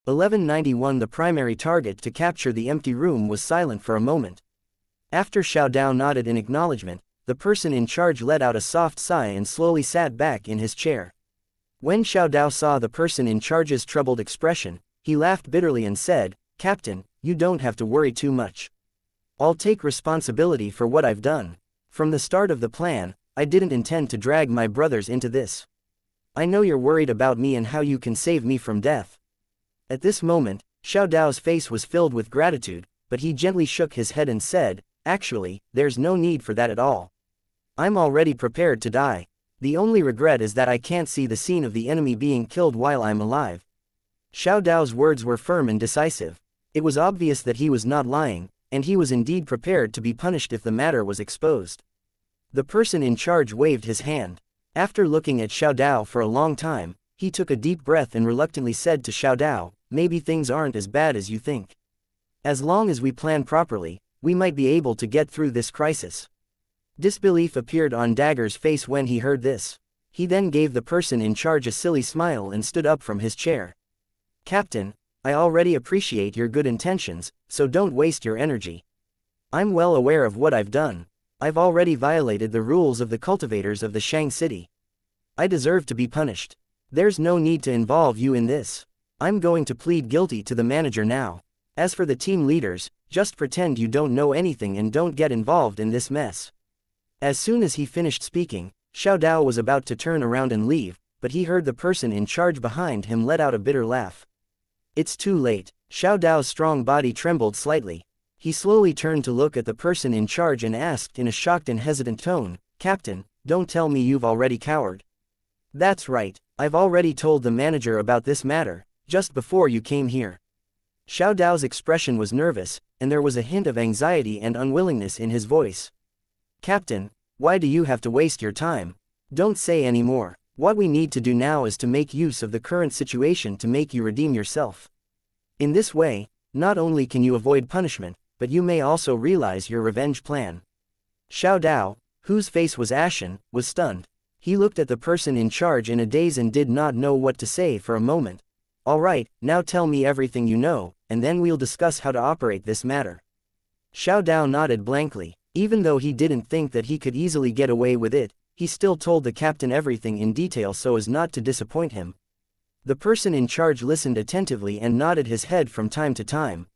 1191. The primary target to capture the empty room was silent for a moment. After Xiao Dao nodded in acknowledgement, the person in charge let out a soft sigh and slowly sat back in his chair. When Xiao Dao saw the person in charge's troubled expression, he laughed bitterly and said, "Captain, you don't have to worry too much. I'll take responsibility for what I've done. From the start of the plan, I didn't intend to drag my brothers into this. I know you're worried about me and how you can save me from death." At this moment, Xiao Dao's face was filled with gratitude, but he gently shook his head and said, "Actually, there's no need for that at all. I'm already prepared to die. The only regret is that I can't see the scene of the enemy being killed while I'm alive." Xiao Dao's words were firm and decisive. It was obvious that he was not lying, and he was indeed prepared to be punished if the matter was exposed. The person in charge waved his hand. After looking at Xiao Dao for a long time, he took a deep breath and reluctantly said to Xiao Dao, "Maybe things aren't as bad as you think. As long as we plan properly, we might be able to get through this crisis." Disbelief appeared on Dagger's face when he heard this. He then gave the person in charge a silly smile and stood up from his chair. "Captain, I already appreciate your good intentions, so don't waste your energy. I'm well aware of what I've done. I've already violated the rules of the cultivators of the Shang City. I deserve to be punished. There's no need to involve you in this. I'm going to plead guilty to the manager now. As for the team leaders, just pretend you don't know anything and don't get involved in this mess." As soon as he finished speaking, Xiao Dao was about to turn around and leave, but he heard the person in charge behind him let out a bitter laugh. "It's too late." Xiao Dao's strong body trembled slightly. He slowly turned to look at the person in charge and asked in a shocked and hesitant tone, "Captain, don't tell me you've already cowered." "That's right, I've already told the manager about this matter, just before you came here." Xiao Dao's expression was nervous, and there was a hint of anxiety and unwillingness in his voice. "Captain, why do you have to waste your time? Don't say any more. What we need to do now is to make use of the current situation to make you redeem yourself. In this way, not only can you avoid punishment, but you may also realize your revenge plan." Xiao Dao, whose face was ashen, was stunned. He looked at the person in charge in a daze and did not know what to say for a moment. "All right, now tell me everything you know, and then we'll discuss how to operate this matter." Xiao Dao nodded blankly. Even though he didn't think that he could easily get away with it, he still told the captain everything in detail so as not to disappoint him. The person in charge listened attentively and nodded his head from time to time.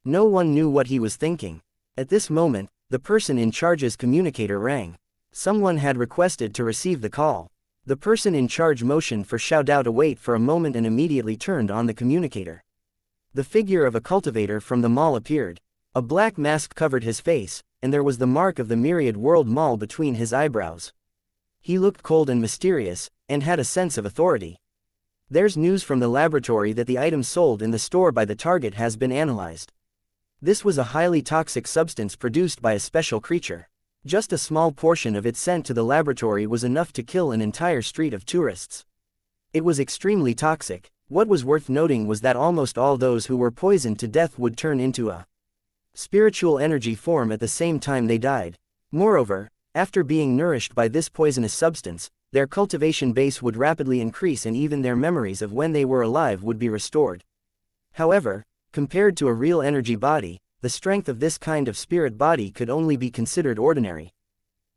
No one knew what he was thinking. At this moment, the person in charge's communicator rang. Someone had requested to receive the call. The person in charge motioned for Xiao Dao to wait for a moment and immediately turned on the communicator. The figure of a cultivator from the mall appeared. A black mask covered his face, and there was the mark of the Myriad World Mall between his eyebrows. He looked cold and mysterious, and had a sense of authority. "There's news from the laboratory that the item sold in the store by the target has been analyzed. This was a highly toxic substance produced by a special creature. Just a small portion of it sent to the laboratory was enough to kill an entire street of tourists. It was extremely toxic. What was worth noting was that almost all those who were poisoned to death would turn into a spiritual energy form at the same time they died. Moreover, after being nourished by this poisonous substance, their cultivation base would rapidly increase and even their memories of when they were alive would be restored. However, compared to a real energy body, the strength of this kind of spirit body could only be considered ordinary.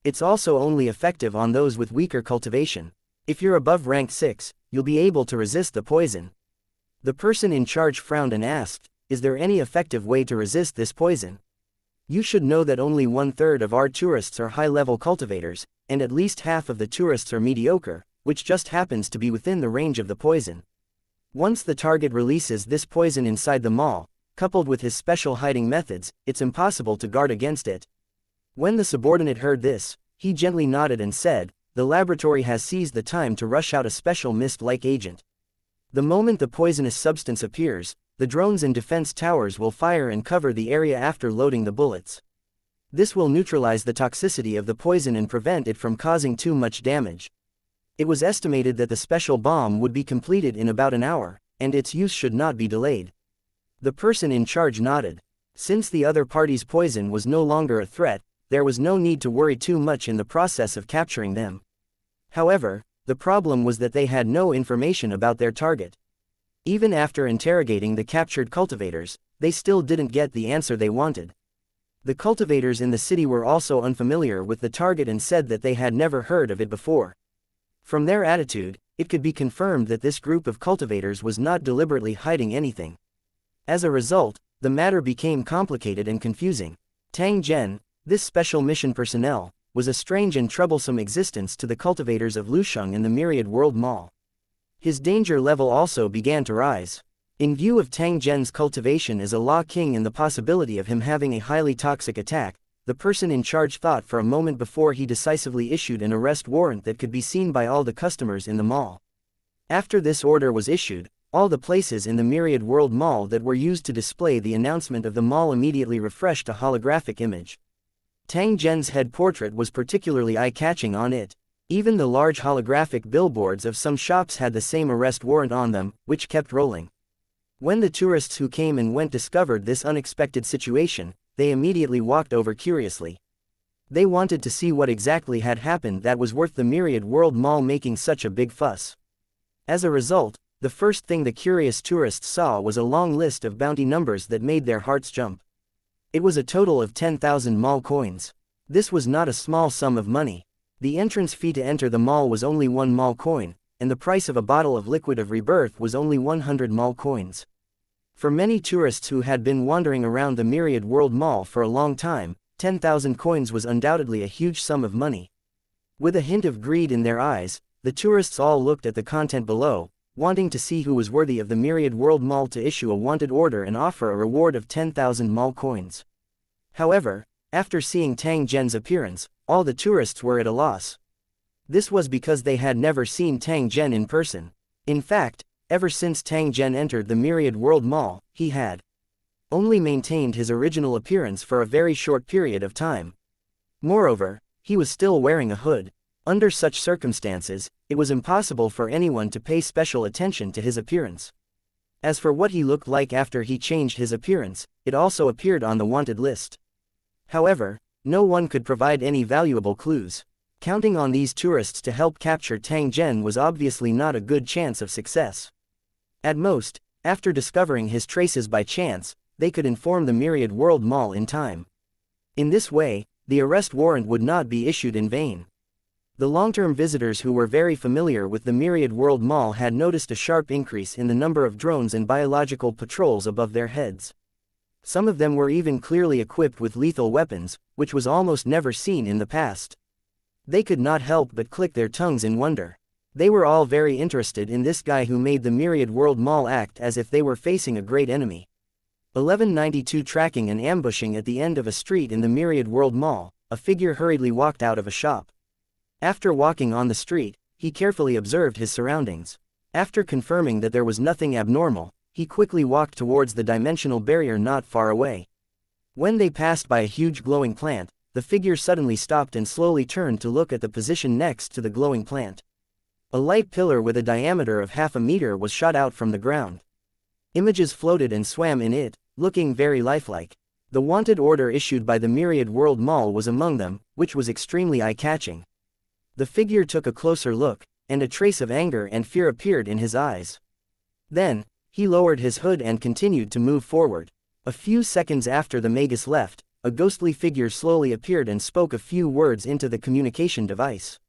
It's also only effective on those with weaker cultivation. If you're above rank 6, you'll be able to resist the poison." The person in charge frowned and asked, "Is there any effective way to resist this poison? You should know that only 1/3 of our tourists are high-level cultivators, and at least half of the tourists are mediocre, which just happens to be within the range of the poison. Once the target releases this poison inside the mall, coupled with his special hiding methods, it's impossible to guard against it." When the subordinate heard this, he gently nodded and said, "The laboratory has seized the time to rush out a special mist-like agent. The moment the poisonous substance appears, the drones and defense towers will fire and cover the area after loading the bullets. This will neutralize the toxicity of the poison and prevent it from causing too much damage. It was estimated that the special bomb would be completed in about an hour, and its use should not be delayed." The person in charge nodded. Since the other party's poison was no longer a threat, there was no need to worry too much in the process of capturing them. However, the problem was that they had no information about their target. Even after interrogating the captured cultivators, they still didn't get the answer they wanted. The cultivators in the city were also unfamiliar with the target and said that they had never heard of it before. From their attitude, it could be confirmed that this group of cultivators was not deliberately hiding anything. As a result, the matter became complicated and confusing. Tang Zhen, this special mission personnel, was a strange and troublesome existence to the cultivators of Lusheng and the Myriad World Mall. His danger level also began to rise. In view of Tang Zhen's cultivation as a Law King and the possibility of him having a highly toxic attack, the person in charge thought for a moment before he decisively issued an arrest warrant that could be seen by all the customers in the mall. After this order was issued, all the places in the Myriad World Mall that were used to display the announcement of the mall immediately refreshed a holographic image. Tang Zhen's head portrait was particularly eye-catching on it. Even the large holographic billboards of some shops had the same arrest warrant on them, which kept rolling. When the tourists who came and went discovered this unexpected situation, they immediately walked over curiously. They wanted to see what exactly had happened that was worth the Myriad World Mall making such a big fuss. As a result, the first thing the curious tourists saw was a long list of bounty numbers that made their hearts jump. It was a total of 10,000 mall coins. This was not a small sum of money. The entrance fee to enter the mall was only 1 mall coin, and the price of a bottle of liquid of rebirth was only 100 mall coins. For many tourists who had been wandering around the Myriad World Mall for a long time, 10,000 coins was undoubtedly a huge sum of money. With a hint of greed in their eyes, the tourists all looked at the content below, wanting to see who was worthy of the Myriad World Mall to issue a wanted order and offer a reward of 10,000 mall coins. However, after seeing Tang Zhen's appearance, all the tourists were at a loss. This was because they had never seen Tang Zhen in person. In fact, ever since Tang Zhen entered the Myriad World Mall, he had only maintained his original appearance for a very short period of time. Moreover, he was still wearing a hood. Under such circumstances, it was impossible for anyone to pay special attention to his appearance. As for what he looked like after he changed his appearance, it also appeared on the wanted list. However, no one could provide any valuable clues. Counting on these tourists to help capture Tang Zhen was obviously not a good chance of success. At most, after discovering his traces by chance, they could inform the Myriad World Mall in time. In this way, the arrest warrant would not be issued in vain. The long-term visitors who were very familiar with the Myriad World Mall had noticed a sharp increase in the number of drones and biological patrols above their heads. Some of them were even clearly equipped with lethal weapons, which was almost never seen in the past. They could not help but click their tongues in wonder. They were all very interested in this guy who made the Myriad World Mall act as if they were facing a great enemy. 1192 Tracking and ambushing at the end of a street in the Myriad World Mall, a figure hurriedly walked out of a shop. After walking on the street, he carefully observed his surroundings. After confirming that there was nothing abnormal, he quickly walked towards the dimensional barrier not far away. When they passed by a huge glowing plant, the figure suddenly stopped and slowly turned to look at the position next to the glowing plant. A light pillar with a diameter of half a meter was shot out from the ground. Images floated and swam in it, looking very lifelike. The wanted order issued by the Myriad World Mall was among them, which was extremely eye-catching. The figure took a closer look, and a trace of anger and fear appeared in his eyes. Then, he lowered his hood and continued to move forward. A few seconds after the Magus left, a ghostly figure slowly appeared and spoke a few words into the communication device.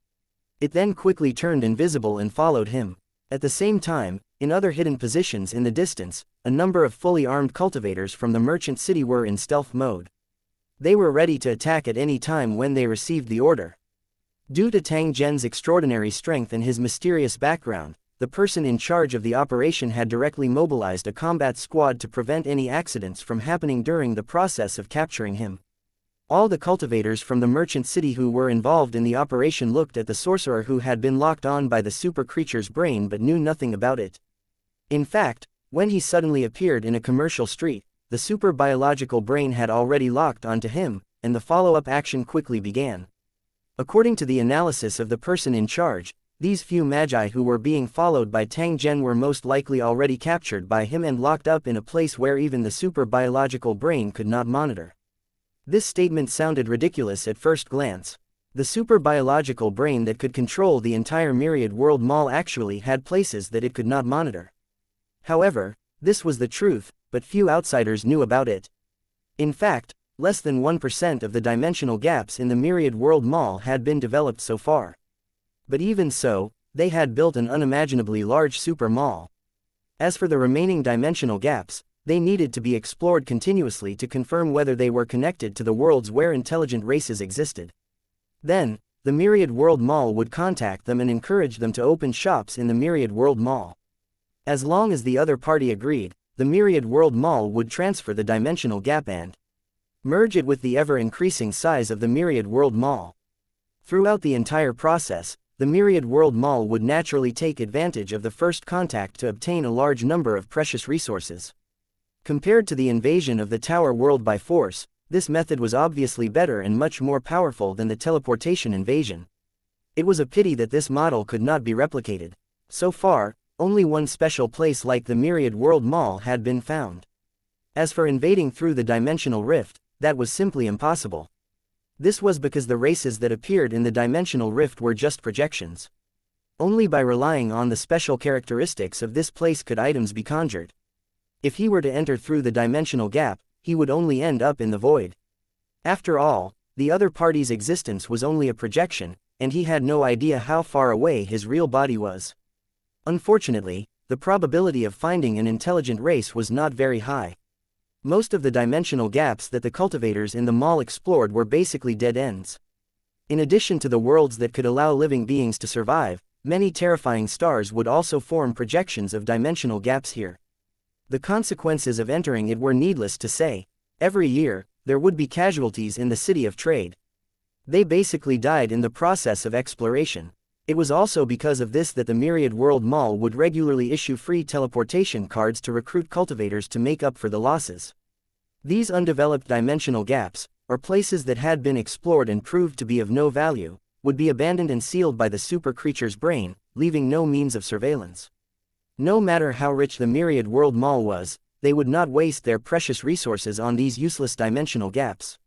It then quickly turned invisible and followed him. At the same time, in other hidden positions in the distance, a number of fully armed cultivators from the merchant city were in stealth mode. They were ready to attack at any time when they received the order. Due to Tang Zhen's extraordinary strength and his mysterious background, the person in charge of the operation had directly mobilized a combat squad to prevent any accidents from happening during the process of capturing him. All the cultivators from the merchant city who were involved in the operation looked at the sorcerer who had been locked on by the super creature's brain but knew nothing about it. In fact, when he suddenly appeared in a commercial street, the super biological brain had already locked onto him, and the follow-up action quickly began. According to the analysis of the person in charge, these few magi who were being followed by Tang Zhen were most likely already captured by him and locked up in a place where even the super biological brain could not monitor. This statement sounded ridiculous at first glance. The super biological brain that could control the entire Myriad World Mall actually had places that it could not monitor. However, this was the truth, but few outsiders knew about it. In fact, less than 1% of the dimensional gaps in the Myriad World Mall had been developed so far. But even so, they had built an unimaginably large super mall. As for the remaining dimensional gaps, they needed to be explored continuously to confirm whether they were connected to the worlds where intelligent races existed. Then, the Myriad World Mall would contact them and encourage them to open shops in the Myriad World Mall. As long as the other party agreed, the Myriad World Mall would transfer the dimensional gap and merge it with the ever-increasing size of the Myriad World Mall. Throughout the entire process, the Myriad World Mall would naturally take advantage of the first contact to obtain a large number of precious resources. Compared to the invasion of the Tower World by force, this method was obviously better and much more powerful than the teleportation invasion. It was a pity that this model could not be replicated. So far, only one special place like the Myriad World Mall had been found. As for invading through the dimensional rift, that was simply impossible. This was because the races that appeared in the dimensional rift were just projections. Only by relying on the special characteristics of this place could items be conjured. If he were to enter through the dimensional gap, he would only end up in the void. After all, the other party's existence was only a projection, and he had no idea how far away his real body was. Unfortunately, the probability of finding an intelligent race was not very high. Most of the dimensional gaps that the cultivators in the mall explored were basically dead ends. In addition to the worlds that could allow living beings to survive, many terrifying stars would also form projections of dimensional gaps here. The consequences of entering it were needless to say. Every year, there would be casualties in the city of trade. They basically died in the process of exploration. It was also because of this that the Myriad World Mall would regularly issue free teleportation cards to recruit cultivators to make up for the losses. These undeveloped dimensional gaps, or places that had been explored and proved to be of no value, would be abandoned and sealed by the super creature's brain, leaving no means of surveillance. No matter how rich the Myriad World Mall was, they would not waste their precious resources on these useless dimensional gaps.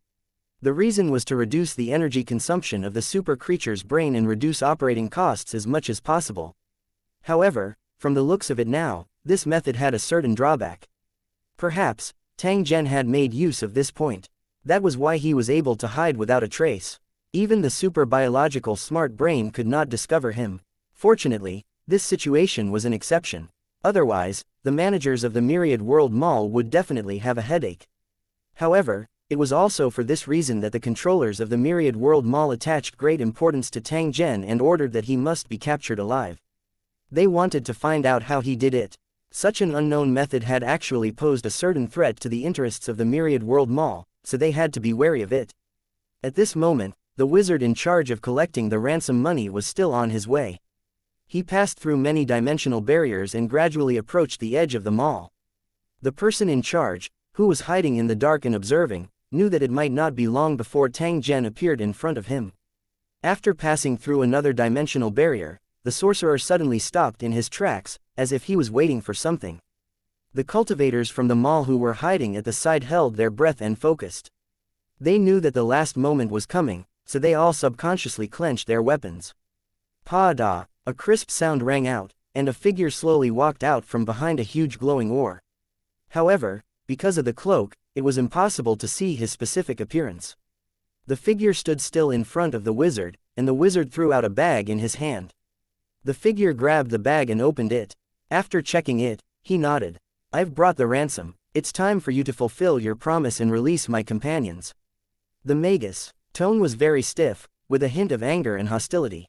The reason was to reduce the energy consumption of the super creature's brain and reduce operating costs as much as possible. However, from the looks of it now, this method had a certain drawback. Perhaps, Tang Zhen had made use of this point. That was why he was able to hide without a trace. Even the super biological smart brain could not discover him. Fortunately, this situation was an exception. Otherwise, the managers of the Myriad World Mall would definitely have a headache. However, it was also for this reason that the controllers of the Myriad World Mall attached great importance to Tang Zhen and ordered that he must be captured alive. They wanted to find out how he did it. Such an unknown method had actually posed a certain threat to the interests of the Myriad World Mall, so they had to be wary of it. At this moment, the wizard in charge of collecting the ransom money was still on his way. He passed through many dimensional barriers and gradually approached the edge of the mall. The person in charge, who was hiding in the dark and observing, knew that it might not be long before Tang Zhen appeared in front of him. After passing through another dimensional barrier, the sorcerer suddenly stopped in his tracks, as if he was waiting for something. The cultivators from the mall who were hiding at the side held their breath and focused. They knew that the last moment was coming, so they all subconsciously clenched their weapons. Pa-da! A crisp sound rang out, and a figure slowly walked out from behind a huge glowing ore. However, because of the cloak, it was impossible to see his specific appearance. The figure stood still in front of the wizard, and the wizard threw out a bag in his hand. The figure grabbed the bag and opened it. After checking it, he nodded. "I've brought the ransom. It's time for you to fulfill your promise and release my companions." The magus' tone was very stiff, with a hint of anger and hostility.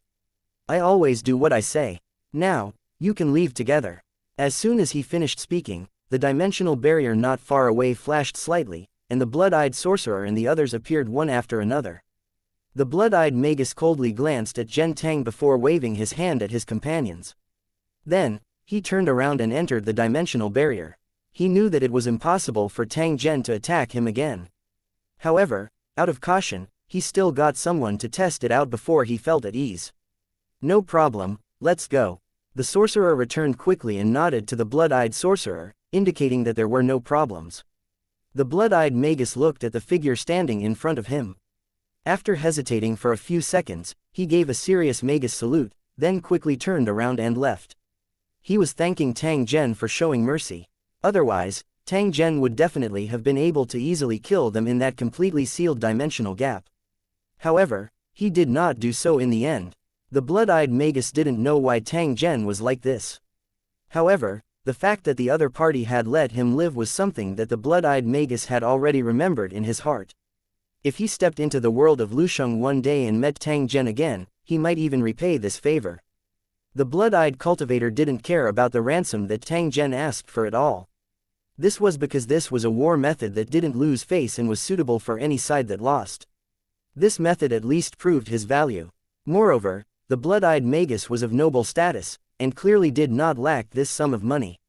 "I always do what I say. Now, you can leave together." As soon as he finished speaking, the dimensional barrier not far away flashed slightly, and the blood-eyed sorcerer and the others appeared one after another. The blood-eyed magus coldly glanced at Zhen Tang before waving his hand at his companions. Then, he turned around and entered the dimensional barrier. He knew that it was impossible for Tang Zhen to attack him again. However, out of caution, he still got someone to test it out before he felt at ease. "No problem, let's go." The sorcerer returned quickly and nodded to the blood-eyed sorcerer, indicating that there were no problems. The blood-eyed magus looked at the figure standing in front of him. After hesitating for a few seconds, he gave a serious magus salute, then quickly turned around and left. He was thanking Tang Zhen for showing mercy. Otherwise, Tang Zhen would definitely have been able to easily kill them in that completely sealed dimensional gap. However, he did not do so in the end. The blood-eyed magus didn't know why Tang Zhen was like this. However, the fact that the other party had let him live was something that the blood-eyed magus had already remembered in his heart. If he stepped into the world of Lusheng one day and met Tang Zhen again, he might even repay this favor. The blood-eyed cultivator didn't care about the ransom that Tang Zhen asked for at all. This was because this was a war method that didn't lose face and was suitable for any side that lost. This method at least proved his value. Moreover, the blood-eyed magus was of noble status, and clearly did not lack this sum of money.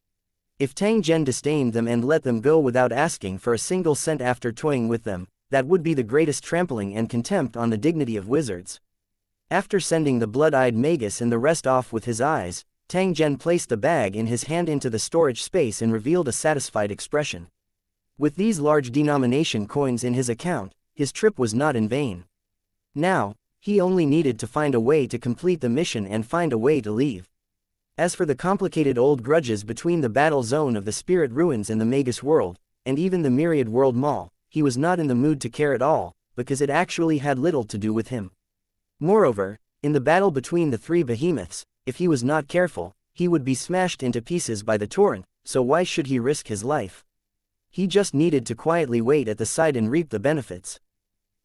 If Tang Zhen disdained them and let them go without asking for a single cent after toying with them, that would be the greatest trampling and contempt on the dignity of wizards. After sending the blood-eyed magus and the rest off with his eyes, Tang Zhen placed the bag in his hand into the storage space and revealed a satisfied expression. With these large denomination coins in his account, his trip was not in vain. Now, he only needed to find a way to complete the mission and find a way to leave. As for the complicated old grudges between the battle zone of the spirit ruins and the Magus world, and even the Myriad World Mall, he was not in the mood to care at all, because it actually had little to do with him. Moreover, in the battle between the three behemoths, if he was not careful, he would be smashed into pieces by the torrent, so why should he risk his life? He just needed to quietly wait at the side and reap the benefits.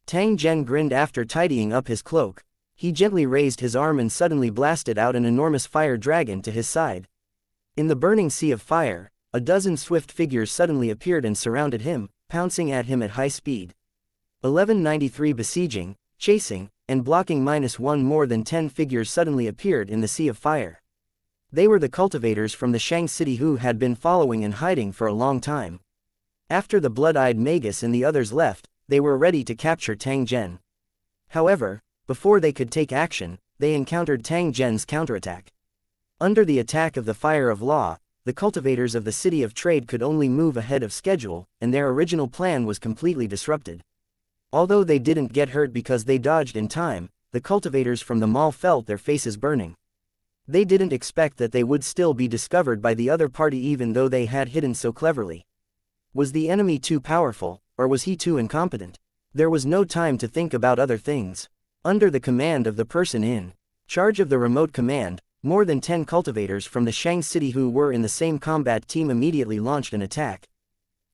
Tang Zhen grinned after tidying up his cloak. He gently raised his arm and suddenly blasted out an enormous fire dragon to his side. In the burning sea of fire, a dozen swift figures suddenly appeared and surrounded him, pouncing at him at high speed. 1193 besieging, chasing, and blocking -1 more than 10 figures suddenly appeared in the sea of fire. They were the cultivators from the Shang city who had been following and hiding for a long time. After the blood-eyed magus and the others left, they were ready to capture Tang Zhen. However, before they could take action, they encountered Tang Zhen's counterattack. Under the attack of the fire of law, the cultivators of the City of Trade could only move ahead of schedule, and their original plan was completely disrupted. Although they didn't get hurt because they dodged in time, the cultivators from the mall felt their faces burning. They didn't expect that they would still be discovered by the other party even though they had hidden so cleverly. Was the enemy too powerful, or was he too incompetent? There was no time to think about other things. Under the command of the person in charge of the remote command, more than 10 cultivators from the Shang city who were in the same combat team immediately launched an attack.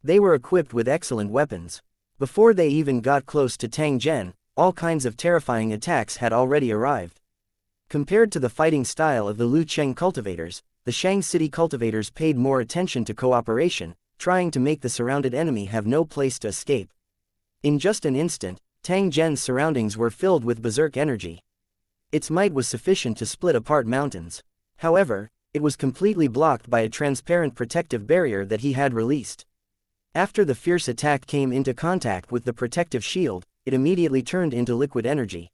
They were equipped with excellent weapons. Before they even got close to Tang Zhen, all kinds of terrifying attacks had already arrived. Compared to the fighting style of the Lu Cheng cultivators, the Shang city cultivators paid more attention to cooperation, trying to make the surrounded enemy have no place to escape. In just an instant, Tang Zhen's surroundings were filled with berserk energy. Its might was sufficient to split apart mountains. However, it was completely blocked by a transparent protective barrier that he had released. After the fierce attack came into contact with the protective shield, it immediately turned into liquid energy.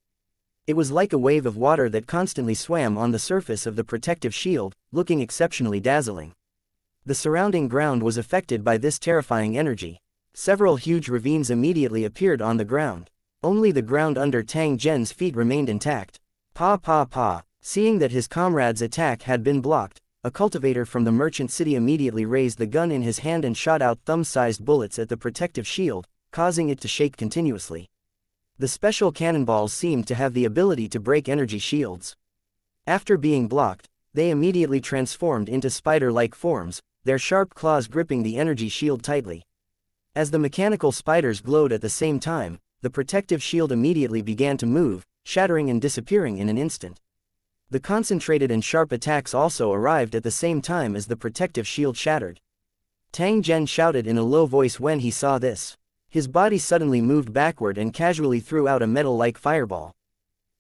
It was like a wave of water that constantly swam on the surface of the protective shield, looking exceptionally dazzling. The surrounding ground was affected by this terrifying energy. Several huge ravines immediately appeared on the ground. Only the ground under Tang Zhen's feet remained intact. Pa. Seeing that his comrade's attack had been blocked, a cultivator from the merchant city immediately raised the gun in his hand and shot out thumb-sized bullets at the protective shield, causing it to shake continuously. The special cannonballs seemed to have the ability to break energy shields. After being blocked, they immediately transformed into spider-like forms, their sharp claws gripping the energy shield tightly. As the mechanical spiders glowed at the same time, the protective shield immediately began to move, shattering and disappearing in an instant. The concentrated and sharp attacks also arrived at the same time as the protective shield shattered. Tang Zhen shouted in a low voice when he saw this. His body suddenly moved backward and casually threw out a metal-like fireball.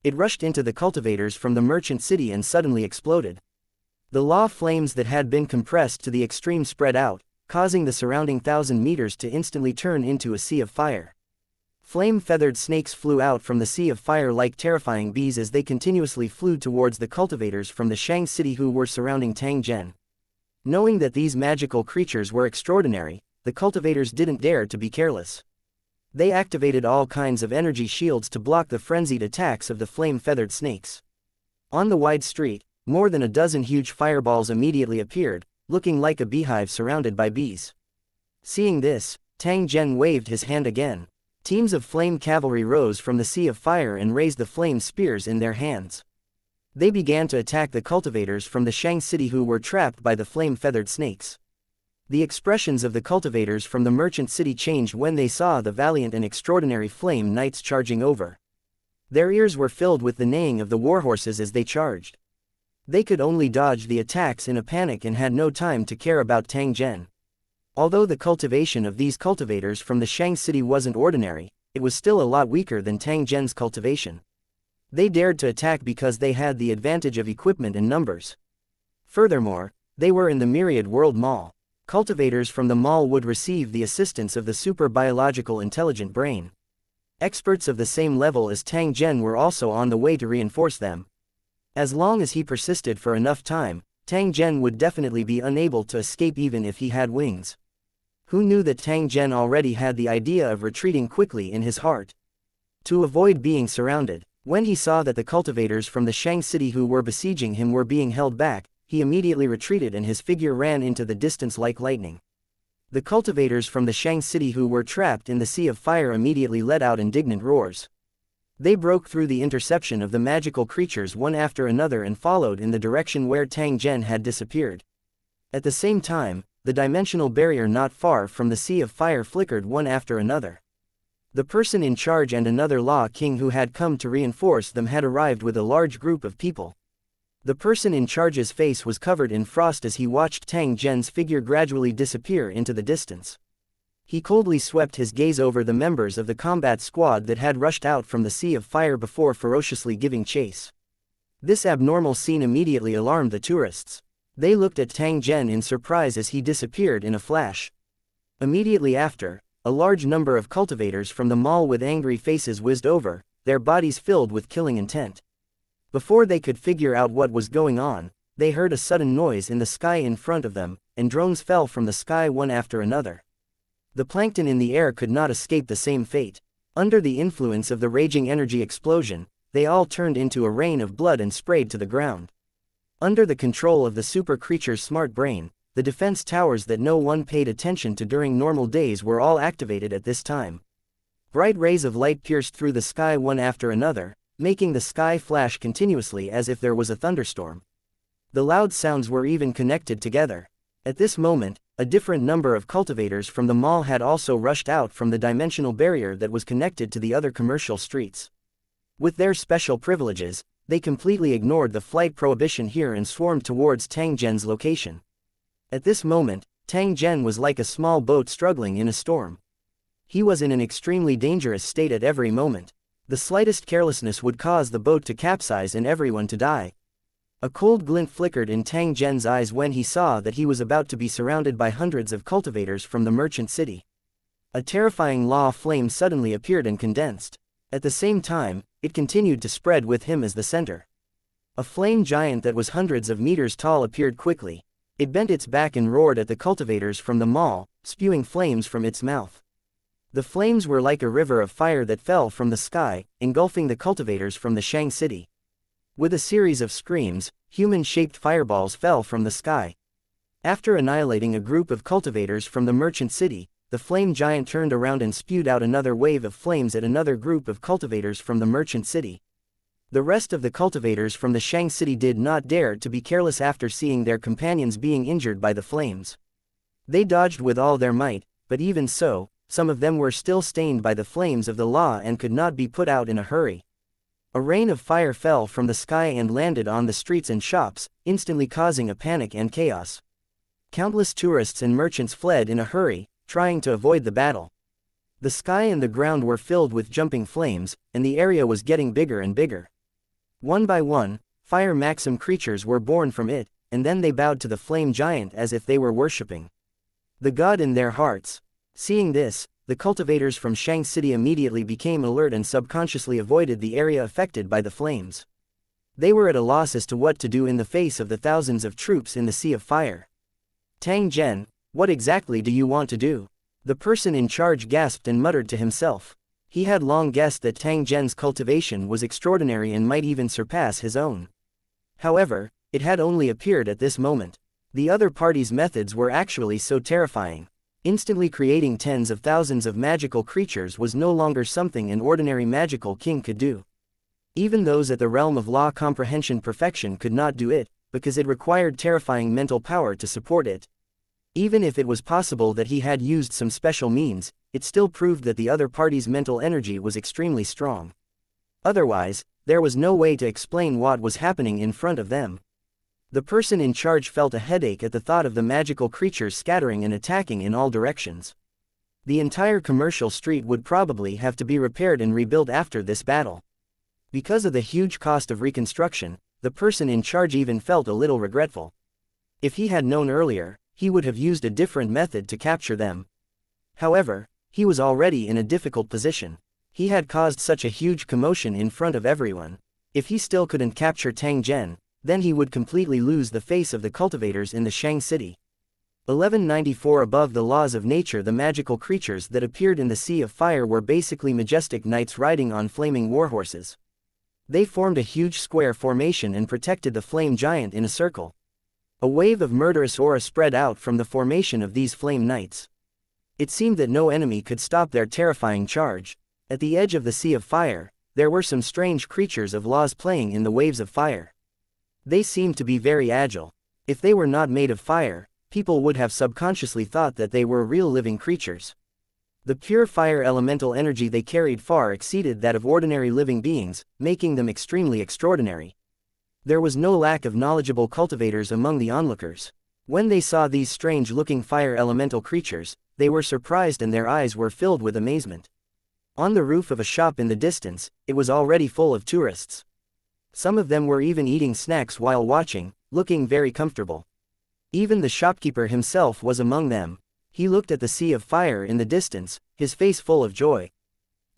It rushed into the cultivators from the merchant city and suddenly exploded. The lava flames that had been compressed to the extreme spread out, causing the surrounding 1,000 meters to instantly turn into a sea of fire. Flame-feathered snakes flew out from the sea of fire like terrifying bees as they continuously flew towards the cultivators from the Shang city who were surrounding Tang Zhen. Knowing that these magical creatures were extraordinary, the cultivators didn't dare to be careless. They activated all kinds of energy shields to block the frenzied attacks of the flame-feathered snakes. On the wide street, more than a dozen huge fireballs immediately appeared, looking like a beehive surrounded by bees. Seeing this, Tang Zhen waved his hand again. Teams of flame cavalry rose from the sea of fire and raised the flame spears in their hands. They began to attack the cultivators from the Shang city who were trapped by the flame-feathered snakes. The expressions of the cultivators from the merchant city changed when they saw the valiant and extraordinary flame knights charging over. Their ears were filled with the neighing of the warhorses as they charged. They could only dodge the attacks in a panic and had no time to care about Tang Zhen. Although the cultivation of these cultivators from the Shang city wasn't ordinary, it was still a lot weaker than Tang Zhen's cultivation. They dared to attack because they had the advantage of equipment and numbers. Furthermore, they were in the Myriad World Mall. Cultivators from the mall would receive the assistance of the super biological intelligent brain. Experts of the same level as Tang Zhen were also on the way to reinforce them. As long as he persisted for enough time, Tang Zhen would definitely be unable to escape even if he had wings. Who knew that Tang Zhen already had the idea of retreating quickly in his heart? To avoid being surrounded, when he saw that the cultivators from the Shang city who were besieging him were being held back, he immediately retreated and his figure ran into the distance like lightning. The cultivators from the Shang city who were trapped in the sea of fire immediately let out indignant roars. They broke through the interception of the magical creatures one after another and followed in the direction where Tang Zhen had disappeared. At the same time, the dimensional barrier not far from the sea of fire flickered one after another. The person in charge and another Law King who had come to reinforce them had arrived with a large group of people. The person in charge's face was covered in frost as he watched Tang Zhen's figure gradually disappear into the distance. He coldly swept his gaze over the members of the combat squad that had rushed out from the sea of fire before ferociously giving chase. This abnormal scene immediately alarmed the tourists. They looked at Tang Zhen in surprise as he disappeared in a flash. Immediately after, a large number of cultivators from the mall with angry faces whizzed over, their bodies filled with killing intent. Before they could figure out what was going on, they heard a sudden noise in the sky in front of them, and drones fell from the sky one after another. The plankton in the air could not escape the same fate. Under the influence of the raging energy explosion, they all turned into a rain of blood and sprayed to the ground. Under the control of the super creature's smart brain, the defense towers that no one paid attention to during normal days were all activated at this time. Bright rays of light pierced through the sky one after another, making the sky flash continuously as if there was a thunderstorm. The loud sounds were even connected together. At this moment, a different number of cultivators from the mall had also rushed out from the dimensional barrier that was connected to the other commercial streets. With their special privileges, they completely ignored the flight prohibition here and swarmed towards Tang Zhen's location. At this moment, Tang Zhen was like a small boat struggling in a storm. He was in an extremely dangerous state at every moment. The slightest carelessness would cause the boat to capsize and everyone to die. A cold glint flickered in Tang Zhen's eyes when he saw that he was about to be surrounded by hundreds of cultivators from the merchant city. A terrifying law flame suddenly appeared and condensed. At the same time, it continued to spread with him as the center. A flame giant that was hundreds of meters tall appeared quickly. It bent its back and roared at the cultivators from the mall, spewing flames from its mouth. The flames were like a river of fire that fell from the sky, engulfing the cultivators from the Shang city. With a series of screams, human-shaped fireballs fell from the sky. After annihilating a group of cultivators from the merchant city, the flame giant turned around and spewed out another wave of flames at another group of cultivators from the merchant city. The rest of the cultivators from the Shang city did not dare to be careless after seeing their companions being injured by the flames. They dodged with all their might, but even so, some of them were still stained by the flames of the law and could not be put out in a hurry. A rain of fire fell from the sky and landed on the streets and shops, instantly causing a panic and chaos. Countless tourists and merchants fled in a hurry, trying to avoid the battle. The sky and the ground were filled with jumping flames, and the area was getting bigger and bigger. One by one, fire maxim creatures were born from it, and then they bowed to the flame giant as if they were worshipping the god in their hearts. Seeing this, the cultivators from Shang city immediately became alert and subconsciously avoided the area affected by the flames. They were at a loss as to what to do in the face of the thousands of troops in the sea of fire. Tang Zhen, what exactly do you want to do? The person in charge gasped and muttered to himself. He had long guessed that Tang Zhen's cultivation was extraordinary and might even surpass his own. However, It had only appeared at this moment. The other party's methods were actually so terrifying. Instantly creating tens of thousands of magical creatures was no longer something an ordinary magical king could do. Even those at the realm of law comprehension perfection could not do it, because it required terrifying mental power to support it. Even if it was possible that he had used some special means, it still proved that the other party's mental energy was extremely strong. Otherwise, there was no way to explain what was happening in front of them. The person in charge felt a headache at the thought of the magical creatures scattering and attacking in all directions. The entire commercial street would probably have to be repaired and rebuilt after this battle. Because of the huge cost of reconstruction, the person in charge even felt a little regretful. If he had known earlier, he would have used a different method to capture them. However, he was already in a difficult position. He had caused such a huge commotion in front of everyone. If he still couldn't capture Tang Zhen, then he would completely lose the face of the cultivators in the Shang city. 1194 Above the laws of nature, the magical creatures that appeared in the Sea of Fire were basically majestic knights riding on flaming warhorses. They formed a huge square formation and protected the flame giant in a circle. A wave of murderous aura spread out from the formation of these flame knights. It seemed that no enemy could stop their terrifying charge. At the edge of the Sea of Fire, there were some strange creatures of laws playing in the waves of fire. They seemed to be very agile. If they were not made of fire, people would have subconsciously thought that they were real living creatures. The pure fire elemental energy they carried far exceeded that of ordinary living beings, making them extremely extraordinary. There was no lack of knowledgeable cultivators among the onlookers. When they saw these strange-looking fire elemental creatures, they were surprised and their eyes were filled with amazement. On the roof of a shop in the distance, it was already full of tourists. Some of them were even eating snacks while watching, looking very comfortable. Even the shopkeeper himself was among them. He looked at the Sea of Fire in the distance, his face full of joy.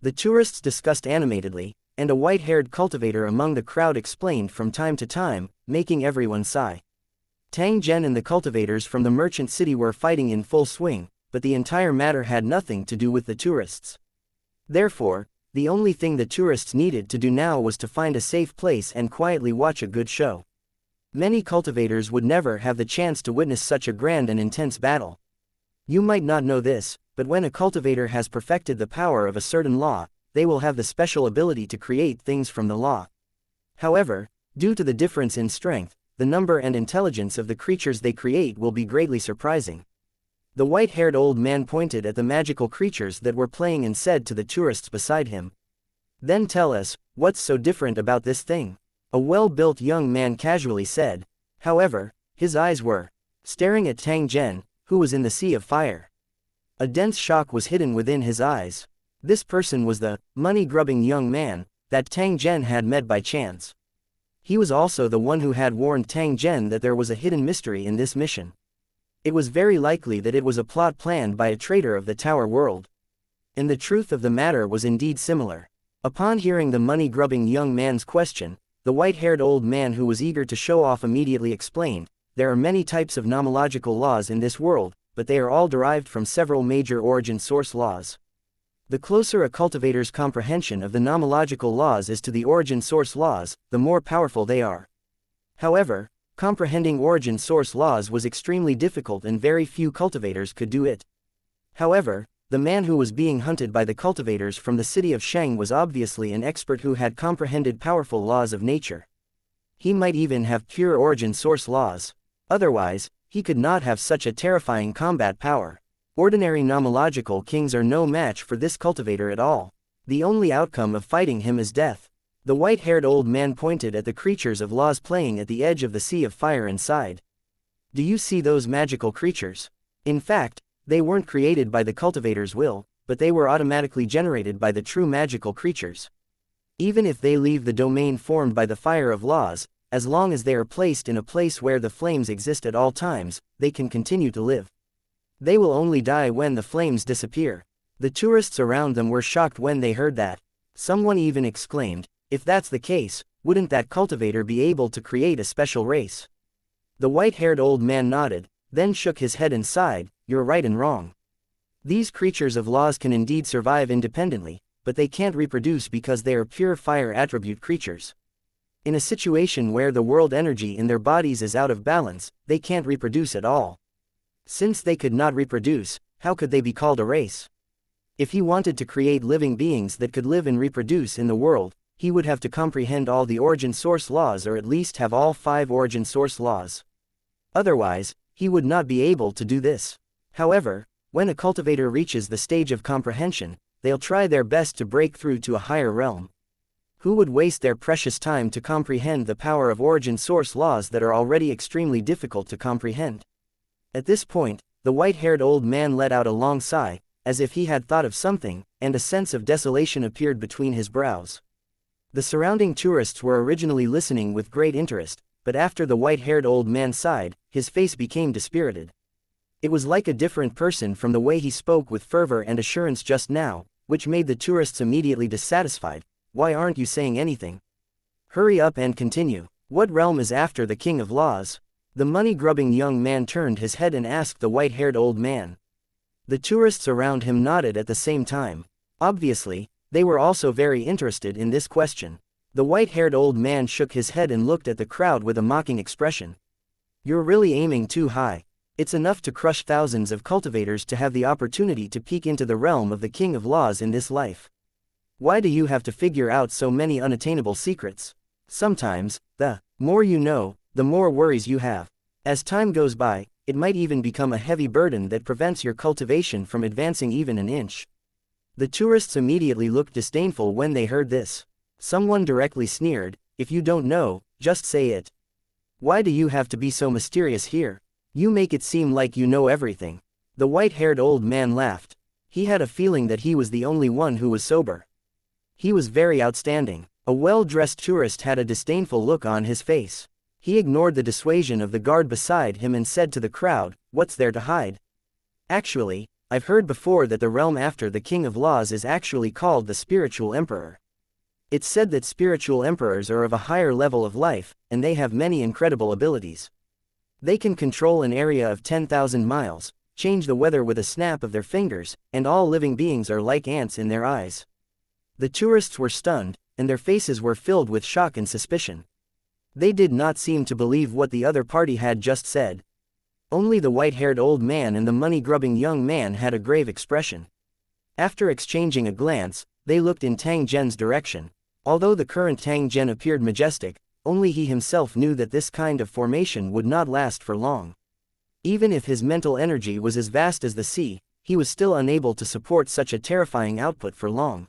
The tourists discussed animatedly, and a white-haired cultivator among the crowd explained from time to time, making everyone sigh. Tang Zhen and the cultivators from the merchant city were fighting in full swing, but the entire matter had nothing to do with the tourists. Therefore, the only thing the tourists needed to do now was to find a safe place and quietly watch a good show. Many cultivators would never have the chance to witness such a grand and intense battle. You might not know this, but when a cultivator has perfected the power of a certain law, they will have the special ability to create things from the law. However, due to the difference in strength, the number and intelligence of the creatures they create will be greatly surprising. The white-haired old man pointed at the magical creatures that were playing and said to the tourists beside him, "Then tell us, what's so different about this thing?" A well-built young man casually said. However, his eyes were staring at Tang Zhen, who was in the Sea of Fire. A dense shock was hidden within his eyes. This person was the money-grubbing young man that Tang Zhen had met by chance. He was also the one who had warned Tang Zhen that there was a hidden mystery in this mission. It was very likely that it was a plot planned by a traitor of the Tower World. And the truth of the matter was indeed similar. Upon hearing the money-grubbing young man's question, the white-haired old man who was eager to show off immediately explained, "There are many types of nomological laws in this world, but they are all derived from several major origin source laws. The closer a cultivator's comprehension of the nomological laws is to the origin source laws, the more powerful they are." However, comprehending origin source laws was extremely difficult and very few cultivators could do it. However, the man who was being hunted by the cultivators from the city of Shang was obviously an expert who had comprehended powerful laws of nature. He might even have pure origin source laws. Otherwise, he could not have such a terrifying combat power. Ordinary nomological kings are no match for this cultivator at all. The only outcome of fighting him is death. The white-haired old man pointed at the creatures of laws playing at the edge of the Sea of Fire and sighed. "Do you see those magical creatures? In fact, they weren't created by the cultivator's will, but they were automatically generated by the true magical creatures. Even if they leave the domain formed by the fire of laws, as long as they are placed in a place where the flames exist at all times, they can continue to live. They will only die when the flames disappear." The tourists around them were shocked when they heard that. Someone even exclaimed, "If that's the case, wouldn't that cultivator be able to create a special race?" The white-haired old man nodded, then shook his head and sighed, "You're right and wrong. These creatures of laws can indeed survive independently, but they can't reproduce because they are pure fire attribute creatures. In a situation where the world energy in their bodies is out of balance, they can't reproduce at all. Since they could not reproduce, how could they be called a race? If he wanted to create living beings that could live and reproduce in the world, he would have to comprehend all the origin source laws, or at least have all 5 origin source laws. Otherwise, he would not be able to do this. However, when a cultivator reaches the stage of comprehension, they'll try their best to break through to a higher realm. Who would waste their precious time to comprehend the power of origin source laws that are already extremely difficult to comprehend? At this point, the white-haired old man let out a long sigh, as if he had thought of something, and a sense of desolation appeared between his brows. The surrounding tourists were originally listening with great interest, but after the white-haired old man sighed, his face became dispirited. It was like a different person from the way he spoke with fervor and assurance just now, which made the tourists immediately dissatisfied. Why aren't you saying anything? Hurry up and continue. What realm is after the King of Laws? The money-grubbing young man turned his head and asked the white-haired old man. The tourists around him nodded at the same time. Obviously, they were also very interested in this question. The white-haired old man shook his head and looked at the crowd with a mocking expression. You're really aiming too high. It's enough to crush thousands of cultivators to have the opportunity to peek into the realm of the King of Laws in this life. Why do you have to figure out so many unattainable secrets? Sometimes, the more you know, the more worries you have. As time goes by, it might even become a heavy burden that prevents your cultivation from advancing even an inch. The tourists immediately looked disdainful when they heard this. Someone directly sneered, if you don't know, just say it. Why do you have to be so mysterious here? You make it seem like you know everything. The white-haired old man laughed. He had a feeling that he was the only one who was sober. He was very outstanding. A well-dressed tourist had a disdainful look on his face. He ignored the dissuasion of the guard beside him and said to the crowd, what's there to hide? Actually, I've heard before that the realm after the King of Laws is actually called the Spiritual Emperor. It's said that spiritual emperors are of a higher level of life, and they have many incredible abilities. They can control an area of 10,000 miles, change the weather with a snap of their fingers, and all living beings are like ants in their eyes. The tourists were stunned, and their faces were filled with shock and suspicion. They did not seem to believe what the other party had just said. Only the white-haired old man and the money-grubbing young man had a grave expression. After exchanging a glance, they looked in Tang Zhen's direction. Although the current Tang Zhen appeared majestic, only he himself knew that this kind of formation would not last for long. Even if his mental energy was as vast as the sea, he was still unable to support such a terrifying output for long.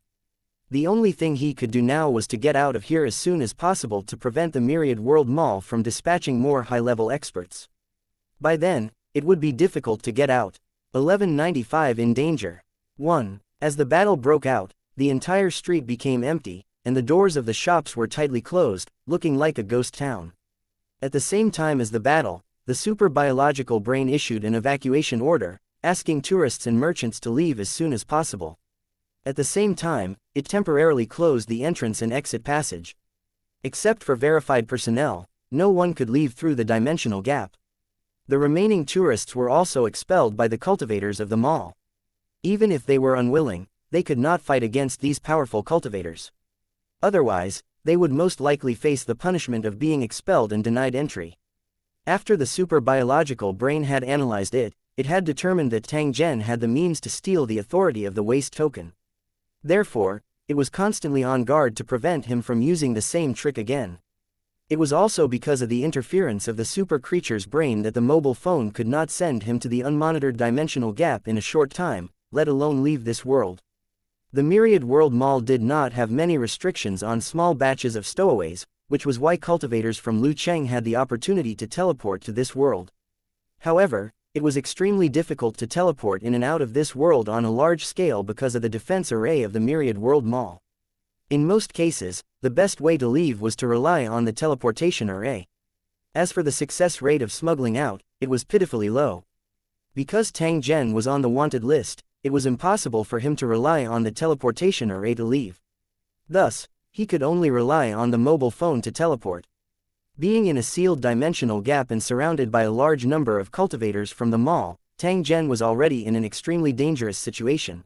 The only thing he could do now was to get out of here as soon as possible to prevent the Myriad World Mall from dispatching more high-level experts. By then, it would be difficult to get out. 1195 in danger. 1. As the battle broke out, the entire street became empty, and the doors of the shops were tightly closed, looking like a ghost town. At the same time as the battle, the super-biological brain issued an evacuation order, asking tourists and merchants to leave as soon as possible. At the same time, it temporarily closed the entrance and exit passage. Except for verified personnel, no one could leave through the dimensional gap. The remaining tourists were also expelled by the cultivators of the mall. Even if they were unwilling, they could not fight against these powerful cultivators. Otherwise, they would most likely face the punishment of being expelled and denied entry. After the super-biological brain had analyzed it, it had determined that Tang Zhen had the means to steal the authority of the waste token. Therefore, it was constantly on guard to prevent him from using the same trick again. It was also because of the interference of the super creature's brain that the mobile phone could not send him to the unmonitored dimensional gap in a short time, let alone leave this world. The Myriad World Mall did not have many restrictions on small batches of stowaways, which was why cultivators from Lucheng had the opportunity to teleport to this world. However, it was extremely difficult to teleport in and out of this world on a large scale because of the defense array of the Myriad World Mall. In most cases, the best way to leave was to rely on the teleportation array. As for the success rate of smuggling out, it was pitifully low. Because Tang Zhen was on the wanted list, it was impossible for him to rely on the teleportation array to leave. Thus, he could only rely on the mobile phone to teleport. Being in a sealed dimensional gap and surrounded by a large number of cultivators from the mall, Tang Zhen was already in an extremely dangerous situation.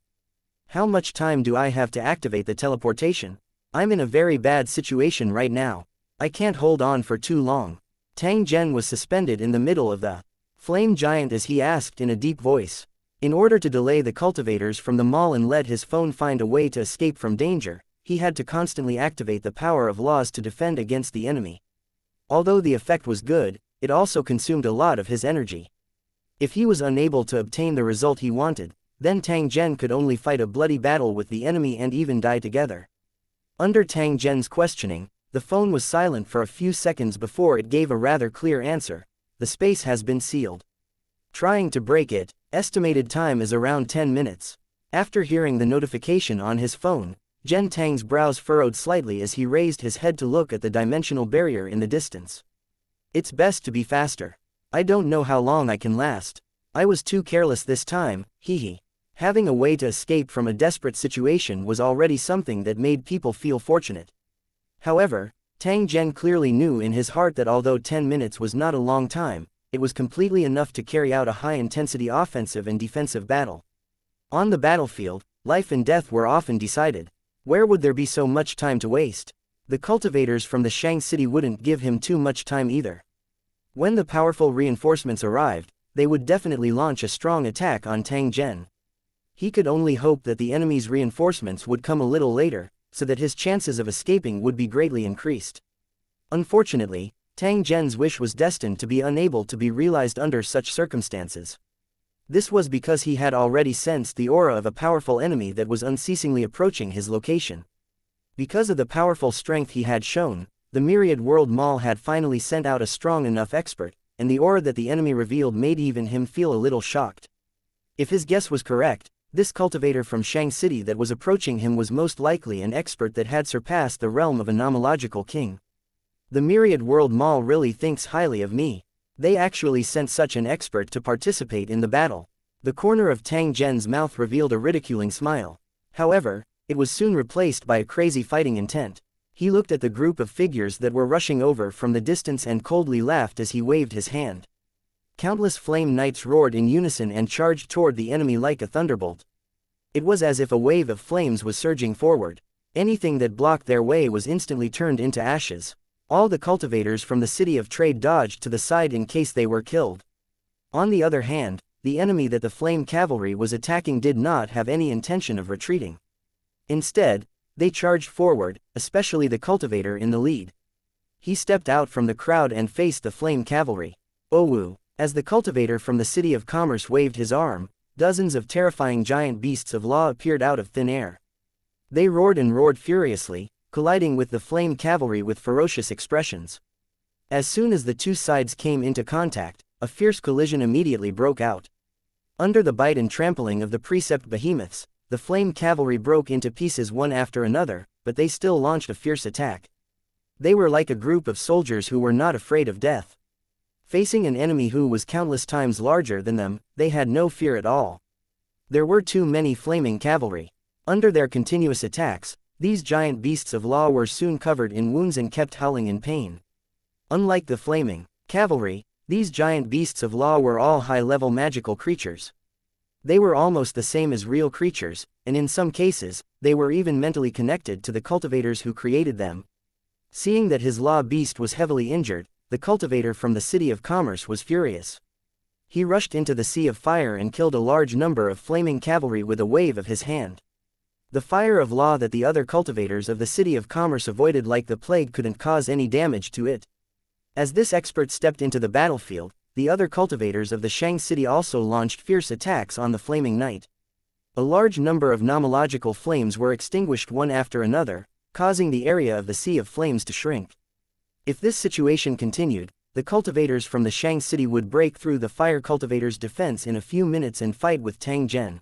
How much time do I have to activate the teleportation? I'm in a very bad situation right now. I can't hold on for too long. Tang Zhen was suspended in the middle of the flame giant as he asked in a deep voice. In order to delay the cultivators from the mall and let his phone find a way to escape from danger, he had to constantly activate the power of laws to defend against the enemy. Although the effect was good, it also consumed a lot of his energy. If he was unable to obtain the result he wanted, then Tang Zhen could only fight a bloody battle with the enemy and even die together. Under Tang Zhen's questioning, the phone was silent for a few seconds before it gave a rather clear answer. The space has been sealed. Trying to break it, estimated time is around 10 minutes. After hearing the notification on his phone, Zhen Tang's brows furrowed slightly as he raised his head to look at the dimensional barrier in the distance. It's best to be faster. I don't know how long I can last. I was too careless this time, hehe. Having a way to escape from a desperate situation was already something that made people feel fortunate. However, Tang Zhen clearly knew in his heart that although 10 minutes was not a long time, it was completely enough to carry out a high-intensity offensive and defensive battle. On the battlefield, life and death were often decided. Where would there be so much time to waste? The cultivators from the Shang city wouldn't give him too much time either. When the powerful reinforcements arrived, they would definitely launch a strong attack on Tang Zhen. He could only hope that the enemy's reinforcements would come a little later, so that his chances of escaping would be greatly increased. Unfortunately, Tang Zhen's wish was destined to be unable to be realized under such circumstances. This was because he had already sensed the aura of a powerful enemy that was unceasingly approaching his location. Because of the powerful strength he had shown, the Myriad World Mall had finally sent out a strong enough expert, and the aura that the enemy revealed made even him feel a little shocked. If his guess was correct, this cultivator from Shang City that was approaching him was most likely an expert that had surpassed the realm of a nomological king. The Myriad World Mall really thinks highly of me. They actually sent such an expert to participate in the battle. The corner of Tang Zhen's mouth revealed a ridiculing smile. However, it was soon replaced by a crazy fighting intent. He looked at the group of figures that were rushing over from the distance and coldly laughed as he waved his hand. Countless flame knights roared in unison and charged toward the enemy like a thunderbolt. It was as if a wave of flames was surging forward. Anything that blocked their way was instantly turned into ashes. All the cultivators from the city of trade dodged to the side in case they were killed. On the other hand, the enemy that the flame cavalry was attacking did not have any intention of retreating. Instead, they charged forward, especially the cultivator in the lead. He stepped out from the crowd and faced the flame cavalry. Owu. As the cultivator from the city of commerce waved his arm, dozens of terrifying giant beasts of law appeared out of thin air. They roared and roared furiously, colliding with the flame cavalry with ferocious expressions. As soon as the two sides came into contact, a fierce collision immediately broke out. Under the bite and trampling of the precept behemoths, the flame cavalry broke into pieces one after another, but they still launched a fierce attack. They were like a group of soldiers who were not afraid of death. Facing an enemy who was countless times larger than them, they had no fear at all. There were too many flaming cavalry. Under their continuous attacks, these giant beasts of law were soon covered in wounds and kept howling in pain. Unlike the flaming cavalry, these giant beasts of law were all high-level magical creatures. They were almost the same as real creatures, and in some cases, they were even mentally connected to the cultivators who created them. Seeing that his law beast was heavily injured, the cultivator from the city of commerce was furious. He rushed into the sea of fire and killed a large number of flaming cavalry with a wave of his hand. The fire of law that the other cultivators of the city of commerce avoided like the plague couldn't cause any damage to it. As this expert stepped into the battlefield, the other cultivators of the Shang city also launched fierce attacks on the flaming knight. A large number of nomological flames were extinguished one after another, causing the area of the sea of flames to shrink. If this situation continued, the cultivators from the Shang city would break through the fire cultivators' defense in a few minutes and fight with Tang Zhen.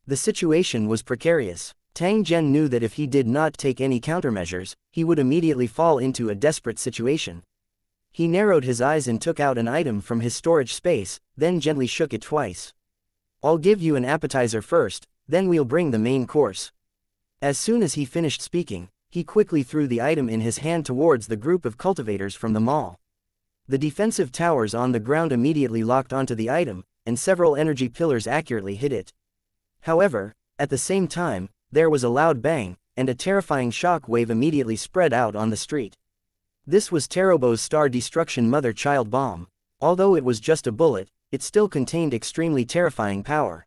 The situation was precarious. Tang Zhen knew that if he did not take any countermeasures, he would immediately fall into a desperate situation. He narrowed his eyes and took out an item from his storage space, then gently shook it twice. "I'll give you an appetizer first, then we'll bring the main course." As soon as he finished speaking, he quickly threw the item in his hand towards the group of cultivators from the mall. The defensive towers on the ground immediately locked onto the item, and several energy pillars accurately hit it. However, at the same time, there was a loud bang, and a terrifying shock wave immediately spread out on the street. This was Tarobo's star destruction mother-child bomb. Although it was just a bullet, it still contained extremely terrifying power.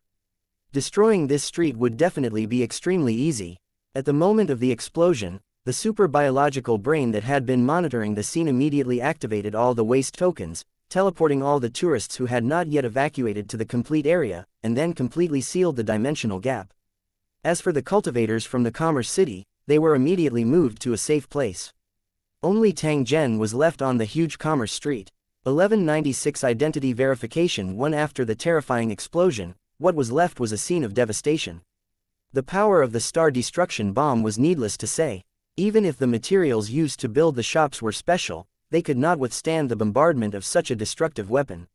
Destroying this street would definitely be extremely easy. At the moment of the explosion, the super biological brain that had been monitoring the scene immediately activated all the waste tokens, teleporting all the tourists who had not yet evacuated to the complete area, and then completely sealed the dimensional gap. As for the cultivators from the Commerce City, they were immediately moved to a safe place. Only Tang Zhen was left on the huge commerce street. 1196 Identity verification. 1 After the terrifying explosion, what was left was a scene of devastation. The power of the star destruction bomb was needless to say. Even if the materials used to build the shops were special, they could not withstand the bombardment of such a destructive weapon.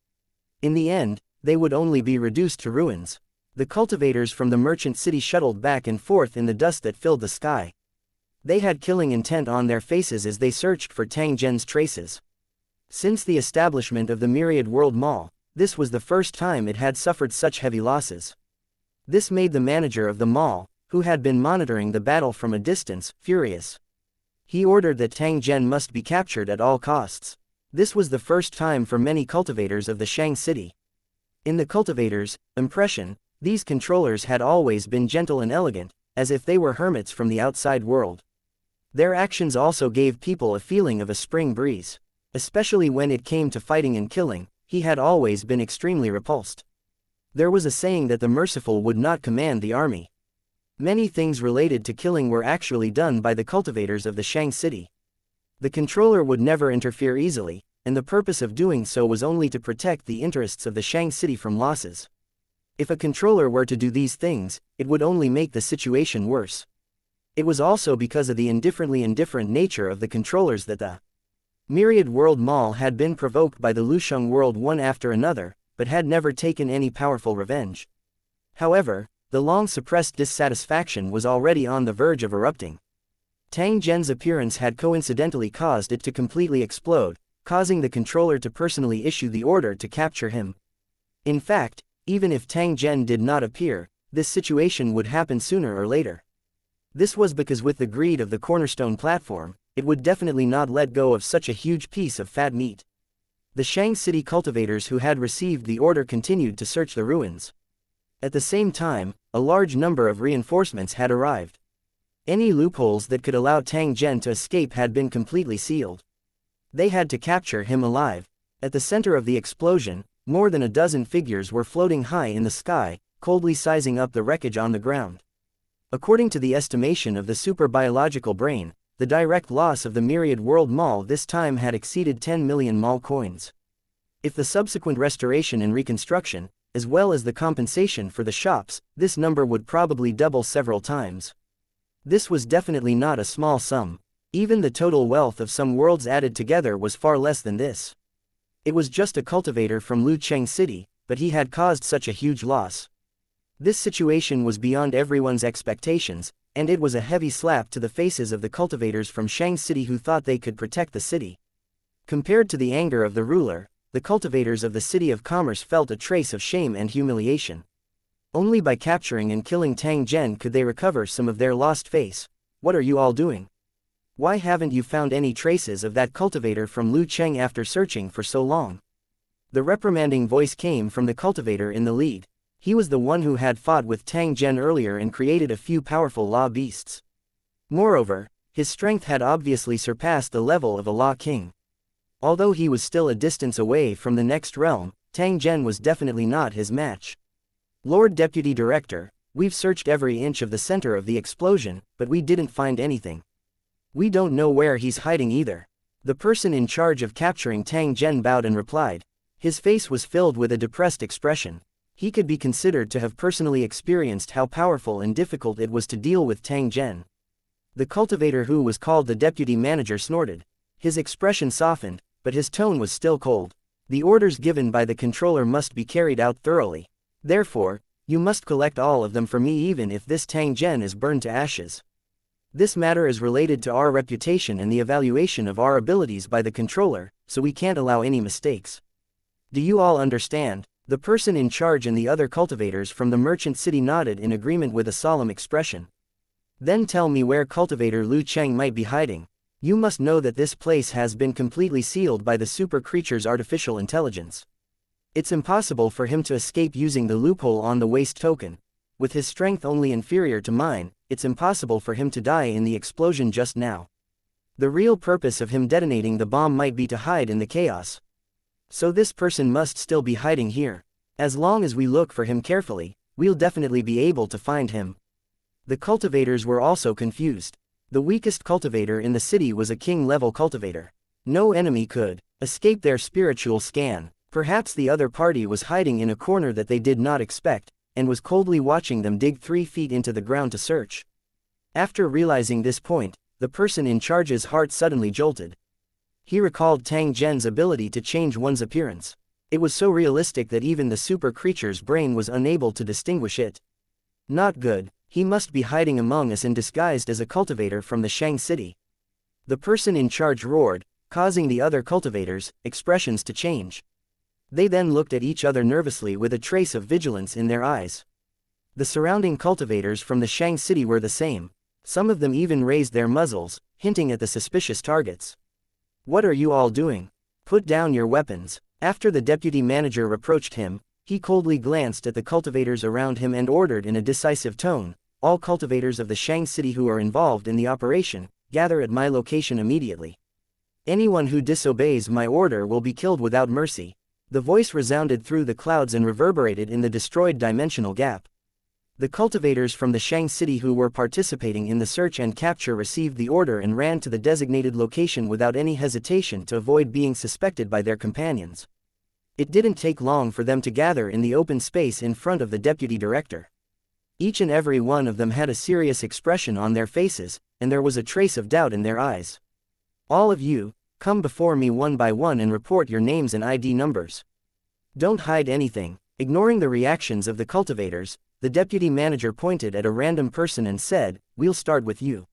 In the end, they would only be reduced to ruins. The cultivators from the merchant city shuttled back and forth in the dust that filled the sky. They had killing intent on their faces as they searched for Tang Zhen's traces. Since the establishment of the Myriad World Mall, this was the first time it had suffered such heavy losses. This made the manager of the mall, who had been monitoring the battle from a distance, furious. He ordered that Tang Zhen must be captured at all costs. This was the first time for many cultivators of the Shang City. In the cultivators' impression, these controllers had always been gentle and elegant, as if they were hermits from the outside world. Their actions also gave people a feeling of a spring breeze. Especially when it came to fighting and killing, he had always been extremely repulsed. There was a saying that the merciful would not command the army. Many things related to killing were actually done by the cultivators of the Shang City. The controller would never interfere easily, and the purpose of doing so was only to protect the interests of the Shang City from losses. If a controller were to do these things, it would only make the situation worse. It was also because of the indifferent nature of the controllers that the Myriad World Mall had been provoked by the Lusheng World one after another, but had never taken any powerful revenge. However, the long-suppressed dissatisfaction was already on the verge of erupting. Tang Zhen's appearance had coincidentally caused it to completely explode, causing the controller to personally issue the order to capture him. In fact, even if Tang Zhen did not appear, this situation would happen sooner or later. This was because with the greed of the cornerstone platform, it would definitely not let go of such a huge piece of fat meat. The Shang City cultivators who had received the order continued to search the ruins. At the same time, a large number of reinforcements had arrived. Any loopholes that could allow Tang Zhen to escape had been completely sealed. They had to capture him alive. At the center of the explosion, more than a dozen figures were floating high in the sky, coldly sizing up the wreckage on the ground. According to the estimation of the super biological brain, the direct loss of the Myriad World Mall this time had exceeded 10 million mall coins. If the subsequent restoration and reconstruction, as well as the compensation for the shops, this number would probably double several times. This was definitely not a small sum. Even the total wealth of some worlds added together was far less than this. It was just a cultivator from Lucheng City, but he had caused such a huge loss. This situation was beyond everyone's expectations, and it was a heavy slap to the faces of the cultivators from Shang City who thought they could protect the city. Compared to the anger of the ruler, the cultivators of the City of Commerce felt a trace of shame and humiliation. Only by capturing and killing Tang Zhen could they recover some of their lost face. What are you all doing? Why haven't you found any traces of that cultivator from Lucheng after searching for so long? The reprimanding voice came from the cultivator in the lead. He was the one who had fought with Tang Zhen earlier and created a few powerful law beasts. Moreover, his strength had obviously surpassed the level of a law king. Although he was still a distance away from the next realm, Tang Zhen was definitely not his match. Lord Deputy Director, we've searched every inch of the center of the explosion, but we didn't find anything. We don't know where he's hiding either. The person in charge of capturing Tang Zhen bowed and replied. His face was filled with a depressed expression. He could be considered to have personally experienced how powerful and difficult it was to deal with Tang Zhen. The cultivator who was called the deputy manager snorted. His expression softened, but his tone was still cold. The orders given by the controller must be carried out thoroughly. Therefore, you must collect all of them for me even if this Tang Zhen is burned to ashes. This matter is related to our reputation and the evaluation of our abilities by the controller, so we can't allow any mistakes. Do you all understand? The person in charge and the other cultivators from the merchant city nodded in agreement with a solemn expression. Then tell me where cultivator Lu Cheng might be hiding. You must know that this place has been completely sealed by the super creature's artificial intelligence. It's impossible for him to escape using the loophole on the waste token. With his strength only inferior to mine, it's impossible for him to die in the explosion just now. The real purpose of him detonating the bomb might be to hide in the chaos. So this person must still be hiding here. As long as we look for him carefully, we'll definitely be able to find him. The cultivators were also confused. The weakest cultivator in the city was a king-level cultivator. No enemy could escape their spiritual scan. Perhaps the other party was hiding in a corner that they did not expect, and was coldly watching them dig 3 feet into the ground to search. After realizing this point, the person in charge's heart suddenly jolted. He recalled Tang Zhen's ability to change one's appearance. It was so realistic that even the super creature's brain was unable to distinguish it. Not good, he must be hiding among us and disguised as a cultivator from the Shang city. The person in charge roared, causing the other cultivators' expressions to change. They then looked at each other nervously with a trace of vigilance in their eyes. The surrounding cultivators from the Shang city were the same. Some of them even raised their muzzles, hinting at the suspicious targets. "What are you all doing? Put down your weapons." After the deputy manager reproached him, he coldly glanced at the cultivators around him and ordered in a decisive tone, "All cultivators of the Shang city who are involved in the operation, gather at my location immediately. Anyone who disobeys my order will be killed without mercy." The voice resounded through the clouds and reverberated in the destroyed dimensional gap. The cultivators from the Shang city who were participating in the search and capture received the order and ran to the designated location without any hesitation to avoid being suspected by their companions. It didn't take long for them to gather in the open space in front of the deputy director. Each and every one of them had a serious expression on their faces, and there was a trace of doubt in their eyes. "All of you, come before me one by one and report your names and ID numbers. Don't hide anything." Ignoring the reactions of the cultivators, the deputy manager pointed at a random person and said, "We'll start with you.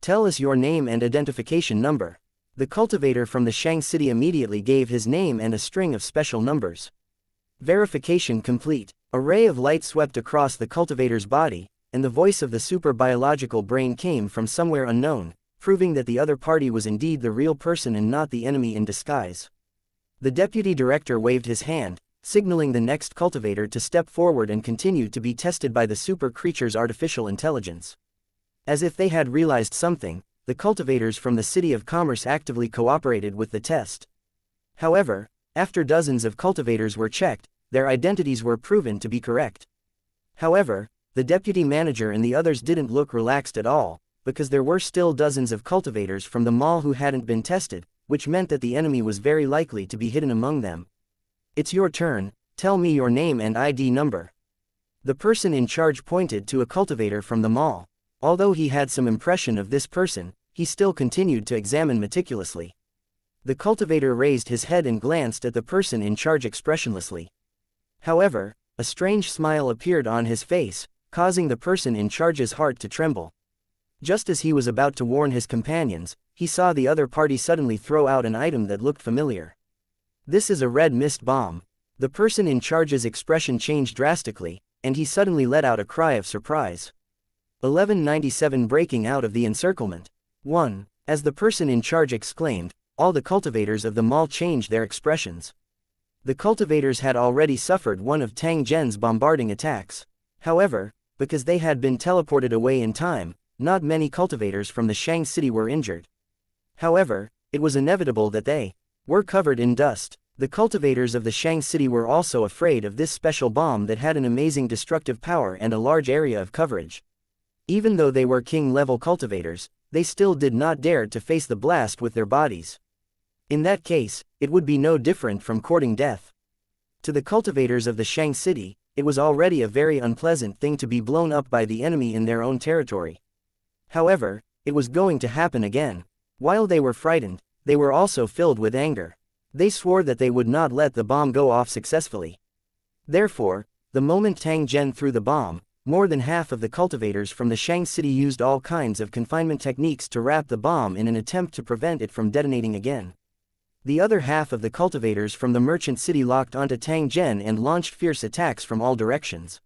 Tell us your name and identification number." The cultivator from the Shang city immediately gave his name and a string of special numbers. Verification complete. A ray of light swept across the cultivator's body, and the voice of the super biological brain came from somewhere unknown, proving that the other party was indeed the real person and not the enemy in disguise. The deputy director waved his hand, signaling the next cultivator to step forward and continue to be tested by the super creature's artificial intelligence. As if they had realized something, the cultivators from the City of Commerce actively cooperated with the test. However, after dozens of cultivators were checked, their identities were proven to be correct. However, the deputy manager and the others didn't look relaxed at all, because there were still dozens of cultivators from the mall who hadn't been tested, which meant that the enemy was very likely to be hidden among them. "It's your turn, tell me your name and ID number." The person in charge pointed to a cultivator from the mall. Although he had some impression of this person, he still continued to examine meticulously. The cultivator raised his head and glanced at the person in charge expressionlessly. However, a strange smile appeared on his face, causing the person in charge's heart to tremble. Just as he was about to warn his companions, he saw the other party suddenly throw out an item that looked familiar. "This is a red mist bomb." The person in charge's expression changed drastically, and he suddenly let out a cry of surprise. 1197 breaking out of the encirclement. 1. As the person in charge exclaimed, all the cultivators of the mall changed their expressions. The cultivators had already suffered one of Tang Zhen's bombarding attacks. However, because they had been teleported away in time, not many cultivators from the Shang city were injured. However, it was inevitable that they were covered in dust. The cultivators of the Shang city were also afraid of this special bomb that had an amazing destructive power and a large area of coverage. Even though they were king-level cultivators, they still did not dare to face the blast with their bodies. In that case, it would be no different from courting death. To the cultivators of the Shang city, it was already a very unpleasant thing to be blown up by the enemy in their own territory. However, it was going to happen again. While they were frightened, they were also filled with anger. They swore that they would not let the bomb go off successfully. Therefore, the moment Tang Zhen threw the bomb, more than half of the cultivators from the Shang city used all kinds of confinement techniques to wrap the bomb in an attempt to prevent it from detonating again. The other half of the cultivators from the merchant city locked onto Tang Zhen and launched fierce attacks from all directions.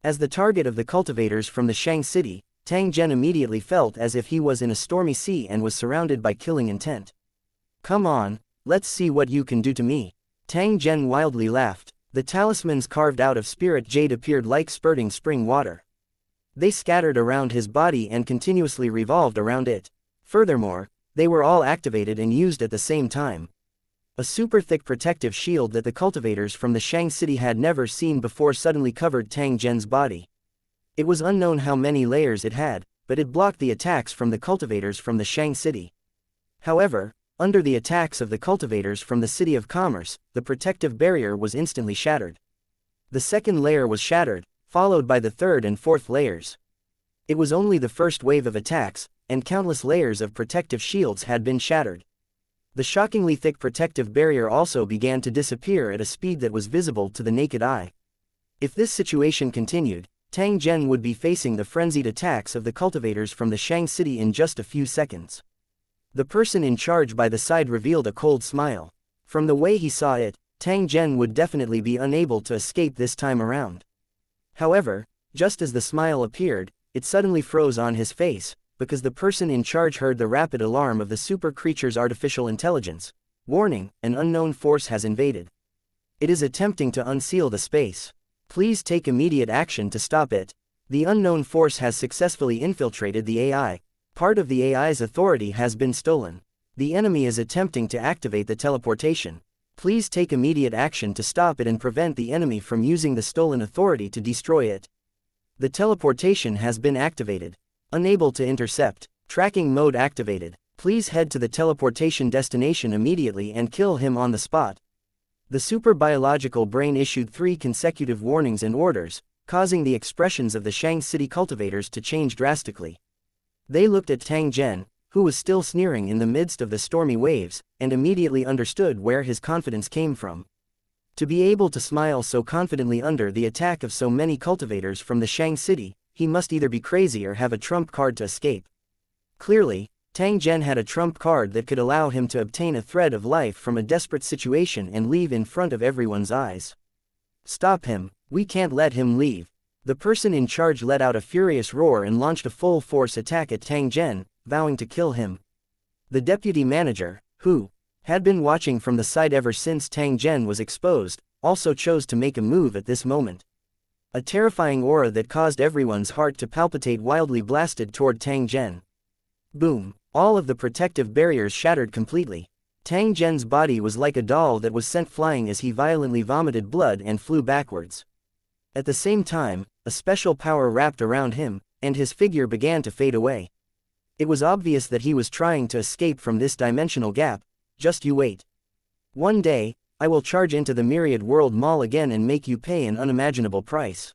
As the target of the cultivators from the Shang city, Tang Zhen immediately felt as if he was in a stormy sea and was surrounded by killing intent. "Come on, let's see what you can do to me." Tang Zhen wildly laughed. The talismans carved out of spirit jade appeared like spurting spring water. They scattered around his body and continuously revolved around it. Furthermore, they were all activated and used at the same time. A super thick protective shield that the cultivators from the Shang city had never seen before suddenly covered Tang Zhen's body. It was unknown how many layers it had, but it blocked the attacks from the cultivators from the Shang city. However, under the attacks of the cultivators from the City of Commerce, the protective barrier was instantly shattered. The second layer was shattered, followed by the third and fourth layers. It was only the first wave of attacks, and countless layers of protective shields had been shattered. The shockingly thick protective barrier also began to disappear at a speed that was visible to the naked eye. If this situation continued, Tang Zhen would be facing the frenzied attacks of the cultivators from the Shang city in just a few seconds. The person in charge by the side revealed a cold smile. From the way he saw it, Tang Zhen would definitely be unable to escape this time around. However, just as the smile appeared, it suddenly froze on his face, because the person in charge heard the rapid alarm of the super creature's artificial intelligence. "Warning, an unknown force has invaded. It is attempting to unseal the space. Please take immediate action to stop it." The unknown force has successfully infiltrated the AI. Part of the AI's authority has been stolen. The enemy is attempting to activate the teleportation. Please take immediate action to stop it and prevent the enemy from using the stolen authority to destroy it. The teleportation has been activated. Unable to intercept. Tracking mode activated. Please head to the teleportation destination immediately and kill him on the spot. The super biological brain issued 3 consecutive warnings and orders, causing the expressions of the Shang city cultivators to change drastically. They looked at Tang Zhen, who was still sneering in the midst of the stormy waves, and immediately understood where his confidence came from. To be able to smile so confidently under the attack of so many cultivators from the Shang city, he must either be crazy or have a trump card to escape. Clearly, Tang Zhen had a trump card that could allow him to obtain a thread of life from a desperate situation and leave in front of everyone's eyes. "Stop him, we can't let him leave." The person in charge let out a furious roar and launched a full-force attack at Tang Zhen, vowing to kill him. The deputy manager, who had been watching from the side ever since Tang Zhen was exposed, also chose to make a move at this moment. A terrifying aura that caused everyone's heart to palpitate wildly blasted toward Tang Zhen. Boom! All of the protective barriers shattered completely. Tang Zhen's body was like a doll that was sent flying as he violently vomited blood and flew backwards. At the same time, a special power wrapped around him, and his figure began to fade away. It was obvious that he was trying to escape from this dimensional gap. "Just you wait. One day, I will charge into the Myriad World Mall again and make you pay an unimaginable price."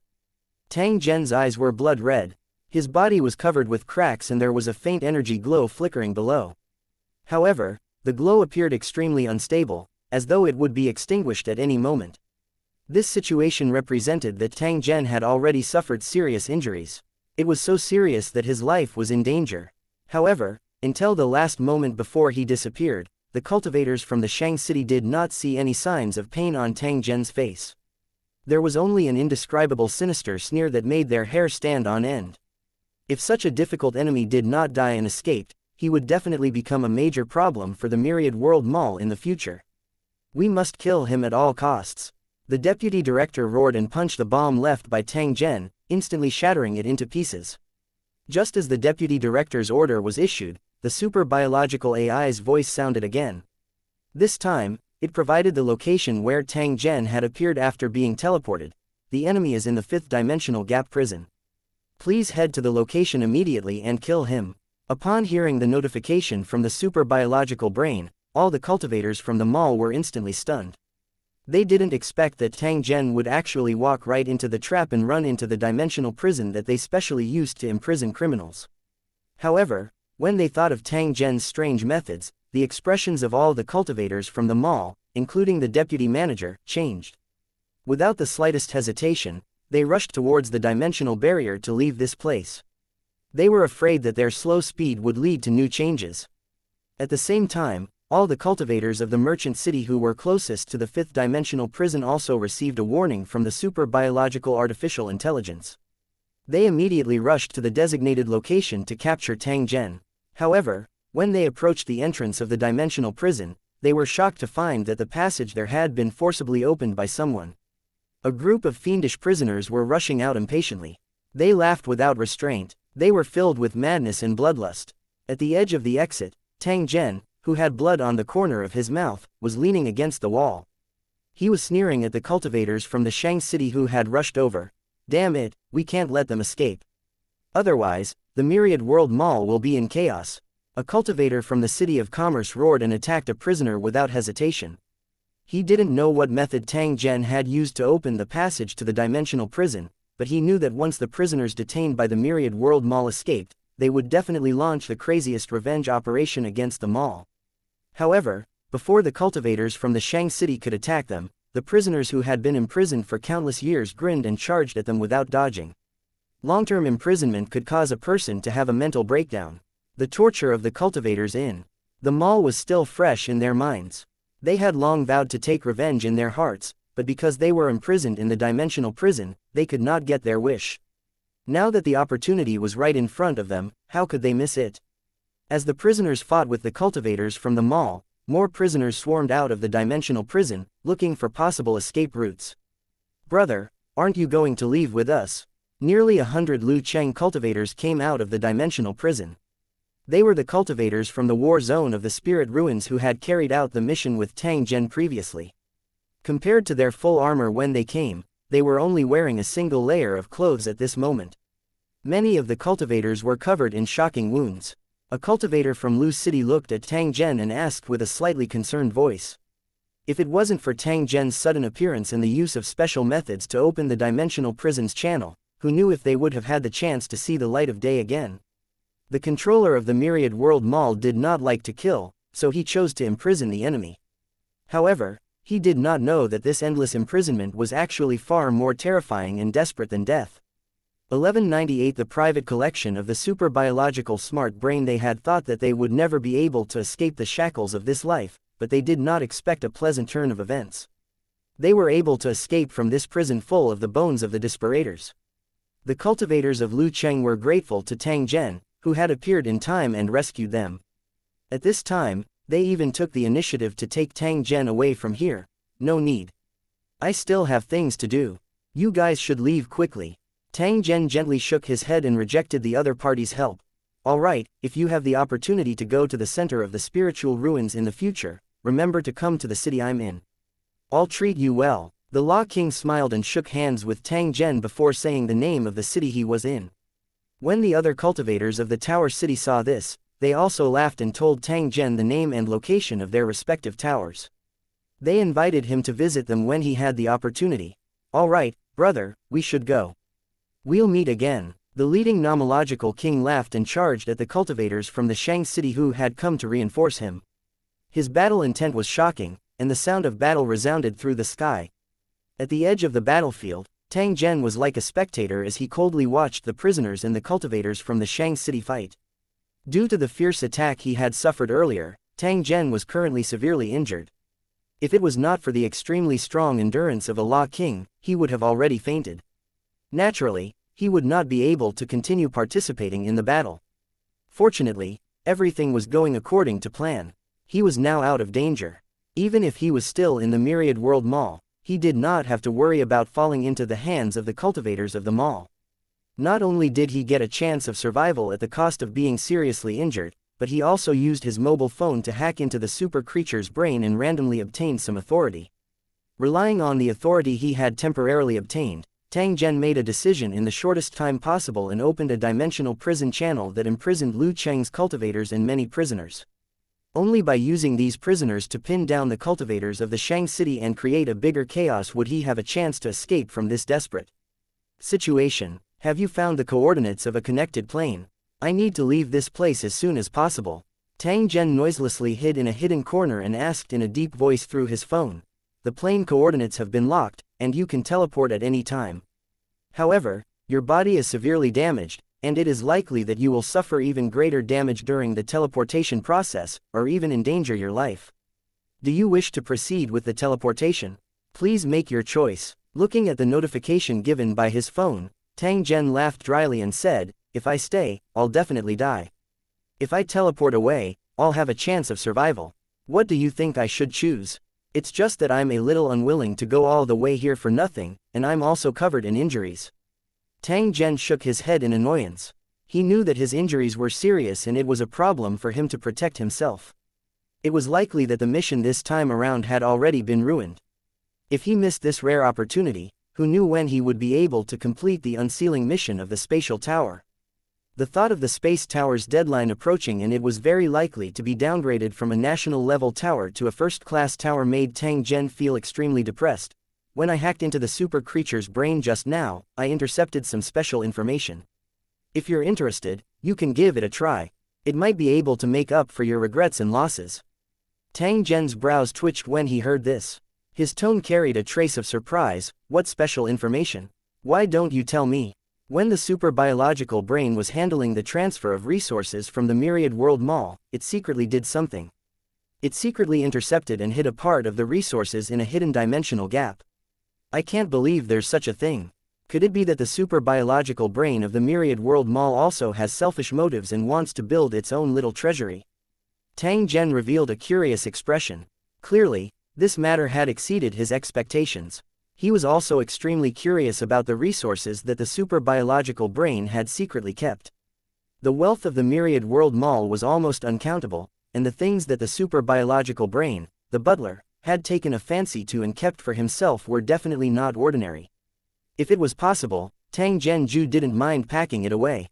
Tang Zhen's eyes were blood red. His body was covered with cracks and there was a faint energy glow flickering below. However, the glow appeared extremely unstable, as though it would be extinguished at any moment. This situation represented that Tang Zhen had already suffered serious injuries. It was so serious that his life was in danger. However, until the last moment before he disappeared, the cultivators from the Shang city did not see any signs of pain on Tang Zhen's face. There was only an indescribable sinister sneer that made their hair stand on end. If such a difficult enemy did not die and escaped, he would definitely become a major problem for the Myriad World Mall in the future. "We must kill him at all costs." The deputy director roared and punched the bomb left by Tang Zhen, instantly shattering it into pieces. Just as the deputy director's order was issued, the super biological AI's voice sounded again. This time, it provided the location where Tang Zhen had appeared after being teleported. "The enemy is in the 5th dimensional gap prison. Please head to the location immediately and kill him." Upon hearing the notification from the super biological brain, all the cultivators from the mall were instantly stunned. They didn't expect that Tang Zhen would actually walk right into the trap and run into the dimensional prison that they specially used to imprison criminals. However, when they thought of Tang Zhen's strange methods, the expressions of all the cultivators from the mall, including the deputy manager, changed. Without the slightest hesitation, they rushed towards the dimensional barrier to leave this place. They were afraid that their slow speed would lead to new changes. At the same time, all the cultivators of the merchant city who were closest to the 5th dimensional prison also received a warning from the super biological artificial intelligence. They immediately rushed to the designated location to capture Tang Zhen. However, when they approached the entrance of the dimensional prison, they were shocked to find that the passage there had been forcibly opened by someone. A group of fiendish prisoners were rushing out impatiently. They laughed without restraint. They were filled with madness and bloodlust. At the edge of the exit, Tang Zhen, who had blood on the corner of his mouth, was leaning against the wall. He was sneering at the cultivators from the Shang city who had rushed over. Damn it, we can't let them escape. Otherwise, the Myriad World Mall will be in chaos. A cultivator from the City of Commerce roared and attacked a prisoner without hesitation. He didn't know what method Tang Zhen had used to open the passage to the dimensional prison, but he knew that once the prisoners detained by the Myriad World Mall escaped, they would definitely launch the craziest revenge operation against the mall. However, before the cultivators from the Shang city could attack them, the prisoners who had been imprisoned for countless years grinned and charged at them without dodging. Long-term imprisonment could cause a person to have a mental breakdown. The torture of the cultivators in the mall was still fresh in their minds. They had long vowed to take revenge in their hearts, but because they were imprisoned in the dimensional prison, they could not get their wish. Now that the opportunity was right in front of them, how could they miss it? As the prisoners fought with the cultivators from the mall, more prisoners swarmed out of the dimensional prison, looking for possible escape routes. Brother, aren't you going to leave with us? Nearly 100 Lu Cheng cultivators came out of the dimensional prison. They were the cultivators from the war zone of the spirit ruins who had carried out the mission with Tang Zhen previously. Compared to their full armor when they came, they were only wearing a single layer of clothes at this moment. Many of the cultivators were covered in shocking wounds. A cultivator from Lu City looked at Tang Zhen and asked with a slightly concerned voice. If it wasn't for Tang Zhen's sudden appearance and the use of special methods to open the dimensional prison's channel, who knew if they would have had the chance to see the light of day again? The controller of the Myriad World Mall did not like to kill, so he chose to imprison the enemy. However, he did not know that this endless imprisonment was actually far more terrifying and desperate than death. 1198 The private collection of the super-biological smart brain. They had thought that they would never be able to escape the shackles of this life, but they did not expect a pleasant turn of events. They were able to escape from this prison full of the bones of the desperators. The cultivators of Lu Cheng were grateful to Tang Zhen, who had appeared in time and rescued them. At this time, they even took the initiative to take Tang Zhen away from here. No need. I still have things to do. You guys should leave quickly. Tang Zhen gently shook his head and rejected the other party's help. Alright, if you have the opportunity to go to the center of the spiritual ruins in the future, remember to come to the city I'm in. I'll treat you well. The Law King smiled and shook hands with Tang Zhen before saying the name of the city he was in. When the other cultivators of the Tower City saw this, they also laughed and told Tang Zhen the name and location of their respective towers. They invited him to visit them when he had the opportunity. Alright, brother, we should go. We'll meet again. The leading nomological king laughed and charged at the cultivators from the Shang city who had come to reinforce him. His battle intent was shocking, and the sound of battle resounded through the sky. At the edge of the battlefield, Tang Zhen was like a spectator as he coldly watched the prisoners and the cultivators from the Shang city fight. Due to the fierce attack he had suffered earlier, Tang Zhen was currently severely injured. If it was not for the extremely strong endurance of a Law King, he would have already fainted. Naturally, he would not be able to continue participating in the battle. Fortunately, everything was going according to plan. He was now out of danger. Even if he was still in the Myriad World Mall, he did not have to worry about falling into the hands of the cultivators of the mall. Not only did he get a chance of survival at the cost of being seriously injured, but he also used his mobile phone to hack into the super creature's brain and randomly obtained some authority. Relying on the authority he had temporarily obtained, Tang Zhen made a decision in the shortest time possible and opened a dimensional prison channel that imprisoned Lu Cheng's cultivators and many prisoners. Only by using these prisoners to pin down the cultivators of the Shang city and create a bigger chaos would he have a chance to escape from this desperate situation. Have you found the coordinates of a connected plane? I need to leave this place as soon as possible. Tang Zhen noiselessly hid in a hidden corner and asked in a deep voice through his phone. The plane coordinates have been locked, and you can teleport at any time. However, your body is severely damaged, and it is likely that you will suffer even greater damage during the teleportation process, or even endanger your life. Do you wish to proceed with the teleportation? Please make your choice. Looking at the notification given by his phone, Tang Zhen laughed dryly and said, "If I stay, I'll definitely die. If I teleport away, I'll have a chance of survival. What do you think I should choose? It's just that I'm a little unwilling to go all the way here for nothing, and I'm also covered in injuries." Tang Zhen shook his head in annoyance. He knew that his injuries were serious and it was a problem for him to protect himself. It was likely that the mission this time around had already been ruined. If he missed this rare opportunity, who knew when he would be able to complete the unsealing mission of the spatial tower? The thought of the space tower's deadline approaching and it was very likely to be downgraded from a national-level tower to a first-class tower made Tang Zhen feel extremely depressed. When I hacked into the super creature's brain just now, I intercepted some special information. If you're interested, you can give it a try. It might be able to make up for your regrets and losses. Tang Zhen's brows twitched when he heard this. His tone carried a trace of surprise. What special information? Why don't you tell me? When the super biological brain was handling the transfer of resources from the Myriad World Mall, it secretly did something. It secretly intercepted and hid a part of the resources in a hidden dimensional gap. I can't believe there's such a thing. Could it be that the super biological brain of the Myriad World Mall also has selfish motives and wants to build its own little treasury? Tang Zhen revealed a curious expression. Clearly, this matter had exceeded his expectations. He was also extremely curious about the resources that the super biological brain had secretly kept. The wealth of the Myriad World Mall was almost uncountable, and the things that the super biological brain, the butler, had taken a fancy to and kept for himself were definitely not ordinary. If it was possible, Tang Zhen didn't mind packing it away.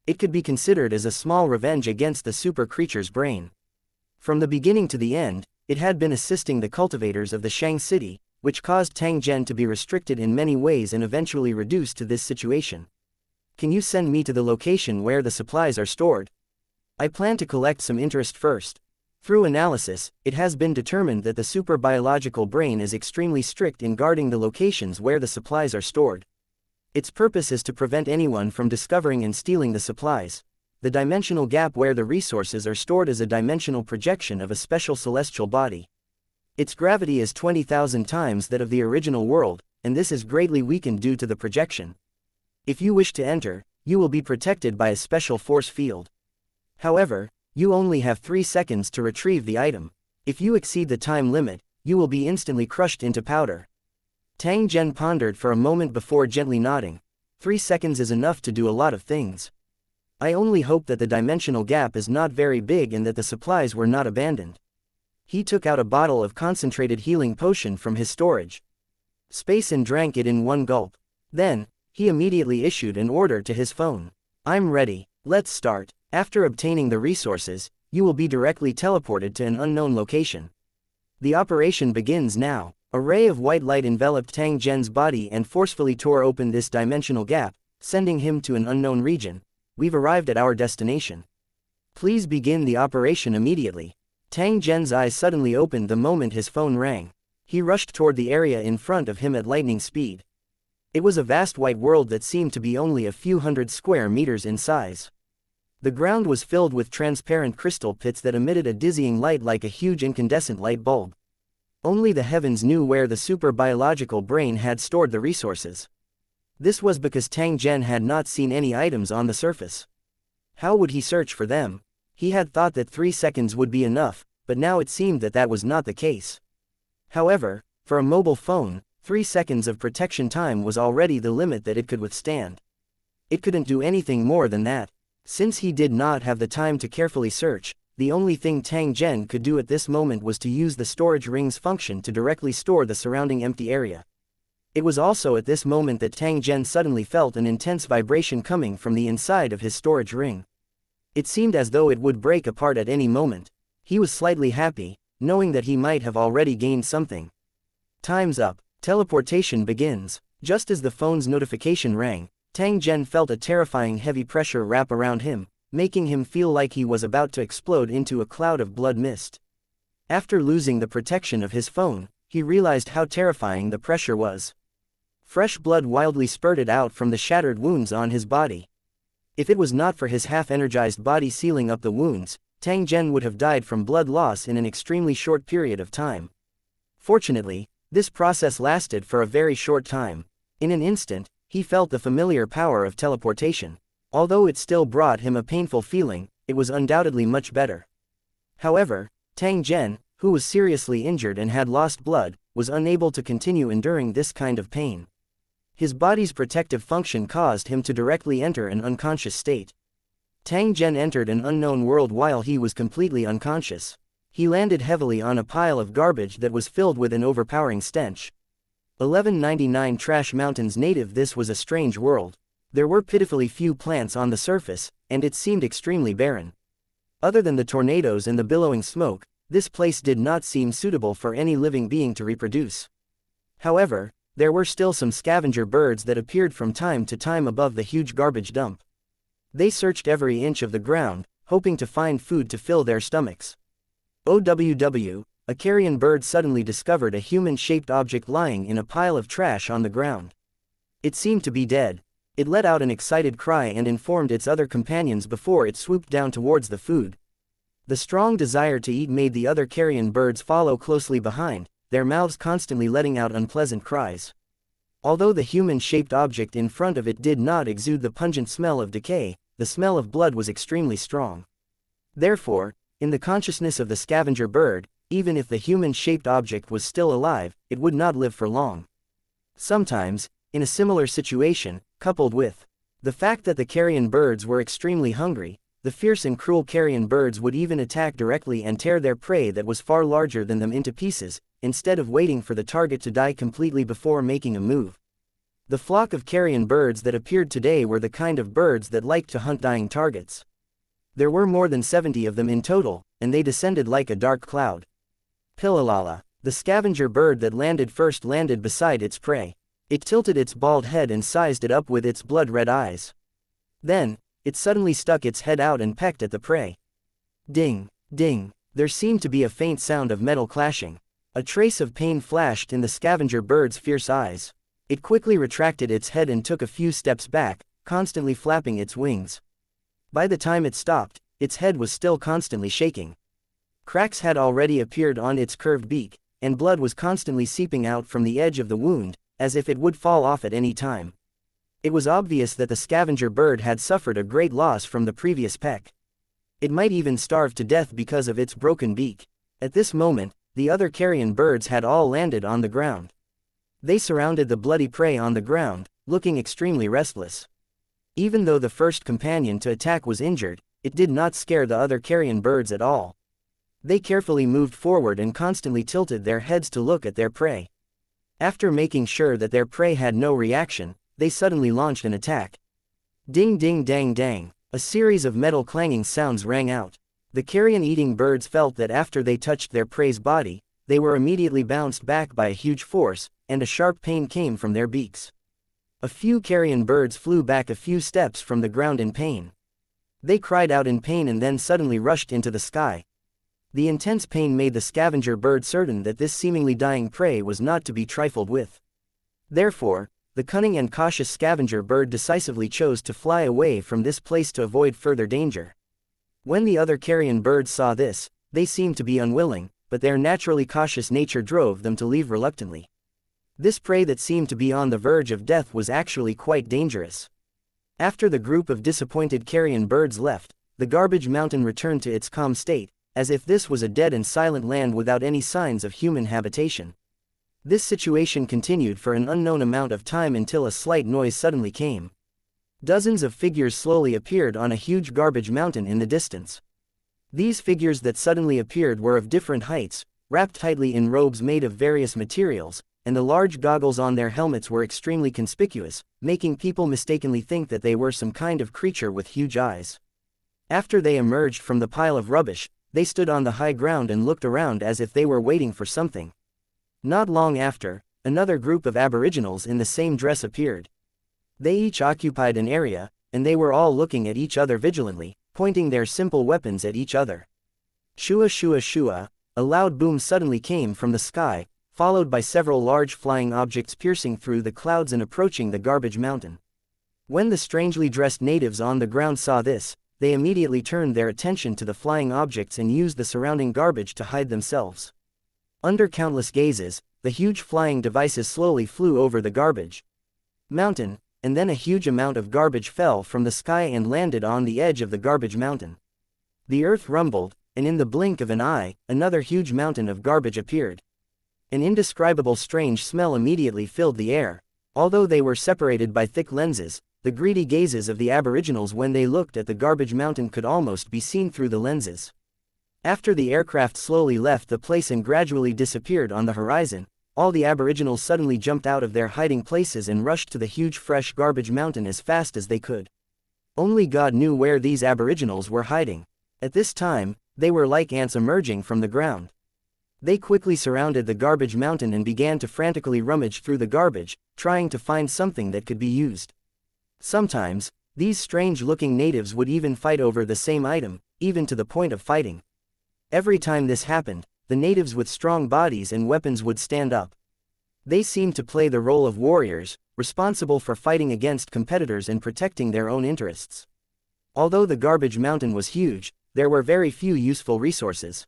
It could be considered as a small revenge against the super creature's brain. From the beginning to the end, it had been assisting the cultivators of the Shang City, which caused Tang Zhen to be restricted in many ways and eventually reduced to this situation. Can you send me to the location where the supplies are stored? I plan to collect some interest first. Through analysis, it has been determined that the super biological brain is extremely strict in guarding the locations where the supplies are stored. Its purpose is to prevent anyone from discovering and stealing the supplies. The dimensional gap where the resources are stored is a dimensional projection of a special celestial body. Its gravity is 20,000 times that of the original world, and this is greatly weakened due to the projection. If you wish to enter, you will be protected by a special force field. However, you only have 3 seconds to retrieve the item. If you exceed the time limit, you will be instantly crushed into powder. Tang Zhen pondered for a moment before gently nodding. 3 seconds is enough to do a lot of things. I only hope that the dimensional gap is not very big and that the supplies were not abandoned. He took out a bottle of concentrated healing potion from his storage space and drank it in one gulp. Then, he immediately issued an order to his phone. I'm ready, let's start. After obtaining the resources, you will be directly teleported to an unknown location. The operation begins now. A ray of white light enveloped Tang Zhen's body and forcefully tore open this dimensional gap, sending him to an unknown region. We've arrived at our destination. Please begin the operation immediately. Tang Zhen's eyes suddenly opened the moment his phone rang. He rushed toward the area in front of him at lightning speed. It was a vast white world that seemed to be only a few hundred square meters in size. The ground was filled with transparent crystal pits that emitted a dizzying light like a huge incandescent light bulb. Only the heavens knew where the super biological brain had stored the resources. This was because Tang Zhen had not seen any items on the surface. How would he search for them? He had thought that 3 seconds would be enough, but now it seemed that that was not the case. However, for a mobile phone, 3 seconds of protection time was already the limit that it could withstand. It couldn't do anything more than that. Since he did not have the time to carefully search, the only thing Tang Zhen could do at this moment was to use the storage ring's function to directly store the surrounding empty area. It was also at this moment that Tang Zhen suddenly felt an intense vibration coming from the inside of his storage ring. It seemed as though it would break apart at any moment. He was slightly happy, knowing that he might have already gained something. Time's up. Teleportation begins. Just as the phone's notification rang, Tang Zhen felt a terrifying heavy pressure wrap around him, making him feel like he was about to explode into a cloud of blood mist. After losing the protection of his phone, he realized how terrifying the pressure was. Fresh blood wildly spurted out from the shattered wounds on his body. If it was not for his half-energized body sealing up the wounds, Tang Zhen would have died from blood loss in an extremely short period of time. Fortunately, this process lasted for a very short time. In an instant, he felt the familiar power of teleportation. Although it still brought him a painful feeling, it was undoubtedly much better. However, Tang Zhen, who was seriously injured and had lost blood, was unable to continue enduring this kind of pain. His body's protective function caused him to directly enter an unconscious state. Tang Zhen entered an unknown world while he was completely unconscious. He landed heavily on a pile of garbage that was filled with an overpowering stench. 1199 Trash Mountains native. This was a strange world. There were pitifully few plants on the surface, and it seemed extremely barren. Other than the tornadoes and the billowing smoke, this place did not seem suitable for any living being to reproduce. However, there were still some scavenger birds that appeared from time to time above the huge garbage dump. They searched every inch of the ground, hoping to find food to fill their stomachs. OWW, a carrion bird suddenly discovered a human-shaped object lying in a pile of trash on the ground. It seemed to be dead. It let out an excited cry and informed its other companions before it swooped down towards the food. The strong desire to eat made the other carrion birds follow closely behind, their mouths constantly letting out unpleasant cries. Although the human-shaped object in front of it did not exude the pungent smell of decay, the smell of blood was extremely strong. Therefore, in the consciousness of the scavenger bird, even if the human-shaped object was still alive, it would not live for long. Sometimes, in a similar situation, coupled with the fact that the carrion birds were extremely hungry, the fierce and cruel carrion birds would even attack directly and tear their prey that was far larger than them into pieces, instead of waiting for the target to die completely before making a move. The flock of carrion birds that appeared today were the kind of birds that liked to hunt dying targets. There were more than 70 of them in total, and they descended like a dark cloud. Pillalala, the scavenger bird that landed first landed beside its prey. It tilted its bald head and sized it up with its blood-red eyes. Then, it suddenly stuck its head out and pecked at the prey. Ding, ding, there seemed to be a faint sound of metal clashing. A trace of pain flashed in the scavenger bird's fierce eyes. It quickly retracted its head and took a few steps back, constantly flapping its wings. By the time it stopped, its head was still constantly shaking. Cracks had already appeared on its curved beak, and blood was constantly seeping out from the edge of the wound, as if it would fall off at any time. It was obvious that the scavenger bird had suffered a great loss from the previous peck. It might even starve to death because of its broken beak. At this moment, the other carrion birds had all landed on the ground. They surrounded the bloody prey on the ground, looking extremely restless. Even though the first companion to attack was injured, it did not scare the other carrion birds at all. They carefully moved forward and constantly tilted their heads to look at their prey. After making sure that their prey had no reaction, they suddenly launched an attack. Ding ding dang dang, a series of metal clanging sounds rang out. The carrion-eating birds felt that after they touched their prey's body, they were immediately bounced back by a huge force, and a sharp pain came from their beaks. A few carrion birds flew back a few steps from the ground in pain. They cried out in pain and then suddenly rushed into the sky. The intense pain made the scavenger bird certain that this seemingly dying prey was not to be trifled with. Therefore, the cunning and cautious scavenger bird decisively chose to fly away from this place to avoid further danger. When the other carrion birds saw this, they seemed to be unwilling, but their naturally cautious nature drove them to leave reluctantly. This prey that seemed to be on the verge of death was actually quite dangerous. After the group of disappointed carrion birds left, the garbage mountain returned to its calm state, as if this was a dead and silent land without any signs of human habitation. This situation continued for an unknown amount of time until a slight noise suddenly came. Dozens of figures slowly appeared on a huge garbage mountain in the distance. These figures that suddenly appeared were of different heights, wrapped tightly in robes made of various materials, and the large goggles on their helmets were extremely conspicuous, making people mistakenly think that they were some kind of creature with huge eyes. After they emerged from the pile of rubbish, they stood on the high ground and looked around as if they were waiting for something. Not long after, another group of aboriginals in the same dress appeared. They each occupied an area, and they were all looking at each other vigilantly, pointing their simple weapons at each other. Shua shua shua, a loud boom suddenly came from the sky, followed by several large flying objects piercing through the clouds and approaching the garbage mountain. When the strangely dressed natives on the ground saw this, they immediately turned their attention to the flying objects and used the surrounding garbage to hide themselves. Under countless gazes, the huge flying devices slowly flew over the garbage mountain, and then a huge amount of garbage fell from the sky and landed on the edge of the garbage mountain. The earth rumbled, and in the blink of an eye, another huge mountain of garbage appeared. An indescribable strange smell immediately filled the air. Although they were separated by thick lenses, the greedy gazes of the aboriginals when they looked at the garbage mountain could almost be seen through the lenses. After the aircraft slowly left the place and gradually disappeared on the horizon, all the aboriginals suddenly jumped out of their hiding places and rushed to the huge fresh garbage mountain as fast as they could. Only God knew where these aboriginals were hiding. At this time, they were like ants emerging from the ground. They quickly surrounded the garbage mountain and began to frantically rummage through the garbage, trying to find something that could be used. Sometimes, these strange-looking natives would even fight over the same item, even to the point of fighting. Every time this happened, the natives with strong bodies and weapons would stand up. They seemed to play the role of warriors, responsible for fighting against competitors and protecting their own interests. Although the garbage mountain was huge, there were very few useful resources.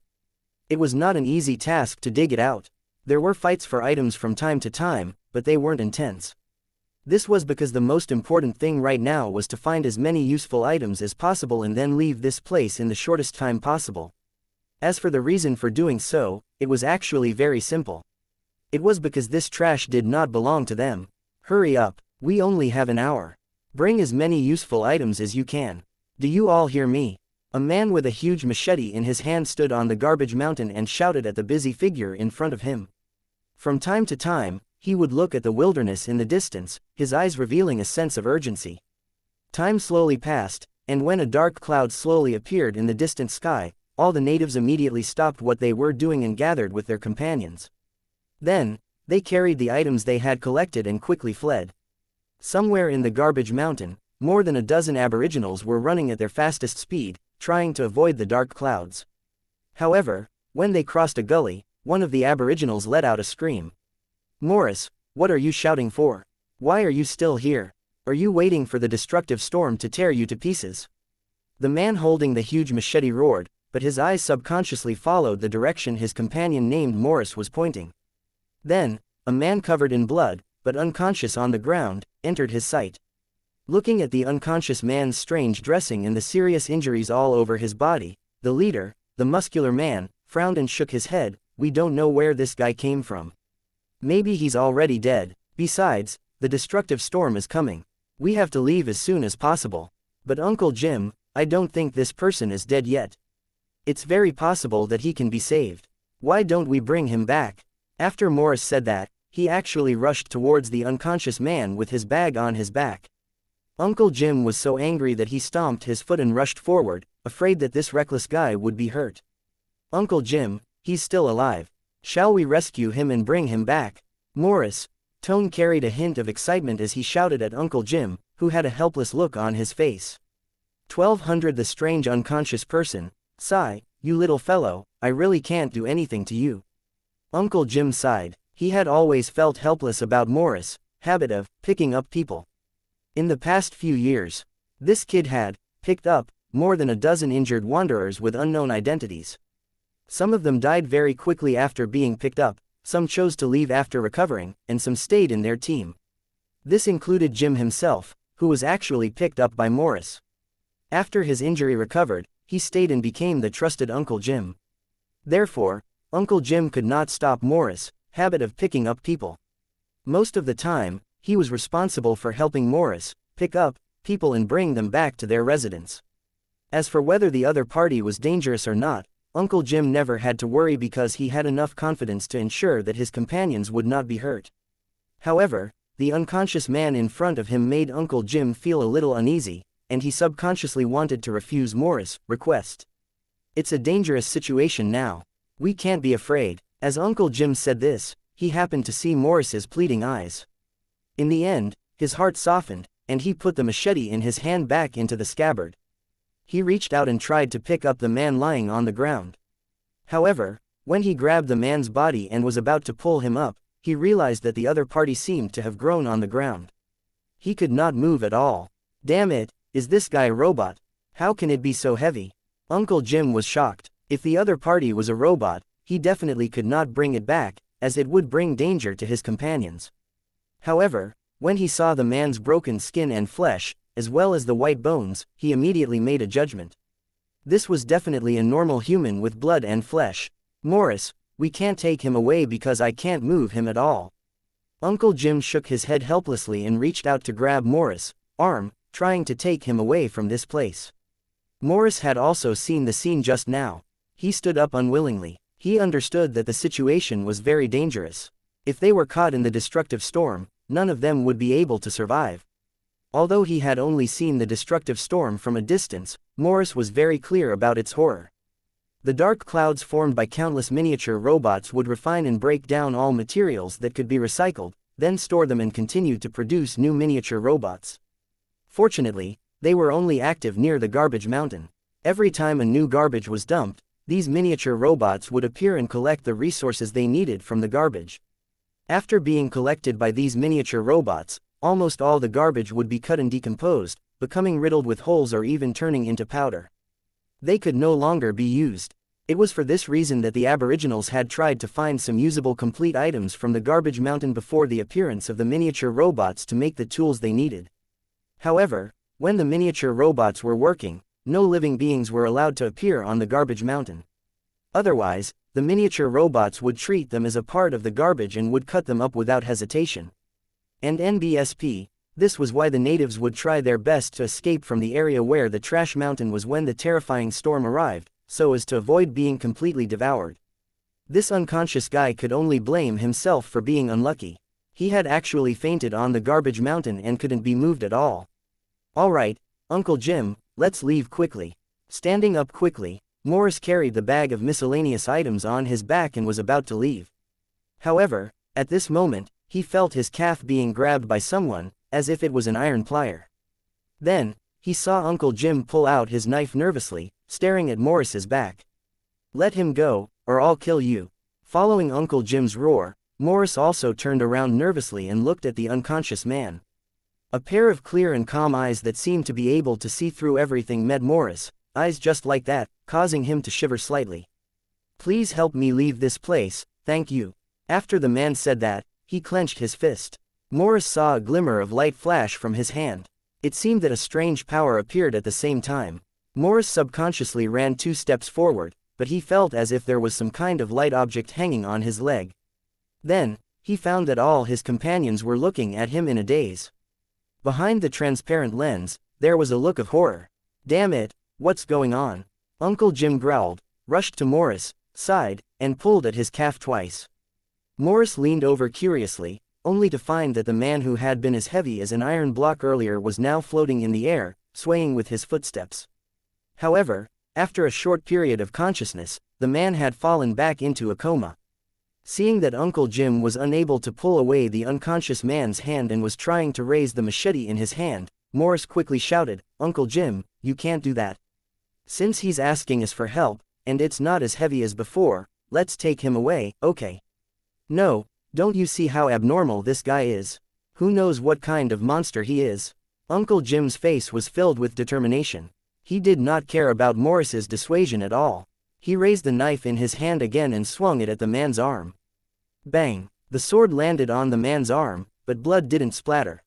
It was not an easy task to dig it out. There were fights for items from time to time, but they weren't intense. This was because the most important thing right now was to find as many useful items as possible and then leave this place in the shortest time possible. As for the reason for doing so, it was actually very simple. It was because this trash did not belong to them. Hurry up, we only have an hour. Bring as many useful items as you can. Do you all hear me? A man with a huge machete in his hand stood on the garbage mountain and shouted at the busy figure in front of him. From time to time, he would look at the wilderness in the distance, his eyes revealing a sense of urgency. Time slowly passed, and when a dark cloud slowly appeared in the distant sky, all the natives immediately stopped what they were doing and gathered with their companions. Then, they carried the items they had collected and quickly fled. Somewhere in the garbage mountain, more than a dozen aboriginals were running at their fastest speed, trying to avoid the dark clouds. However, when they crossed a gully, one of the aboriginals let out a scream. "Morris, what are you shouting for? Why are you still here? Are you waiting for the destructive storm to tear you to pieces?" The man holding the huge machete roared, but his eyes subconsciously followed the direction his companion named Morris was pointing. Then, a man covered in blood, but unconscious on the ground, entered his sight. Looking at the unconscious man's strange dressing and the serious injuries all over his body, the leader, the muscular man, frowned and shook his head. "We don't know where this guy came from. Maybe he's already dead. Besides, the destructive storm is coming. We have to leave as soon as possible. But Uncle Jim, I don't think this person is dead yet. It's very possible that he can be saved. Why don't we bring him back?" After Morris said that, he actually rushed towards the unconscious man with his bag on his back. Uncle Jim was so angry that he stomped his foot and rushed forward, afraid that this reckless guy would be hurt. "Uncle Jim, he's still alive. Shall we rescue him and bring him back?" Morris' tone carried a hint of excitement as he shouted at Uncle Jim, who had a helpless look on his face. 1200 The strange unconscious person. "Sigh, you little fellow, I really can't do anything to you." Uncle Jim sighed. He had always felt helpless about Morris' habit of picking up people. In the past few years, this kid had picked up more than a dozen injured wanderers with unknown identities. Some of them died very quickly after being picked up, some chose to leave after recovering, and some stayed in their team. This included Jim himself, who was actually picked up by Morris. After his injury recovered, he stayed and became the trusted Uncle Jim. Therefore, Uncle Jim could not stop Morris' habit of picking up people. Most of the time, he was responsible for helping Morris pick up people and bring them back to their residence. As for whether the other party was dangerous or not, Uncle Jim never had to worry because he had enough confidence to ensure that his companions would not be hurt. However, the unconscious man in front of him made Uncle Jim feel a little uneasy, and he subconsciously wanted to refuse Morris' request. "It's a dangerous situation now. We can't be afraid." As Uncle Jim said this, he happened to see Morris's pleading eyes. In the end, his heart softened, and he put the machete in his hand back into the scabbard. He reached out and tried to pick up the man lying on the ground. However, when he grabbed the man's body and was about to pull him up, he realized that the other party seemed to have grown on the ground. He could not move at all. "Damn it, is this guy a robot? How can it be so heavy?" Uncle Jim was shocked. If the other party was a robot, he definitely could not bring it back, as it would bring danger to his companions. However, When he saw the man's broken skin and flesh, as well as the white bones, he immediately made a judgment. This was definitely a normal human with blood and flesh. Morris, we can't take him away because I can't move him at all. Uncle Jim shook his head helplessly and reached out to grab Morris' arm, trying to take him away from this place. Morris had also seen the scene just now. He stood up unwillingly. He understood that the situation was very dangerous. If they were caught in the destructive storm, none of them would be able to survive. Although he had only seen the destructive storm from a distance, Morris was very clear about its horror. The dark clouds formed by countless miniature robots would refine and break down all materials that could be recycled, then store them and continue to produce new miniature robots. Fortunately, they were only active near the garbage mountain. Every time a new garbage was dumped, these miniature robots would appear and collect the resources they needed from the garbage. After being collected by these miniature robots, almost all the garbage would be cut and decomposed, becoming riddled with holes or even turning into powder. They could no longer be used. It was for this reason that the Aboriginals had tried to find some usable complete items from the garbage mountain before the appearance of the miniature robots to make the tools they needed. However, when the miniature robots were working, no living beings were allowed to appear on the garbage mountain. Otherwise, the miniature robots would treat them as a part of the garbage and would cut them up without hesitation. And NBSP, this was why the natives would try their best to escape from the area where the trash mountain was when the terrifying storm arrived, so as to avoid being completely devoured. This unconscious guy could only blame himself for being unlucky. He had actually fainted on the garbage mountain and couldn't be moved at all. All right, Uncle Jim, let's leave quickly. Standing up quickly, Morris carried the bag of miscellaneous items on his back and was about to leave. However, at this moment, he felt his calf being grabbed by someone, as if it was an iron plier. Then, he saw Uncle Jim pull out his knife nervously, staring at Morris's back. Let him go, or I'll kill you. Following Uncle Jim's roar, Morris also turned around nervously and looked at the unconscious man. A pair of clear and calm eyes that seemed to be able to see through everything met Morris, eyes just like that, causing him to shiver slightly. Please help me leave this place, thank you. After the man said that, he clenched his fist. Morris saw a glimmer of light flash from his hand. It seemed that a strange power appeared at the same time. Morris subconsciously ran 2 steps forward, but he felt as if there was some kind of light object hanging on his leg. Then, he found that all his companions were looking at him in a daze. Behind the transparent lens, there was a look of horror. Damn it, what's going on? Uncle Jim growled, rushed to Morris, sighed, and pulled at his calf twice. Morris leaned over curiously, only to find that the man who had been as heavy as an iron block earlier was now floating in the air, swaying with his footsteps. However, after a short period of consciousness, the man had fallen back into a coma. Seeing that Uncle Jim was unable to pull away the unconscious man's hand and was trying to raise the machete in his hand, Morris quickly shouted, Uncle Jim, you can't do that. Since he's asking us for help, and it's not as heavy as before, let's take him away, okay? No, don't you see how abnormal this guy is? Who knows what kind of monster he is? Uncle Jim's face was filled with determination. He did not care about Morris's dissuasion at all. He raised the knife in his hand again and swung it at the man's arm. Bang! The sword landed on the man's arm, but blood didn't splatter.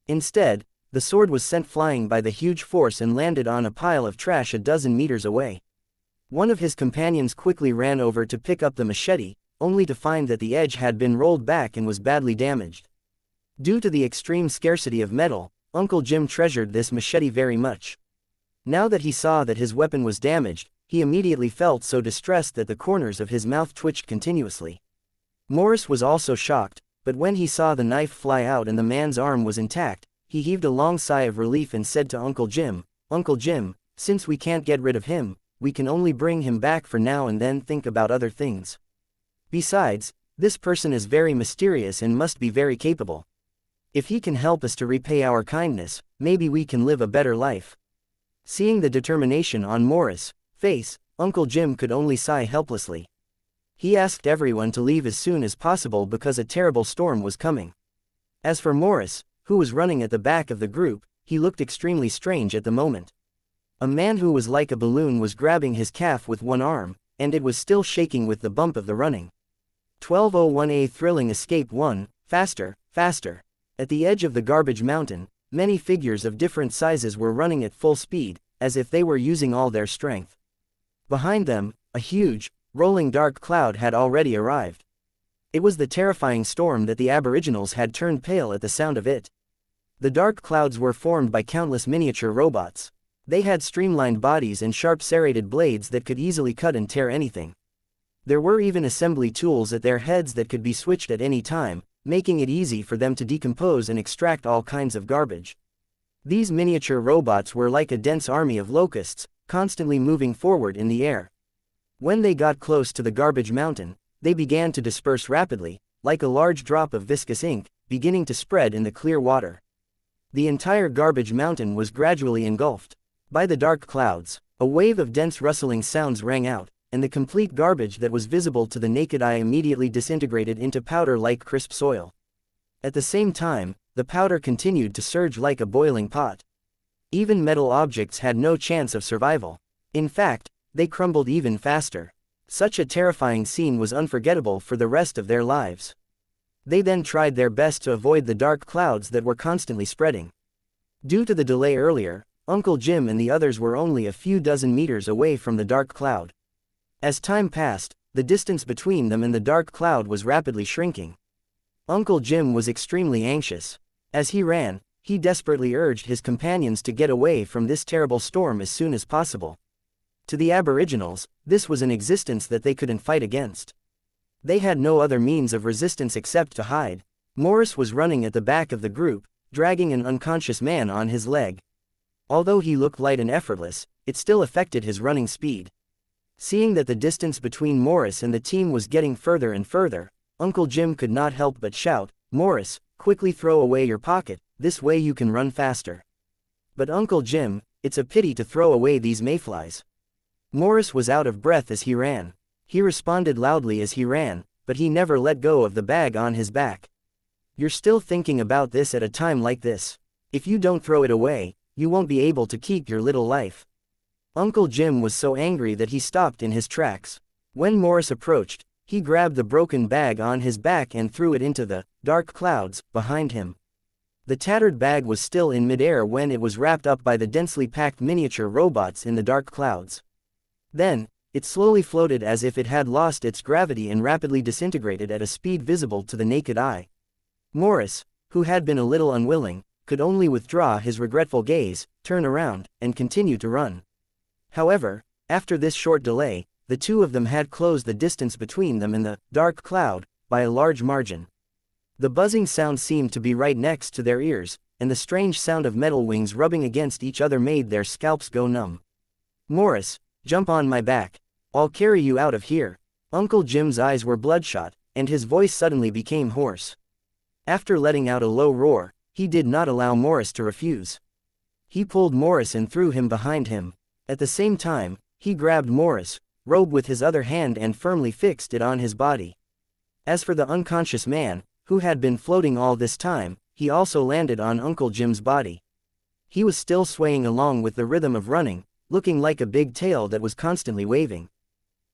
Instead, the sword was sent flying by the huge force and landed on a pile of trash a dozen meters away. One of his companions quickly ran over to pick up the machete, only to find that the edge had been rolled back and was badly damaged. Due to the extreme scarcity of metal, Uncle Jim treasured this machete very much. Now that he saw that his weapon was damaged, he immediately felt so distressed that the corners of his mouth twitched continuously. Morris was also shocked, but when he saw the knife fly out and the man's arm was intact, he heaved a long sigh of relief and said to Uncle Jim, Uncle Jim, since we can't get rid of him, we can only bring him back for now and then think about other things. Besides, this person is very mysterious and must be very capable. If he can help us to repay our kindness, maybe we can live a better life. Seeing the determination on Morris' face, Uncle Jim could only sigh helplessly. He asked everyone to leave as soon as possible because a terrible storm was coming. As for Morris, who was running at the back of the group, he looked extremely strange at the moment. A man who was like a balloon was grabbing his calf with one arm, and it was still shaking with the bump of the running. 1201A Thrilling Escape 1, faster, faster. At the edge of the garbage mountain, many figures of different sizes were running at full speed, as if they were using all their strength. Behind them, a huge, rolling dark cloud had already arrived. It was the terrifying storm that the aboriginals had turned pale at the sound of it. The dark clouds were formed by countless miniature robots. They had streamlined bodies and sharp serrated blades that could easily cut and tear anything. There were even assembly tools at their heads that could be switched at any time, making it easy for them to decompose and extract all kinds of garbage. These miniature robots were like a dense army of locusts, constantly moving forward in the air. When they got close to the garbage mountain, they began to disperse rapidly, like a large drop of viscous ink, beginning to spread in the clear water. The entire garbage mountain was gradually engulfed by the dark clouds. A wave of dense rustling sounds rang out, and the complete garbage that was visible to the naked eye immediately disintegrated into powder like crisp soil. At the same time, the powder continued to surge like a boiling pot. Even metal objects had no chance of survival. In fact, they crumbled even faster. Such a terrifying scene was unforgettable for the rest of their lives. They then tried their best to avoid the dark clouds that were constantly spreading. Due to the delay earlier, Uncle Jim and the others were only a few dozen meters away from the dark cloud. As time passed, the distance between them and the dark cloud was rapidly shrinking. Uncle Jim was extremely anxious. As he ran, he desperately urged his companions to get away from this terrible storm as soon as possible. To the Aboriginals, this was an existence that they couldn't fight against. They had no other means of resistance except to hide. Morris was running at the back of the group, dragging an unconscious man on his leg. Although he looked light and effortless, it still affected his running speed. Seeing that the distance between Morris and the team was getting further and further, Uncle Jim could not help but shout, "Morris, quickly throw away your pocket, this way you can run faster." "But Uncle Jim, it's a pity to throw away these mayflies." Morris was out of breath as he ran. He responded loudly as he ran, but he never let go of the bag on his back. "You're still thinking about this at a time like this. If you don't throw it away, you won't be able to keep your little life." Uncle Jim was so angry that he stopped in his tracks. When Morris approached, he grabbed the broken bag on his back and threw it into the dark clouds behind him. The tattered bag was still in midair when it was wrapped up by the densely packed miniature robots in the dark clouds. Then, it slowly floated as if it had lost its gravity and rapidly disintegrated at a speed visible to the naked eye. Morris, who had been a little unwilling, could only withdraw his regretful gaze, turn around, and continue to run. However, after this short delay, the two of them had closed the distance between them and the dark cloud by a large margin. The buzzing sound seemed to be right next to their ears, and the strange sound of metal wings rubbing against each other made their scalps go numb. "Morris, jump on my back. I'll carry you out of here." Uncle Jim's eyes were bloodshot, and his voice suddenly became hoarse. After letting out a low roar, he did not allow Morris to refuse. He pulled Morris and threw him behind him. At the same time, he grabbed Morris' robe with his other hand and firmly fixed it on his body. As for the unconscious man, who had been floating all this time, he also landed on Uncle Jim's body. He was still swaying along with the rhythm of running, looking like a big tail that was constantly waving.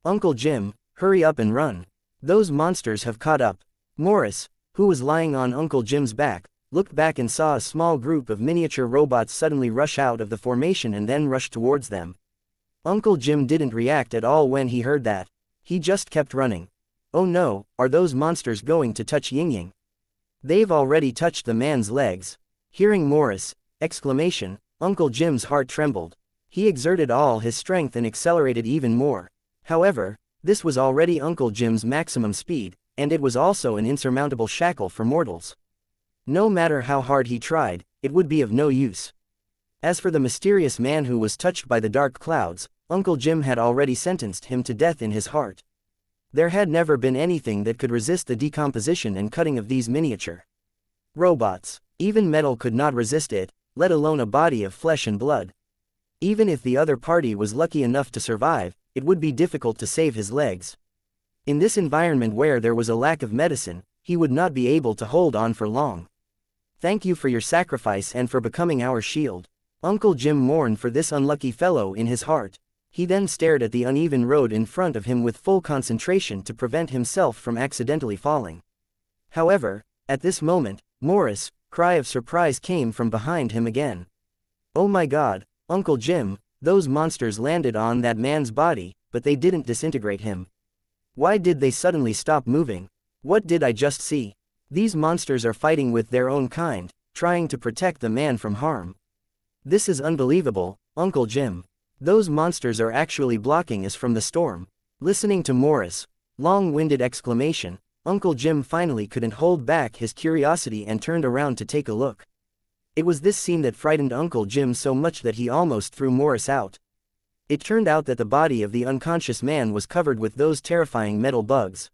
"Uncle Jim, hurry up and run. Those monsters have caught up." Morris, who was lying on Uncle Jim's back, looked back and saw a small group of miniature robots suddenly rush out of the formation and then rush towards them. Uncle Jim didn't react at all when he heard that. He just kept running. "Oh no, are those monsters going to touch Ying? They've already touched the man's legs." Hearing Morris' exclamation, Uncle Jim's heart trembled. He exerted all his strength and accelerated even more. However, this was already Uncle Jim's maximum speed, and it was also an insurmountable shackle for mortals. No matter how hard he tried, it would be of no use. As for the mysterious man who was touched by the dark clouds, Uncle Jim had already sentenced him to death in his heart. There had never been anything that could resist the decomposition and cutting of these miniature robots. Even metal could not resist it, let alone a body of flesh and blood. Even if the other party was lucky enough to survive, it would be difficult to save his legs. In this environment where there was a lack of medicine, he would not be able to hold on for long. "Thank you for your sacrifice and for becoming our shield." Uncle Jim mourned for this unlucky fellow in his heart. He then stared at the uneven road in front of him with full concentration to prevent himself from accidentally falling. However, at this moment, Morris, cry of surprise came from behind him again. "Oh my God, Uncle Jim, those monsters landed on that man's body, but they didn't disintegrate him. Why did they suddenly stop moving? What did I just see? These monsters are fighting with their own kind, trying to protect the man from harm. This is unbelievable, Uncle Jim. Those monsters are actually blocking us from the storm." Listening to Morris' long-winded exclamation, Uncle Jim finally couldn't hold back his curiosity and turned around to take a look. It was this scene that frightened Uncle Jim so much that he almost threw Morris out. It turned out that the body of the unconscious man was covered with those terrifying metal bugs.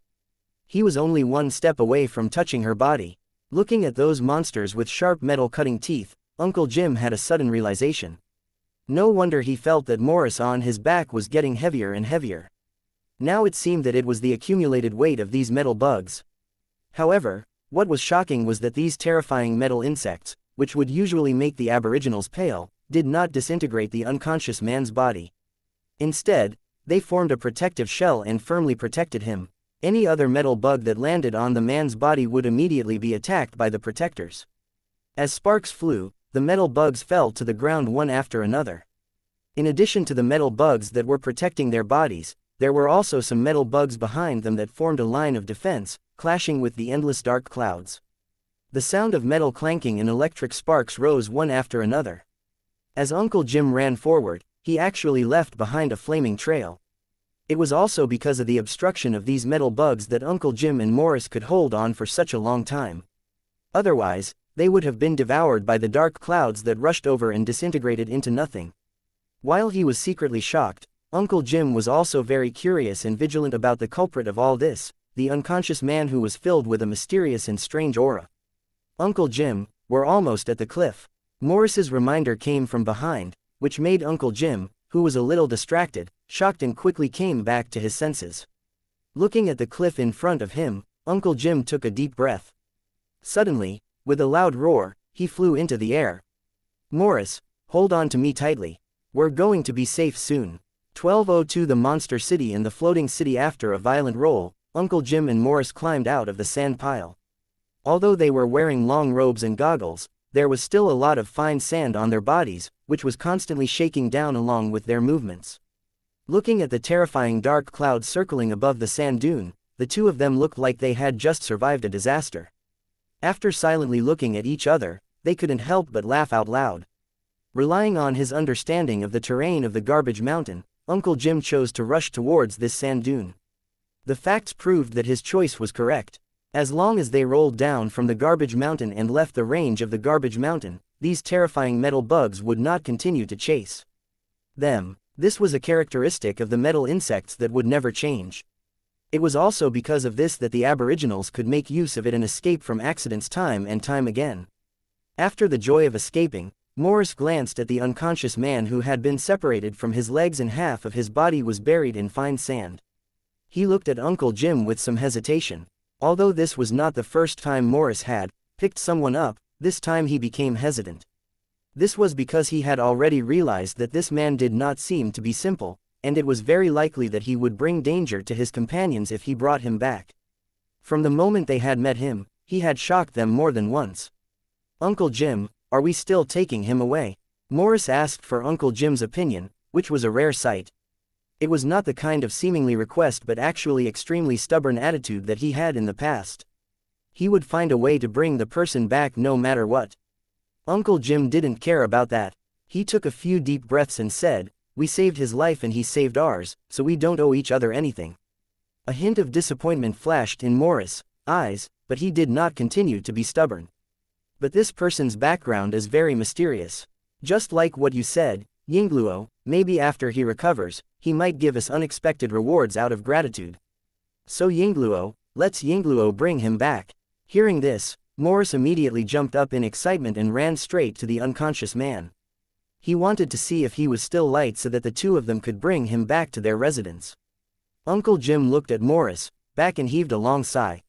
He was only one step away from touching her body. Looking at those monsters with sharp metal-cutting teeth, Uncle Jim had a sudden realization. No wonder he felt that Morris on his back was getting heavier and heavier. Now it seemed that it was the accumulated weight of these metal bugs. However, what was shocking was that these terrifying metal insects, which would usually make the aboriginals pale, did not disintegrate the unconscious man's body. Instead, they formed a protective shell and firmly protected him. Any other metal bug that landed on the man's body would immediately be attacked by the protectors. As sparks flew, the metal bugs fell to the ground one after another. In addition to the metal bugs that were protecting their bodies, there were also some metal bugs behind them that formed a line of defense, clashing with the endless dark clouds. The sound of metal clanking and electric sparks rose one after another. As Uncle Jim ran forward, he actually left behind a flaming trail. It was also because of the obstruction of these metal bugs that Uncle Jim and Morris could hold on for such a long time. Otherwise, they would have been devoured by the dark clouds that rushed over and disintegrated into nothing. While he was secretly shocked, Uncle Jim was also very curious and vigilant about the culprit of all this, the unconscious man who was filled with a mysterious and strange aura. "Uncle Jim, we're almost at the cliff." Morris's reminder came from behind, which made Uncle Jim, who was a little distracted, shocked and quickly came back to his senses. Looking at the cliff in front of him, Uncle Jim took a deep breath. Suddenly, with a loud roar, he flew into the air. "Morris, hold on to me tightly. We're going to be safe soon." 1202 The Monster City and the Floating City. After a violent roll, Uncle Jim and Morris climbed out of the sand pile. Although they were wearing long robes and goggles, there was still a lot of fine sand on their bodies, which was constantly shaking down along with their movements. Looking at the terrifying dark clouds circling above the sand dune, the two of them looked like they had just survived a disaster. After silently looking at each other, they couldn't help but laugh out loud. Relying on his understanding of the terrain of the garbage mountain, Uncle Jim chose to rush towards this sand dune. The facts proved that his choice was correct. As long as they rolled down from the garbage mountain and left the range of the garbage mountain, these terrifying metal bugs would not continue to chase them. This was a characteristic of the metal insects that would never change. It was also because of this that the aboriginals could make use of it and escape from accidents time and time again. After the joy of escaping, Morris glanced at the unconscious man who had been separated from his legs and half of his body was buried in fine sand. He looked at Uncle Jim with some hesitation. Although this was not the first time Morris had picked someone up, this time he became hesitant. This was because he had already realized that this man did not seem to be simple, and it was very likely that he would bring danger to his companions if he brought him back. From the moment they had met him, he had shocked them more than once. "Uncle Jim, are we still taking him away?" Morris asked for Uncle Jim's opinion, which was a rare sight. It was not the kind of seemingly request but actually extremely stubborn attitude that he had in the past. He would find a way to bring the person back no matter what. Uncle Jim didn't care about that. He took a few deep breaths and said, "We saved his life and he saved ours, so we don't owe each other anything." A hint of disappointment flashed in Morris' eyes, but he did not continue to be stubborn. "But this person's background is very mysterious. Just like what you said, Yingluo, maybe after he recovers, he might give us unexpected rewards out of gratitude. So Yingluo, let's Yingluo bring him back." Hearing this, Morris immediately jumped up in excitement and ran straight to the unconscious man. He wanted to see if he was still light so that the two of them could bring him back to their residence. Uncle Jim looked at Morris back and heaved a long sigh.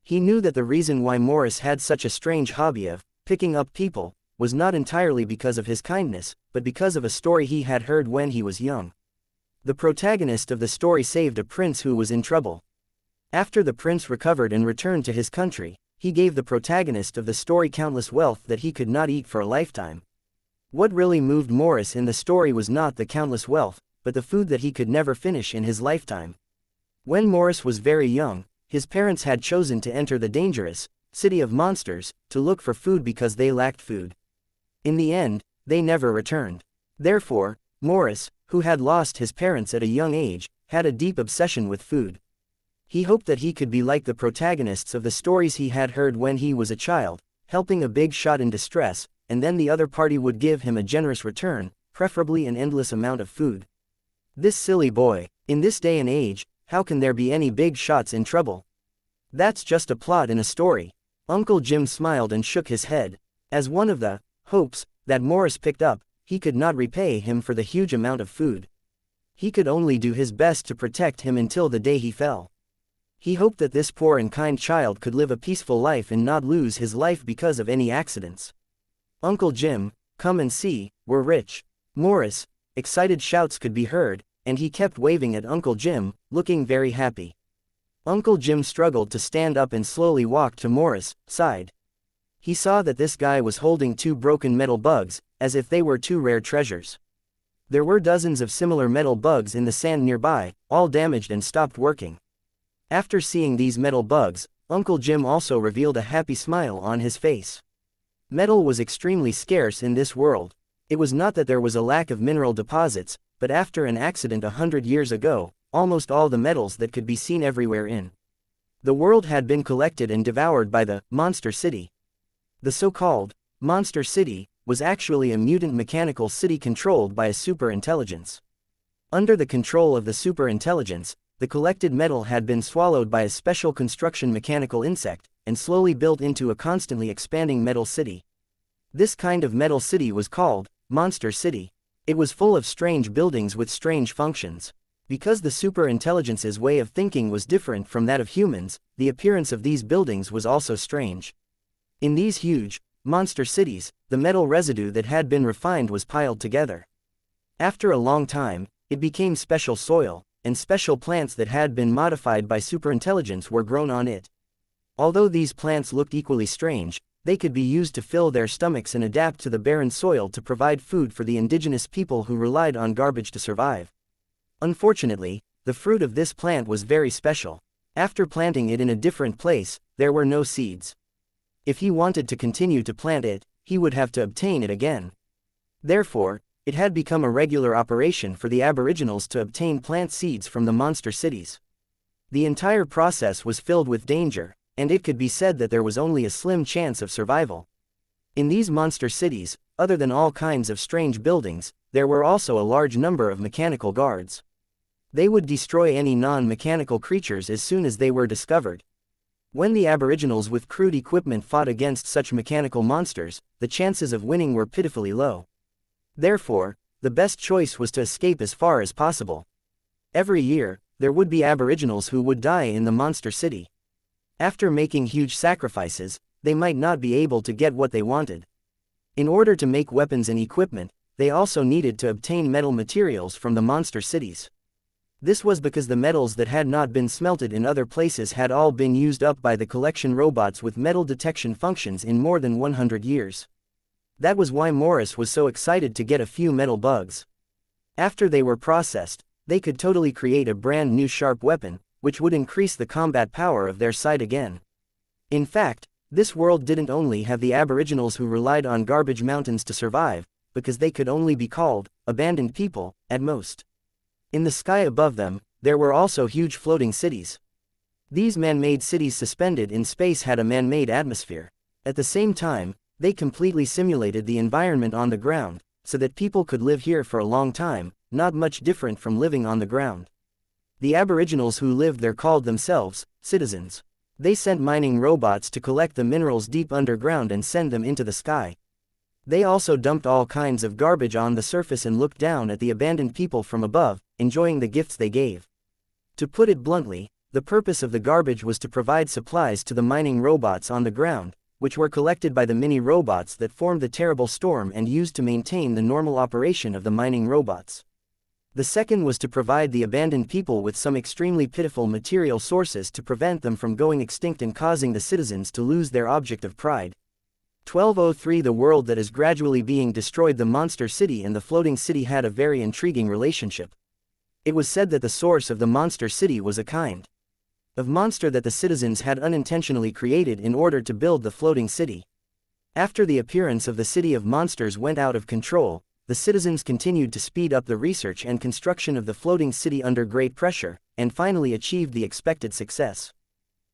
He knew that the reason why Morris had such a strange hobby of picking up people was not entirely because of his kindness, but because of a story he had heard when he was young. The protagonist of the story saved a prince who was in trouble. After the prince recovered and returned to his country, he gave the protagonist of the story countless wealth that he could not eat for a lifetime. What really moved Morris in the story was not the countless wealth, but the food that he could never finish in his lifetime. When Morris was very young, his parents had chosen to enter the dangerous city of monsters to look for food because they lacked food. In the end, they never returned. Therefore, Morris, who had lost his parents at a young age, had a deep obsession with food. He hoped that he could be like the protagonists of the stories he had heard when he was a child, helping a big shot in distress, and then the other party would give him a generous return, preferably an endless amount of food. This silly boy. In this day and age, how can there be any big shots in trouble? That's just a plot in a story. Uncle Jim smiled and shook his head. As one of the hopes that Morris picked up, he could not repay him for the huge amount of food. He could only do his best to protect him until the day he fell. He hoped that this poor and kind child could live a peaceful life and not lose his life because of any accidents. Uncle Jim, come and see, we're rich. Morris, excited shouts could be heard, and he kept waving at Uncle Jim, looking very happy. Uncle Jim struggled to stand up and slowly walked to Morris' side. He saw that this guy was holding two broken metal bugs, as if they were two rare treasures. There were dozens of similar metal bugs in the sand nearby, all damaged and stopped working. After seeing these metal bugs, Uncle Jim also revealed a happy smile on his face. Metal was extremely scarce in this world. It was not that there was a lack of mineral deposits, but after an accident 100 years ago, almost all the metals that could be seen everywhere in the world had been collected and devoured by the Monster City. The so-called Monster City was actually a mutant mechanical city controlled by a super-intelligence. Under the control of the super-intelligence, the collected metal had been swallowed by a special construction mechanical insect, and slowly built into a constantly expanding metal city. This kind of metal city was called Monster City. It was full of strange buildings with strange functions. Because the super-intelligence's way of thinking was different from that of humans, the appearance of these buildings was also strange. In these huge monster cities, the metal residue that had been refined was piled together. After a long time, it became special soil, and special plants that had been modified by superintelligence were grown on it. Although these plants looked equally strange, they could be used to fill their stomachs and adapt to the barren soil to provide food for the indigenous people who relied on garbage to survive. Unfortunately, the fruit of this plant was very special. After planting it in a different place, there were no seeds. If he wanted to continue to plant it, he would have to obtain it again. Therefore, it had become a regular operation for the Aboriginals to obtain plant seeds from the monster cities. The entire process was filled with danger, and it could be said that there was only a slim chance of survival. In these monster cities, other than all kinds of strange buildings, there were also a large number of mechanical guards. They would destroy any non-mechanical creatures as soon as they were discovered. When the Aboriginals with crude equipment fought against such mechanical monsters, the chances of winning were pitifully low. Therefore, the best choice was to escape as far as possible. Every year, there would be Aboriginals who would die in the monster city. After making huge sacrifices, they might not be able to get what they wanted. In order to make weapons and equipment, they also needed to obtain metal materials from the monster cities. This was because the metals that had not been smelted in other places had all been used up by the collection robots with metal detection functions in more than 100 years. That was why Morris was so excited to get a few metal bugs. After they were processed, they could totally create a brand new sharp weapon, which would increase the combat power of their side again. In fact, this world didn't only have the Aboriginals who relied on garbage mountains to survive, because they could only be called abandoned people, at most. In the sky above them, there were also huge floating cities. These man-made cities suspended in space had a man-made atmosphere. At the same time, they completely simulated the environment on the ground, so that people could live here for a long time, not much different from living on the ground. The Aboriginals who lived there called themselves citizens. They sent mining robots to collect the minerals deep underground and send them into the sky. They also dumped all kinds of garbage on the surface and looked down at the abandoned people from above, enjoying the gifts they gave. To put it bluntly, the purpose of the garbage was to provide supplies to the mining robots on the ground, which were collected by the mini-robots that formed the terrible storm and used to maintain the normal operation of the mining robots. The second was to provide the abandoned people with some extremely pitiful material sources to prevent them from going extinct and causing the citizens to lose their object of pride. 1203 The world that is gradually being destroyed. The monster city and the floating city had a very intriguing relationship. It was said that the source of the monster city was a kind of monster that the citizens had unintentionally created in order to build the floating city. After the appearance of the city of monsters went out of control, the citizens continued to speed up the research and construction of the floating city under great pressure, and finally achieved the expected success.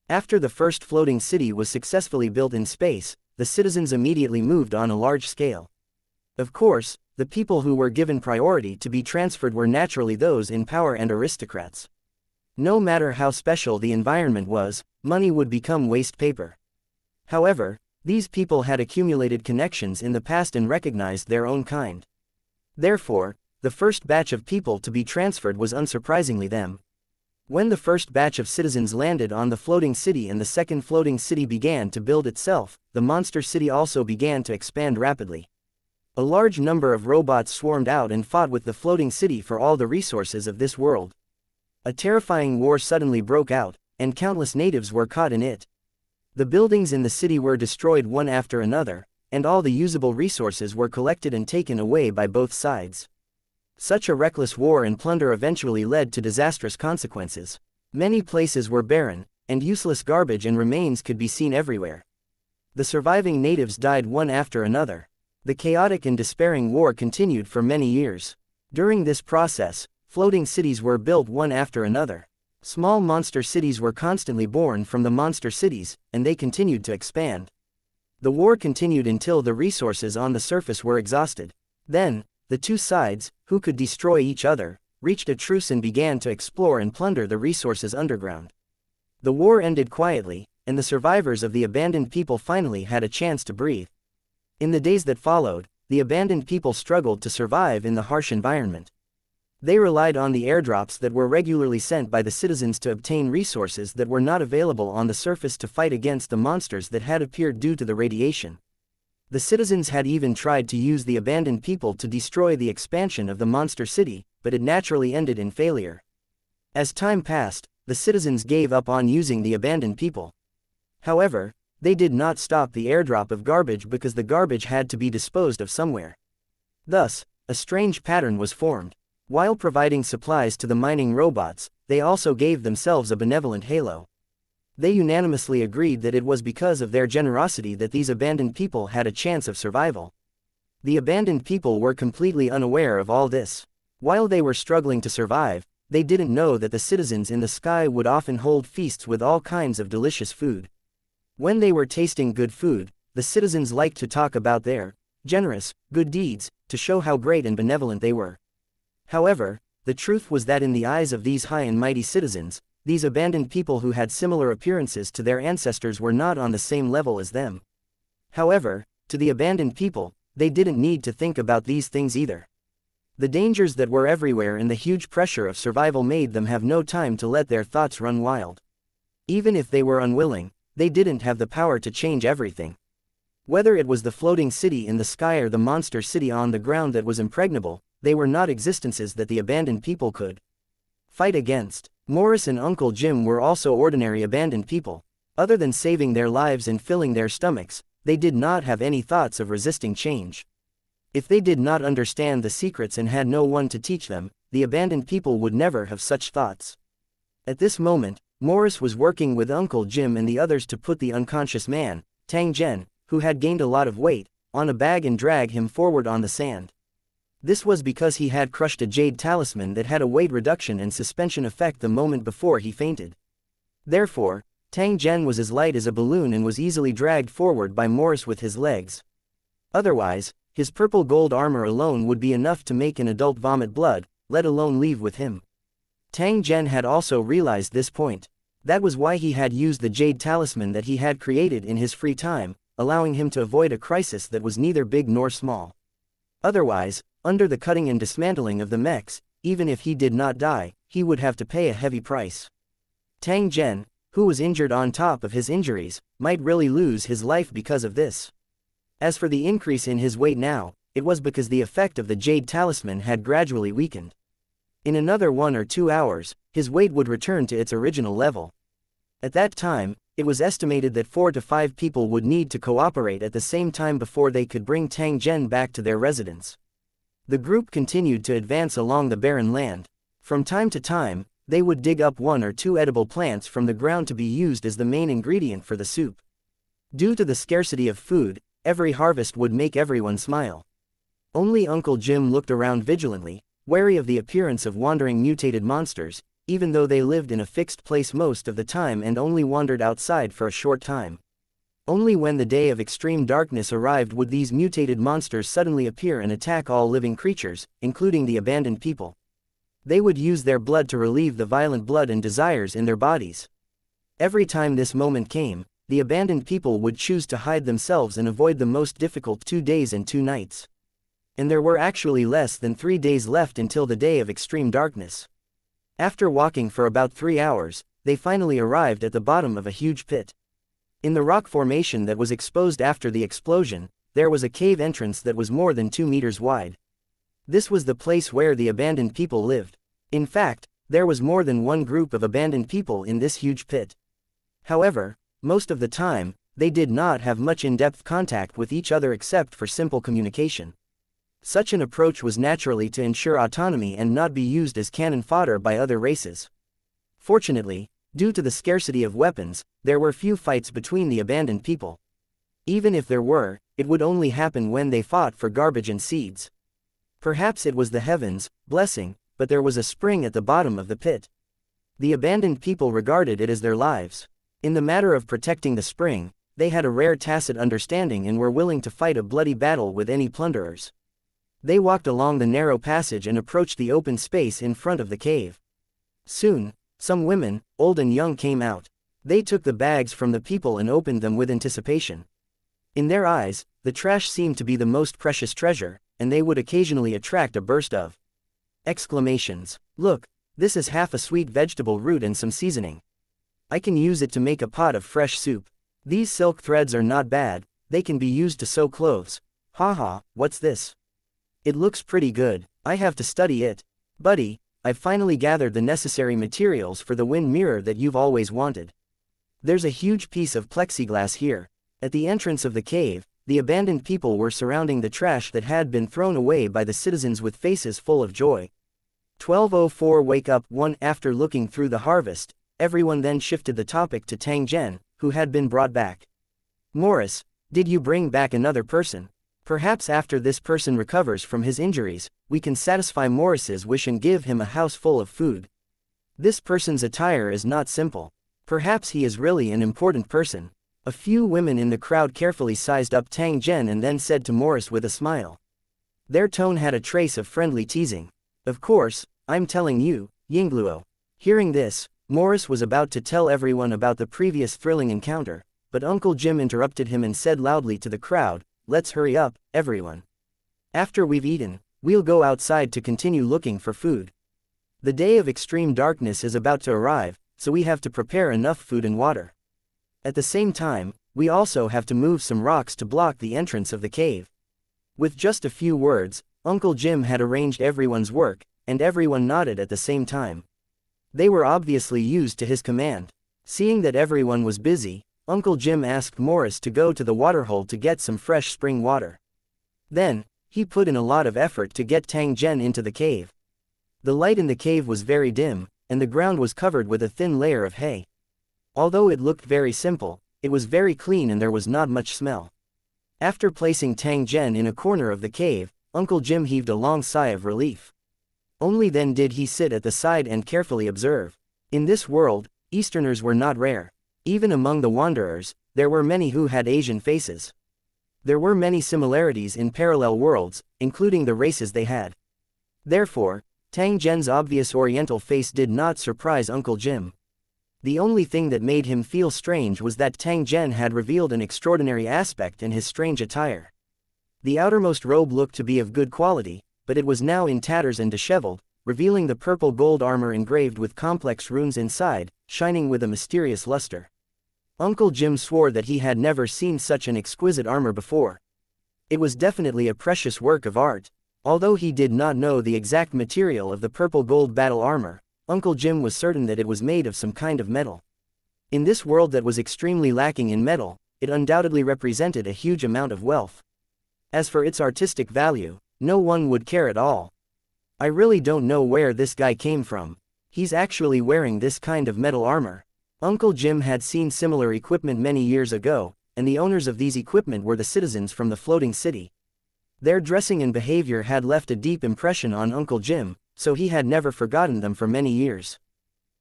After the first floating city was successfully built in space, the citizens immediately moved on a large scale. Of course, the people who were given priority to be transferred were naturally those in power and aristocrats. No matter how special the environment was, money would become waste paper. However, these people had accumulated connections in the past and recognized their own kind. Therefore, the first batch of people to be transferred was unsurprisingly them. When the first batch of citizens landed on the floating city and the second floating city began to build itself, the monster city also began to expand rapidly. A large number of robots swarmed out and fought with the floating city for all the resources of this world. A terrifying war suddenly broke out, and countless natives were caught in it. The buildings in the city were destroyed one after another, and all the usable resources were collected and taken away by both sides. Such a reckless war and plunder eventually led to disastrous consequences. Many places were barren, and useless garbage and remains could be seen everywhere. The surviving natives died one after another. The chaotic and despairing war continued for many years. During this process, floating cities were built one after another. Small monster cities were constantly born from the monster cities, and they continued to expand. The war continued until the resources on the surface were exhausted. Then, the two sides, who could destroy each other, reached a truce and began to explore and plunder the resources underground. The war ended quietly, and the survivors of the abandoned people finally had a chance to breathe. In the days that followed, the abandoned people struggled to survive in the harsh environment. They relied on the airdrops that were regularly sent by the citizens to obtain resources that were not available on the surface to fight against the monsters that had appeared due to the radiation. The citizens had even tried to use the abandoned people to destroy the expansion of the monster city, but it naturally ended in failure. As time passed, the citizens gave up on using the abandoned people. However, they did not stop the airdrop of garbage because the garbage had to be disposed of somewhere. Thus, a strange pattern was formed. While providing supplies to the mining robots, they also gave themselves a benevolent halo. They unanimously agreed that it was because of their generosity that these abandoned people had a chance of survival. The abandoned people were completely unaware of all this. While they were struggling to survive, they didn't know that the citizens in the sky would often hold feasts with all kinds of delicious food. When they were tasting good food, the citizens liked to talk about their generous, good deeds, to show how great and benevolent they were. However, the truth was that in the eyes of these high and mighty citizens, these abandoned people who had similar appearances to their ancestors were not on the same level as them. However, to the abandoned people, they didn't need to think about these things either. The dangers that were everywhere and the huge pressure of survival made them have no time to let their thoughts run wild. Even if they were unwilling, they didn't have the power to change everything. Whether it was the floating city in the sky or the monster city on the ground that was impregnable, they were not existences that the abandoned people could fight against. Morris and Uncle Jim were also ordinary abandoned people. Other than saving their lives and filling their stomachs, they did not have any thoughts of resisting change. If they did not understand the secrets and had no one to teach them, the abandoned people would never have such thoughts. At this moment, Morris was working with Uncle Jim and the others to put the unconscious man, Tang Zhen, who had gained a lot of weight, on a bag and drag him forward on the sand. This was because he had crushed a jade talisman that had a weight reduction and suspension effect the moment before he fainted. Therefore, Tang Zhen was as light as a balloon and was easily dragged forward by Morris with his legs. Otherwise, his purple gold armor alone would be enough to make an adult vomit blood, let alone leave with him. Tang Zhen had also realized this point. That was why he had used the jade talisman that he had created in his free time, allowing him to avoid a crisis that was neither big nor small. Otherwise, under the cutting and dismantling of the mechs, even if he did not die, he would have to pay a heavy price. Tang Zhen, who was injured on top of his injuries, might really lose his life because of this. As for the increase in his weight now, it was because the effect of the jade talisman had gradually weakened. In another 1 or 2 hours, his weight would return to its original level. At that time, it was estimated that 4 to 5 people would need to cooperate at the same time before they could bring Tang Zhen back to their residence. The group continued to advance along the barren land. From time to time, they would dig up 1 or 2 edible plants from the ground to be used as the main ingredient for the soup. Due to the scarcity of food, every harvest would make everyone smile. Only Uncle Jim looked around vigilantly, wary of the appearance of wandering mutated monsters, even though they lived in a fixed place most of the time and only wandered outside for a short time. Only when the day of extreme darkness arrived would these mutated monsters suddenly appear and attack all living creatures, including the abandoned people. They would use their blood to relieve the violent blood and desires in their bodies. Every time this moment came, the abandoned people would choose to hide themselves and avoid the most difficult 2 days and 2 nights. And there were actually less than 3 days left until the day of extreme darkness. After walking for about 3 hours, they finally arrived at the bottom of a huge pit. In the rock formation that was exposed after the explosion, there was a cave entrance that was more than 2 meters wide. This was the place where the abandoned people lived. In fact, there was more than one group of abandoned people in this huge pit. However, most of the time, they did not have much in-depth contact with each other except for simple communication. Such an approach was naturally to ensure autonomy and not be used as cannon fodder by other races. Fortunately, due to the scarcity of weapons, there were few fights between the abandoned people. Even if there were, it would only happen when they fought for garbage and seeds. Perhaps it was the heavens' blessing, but there was a spring at the bottom of the pit. The abandoned people regarded it as their lives. In the matter of protecting the spring, they had a rare tacit understanding and were willing to fight a bloody battle with any plunderers. They walked along the narrow passage and approached the open space in front of the cave. Soon, some women, old and young, came out. They took the bags from the people and opened them with anticipation. In their eyes, the trash seemed to be the most precious treasure, and they would occasionally attract a burst of exclamations. "Look, this is half a sweet vegetable root and some seasoning. I can use it to make a pot of fresh soup. These silk threads are not bad, they can be used to sew clothes. Haha, what's this? It looks pretty good, I have to study it. Buddy, I've finally gathered the necessary materials for the wind mirror that you've always wanted. There's a huge piece of plexiglass here." At the entrance of the cave, the abandoned people were surrounding the trash that had been thrown away by the citizens with faces full of joy. 12:04 Wake up 1. After looking through the harvest, everyone then shifted the topic to Tang Zhen, who had been brought back. "Morris, did you bring back another person? Perhaps after this person recovers from his injuries, we can satisfy Morris's wish and give him a house full of food. This person's attire is not simple. Perhaps he is really an important person." A few women in the crowd carefully sized up Tang Zhen and then said to Morris with a smile. Their tone had a trace of friendly teasing. "Of course, I'm telling you, Yingluo." Hearing this, Morris was about to tell everyone about the previous thrilling encounter, but Uncle Jim interrupted him and said loudly to the crowd, "Let's hurry up, everyone. After we've eaten, we'll go outside to continue looking for food. The day of extreme darkness is about to arrive, so we have to prepare enough food and water. At the same time, we also have to move some rocks to block the entrance of the cave." With just a few words, Uncle Jim had arranged everyone's work, and everyone nodded at the same time. They were obviously used to his command. Seeing that everyone was busy, Uncle Jim asked Morris to go to the waterhole to get some fresh spring water. Then, he put in a lot of effort to get Tang Zhen into the cave. The light in the cave was very dim, and the ground was covered with a thin layer of hay. Although it looked very simple, it was very clean and there was not much smell. After placing Tang Zhen in a corner of the cave, Uncle Jim heaved a long sigh of relief. Only then did he sit at the side and carefully observe. In this world, Easterners were not rare. Even among the wanderers, there were many who had Asian faces. There were many similarities in parallel worlds, including the races they had. Therefore, Tang Zhen's obvious Oriental face did not surprise Uncle Jim. The only thing that made him feel strange was that Tang Zhen had revealed an extraordinary aspect in his strange attire. The outermost robe looked to be of good quality, but it was now in tatters and disheveled, revealing the purple gold armor engraved with complex runes inside, shining with a mysterious luster. Uncle Jim swore that he had never seen such an exquisite armor before. It was definitely a precious work of art. Although he did not know the exact material of the purple gold battle armor, Uncle Jim was certain that it was made of some kind of metal. In this world that was extremely lacking in metal, it undoubtedly represented a huge amount of wealth. As for its artistic value, no one would care at all. I really don't know where this guy came from. He's actually wearing this kind of metal armor. Uncle Jim had seen similar equipment many years ago, and the owners of these equipment were the citizens from the floating city. Their dressing and behavior had left a deep impression on Uncle Jim, so he had never forgotten them for many years.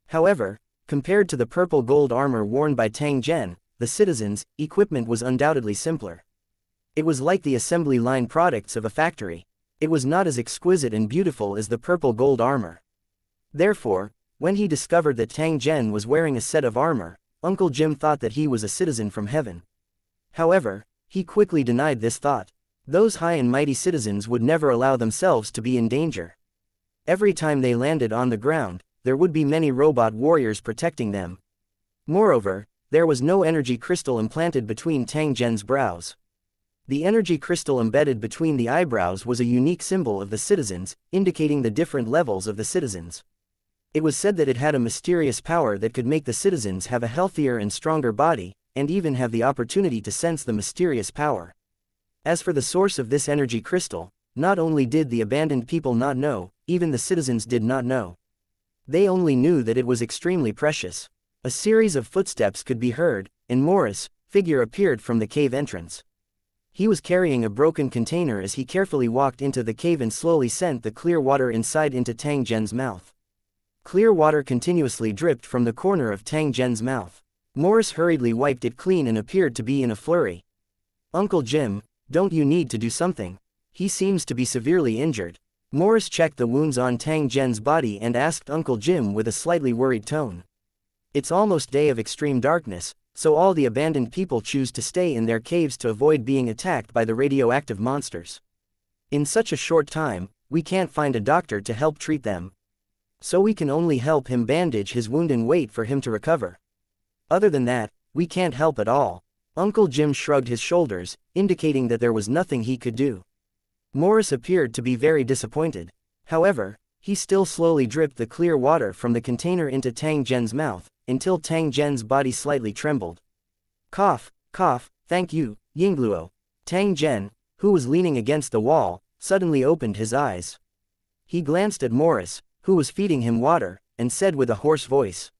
However, compared to the purple gold armor worn by Tang Zhen, the citizens' equipment was undoubtedly simpler. It was like the assembly line products of a factory. It was not as exquisite and beautiful as the purple gold armor. Therefore, when he discovered that Tang Zhen was wearing a set of armor, Uncle Jim thought that he was a citizen from heaven. However, he quickly denied this thought. Those high and mighty citizens would never allow themselves to be in danger. Every time they landed on the ground, there would be many robot warriors protecting them. Moreover, there was no energy crystal implanted between Tang Zhen's brows. The energy crystal embedded between the eyebrows was a unique symbol of the citizens, indicating the different levels of the citizens. It was said that it had a mysterious power that could make the citizens have a healthier and stronger body, and even have the opportunity to sense the mysterious power. As for the source of this energy crystal, not only did the abandoned people not know, even the citizens did not know. They only knew that it was extremely precious. A series of footsteps could be heard, and Morris' figure appeared from the cave entrance. He was carrying a broken container as he carefully walked into the cave and slowly sent the clear water inside into Tang Zhen's mouth. Clear water continuously dripped from the corner of Tang Zhen's mouth. Morris hurriedly wiped it clean and appeared to be in a flurry. "Uncle Jim, don't you need to do something? He seems to be severely injured." Morris checked the wounds on Tang Zhen's body and asked Uncle Jim with a slightly worried tone. "It's almost day of extreme darkness, so all the abandoned people choose to stay in their caves to avoid being attacked by the radioactive monsters. In such a short time, we can't find a doctor to help treat them. So we can only help him bandage his wound and wait for him to recover. Other than that, we can't help at all." Uncle Jim shrugged his shoulders, indicating that there was nothing he could do. Morris appeared to be very disappointed. However, he still slowly dripped the clear water from the container into Tang Zhen's mouth, until Tang Zhen's body slightly trembled. "Cough, cough, thank you, Yingluo." Tang Zhen, who was leaning against the wall, suddenly opened his eyes. He glanced at Morris, who was feeding him water, and said with a hoarse voice.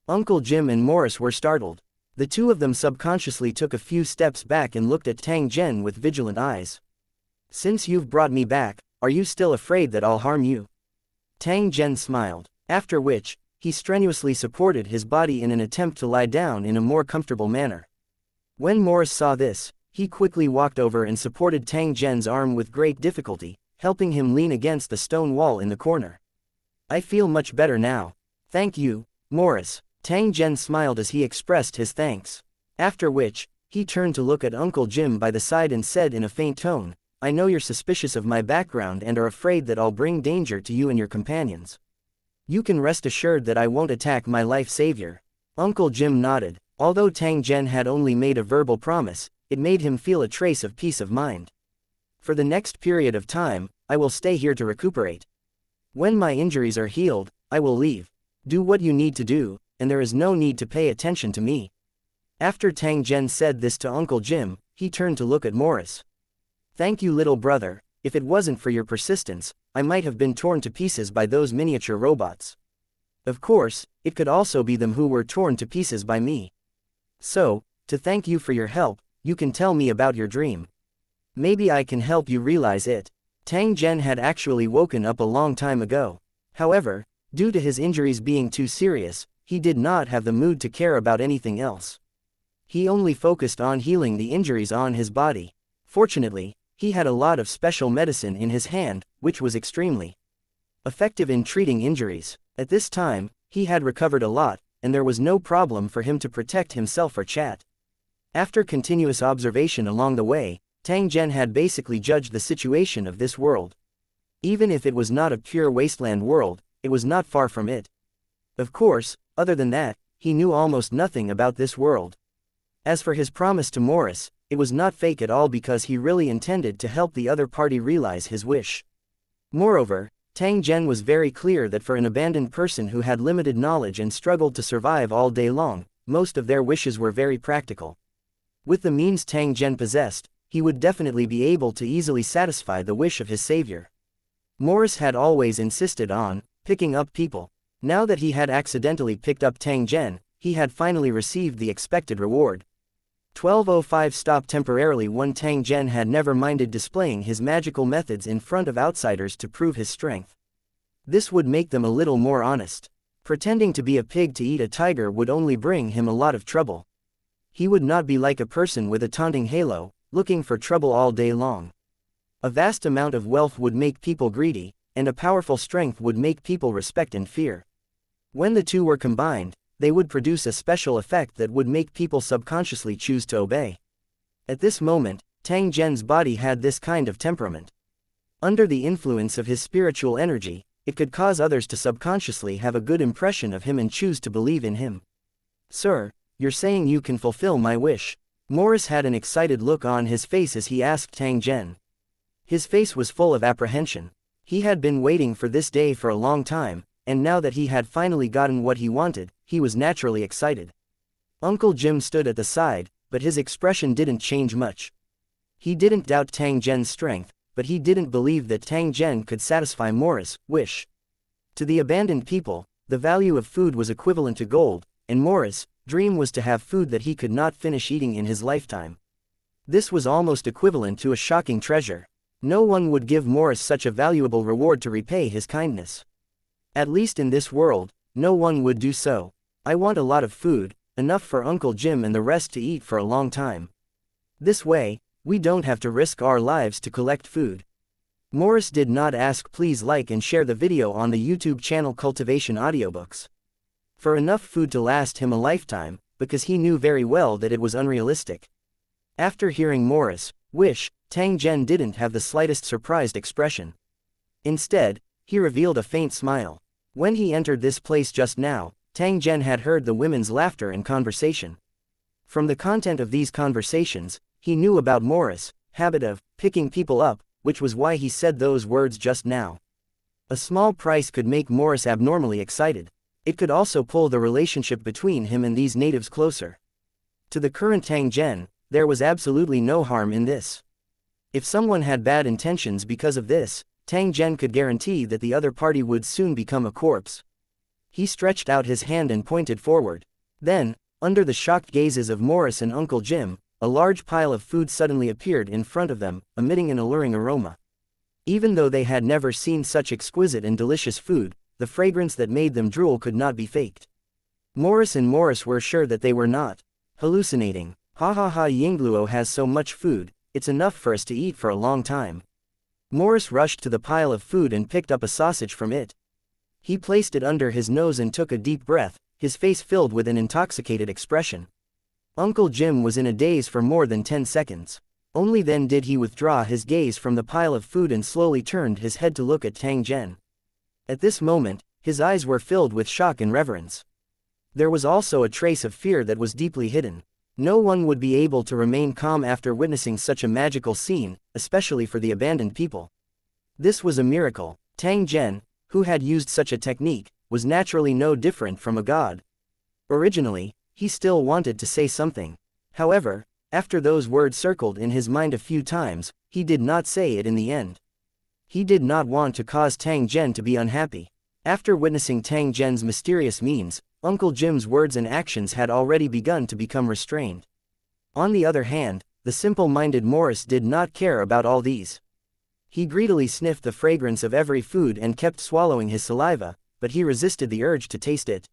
Uncle Jim and Morris were startled. The two of them subconsciously took a few steps back and looked at Tang Zhen with vigilant eyes. "Since you've brought me back, are you still afraid that I'll harm you?" Tang Zhen smiled, after which, he strenuously supported his body in an attempt to lie down in a more comfortable manner. When Morris saw this, he quickly walked over and supported Tang Zhen's arm with great difficulty, helping him lean against the stone wall in the corner. "I feel much better now. Thank you, Morris." Tang Zhen smiled as he expressed his thanks. After which, he turned to look at Uncle Jim by the side and said in a faint tone, "I know you're suspicious of my background and are afraid that I'll bring danger to you and your companions. You can rest assured that I won't attack my life savior." Uncle Jim nodded. Although Tang Zhen had only made a verbal promise, it made him feel a trace of peace of mind. "For the next period of time, I will stay here to recuperate. When my injuries are healed, I will leave. Do what you need to do, and there is no need to pay attention to me." After Tang Zhen said this to Uncle Jim, he turned to look at Morris. "Thank you, little brother. If it wasn't for your persistence, I might have been torn to pieces by those miniature robots. Of course, it could also be them who were torn to pieces by me. So, to thank you for your help, you can tell me about your dream. Maybe I can help you realize it." Tang Zhen had actually woken up a long time ago. However, due to his injuries being too serious, he did not have the mood to care about anything else. He only focused on healing the injuries on his body. Fortunately, he had a lot of special medicine in his hand, which was extremely effective in treating injuries. At this time, he had recovered a lot, and there was no problem for him to protect himself or chat. After continuous observation along the way, Tang Zhen had basically judged the situation of this world. Even if it was not a pure wasteland world, it was not far from it. Of course, other than that, he knew almost nothing about this world. As for his promise to Morris, it was not fake at all because he really intended to help the other party realize his wish. Moreover, Tang Zhen was very clear that for an abandoned person who had limited knowledge and struggled to survive all day long, most of their wishes were very practical. With the means Tang Zhen possessed, he would definitely be able to easily satisfy the wish of his savior. Morris had always insisted on picking up people. Now that he had accidentally picked up Tang Zhen, he had finally received the expected reward. 1205 stopped temporarily. One Tang Zhen had never minded displaying his magical methods in front of outsiders to prove his strength. This would make them a little more honest. Pretending to be a pig to eat a tiger would only bring him a lot of trouble. He would not be like a person with a taunting halo, looking for trouble all day long. A vast amount of wealth would make people greedy, and a powerful strength would make people respect and fear. When the two were combined, they would produce a special effect that would make people subconsciously choose to obey. At this moment, Tang Zhen's body had this kind of temperament. Under the influence of his spiritual energy, it could cause others to subconsciously have a good impression of him and choose to believe in him. "Sir, you're saying you can fulfill my wish?" Morris had an excited look on his face as he asked Tang Zhen. His face was full of apprehension. He had been waiting for this day for a long time, and now that he had finally gotten what he wanted, he was naturally excited. Uncle Jim stood at the side, but his expression didn't change much. He didn't doubt Tang Zhen's strength, but he didn't believe that Tang Zhen could satisfy Morris' wish. To the abandoned people, the value of food was equivalent to gold, and Morris' dream was to have food that he could not finish eating in his lifetime. This was almost equivalent to a shocking treasure. No one would give Morris such a valuable reward to repay his kindness. At least in this world, no one would do so. "I want a lot of food, enough for Uncle Jim and the rest to eat for a long time. This way, we don't have to risk our lives to collect food." Morris did not ask. Please like and share the video on the YouTube channel Cultivation Audiobooks. For enough food to last him a lifetime, because he knew very well that it was unrealistic. After hearing Morris' wish, Tang Zhen didn't have the slightest surprised expression. Instead, he revealed a faint smile. When he entered this place just now, Tang Zhen had heard the women's laughter and conversation. From the content of these conversations, he knew about Morris' habit of picking people up, which was why he said those words just now. A small price could make Morris abnormally excited. It could also pull the relationship between him and these natives closer. To the current Tang Zhen, there was absolutely no harm in this. If someone had bad intentions because of this, Tang Zhen could guarantee that the other party would soon become a corpse. He stretched out his hand and pointed forward. Then, under the shocked gazes of Morris and Uncle Jim, a large pile of food suddenly appeared in front of them, emitting an alluring aroma. Even though they had never seen such exquisite and delicious food, the fragrance that made them drool could not be faked. Morris and Morris were sure that they were not hallucinating. "Ha ha ha, Yingluo has so much food, it's enough for us to eat for a long time." Morris rushed to the pile of food and picked up a sausage from it. He placed it under his nose and took a deep breath, his face filled with an intoxicated expression. Uncle Jim was in a daze for more than 10 seconds. Only then did he withdraw his gaze from the pile of food and slowly turned his head to look at Tang Zhen. At this moment, his eyes were filled with shock and reverence. There was also a trace of fear that was deeply hidden. No one would be able to remain calm after witnessing such a magical scene, especially for the abandoned people. This was a miracle. Tang Zhen, who had used such a technique, was naturally no different from a god. Originally, he still wanted to say something. However, after those words circled in his mind a few times, he did not say it in the end. He did not want to cause Tang Zhen to be unhappy. After witnessing Tang Zhen's mysterious means, Uncle Jim's words and actions had already begun to become restrained. On the other hand, the simple-minded Morris did not care about all these. He greedily sniffed the fragrance of every food and kept swallowing his saliva, but he resisted the urge to taste it.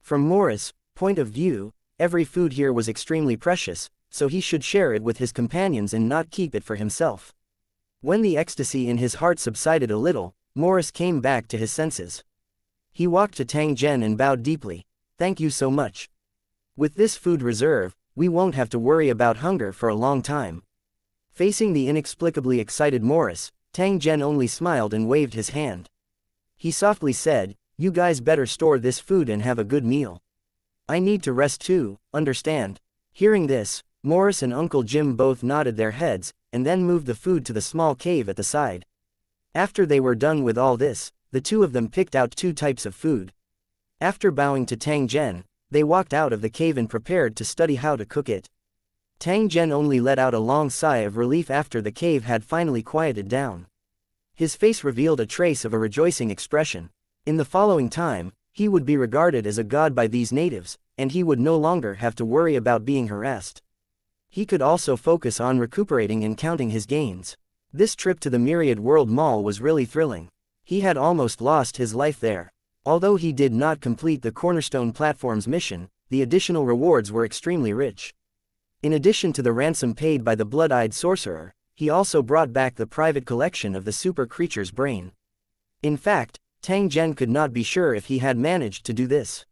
From Morris' point of view, every food here was extremely precious, so he should share it with his companions and not keep it for himself. When the ecstasy in his heart subsided a little, Morris came back to his senses. He walked to Tang Zhen and bowed deeply. "Thank you so much. With this food reserve, we won't have to worry about hunger for a long time." Facing the inexplicably excited Morris, Tang Zhen only smiled and waved his hand. He softly said, "You guys better store this food and have a good meal. I need to rest too, understand?" Hearing this, Morris and Uncle Jim both nodded their heads, and then moved the food to the small cave at the side. After they were done with all this, the two of them picked out 2 types of food. After bowing to Tang Zhen, they walked out of the cave and prepared to study how to cook it. Tang Zhen only let out a long sigh of relief after the cave had finally quieted down. His face revealed a trace of a rejoicing expression. In the following time, he would be regarded as a god by these natives, and he would no longer have to worry about being harassed. He could also focus on recuperating and counting his gains. This trip to the Myriad World Mall was really thrilling. He had almost lost his life there. Although he did not complete the Cornerstone Platform's mission, the additional rewards were extremely rich. In addition to the ransom paid by the blood-eyed sorcerer, he also brought back the private collection of the super creature's brain. In fact, Tang Zhen could not be sure if he had managed to do this.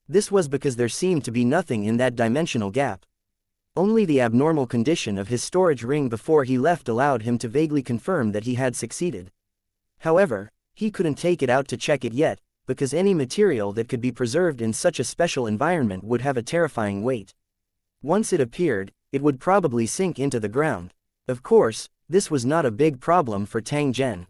This was because there seemed to be nothing in that dimensional gap. Only the abnormal condition of his storage ring before he left allowed him to vaguely confirm that he had succeeded. However, he couldn't take it out to check it yet, because any material that could be preserved in such a special environment would have a terrifying weight. Once it appeared, it would probably sink into the ground. Of course, this was not a big problem for Tang Zhen.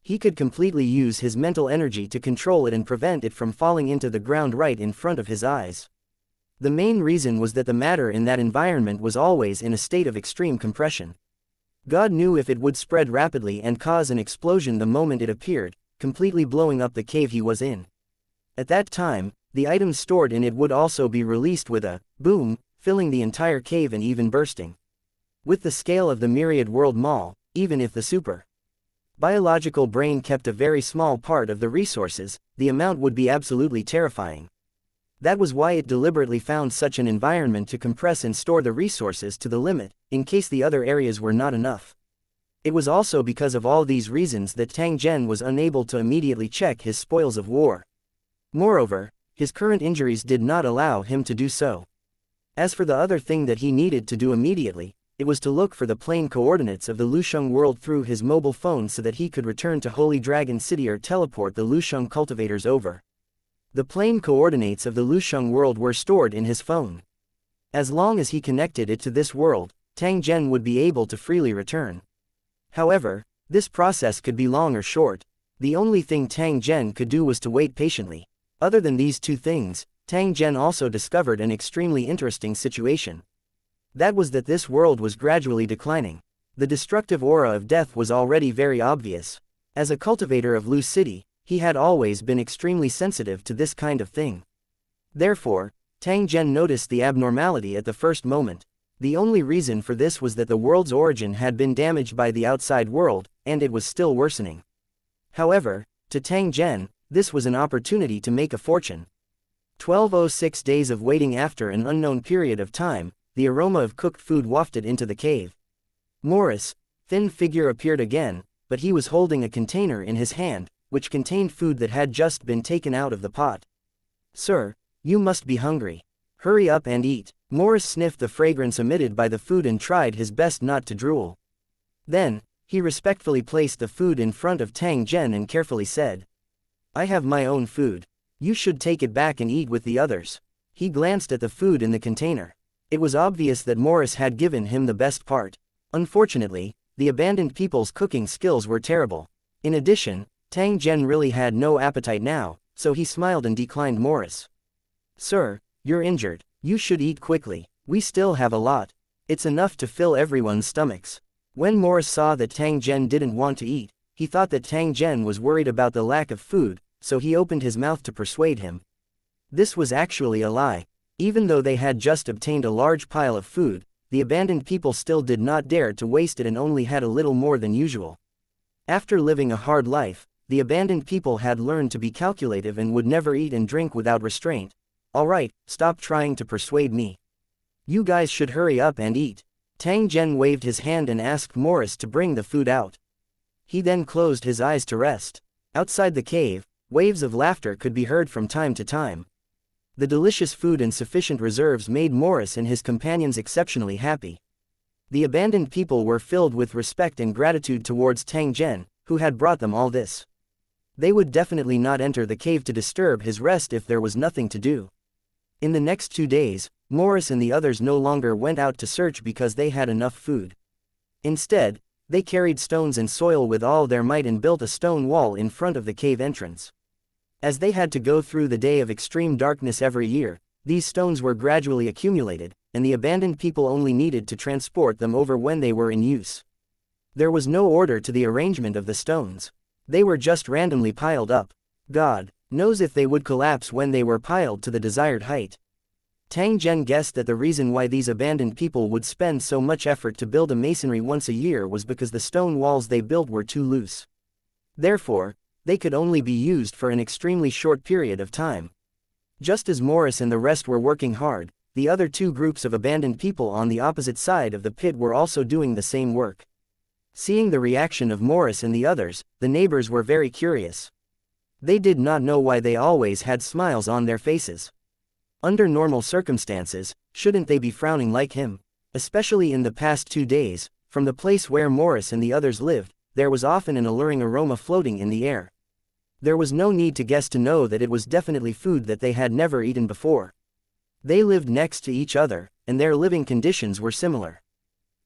He could completely use his mental energy to control it and prevent it from falling into the ground right in front of his eyes. The main reason was that the matter in that environment was always in a state of extreme compression. God knew if it would spread rapidly and cause an explosion the moment it appeared, completely blowing up the cave he was in. At that time, the items stored in it would also be released with a boom, filling the entire cave and even bursting. With the scale of the Myriad World Mall, even if the super biological brain kept a very small part of the resources, the amount would be absolutely terrifying. That was why it deliberately found such an environment to compress and store the resources to the limit, in case the other areas were not enough. It was also because of all these reasons that Tang Zhen was unable to immediately check his spoils of war. Moreover, his current injuries did not allow him to do so. As for the other thing that he needed to do immediately, it was to look for the plane coordinates of the Lusheng world through his mobile phone so that he could return to Holy Dragon City or teleport the Lusheng cultivators over. The plane coordinates of the Lusheng world were stored in his phone. As long as he connected it to this world, Tang Zhen would be able to freely return. However, this process could be long or short. The only thing Tang Zhen could do was to wait patiently. Other than these 2 things, Tang Zhen also discovered an extremely interesting situation. That was that this world was gradually declining. The destructive aura of death was already very obvious. As a cultivator of Lu City, he had always been extremely sensitive to this kind of thing. Therefore, Tang Zhen noticed the abnormality at the first moment. The only reason for this was that the world's origin had been damaged by the outside world, and it was still worsening. However, to Tang Zhen, this was an opportunity to make a fortune. 1206 days of waiting. After an unknown period of time, the aroma of cooked food wafted into the cave. Morris' thin figure appeared again, but he was holding a container in his hand, which contained food that had just been taken out of the pot. "Sir, you must be hungry. Hurry up and eat." Morris sniffed the fragrance emitted by the food and tried his best not to drool. Then, he respectfully placed the food in front of Tang Zhen and carefully said, "I have my own food. You should take it back and eat with the others." He glanced at the food in the container. It was obvious that Morris had given him the best part. Unfortunately, the abandoned people's cooking skills were terrible. In addition, Tang Zhen really had no appetite now, so he smiled and declined Morris. "Sir, you're injured. You should eat quickly. We still have a lot. It's enough to fill everyone's stomachs." When Morris saw that Tang Zhen didn't want to eat, he thought that Tang Zhen was worried about the lack of food, so he opened his mouth to persuade him. This was actually a lie. Even though they had just obtained a large pile of food, the abandoned people still did not dare to waste it and only had a little more than usual. After living a hard life, the abandoned people had learned to be calculative and would never eat and drink without restraint. "All right, stop trying to persuade me. You guys should hurry up and eat." Tang Zhen waved his hand and asked Morris to bring the food out. He then closed his eyes to rest. Outside the cave, waves of laughter could be heard from time to time. The delicious food and sufficient reserves made Morris and his companions exceptionally happy. The abandoned people were filled with respect and gratitude towards Tang Zhen, who had brought them all this. They would definitely not enter the cave to disturb his rest if there was nothing to do. In the next 2 days, Morris and the others no longer went out to search because they had enough food. Instead, They carried stones and soil with all their might and built a stone wall in front of the cave entrance. As they had to go through the day of extreme darkness every year, these stones were gradually accumulated, and the abandoned people only needed to transport them over when they were in use. There was no order to the arrangement of the stones. They were just randomly piled up. God knows if they would collapse when they were piled to the desired height. Tang Zhen guessed that the reason why these abandoned people would spend so much effort to build a masonry once a year was because the stone walls they built were too loose. Therefore, they could only be used for an extremely short period of time. Just as Morris and the rest were working hard, the other two groups of abandoned people on the opposite side of the pit were also doing the same work. Seeing the reaction of Morris and the others, the neighbors were very curious. They did not know why they always had smiles on their faces. Under normal circumstances, shouldn't they be frowning like him? Especially in the past 2 days, from the place where Morris and the others lived, there was often an alluring aroma floating in the air. There was no need to guess to know that it was definitely food that they had never eaten before. They lived next to each other, and their living conditions were similar.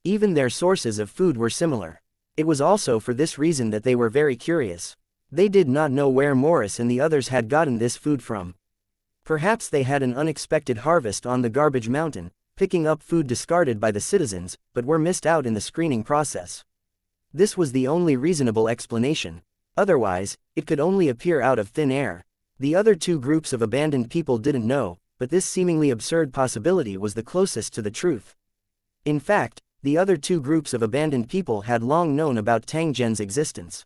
Even their sources of food were similar. It was also for this reason that they were very curious. They did not know where Morris and the others had gotten this food from. Perhaps they had an unexpected harvest on the garbage mountain, picking up food discarded by the citizens, but were missed out in the screening process. This was the only reasonable explanation. Otherwise, it could only appear out of thin air. The other two groups of abandoned people didn't know, but this seemingly absurd possibility was the closest to the truth. In fact, the other two groups of abandoned people had long known about Tang Zhen's existence.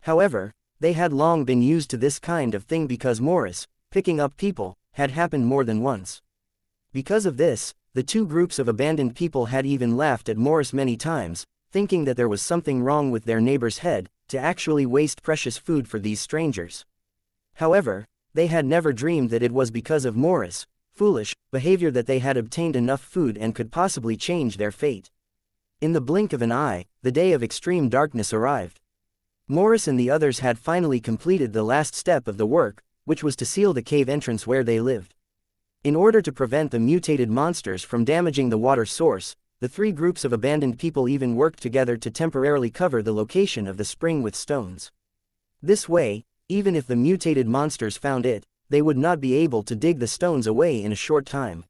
However, they had long been used to this kind of thing because Morris, picking up people, had happened more than once. Because of this, the two groups of abandoned people had even laughed at Morris many times, thinking that there was something wrong with their neighbor's head, to actually waste precious food for these strangers. However, they had never dreamed that it was because of Morris' foolish behavior that they had obtained enough food and could possibly change their fate. In the blink of an eye, the day of extreme darkness arrived. Morris and the others had finally completed the last step of the work, which was to seal the cave entrance where they lived. In order to prevent the mutated monsters from damaging the water source, the three groups of abandoned people even worked together to temporarily cover the location of the spring with stones. This way, even if the mutated monsters found it, they would not be able to dig the stones away in a short time.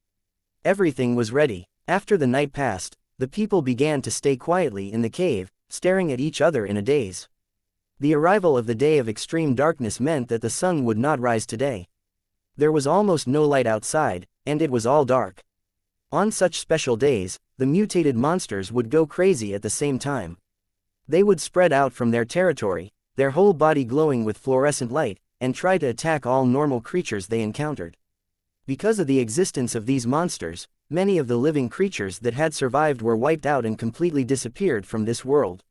Everything was ready. After the night passed, the people began to stay quietly in the cave, staring at each other in a daze. The arrival of the day of extreme darkness meant that the sun would not rise today. There was almost no light outside, and it was all dark. On such special days, the mutated monsters would go crazy at the same time. They would spread out from their territory, their whole body glowing with fluorescent light, and try to attack all normal creatures they encountered. Because of the existence of these monsters, many of the living creatures that had survived were wiped out and completely disappeared from this world.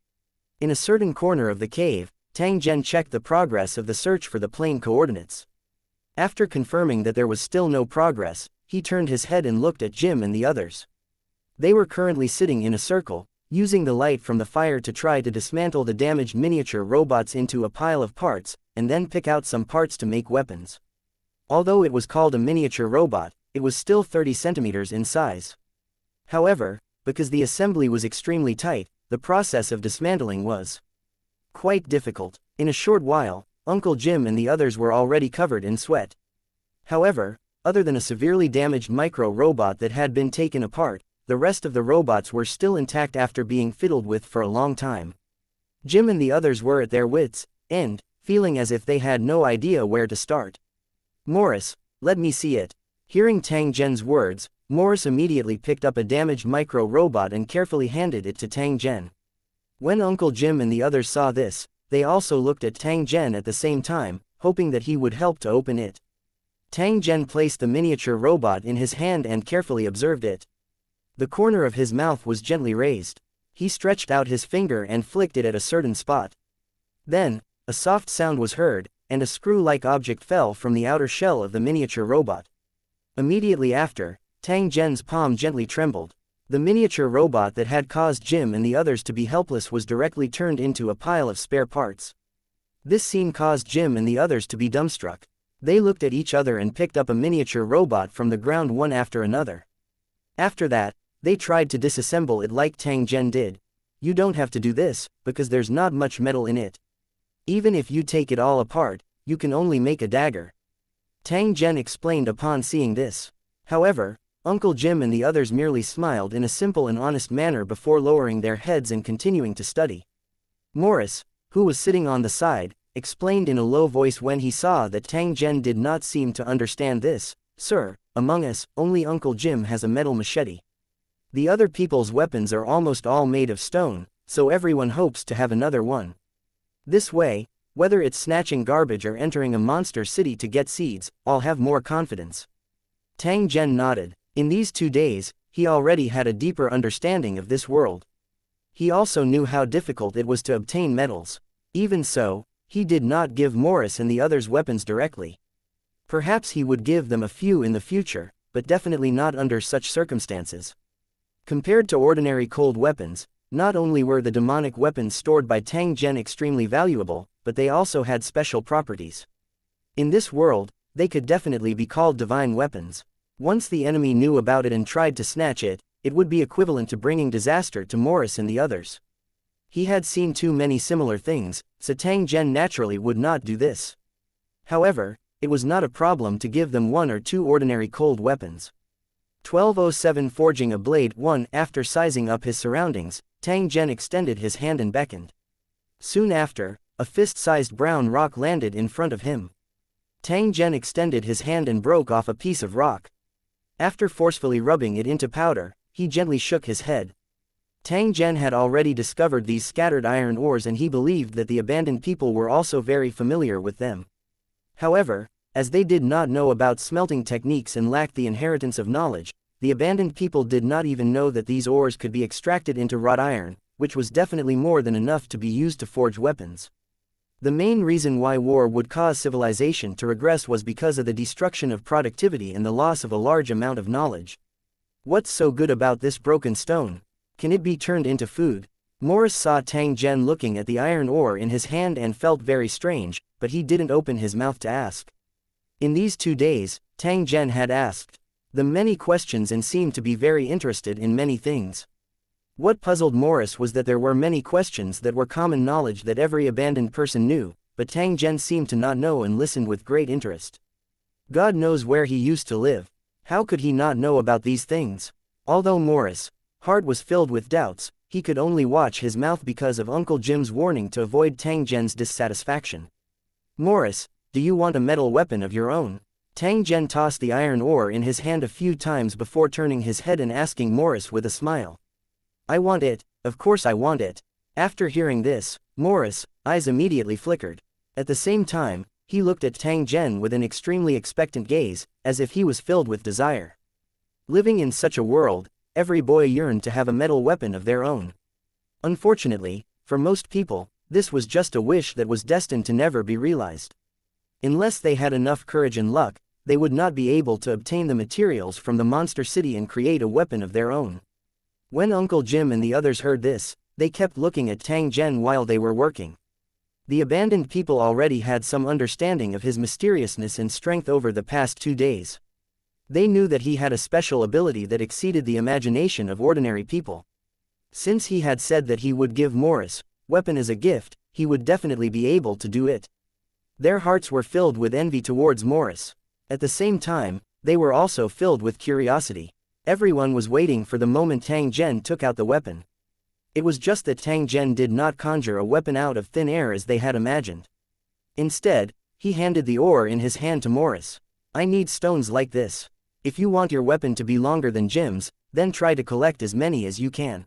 In a certain corner of the cave, Tang Zhen checked the progress of the search for the plane coordinates. After confirming that there was still no progress, he turned his head and looked at Jim and the others. They were currently sitting in a circle, using the light from the fire to try to dismantle the damaged miniature robots into a pile of parts, and then pick out some parts to make weapons. Although it was called a miniature robot, it was still 30 centimeters in size. However, because the assembly was extremely tight, the process of dismantling was quite difficult. In a short while, Uncle Jim and the others were already covered in sweat. However, other than a severely damaged micro-robot that had been taken apart, the rest of the robots were still intact after being fiddled with for a long time. Jim and the others were at their wits' end, feeling as if they had no idea where to start. Morris, let me see it. Hearing Tang Zhen's words, Morris immediately picked up a damaged micro-robot and carefully handed it to Tang Zhen. When Uncle Jim and the others saw this, they also looked at Tang Zhen at the same time, hoping that he would help to open it. Tang Zhen placed the miniature robot in his hand and carefully observed it. The corner of his mouth was gently raised. He stretched out his finger and flicked it at a certain spot. Then, a soft sound was heard, and a screw-like object fell from the outer shell of the miniature robot. Immediately after, Tang Zhen's palm gently trembled. The miniature robot that had caused Jim and the others to be helpless was directly turned into a pile of spare parts. This scene caused Jim and the others to be dumbstruck. They looked at each other and picked up a miniature robot from the ground one after another. After that, they tried to disassemble it like Tang Zhen did. You don't have to do this, because there's not much metal in it. Even if you take it all apart, you can only make a dagger. Tang Zhen explained upon seeing this. However, Uncle Jim and the others merely smiled in a simple and honest manner before lowering their heads and continuing to study. Morris, who was sitting on the side, explained in a low voice when he saw that Tang Zhen did not seem to understand this. Sir, among us, only Uncle Jim has a metal machete. The other people's weapons are almost all made of stone, so everyone hopes to have another one. This way, whether it's snatching garbage or entering a monster city to get seeds, I'll have more confidence. Tang Zhen nodded. In these 2 days, he already had a deeper understanding of this world. He also knew how difficult it was to obtain metals. Even so, he did not give Morris and the others weapons directly. Perhaps he would give them a few in the future, but definitely not under such circumstances. Compared to ordinary cold weapons, not only were the demonic weapons stored by Tang Zhen extremely valuable, but they also had special properties. In this world, they could definitely be called divine weapons. Once the enemy knew about it and tried to snatch it, it would be equivalent to bringing disaster to Morris and the others. He had seen too many similar things, so Tang Zhen naturally would not do this. However, it was not a problem to give them 1 or 2 ordinary cold weapons. 1207 Forging a Blade 1. After sizing up his surroundings, Tang Zhen extended his hand and beckoned. Soon after, a fist-sized brown rock landed in front of him. Tang Zhen extended his hand and broke off a piece of rock. After forcefully rubbing it into powder, he gently shook his head. Tang Zhen had already discovered these scattered iron ores and he believed that the abandoned people were also very familiar with them. However, as they did not know about smelting techniques and lacked the inheritance of knowledge, the abandoned people did not even know that these ores could be extracted into wrought iron, which was definitely more than enough to be used to forge weapons. The main reason why war would cause civilization to regress was because of the destruction of productivity and the loss of a large amount of knowledge. What's so good about this broken stone? Can it be turned into food? Morris saw Tang Zhen looking at the iron ore in his hand and felt very strange, but he didn't open his mouth to ask. In these 2 days, Tang Zhen had asked them many questions and seemed to be very interested in many things. What puzzled Morris was that there were many questions that were common knowledge that every abandoned person knew, but Tang Zhen seemed to not know and listened with great interest. God knows where he used to live. How could he not know about these things? Although Morris' heart was filled with doubts, he could only watch his mouth because of Uncle Jim's warning to avoid Tang Zhen's dissatisfaction. Morris, do you want a metal weapon of your own? Tang Zhen tossed the iron ore in his hand a few times before turning his head and asking Morris with a smile. I want it, of course I want it. After hearing this, Morris' eyes immediately flickered. At the same time, he looked at Tang Zhen with an extremely expectant gaze, as if he was filled with desire. Living in such a world, every boy yearned to have a metal weapon of their own. Unfortunately, for most people, this was just a wish that was destined to never be realized. Unless they had enough courage and luck, they would not be able to obtain the materials from the monster city and create a weapon of their own. When Uncle Jim and the others heard this, they kept looking at Tang Zhen while they were working. The abandoned people already had some understanding of his mysteriousness and strength over the past 2 days. They knew that he had a special ability that exceeded the imagination of ordinary people. Since he had said that he would give Morris' weapon as a gift, he would definitely be able to do it. Their hearts were filled with envy towards Morris. At the same time, they were also filled with curiosity. Everyone was waiting for the moment Tang Zhen took out the weapon. It was just that Tang Zhen did not conjure a weapon out of thin air as they had imagined. Instead, he handed the ore in his hand to Morris. I need stones like this. If you want your weapon to be longer than Jim's, then try to collect as many as you can.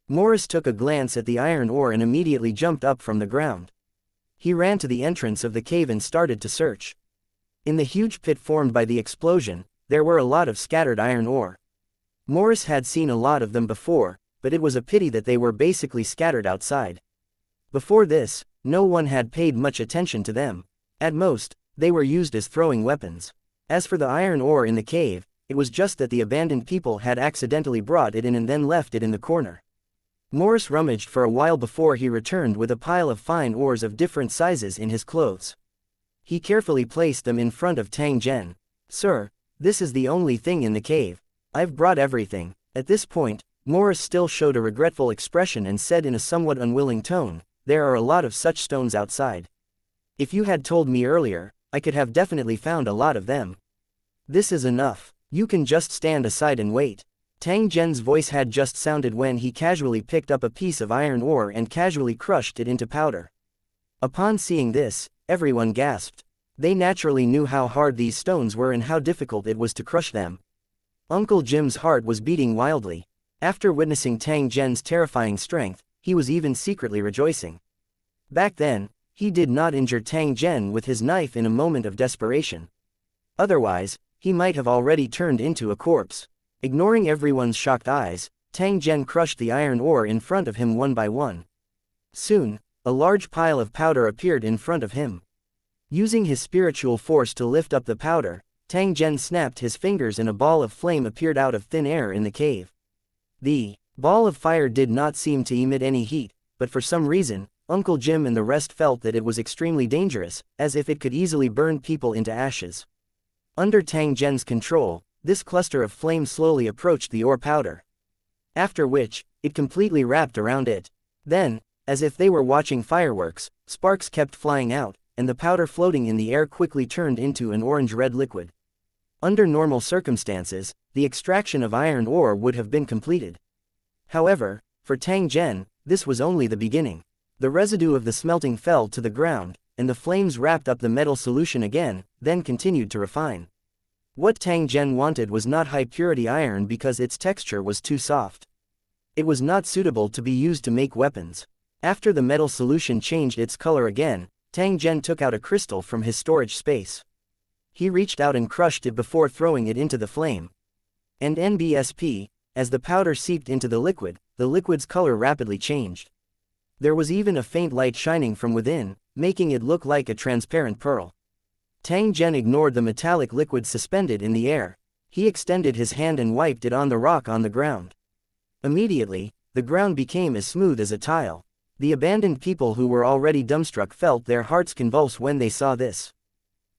Morris took a glance at the iron ore and immediately jumped up from the ground. He ran to the entrance of the cave and started to search. In the huge pit formed by the explosion, there were a lot of scattered iron ore. Morris had seen a lot of them before, but it was a pity that they were basically scattered outside. Before this, no one had paid much attention to them. At most, they were used as throwing weapons. As for the iron ore in the cave, it was just that the abandoned people had accidentally brought it in and then left it in the corner. Morris rummaged for a while before he returned with a pile of fine ores of different sizes in his clothes. He carefully placed them in front of Tang Zhen. Sir, this is the only thing in the cave. I've brought everything. At this point, Morris still showed a regretful expression and said in a somewhat unwilling tone, "There are a lot of such stones outside. If you had told me earlier, I could have definitely found a lot of them. This is enough. You can just stand aside and wait." Tang Zhen's voice had just sounded when he casually picked up a piece of iron ore and casually crushed it into powder. Upon seeing this, everyone gasped. They naturally knew how hard these stones were and how difficult it was to crush them. Uncle Jim's heart was beating wildly. After witnessing Tang Zhen's terrifying strength, he was even secretly rejoicing. Back then, he did not injure Tang Zhen with his knife in a moment of desperation. Otherwise, he might have already turned into a corpse. Ignoring everyone's shocked eyes, Tang Zhen crushed the iron ore in front of him one by one. Soon, a large pile of powder appeared in front of him. Using his spiritual force to lift up the powder, Tang Zhen snapped his fingers and a ball of flame appeared out of thin air in the cave. The ball of fire did not seem to emit any heat, but for some reason, Uncle Jim and the rest felt that it was extremely dangerous, as if it could easily burn people into ashes. Under Tang Zhen's control, this cluster of flame slowly approached the ore powder. After which, it completely wrapped around it. Then, as if they were watching fireworks, sparks kept flying out, and the powder floating in the air quickly turned into an orange-red liquid. Under normal circumstances, the extraction of iron ore would have been completed. However, for Tang Zhen, this was only the beginning. The residue of the smelting fell to the ground, and the flames wrapped up the metal solution again, then continued to refine. What Tang Zhen wanted was not high-purity iron because its texture was too soft. It was not suitable to be used to make weapons. After the metal solution changed its color again, Tang Zhen took out a crystal from his storage space. He reached out and crushed it before throwing it into the flame. And NBSP, as the powder seeped into the liquid's color rapidly changed. There was even a faint light shining from within, making it look like a transparent pearl. Tang Zhen ignored the metallic liquid suspended in the air. He extended his hand and wiped it on the rock on the ground. Immediately, the ground became as smooth as a tile. The abandoned people who were already dumbstruck felt their hearts convulse when they saw this.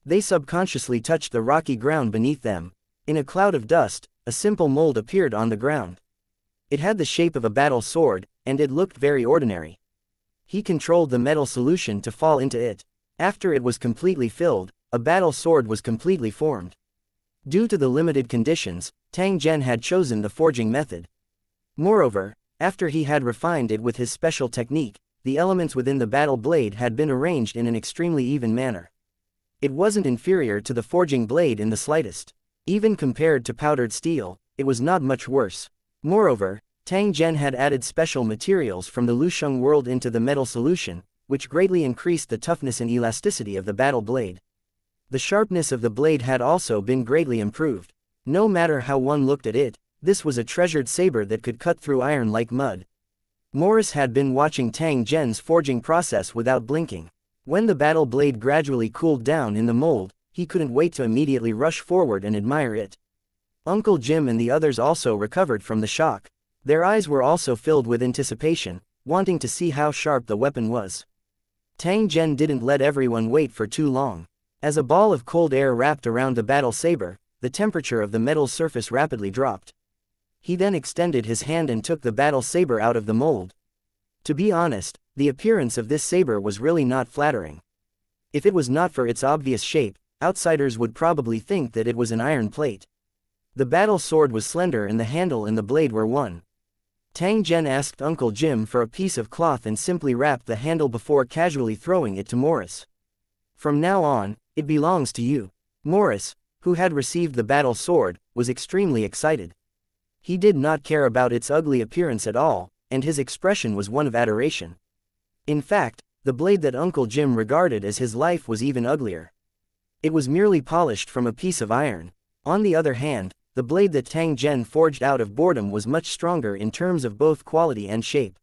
They subconsciously touched the rocky ground beneath them. In a cloud of dust, a simple mold appeared on the ground. It had the shape of a battle sword, and it looked very ordinary. He controlled the metal solution to fall into it. After it was completely filled, a battle sword was completely formed. Due to the limited conditions, Tang Zhen had chosen the forging method. Moreover, after he had refined it with his special technique, the elements within the battle blade had been arranged in an extremely even manner. It wasn't inferior to the forging blade in the slightest. Even compared to powdered steel, it was not much worse. Moreover, Tang Zhen had added special materials from the Lusheng world into the metal solution, which greatly increased the toughness and elasticity of the battle blade. The sharpness of the blade had also been greatly improved. No matter how one looked at it, this was a treasured saber that could cut through iron like mud. Morris had been watching Tang Zhen's forging process without blinking. When the battle blade gradually cooled down in the mold, he couldn't wait to immediately rush forward and admire it. Uncle Jim and the others also recovered from the shock. Their eyes were also filled with anticipation, wanting to see how sharp the weapon was. Tang Zhen didn't let everyone wait for too long. As a ball of cold air wrapped around the battle saber, the temperature of the metal's surface rapidly dropped. He then extended his hand and took the battle saber out of the mold. To be honest, the appearance of this saber was really not flattering. If it was not for its obvious shape, outsiders would probably think that it was an iron plate. The battle sword was slender and the handle and the blade were one. Tang Zhen asked Uncle Jim for a piece of cloth and simply wrapped the handle before casually throwing it to Morris. From now on, it belongs to you. Morris, who had received the battle sword, was extremely excited. He did not care about its ugly appearance at all, and his expression was one of adoration. In fact, the blade that Uncle Jim regarded as his life was even uglier. It was merely polished from a piece of iron. On the other hand, the blade that Tang Zhen forged out of boredom was much stronger in terms of both quality and shape.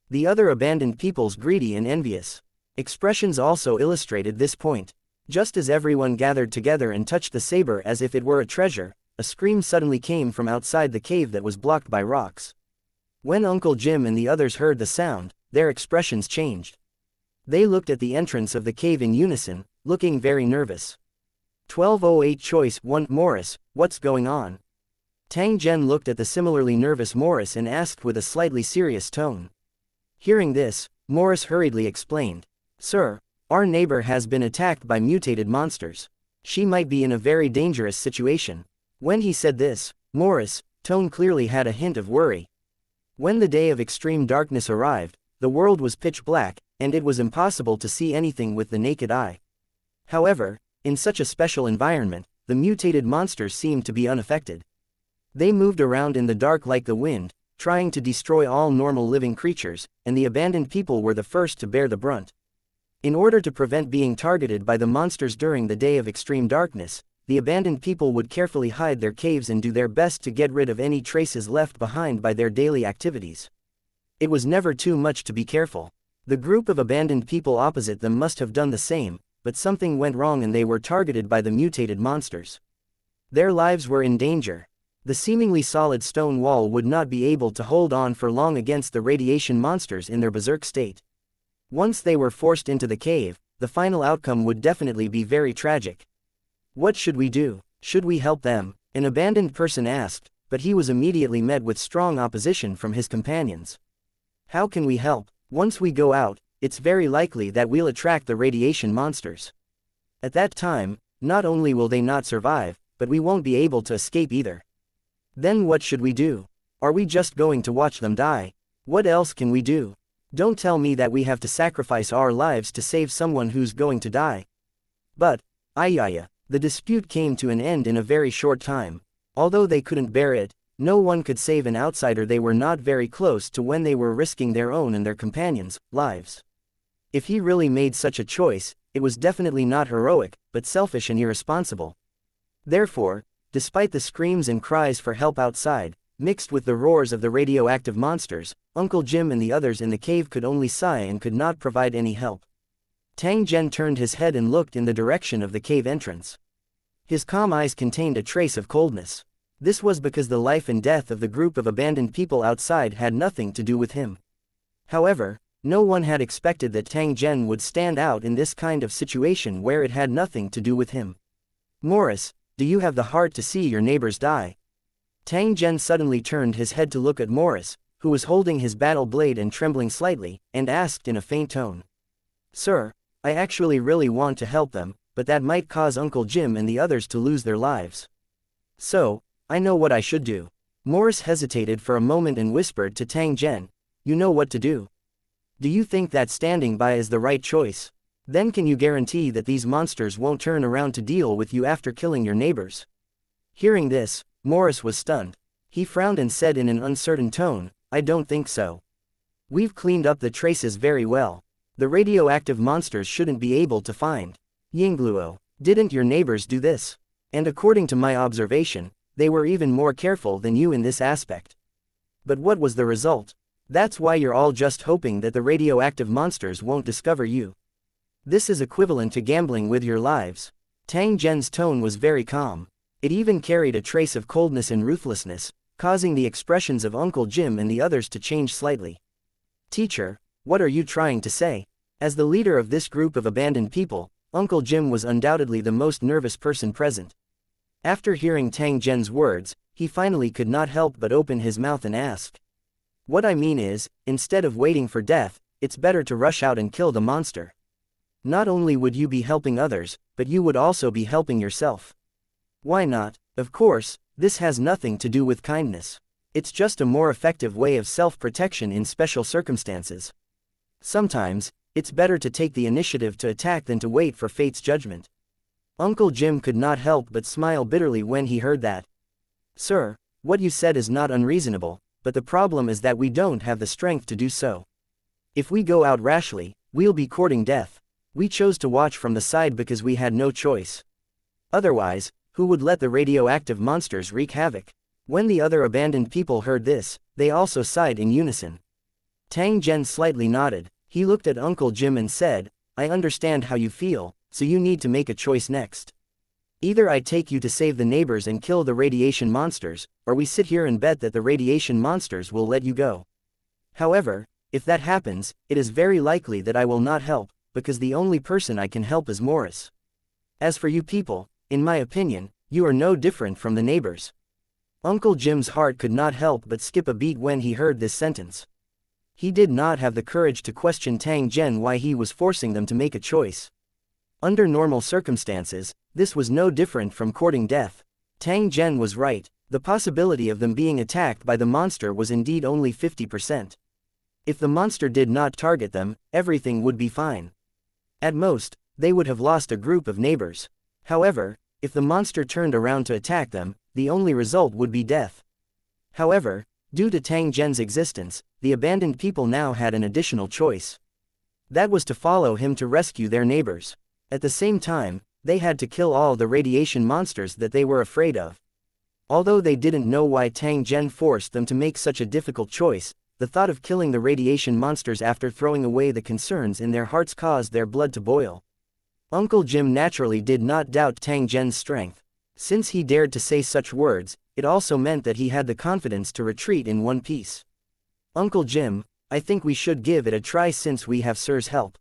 The other abandoned people's greedy and envious expressions also illustrated this point. Just as everyone gathered together and touched the saber as if it were a treasure, a scream suddenly came from outside the cave that was blocked by rocks. When Uncle Jim and the others heard the sound, their expressions changed. They looked at the entrance of the cave in unison, looking very nervous. 1208 Choice 1 Morris, what's going on? Tang Zhen looked at the similarly nervous Morris and asked with a slightly serious tone. Hearing this, Morris hurriedly explained. Sir, our neighbor has been attacked by mutated monsters. She might be in a very dangerous situation. When he said this, Morris' tone clearly had a hint of worry. When the day of extreme darkness arrived, the world was pitch black, and it was impossible to see anything with the naked eye. However, in such a special environment, the mutated monsters seemed to be unaffected. They moved around in the dark like the wind, trying to destroy all normal living creatures, and the abandoned people were the first to bear the brunt. In order to prevent being targeted by the monsters during the day of extreme darkness, the abandoned people would carefully hide their caves and do their best to get rid of any traces left behind by their daily activities. It was never too much to be careful. The group of abandoned people opposite them must have done the same, but something went wrong and they were targeted by the mutated monsters. Their lives were in danger. The seemingly solid stone wall would not be able to hold on for long against the radiation monsters in their berserk state. Once they were forced into the cave, the final outcome would definitely be very tragic. What should we do? Should we help them? An abandoned person asked, but he was immediately met with strong opposition from his companions. How can we help? Once we go out, it's very likely that we'll attract the radiation monsters. At that time, not only will they not survive, but we won't be able to escape either. Then what should we do? Are we just going to watch them die? What else can we do? Don't tell me that we have to sacrifice our lives to save someone who's going to die. But, the dispute came to an end in a very short time. Although they couldn't bear it, no one could save an outsider they were not very close to when they were risking their own and their companions' lives. If he really made such a choice, it was definitely not heroic, but selfish and irresponsible. Therefore, despite the screams and cries for help outside, mixed with the roars of the radioactive monsters, Uncle Jim and the others in the cave could only sigh and could not provide any help. Tang Zhen turned his head and looked in the direction of the cave entrance. His calm eyes contained a trace of coldness. This was because the life and death of the group of abandoned people outside had nothing to do with him. However, no one had expected that Tang Zhen would stand out in this kind of situation where it had nothing to do with him. Morris, do you have the heart to see your neighbors die? Tang Zhen suddenly turned his head to look at Morris, who was holding his battle blade and trembling slightly, and asked in a faint tone. Sir, I actually really want to help them, but that might cause Uncle Jim and the others to lose their lives. So, I know what I should do. Morris hesitated for a moment and whispered to Tang Zhen, you know what to do. Do you think that standing by is the right choice? Then can you guarantee that these monsters won't turn around to deal with you after killing your neighbors? Hearing this, Morris was stunned. He frowned and said in an uncertain tone, I don't think so. We've cleaned up the traces very well. The radioactive monsters shouldn't be able to find. Yingluo, didn't your neighbors do this? And according to my observation, they were even more careful than you in this aspect. But what was the result? That's why you're all just hoping that the radioactive monsters won't discover you. This is equivalent to gambling with your lives. Tang Zhen's tone was very calm. It even carried a trace of coldness and ruthlessness, causing the expressions of Uncle Jim and the others to change slightly. Teacher, what are you trying to say? As the leader of this group of abandoned people, Uncle Jim was undoubtedly the most nervous person present. After hearing Tang Zhen's words, he finally could not help but open his mouth and ask. What I mean is, instead of waiting for death, it's better to rush out and kill the monster. Not only would you be helping others, but you would also be helping yourself. Why not? Of course, this has nothing to do with kindness. It's just a more effective way of self-protection in special circumstances. Sometimes, it's better to take the initiative to attack than to wait for fate's judgment. Uncle Jim could not help but smile bitterly when he heard that. Sir, what you said is not unreasonable, but the problem is that we don't have the strength to do so. If we go out rashly, we'll be courting death. We chose to watch from the side because we had no choice. Otherwise, who would let the radioactive monsters wreak havoc? When the other abandoned people heard this, they also sighed in unison. Tang Zhen slightly nodded. He looked at Uncle Jim and said, I understand how you feel, so you need to make a choice next. Either I take you to save the neighbors and kill the radiation monsters, or we sit here and bet that the radiation monsters will let you go. However, if that happens, it is very likely that I will not help, because the only person I can help is Morris. As for you people, in my opinion, you are no different from the neighbors. Uncle Jim's heart could not help but skip a beat when he heard this sentence. He did not have the courage to question Tang Zhen why he was forcing them to make a choice. Under normal circumstances, this was no different from courting death. Tang Zhen was right, the possibility of them being attacked by the monster was indeed only 50%. If the monster did not target them, everything would be fine. At most, they would have lost a group of neighbors. However, if the monster turned around to attack them, the only result would be death. However, due to Tang Zhen's existence, the abandoned people now had an additional choice. That was to follow him to rescue their neighbors. At the same time, they had to kill all the radiation monsters that they were afraid of. Although they didn't know why Tang Zhen forced them to make such a difficult choice, the thought of killing the radiation monsters after throwing away the concerns in their hearts caused their blood to boil. Uncle Jim naturally did not doubt Tang Zhen's strength. Since he dared to say such words, it also meant that he had the confidence to retreat in one piece. Uncle Jim, I think we should give it a try since we have Sir's help.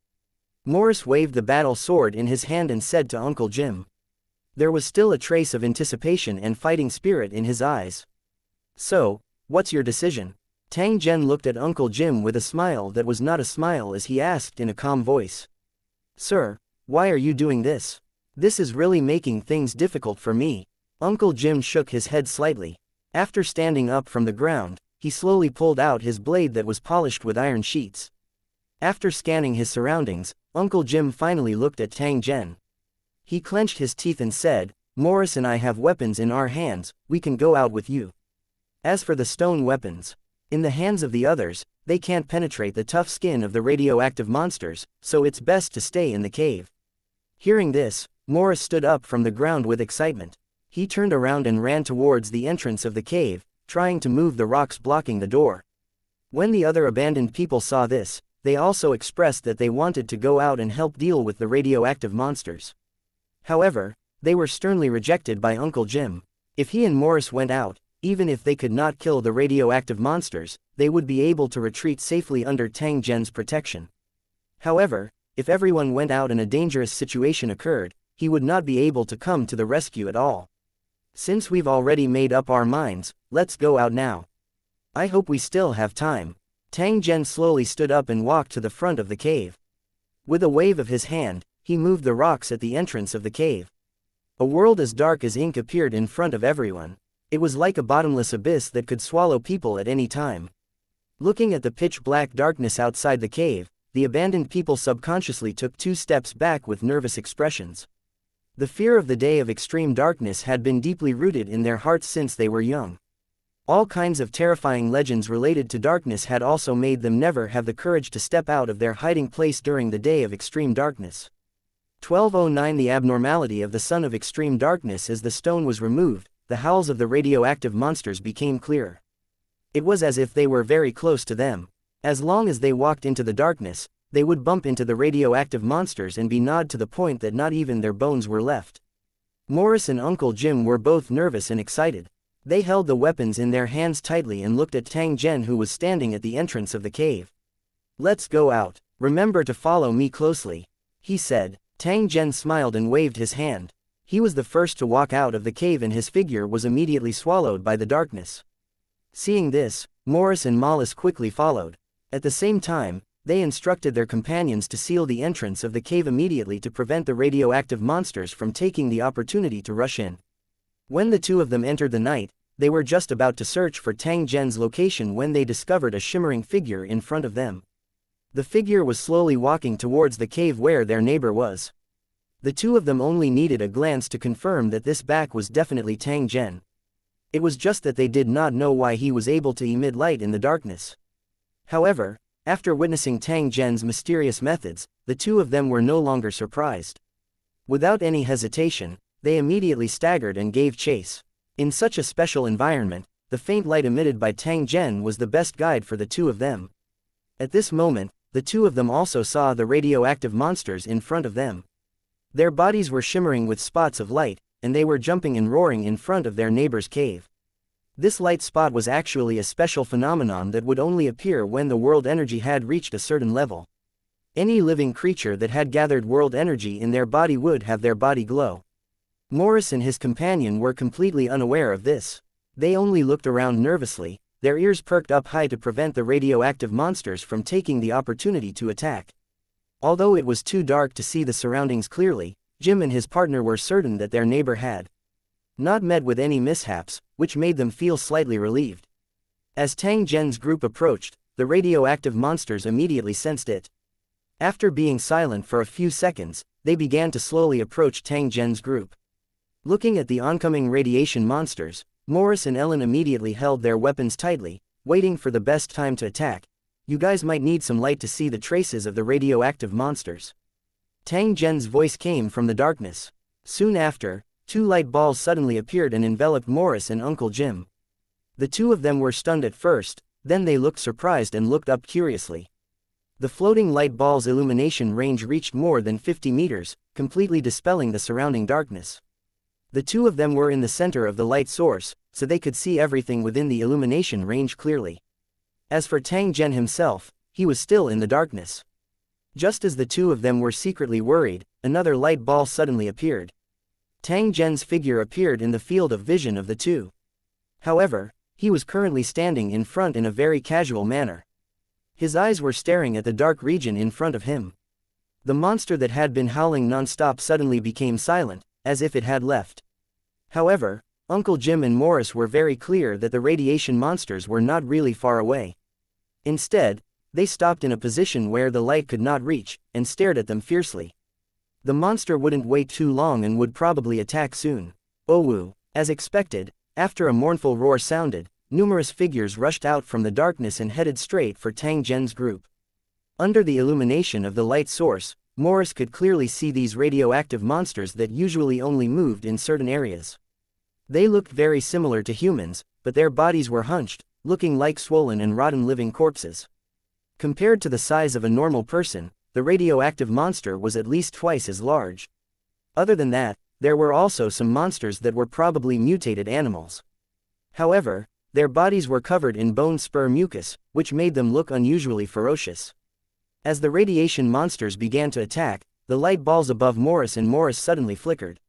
Morris waved the battle sword in his hand and said to Uncle Jim. There was still a trace of anticipation and fighting spirit in his eyes. So, what's your decision? Tang Zhen looked at Uncle Jim with a smile that was not a smile as he asked in a calm voice. Sir, why are you doing this? This is really making things difficult for me. Uncle Jim shook his head slightly. After standing up from the ground, he slowly pulled out his blade that was polished with iron sheets. After scanning his surroundings, Uncle Jim finally looked at Tang Zhen. He clenched his teeth and said, Morris and I have weapons in our hands, we can go out with you. As for the stone weapons, in the hands of the others, they can't penetrate the tough skin of the radioactive monsters, so it's best to stay in the cave. Hearing this, Morris stood up from the ground with excitement. He turned around and ran towards the entrance of the cave, trying to move the rocks blocking the door. When the other abandoned people saw this, they also expressed that they wanted to go out and help deal with the radioactive monsters. However, they were sternly rejected by Uncle Jim. If he and Morris went out, even if they could not kill the radioactive monsters, they would be able to retreat safely under Tang Zhen's protection. However, if everyone went out and a dangerous situation occurred, he would not be able to come to the rescue at all. Since we've already made up our minds, let's go out now. I hope we still have time. Tang Zhen slowly stood up and walked to the front of the cave. With a wave of his hand, he moved the rocks at the entrance of the cave. A world as dark as ink appeared in front of everyone. It was like a bottomless abyss that could swallow people at any time. Looking at the pitch-black darkness outside the cave, the abandoned people subconsciously took 2 steps back with nervous expressions. The fear of the day of extreme darkness had been deeply rooted in their hearts since they were young. All kinds of terrifying legends related to darkness had also made them never have the courage to step out of their hiding place during the day of extreme darkness. 1209 The abnormality of the sun of extreme darkness. As the stone was removed, the howls of the radioactive monsters became clearer. It was as if they were very close to them. As long as they walked into the darkness, they would bump into the radioactive monsters and be gnawed to the point that not even their bones were left. Morris and Uncle Jim were both nervous and excited. They held the weapons in their hands tightly and looked at Tang Zhen, who was standing at the entrance of the cave. Let's go out. Remember to follow me closely, he said. Tang Zhen smiled and waved his hand. He was the first to walk out of the cave and his figure was immediately swallowed by the darkness. Seeing this, Morris and Mollis quickly followed. At the same time, they instructed their companions to seal the entrance of the cave immediately to prevent the radioactive monsters from taking the opportunity to rush in. When the 2 of them entered the night, they were just about to search for Tang Zhen's location when they discovered a shimmering figure in front of them. The figure was slowly walking towards the cave where their neighbor was. The 2 of them only needed a glance to confirm that this back was definitely Tang Zhen. It was just that they did not know why he was able to emit light in the darkness. However, after witnessing Tang Zhen's mysterious methods, the 2 of them were no longer surprised. Without any hesitation, they immediately staggered and gave chase. In such a special environment, the faint light emitted by Tang Zhen was the best guide for the 2 of them. At this moment, the 2 of them also saw the radioactive monsters in front of them. Their bodies were shimmering with spots of light, and they were jumping and roaring in front of their neighbor's cave. This light spot was actually a special phenomenon that would only appear when the world energy had reached a certain level. Any living creature that had gathered world energy in their body would have their body glow. Morris and his companion were completely unaware of this. They only looked around nervously, their ears perked up high to prevent the radioactive monsters from taking the opportunity to attack. Although it was too dark to see the surroundings clearly, Jim and his partner were certain that their neighbor had not met with any mishaps, which made them feel slightly relieved. As Tang Zhen's group approached, the radioactive monsters immediately sensed it. After being silent for a few seconds, they began to slowly approach Tang Zhen's group. Looking at the oncoming radiation monsters, Morris and Ellen immediately held their weapons tightly, waiting for the best time to attack. You guys might need some light to see the traces of the radioactive monsters. Tang Zhen's voice came from the darkness. Soon after, two light balls suddenly appeared and enveloped Morris and Uncle Jim. The two of them were stunned at first, then they looked surprised and looked up curiously. The floating light ball's illumination range reached more than 50 meters, completely dispelling the surrounding darkness. The two of them were in the center of the light source, so they could see everything within the illumination range clearly. As for Tang Zhen himself, he was still in the darkness. Just as the two of them were secretly worried, another light ball suddenly appeared. Tang Zhen's figure appeared in the field of vision of the two. However, he was currently standing in front in a very casual manner. His eyes were staring at the dark region in front of him. The monster that had been howling non-stop suddenly became silent, as if it had left. However, Uncle Jim and Morris were very clear that the radiation monsters were not really far away. Instead, they stopped in a position where the light could not reach, and stared at them fiercely. The monster wouldn't wait too long and would probably attack soon. Owu. As expected, after a mournful roar sounded, numerous figures rushed out from the darkness and headed straight for Tang Zhen's group. Under the illumination of the light source, Morris could clearly see these radioactive monsters that usually only moved in certain areas. They looked very similar to humans, but their bodies were hunched, looking like swollen and rotten living corpses. Compared to the size of a normal person, the radioactive monster was at least twice as large. Other than that, there were also some monsters that were probably mutated animals. However, their bodies were covered in bone spur mucus, which made them look unusually ferocious. As the radiation monsters began to attack, the light balls above Morris and Morris suddenly flickered.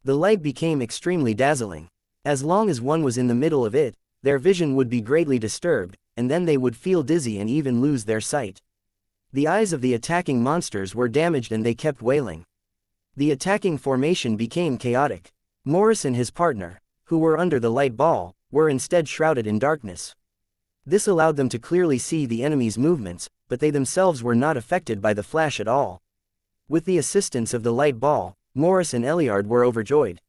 The light became extremely dazzling. As long as one was in the middle of it, their vision would be greatly disturbed, and then they would feel dizzy and even lose their sight. The eyes of the attacking monsters were damaged and they kept wailing. The attacking formation became chaotic. Morris and his partner, who were under the light ball, were instead shrouded in darkness. This allowed them to clearly see the enemy's movements, but they themselves were not affected by the flash at all. With the assistance of the light ball, Morris and Eliard were overjoyed.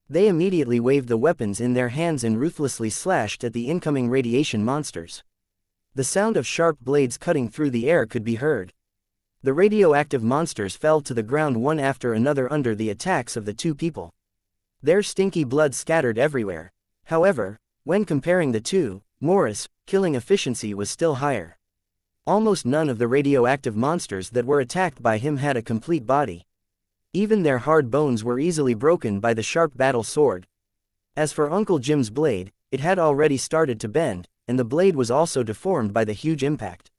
They immediately waved the weapons in their hands and ruthlessly slashed at the incoming radiation monsters. The sound of sharp blades cutting through the air could be heard. The radioactive monsters fell to the ground one after another under the attacks of the two people. Their stinky blood scattered everywhere. However, when comparing the two, Morris' killing efficiency was still higher. Almost none of the radioactive monsters that were attacked by him had a complete body. Even their hard bones were easily broken by the sharp battle sword. As for Uncle Jim's blade, it had already started to bend, and the blade was also deformed by the huge impact.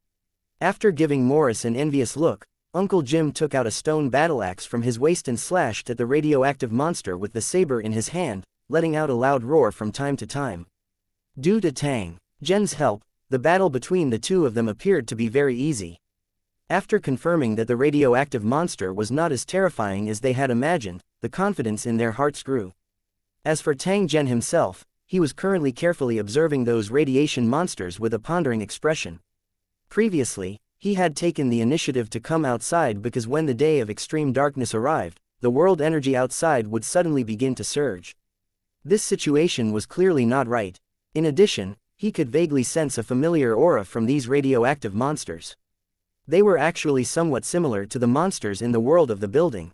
After giving Morris an envious look, Uncle Jim took out a stone battle axe from his waist and slashed at the radioactive monster with the saber in his hand, letting out a loud roar from time to time. Due to Tang Zhen's help, the battle between the two of them appeared to be very easy. After confirming that the radioactive monster was not as terrifying as they had imagined, the confidence in their hearts grew. As for Tang Zhen himself, he was currently carefully observing those radiation monsters with a pondering expression. Previously, he had taken the initiative to come outside because when the day of extreme darkness arrived, the world energy outside would suddenly begin to surge. This situation was clearly not right. In addition, he could vaguely sense a familiar aura from these radioactive monsters. They were actually somewhat similar to the monsters in the world of the building.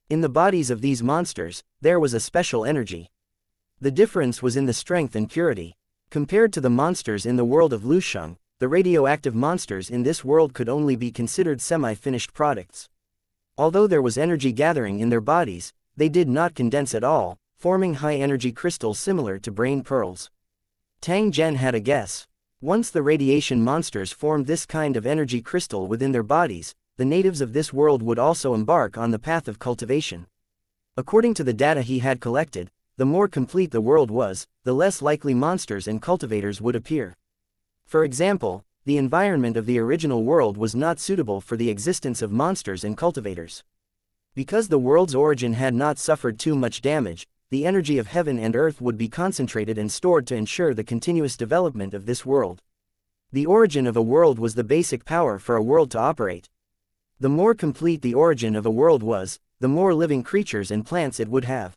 In the bodies of these monsters, there was a special energy. The difference was in the strength and purity. Compared to the monsters in the world of Lusheng, the radioactive monsters in this world could only be considered semi-finished products. Although there was energy gathering in their bodies, they did not condense at all, forming high-energy crystals similar to brain pearls. Tang Zhen had a guess. Once the radiation monsters formed this kind of energy crystal within their bodies, the natives of this world would also embark on the path of cultivation. According to the data he had collected, the more complete the world was, the less likely monsters and cultivators would appear. For example, the environment of the original world was not suitable for the existence of monsters and cultivators. Because the world's origin had not suffered too much damage, the energy of heaven and earth would be concentrated and stored to ensure the continuous development of this world. The origin of a world was the basic power for a world to operate. The more complete the origin of a world was, the more living creatures and plants it would have.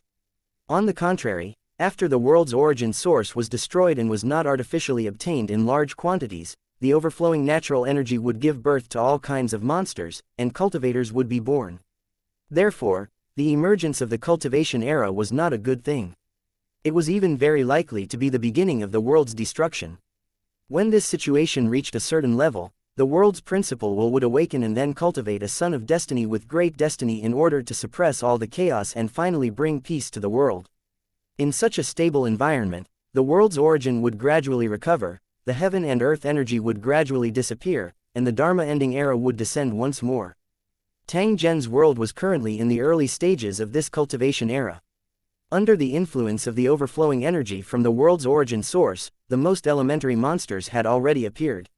On the contrary, after the world's origin source was destroyed and was not artificially obtained in large quantities, the overflowing natural energy would give birth to all kinds of monsters, and cultivators would be born. Therefore, the emergence of the cultivation era was not a good thing. It was even very likely to be the beginning of the world's destruction. When this situation reached a certain level, the world's principal will would awaken and then cultivate a son of destiny with great destiny in order to suppress all the chaos and finally bring peace to the world. In such a stable environment, the world's origin would gradually recover, the heaven and earth energy would gradually disappear, and the Dharma ending era would descend once more. Tang Zhen's world was currently in the early stages of this cultivation era. Under the influence of the overflowing energy from the world's origin source, the most elementary monsters had already appeared.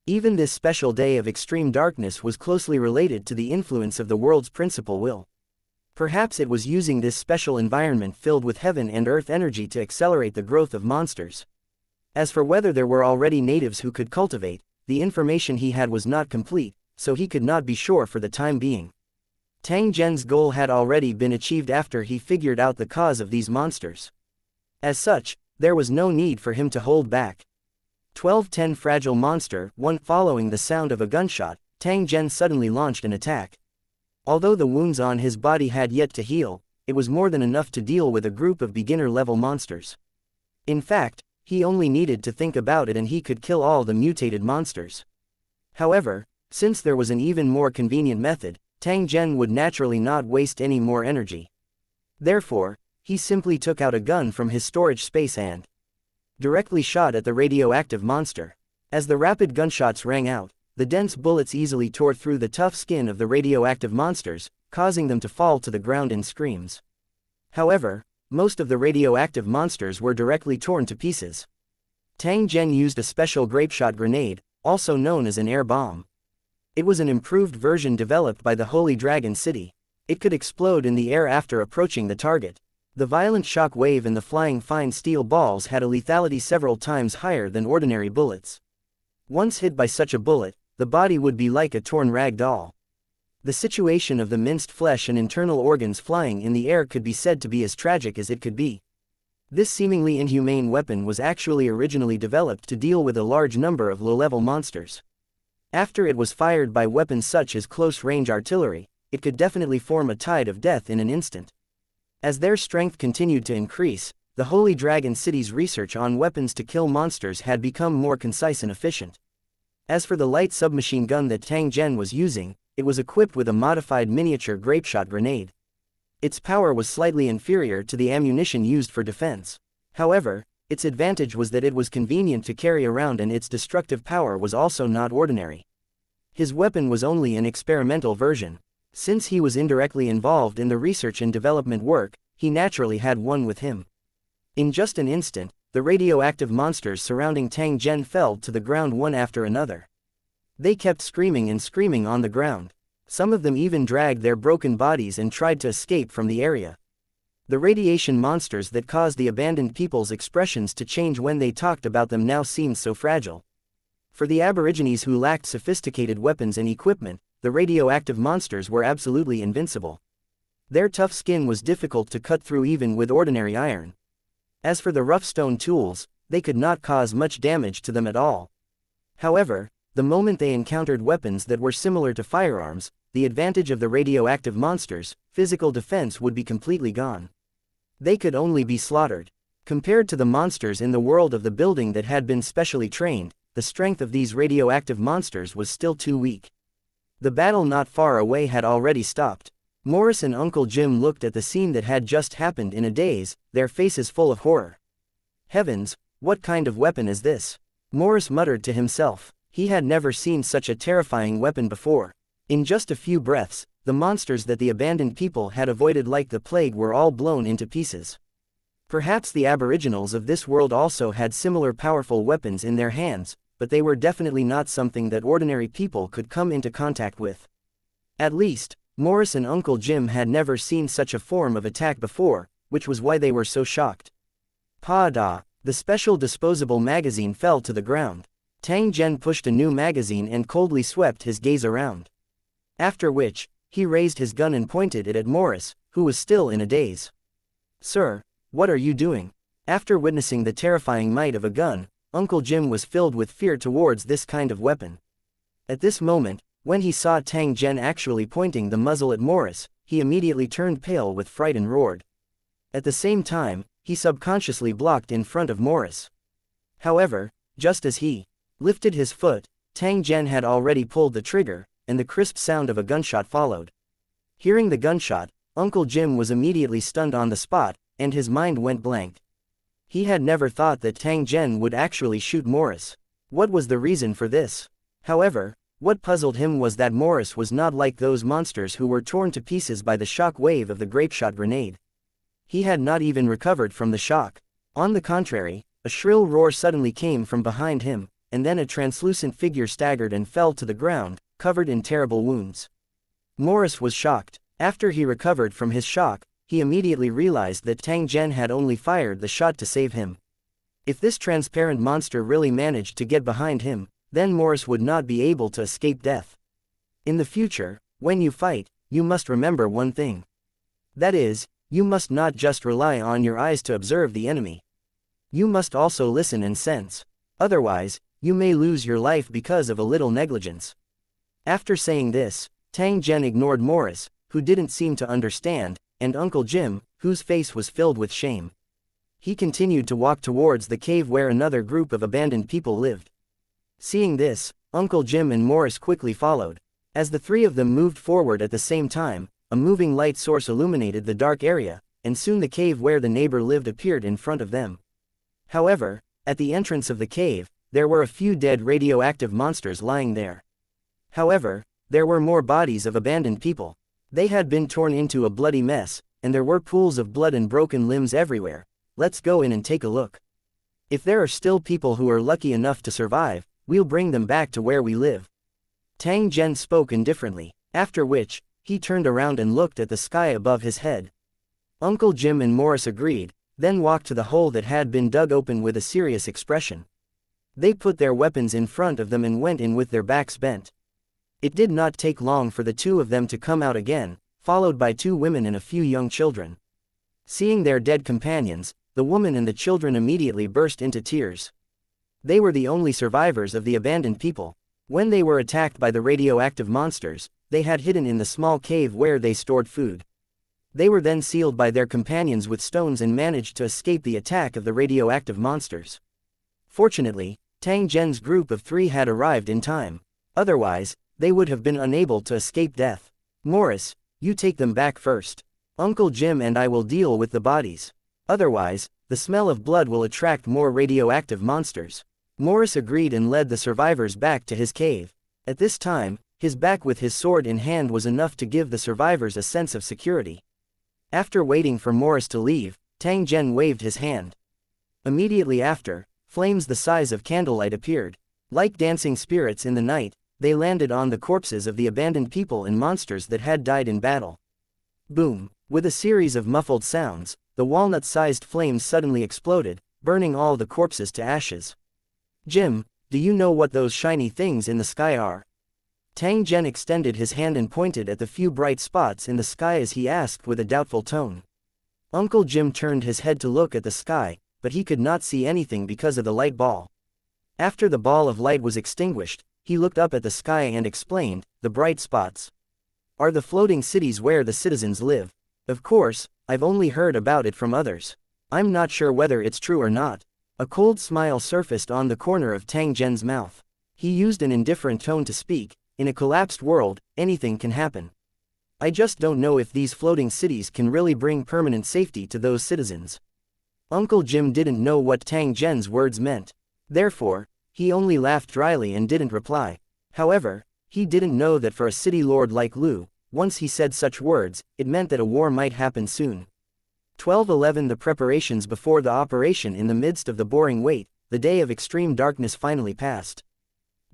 Even this special day of extreme darkness was closely related to the influence of the world's principal will. Perhaps it was using this special environment filled with heaven and earth energy to accelerate the growth of monsters. As for whether there were already natives who could cultivate, the information he had was not complete, so he could not be sure for the time being. Tang Zhen's goal had already been achieved after he figured out the cause of these monsters. As such, there was no need for him to hold back. 1210 Fragile Monster 1. Following the sound of a gunshot, Tang Zhen suddenly launched an attack. Although the wounds on his body had yet to heal, it was more than enough to deal with a group of beginner-level monsters. In fact, he only needed to think about it and he could kill all the mutated monsters. However, since there was an even more convenient method, Tang Zhen would naturally not waste any more energy. Therefore, he simply took out a gun from his storage space and directly shot at the radioactive monster. As the rapid gunshots rang out, the dense bullets easily tore through the tough skin of the radioactive monsters, causing them to fall to the ground in screams. However, most of the radioactive monsters were directly torn to pieces. Tang Zhen used a special grapeshot grenade, also known as an air bomb. It was an improved version developed by the Holy Dragon City. It could explode in the air after approaching the target. The violent shock wave and the flying fine steel balls had a lethality several times higher than ordinary bullets. Once hit by such a bullet, the body would be like a torn rag doll. The situation of the minced flesh and internal organs flying in the air could be said to be as tragic as it could be. This seemingly inhumane weapon was actually originally developed to deal with a large number of low-level monsters. After it was fired by weapons such as close-range artillery, it could definitely form a tide of death in an instant. As their strength continued to increase, the Holy Dragon City's research on weapons to kill monsters had become more concise and efficient. As for the light submachine gun that Tang Zhen was using, it was equipped with a modified miniature grapeshot grenade. Its power was slightly inferior to the ammunition used for defense. However, its advantage was that it was convenient to carry around and its destructive power was also not ordinary. His weapon was only an experimental version. Since he was indirectly involved in the research and development work, he naturally had one with him. In just an instant, the radioactive monsters surrounding Tang Zhen fell to the ground one after another. They kept screaming and screaming on the ground. Some of them even dragged their broken bodies and tried to escape from the area. The radiation monsters that caused the abandoned people's expressions to change when they talked about them now seemed so fragile. For the Aborigines who lacked sophisticated weapons and equipment, the radioactive monsters were absolutely invincible. Their tough skin was difficult to cut through even with ordinary iron. As for the rough stone tools, they could not cause much damage to them at all. However, the moment they encountered weapons that were similar to firearms, the advantage of the radioactive monsters, physical defense would be completely gone. They could only be slaughtered. Compared to the monsters in the world of the building that had been specially trained, the strength of these radioactive monsters was still too weak. The battle not far away had already stopped. Morris and Uncle Jim looked at the scene that had just happened in a daze, their faces full of horror. Heavens, what kind of weapon is this? Morris muttered to himself. He had never seen such a terrifying weapon before. In just a few breaths, the monsters that the abandoned people had avoided like the plague were all blown into pieces. Perhaps the aboriginals of this world also had similar powerful weapons in their hands, but they were definitely not something that ordinary people could come into contact with. At least, Morris and Uncle Jim had never seen such a form of attack before, which was why they were so shocked. Pa-da! The special disposable magazine fell to the ground. Tang Zhen pushed a new magazine and coldly swept his gaze around. After which, he raised his gun and pointed it at Morris, who was still in a daze. "Sir, what are you doing?" After witnessing the terrifying might of a gun, Uncle Jim was filled with fear towards this kind of weapon. At this moment, when he saw Tang Zhen actually pointing the muzzle at Morris, he immediately turned pale with fright and roared. At the same time, he subconsciously blocked in front of Morris. However, just as he lifted his foot, Tang Zhen had already pulled the trigger, and the crisp sound of a gunshot followed. Hearing the gunshot, Uncle Jim was immediately stunned on the spot, and his mind went blank. He had never thought that Tang Zhen would actually shoot Morris. What was the reason for this? However, what puzzled him was that Morris was not like those monsters who were torn to pieces by the shock wave of the grapeshot grenade. He had not even recovered from the shock. On the contrary, a shrill roar suddenly came from behind him, and then a translucent figure staggered and fell to the ground, covered in terrible wounds. Morris was shocked. After he recovered from his shock, he immediately realized that Tang Zhen had only fired the shot to save him. If this transparent monster really managed to get behind him, then Morris would not be able to escape death. In the future, when you fight, you must remember one thing. That is, you must not just rely on your eyes to observe the enemy. You must also listen and sense. Otherwise, you may lose your life because of a little negligence. After saying this, Tang Zhen ignored Morris, who didn't seem to understand, and Uncle Jim, whose face was filled with shame. He continued to walk towards the cave where another group of abandoned people lived. Seeing this, Uncle Jim and Morris quickly followed. As the three of them moved forward at the same time, a moving light source illuminated the dark area, and soon the cave where the neighbor lived appeared in front of them. However, at the entrance of the cave, there were a few dead radioactive monsters lying there. However, there were more bodies of abandoned people. They had been torn into a bloody mess, and there were pools of blood and broken limbs everywhere. Let's go in and take a look. If there are still people who are lucky enough to survive, we'll bring them back to where we live. Tang Zhen spoke indifferently, after which, he turned around and looked at the sky above his head. Uncle Jim and Morris agreed, then walked to the hole that had been dug open with a serious expression. They put their weapons in front of them and went in with their backs bent. It did not take long for the two of them to come out again, followed by two women and a few young children. Seeing their dead companions, the woman and the children immediately burst into tears. They were the only survivors of the abandoned people. When they were attacked by the radioactive monsters, they had hidden in the small cave where they stored food. They were then sealed by their companions with stones and managed to escape the attack of the radioactive monsters. Fortunately, Tang Zhen's group of three had arrived in time. Otherwise, they would have been unable to escape death. Morris, you take them back first. Uncle Jim and I will deal with the bodies. Otherwise, the smell of blood will attract more radioactive monsters. Morris agreed and led the survivors back to his cave. At this time, his back with his sword in hand was enough to give the survivors a sense of security. After waiting for Morris to leave, Tang Zhen waved his hand. Immediately after, flames the size of candlelight appeared. Like dancing spirits in the night, they landed on the corpses of the abandoned people and monsters that had died in battle. Boom! With a series of muffled sounds, the walnut-sized flames suddenly exploded, burning all the corpses to ashes. Jim, do you know what those shiny things in the sky are? Tang Zhen extended his hand and pointed at the few bright spots in the sky as he asked with a doubtful tone. Uncle Jim turned his head to look at the sky, but he could not see anything because of the light ball. After the ball of light was extinguished, he looked up at the sky and explained, the bright spots are the floating cities where the citizens live. Of course, I've only heard about it from others. I'm not sure whether it's true or not. A cold smile surfaced on the corner of Tang Zhen's mouth. He used an indifferent tone to speak. In a collapsed world, anything can happen. I just don't know if these floating cities can really bring permanent safety to those citizens. Uncle Jim didn't know what Tang Zhen's words meant. Therefore, he only laughed dryly and didn't reply. However, he didn't know that for a city lord like Lu, once he said such words, it meant that a war might happen soon. 12:11 The preparations before the operation. In the midst of the boring wait, the day of extreme darkness finally passed.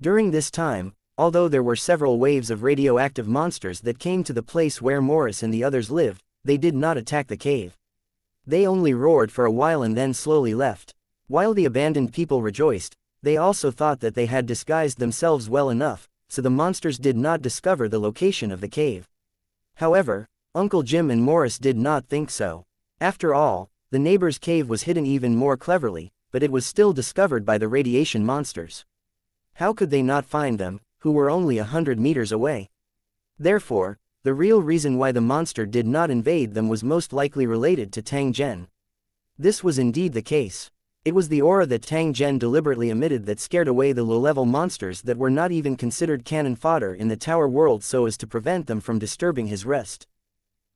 During this time, although there were several waves of radioactive monsters that came to the place where Morris and the others lived, they did not attack the cave. They only roared for a while and then slowly left. While the abandoned people rejoiced, they also thought that they had disguised themselves well enough, so the monsters did not discover the location of the cave. However, Uncle Jim and Morris did not think so. After all, the neighbor's cave was hidden even more cleverly, but it was still discovered by the radiation monsters. How could they not find them, who were only 100 meters away? Therefore, the real reason why the monster did not invade them was most likely related to Tang Zhen. This was indeed the case. It was the aura that Tang Zhen deliberately emitted that scared away the low-level monsters that were not even considered cannon fodder in the tower world so as to prevent them from disturbing his rest.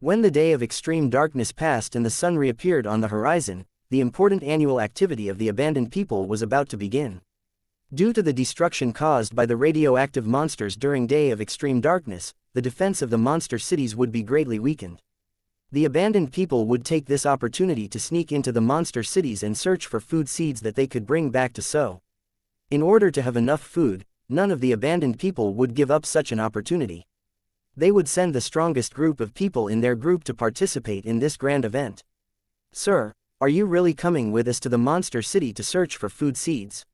When the day of extreme darkness passed and the sun reappeared on the horizon, the important annual activity of the abandoned people was about to begin. Due to the destruction caused by the radioactive monsters during day of extreme darkness, the defense of the monster cities would be greatly weakened. The abandoned people would take this opportunity to sneak into the monster cities and search for food seeds that they could bring back to sow. In order to have enough food, none of the abandoned people would give up such an opportunity. They would send the strongest group of people in their group to participate in this grand event. "Sir, are you really coming with us to the monster city to search for food seeds?"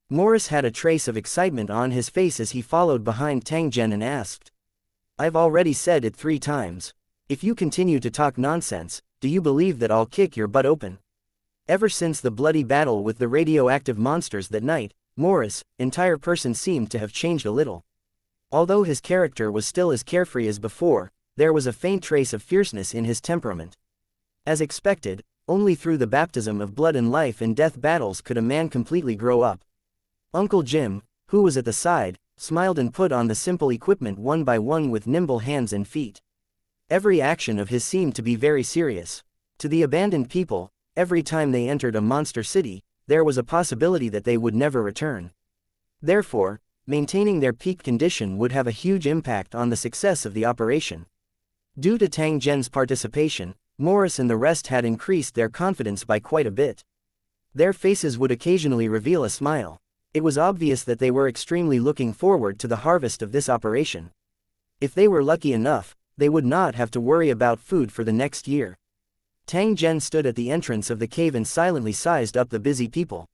Morris had a trace of excitement on his face as he followed behind Tang Zhen and asked. "I've already said it 3 times. If you continue to talk nonsense, do you believe that I'll kick your butt open?" Ever since the bloody battle with the radioactive monsters that night, Morris' entire person seemed to have changed a little. Although his character was still as carefree as before, there was a faint trace of fierceness in his temperament. As expected, only through the baptism of blood and life and death battles could a man completely grow up. Uncle Jim, who was at the side, smiled and put on the simple equipment one by one with nimble hands and feet. Every action of his seemed to be very serious. To the abandoned people, every time they entered a monster city, there was a possibility that they would never return. Therefore, maintaining their peak condition would have a huge impact on the success of the operation. Due to Tang Zhen's participation, Morris and the rest had increased their confidence by quite a bit. Their faces would occasionally reveal a smile. It was obvious that they were extremely looking forward to the harvest of this operation. If they were lucky enough, they would not have to worry about food for the next year. Tang Zhen stood at the entrance of the cave and silently sized up the busy people.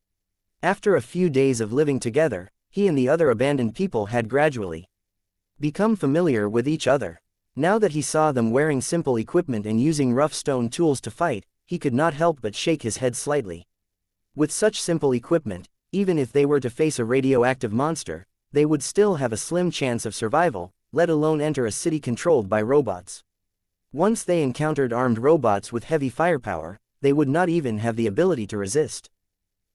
After a few days of living together, he and the other abandoned people had gradually become familiar with each other. Now that he saw them wearing simple equipment and using rough stone tools to fight, he could not help but shake his head slightly. With such simple equipment, even if they were to face a radioactive monster, they would still have a slim chance of survival, let alone enter a city controlled by robots. Once they encountered armed robots with heavy firepower, they would not even have the ability to resist.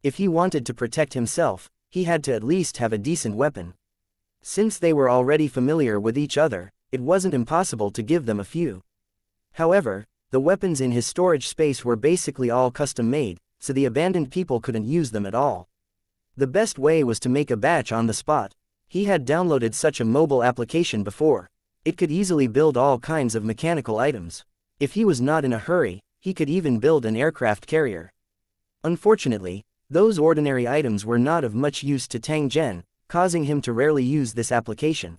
If he wanted to protect himself, he had to at least have a decent weapon. Since they were already familiar with each other, it wasn't impossible to give them a few. However, the weapons in his storage space were basically all custom-made, so the abandoned people couldn't use them at all. The best way was to make a batch on the spot. He had downloaded such a mobile application before. It could easily build all kinds of mechanical items. If he was not in a hurry, he could even build an aircraft carrier. Unfortunately, those ordinary items were not of much use to Tang Zhen, causing him to rarely use this application.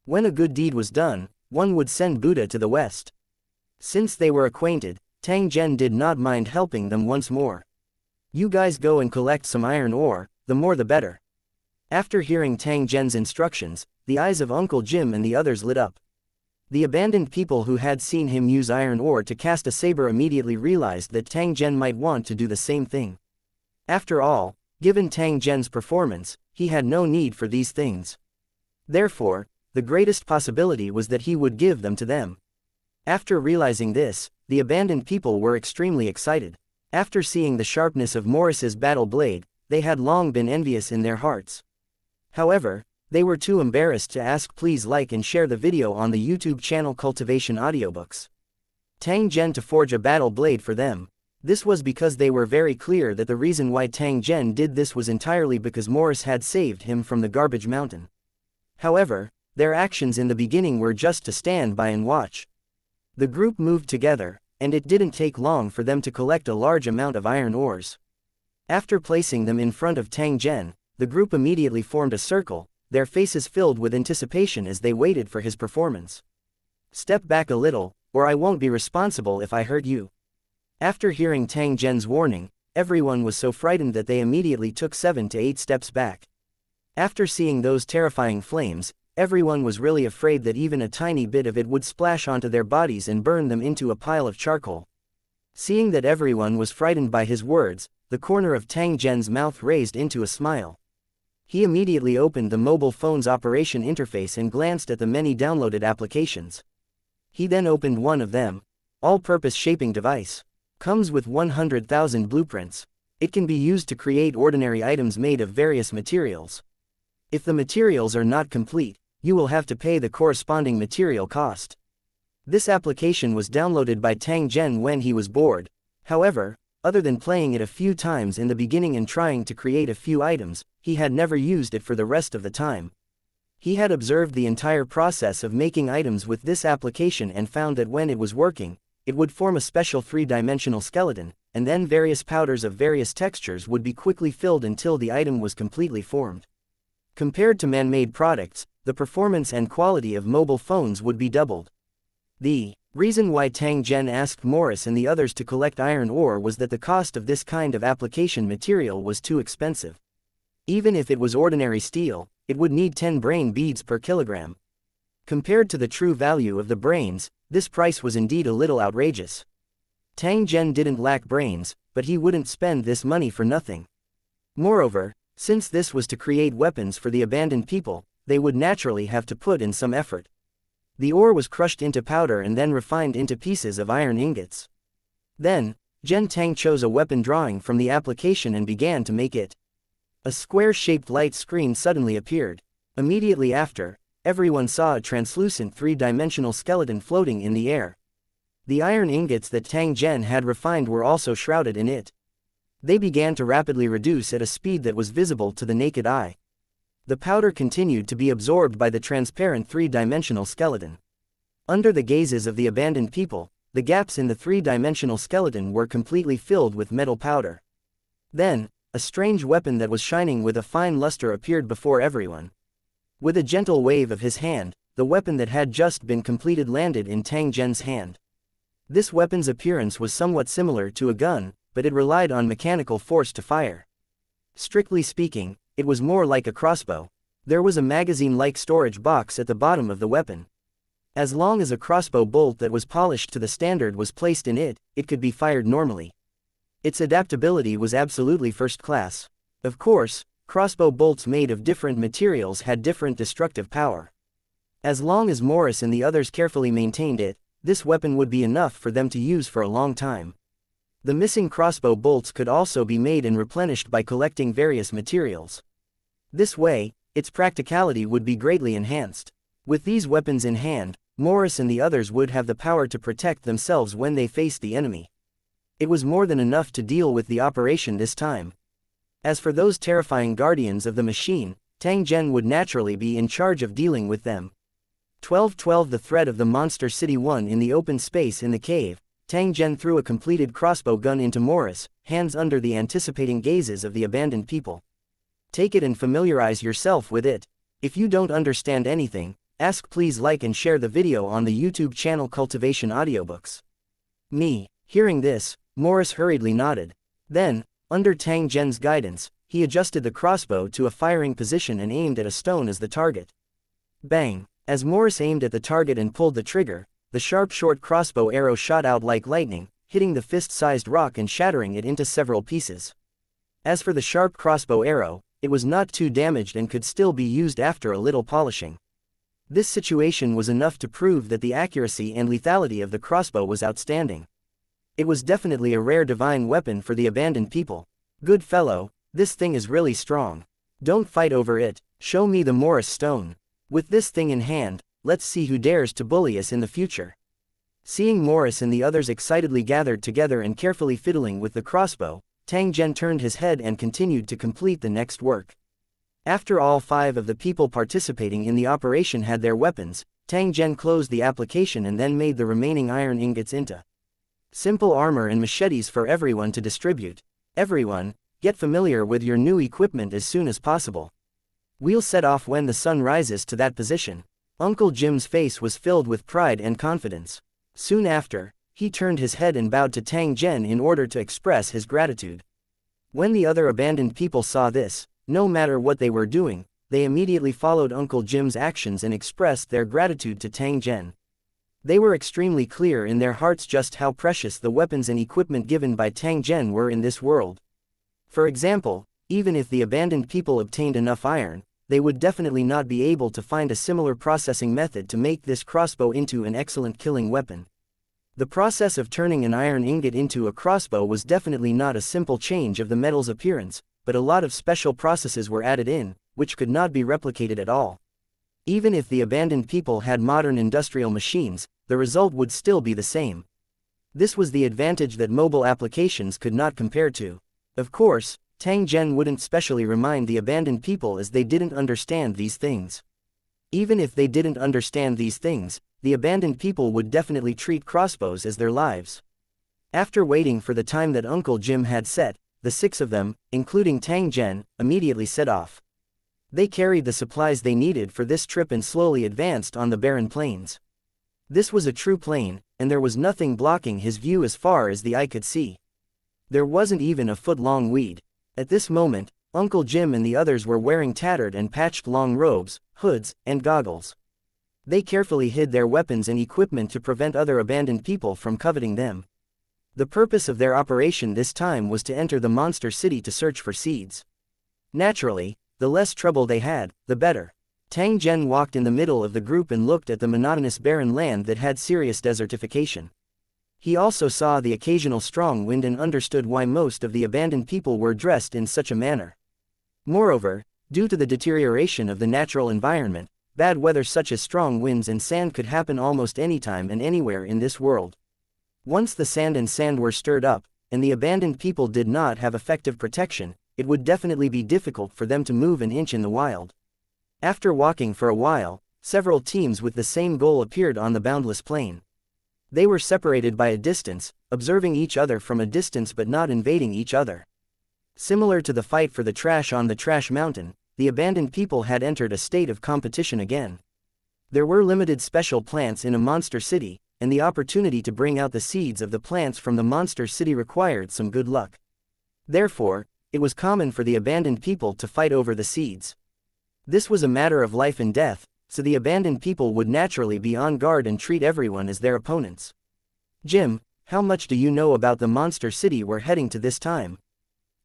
When a good deed was done, one would send Buddha to the west. Since they were acquainted, Tang Zhen did not mind helping them once more. "You guys go and collect some iron ore, the more the better." After hearing Tang Zhen's instructions, the eyes of Uncle Jim and the others lit up. The abandoned people who had seen him use iron ore to cast a saber immediately realized that Tang Zhen might want to do the same thing. After all, given Tang Zhen's performance, he had no need for these things. Therefore, the greatest possibility was that he would give them to them. After realizing this, the abandoned people were extremely excited. After seeing the sharpness of Morris's battle blade, they had long been envious in their hearts. However, they were too embarrassed to ask. Please like and share the video on the YouTube channel Cultivation Audiobooks. Tang Zhen to forge a battle blade for them. This was because they were very clear that the reason why Tang Zhen did this was entirely because Morris had saved him from the garbage mountain. However, their actions in the beginning were just to stand by and watch. The group moved together, and it didn't take long for them to collect a large amount of iron ores. After placing them in front of Tang Zhen, the group immediately formed a circle, their faces filled with anticipation as they waited for his performance. "Step back a little, or I won't be responsible if I hurt you." After hearing Tang Zhen's warning, everyone was so frightened that they immediately took 7 to 8 steps back. After seeing those terrifying flames, everyone was really afraid that even a tiny bit of it would splash onto their bodies and burn them into a pile of charcoal. Seeing that everyone was frightened by his words, the corner of Tang Zhen's mouth raised into a smile. He immediately opened the mobile phone's operation interface and glanced at the many downloaded applications. He then opened one of them. All-purpose shaping device. Comes with 100,000 blueprints. It can be used to create ordinary items made of various materials. If the materials are not complete, you will have to pay the corresponding material cost. This application was downloaded by Tang Zhen when he was bored. However, other than playing it a few times in the beginning and trying to create a few items, he had never used it for the rest of the time. He had observed the entire process of making items with this application and found that when it was working, it would form a special 3-dimensional skeleton, and then various powders of various textures would be quickly filled until the item was completely formed. Compared to man-made products, the performance and quality of mobile phones would be doubled. The reason why Tang Zhen asked Morris and the others to collect iron ore was that the cost of this kind of application material was too expensive. Even if it was ordinary steel, it would need 10 brain beads per kilogram. Compared to the true value of the brains, this price was indeed a little outrageous. Tang Zhen didn't lack brains, but he wouldn't spend this money for nothing. Moreover, since this was to create weapons for the abandoned people, they would naturally have to put in some effort. The ore was crushed into powder and then refined into pieces of iron ingots. Then, Zhen Tang chose a weapon drawing from the application and began to make it. A square-shaped light screen suddenly appeared. Immediately after, everyone saw a translucent 3-dimensional skeleton floating in the air. The iron ingots that Tang Zhen had refined were also shrouded in it. They began to rapidly reduce at a speed that was visible to the naked eye. The powder continued to be absorbed by the transparent 3-dimensional skeleton. Under the gazes of the abandoned people, the gaps in the 3-dimensional skeleton were completely filled with metal powder. Then, a strange weapon that was shining with a fine luster appeared before everyone. With a gentle wave of his hand, the weapon that had just been completed landed in Tang Zhen's hand. This weapon's appearance was somewhat similar to a gun, but it relied on mechanical force to fire. Strictly speaking, it was more like a crossbow. There was a magazine-like storage box at the bottom of the weapon. As long as a crossbow bolt that was polished to the standard was placed in it, it could be fired normally. Its adaptability was absolutely first class. Of course, crossbow bolts made of different materials had different destructive power. As long as Morris and the others carefully maintained it, this weapon would be enough for them to use for a long time. The missing crossbow bolts could also be made and replenished by collecting various materials. This way, its practicality would be greatly enhanced. With these weapons in hand, Morris and the others would have the power to protect themselves when they faced the enemy. It was more than enough to deal with the operation this time. As for those terrifying guardians of the machine, Tang Zhen would naturally be in charge of dealing with them. 12-12 The threat of the monster city 1 In the open space in the cave, Tang Zhen threw a completed crossbow gun into Morris, hands under the anticipating gazes of the abandoned people. Take it and familiarize yourself with it. If you don't understand anything, ask. Please like and share the video on the YouTube channel Cultivation Audiobooks. Me. Hearing this, Morris hurriedly nodded. Then, under Tang Zhen's guidance, he adjusted the crossbow to a firing position and aimed at a stone as the target. Bang! As Morris aimed at the target and pulled the trigger, the sharp short crossbow arrow shot out like lightning, hitting the fist-sized rock and shattering it into several pieces. As for the sharp crossbow arrow, it was not too damaged and could still be used after a little polishing. This situation was enough to prove that the accuracy and lethality of the crossbow was outstanding. It was definitely a rare divine weapon for the abandoned people. Good fellow, this thing is really strong. Don't fight over it, show me the Morris stone. With this thing in hand, let's see who dares to bully us in the future. Seeing Morris and the others excitedly gathered together and carefully fiddling with the crossbow, Tang Zhen turned his head and continued to complete the next work. After all 5 of the people participating in the operation had their weapons, Tang Zhen closed the application and then made the remaining iron ingots into Simple armor and machetes for everyone to distribute. Everyone, get familiar with your new equipment as soon as possible. We'll set off when the sun rises to that position. Uncle Jim's face was filled with pride and confidence. Soon after, he turned his head and bowed to Tang Zhen in order to express his gratitude. When the other abandoned people saw this, no matter what they were doing, they immediately followed Uncle Jim's actions and expressed their gratitude to Tang Zhen. They were extremely clear in their hearts just how precious the weapons and equipment given by Tang Zhen were in this world. For example, even if the abandoned people obtained enough iron, they would definitely not be able to find a similar processing method to make this crossbow into an excellent killing weapon. The process of turning an iron ingot into a crossbow was definitely not a simple change of the metal's appearance, but a lot of special processes were added in, which could not be replicated at all. Even if the abandoned people had modern industrial machines, the result would still be the same. This was the advantage that mobile applications could not compare to. Of course, Tang Zhen wouldn't specially remind the abandoned people as they didn't understand these things. Even if they didn't understand these things, the abandoned people would definitely treat crossbows as their lives. After waiting for the time that Uncle Jim had set, the 6 of them, including Tang Zhen, immediately set off. They carried the supplies they needed for this trip and slowly advanced on the barren plains. This was a true plain, and there was nothing blocking his view as far as the eye could see. There wasn't even a foot-long weed. At this moment, Uncle Jim and the others were wearing tattered and patched long robes, hoods, and goggles. They carefully hid their weapons and equipment to prevent other abandoned people from coveting them. The purpose of their operation this time was to enter the monster city to search for seeds. Naturally, the less trouble they had, the better. Tang Zhen walked in the middle of the group and looked at the monotonous barren land that had serious desertification. He also saw the occasional strong wind and understood why most of the abandoned people were dressed in such a manner. Moreover, due to the deterioration of the natural environment, bad weather such as strong winds and sand could happen almost anytime and anywhere in this world. Once the sand were stirred up, and the abandoned people did not have effective protection, it would definitely be difficult for them to move an inch in the wild. After walking for a while, several teams with the same goal appeared on the boundless plain. They were separated by a distance, observing each other from a distance but not invading each other. Similar to the fight for the trash on the trash mountain, the abandoned people had entered a state of competition again. There were limited special plants in a monster city, and the opportunity to bring out the seeds of the plants from the monster city required some good luck. Therefore, it was common for the abandoned people to fight over the seeds. This was a matter of life and death, so the abandoned people would naturally be on guard and treat everyone as their opponents. Jim, how much do you know about the monster city we're heading to this time?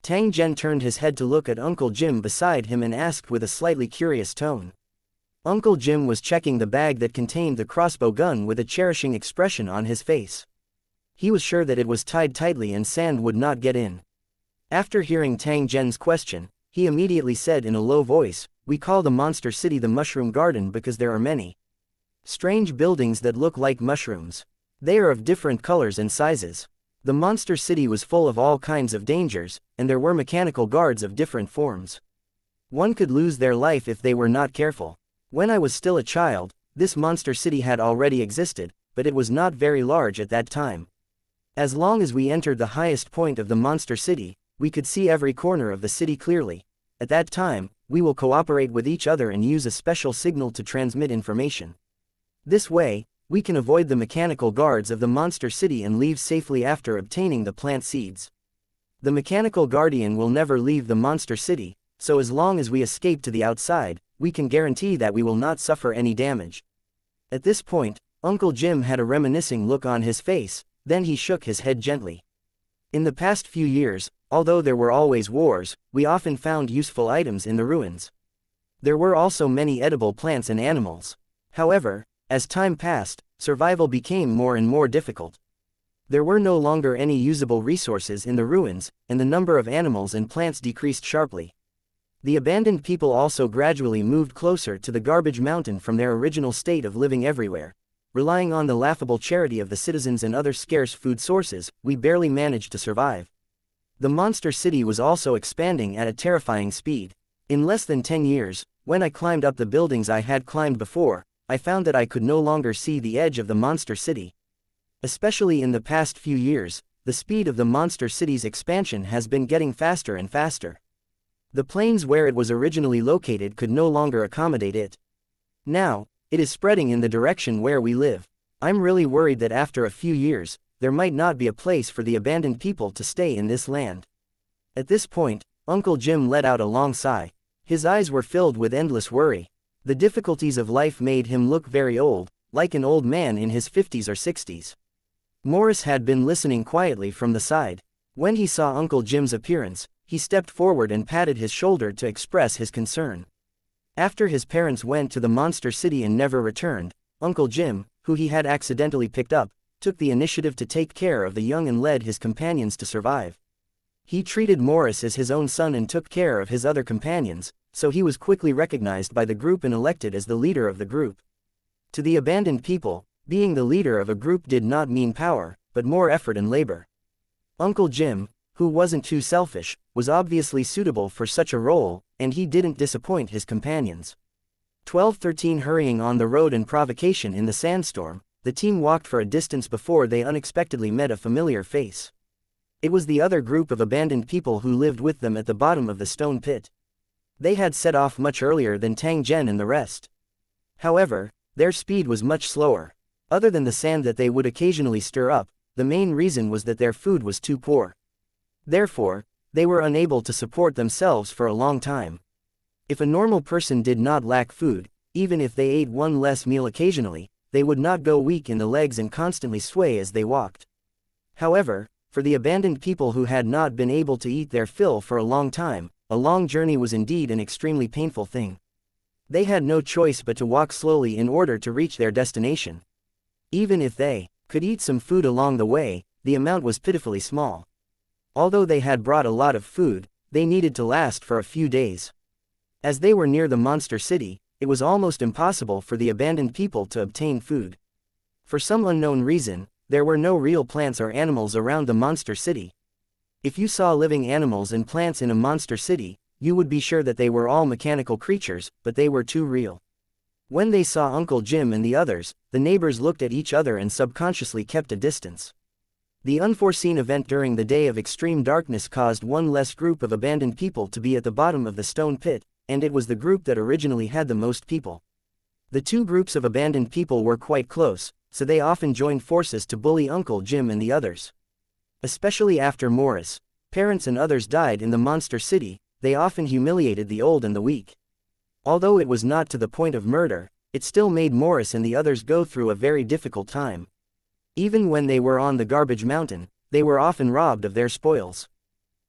Tang Zhen turned his head to look at Uncle Jim beside him and asked with a slightly curious tone. Uncle Jim was checking the bag that contained the crossbow gun with a cherishing expression on his face. He was sure that it was tied tightly and sand would not get in. After hearing Tang Zhen's question, he immediately said in a low voice, "We call the monster city the Mushroom Garden because there are many strange buildings that look like mushrooms. They are of different colors and sizes. The monster city was full of all kinds of dangers, and there were mechanical guards of different forms. One could lose their life if they were not careful. When I was still a child, this monster city had already existed, but it was not very large at that time. As long as we entered the highest point of the monster city, we could see every corner of the city clearly. At that time, we will cooperate with each other and use a special signal to transmit information. This way, we can avoid the mechanical guards of the monster city and leave safely after obtaining the plant seeds. The mechanical guardian will never leave the monster city, so as long as we escape to the outside, we can guarantee that we will not suffer any damage." At this point, Uncle Jim had a reminiscing look on his face, then he shook his head gently. In the past few years, although there were always wars, we often found useful items in the ruins. There were also many edible plants and animals. However, as time passed, survival became more and more difficult. There were no longer any usable resources in the ruins, and the number of animals and plants decreased sharply. The abandoned people also gradually moved closer to the garbage mountain from their original state of living everywhere. Relying on the laughable charity of the citizens and other scarce food sources, we barely managed to survive. The monster city was also expanding at a terrifying speed. In less than 10 years, when I climbed up the buildings I had climbed before, I found that I could no longer see the edge of the monster city. Especially in the past few years, the speed of the monster city's expansion has been getting faster and faster. The plains where it was originally located could no longer accommodate it. Now, it is spreading in the direction where we live. I'm really worried that after a few years, there might not be a place for the abandoned people to stay in this land. At this point, Uncle Jim let out a long sigh. His eyes were filled with endless worry. The difficulties of life made him look very old, like an old man in his 50s or 60s. Morris had been listening quietly from the side. When he saw Uncle Jim's appearance, he stepped forward and patted his shoulder to express his concern. After his parents went to the monster city and never returned, Uncle Jim, who he had accidentally picked up, took the initiative to take care of the young and led his companions to survive. He treated Morris as his own son and took care of his other companions, so he was quickly recognized by the group and elected as the leader of the group. To the abandoned people, being the leader of a group did not mean power, but more effort and labor. Uncle Jim, who wasn't too selfish, was obviously suitable for such a role, and he didn't disappoint his companions. 12-13 Hurrying on the road and provocation in the sandstorm, the team walked for a distance before they unexpectedly met a familiar face. It was the other group of abandoned people who lived with them at the bottom of the stone pit. They had set off much earlier than Tang Zhen and the rest. However, their speed was much slower. Other than the sand that they would occasionally stir up, the main reason was that their food was too poor. Therefore, they were unable to support themselves for a long time. If a normal person did not lack food, even if they ate one less meal occasionally, they would not go weak in the legs and constantly sway as they walked. However, for the abandoned people who had not been able to eat their fill for a long time, a long journey was indeed an extremely painful thing. They had no choice but to walk slowly in order to reach their destination. Even if they could eat some food along the way, the amount was pitifully small. Although they had brought a lot of food, they needed to last for a few days. As they were near the monster city, it was almost impossible for the abandoned people to obtain food. For some unknown reason, there were no real plants or animals around the monster city. If you saw living animals and plants in a monster city, you would be sure that they were all mechanical creatures, but they were too real. When they saw Uncle Jim and the others, the neighbors looked at each other and subconsciously kept a distance. The unforeseen event during the day of extreme darkness caused one less group of abandoned people to be at the bottom of the stone pit, and it was the group that originally had the most people. The two groups of abandoned people were quite close, so they often joined forces to bully Uncle Jim and the others. Especially after Morris' parents and others died in the monster city, they often humiliated the old and the weak. Although it was not to the point of murder, it still made Morris and the others go through a very difficult time. Even when they were on the garbage mountain, they were often robbed of their spoils.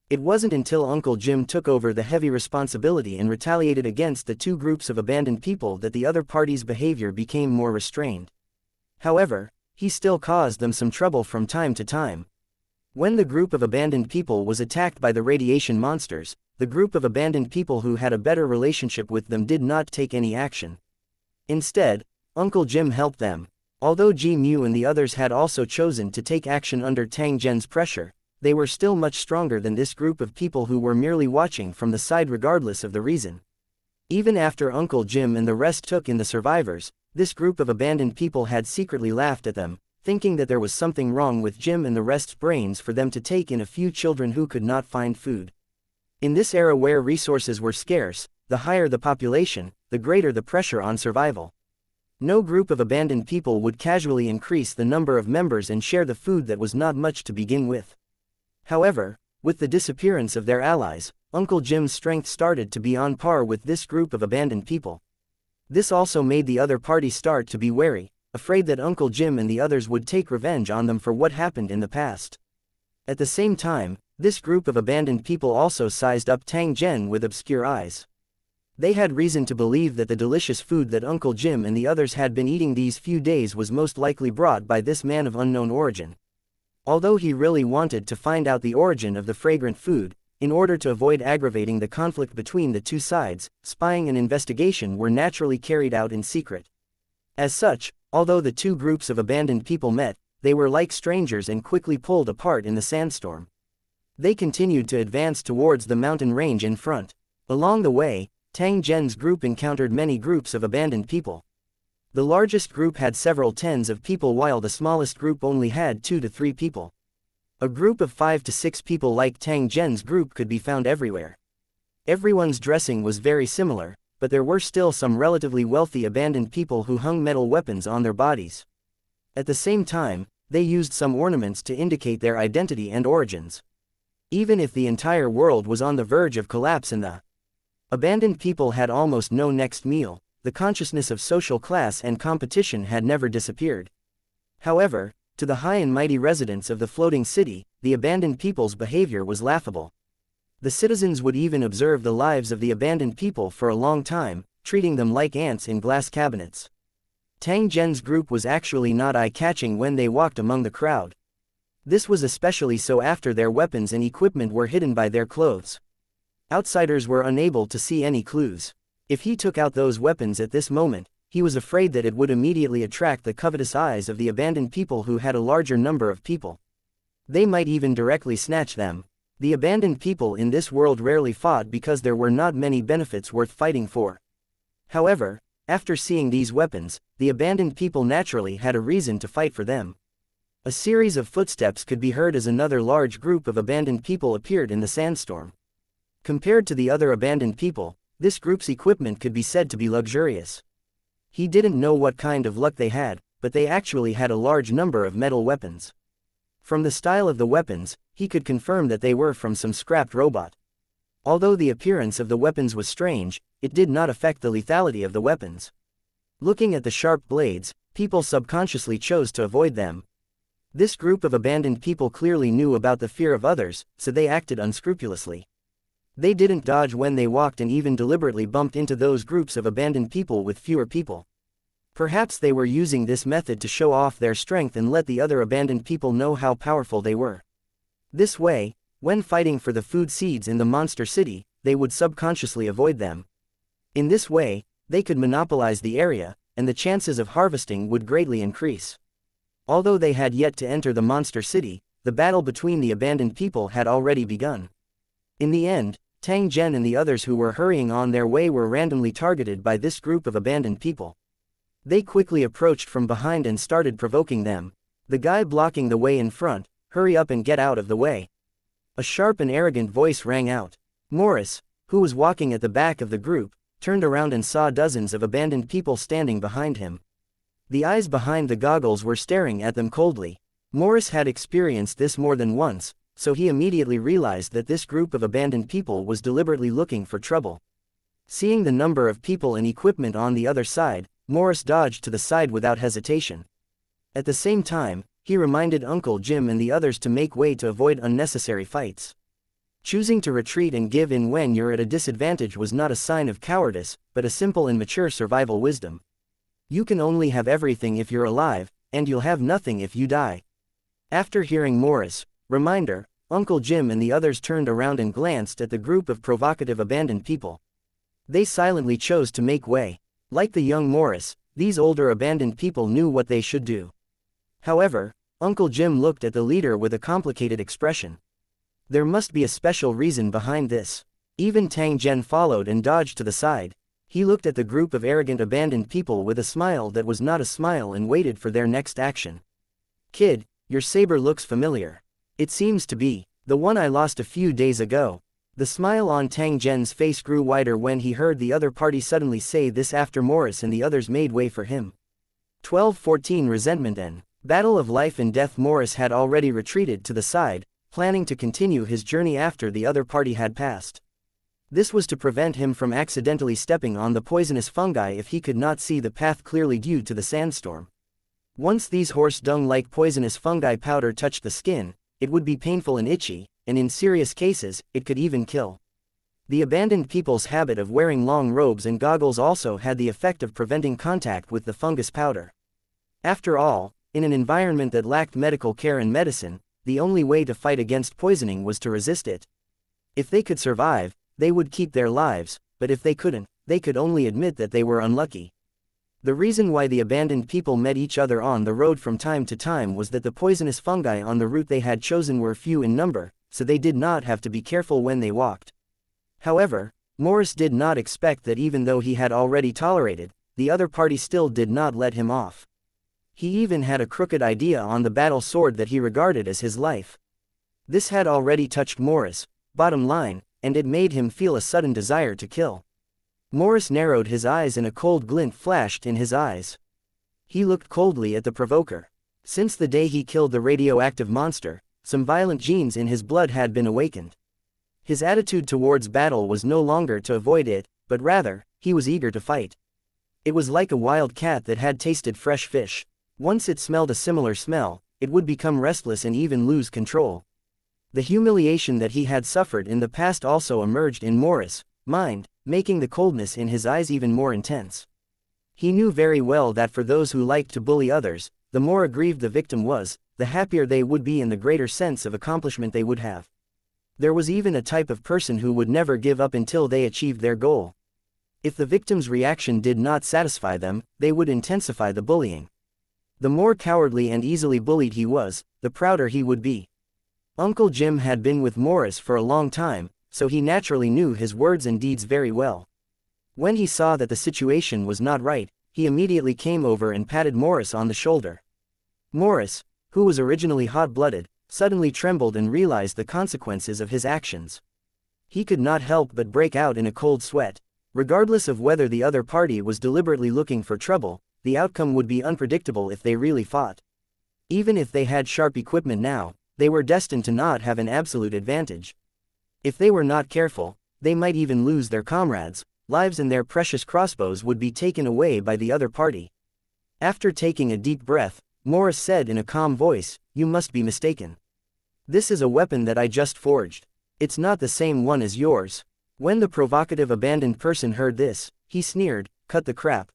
It wasn't until Uncle Jim took over the heavy responsibility and retaliated against the two groups of abandoned people that the other party's behavior became more restrained. However, he still caused them some trouble from time to time. When the group of abandoned people was attacked by the radiation monsters, the group of abandoned people who had a better relationship with them did not take any action. Instead, Uncle Jim helped them. Although Ji Mu and the others had also chosen to take action under Tang Zhen's pressure, they were still much stronger than this group of people who were merely watching from the side regardless of the reason. Even after Uncle Jim and the rest took in the survivors, this group of abandoned people had secretly laughed at them, thinking that there was something wrong with Jim and the rest's brains for them to take in a few children who could not find food. In this era where resources were scarce, the higher the population, the greater the pressure on survival. No group of abandoned people would casually increase the number of members and share the food that was not much to begin with. However, with the disappearance of their allies, Uncle Jim's strength started to be on par with this group of abandoned people. This also made the other party start to be wary, afraid that Uncle Jim and the others would take revenge on them for what happened in the past. At the same time, this group of abandoned people also sized up Tang Zhen with obscure eyes. They had reason to believe that the delicious food that Uncle Jim and the others had been eating these few days was most likely brought by this man of unknown origin. Although he really wanted to find out the origin of the fragrant food, in order to avoid aggravating the conflict between the two sides, spying and investigation were naturally carried out in secret. As such, although the two groups of abandoned people met, they were like strangers and quickly pulled apart in the sandstorm. They continued to advance towards the mountain range in front. Along the way, Tang Zhen's group encountered many groups of abandoned people. The largest group had several tens of people while the smallest group only had 2 to 3 people. A group of 5 to 6 people like Tang Zhen's group could be found everywhere. Everyone's dressing was very similar, but there were still some relatively wealthy abandoned people who hung metal weapons on their bodies. At the same time, they used some ornaments to indicate their identity and origins. Even if the entire world was on the verge of collapse and the abandoned people had almost no next meal, the consciousness of social class and competition had never disappeared. However, to the high and mighty residents of the floating city, the abandoned people's behavior was laughable. The citizens would even observe the lives of the abandoned people for a long time, treating them like ants in glass cabinets. Tang Zhen's group was actually not eye-catching when they walked among the crowd. This was especially so after their weapons and equipment were hidden by their clothes. Outsiders were unable to see any clues. If he took out those weapons at this moment, he was afraid that it would immediately attract the covetous eyes of the abandoned people who had a larger number of people. They might even directly snatch them. The abandoned people in this world rarely fought because there were not many benefits worth fighting for. However, after seeing these weapons, the abandoned people naturally had a reason to fight for them. A series of footsteps could be heard as another large group of abandoned people appeared in the sandstorm. Compared to the other abandoned people, this group's equipment could be said to be luxurious. He didn't know what kind of luck they had, but they actually had a large number of metal weapons. From the style of the weapons, he could confirm that they were from some scrapped robot. Although the appearance of the weapons was strange, it did not affect the lethality of the weapons. Looking at the sharp blades, people subconsciously chose to avoid them. This group of abandoned people clearly knew about the fear of others, so they acted unscrupulously. They didn't dodge when they walked and even deliberately bumped into those groups of abandoned people with fewer people. Perhaps they were using this method to show off their strength and let the other abandoned people know how powerful they were. This way, when fighting for the food seeds in the monster city, they would subconsciously avoid them. In this way, they could monopolize the area, and the chances of harvesting would greatly increase. Although they had yet to enter the monster city, the battle between the abandoned people had already begun. In the end, Tang Zhen and the others who were hurrying on their way were randomly targeted by this group of abandoned people. They quickly approached from behind and started provoking them. The guy blocking the way in front, "Hurry up and get out of the way." A sharp and arrogant voice rang out. Morris, who was walking at the back of the group, turned around and saw dozens of abandoned people standing behind him. The eyes behind the goggles were staring at them coldly. Morris had experienced this more than once, so he immediately realized that this group of abandoned people was deliberately looking for trouble. Seeing the number of people and equipment on the other side, Morris dodged to the side without hesitation. At the same time, he reminded Uncle Jim and the others to make way to avoid unnecessary fights. Choosing to retreat and give in when you're at a disadvantage was not a sign of cowardice, but a simple and mature survival wisdom. You can only have everything if you're alive, and you'll have nothing if you die. After hearing Morris' reminder, Uncle Jim and the others turned around and glanced at the group of provocative abandoned people. They silently chose to make way. Like the young Morris, these older abandoned people knew what they should do. However, Uncle Jim looked at the leader with a complicated expression. There must be a special reason behind this. Even Tang Zhen followed and dodged to the side. He looked at the group of arrogant abandoned people with a smile that was not a smile and waited for their next action. "Kid, your saber looks familiar." "It seems to be the one I lost a few days ago." The smile on Tang Zhen's face grew wider when he heard the other party suddenly say this after Morris and the others made way for him. 12-14 Resentment and Battle of Life and Death. Morris had already retreated to the side, planning to continue his journey after the other party had passed. This was to prevent him from accidentally stepping on the poisonous fungi if he could not see the path clearly due to the sandstorm. Once these horse dung-like poisonous fungi powder touched the skin, it would be painful and itchy, and in serious cases, it could even kill. The abandoned people's habit of wearing long robes and goggles also had the effect of preventing contact with the fungus powder. After all, in an environment that lacked medical care and medicine, the only way to fight against poisoning was to resist it. If they could survive, they would keep their lives, but if they couldn't, they could only admit that they were unlucky. The reason why the abandoned people met each other on the road from time to time was that the poisonous fungi on the route they had chosen were few in number, so they did not have to be careful when they walked. However, Morris did not expect that even though he had already tolerated the other party still did not let him off. He even had a crooked idea on the battle sword that he regarded as his life. This had already touched Morris, bottom line, and it made him feel a sudden desire to kill. Morris narrowed his eyes and a cold glint flashed in his eyes. He looked coldly at the provoker. Since the day he killed the radioactive monster, some violent genes in his blood had been awakened. His attitude towards battle was no longer to avoid it, but rather, he was eager to fight. It was like a wild cat that had tasted fresh fish. Once it smelled a similar smell, it would become restless and even lose control. The humiliation that he had suffered in the past also emerged in Morris' mind, making the coldness in his eyes even more intense. He knew very well that for those who liked to bully others, the more aggrieved the victim was, the happier they would be and the greater sense of accomplishment they would have. There was even a type of person who would never give up until they achieved their goal. If the victim's reaction did not satisfy them, they would intensify the bullying. The more cowardly and easily bullied he was, the prouder he would be. Uncle Jim had been with Morris for a long time, so he naturally knew his words and deeds very well. When he saw that the situation was not right, he immediately came over and patted Morris on the shoulder. Morris, who was originally hot-blooded, suddenly trembled and realized the consequences of his actions. He could not help but break out in a cold sweat. Regardless of whether the other party was deliberately looking for trouble, the outcome would be unpredictable if they really fought. Even if they had sharp equipment now, they were destined to not have an absolute advantage. If they were not careful, they might even lose their comrades' lives and their precious crossbows would be taken away by the other party. After taking a deep breath, Morris said in a calm voice, "You must be mistaken. This is a weapon that I just forged. It's not the same one as yours." When the provocative abandoned person heard this, he sneered, "Cut the crap.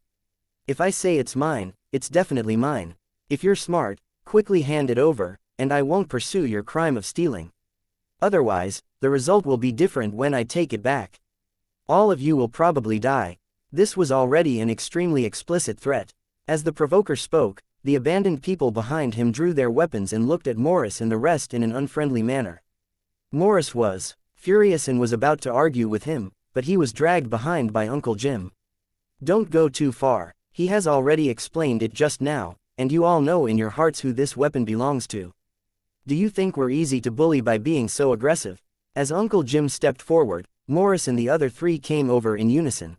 If I say it's mine, it's definitely mine. If you're smart, quickly hand it over, and I won't pursue your crime of stealing. Otherwise, the result will be different when I take it back. All of you will probably die." This was already an extremely explicit threat. As the provoker spoke, the abandoned people behind him drew their weapons and looked at Morris and the rest in an unfriendly manner. Morris was furious and was about to argue with him, but he was dragged behind by Uncle Jim. "Don't go too far. He has already explained it just now, and you all know in your hearts who this weapon belongs to. Do you think we're easy to bully by being so aggressive?" As Uncle Jim stepped forward, Morris and the other three came over in unison.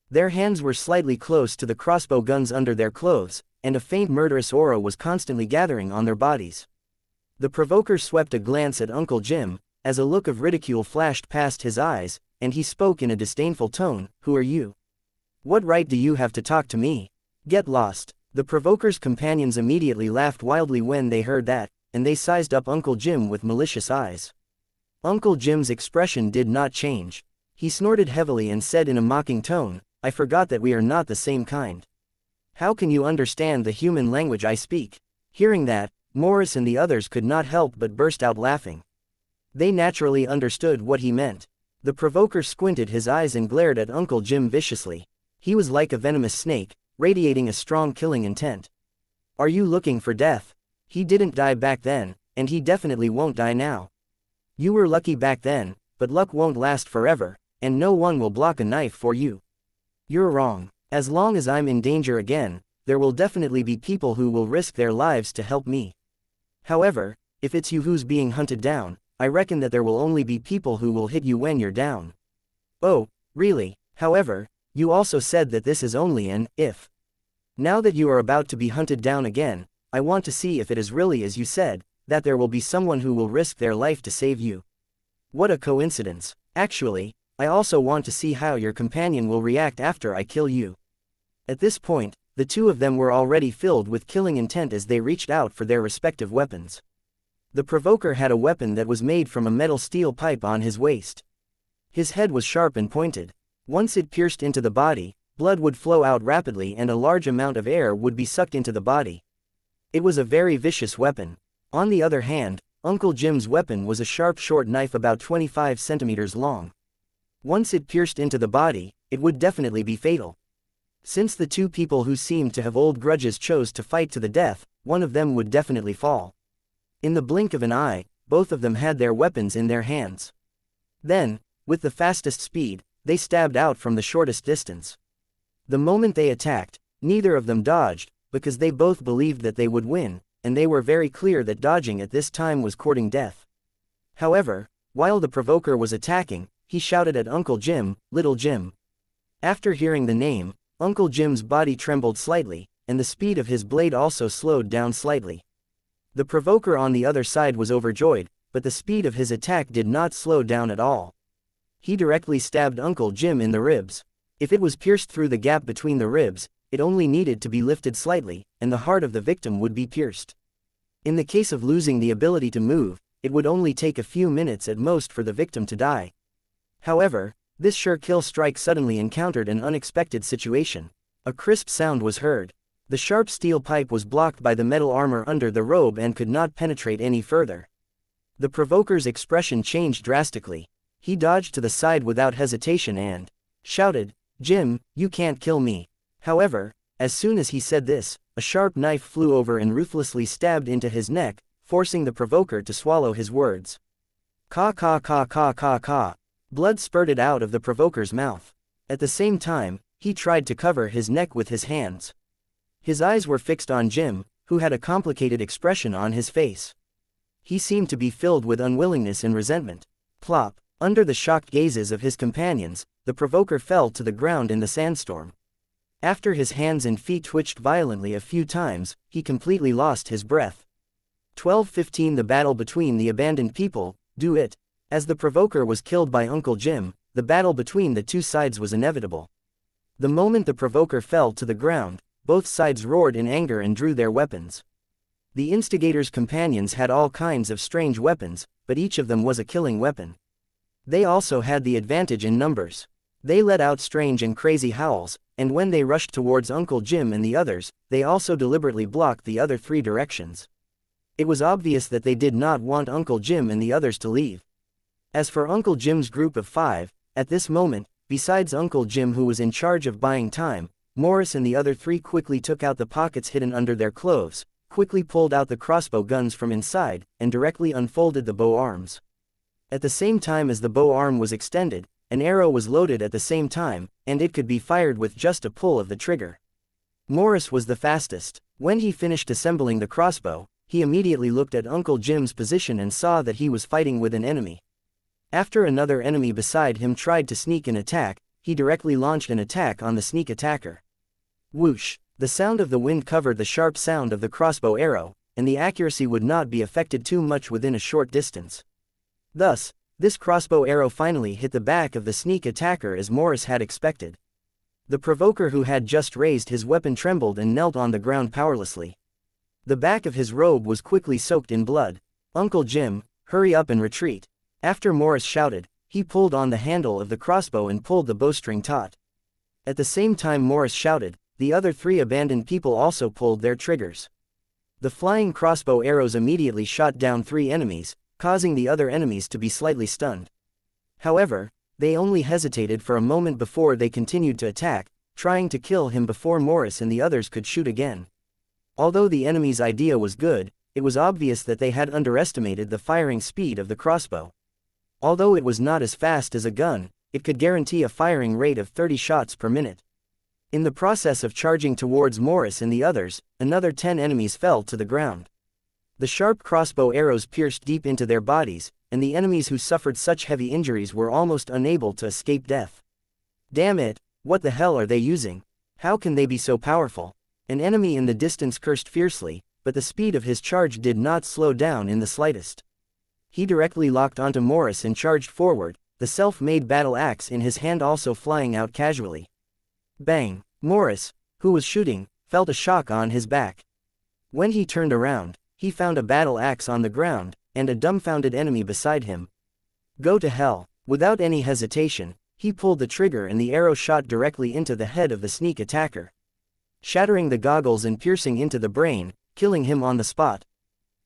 Their hands were slightly close to the crossbow guns under their clothes, and a faint murderous aura was constantly gathering on their bodies. The provoker swept a glance at Uncle Jim, as a look of ridicule flashed past his eyes, and he spoke in a disdainful tone, "Who are you? What right do you have to talk to me? Get lost." The provoker's companions immediately laughed wildly when they heard that, and they sized up Uncle Jim with malicious eyes. Uncle Jim's expression did not change. He snorted heavily and said in a mocking tone, "I forgot that we are not the same kind. How can you understand the human language I speak?" Hearing that, Morris and the others could not help but burst out laughing. They naturally understood what he meant. The provoker squinted his eyes and glared at Uncle Jim viciously. He was like a venomous snake, radiating a strong killing intent. "Are you looking for death? He didn't die back then, and he definitely won't die now. You were lucky back then, but luck won't last forever, and no one will block a knife for you. You're wrong. As long as I'm in danger again, there will definitely be people who will risk their lives to help me. However, if it's you who's being hunted down, I reckon that there will only be people who will hit you when you're down." "Oh, really? However, you also said that this is only an if. Now that you are about to be hunted down again, I want to see if it is really as you said, that there will be someone who will risk their life to save you. What a coincidence. Actually, I also want to see how your companion will react after I kill you." At this point, the two of them were already filled with killing intent as they reached out for their respective weapons. The provoker had a weapon that was made from a metal steel pipe on his waist. His head was sharp and pointed. Once it pierced into the body, blood would flow out rapidly and a large amount of air would be sucked into the body. It was a very vicious weapon. On the other hand, Uncle Jim's weapon was a sharp short knife about 25 centimeters long. Once it pierced into the body, it would definitely be fatal. Since the two people who seemed to have old grudges chose to fight to the death, one of them would definitely fall. In the blink of an eye, both of them had their weapons in their hands. Then, with the fastest speed, they stabbed out from the shortest distance. The moment they attacked, neither of them dodged, because they both believed that they would win, and they were very clear that dodging at this time was courting death. However, while the provoker was attacking, he shouted at Uncle Jim, "Little Jim." After hearing the name, Uncle Jim's body trembled slightly, and the speed of his blade also slowed down slightly. The provoker on the other side was overjoyed, but the speed of his attack did not slow down at all. He directly stabbed Uncle Jim in the ribs. If it was pierced through the gap between the ribs, it only needed to be lifted slightly, and the heart of the victim would be pierced. In the case of losing the ability to move, it would only take a few minutes at most for the victim to die. However, this sure kill strike suddenly encountered an unexpected situation. A crisp sound was heard. The sharp steel pipe was blocked by the metal armor under the robe and could not penetrate any further. The provoker's expression changed drastically. He dodged to the side without hesitation and shouted, "Jim, you can't kill me." However, as soon as he said this, a sharp knife flew over and ruthlessly stabbed into his neck, forcing the provoker to swallow his words. Caw caw caw caw caw caw. Blood spurted out of the provoker's mouth. At the same time, he tried to cover his neck with his hands. His eyes were fixed on Jim, who had a complicated expression on his face. He seemed to be filled with unwillingness and resentment. Plop! Under the shocked gazes of his companions, the provoker fell to the ground in the sandstorm. After his hands and feet twitched violently a few times, he completely lost his breath. 12:15 The battle between the abandoned people, do it. As the provoker was killed by Uncle Jim, the battle between the two sides was inevitable. The moment the provoker fell to the ground, both sides roared in anger and drew their weapons. The instigator's companions had all kinds of strange weapons, but each of them was a killing weapon. They also had the advantage in numbers. They let out strange and crazy howls, and when they rushed towards Uncle Jim and the others, they also deliberately blocked the other three directions. It was obvious that they did not want Uncle Jim and the others to leave. As for Uncle Jim's group of 5, at this moment, besides Uncle Jim who was in charge of buying time, Morris and the other 3 quickly took out the pockets hidden under their clothes, quickly pulled out the crossbow guns from inside, and directly unfolded the bow arms. At the same time as the bow arm was extended, an arrow was loaded at the same time, and it could be fired with just a pull of the trigger. Morris was the fastest. When he finished assembling the crossbow, he immediately looked at Uncle Jim's position and saw that he was fighting with an enemy. After another enemy beside him tried to sneak an attack, he directly launched an attack on the sneak attacker. Whoosh! The sound of the wind covered the sharp sound of the crossbow arrow, and the accuracy would not be affected too much within a short distance. Thus, this crossbow arrow finally hit the back of the sneak attacker as Morris had expected. The provoker who had just raised his weapon trembled and knelt on the ground powerlessly. The back of his robe was quickly soaked in blood. "Uncle Jim, hurry up and retreat." After Morris shouted, he pulled on the handle of the crossbow and pulled the bowstring taut. At the same time Morris shouted, the other 3 abandoned people also pulled their triggers. The flying crossbow arrows immediately shot down 3 enemies, causing the other enemies to be slightly stunned. However, they only hesitated for a moment before they continued to attack, trying to kill him before Morris and the others could shoot again. Although the enemy's idea was good, it was obvious that they had underestimated the firing speed of the crossbow. Although it was not as fast as a gun, it could guarantee a firing rate of 30 shots per minute. In the process of charging towards Morris and the others, another 10 enemies fell to the ground. The sharp crossbow arrows pierced deep into their bodies, and the enemies who suffered such heavy injuries were almost unable to escape death. Damn it, what the hell are they using? How can they be so powerful? An enemy in the distance cursed fiercely, but the speed of his charge did not slow down in the slightest. He directly locked onto Morris and charged forward, the self-made battle axe in his hand also flying out casually. Bang! Morris, who was shooting, felt a shock on his back. When he turned around, he found a battle axe on the ground, and a dumbfounded enemy beside him. Go to hell! Without any hesitation, he pulled the trigger and the arrow shot directly into the head of the sneak attacker, shattering the goggles and piercing into the brain, killing him on the spot.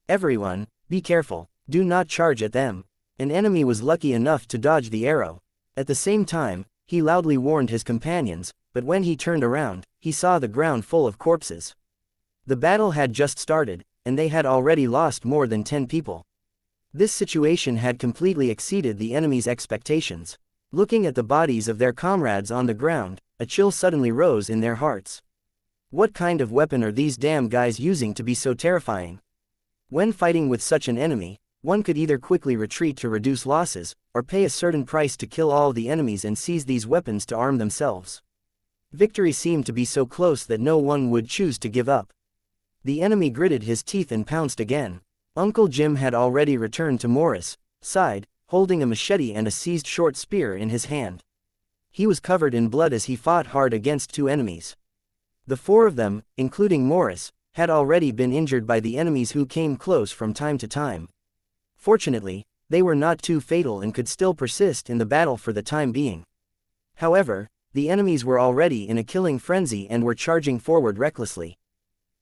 Everyone, be careful, do not charge at them. An enemy was lucky enough to dodge the arrow. At the same time, he loudly warned his companions, but when he turned around, he saw the ground full of corpses. The battle had just started, and they had already lost more than 10 people. This situation had completely exceeded the enemy's expectations. Looking at the bodies of their comrades on the ground, a chill suddenly rose in their hearts. What kind of weapon are these damn guys using to be so terrifying? When fighting with such an enemy, one could either quickly retreat to reduce losses, or pay a certain price to kill all the enemies and seize these weapons to arm themselves. Victory seemed to be so close that no one would choose to give up. The enemy gritted his teeth and pounced again. Uncle Jim had already returned to Morris' side, holding a machete and a seized short spear in his hand. He was covered in blood as he fought hard against two enemies. The four of them, including Morris, had already been injured by the enemies who came close from time to time. Fortunately, they were not too fatal and could still persist in the battle for the time being. However, the enemies were already in a killing frenzy and were charging forward recklessly.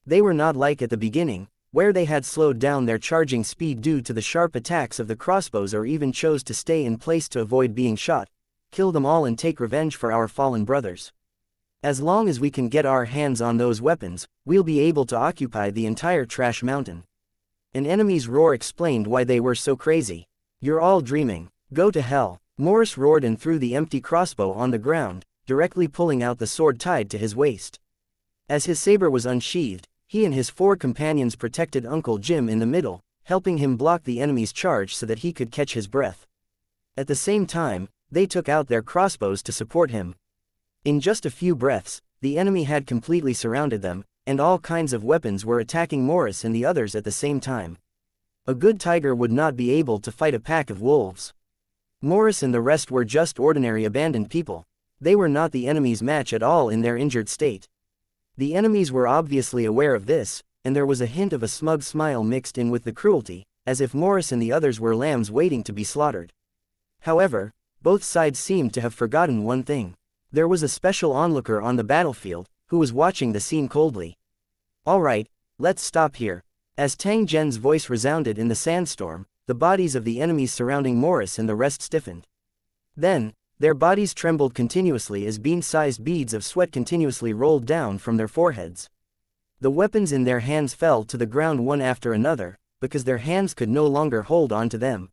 They were not like at the beginning, where they had slowed down their charging speed due to the sharp attacks of the crossbows or even chose to stay in place to avoid being shot. Kill them all and take revenge for our fallen brothers. As long as we can get our hands on those weapons, we'll be able to occupy the entire trash mountain. An enemy's roar explained why they were so crazy. You're all dreaming. Go to hell. Morris roared and threw the empty crossbow on the ground, directly pulling out the sword tied to his waist. As his saber was unsheathed, he and his four companions protected Uncle Jim in the middle, helping him block the enemy's charge so that he could catch his breath. At the same time, they took out their crossbows to support him. In just a few breaths, the enemy had completely surrounded them, and all kinds of weapons were attacking Morris and the others at the same time. A good tiger would not be able to fight a pack of wolves. Morris and the rest were just ordinary abandoned people. They were not the enemy's match at all in their injured state. The enemies were obviously aware of this, and there was a hint of a smug smile mixed in with the cruelty, as if Morris and the others were lambs waiting to be slaughtered. However, both sides seemed to have forgotten one thing. There was a special onlooker on the battlefield, who was watching the scene coldly. All right, let's stop here. As Tang Zhen's voice resounded in the sandstorm, the bodies of the enemies surrounding Morris and the rest stiffened. Then, their bodies trembled continuously as bean-sized beads of sweat continuously rolled down from their foreheads. The weapons in their hands fell to the ground one after another, because their hands could no longer hold on to them.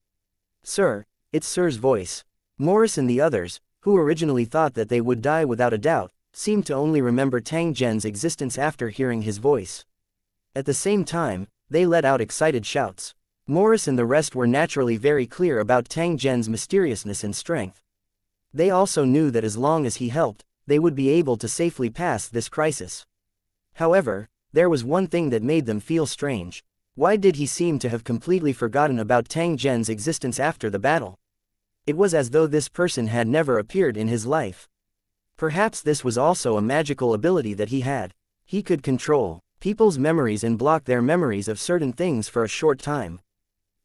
Sir, it's Sir's voice. Morris and the others, who originally thought that they would die without a doubt, seemed to only remember Tang Zhen's existence after hearing his voice. At the same time, they let out excited shouts. Morris and the rest were naturally very clear about Tang Zhen's mysteriousness and strength. They also knew that as long as he helped, they would be able to safely pass this crisis. However, there was one thing that made them feel strange. Why did he seem to have completely forgotten about Tang Zhen's existence after the battle? It was as though this person had never appeared in his life. Perhaps this was also a magical ability that he had. He could control people's memories and block their memories of certain things for a short time.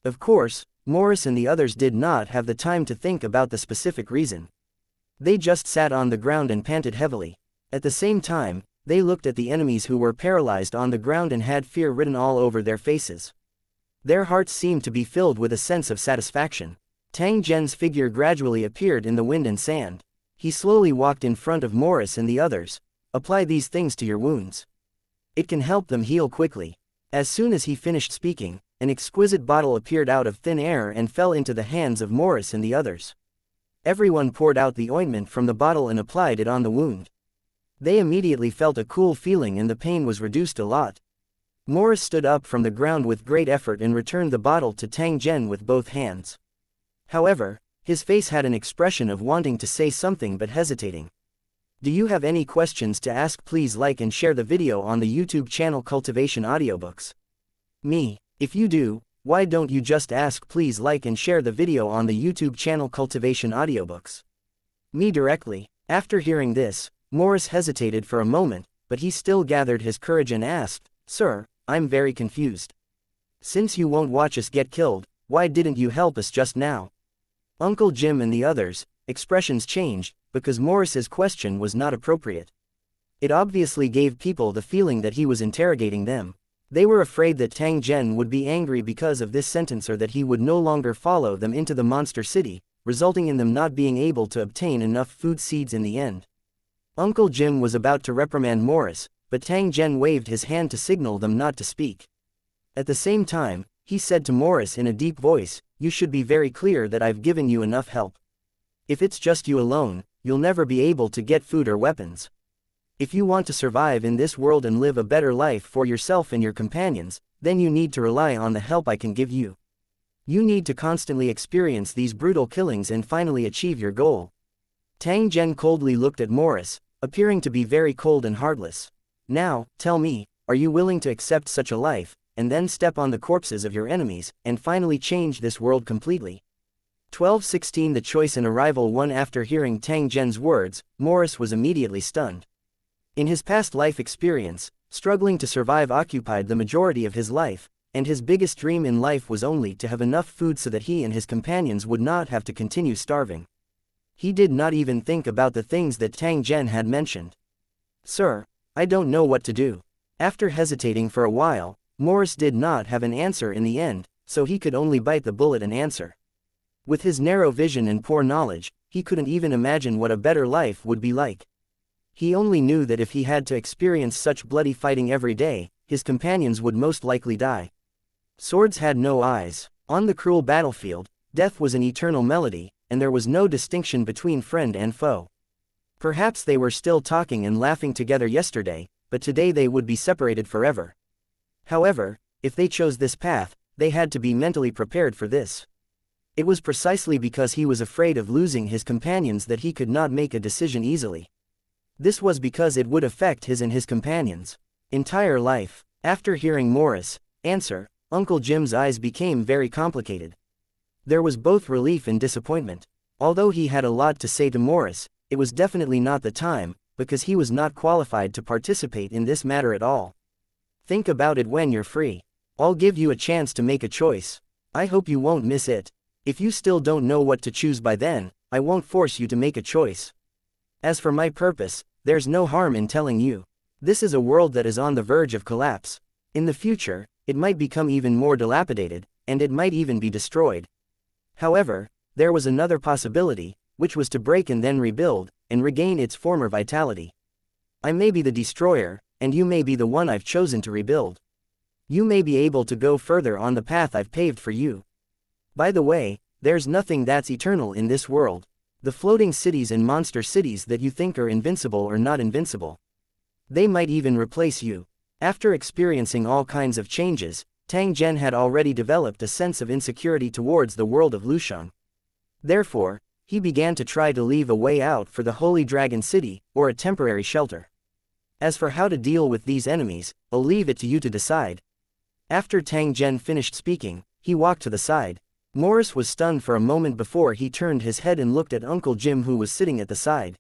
Of course, Morris and the others did not have the time to think about the specific reason. They just sat on the ground and panted heavily. At the same time, they looked at the enemies who were paralyzed on the ground and had fear written all over their faces. Their hearts seemed to be filled with a sense of satisfaction. Tang Zhen's figure gradually appeared in the wind and sand. He slowly walked in front of Morris and the others. Apply these things to your wounds. It can help them heal quickly. As soon as he finished speaking, an exquisite bottle appeared out of thin air and fell into the hands of Morris and the others. Everyone poured out the ointment from the bottle and applied it on the wound. They immediately felt a cool feeling and the pain was reduced a lot. Morris stood up from the ground with great effort and returned the bottle to Tang Zhen with both hands. However, his face had an expression of wanting to say something but hesitating. Do you have any questions to ask? Please like and share the video on the YouTube channel Cultivation Audiobooks. Me. If you do, why don't you just ask? Please like and share the video on the YouTube channel Cultivation Audiobooks. Me directly. After hearing this, Morris hesitated for a moment, but he still gathered his courage and asked, Sir, I'm very confused. Since you won't watch us get killed, why didn't you help us just now? Uncle Jim and the others' expressions changed, because Morris's question was not appropriate. It obviously gave people the feeling that he was interrogating them. They were afraid that Tang Zhen would be angry because of this sentence or that he would no longer follow them into the monster city, resulting in them not being able to obtain enough food seeds in the end. Uncle Jim was about to reprimand Morris, but Tang Zhen waved his hand to signal them not to speak. At the same time, he said to Morris in a deep voice, You should be very clear that I've given you enough help. If it's just you alone, you'll never be able to get food or weapons. If you want to survive in this world and live a better life for yourself and your companions, then you need to rely on the help I can give you. You need to constantly experience these brutal killings and finally achieve your goal. Tang Zhen coldly looked at Morris, appearing to be very cold and heartless. Now, tell me, are you willing to accept such a life, and then step on the corpses of your enemies, and finally change this world completely? 12:16 The choice and arrival one. After hearing Tang Zhen's words, Morris was immediately stunned. In his past life experience, struggling to survive occupied the majority of his life, and his biggest dream in life was only to have enough food so that he and his companions would not have to continue starving. He did not even think about the things that Tang Zhen had mentioned. Sir, I don't know what to do. After hesitating for a while, Morris did not have an answer in the end, so he could only bite the bullet and answer. With his narrow vision and poor knowledge, he couldn't even imagine what a better life would be like. He only knew that if he had to experience such bloody fighting every day, his companions would most likely die. Swords had no eyes. On the cruel battlefield, death was an eternal melody, and there was no distinction between friend and foe. Perhaps they were still talking and laughing together yesterday, but today they would be separated forever. However, if they chose this path, they had to be mentally prepared for this. It was precisely because he was afraid of losing his companions that he could not make a decision easily. This was because it would affect his and his companions' entire life. After hearing Morris' answer, Uncle Jim's eyes became very complicated. There was both relief and disappointment. Although he had a lot to say to Morris, it was definitely not the time, because he was not qualified to participate in this matter at all. Think about it when you're free. I'll give you a chance to make a choice. I hope you won't miss it. If you still don't know what to choose by then, I won't force you to make a choice. As for my purpose, there's no harm in telling you. This is a world that is on the verge of collapse. In the future, it might become even more dilapidated, and it might even be destroyed. However, there was another possibility, which was to break and then rebuild, and regain its former vitality. I may be the destroyer, and you may be the one I've chosen to rebuild. You may be able to go further on the path I've paved for you. By the way, there's nothing that's eternal in this world. The floating cities and monster cities that you think are invincible are not invincible. They might even replace you. After experiencing all kinds of changes, Tang Zhen had already developed a sense of insecurity towards the world of Lusheng. Therefore, he began to try to leave a way out for the Holy Dragon City, or a temporary shelter. As for how to deal with these enemies, I'll leave it to you to decide. After Tang Zhen finished speaking, he walked to the side. Morris was stunned for a moment before he turned his head and looked at Uncle Jim, who was sitting at the side.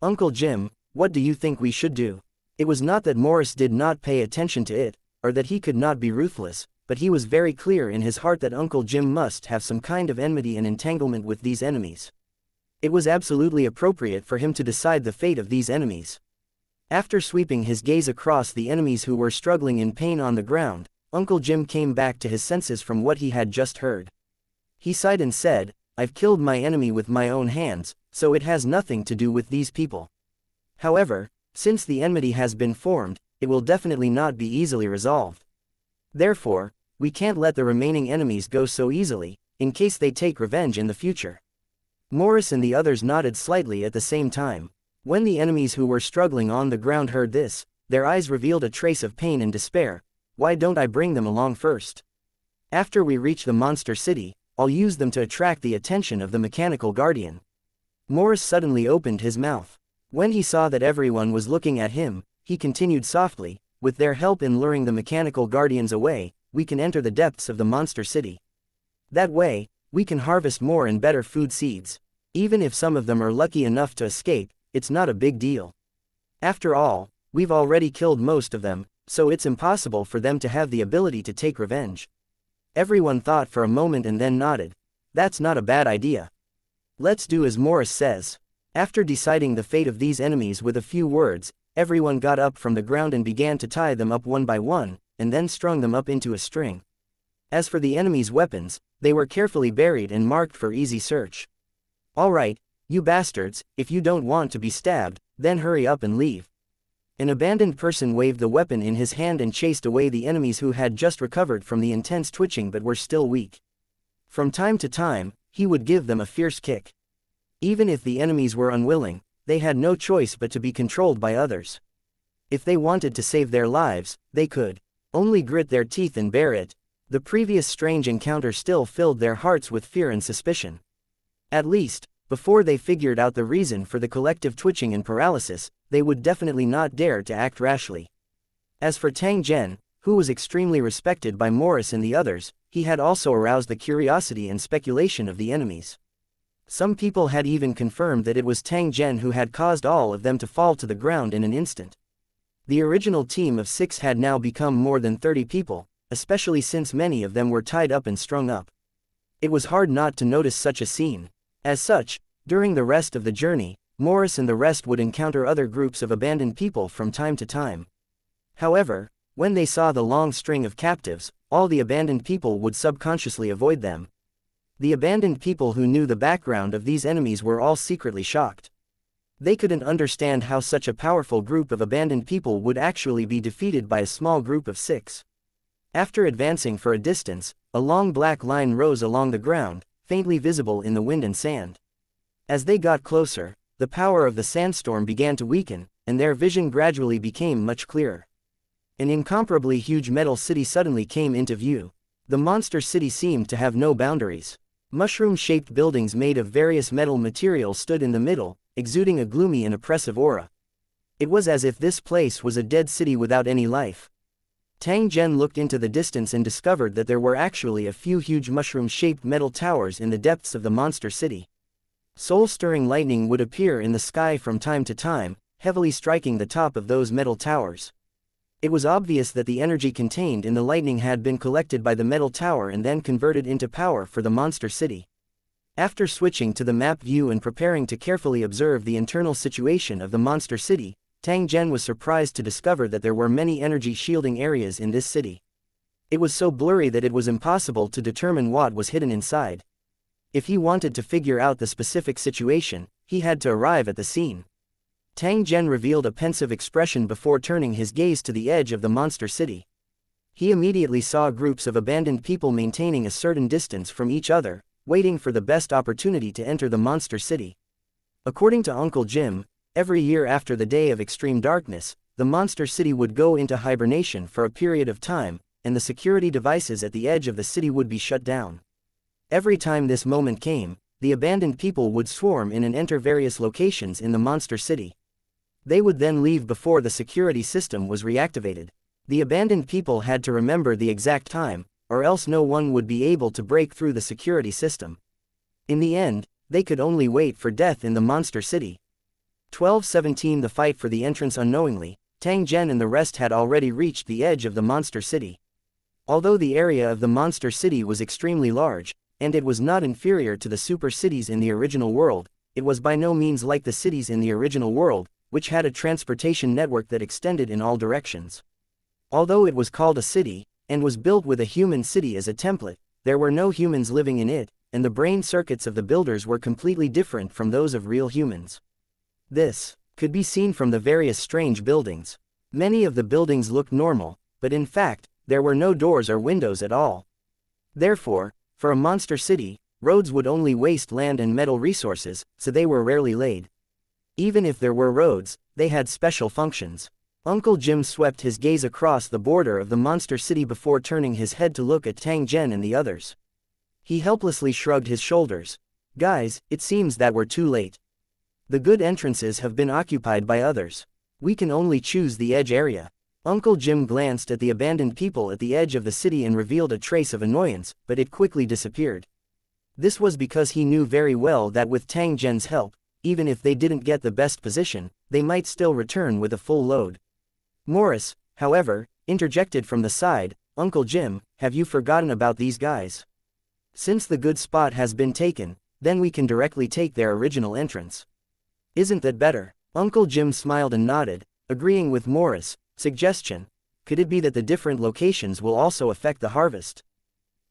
Uncle Jim, what do you think we should do? It was not that Morris did not pay attention to it, or that he could not be ruthless, but he was very clear in his heart that Uncle Jim must have some kind of enmity and entanglement with these enemies. It was absolutely appropriate for him to decide the fate of these enemies. After sweeping his gaze across the enemies who were struggling in pain on the ground, Uncle Jim came back to his senses from what he had just heard. He sighed and said, I've killed my enemy with my own hands, so it has nothing to do with these people. However, since the enmity has been formed, it will definitely not be easily resolved. Therefore, we can't let the remaining enemies go so easily, in case they take revenge in the future. Morris and the others nodded slightly at the same time. When the enemies who were struggling on the ground heard this, their eyes revealed a trace of pain and despair. Why don't I bring them along first? After we reach the monster city, I'll use them to attract the attention of the mechanical guardian. Morris suddenly opened his mouth. When he saw that everyone was looking at him, he continued softly, with their help in luring the mechanical guardians away, we can enter the depths of the monster city. That way, we can harvest more and better food seeds. Even if some of them are lucky enough to escape, it's not a big deal. After all, we've already killed most of them, so it's impossible for them to have the ability to take revenge. Everyone thought for a moment and then nodded. That's not a bad idea. Let's do as Morris says. After deciding the fate of these enemies with a few words, everyone got up from the ground and began to tie them up one by one, and then strung them up into a string. As for the enemies' weapons, they were carefully buried and marked for easy search. All right, you bastards, if you don't want to be stabbed, then hurry up and leave. An abandoned person waved the weapon in his hand and chased away the enemies who had just recovered from the intense twitching but were still weak. From time to time, he would give them a fierce kick. Even if the enemies were unwilling, they had no choice but to be controlled by others. If they wanted to save their lives, they could only grit their teeth and bear it. The previous strange encounter still filled their hearts with fear and suspicion. At least, before they figured out the reason for the collective twitching and paralysis, they would definitely not dare to act rashly. As for Tang Zhen, who was extremely respected by Morris and the others, he had also aroused the curiosity and speculation of the enemies. Some people had even confirmed that it was Tang Zhen who had caused all of them to fall to the ground in an instant. The original team of 6 had now become more than 30 people, especially since many of them were tied up and strung up. It was hard not to notice such a scene. As such, during the rest of the journey, Morris and the rest would encounter other groups of abandoned people from time to time. However, when they saw the long string of captives, all the abandoned people would subconsciously avoid them. The abandoned people who knew the background of these enemies were all secretly shocked. They couldn't understand how such a powerful group of abandoned people would actually be defeated by a small group of 6. After advancing for a distance, a long black line rose along the ground, faintly visible in the wind and sand. As they got closer, the power of the sandstorm began to weaken, and their vision gradually became much clearer. An incomparably huge metal city suddenly came into view. The monster city seemed to have no boundaries. Mushroom-shaped buildings made of various metal materials stood in the middle, exuding a gloomy and oppressive aura. It was as if this place was a dead city without any life. Tang Zhen looked into the distance and discovered that there were actually a few huge mushroom-shaped metal towers in the depths of the monster city. Soul-stirring lightning would appear in the sky from time to time, heavily striking the top of those metal towers. It was obvious that the energy contained in the lightning had been collected by the metal tower and then converted into power for the monster city. After switching to the map view and preparing to carefully observe the internal situation of the monster city, Tang Zhen was surprised to discover that there were many energy shielding areas in this city. It was so blurry that it was impossible to determine what was hidden inside. If he wanted to figure out the specific situation, he had to arrive at the scene. Tang Zhen revealed a pensive expression before turning his gaze to the edge of the monster city. He immediately saw groups of abandoned people maintaining a certain distance from each other, waiting for the best opportunity to enter the monster city. According to Uncle Jim, every year after the day of extreme darkness, the monster city would go into hibernation for a period of time, and the security devices at the edge of the city would be shut down. Every time this moment came, the abandoned people would swarm in and enter various locations in the monster city. They would then leave before the security system was reactivated. The abandoned people had to remember the exact time, or else no one would be able to break through the security system. In the end, they could only wait for death in the monster city. 12:17 The fight for the entrance. Unknowingly, Tang Zhen and the rest had already reached the edge of the monster city. Although the area of the monster city was extremely large, and it was not inferior to the super cities in the original world, it was by no means like the cities in the original world, which had a transportation network that extended in all directions. Although it was called a city, and was built with a human city as a template, there were no humans living in it, and the brain circuits of the builders were completely different from those of real humans. This could be seen from the various strange buildings. Many of the buildings looked normal, but in fact, there were no doors or windows at all. Therefore, for a monster city, roads would only waste land and metal resources, so they were rarely laid. Even if there were roads, they had special functions. Uncle Jim swept his gaze across the border of the monster city before turning his head to look at Tang Zhen and the others. He helplessly shrugged his shoulders. Guys, it seems that we're too late. The good entrances have been occupied by others. We can only choose the edge area. Uncle Jim glanced at the abandoned people at the edge of the city and revealed a trace of annoyance, but it quickly disappeared. This was because he knew very well that with Tang Zhen's help, even if they didn't get the best position, they might still return with a full load. Morris, however, interjected from the side, "Uncle Jim, have you forgotten about these guys? Since the good spot has been taken, then we can directly take their original entrance. Isn't that better?" Uncle Jim smiled and nodded, agreeing with Morris' suggestion. Could it be that the different locations will also affect the harvest?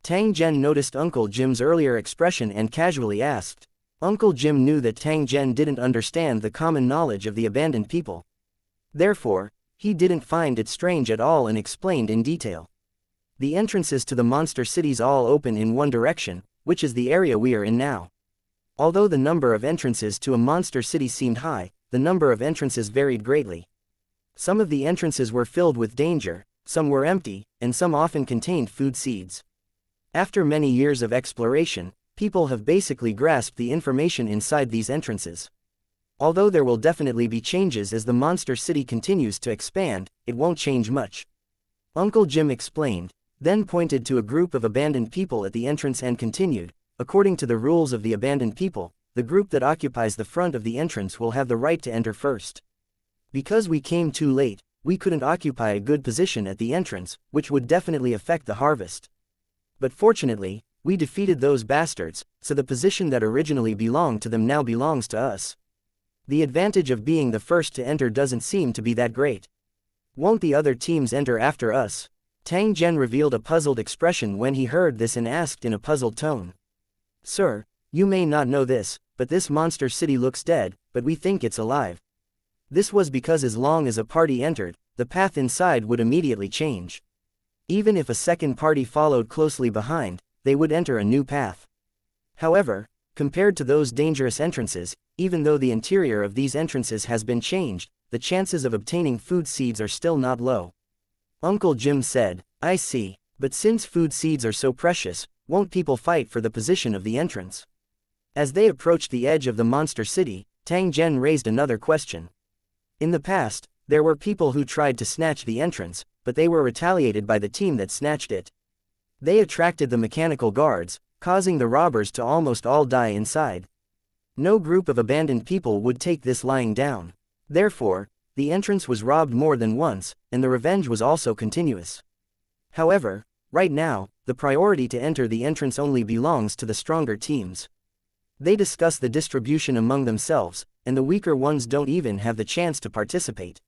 Tang Zhen noticed Uncle Jim's earlier expression and casually asked. Uncle Jim knew that Tang Zhen didn't understand the common knowledge of the abandoned people. Therefore, he didn't find it strange at all and explained in detail. The entrances to the monster cities all open in one direction, which is the area we are in now. Although the number of entrances to a monster city seemed high, the number of entrances varied greatly. Some of the entrances were filled with danger, some were empty, and some often contained food seeds. After many years of exploration, people have basically grasped the information inside these entrances. Although there will definitely be changes as the monster city continues to expand, it won't change much. Uncle Jim explained, then pointed to a group of abandoned people at the entrance and continued, according to the rules of the abandoned people, the group that occupies the front of the entrance will have the right to enter first. Because we came too late, we couldn't occupy a good position at the entrance, which would definitely affect the harvest. But fortunately, we defeated those bastards, so the position that originally belonged to them now belongs to us. The advantage of being the first to enter doesn't seem to be that great. Won't the other teams enter after us? Tang Zhen revealed a puzzled expression when he heard this and asked in a puzzled tone. Sir, you may not know this, but this monster city looks dead, but we think it's alive. This was because as long as a party entered, the path inside would immediately change. Even if a second party followed closely behind, they would enter a new path. However, compared to those dangerous entrances, even though the interior of these entrances has been changed, the chances of obtaining food seeds are still not low. Uncle Jim said, I see, but since food seeds are so precious, won't people fight for the position of the entrance? As they approached the edge of the monster city, Tang Zhen raised another question. In the past, there were people who tried to snatch the entrance, but they were retaliated by the team that snatched it. They attracted the mechanical guards, causing the robbers to almost all die inside. No group of abandoned people would take this lying down. Therefore, the entrance was robbed more than once, and the revenge was also continuous. However, right now, the priority to enter the entrance only belongs to the stronger teams. They discuss the distribution among themselves, and the weaker ones don't even have the chance to participate.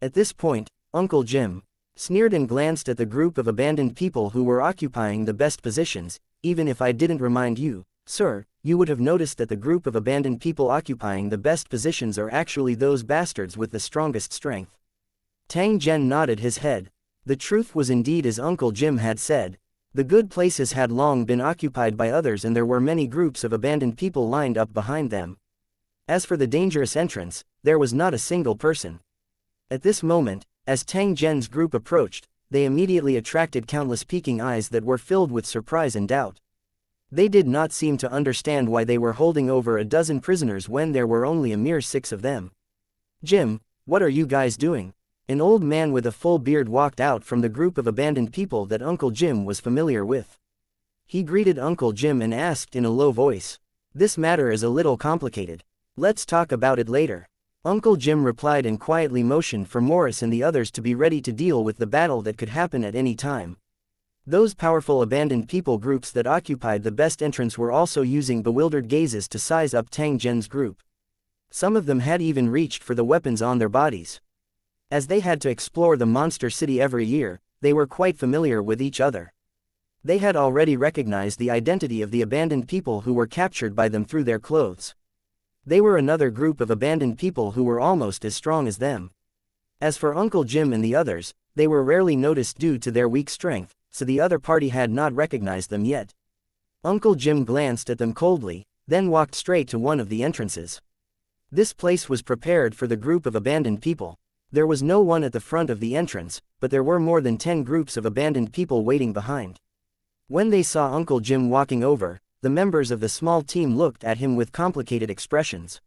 At this point, Uncle Jim sneered and glanced at the group of abandoned people who were occupying the best positions. Even if I didn't remind you, sir, you would have noticed that the group of abandoned people occupying the best positions are actually those bastards with the strongest strength. Tang Zhen nodded his head. The truth was indeed as Uncle Jim had said. The good places had long been occupied by others and there were many groups of abandoned people lined up behind them. As for the dangerous entrance, there was not a single person. At this moment, as Tang Zhen's group approached, they immediately attracted countless peeking eyes that were filled with surprise and doubt. They did not seem to understand why they were holding over a dozen prisoners when there were only a mere 6 of them. Jim, what are you guys doing? An old man with a full beard walked out from the group of abandoned people that Uncle Jim was familiar with. He greeted Uncle Jim and asked in a low voice, "This matter is a little complicated. Let's talk about it later." Uncle Jim replied and quietly motioned for Morris and the others to be ready to deal with the battle that could happen at any time. Those powerful abandoned people groups that occupied the best entrance were also using bewildered gazes to size up Tang Zhen's group. Some of them had even reached for the weapons on their bodies. As they had to explore the monster city every year, they were quite familiar with each other. They had already recognized the identity of the abandoned people who were captured by them through their clothes. They were another group of abandoned people who were almost as strong as them. As for Uncle Jim and the others, they were rarely noticed due to their weak strength, so the other party had not recognized them yet. Uncle Jim glanced at them coldly, then walked straight to one of the entrances. This place was prepared for the group of abandoned people. There was no one at the front of the entrance, but there were more than 10 groups of abandoned people waiting behind. When they saw Uncle Jim walking over, the members of the small team looked at him with complicated expressions.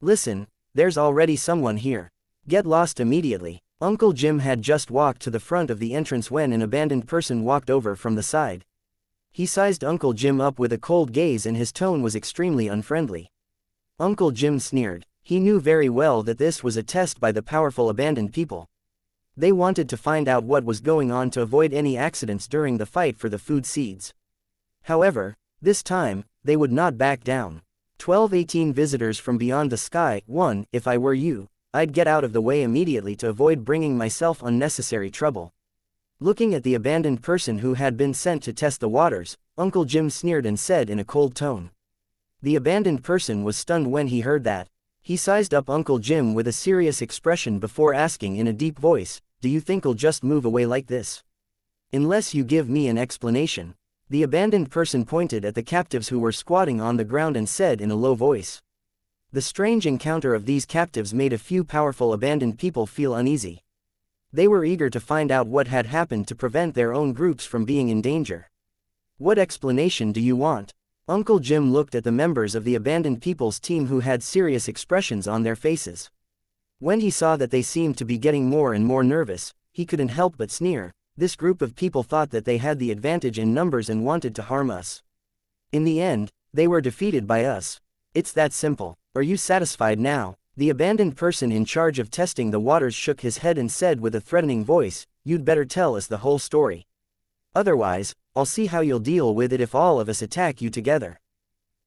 "Listen, there's already someone here. Get lost immediately." Uncle Jim had just walked to the front of the entrance when an abandoned person walked over from the side. He sized Uncle Jim up with a cold gaze and his tone was extremely unfriendly. Uncle Jim sneered. He knew very well that this was a test by the powerful abandoned people. They wanted to find out what was going on to avoid any accidents during the fight for the food seeds. However, this time, they would not back down. 12-18 visitors from beyond the sky. 1. If I were you, I'd get out of the way immediately to avoid bringing myself unnecessary trouble. Looking at the abandoned person who had been sent to test the waters, Uncle Jim sneered and said in a cold tone. The abandoned person was stunned when he heard that. He sized up Uncle Jim with a serious expression before asking in a deep voice, "Do you think I'll just move away like this? Unless you give me an explanation." The abandoned person pointed at the captives who were squatting on the ground and said in a low voice. The strange encounter of these captives made a few powerful abandoned people feel uneasy. They were eager to find out what had happened to prevent their own groups from being in danger. What explanation do you want? Uncle Jim looked at the members of the abandoned people's team who had serious expressions on their faces. When he saw that they seemed to be getting more and more nervous, he couldn't help but sneer. This group of people thought that they had the advantage in numbers and wanted to harm us. In the end, they were defeated by us. It's that simple. Are you satisfied now? The abandoned person in charge of testing the waters shook his head and said with a threatening voice, "You'd better tell us the whole story. Otherwise, I'll see how you'll deal with it if all of us attack you together."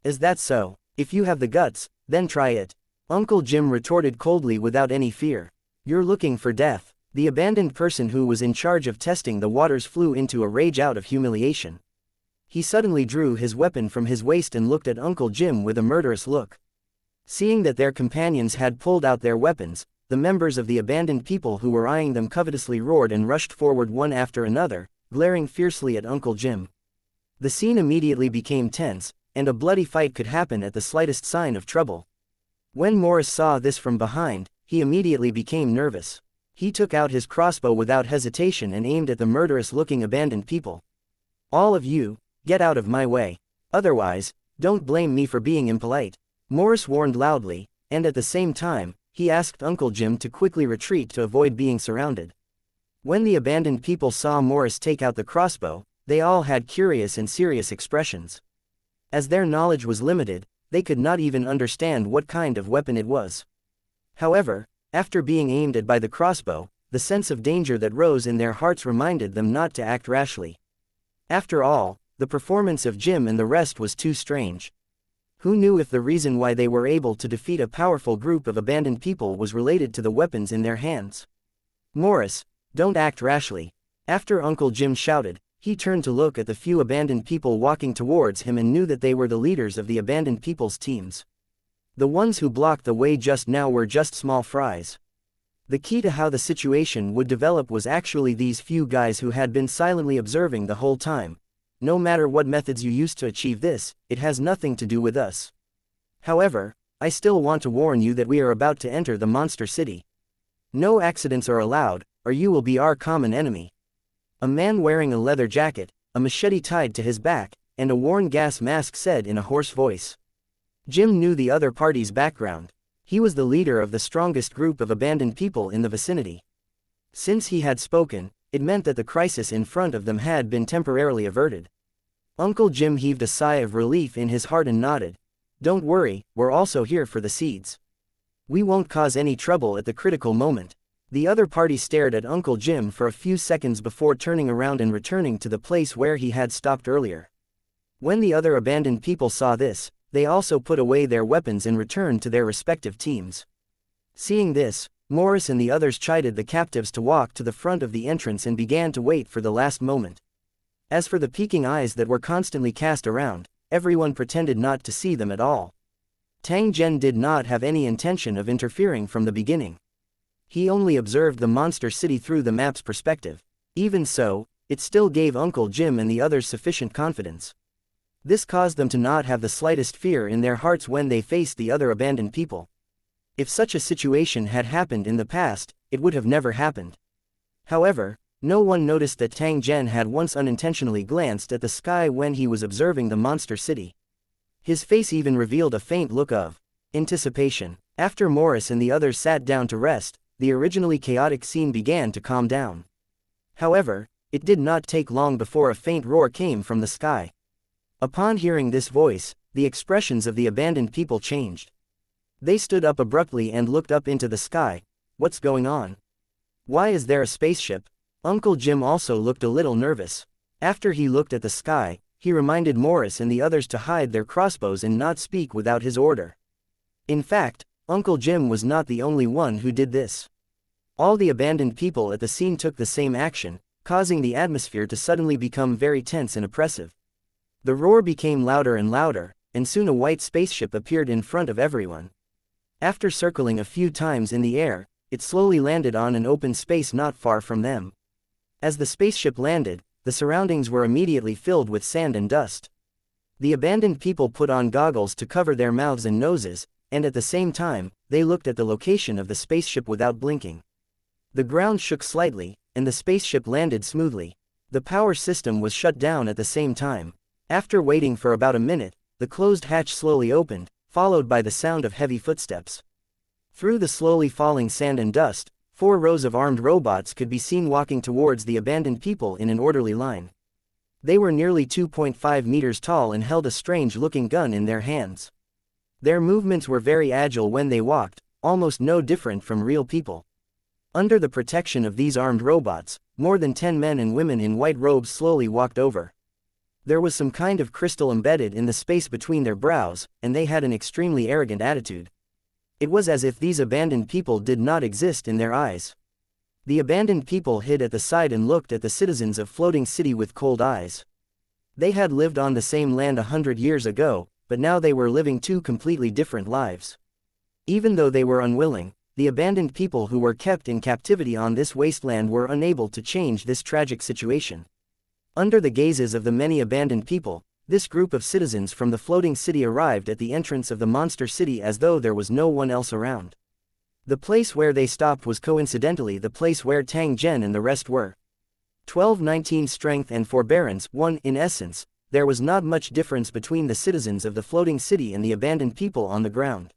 Is that so? If you have the guts, then try it. Uncle Jim retorted coldly without any fear. You're looking for death. The abandoned person who was in charge of testing the waters flew into a rage out of humiliation. He suddenly drew his weapon from his waist and looked at Uncle Jim with a murderous look. Seeing that their companions had pulled out their weapons, the members of the abandoned people who were eyeing them covetously roared and rushed forward one after another, glaring fiercely at Uncle Jim. The scene immediately became tense, and a bloody fight could happen at the slightest sign of trouble. When Morris saw this from behind, he immediately became nervous. He took out his crossbow without hesitation and aimed at the murderous-looking abandoned people. All of you, get out of my way. Otherwise, don't blame me for being impolite. Morris warned loudly, and at the same time, he asked Uncle Jim to quickly retreat to avoid being surrounded. When the abandoned people saw Morris take out the crossbow, they all had curious and serious expressions. As their knowledge was limited, they could not even understand what kind of weapon it was. However, after being aimed at by the crossbow, the sense of danger that rose in their hearts reminded them not to act rashly. After all, the performance of Jim and the rest was too strange. Who knew if the reason why they were able to defeat a powerful group of abandoned people was related to the weapons in their hands? Morris, don't act rashly. After Uncle Jim shouted, he turned to look at the few abandoned people walking towards him and knew that they were the leaders of the abandoned people's teams. The ones who blocked the way just now were just small fries. The key to how the situation would develop was actually these few guys who had been silently observing the whole time. No matter what methods you use to achieve this, it has nothing to do with us. However, I still want to warn you that we are about to enter the monster city. No accidents are allowed, or you will be our common enemy. A man wearing a leather jacket, a machete tied to his back, and a worn gas mask said in a hoarse voice. Jim knew the other party's background. He was the leader of the strongest group of abandoned people in the vicinity. Since he had spoken, it meant that the crisis in front of them had been temporarily averted. Uncle Jim heaved a sigh of relief in his heart and nodded. Don't worry, we're also here for the seeds. We won't cause any trouble at the critical moment. The other party stared at Uncle Jim for a few seconds before turning around and returning to the place where he had stopped earlier. When the other abandoned people saw this, they also put away their weapons and returned to their respective teams. Seeing this, Morris and the others chided the captives to walk to the front of the entrance and began to wait for the last moment. As for the peeking eyes that were constantly cast around, everyone pretended not to see them at all. Tang Zhen did not have any intention of interfering from the beginning. He only observed the monster city through the map's perspective. Even so, it still gave Uncle Jim and the others sufficient confidence. This caused them to not have the slightest fear in their hearts when they faced the other abandoned people. If such a situation had happened in the past, it would have never happened. However, no one noticed that Tang Zhen had once unintentionally glanced at the sky when he was observing the monster city. His face even revealed a faint look of anticipation. After Morris and the others sat down to rest, the originally chaotic scene began to calm down. However, it did not take long before a faint roar came from the sky. Upon hearing this voice, the expressions of the abandoned people changed. They stood up abruptly and looked up into the sky. What's going on? Why is there a spaceship? Uncle Jim also looked a little nervous. After he looked at the sky, he reminded Morris and the others to hide their crossbows and not speak without his order. In fact, Uncle Jim was not the only one who did this. All the abandoned people at the scene took the same action, causing the atmosphere to suddenly become very tense and oppressive. The roar became louder and louder, and soon a white spaceship appeared in front of everyone. After circling a few times in the air, it slowly landed on an open space not far from them. As the spaceship landed, the surroundings were immediately filled with sand and dust. The abandoned people put on goggles to cover their mouths and noses, and at the same time, they looked at the location of the spaceship without blinking. The ground shook slightly, and the spaceship landed smoothly. The power system was shut down at the same time. After waiting for about a minute, the closed hatch slowly opened, followed by the sound of heavy footsteps. Through the slowly falling sand and dust, 4 rows of armed robots could be seen walking towards the abandoned people in an orderly line. They were nearly 2.5 meters tall and held a strange-looking gun in their hands. Their movements were very agile when they walked, almost no different from real people. Under the protection of these armed robots, more than 10 men and women in white robes slowly walked over. There was some kind of crystal embedded in the space between their brows, and they had an extremely arrogant attitude. It was as if these abandoned people did not exist in their eyes. The abandoned people hid at the side and looked at the citizens of Floating City with cold eyes. They had lived on the same land 100 years ago, but now they were living 2 completely different lives. Even though they were unwilling, the abandoned people who were kept in captivity on this wasteland were unable to change this tragic situation. Under the gazes of the many abandoned people, this group of citizens from the Floating City arrived at the entrance of the Monster City as though there was no one else around. The place where they stopped was coincidentally the place where Tang Zhen and the rest were. 12-19 strength and forbearance. 1. In essence, there was not much difference between the citizens of the Floating City and the abandoned people on the ground.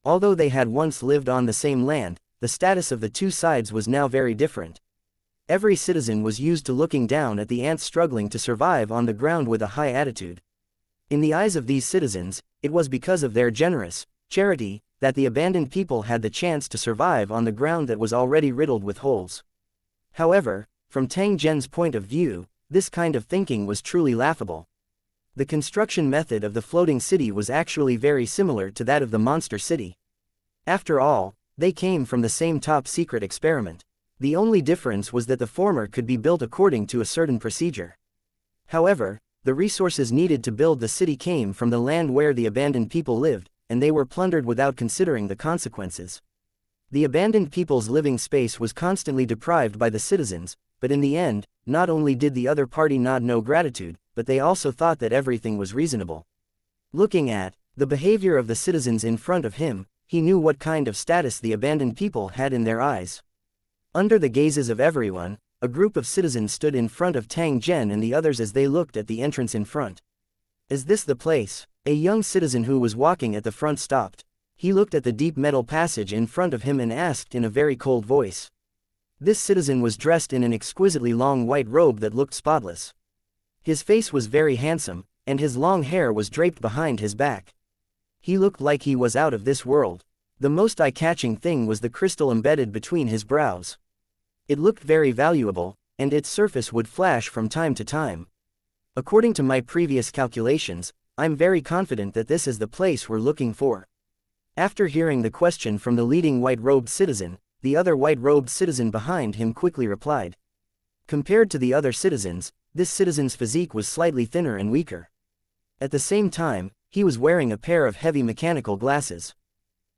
Although they had once lived on the same land, the status of the 2 sides was now very different. Every citizen was used to looking down at the ants struggling to survive on the ground with a high attitude. In the eyes of these citizens, it was because of their generous charity that the abandoned people had the chance to survive on the ground that was already riddled with holes. However, from Tang Zhen's point of view, this kind of thinking was truly laughable. The construction method of the Floating City was actually very similar to that of the Monster City. After all, they came from the same top-secret experiment. The only difference was that the former could be built according to a certain procedure. However, the resources needed to build the city came from the land where the abandoned people lived, and they were plundered without considering the consequences. The abandoned people's living space was constantly deprived by the citizens, but in the end, not only did the other party not know gratitude, but they also thought that everything was reasonable. Looking at the behavior of the citizens in front of him, he knew what kind of status the abandoned people had in their eyes. Under the gazes of everyone, a group of citizens stood in front of Tang Zhen and the others as they looked at the entrance in front. Is this the place? A young citizen who was walking at the front stopped. He looked at the deep metal passage in front of him and asked in a very cold voice. This citizen was dressed in an exquisitely long white robe that looked spotless. His face was very handsome, and his long hair was draped behind his back. He looked like he was out of this world. The most eye-catching thing was the crystal embedded between his brows. It looked very valuable, and its surface would flash from time to time. According to my previous calculations, I'm very confident that this is the place we're looking for. After hearing the question from the leading white-robed citizen, the other white-robed citizen behind him quickly replied. Compared to the other citizens, this citizen's physique was slightly thinner and weaker. At the same time, he was wearing a pair of heavy mechanical glasses.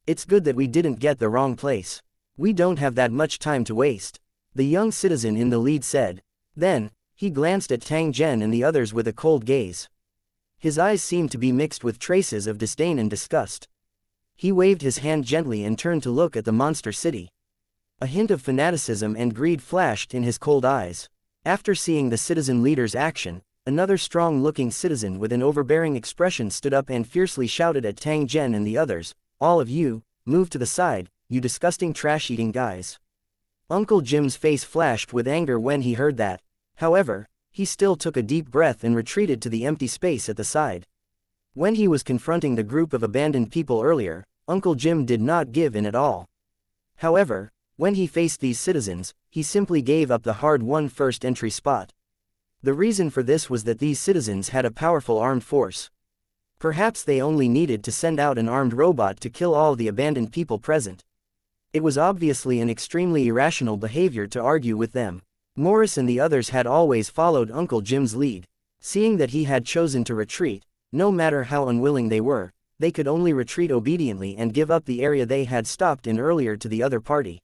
It's good that we didn't get the wrong place. We don't have that much time to waste, the young citizen in the lead said. Then, he glanced at Tang Zhen and the others with a cold gaze. His eyes seemed to be mixed with traces of disdain and disgust. He waved his hand gently and turned to look at the Monster City. A hint of fanaticism and greed flashed in his cold eyes. After seeing the citizen leader's action, another strong-looking citizen with an overbearing expression stood up and fiercely shouted at Tang Zhen and the others, "All of you, move to the side, you disgusting trash-eating guys." Uncle Jim's face flashed with anger when he heard that. However, he still took a deep breath and retreated to the empty space at the side. When he was confronting the group of abandoned people earlier, Uncle Jim did not give in at all. However, when he faced these citizens, he simply gave up the hard-won first entry spot. The reason for this was that these citizens had a powerful armed force. Perhaps they only needed to send out an armed robot to kill all the abandoned people present. It was obviously an extremely irrational behavior to argue with them. Morris and the others had always followed Uncle Jim's lead. Seeing that he had chosen to retreat, no matter how unwilling they were, they could only retreat obediently and give up the area they had stopped in earlier to the other party.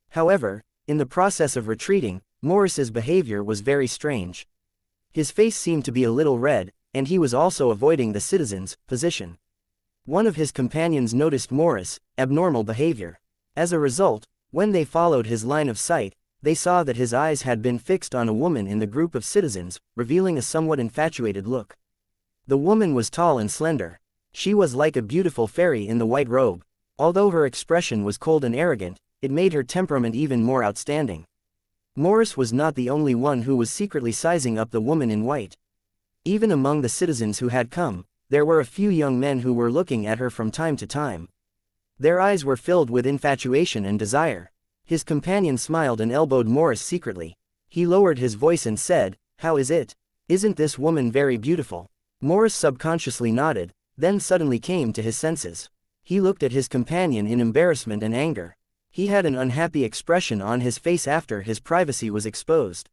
However, in the process of retreating, Morris's behavior was very strange. His face seemed to be a little red, and he was also avoiding the citizen's position. One of his companions noticed Morris' abnormal behavior. As a result, when they followed his line of sight, they saw that his eyes had been fixed on a woman in the group of citizens, revealing a somewhat infatuated look. The woman was tall and slender. She was like a beautiful fairy in the white robe. Although her expression was cold and arrogant, it made her temperament even more outstanding. Morris was not the only one who was secretly sizing up the woman in white. Even among the citizens who had come, there were a few young men who were looking at her from time to time. Their eyes were filled with infatuation and desire. His companion smiled and elbowed Morris secretly. He lowered his voice and said, "How is it? Isn't this woman very beautiful?" Morris subconsciously nodded, then suddenly came to his senses. He looked at his companion in embarrassment and anger. He had an unhappy expression on his face after his privacy was exposed.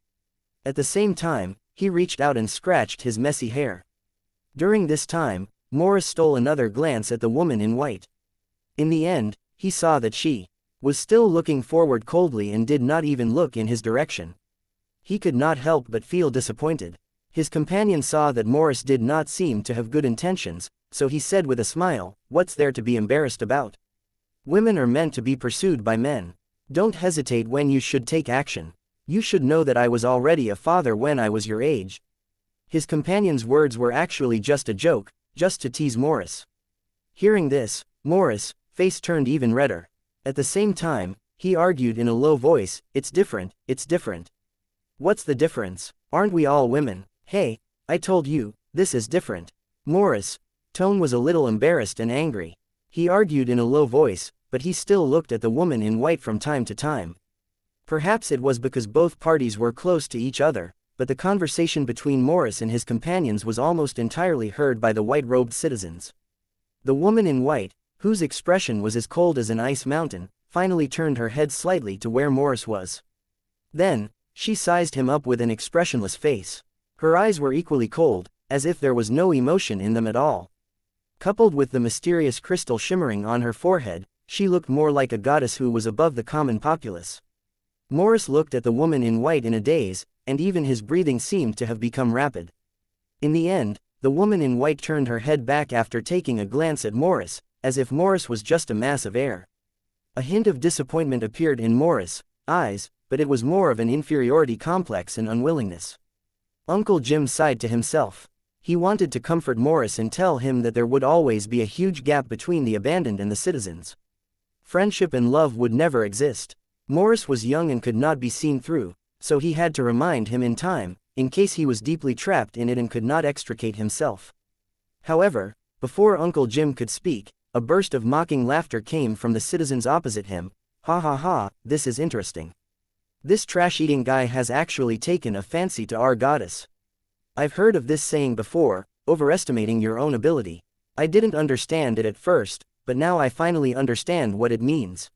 At the same time, he reached out and scratched his messy hair. During this time, Morris stole another glance at the woman in white. In the end, he saw that she was still looking forward coldly and did not even look in his direction. He could not help but feel disappointed. His companion saw that Morris did not seem to have good intentions, so he said with a smile, "What's there to be embarrassed about? Women are meant to be pursued by men. Don't hesitate when you should take action. You should know that I was already a father when I was your age." His companion's words were actually just a joke, just to tease Morris. Hearing this, Morris' face turned even redder. At the same time, he argued in a low voice, "It's different, it's different." "What's the difference? Aren't we all women? Hey, I told you, this is different." Morris' tone was a little embarrassed and angry. He argued in a low voice, but he still looked at the woman in white from time to time. Perhaps it was because both parties were close to each other, but the conversation between Morris and his companions was almost entirely heard by the white-robed citizens. The woman in white, whose expression was as cold as an ice mountain, finally turned her head slightly to where Morris was. Then, she sized him up with an expressionless face. Her eyes were equally cold, as if there was no emotion in them at all. Coupled with the mysterious crystal shimmering on her forehead, she looked more like a goddess who was above the common populace. Morris looked at the woman in white in a daze, and even his breathing seemed to have become rapid. In the end, the woman in white turned her head back after taking a glance at Morris, as if Morris was just a mass of air. A hint of disappointment appeared in Morris' eyes, but it was more of an inferiority complex and unwillingness. Uncle Jim sighed to himself. He wanted to comfort Morris and tell him that there would always be a huge gap between the abandoned and the citizens. Friendship and love would never exist. Morris was young and could not be seen through, so he had to remind him in time, in case he was deeply trapped in it and could not extricate himself. However, before Uncle Jim could speak, a burst of mocking laughter came from the citizens opposite him. "Ha ha ha, this is interesting. This trash-eating guy has actually taken a fancy to our goddess. I've heard of this saying before, overestimating your own ability. I didn't understand it at first, but now I finally understand what it means.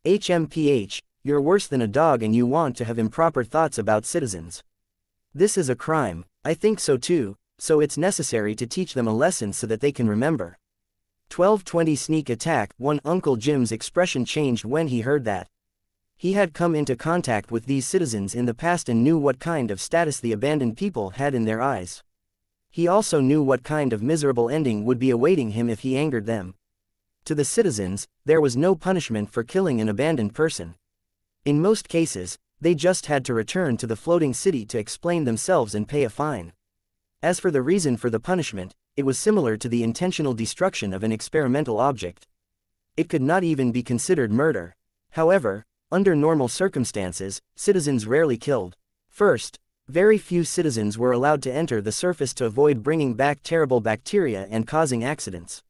HMPH, you're worse than a dog and you want to have improper thoughts about citizens. This is a crime." "I think so too, so it's necessary to teach them a lesson so that they can remember." 1220 Sneak attack. One Uncle Jim's expression changed when he heard that. He had come into contact with these citizens in the past and knew what kind of status the abandoned people had in their eyes. He also knew what kind of miserable ending would be awaiting him if he angered them. To the citizens, there was no punishment for killing an abandoned person. In most cases, they just had to return to the floating city to explain themselves and pay a fine. As for the reason for the punishment, it was similar to the intentional destruction of an experimental object. It could not even be considered murder. However, under normal circumstances, citizens rarely killed. First, very few citizens were allowed to enter the surface to avoid bringing back terrible bacteria and causing accidents.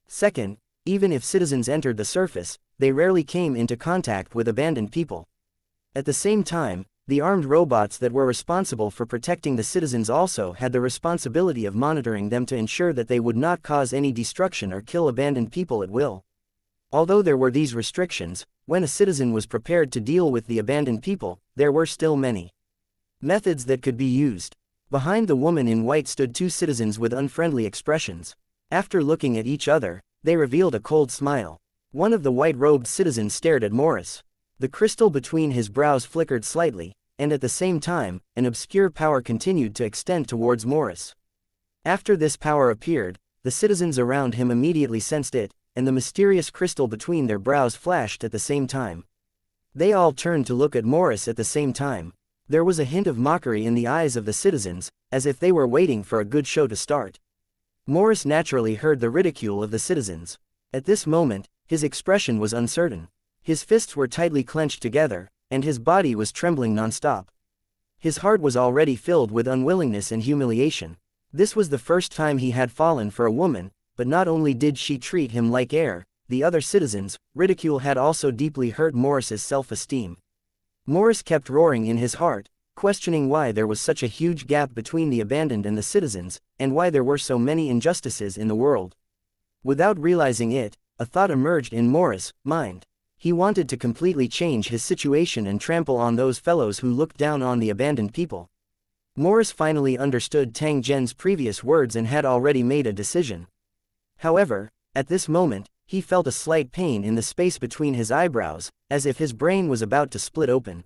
Second, even if citizens entered the surface, they rarely came into contact with abandoned people. At the same time, the armed robots that were responsible for protecting the citizens also had the responsibility of monitoring them to ensure that they would not cause any destruction or kill abandoned people at will. Although there were these restrictions, when a citizen was prepared to deal with the abandoned people, there were still many methods that could be used. Behind the woman in white stood two citizens with unfriendly expressions. After looking at each other, they revealed a cold smile. One of the white-robed citizens stared at Morris. The crystal between his brows flickered slightly, and at the same time, an obscure power continued to extend towards Morris. After this power appeared, the citizens around him immediately sensed it, and the mysterious crystal between their brows flashed at the same time. They all turned to look at Morris at the same time. There was a hint of mockery in the eyes of the citizens, as if they were waiting for a good show to start. Morris naturally heard the ridicule of the citizens. At this moment, his expression was uncertain. His fists were tightly clenched together, and his body was trembling non-stop. His heart was already filled with unwillingness and humiliation. This was the first time he had fallen for a woman, but not only did she treat him like air, the other citizens' ridicule had also deeply hurt Morris's self-esteem. Morris kept roaring in his heart, questioning why there was such a huge gap between the abandoned and the citizens, and why there were so many injustices in the world. Without realizing it, a thought emerged in Morris' mind. He wanted to completely change his situation and trample on those fellows who looked down on the abandoned people. Morris finally understood Tang Zhen's previous words and had already made a decision. However, at this moment, he felt a slight pain in the space between his eyebrows, as if his brain was about to split open.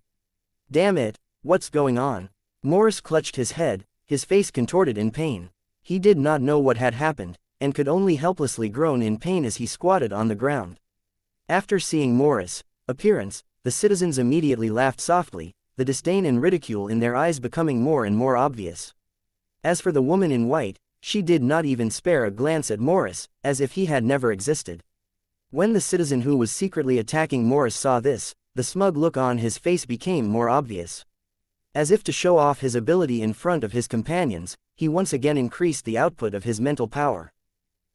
Damn it, what's going on? Morris clutched his head, his face contorted in pain. He did not know what had happened, and could only helplessly groan in pain as he squatted on the ground. After seeing Morris' appearance, the citizens immediately laughed softly, the disdain and ridicule in their eyes becoming more and more obvious. As for the woman in white, she did not even spare a glance at Morris, as if he had never existed. When the citizen who was secretly attacking Morris saw this, the smug look on his face became more obvious. As if to show off his ability in front of his companions, he once again increased the output of his mental power.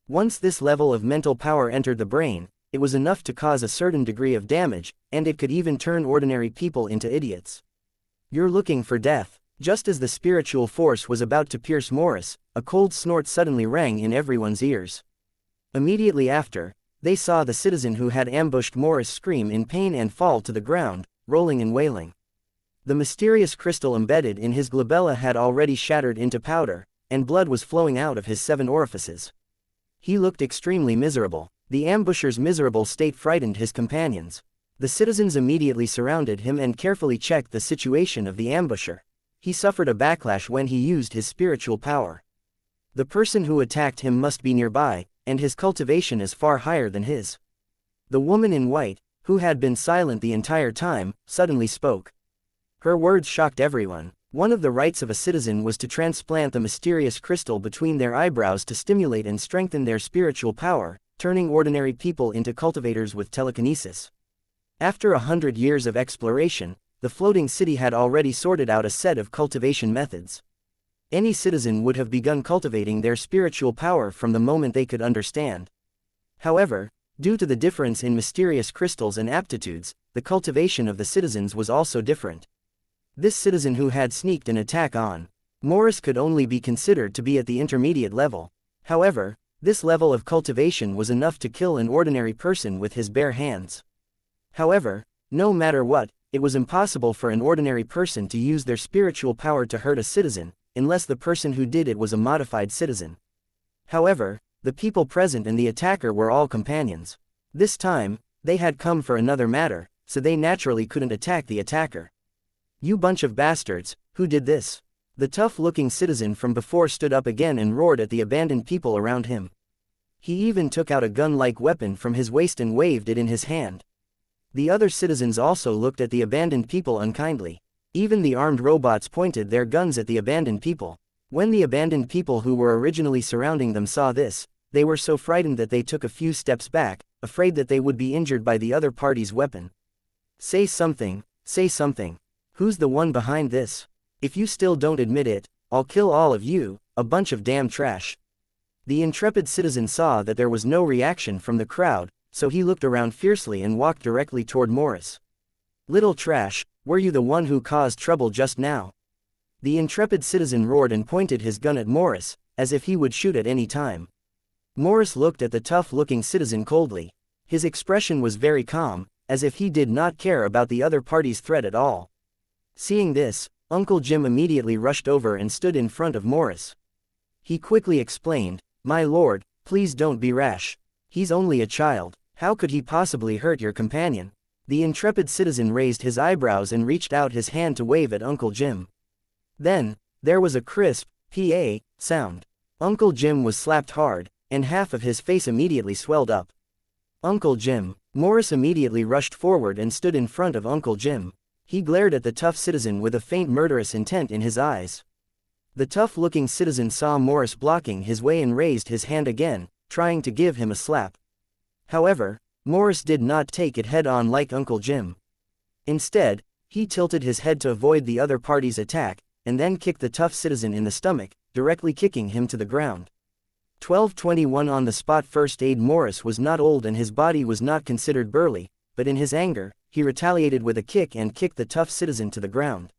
Once this level of mental power entered the brain, it was enough to cause a certain degree of damage, and it could even turn ordinary people into idiots. You're looking for death. Just as the spiritual force was about to pierce Morris, a cold snort suddenly rang in everyone's ears. Immediately after, they saw the citizen who had ambushed Morris scream in pain and fall to the ground, rolling and wailing. The mysterious crystal embedded in his glabella had already shattered into powder, and blood was flowing out of his 7 orifices. He looked extremely miserable. The ambusher's miserable state frightened his companions. The citizens immediately surrounded him and carefully checked the situation of the ambusher. He suffered a backlash when he used his spiritual power. The person who attacked him must be nearby, and his cultivation is far higher than his. The woman in white, who had been silent the entire time, suddenly spoke. Her words shocked everyone. One of the rights of a citizen was to transplant the mysterious crystal between their eyebrows to stimulate and strengthen their spiritual power, turning ordinary people into cultivators with telekinesis. After 100 years of exploration, the floating city had already sorted out a set of cultivation methods. Any citizen would have begun cultivating their spiritual power from the moment they could understand. However, due to the difference in mysterious crystals and aptitudes, the cultivation of the citizens was also different. This citizen who had sneaked an attack on Morris could only be considered to be at the intermediate level. However, this level of cultivation was enough to kill an ordinary person with his bare hands. However, no matter what, it was impossible for an ordinary person to use their spiritual power to hurt a citizen, unless the person who did it was a modified citizen. However, the people present and the attacker were all companions. This time, they had come for another matter, so they naturally couldn't attack the attacker. You bunch of bastards, who did this? The tough-looking citizen from before stood up again and roared at the abandoned people around him. He even took out a gun-like weapon from his waist and waved it in his hand. The other citizens also looked at the abandoned people unkindly. Even the armed robots pointed their guns at the abandoned people. When the abandoned people who were originally surrounding them saw this, they were so frightened that they took a few steps back, afraid that they would be injured by the other party's weapon. Say something, say something. Who's the one behind this? If you still don't admit it, I'll kill all of you, a bunch of damn trash. The intrepid citizen saw that there was no reaction from the crowd, so he looked around fiercely and walked directly toward Morris. Little trash, were you the one who caused trouble just now? The intrepid citizen roared and pointed his gun at Morris, as if he would shoot at any time. Morris looked at the tough-looking citizen coldly. His expression was very calm, as if he did not care about the other party's threat at all. Seeing this, Uncle Jim immediately rushed over and stood in front of Morris. He quickly explained, "My lord, please don't be rash. He's only a child. How could he possibly hurt your companion? The intrepid citizen raised his eyebrows and reached out his hand to wave at Uncle Jim. Then, there was a crisp, "Pa" sound. Uncle Jim was slapped hard, and half of his face immediately swelled up. Uncle Jim. Morris immediately rushed forward and stood in front of Uncle Jim. He glared at the tough citizen with a faint murderous intent in his eyes. The tough-looking citizen saw Morris blocking his way and raised his hand again, trying to give him a slap. However, Morris did not take it head-on like Uncle Jim. Instead, he tilted his head to avoid the other party's attack, and then kicked the tough citizen in the stomach, directly kicking him to the ground. 1221 on the spot. First aid. Morris was not old and his body was not considered burly, but in his anger, he retaliated with a kick and kicked the tough citizen to the ground.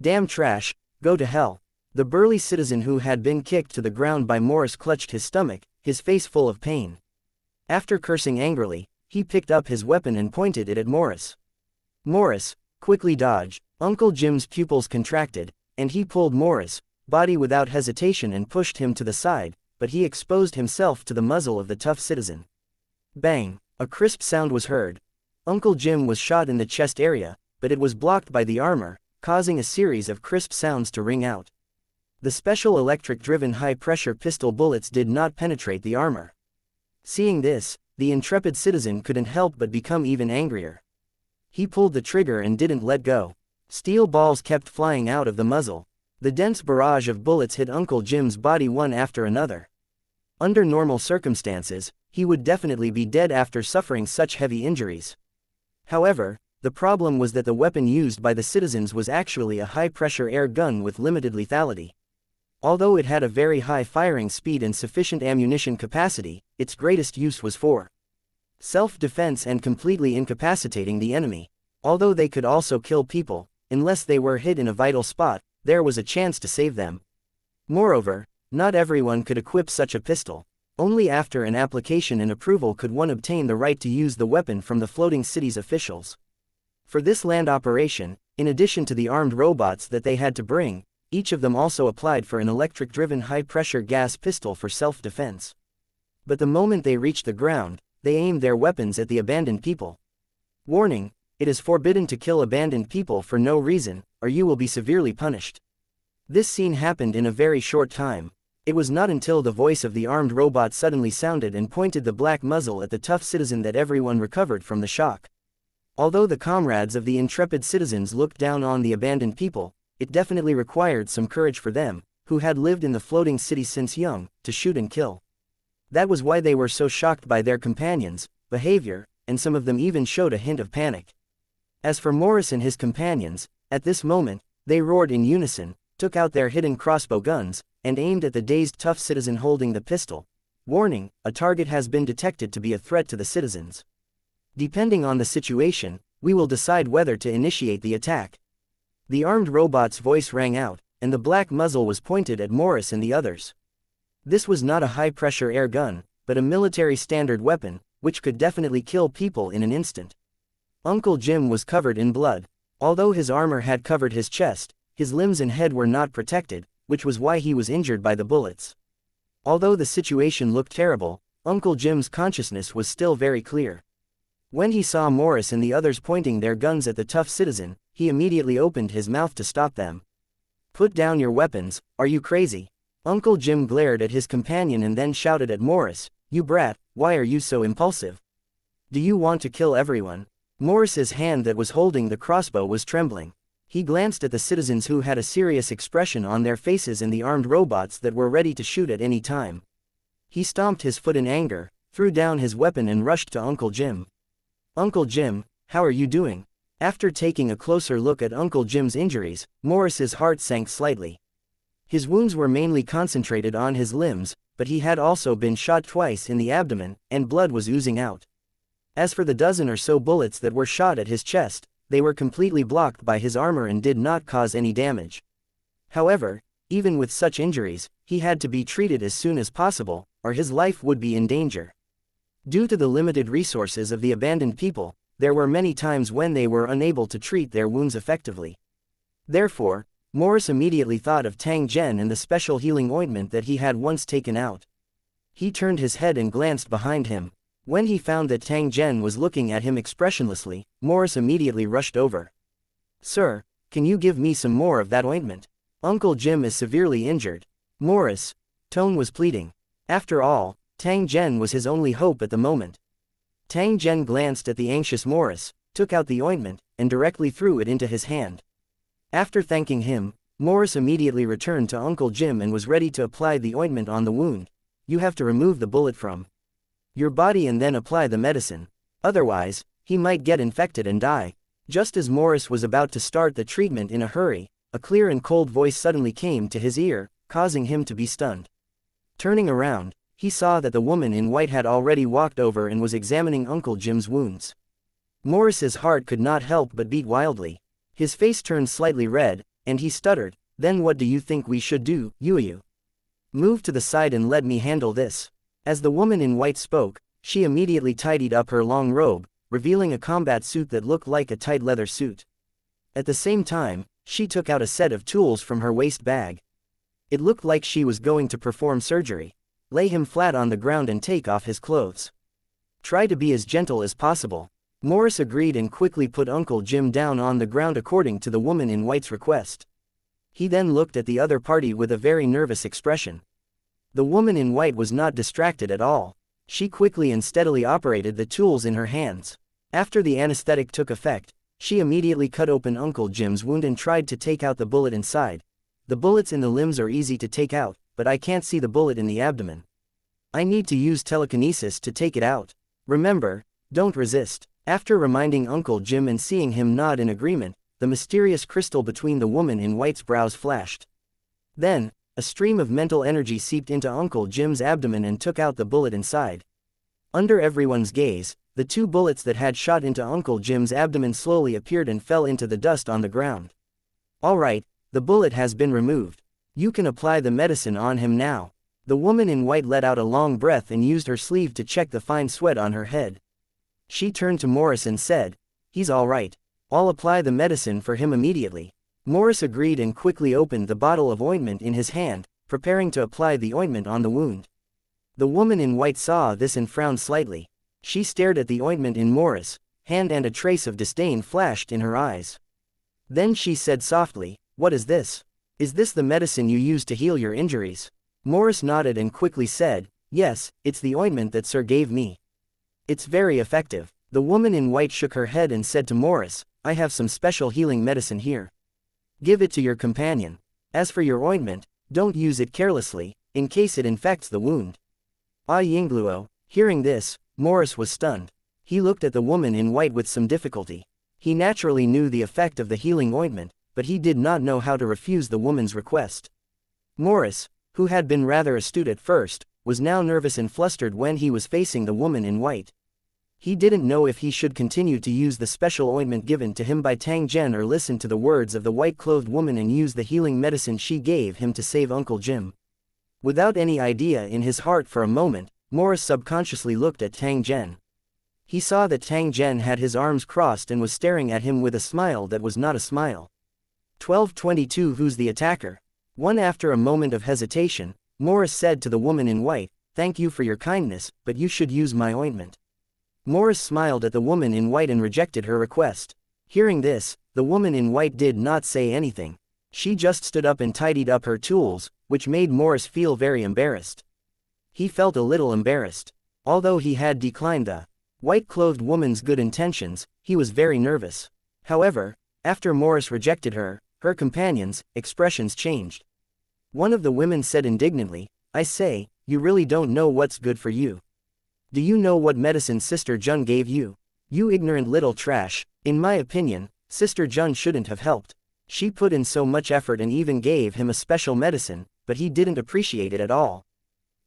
"Damn trash, go to hell." The burly citizen who had been kicked to the ground by Morris clutched his stomach, his face full of pain. After cursing angrily, he picked up his weapon and pointed it at Morris. Morris quickly dodged. Uncle Jim's pupils contracted, and he pulled Morris' body without hesitation and pushed him to the side, but he exposed himself to the muzzle of the tough citizen. Bang! A crisp sound was heard. Uncle Jim was shot in the chest area, but it was blocked by the armor, causing a series of crisp sounds to ring out. The special electric-driven high-pressure pistol bullets did not penetrate the armor. Seeing this, the intrepid citizen couldn't help but become even angrier. He pulled the trigger and didn't let go. Steel balls kept flying out of the muzzle. The dense barrage of bullets hit Uncle Jim's body one after another. Under normal circumstances, he would definitely be dead after suffering such heavy injuries. However, the problem was that the weapon used by the citizens was actually a high-pressure air gun with limited lethality. Although it had a very high firing speed and sufficient ammunition capacity, its greatest use was for self-defense and completely incapacitating the enemy. Although they could also kill people, unless they were hit in a vital spot, there was a chance to save them. Moreover, not everyone could equip such a pistol. Only after an application and approval could one obtain the right to use the weapon from the floating city's officials. For this land operation, in addition to the armed robots that they had to bring, each of them also applied for an electric-driven high-pressure gas pistol for self-defense. But the moment they reached the ground, they aimed their weapons at the abandoned people. Warning: it is forbidden to kill abandoned people for no reason, or you will be severely punished. This scene happened in a very short time. It was not until the voice of the armed robot suddenly sounded and pointed the black muzzle at the tough citizen that everyone recovered from the shock. Although the comrades of the intrepid citizens looked down on the abandoned people, it definitely required some courage for them, who had lived in the floating city since young, to shoot and kill. That was why they were so shocked by their companions' behavior, and some of them even showed a hint of panic. As for Morris and his companions, at this moment, they roared in unison, took out their hidden crossbow guns, and aimed at the dazed tough citizen holding the pistol. Warning: a target has been detected to be a threat to the citizens. Depending on the situation, we will decide whether to initiate the attack. The armed robot's voice rang out, and the black muzzle was pointed at Morris and the others. This was not a high-pressure air gun, but a military standard weapon, which could definitely kill people in an instant. Uncle Jim was covered in blood. Although his armor had covered his chest, his limbs and head were not protected, which was why he was injured by the bullets. Although the situation looked terrible, Uncle Jim's consciousness was still very clear. When he saw Morris and the others pointing their guns at the tough citizen, he immediately opened his mouth to stop them. "Put down your weapons, are you crazy?" Uncle Jim glared at his companion and then shouted at Morris, "You brat, why are you so impulsive? Do you want to kill everyone?" Morris's hand that was holding the crossbow was trembling. He glanced at the citizens who had a serious expression on their faces and the armed robots that were ready to shoot at any time. He stomped his foot in anger, threw down his weapon and rushed to Uncle Jim. "Uncle Jim, how are you doing?" After taking a closer look at Uncle Jim's injuries, Morris's heart sank slightly. His wounds were mainly concentrated on his limbs, but he had also been shot twice in the abdomen, and blood was oozing out. As for the dozen or so bullets that were shot at his chest, they were completely blocked by his armor and did not cause any damage. However, even with such injuries, he had to be treated as soon as possible, or his life would be in danger. Due to the limited resources of the abandoned people, there were many times when they were unable to treat their wounds effectively. Therefore, Morris immediately thought of Tang Zhen and the special healing ointment that he had once taken out. He turned his head and glanced behind him. When he found that Tang Zhen was looking at him expressionlessly, Morris immediately rushed over. "Sir, can you give me some more of that ointment? Uncle Jim is severely injured." Morris' tone was pleading. After all, Tang Zhen was his only hope at the moment. Tang Zhen glanced at the anxious Morris, took out the ointment, and directly threw it into his hand. After thanking him, Morris immediately returned to Uncle Jim and was ready to apply the ointment on the wound. "You have to remove the bullet from your body and then apply the medicine. Otherwise, he might get infected and die." Just as Morris was about to start the treatment in a hurry, a clear and cold voice suddenly came to his ear, causing him to be stunned. Turning around, he saw that the woman in white had already walked over and was examining Uncle Jim's wounds. Morris's heart could not help but beat wildly. His face turned slightly red, and he stuttered, "Then what do you think we should do, you? Move to the side and let me handle this." As the woman in white spoke, she immediately tidied up her long robe, revealing a combat suit that looked like a tight leather suit. At the same time, she took out a set of tools from her waist bag. It looked like she was going to perform surgery. "Lay him flat on the ground and take off his clothes. Try to be as gentle as possible." Morris agreed and quickly put Uncle Jim down on the ground according to the woman in white's request. He then looked at the other party with a very nervous expression. The woman in white was not distracted at all. She quickly and steadily operated the tools in her hands. After the anesthetic took effect, she immediately cut open Uncle Jim's wound and tried to take out the bullet inside. "The bullets in the limbs are easy to take out, but I can't see the bullet in the abdomen. I need to use telekinesis to take it out. Remember, don't resist." After reminding Uncle Jim and seeing him nod in agreement, the mysterious crystal between the woman in white's brows flashed. Then, a stream of mental energy seeped into Uncle Jim's abdomen and took out the bullet inside. Under everyone's gaze, the 2 bullets that had shot into Uncle Jim's abdomen slowly appeared and fell into the dust on the ground. "All right, the bullet has been removed. You can apply the medicine on him now." The woman in white let out a long breath and used her sleeve to check the fine sweat on her head. She turned to Morris and said, "He's all right. I'll apply the medicine for him immediately." Morris agreed and quickly opened the bottle of ointment in his hand, preparing to apply the ointment on the wound. The woman in white saw this and frowned slightly. She stared at the ointment in Morris' hand and a trace of disdain flashed in her eyes. Then she said softly, "What is this? Is this the medicine you use to heal your injuries?" Morris nodded and quickly said, "Yes, it's the ointment that Sir gave me. It's very effective." The woman in white shook her head and said to Morris, "I have some special healing medicine here. Give it to your companion. As for your ointment, don't use it carelessly, in case it infects the wound." Ah Yingluo. Hearing this, Morris was stunned. He looked at the woman in white with some difficulty. He naturally knew the effect of the healing ointment, but he did not know how to refuse the woman's request. Morris, who had been rather astute at first, was now nervous and flustered when he was facing the woman in white. He didn't know if he should continue to use the special ointment given to him by Tang Zhen or listen to the words of the white-clothed woman and use the healing medicine she gave him to save Uncle Jim. Without any idea in his heart for a moment, Morris subconsciously looked at Tang Zhen. He saw that Tang Zhen had his arms crossed and was staring at him with a smile that was not a smile. 1222 Who's the attacker? One After a moment of hesitation, Morris said to the woman in white, "Thank you for your kindness, but you should use my ointment." Morris smiled at the woman in white and rejected her request. Hearing this, the woman in white did not say anything. She just stood up and tidied up her tools, which made Morris feel very embarrassed. He felt a little embarrassed. Although he had declined the white-clothed woman's good intentions, he was very nervous. However, after Morris rejected her, her companions' expressions changed. One of the women said indignantly, "I say, you really don't know what's good for you. Do you know what medicine Sister Jun gave you? You ignorant little trash. In my opinion, Sister Jun shouldn't have helped. She put in so much effort and even gave him a special medicine, but he didn't appreciate it at all.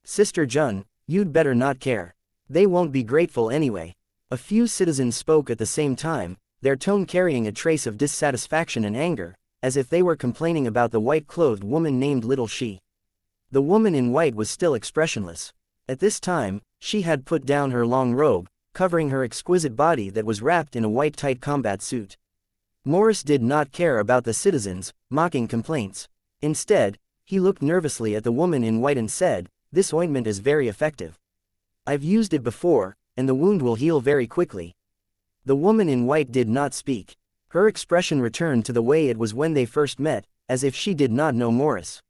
Sister Jun, you'd better not care. They won't be grateful anyway." A few citizens spoke at the same time, their tone carrying a trace of dissatisfaction and anger, as if they were complaining about the white-clothed woman named Little She. The woman in white was still expressionless. At this time, she had put down her long robe, covering her exquisite body that was wrapped in a white tight combat suit. Morris did not care about the citizens' mocking complaints. Instead, he looked nervously at the woman in white and said, "This ointment is very effective. I've used it before, and the wound will heal very quickly. The woman in white did not speak. Her expression returned to the way it was when they first met, as if she did not know Morris.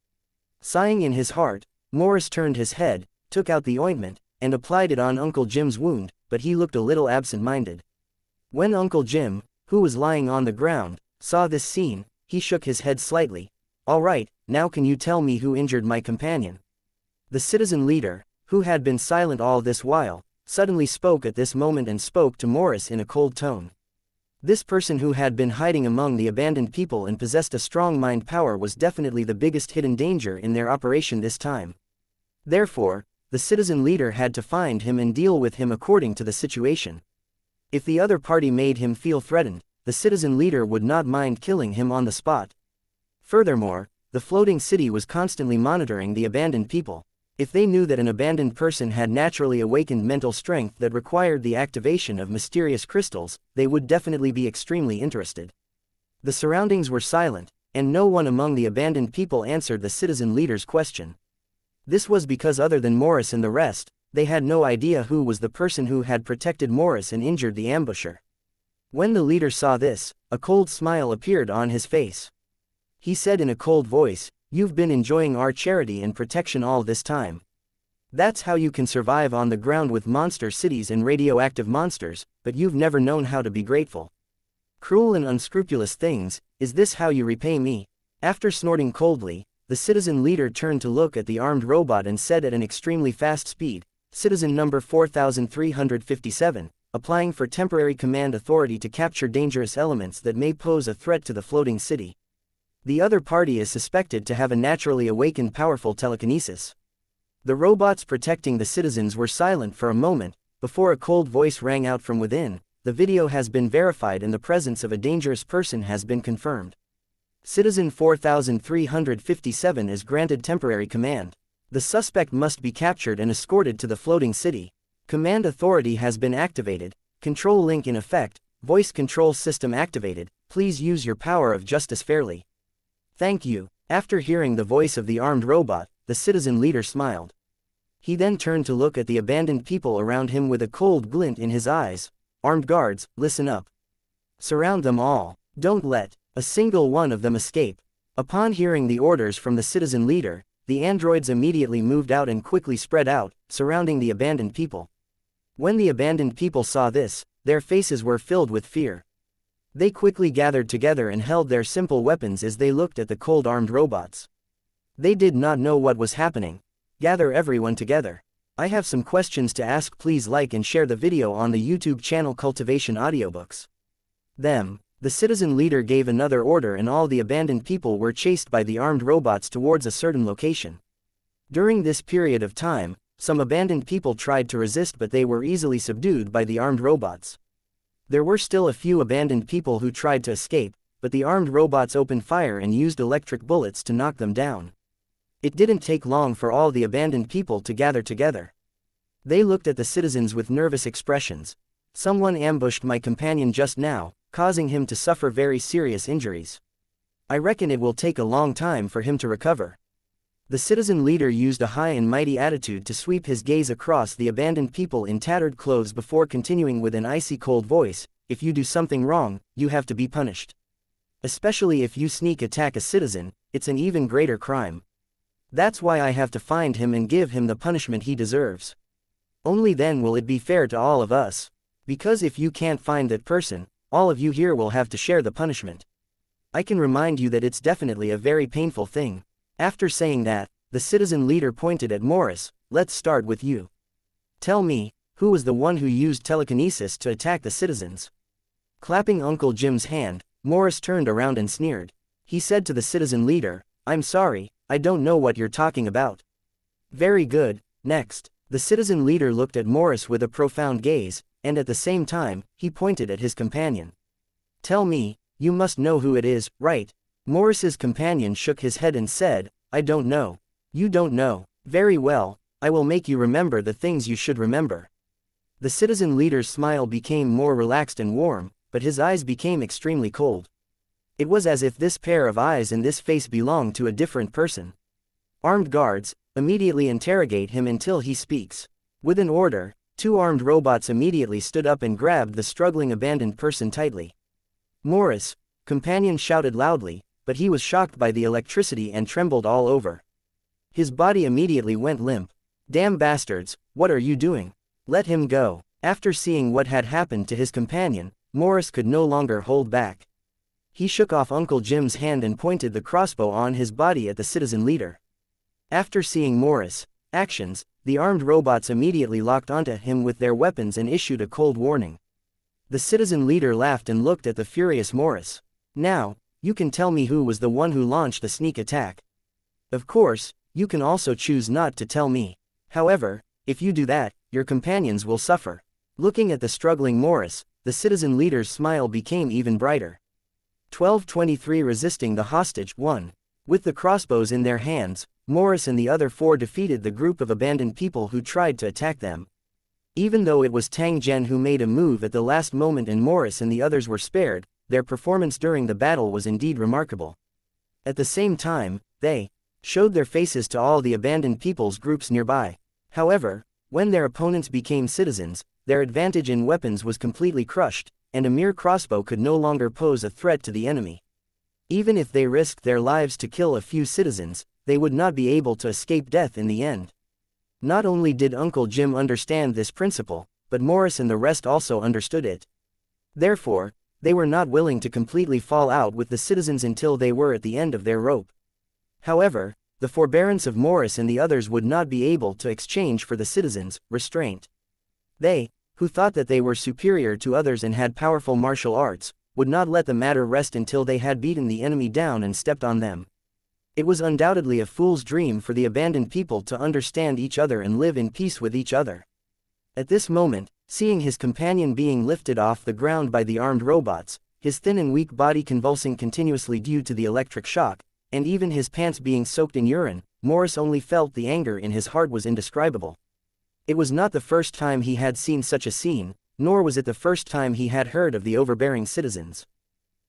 Sighing in his heart, Morris turned his head, took out the ointment, and applied it on Uncle Jim's wound, but he looked a little absent-minded. When Uncle Jim, who was lying on the ground, saw this scene, he shook his head slightly. "All right, now can you tell me who injured my companion?" The citizen leader, who had been silent all this while, suddenly spoke at this moment and spoke to Morris in a cold tone. This person who had been hiding among the abandoned people and possessed a strong mind power was definitely the biggest hidden danger in their operation this time. Therefore, the citizen leader had to find him and deal with him according to the situation. If the other party made him feel threatened, the citizen leader would not mind killing him on the spot. Furthermore, the floating city was constantly monitoring the abandoned people. If they knew that an abandoned person had naturally awakened mental strength that required the activation of mysterious crystals, they would definitely be extremely interested. The surroundings were silent, and no one among the abandoned people answered the citizen leader's question. This was because other than Morris and the rest, they had no idea who was the person who had protected Morris and injured the ambusher. When the leader saw this, a cold smile appeared on his face. He said in a cold voice, "You've been enjoying our charity and protection all this time. That's how you can survive on the ground with monster cities and radioactive monsters, but you've never known how to be grateful. Cruel and unscrupulous things, is this how you repay me?" After snorting coldly, the citizen leader turned to look at the armed robot and said at an extremely fast speed, "Citizen number 4357, applying for temporary command authority to capture dangerous elements that may pose a threat to the floating city. The other party is suspected to have a naturally awakened powerful telekinesis." The robots protecting the citizens were silent for a moment, before a cold voice rang out from within, "The video has been verified and the presence of a dangerous person has been confirmed. Citizen 4357 is granted temporary command. The suspect must be captured and escorted to the floating city. Command authority has been activated, control link in effect, voice control system activated, please use your power of justice fairly." "Thank you." After hearing the voice of the armed robot, the citizen leader smiled. He then turned to look at the abandoned people around him with a cold glint in his eyes. "Armed guards, listen up. Surround them all. Don't let a single one of them escape." Upon hearing the orders from the citizen leader, the androids immediately moved out and quickly spread out, surrounding the abandoned people. When the abandoned people saw this, their faces were filled with fear. They quickly gathered together and held their simple weapons as they looked at the cold armed robots. They did not know what was happening. "Gather everyone together. I have some questions to ask. Please like and share the video on the YouTube channel Cultivation Audiobooks." The citizen leader gave another order and all the abandoned people were chased by the armed robots towards a certain location. During this period of time, some abandoned people tried to resist but they were easily subdued by the armed robots. There were still a few abandoned people who tried to escape, but the armed robots opened fire and used electric bullets to knock them down. It didn't take long for all the abandoned people to gather together. They looked at the citizens with nervous expressions. "Someone ambushed my companion just now, causing him to suffer very serious injuries. I reckon it will take a long time for him to recover." The citizen leader used a high and mighty attitude to sweep his gaze across the abandoned people in tattered clothes before continuing with an icy cold voice, "If you do something wrong, you have to be punished. Especially if you sneak attack a citizen, it's an even greater crime. That's why I have to find him and give him the punishment he deserves. Only then will it be fair to all of us. Because if you can't find that person, all of you here will have to share the punishment. I can remind you that it's definitely a very painful thing." After saying that, the citizen leader pointed at Morris. "Let's start with you. Tell me, who was the one who used telekinesis to attack the citizens?" Clapping Uncle Jim's hand, Morris turned around and sneered. He said to the citizen leader, "I'm sorry, I don't know what you're talking about." "Very good, next." The citizen leader looked at Morris with a profound gaze, and at the same time, he pointed at his companion. "Tell me, you must know who it is, right?" Morris's companion shook his head and said, "I don't know." "You don't know? Very well, I will make you remember the things you should remember." The citizen leader's smile became more relaxed and warm, but his eyes became extremely cold. It was as if this pair of eyes and this face belonged to a different person. "Armed guards, immediately interrogate him until he speaks." With an order, Two armed robots immediately stood up and grabbed the struggling abandoned person tightly. "Morris!" Companion shouted loudly, but he was shocked by the electricity and trembled all over. His body immediately went limp. "Damn bastards, what are you doing? Let him go." After seeing what had happened to his companion, Morris could no longer hold back. He shook off Uncle Jim's hand and pointed the crossbow on his body at the citizen leader. After seeing Morris' actions, the armed robots immediately locked onto him with their weapons and issued a cold warning. The citizen leader laughed and looked at the furious Morris. "Now, you can tell me who was the one who launched the sneak attack. Of course, you can also choose not to tell me. However, if you do that, your companions will suffer." Looking at the struggling Morris, the citizen leader's smile became even brighter. 1223 Resisting the hostage 1. With the crossbows in their hands, Morris and the other four defeated the group of abandoned people who tried to attack them. Even though it was Tang Zhen who made a move at the last moment and Morris and the others were spared, their performance during the battle was indeed remarkable. At the same time, they showed their faces to all the abandoned people's groups nearby. However, when their opponents became citizens, their advantage in weapons was completely crushed, and a mere crossbow could no longer pose a threat to the enemy. Even if they risked their lives to kill a few citizens, they would not be able to escape death in the end. Not only did Uncle Jim understand this principle, but Morris and the rest also understood it. Therefore, they were not willing to completely fall out with the citizens until they were at the end of their rope. However, the forbearance of Morris and the others would not be able to exchange for the citizens' restraint. They, who thought that they were superior to others and had powerful martial arts, would not let the matter rest until they had beaten the enemy down and stepped on them. It was undoubtedly a fool's dream for the abandoned people to understand each other and live in peace with each other. At this moment, seeing his companion being lifted off the ground by the armed robots, his thin and weak body convulsing continuously due to the electric shock, and even his pants being soaked in urine, Morris only felt the anger in his heart was indescribable. It was not the first time he had seen such a scene, nor was it the first time he had heard of the overbearing citizens.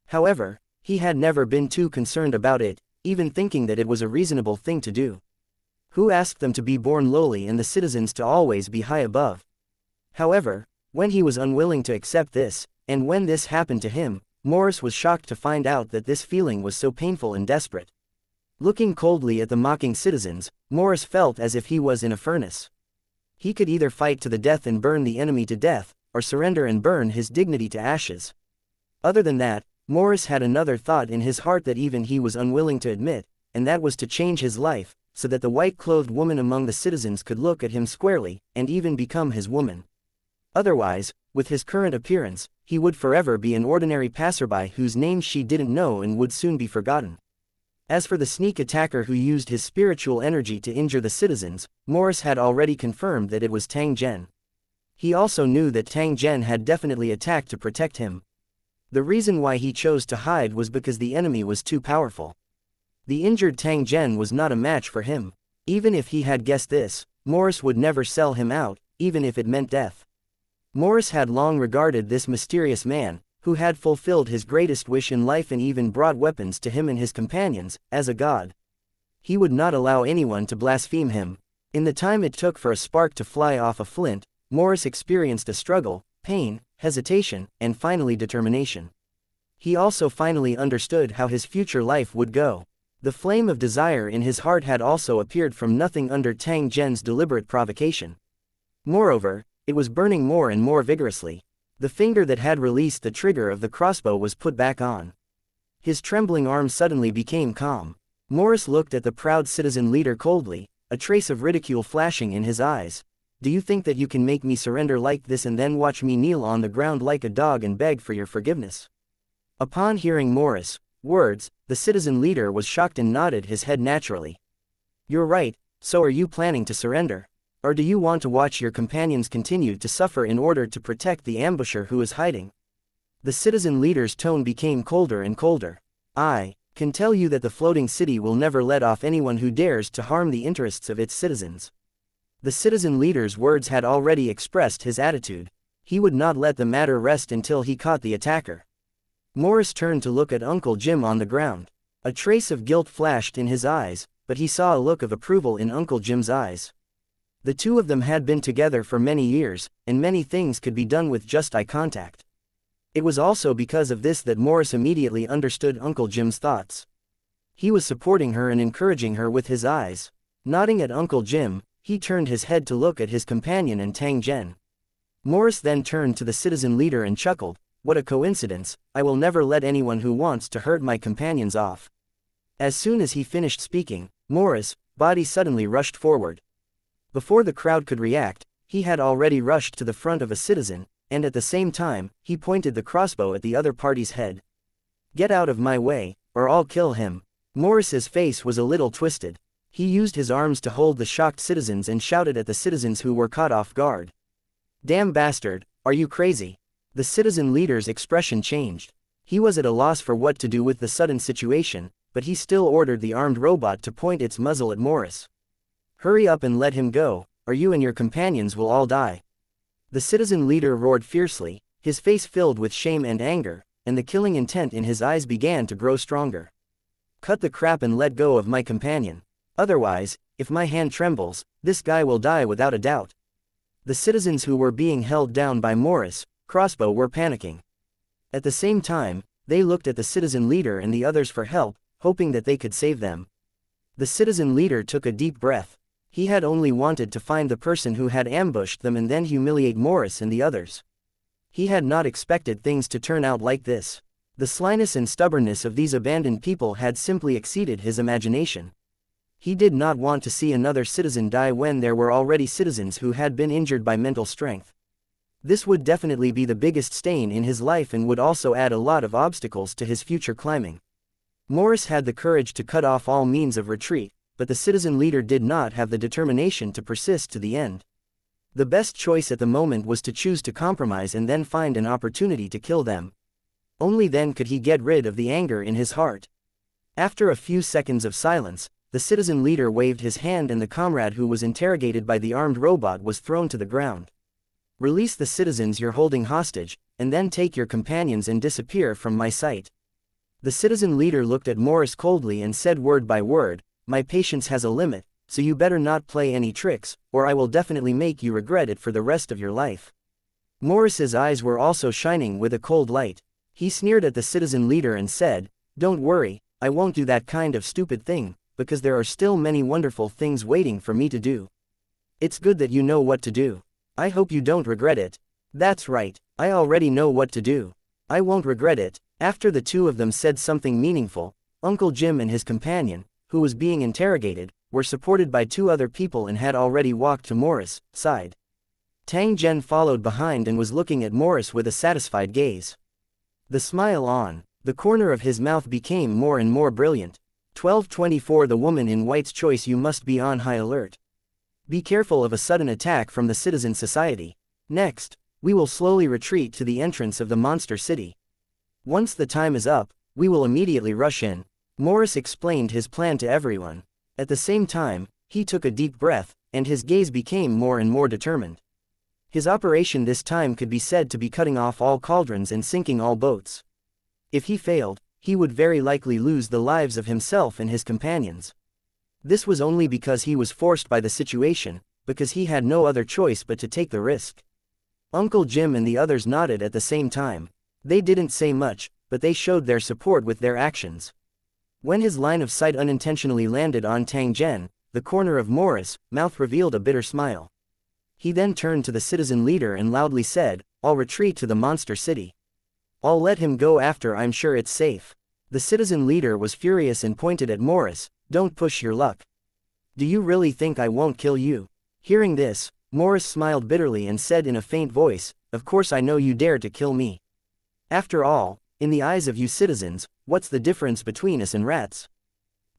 However, he had never been too concerned about it, even thinking that it was a reasonable thing to do. Who asked them to be born lowly and the citizens to always be high above? However, when he was unwilling to accept this, and when this happened to him, Morris was shocked to find out that this feeling was so painful and desperate. Looking coldly at the mocking citizens, Morris felt as if he was in a furnace. He could either fight to the death and burn the enemy to death, or surrender and burn his dignity to ashes. Other than that, Morris had another thought in his heart that even he was unwilling to admit, and that was to change his life, so that the white-clothed woman among the citizens could look at him squarely, and even become his woman. Otherwise, with his current appearance, he would forever be an ordinary passerby whose name she didn't know and would soon be forgotten. As for the sneak attacker who used his spiritual energy to injure the citizens, Morris had already confirmed that it was Tang Zhen. He also knew that Tang Zhen had definitely attacked to protect him. The reason why he chose to hide was because the enemy was too powerful. The injured Tang Zhen was not a match for him. Even if he had guessed this, Morris would never sell him out, even if it meant death. Morris had long regarded this mysterious man, who had fulfilled his greatest wish in life and even brought weapons to him and his companions, as a god. He would not allow anyone to blaspheme him. In the time it took for a spark to fly off a flint, Morris experienced a struggle, pain, hesitation, and finally determination. He also finally understood how his future life would go. The flame of desire in his heart had also appeared from nothing under Tang Zhen's deliberate provocation. Moreover, it was burning more and more vigorously. The finger that had released the trigger of the crossbow was put back on. His trembling arm suddenly became calm. Morris looked at the proud citizen leader coldly, a trace of ridicule flashing in his eyes. "Do you think that you can make me surrender like this and then watch me kneel on the ground like a dog and beg for your forgiveness?" Upon hearing Morris' words, the citizen leader was shocked and nodded his head naturally. "You're right, so are you planning to surrender? Or do you want to watch your companions continue to suffer in order to protect the ambusher who is hiding?" The citizen leader's tone became colder and colder. "I can tell you that the floating city will never let off anyone who dares to harm the interests of its citizens." The citizen leader's words had already expressed his attitude. He would not let the matter rest until he caught the attacker. Morris turned to look at Uncle Jim on the ground. A trace of guilt flashed in his eyes, but he saw a look of approval in Uncle Jim's eyes. The two of them had been together for many years, and many things could be done with just eye contact. It was also because of this that Morris immediately understood Uncle Jim's thoughts. He was supporting her and encouraging her with his eyes. Nodding at Uncle Jim, he turned his head to look at his companion and Tang Zhen. Morris then turned to the citizen leader and chuckled, "What a coincidence, I will never let anyone who wants to hurt my companions off." As soon as he finished speaking, Morris' body suddenly rushed forward. Before the crowd could react, he had already rushed to the front of a citizen, and at the same time, he pointed the crossbow at the other party's head. "Get out of my way, or I'll kill him." Morris's face was a little twisted. He used his arms to hold the shocked citizens and shouted at the citizens who were caught off guard. "Damn bastard, are you crazy?" The citizen leader's expression changed. He was at a loss for what to do with the sudden situation, but he still ordered the armed robot to point its muzzle at Morris. "Hurry up and let him go, or you and your companions will all die." The citizen leader roared fiercely, his face filled with shame and anger, and the killing intent in his eyes began to grow stronger. "Cut the crap and let go of my companion. Otherwise, if my hand trembles, this guy will die without a doubt." The citizens who were being held down by Morris' crossbow were panicking. At the same time, they looked at the citizen leader and the others for help, hoping that they could save them. The citizen leader took a deep breath. He had only wanted to find the person who had ambushed them and then humiliate Morris and the others. He had not expected things to turn out like this. The slyness and stubbornness of these abandoned people had simply exceeded his imagination. He did not want to see another citizen die when there were already citizens who had been injured by mental strength. This would definitely be the biggest stain in his life and would also add a lot of obstacles to his future climbing. Morris had the courage to cut off all means of retreat, but the citizen leader did not have the determination to persist to the end. The best choice at the moment was to choose to compromise and then find an opportunity to kill them. Only then could he get rid of the anger in his heart. After a few seconds of silence, the citizen leader waved his hand and the comrade who was interrogated by the armed robot was thrown to the ground. "Release the citizens you're holding hostage, and then take your companions and disappear from my sight." The citizen leader looked at Morris coldly and said word by word, "My patience has a limit, so you better not play any tricks, or I will definitely make you regret it for the rest of your life." Morris's eyes were also shining with a cold light. He sneered at the citizen leader and said, "Don't worry, I won't do that kind of stupid thing, because there are still many wonderful things waiting for me to do. It's good that you know what to do. I hope you don't regret it." "That's right, I already know what to do. I won't regret it." After the two of them said something meaningful, Uncle Jim and his companion, who was being interrogated, were supported by two other people and had already walked to Morris' side. Tang Zhen followed behind and was looking at Morris with a satisfied gaze. The smile on the corner of his mouth became more and more brilliant. 1224 The woman in white's choice. You must be on high alert. Be careful of a sudden attack from the citizen society. Next, we will slowly retreat to the entrance of the monster city. Once the time is up, we will immediately rush in. Morris explained his plan to everyone. At the same time, he took a deep breath, and his gaze became more and more determined. His operation this time could be said to be cutting off all cauldrons and sinking all boats. If he failed, he would very likely lose the lives of himself and his companions. This was only because he was forced by the situation, because he had no other choice but to take the risk. Uncle Jim and the others nodded at the same time. They didn't say much, but they showed their support with their actions. When his line of sight unintentionally landed on Tang Zhen, the corner of Morris' mouth revealed a bitter smile. He then turned to the citizen leader and loudly said, "I'll retreat to the monster city. I'll let him go after I'm sure it's safe." The citizen leader was furious and pointed at Morris, "Don't push your luck. Do you really think I won't kill you?" Hearing this, Morris smiled bitterly and said in a faint voice, "Of course I know you dare to kill me. After all, in the eyes of you citizens, what's the difference between us and rats?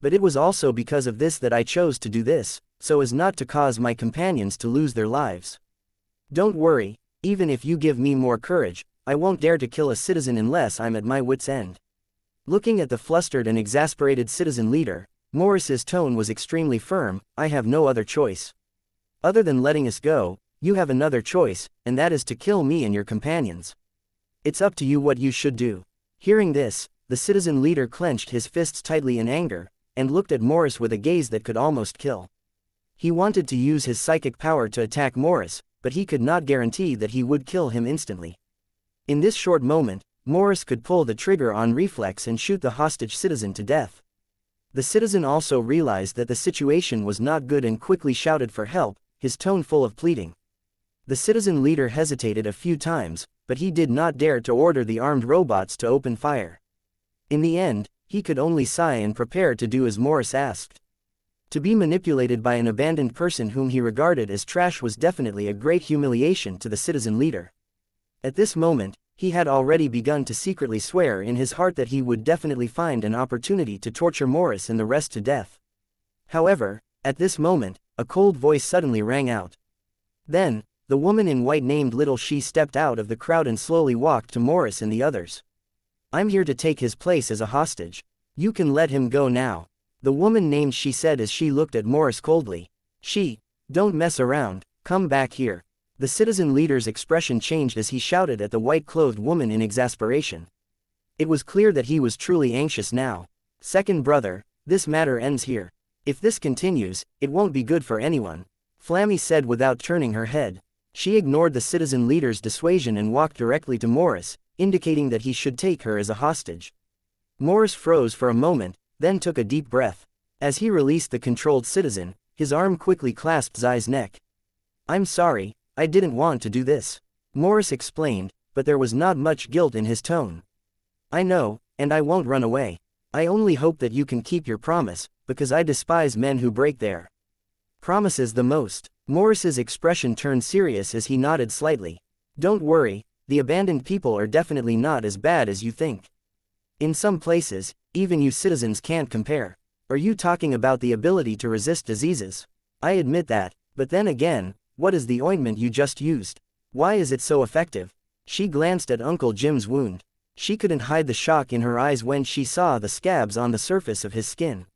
But it was also because of this that I chose to do this, so as not to cause my companions to lose their lives. Don't worry, even if you give me more courage, I won't dare to kill a citizen unless I'm at my wit's end." Looking at the flustered and exasperated citizen leader, Morris's tone was extremely firm. "I have no other choice. Other than letting us go, you have another choice, and that is to kill me and your companions. It's up to you what you should do." Hearing this, the citizen leader clenched his fists tightly in anger, and looked at Morris with a gaze that could almost kill. He wanted to use his psychic power to attack Morris, but he could not guarantee that he would kill him instantly. In this short moment, Morris could pull the trigger on reflex and shoot the hostage citizen to death. The citizen also realized that the situation was not good and quickly shouted for help, his tone full of pleading. The citizen leader hesitated a few times, but he did not dare to order the armed robots to open fire. In the end, he could only sigh and prepare to do as Morris asked. To be manipulated by an abandoned person whom he regarded as trash was definitely a great humiliation to the citizen leader. At this moment, he had already begun to secretly swear in his heart that he would definitely find an opportunity to torture Morris and the rest to death. However, at this moment, a cold voice suddenly rang out. Then, the woman in white named Little She stepped out of the crowd and slowly walked to Morris and the others. "I'm here to take his place as a hostage. You can let him go now," the woman named She said as she looked at Morris coldly. "She, don't mess around, come back here." The citizen leader's expression changed as he shouted at the white-clothed woman in exasperation. It was clear that he was truly anxious now. "Second brother, this matter ends here. If this continues, it won't be good for anyone," Flammy said without turning her head. She ignored the citizen leader's dissuasion and walked directly to Morris, indicating that he should take her as a hostage. Morris froze for a moment, then took a deep breath. As he released the controlled citizen, his arm quickly clasped Zai's neck. "I'm sorry, I didn't want to do this," Morris explained, but there was not much guilt in his tone. "I know, and I won't run away. I only hope that you can keep your promise, because I despise men who break their promises the most." Morris's expression turned serious as he nodded slightly. "Don't worry, the abandoned people are definitely not as bad as you think. In some places, even you citizens can't compare. Are you talking about the ability to resist diseases? I admit that, but then again, what is the ointment you just used? Why is it so effective?" She glanced at Uncle Jim's wound. She couldn't hide the shock in her eyes when she saw the scabs on the surface of his skin.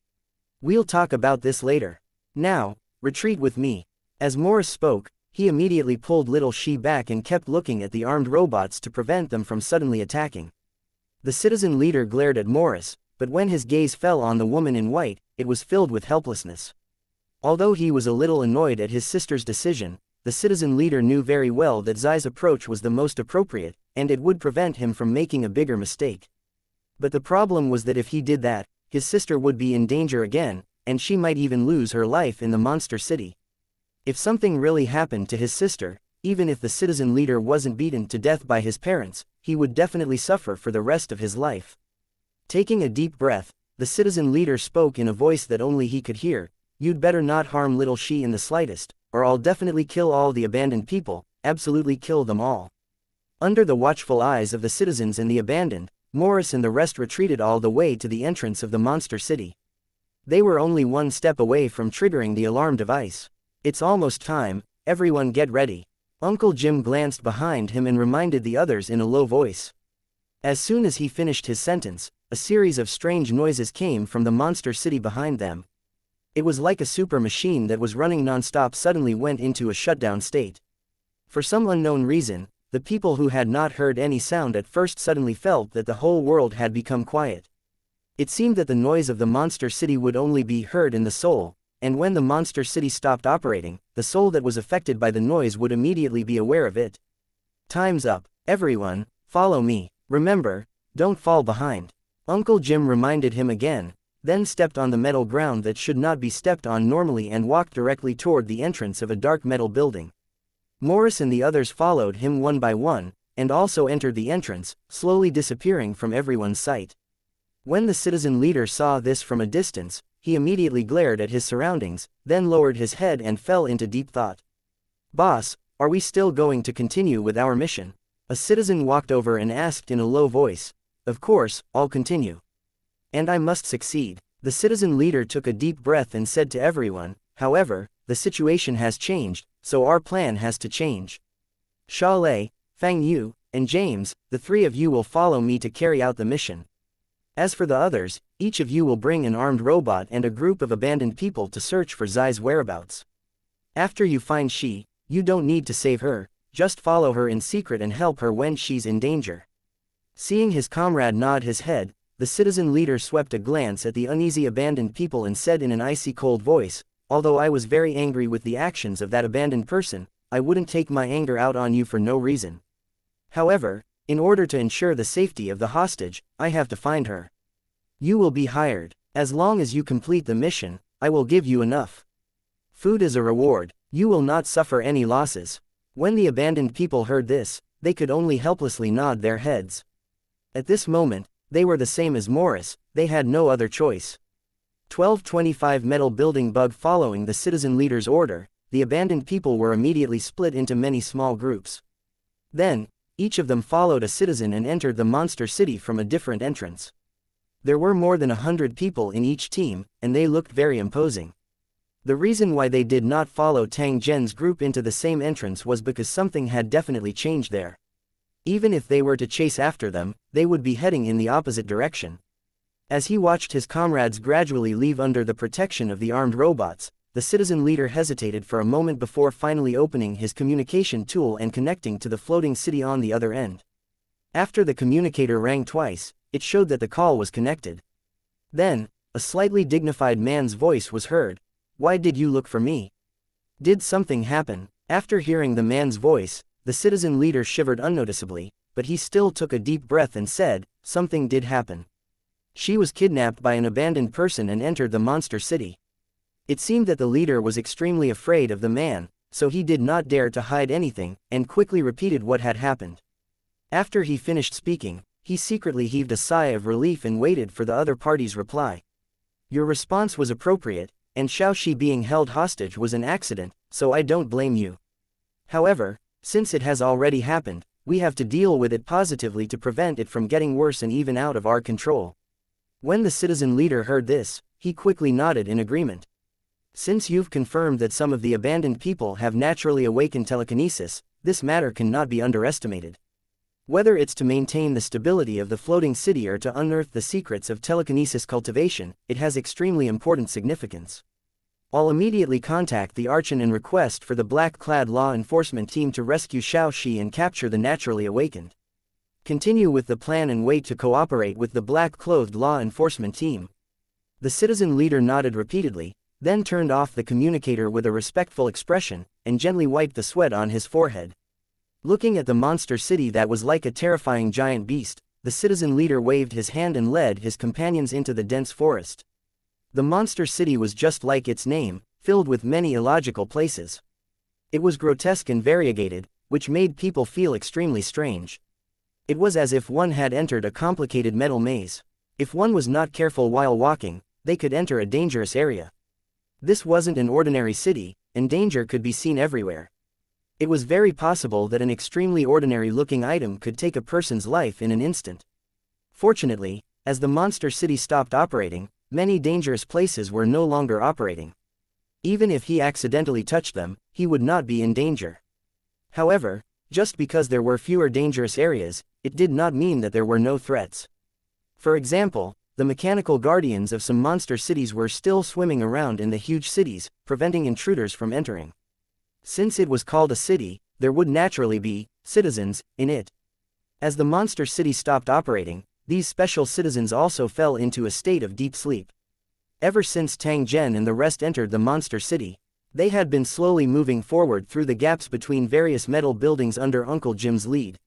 "We'll talk about this later. Now, retreat with me." As Morris spoke, he immediately pulled Little She back and kept looking at the armed robots to prevent them from suddenly attacking. The citizen leader glared at Morris, but when his gaze fell on the woman in white, it was filled with helplessness. Although he was a little annoyed at his sister's decision, the citizen leader knew very well that Zai's approach was the most appropriate, and it would prevent him from making a bigger mistake. But the problem was that if he did that, his sister would be in danger again, and she might even lose her life in the monster city. If something really happened to his sister, even if the citizen leader wasn't beaten to death by his parents, he would definitely suffer for the rest of his life. Taking a deep breath, the citizen leader spoke in a voice that only he could hear. "You'd better not harm Little She in the slightest, or I'll definitely kill all the abandoned people, absolutely kill them all." Under the watchful eyes of the citizens and the abandoned, Morris and the rest retreated all the way to the entrance of the monster city. They were only one step away from triggering the alarm device. "It's almost time, everyone get ready." Uncle Jim glanced behind him and reminded the others in a low voice. As soon as he finished his sentence, a series of strange noises came from the monster city behind them. It was like a super machine that was running non-stop suddenly went into a shutdown state. For some unknown reason, the people who had not heard any sound at first suddenly felt that the whole world had become quiet. It seemed that the noise of the monster city would only be heard in the soul, and when the monster city stopped operating, the soul that was affected by the noise would immediately be aware of it. "Time's up, everyone, follow me. Remember, don't fall behind," Uncle Jim reminded him again, then stepped on the metal ground that should not be stepped on normally and walked directly toward the entrance of a dark metal building. Morris and the others followed him one by one, and also entered the entrance, slowly disappearing from everyone's sight. When the citizen leader saw this from a distance, he immediately glared at his surroundings, then lowered his head and fell into deep thought. "Boss, are we still going to continue with our mission?" A citizen walked over and asked in a low voice. "Of course, I'll continue. And I must succeed." The citizen leader took a deep breath and said to everyone, "However, the situation has changed, so our plan has to change. Shaolei, Fang Yu, and James, the three of you will follow me to carry out the mission. As for the others, each of you will bring an armed robot and a group of abandoned people to search for Zai's whereabouts. After you find she, you don't need to save her, just follow her in secret and help her when she's in danger." Seeing his comrade nod his head, the citizen leader swept a glance at the uneasy abandoned people and said in an icy cold voice, although I was very angry with the actions of that abandoned person, I wouldn't take my anger out on you for no reason. However, in order to ensure the safety of the hostage, I have to find her. You will be hired. As long as you complete the mission, I will give you enough food as a reward. You will not suffer any losses. When the abandoned people heard this, they could only helplessly nod their heads. At this moment, they were the same as Morris, they had no other choice. 1225 Metal building bug. Following the citizen leader's order, the abandoned people were immediately split into many small groups. Then, each of them followed a citizen and entered the monster city from a different entrance. There were more than 100 people in each team, and they looked very imposing. The reason why they did not follow Tang Zhen's group into the same entrance was because something had definitely changed there. Even if they were to chase after them, they would be heading in the opposite direction. As he watched his comrades gradually leave under the protection of the armed robots, the citizen leader hesitated for a moment before finally opening his communication tool and connecting to the floating city on the other end. After the communicator rang twice, it showed that the call was connected. Then, a slightly dignified man's voice was heard. Why did you look for me? Did something happen? After hearing the man's voice, the citizen leader shivered unnoticeably, but he still took a deep breath and said, something did happen. She was kidnapped by an abandoned person and entered the monster city. It seemed that the leader was extremely afraid of the man, so he did not dare to hide anything, and quickly repeated what had happened. After he finished speaking, he secretly heaved a sigh of relief and waited for the other party's reply. Your response was appropriate, and Xiaoxi being held hostage was an accident, so I don't blame you. However, since it has already happened, we have to deal with it positively to prevent it from getting worse and even out of our control. When the citizen leader heard this, he quickly nodded in agreement. Since you've confirmed that some of the abandoned people have naturally awakened telekinesis, this matter cannot be underestimated. Whether it's to maintain the stability of the floating city or to unearth the secrets of telekinesis cultivation, it has extremely important significance. I'll immediately contact the Archon and request for the black-clad law enforcement team to rescue Xiaoxi and capture the naturally awakened. Continue with the plan and wait to cooperate with the black-clothed law enforcement team. The citizen leader nodded repeatedly, then turned off the communicator with a respectful expression, and gently wiped the sweat on his forehead. Looking at the monster city that was like a terrifying giant beast, the citizen leader waved his hand and led his companions into the dense forest. The monster city was just like its name, filled with many illogical places. It was grotesque and variegated, which made people feel extremely strange. It was as if one had entered a complicated metal maze. If one was not careful while walking, they could enter a dangerous area. This wasn't an ordinary city, and danger could be seen everywhere. It was very possible that an extremely ordinary-looking item could take a person's life in an instant. Fortunately, as the monster city stopped operating, many dangerous places were no longer operating. Even if he accidentally touched them, he would not be in danger. However, just because there were fewer dangerous areas, it did not mean that there were no threats. For example, the mechanical guardians of some monster cities were still swimming around in the huge cities, preventing intruders from entering. Since it was called a city, there would naturally be citizens in it. As the monster city stopped operating, these special citizens also fell into a state of deep sleep. Ever since Tang Zhen and the rest entered the monster city, they had been slowly moving forward through the gaps between various metal buildings under Uncle Jim's lead.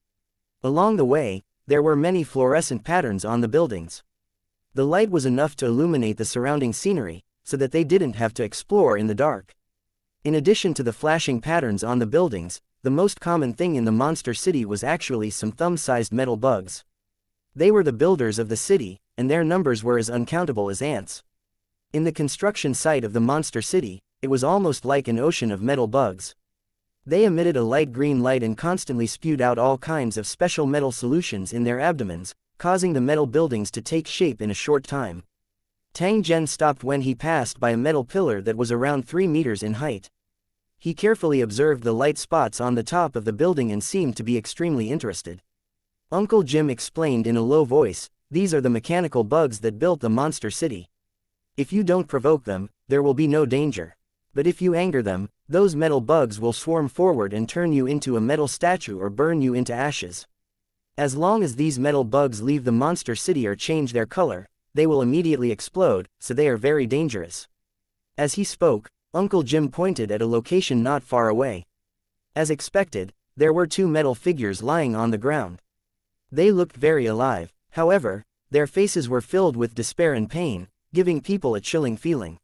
Along the way, there were many fluorescent patterns on the buildings. The light was enough to illuminate the surrounding scenery, so that they didn't have to explore in the dark. In addition to the flashing patterns on the buildings, the most common thing in the monster city was actually some thumb-sized metal bugs. They were the builders of the city, and their numbers were as uncountable as ants. In the construction site of the monster city, it was almost like an ocean of metal bugs. They emitted a light green light and constantly spewed out all kinds of special metal solutions in their abdomens, causing the metal buildings to take shape in a short time. Tang Zhen stopped when he passed by a metal pillar that was around 3 meters in height. He carefully observed the light spots on the top of the building and seemed to be extremely interested. Uncle Jim explained in a low voice, "These are the mechanical bugs that built the monster city. If you don't provoke them, there will be no danger. But if you anger them, those metal bugs will swarm forward and turn you into a metal statue or burn you into ashes. As long as these metal bugs leave the monster city or change their color, they will immediately explode, so they are very dangerous." As he spoke, Uncle Jim pointed at a location not far away. As expected, there were two metal figures lying on the ground. They looked very alive, however, their faces were filled with despair and pain, giving people a chilling feeling.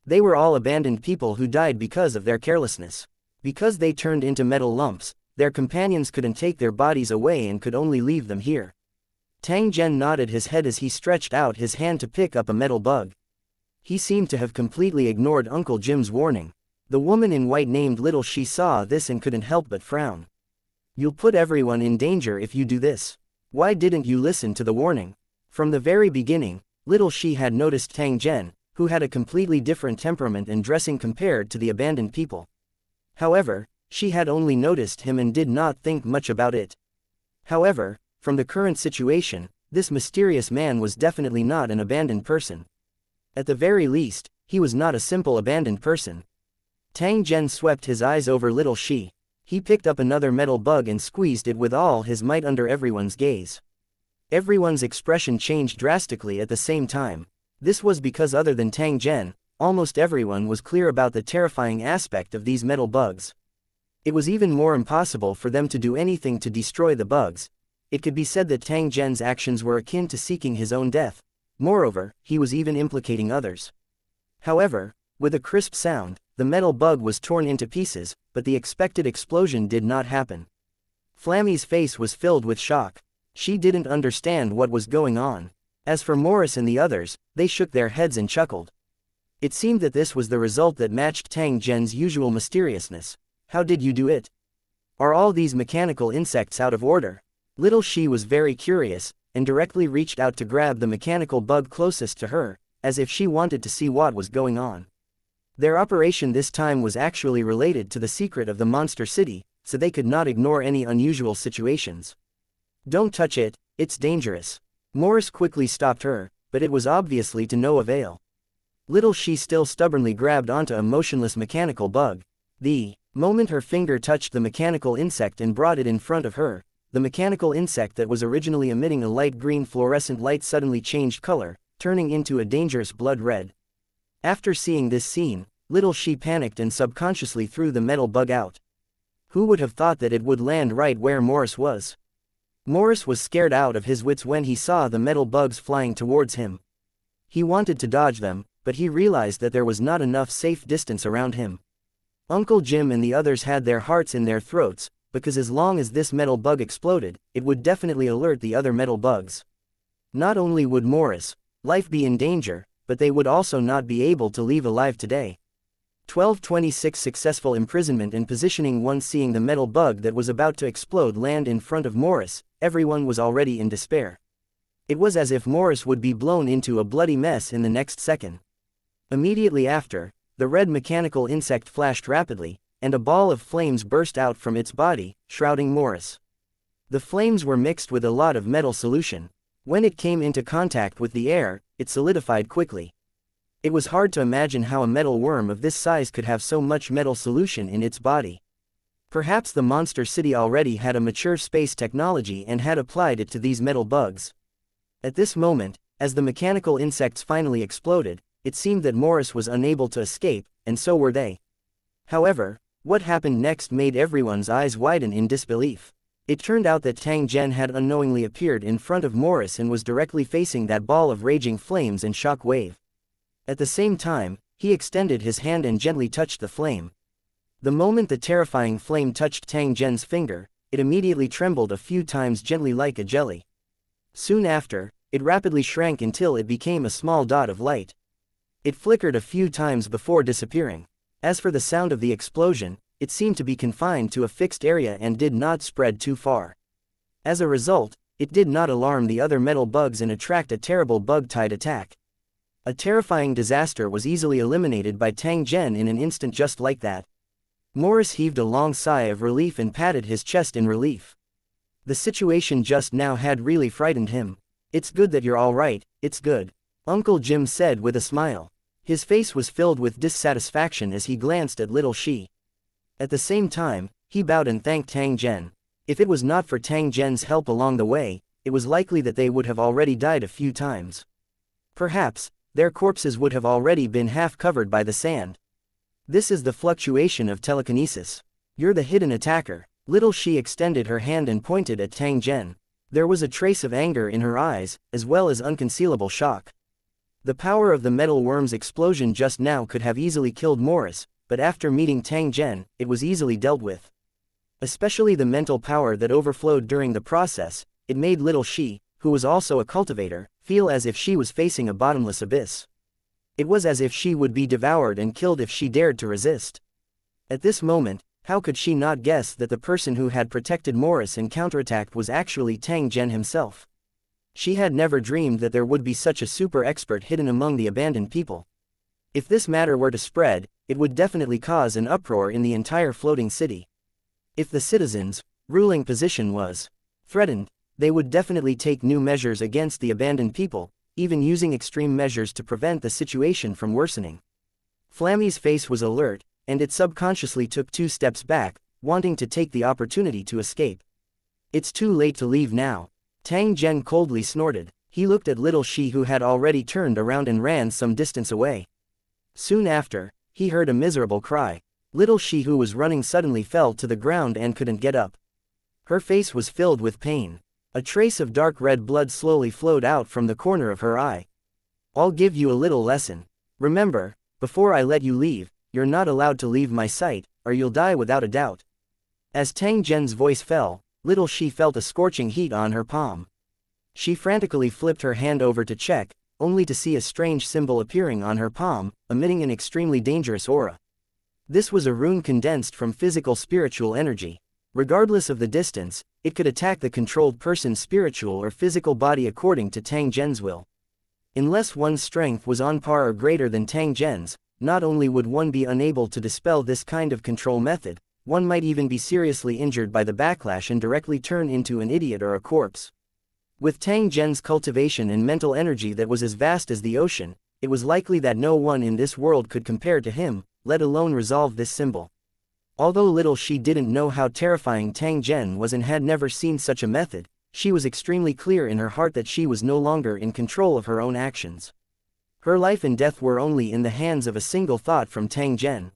They were all abandoned people who died because of their carelessness. Because they turned into metal lumps, their companions couldn't take their bodies away and could only leave them here. Tang Zhen nodded his head as he stretched out his hand to pick up a metal bug. He seemed to have completely ignored Uncle Jim's warning. The woman in white named Little She saw this and couldn't help but frown. "You'll put everyone in danger if you do this. Why didn't you listen to the warning?" From the very beginning, Little She had noticed Tang Zhen, who had a completely different temperament and dressing compared to the abandoned people. However, she had only noticed him and did not think much about it. However, from the current situation, this mysterious man was definitely not an abandoned person. At the very least, he was not a simple abandoned person. Tang Zhen swept his eyes over Little She. He picked up another metal bug and squeezed it with all his might under everyone's gaze. Everyone's expression changed drastically at the same time. This was because other than Tang Zhen, almost everyone was clear about the terrifying aspect of these metal bugs. It was even more impossible for them to do anything to destroy the bugs. It could be said that Tang Zhen's actions were akin to seeking his own death. Moreover, he was even implicating others. However, with a crisp sound, the metal bug was torn into pieces, but the expected explosion did not happen. Flammy's face was filled with shock. She didn't understand what was going on. As for Morris and the others, they shook their heads and chuckled. It seemed that this was the result that matched Tang Zhen's usual mysteriousness. "How did you do it? Are all these mechanical insects out of order?" Little She was very curious, and directly reached out to grab the mechanical bug closest to her, as if she wanted to see what was going on. Their operation this time was actually related to the secret of the monster city, so they could not ignore any unusual situations. "Don't touch it, it's dangerous." Morris quickly stopped her, but it was obviously to no avail. Little She still stubbornly grabbed onto a motionless mechanical bug. The moment her finger touched the mechanical insect and brought it in front of her, the mechanical insect that was originally emitting a light green fluorescent light suddenly changed color, turning into a dangerous blood red. After seeing this scene, Little She panicked and subconsciously threw the metal bug out. Who would have thought that it would land right where Morris was? Morris was scared out of his wits when he saw the metal bugs flying towards him. He wanted to dodge them, but he realized that there was not enough safe distance around him. Uncle Jim and the others had their hearts in their throats, because as long as this metal bug exploded, it would definitely alert the other metal bugs. Not only would Morris' life be in danger, but they would also not be able to leave alive today. 1226 Successful imprisonment and positioning. Once seeing the metal bug that was about to explode land in front of Morris, everyone was already in despair. It was as if Morris would be blown into a bloody mess in the next second. Immediately after, the red mechanical insect flashed rapidly, and a ball of flames burst out from its body, shrouding Morris. The flames were mixed with a lot of metal solution. When it came into contact with the air, it solidified quickly. It was hard to imagine how a metal worm of this size could have so much metal solution in its body. Perhaps the monster city already had a mature space technology and had applied it to these metal bugs. At this moment, as the mechanical insects finally exploded, it seemed that Morris was unable to escape, and so were they. However, what happened next made everyone's eyes widen in disbelief. It turned out that Tang Zhen had unknowingly appeared in front of Morris and was directly facing that ball of raging flames and shock wave. At the same time, he extended his hand and gently touched the flame. The moment the terrifying flame touched Tang Zhen's finger, it immediately trembled a few times gently like a jelly. Soon after, it rapidly shrank until it became a small dot of light. It flickered a few times before disappearing. As for the sound of the explosion, it seemed to be confined to a fixed area and did not spread too far. As a result, it did not alarm the other metal bugs and attract a terrible bug-tide attack. A terrifying disaster was easily eliminated by Tang Zhen in an instant just like that. Morris heaved a long sigh of relief and patted his chest in relief. The situation just now had really frightened him. "It's good that you're all right, it's good," Uncle Jim said with a smile. His face was filled with dissatisfaction as he glanced at Little She. At the same time, he bowed and thanked Tang Zhen. If it was not for Tang Zhen's help along the way, it was likely that they would have already died a few times. Perhaps, their corpses would have already been half covered by the sand. This is the fluctuation of telekinesis. You're the hidden attacker. Little She extended her hand and pointed at Tang Zhen. There was a trace of anger in her eyes, as well as unconcealable shock. The power of the metal worm's explosion just now could have easily killed Morris, but after meeting Tang Zhen, it was easily dealt with. Especially the mental power that overflowed during the process, it made Little She, who was also a cultivator, feel as if she was facing a bottomless abyss. It was as if she would be devoured and killed if she dared to resist. At this moment, how could she not guess that the person who had protected Morris and counterattacked was actually Tang Zhen himself? She had never dreamed that there would be such a super expert hidden among the abandoned people. If this matter were to spread, it would definitely cause an uproar in the entire floating city. If the citizens' ruling position was threatened, they would definitely take new measures against the abandoned people, even using extreme measures to prevent the situation from worsening. Flammy's face was alert, and it subconsciously took 2 steps back, wanting to take the opportunity to escape. It's too late to leave now. Tang Zhen coldly snorted. He looked at Little She, who had already turned around and ran some distance away. Soon after, he heard a miserable cry. Little She, who was running, suddenly fell to the ground and couldn't get up. Her face was filled with pain. A trace of dark red blood slowly flowed out from the corner of her eye. I'll give you a little lesson. Remember, before I let you leave, you're not allowed to leave my sight, or you'll die without a doubt. As Tang Zhen's voice fell, Little She felt a scorching heat on her palm. She frantically flipped her hand over to check, only to see a strange symbol appearing on her palm, emitting an extremely dangerous aura. This was a rune condensed from physical spiritual energy. Regardless of the distance, it could attack the controlled person's spiritual or physical body according to Tang Zhen's will. Unless one's strength was on par or greater than Tang Zhen's, not only would one be unable to dispel this kind of control method, one might even be seriously injured by the backlash and directly turn into an idiot or a corpse. With Tang Zhen's cultivation and mental energy that was as vast as the ocean, it was likely that no one in this world could compare to him, let alone resolve this symbol. Although Little She didn't know how terrifying Tang Zhen was and had never seen such a method, she was extremely clear in her heart that she was no longer in control of her own actions. Her life and death were only in the hands of a single thought from Tang Zhen.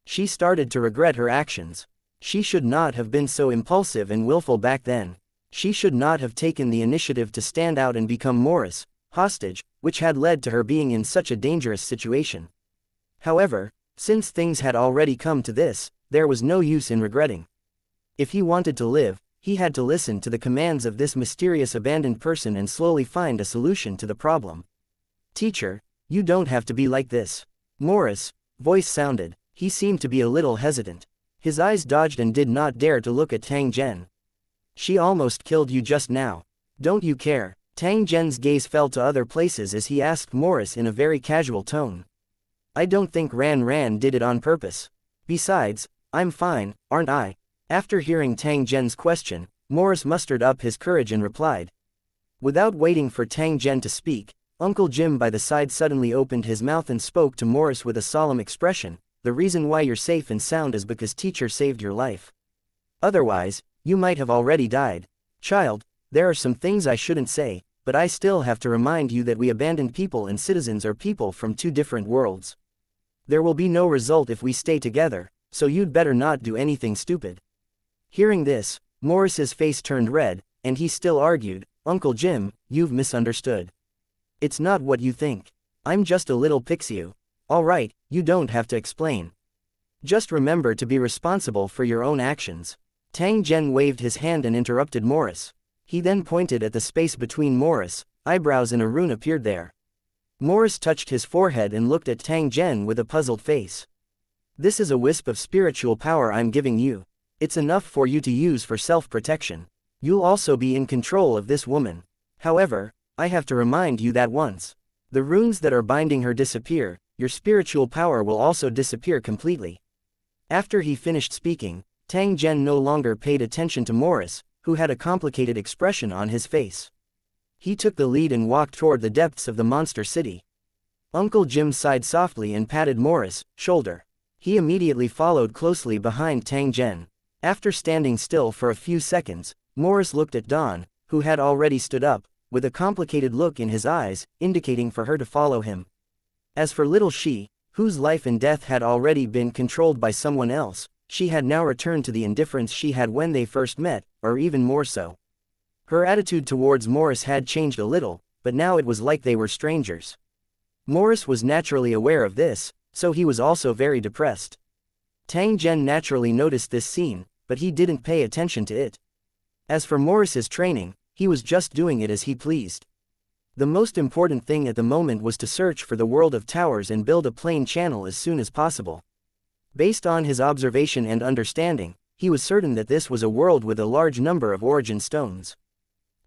She started to regret her actions. She should not have been so impulsive and willful back then. She should not have taken the initiative to stand out and become Morris' hostage, which had led to her being in such a dangerous situation. However, since things had already come to this, there was no use in regretting. If he wanted to live, he had to listen to the commands of this mysterious abandoned person and slowly find a solution to the problem. Teacher, you don't have to be like this. Morris' voice sounded. He seemed to be a little hesitant. His eyes dodged and did not dare to look at Tang Zhen. She almost killed you just now. Don't you care? Tang Zhen's gaze fell to other places as he asked Morris in a very casual tone. I don't think Ran did it on purpose. Besides, I'm fine, aren't I? After hearing Tang Zhen's question, Morris mustered up his courage and replied. Without waiting for Tang Zhen to speak, Uncle Jim by the side suddenly opened his mouth and spoke to Morris with a solemn expression. The reason why you're safe and sound is because teacher saved your life. Otherwise, you might have already died. Child, there are some things I shouldn't say, but I still have to remind you that we abandoned people and citizens are people from 2 different worlds. There will be no result if we stay together, so you'd better not do anything stupid. Hearing this, Morris's face turned red, and he still argued, Uncle Jim, you've misunderstood. It's not what you think. I'm just a little pixie. Alright, you don't have to explain. Just remember to be responsible for your own actions. Tang Zhen waved his hand and interrupted Morris. He then pointed at the space between Morris' eyebrows and a rune appeared there. Morris touched his forehead and looked at Tang Zhen with a puzzled face. This is a wisp of spiritual power I'm giving you. It's enough for you to use for self-protection. You'll also be in control of this woman. However, I have to remind you that once the runes that are binding her disappear, your spiritual power will also disappear completely. After he finished speaking, Tang Zhen no longer paid attention to Morris, who had a complicated expression on his face. He took the lead and walked toward the depths of the monster city. Uncle Jim sighed softly and patted Morris' shoulder. He immediately followed closely behind Tang Zhen. After standing still for a few seconds, Morris looked at Dawn, who had already stood up, with a complicated look in his eyes, indicating for her to follow him. As for Little She, whose life and death had already been controlled by someone else, she had now returned to the indifference she had when they first met, or even more so. Her attitude towards Morris had changed a little, but now it was like they were strangers. Morris was naturally aware of this, so he was also very depressed. Tang Zhen naturally noticed this scene, but he didn't pay attention to it. As for Morris's training, he was just doing it as he pleased. The most important thing at the moment was to search for the world of towers and build a plain channel as soon as possible. Based on his observation and understanding, he was certain that this was a world with a large number of origin stones.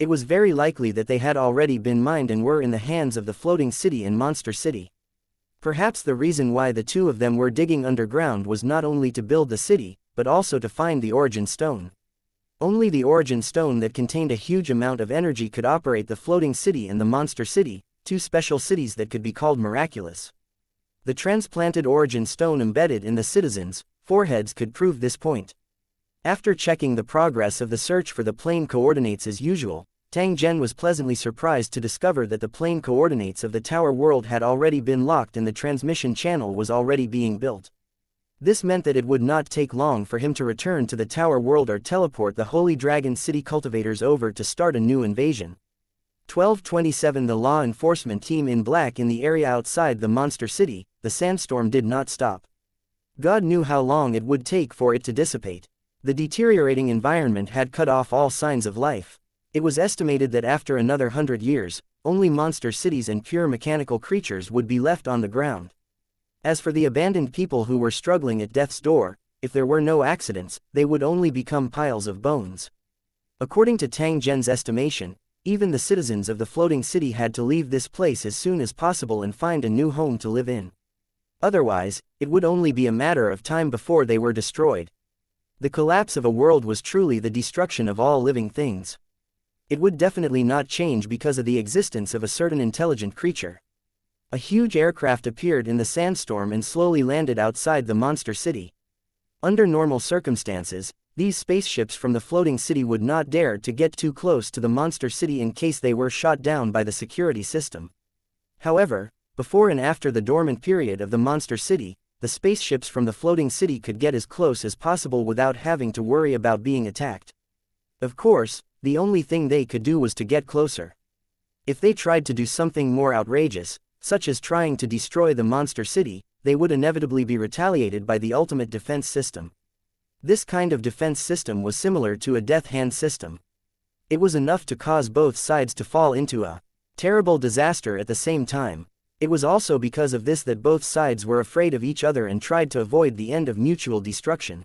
It was very likely that they had already been mined and were in the hands of the floating city and monster city. Perhaps the reason why the two of them were digging underground was not only to build the city, but also to find the origin stone. Only the origin stone that contained a huge amount of energy could operate the floating city and the monster city, two special cities that could be called miraculous. The transplanted origin stone embedded in the citizens' foreheads could prove this point. After checking the progress of the search for the plane coordinates as usual, Tang Zhen was pleasantly surprised to discover that the plane coordinates of the tower world had already been locked and the transmission channel was already being built. This meant that it would not take long for him to return to the tower world or teleport the Holy Dragon City cultivators over to start a new invasion. 1227 The law enforcement team in black in the area outside the monster city, the sandstorm did not stop. God knew how long it would take for it to dissipate. The deteriorating environment had cut off all signs of life. It was estimated that after another 100 years, only monster cities and pure mechanical creatures would be left on the ground. As for the abandoned people who were struggling at death's door, if there were no accidents, they would only become piles of bones. According to Tang Zhen's estimation, even the citizens of the floating city had to leave this place as soon as possible and find a new home to live in. Otherwise, it would only be a matter of time before they were destroyed. The collapse of a world was truly the destruction of all living things. It would definitely not change because of the existence of a certain intelligent creature. A huge aircraft appeared in the sandstorm and slowly landed outside the monster city. Under normal circumstances, these spaceships from the floating city would not dare to get too close to the monster city in case they were shot down by the security system. However, before and after the dormant period of the monster city, the spaceships from the floating city could get as close as possible without having to worry about being attacked. Of course, the only thing they could do was to get closer. If they tried to do something more outrageous, such as trying to destroy the monster city, they would inevitably be retaliated by the ultimate defense system. This kind of defense system was similar to a death hand system. It was enough to cause both sides to fall into a terrible disaster at the same time. It was also because of this that both sides were afraid of each other and tried to avoid the end of mutual destruction.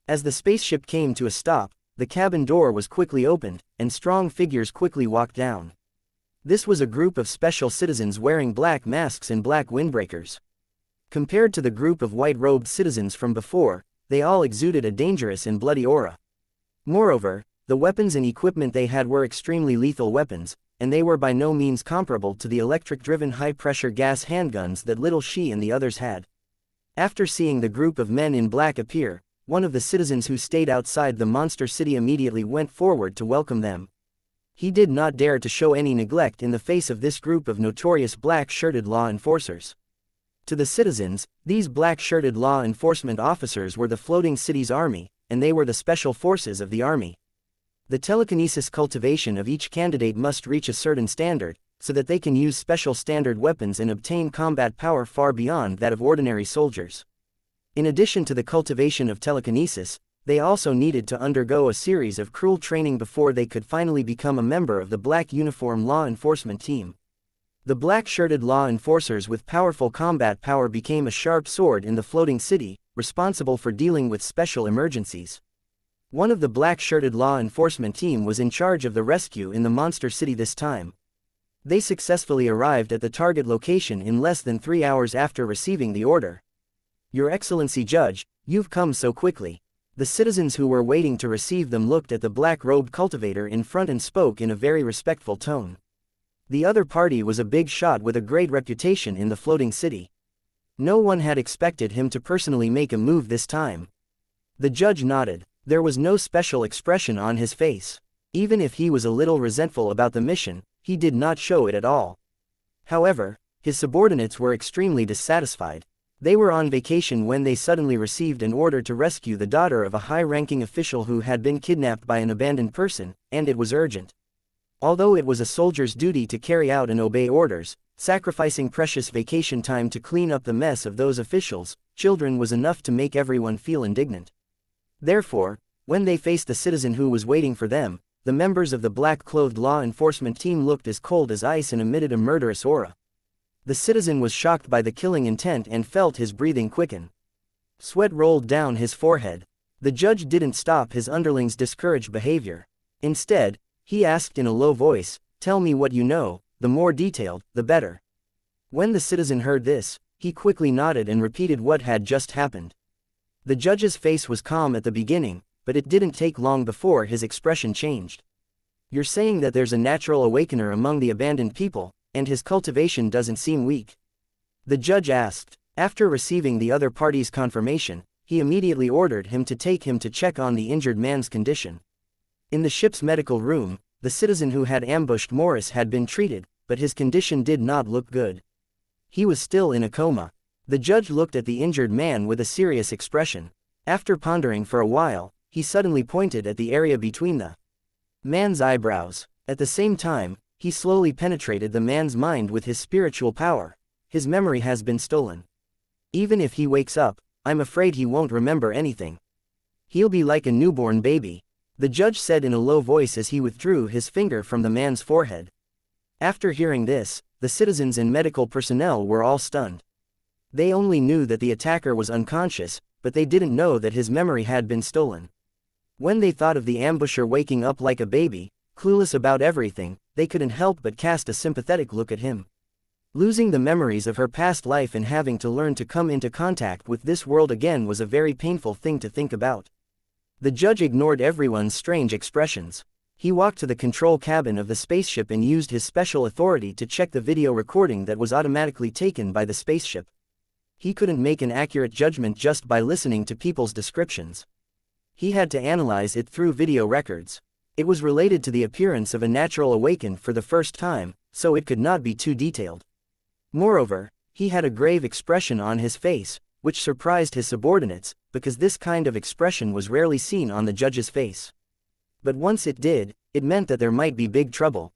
As the spaceship came to a stop, the cabin door was quickly opened, and strong figures quickly walked down. This was a group of special citizens wearing black masks and black windbreakers. Compared to the group of white-robed citizens from before, they all exuded a dangerous and bloody aura. Moreover, the weapons and equipment they had were extremely lethal weapons, and they were by no means comparable to the electric-driven high-pressure gas handguns that little Shi and the others had. After seeing the group of men in black appear, one of the citizens who stayed outside the monster city immediately went forward to welcome them. He did not dare to show any neglect in the face of this group of notorious black-shirted law enforcers. To the citizens, these black-shirted law enforcement officers were the floating city's army, and they were the special forces of the army. The telekinesis cultivation of each candidate must reach a certain standard, so that they can use special standard weapons and obtain combat power far beyond that of ordinary soldiers. In addition to the cultivation of telekinesis, they also needed to undergo a series of cruel training before they could finally become a member of the black uniform law enforcement team. The black-shirted law enforcers with powerful combat power became a sharp sword in the floating city, responsible for dealing with special emergencies. One of the black-shirted law enforcement team was in charge of the rescue in the monster city this time. They successfully arrived at the target location in less than 3 hours after receiving the order. "Your Excellency Judge, you've come so quickly." The citizens who were waiting to receive them looked at the black-robed cultivator in front and spoke in a very respectful tone. The other party was a big shot with a great reputation in the floating city. No one had expected him to personally make a move this time. The judge nodded. There was no special expression on his face. Even if he was a little resentful about the mission, he did not show it at all. However, his subordinates were extremely dissatisfied. They were on vacation when they suddenly received an order to rescue the daughter of a high-ranking official who had been kidnapped by an abandoned person, and it was urgent. Although it was a soldier's duty to carry out and obey orders, sacrificing precious vacation time to clean up the mess of those officials, children was enough to make everyone feel indignant. Therefore, when they faced the citizen who was waiting for them, the members of the black-clothed law enforcement team looked as cold as ice and emitted a murderous aura. The citizen was shocked by the killing intent and felt his breathing quicken. Sweat rolled down his forehead. The judge didn't stop his underlings' discouraged behavior. Instead, he asked in a low voice, "Tell me what you know, the more detailed, the better." When the citizen heard this, he quickly nodded and repeated what had just happened. The judge's face was calm at the beginning, but it didn't take long before his expression changed. "You're saying that there's a natural awakener among the abandoned people, and his cultivation doesn't seem weak?" the judge asked. After receiving the other party's confirmation, he immediately ordered him to take him to check on the injured man's condition. In the ship's medical room, the citizen who had ambushed Morris had been treated, but his condition did not look good. He was still in a coma. The judge looked at the injured man with a serious expression. After pondering for a while, he suddenly pointed at the area between the man's eyebrows. At the same time, he slowly penetrated the man's mind with his spiritual power. "His memory has been stolen. Even if he wakes up, I'm afraid he won't remember anything. He'll be like a newborn baby," the judge said in a low voice as he withdrew his finger from the man's forehead. After hearing this, the citizens and medical personnel were all stunned. They only knew that the attacker was unconscious, but they didn't know that his memory had been stolen. When they thought of the ambusher waking up like a baby, clueless about everything, they couldn't help but cast a sympathetic look at him. Losing the memories of her past life and having to learn to come into contact with this world again was a very painful thing to think about. The judge ignored everyone's strange expressions. He walked to the control cabin of the spaceship and used his special authority to check the video recording that was automatically taken by the spaceship. He couldn't make an accurate judgment just by listening to people's descriptions. He had to analyze it through video records. It was related to the appearance of a natural awakened for the first time, so it could not be too detailed. Moreover, he had a grave expression on his face, which surprised his subordinates, because this kind of expression was rarely seen on the judge's face. But once it did, it meant that there might be big trouble.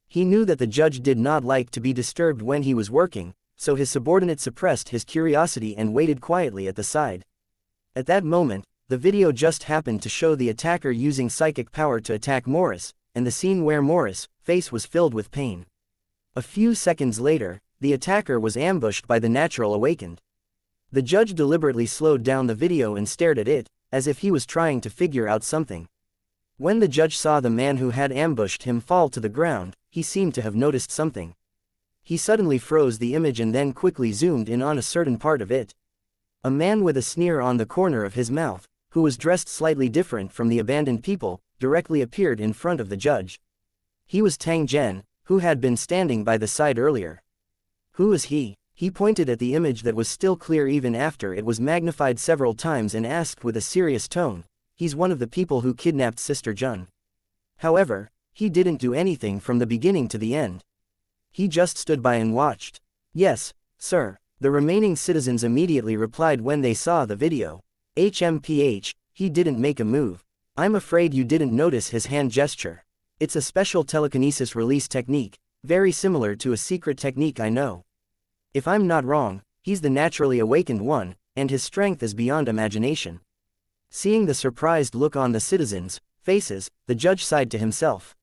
He knew that the judge did not like to be disturbed when he was working, so his subordinate suppressed his curiosity and waited quietly at the side. At that moment, the video just happened to show the attacker using psychic power to attack Morris, and the scene where Morris' face was filled with pain. A few seconds later, the attacker was ambushed by the natural awakened. The judge deliberately slowed down the video and stared at it, as if he was trying to figure out something. When the judge saw the man who had ambushed him fall to the ground, he seemed to have noticed something. He suddenly froze the image and then quickly zoomed in on a certain part of it. A man with a sneer on the corner of his mouth, who was dressed slightly different from the abandoned people, directly appeared in front of the judge. He was Tang Zhen, who had been standing by the side earlier. "Who is he?" He pointed at the image that was still clear even after it was magnified several times and asked with a serious tone. "He's one of the people who kidnapped Sister Jun. However, he didn't do anything from the beginning to the end. He just stood by and watched." "Yes, sir," the remaining citizens immediately replied when they saw the video. "HMPH, he didn't make a move. I'm afraid you didn't notice his hand gesture. It's a special telekinesis release technique, very similar to a secret technique I know. If I'm not wrong, he's the naturally awakened one, and his strength is beyond imagination." Seeing the surprised look on the citizens' faces, the judge sighed to himself.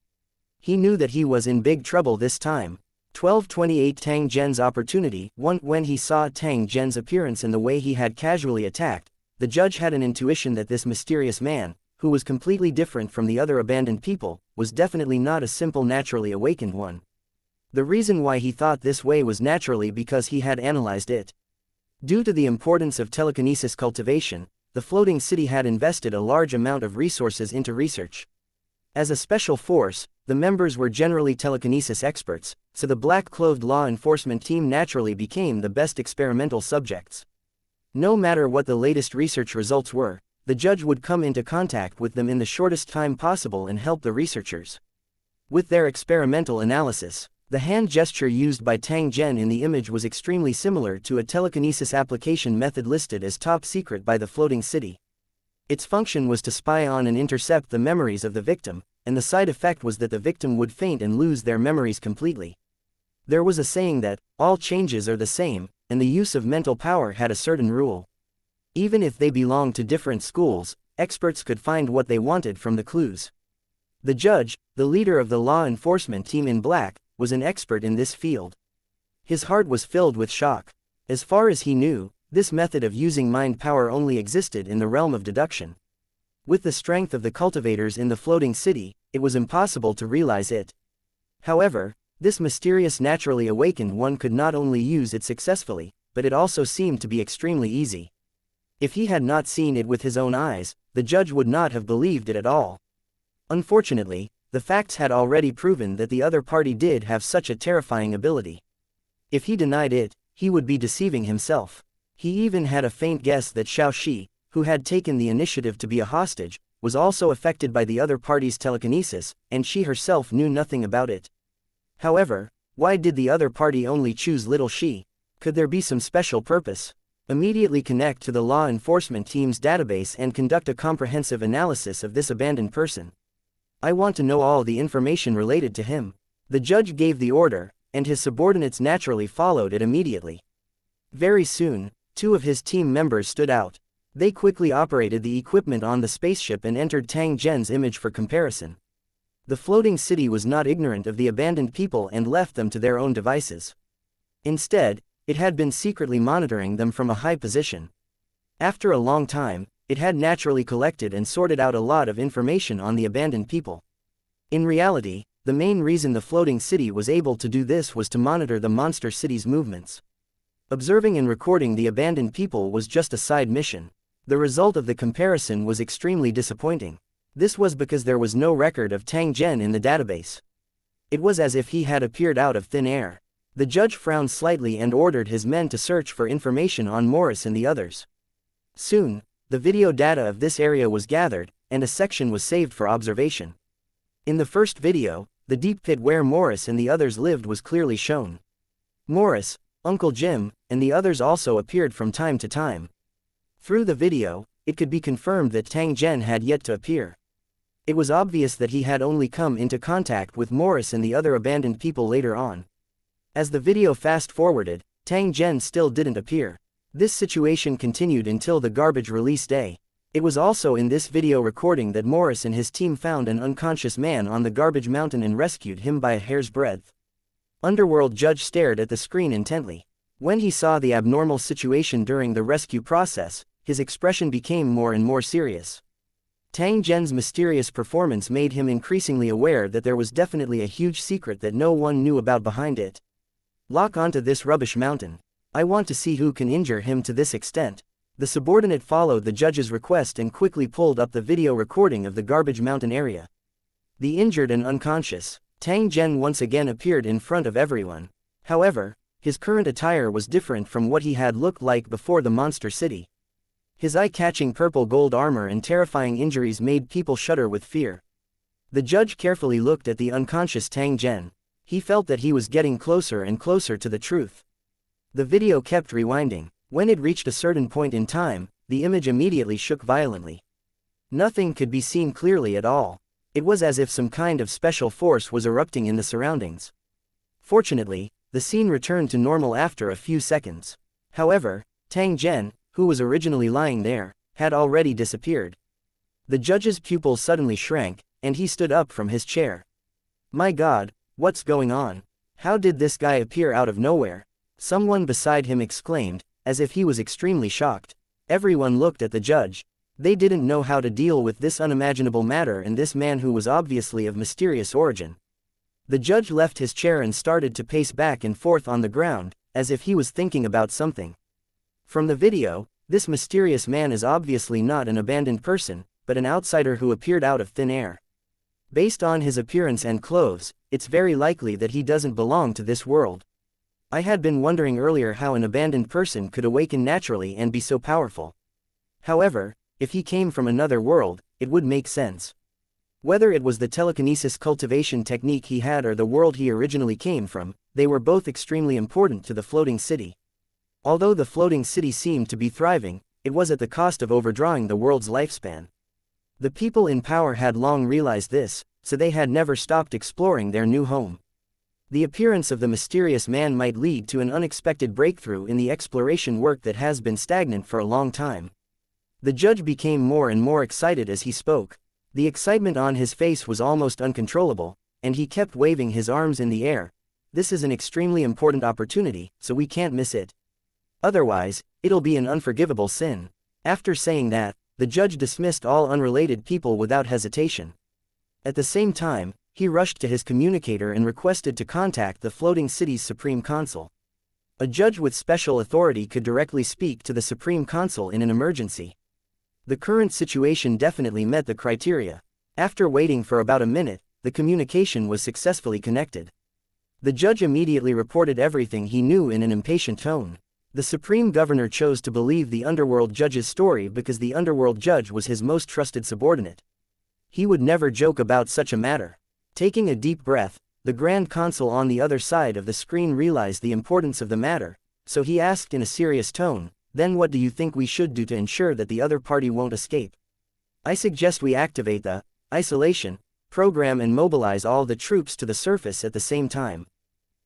He knew that he was in big trouble this time. 1228 Tang Zhen's opportunity. When he saw Tang Zhen's appearance and the way he had casually attacked, the judge had an intuition that this mysterious man, who was completely different from the other abandoned people, was definitely not a simple naturally awakened one. The reason why he thought this way was naturally because he had analyzed it. Due to the importance of telekinesis cultivation, the floating city had invested a large amount of resources into research. As a special force, the members were generally telekinesis experts, so the black-clothed law enforcement team naturally became the best experimental subjects. No matter what the latest research results were, the judge would come into contact with them in the shortest time possible and help the researchers with their experimental analysis. The hand gesture used by Tang Zhen in the image was extremely similar to a telekinesis application method listed as top secret by the floating city. Its function was to spy on and intercept the memories of the victim, and the side effect was that the victim would faint and lose their memories completely. There was a saying that, all changes are the same, and the use of mental power had a certain rule. Even if they belonged to different schools, experts could find what they wanted from the clues. The judge, the leader of the law enforcement team in black, was an expert in this field. His heart was filled with shock. As far as he knew, this method of using mind power only existed in the realm of deduction. With the strength of the cultivators in the floating city, it was impossible to realize it. However, this mysterious naturally awakened one could not only use it successfully, but it also seemed to be extremely easy. If he had not seen it with his own eyes, the judge would not have believed it at all. Unfortunately, the facts had already proven that the other party did have such a terrifying ability. If he denied it, he would be deceiving himself. He even had a faint guess that xianxia, who had taken the initiative to be a hostage, was also affected by the other party's telekinesis, and she herself knew nothing about it. However, why did the other party only choose little she? Could there be some special purpose? Immediately connect to the law enforcement team's database and conduct a comprehensive analysis of this abandoned person. I want to know all the information related to him. The judge gave the order, and his subordinates naturally followed it immediately. Very soon, two of his team members stood out. They quickly operated the equipment on the spaceship and entered Tang Zhen's image for comparison. The floating city was not ignorant of the abandoned people and left them to their own devices. Instead, it had been secretly monitoring them from a high position. After a long time, it had naturally collected and sorted out a lot of information on the abandoned people. In reality, the main reason the floating city was able to do this was to monitor the monster city's movements. Observing and recording the abandoned people was just a side mission. The result of the comparison was extremely disappointing. This was because there was no record of Tang Zhen in the database. It was as if he had appeared out of thin air. The judge frowned slightly and ordered his men to search for information on Morris and the others. Soon, the video data of this area was gathered, and a section was saved for observation. In the first video, the deep pit where Morris and the others lived was clearly shown. Morris, Uncle Jim, and the others also appeared from time to time. Through the video, it could be confirmed that Tang Zhen had yet to appear. It was obvious that he had only come into contact with Morris and the other abandoned people later on. As the video fast-forwarded, Tang Zhen still didn't appear. This situation continued until the garbage release day. It was also in this video recording that Morris and his team found an unconscious man on the garbage mountain and rescued him by a hair's breadth. Underworld judge stared at the screen intently. When he saw the abnormal situation during the rescue process, his expression became more and more serious. Tang Zhen's mysterious performance made him increasingly aware that there was definitely a huge secret that no one knew about behind it. Lock onto this rubbish mountain. I want to see who can injure him to this extent. The subordinate followed the judge's request and quickly pulled up the video recording of the garbage mountain area. The injured and unconscious, Tang Zhen once again appeared in front of everyone. However, his current attire was different from what he had looked like before the monster city. His eye-catching purple gold armor and terrifying injuries made people shudder with fear. The judge carefully looked at the unconscious Tang Zhen. He felt that he was getting closer and closer to the truth. The video kept rewinding. When it reached a certain point in time, the image immediately shook violently. Nothing could be seen clearly at all. It was as if some kind of special force was erupting in the surroundings. Fortunately, the scene returned to normal after a few seconds. However, Tang Zhen, who was originally lying there, had already disappeared. The judge's pupils suddenly shrank, and he stood up from his chair. My God, what's going on? How did this guy appear out of nowhere? Someone beside him exclaimed, as if he was extremely shocked. Everyone looked at the judge. They didn't know how to deal with this unimaginable matter and this man who was obviously of mysterious origin. The judge left his chair and started to pace back and forth on the ground, as if he was thinking about something. From the video, this mysterious man is obviously not an abandoned person, but an outsider who appeared out of thin air. Based on his appearance and clothes, it's very likely that he doesn't belong to this world. I had been wondering earlier how an abandoned person could awaken naturally and be so powerful. However, if he came from another world, it would make sense. Whether it was the telekinesis cultivation technique he had or the world he originally came from, they were both extremely important to the floating city. Although the floating city seemed to be thriving, it was at the cost of overdrawing the world's lifespan. The people in power had long realized this, so they had never stopped exploring their new home. The appearance of the mysterious man might lead to an unexpected breakthrough in the exploration work that has been stagnant for a long time. The judge became more and more excited as he spoke. The excitement on his face was almost uncontrollable, and he kept waving his arms in the air. This is an extremely important opportunity, so we can't miss it. Otherwise, it'll be an unforgivable sin. After saying that, the judge dismissed all unrelated people without hesitation. At the same time, he rushed to his communicator and requested to contact the floating city's supreme consul. A judge with special authority could directly speak to the supreme consul in an emergency. The current situation definitely met the criteria. After waiting for about a minute, the communication was successfully connected. The judge immediately reported everything he knew in an impatient tone. The supreme governor chose to believe the underworld judge's story because the underworld judge was his most trusted subordinate. He would never joke about such a matter. Taking a deep breath, the grand consul on the other side of the screen realized the importance of the matter, so he asked in a serious tone, "Then what do you think we should do to ensure that the other party won't escape?" "I suggest we activate the isolation program and mobilize all the troops to the surface at the same time.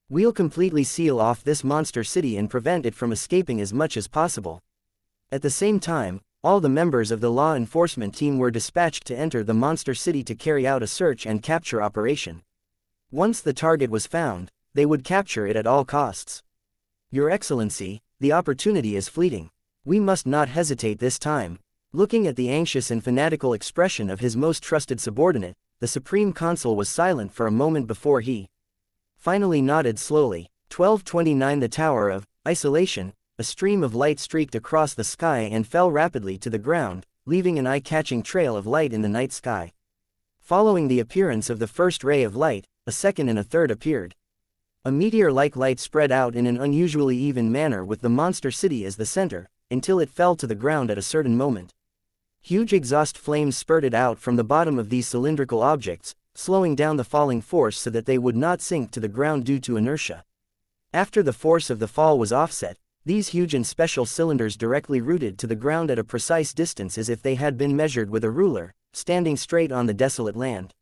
We'll completely seal off this monster city and prevent it from escaping as much as possible." At the same time, all the members of the law enforcement team were dispatched to enter the monster city to carry out a search and capture operation. Once the target was found, they would capture it at all costs. "Your Excellency, the opportunity is fleeting. We must not hesitate this time." Looking at the anxious and fanatical expression of his most trusted subordinate, the supreme consul was silent for a moment before he finally nodded slowly. 1229 The Tower of Isolation. A stream of light streaked across the sky and fell rapidly to the ground, leaving an eye-catching trail of light in the night sky. Following the appearance of the first ray of light, a second and a third appeared. A meteor-like light spread out in an unusually even manner with the monster city as the center, until it fell to the ground at a certain moment. Huge exhaust flames spurted out from the bottom of these cylindrical objects, slowing down the falling force so that they would not sink to the ground due to inertia. After the force of the fall was offset, these huge and special cylinders directly rooted to the ground at a precise distance as if they had been measured with a ruler, standing straight on the desolate land.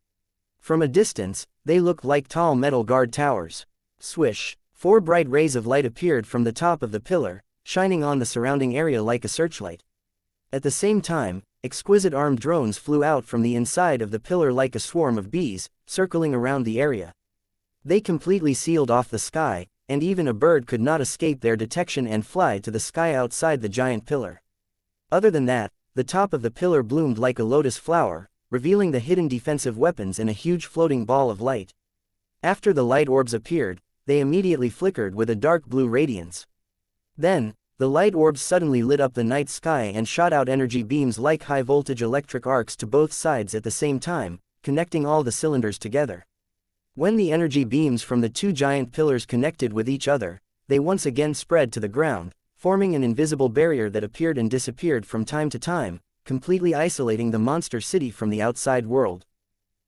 From a distance, they looked like tall metal guard towers. Swish! 4 bright rays of light appeared from the top of the pillar, shining on the surrounding area like a searchlight. At the same time, exquisite armed drones flew out from the inside of the pillar like a swarm of bees, circling around the area. They completely sealed off the sky, and even a bird could not escape their detection and fly to the sky outside the giant pillar. Other than that, the top of the pillar bloomed like a lotus flower, revealing the hidden defensive weapons in a huge floating ball of light. After the light orbs appeared, they immediately flickered with a dark blue radiance. Then, the light orbs suddenly lit up the night sky and shot out energy beams like high-voltage electric arcs to both sides at the same time, connecting all the cylinders together. When the energy beams from the 2 giant pillars connected with each other, they once again spread to the ground, forming an invisible barrier that appeared and disappeared from time to time, completely isolating the monster city from the outside world.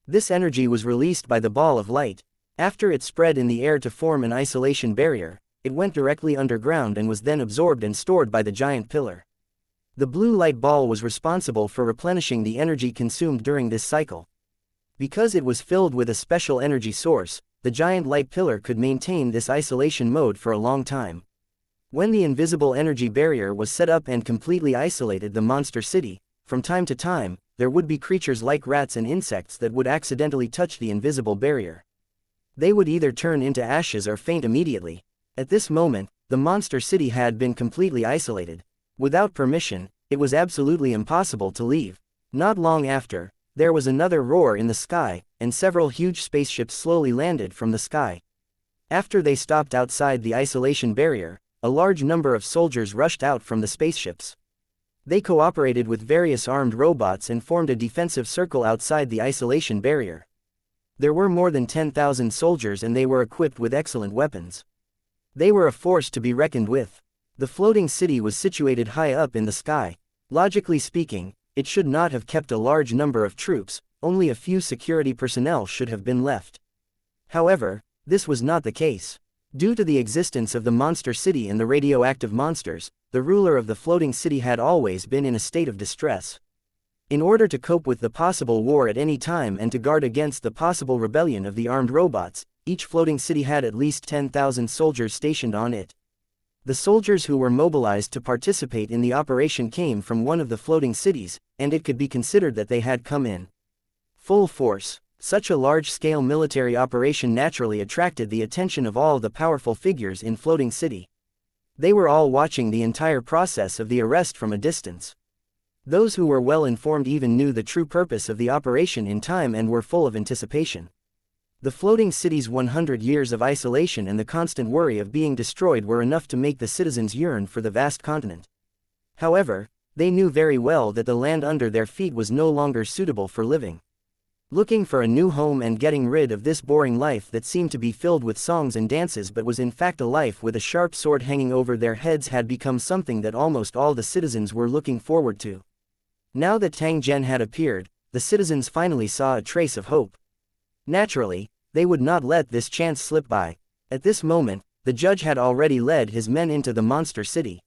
This energy was released by the ball of light. After it spread in the air to form an isolation barrier, it went directly underground and was then absorbed and stored by the giant pillar. The blue light ball was responsible for replenishing the energy consumed during this cycle. Because it was filled with a special energy source, the giant light pillar could maintain this isolation mode for a long time. When the invisible energy barrier was set up and completely isolated the monster city, from time to time, there would be creatures like rats and insects that would accidentally touch the invisible barrier. They would either turn into ashes or faint immediately. At this moment, the monster city had been completely isolated. Without permission, it was absolutely impossible to leave. Not long after, there was another roar in the sky, and several huge spaceships slowly landed from the sky. After they stopped outside the isolation barrier, a large number of soldiers rushed out from the spaceships. They cooperated with various armed robots and formed a defensive circle outside the isolation barrier. There were more than 10,000 soldiers and they were equipped with excellent weapons. They were a force to be reckoned with. The floating city was situated high up in the sky. Logically speaking, it should not have kept a large number of troops, only a few security personnel should have been left. However, this was not the case. Due to the existence of the monster city and the radioactive monsters, the ruler of the floating city had always been in a state of distress. In order to cope with the possible war at any time and to guard against the possible rebellion of the armed robots, each floating city had at least 10,000 soldiers stationed on it. The soldiers who were mobilized to participate in the operation came from one of the floating cities, and it could be considered that they had come in full force. Such a large-scale military operation naturally attracted the attention of all the powerful figures in Floating City. They were all watching the entire process of the arrest from a distance. Those who were well informed even knew the true purpose of the operation in time and were full of anticipation. The floating city's 100 years of isolation and the constant worry of being destroyed were enough to make the citizens yearn for the vast continent. However, they knew very well that the land under their feet was no longer suitable for living. Looking for a new home and getting rid of this boring life that seemed to be filled with songs and dances but was in fact a life with a sharp sword hanging over their heads had become something that almost all the citizens were looking forward to. Now that Tang Zhen had appeared, the citizens finally saw a trace of hope. Naturally, they would not let this chance slip by. At this moment, the judge had already led his men into the monster city.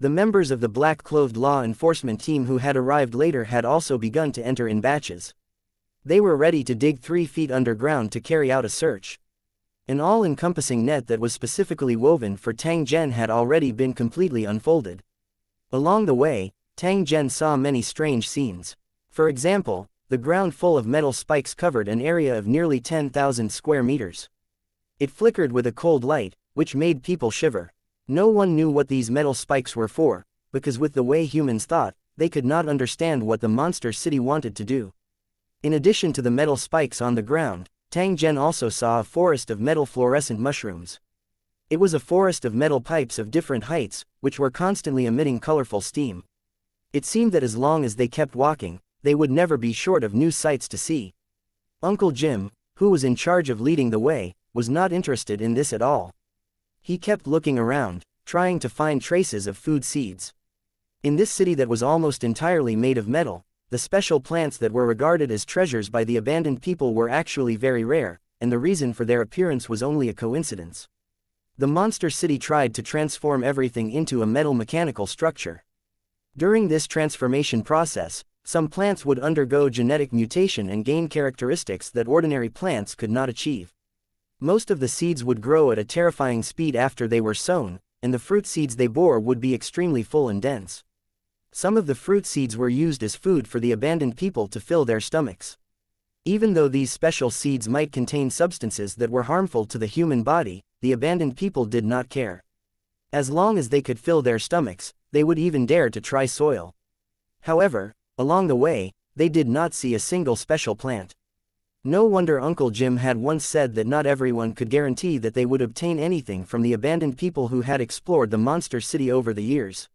The members of the black-clothed law enforcement team who had arrived later had also begun to enter in batches. They were ready to dig 3 feet underground to carry out a search. An all-encompassing net that was specifically woven for Tang Zhen had already been completely unfolded. Along the way, Tang Zhen saw many strange scenes. For example, the ground full of metal spikes covered an area of nearly 10,000 square meters. It flickered with a cold light, which made people shiver. No one knew what these metal spikes were for, because with the way humans thought, they could not understand what the monster city wanted to do. In addition to the metal spikes on the ground, Tang Zhen also saw a forest of metal fluorescent mushrooms. It was a forest of metal pipes of different heights, which were constantly emitting colorful steam. It seemed that as long as they kept walking, they would never be short of new sights to see. Uncle Jim, who was in charge of leading the way, was not interested in this at all. He kept looking around, trying to find traces of food seeds. In this city that was almost entirely made of metal, the special plants that were regarded as treasures by the abandoned people were actually very rare, and the reason for their appearance was only a coincidence. The monster city tried to transform everything into a metal mechanical structure. During this transformation process, some plants would undergo genetic mutation and gain characteristics that ordinary plants could not achieve. Most of the seeds would grow at a terrifying speed after they were sown, and the fruit seeds they bore would be extremely full and dense. Some of the fruit seeds were used as food for the abandoned people to fill their stomachs. Even though these special seeds might contain substances that were harmful to the human body, the abandoned people did not care. As long as they could fill their stomachs, they would even dare to try soil. However, along the way, they did not see a single special plant. No wonder Uncle Jim had once said that not everyone could guarantee that they would obtain anything from the abandoned people who had explored the monster city over the years.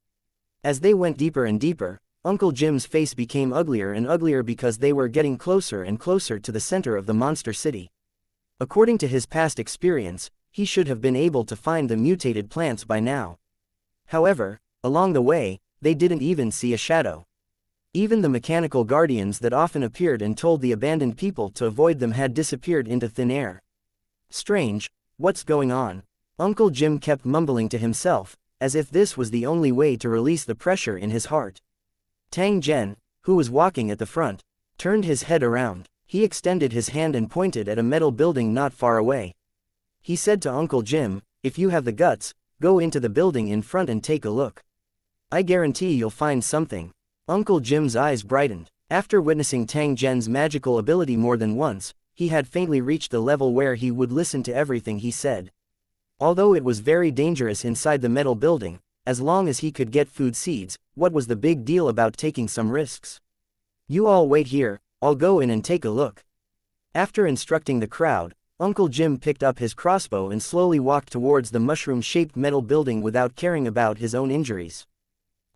As they went deeper and deeper, Uncle Jim's face became uglier and uglier because they were getting closer and closer to the center of the monster city. According to his past experience, he should have been able to find the mutated plants by now. However, along the way, they didn't even see a shadow. Even the mechanical guardians that often appeared and told the abandoned people to avoid them had disappeared into thin air. Strange, what's going on? Uncle Jim kept mumbling to himself, as if this was the only way to release the pressure in his heart. Tang Zhen, who was walking at the front, turned his head around. He extended his hand and pointed at a metal building not far away. He said to Uncle Jim, "If you have the guts, go into the building in front and take a look. I guarantee you'll find something." Uncle Jim's eyes brightened. After witnessing Tang Zhen's magical ability more than once, he had faintly reached the level where he would listen to everything he said. Although it was very dangerous inside the metal building, as long as he could get food seeds, what was the big deal about taking some risks? "You all wait here, I'll go in and take a look." After instructing the crowd, Uncle Jim picked up his crossbow and slowly walked towards the mushroom-shaped metal building without caring about his own injuries.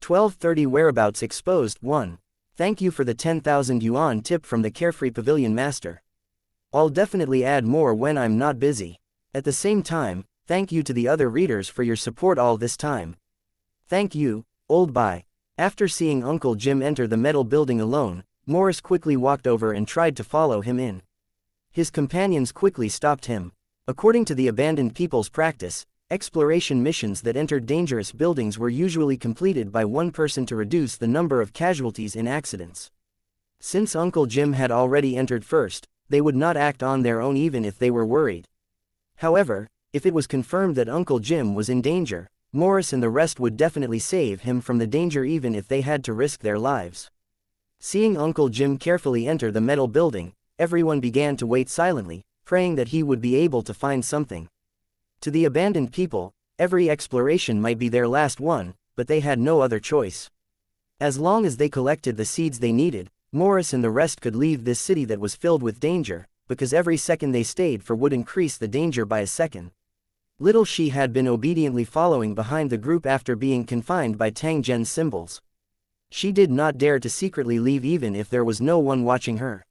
12:30 Whereabouts exposed 1. Thank you for the 10,000 yuan tip from the Carefree Pavilion Master. I'll definitely add more when I'm not busy. At the same time, thank you to the other readers for your support all this time. Thank you, old bye. After seeing Uncle Jim enter the metal building alone, Morris quickly walked over and tried to follow him in. His companions quickly stopped him. According to the abandoned people's practice, exploration missions that entered dangerous buildings were usually completed by one person to reduce the number of casualties in accidents. Since Uncle Jim had already entered first, they would not act on their own even if they were worried. However, if it was confirmed that Uncle Jim was in danger, Morris and the rest would definitely save him from the danger even if they had to risk their lives. Seeing Uncle Jim carefully enter the metal building, everyone began to wait silently, praying that he would be able to find something. To the abandoned people, every exploration might be their last one, but they had no other choice. As long as they collected the seeds they needed, Morris and the rest could leave this city that was filled with danger, because every second they stayed for would increase the danger by a second. Little She had been obediently following behind the group after being confined by Tang Zhen's symbols. She did not dare to secretly leave even if there was no one watching her.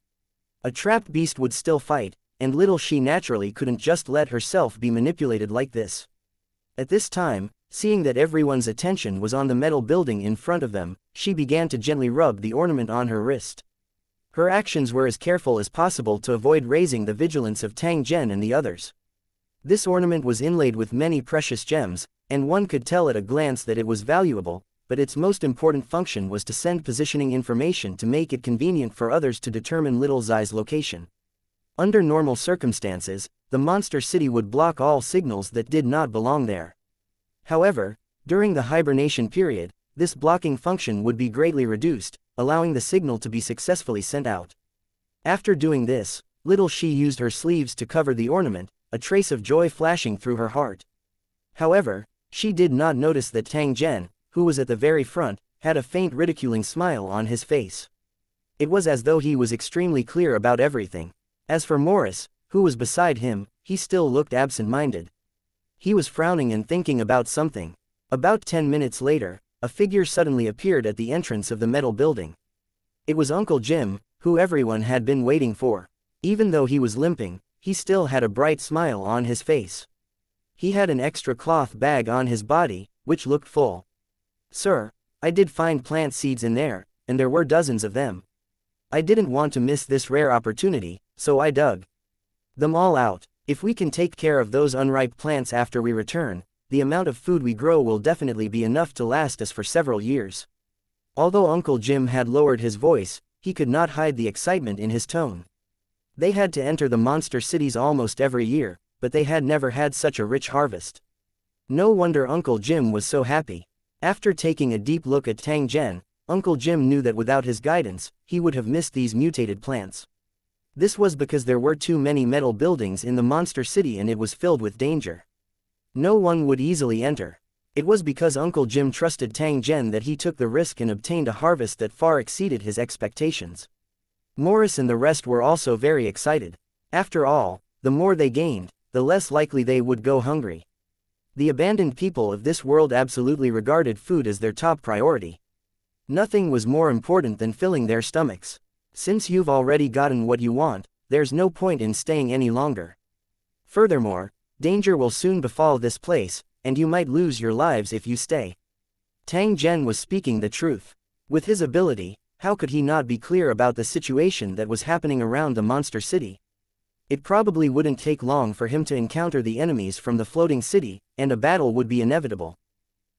A trapped beast would still fight, and Little She naturally couldn't just let herself be manipulated like this. At this time, seeing that everyone's attention was on the metal building in front of them, she began to gently rub the ornament on her wrist. Her actions were as careful as possible to avoid raising the vigilance of Tang Zhen and the others. This ornament was inlaid with many precious gems, and one could tell at a glance that it was valuable, but its most important function was to send positioning information to make it convenient for others to determine Little Zai's location. Under normal circumstances, the monster city would block all signals that did not belong there. However, during the hibernation period, this blocking function would be greatly reduced, allowing the signal to be successfully sent out. After doing this, Little She used her sleeves to cover the ornament, a trace of joy flashing through her heart. However, she did not notice that Tang Zhen, who was at the very front, had a faint ridiculing smile on his face. It was as though he was extremely clear about everything. As for Morris, who was beside him, he still looked absent-minded. He was frowning and thinking about something. About 10 minutes later, a figure suddenly appeared at the entrance of the metal building. It was Uncle Jim, who everyone had been waiting for. Even though he was limping, he still had a bright smile on his face. He had an extra cloth bag on his body, which looked full. "Sir, I did find plant seeds in there, and there were dozens of them. I didn't want to miss this rare opportunity, so I dug them all out. If we can take care of those unripe plants after we return, the amount of food we grow will definitely be enough to last us for several years." Although Uncle Jim had lowered his voice, he could not hide the excitement in his tone. They had to enter the monster cities almost every year, but they had never had such a rich harvest. No wonder Uncle Jim was so happy. After taking a deep look at Tang Zhen, Uncle Jim knew that without his guidance, he would have missed these mutated plants. This was because there were too many metal buildings in the monster city and it was filled with danger. No one would easily enter. It was because Uncle Jim trusted Tang Zhen that he took the risk and obtained a harvest that far exceeded his expectations. Morris and the rest were also very excited. After all, the more they gained, the less likely they would go hungry. The abandoned people of this world absolutely regarded food as their top priority. Nothing was more important than filling their stomachs. Since you've already gotten what you want, there's no point in staying any longer. Furthermore, danger will soon befall this place, and you might lose your lives if you stay. Tang Zhen was speaking the truth. With his ability, how could he not be clear about the situation that was happening around the monster city? It probably wouldn't take long for him to encounter the enemies from the floating city, and a battle would be inevitable.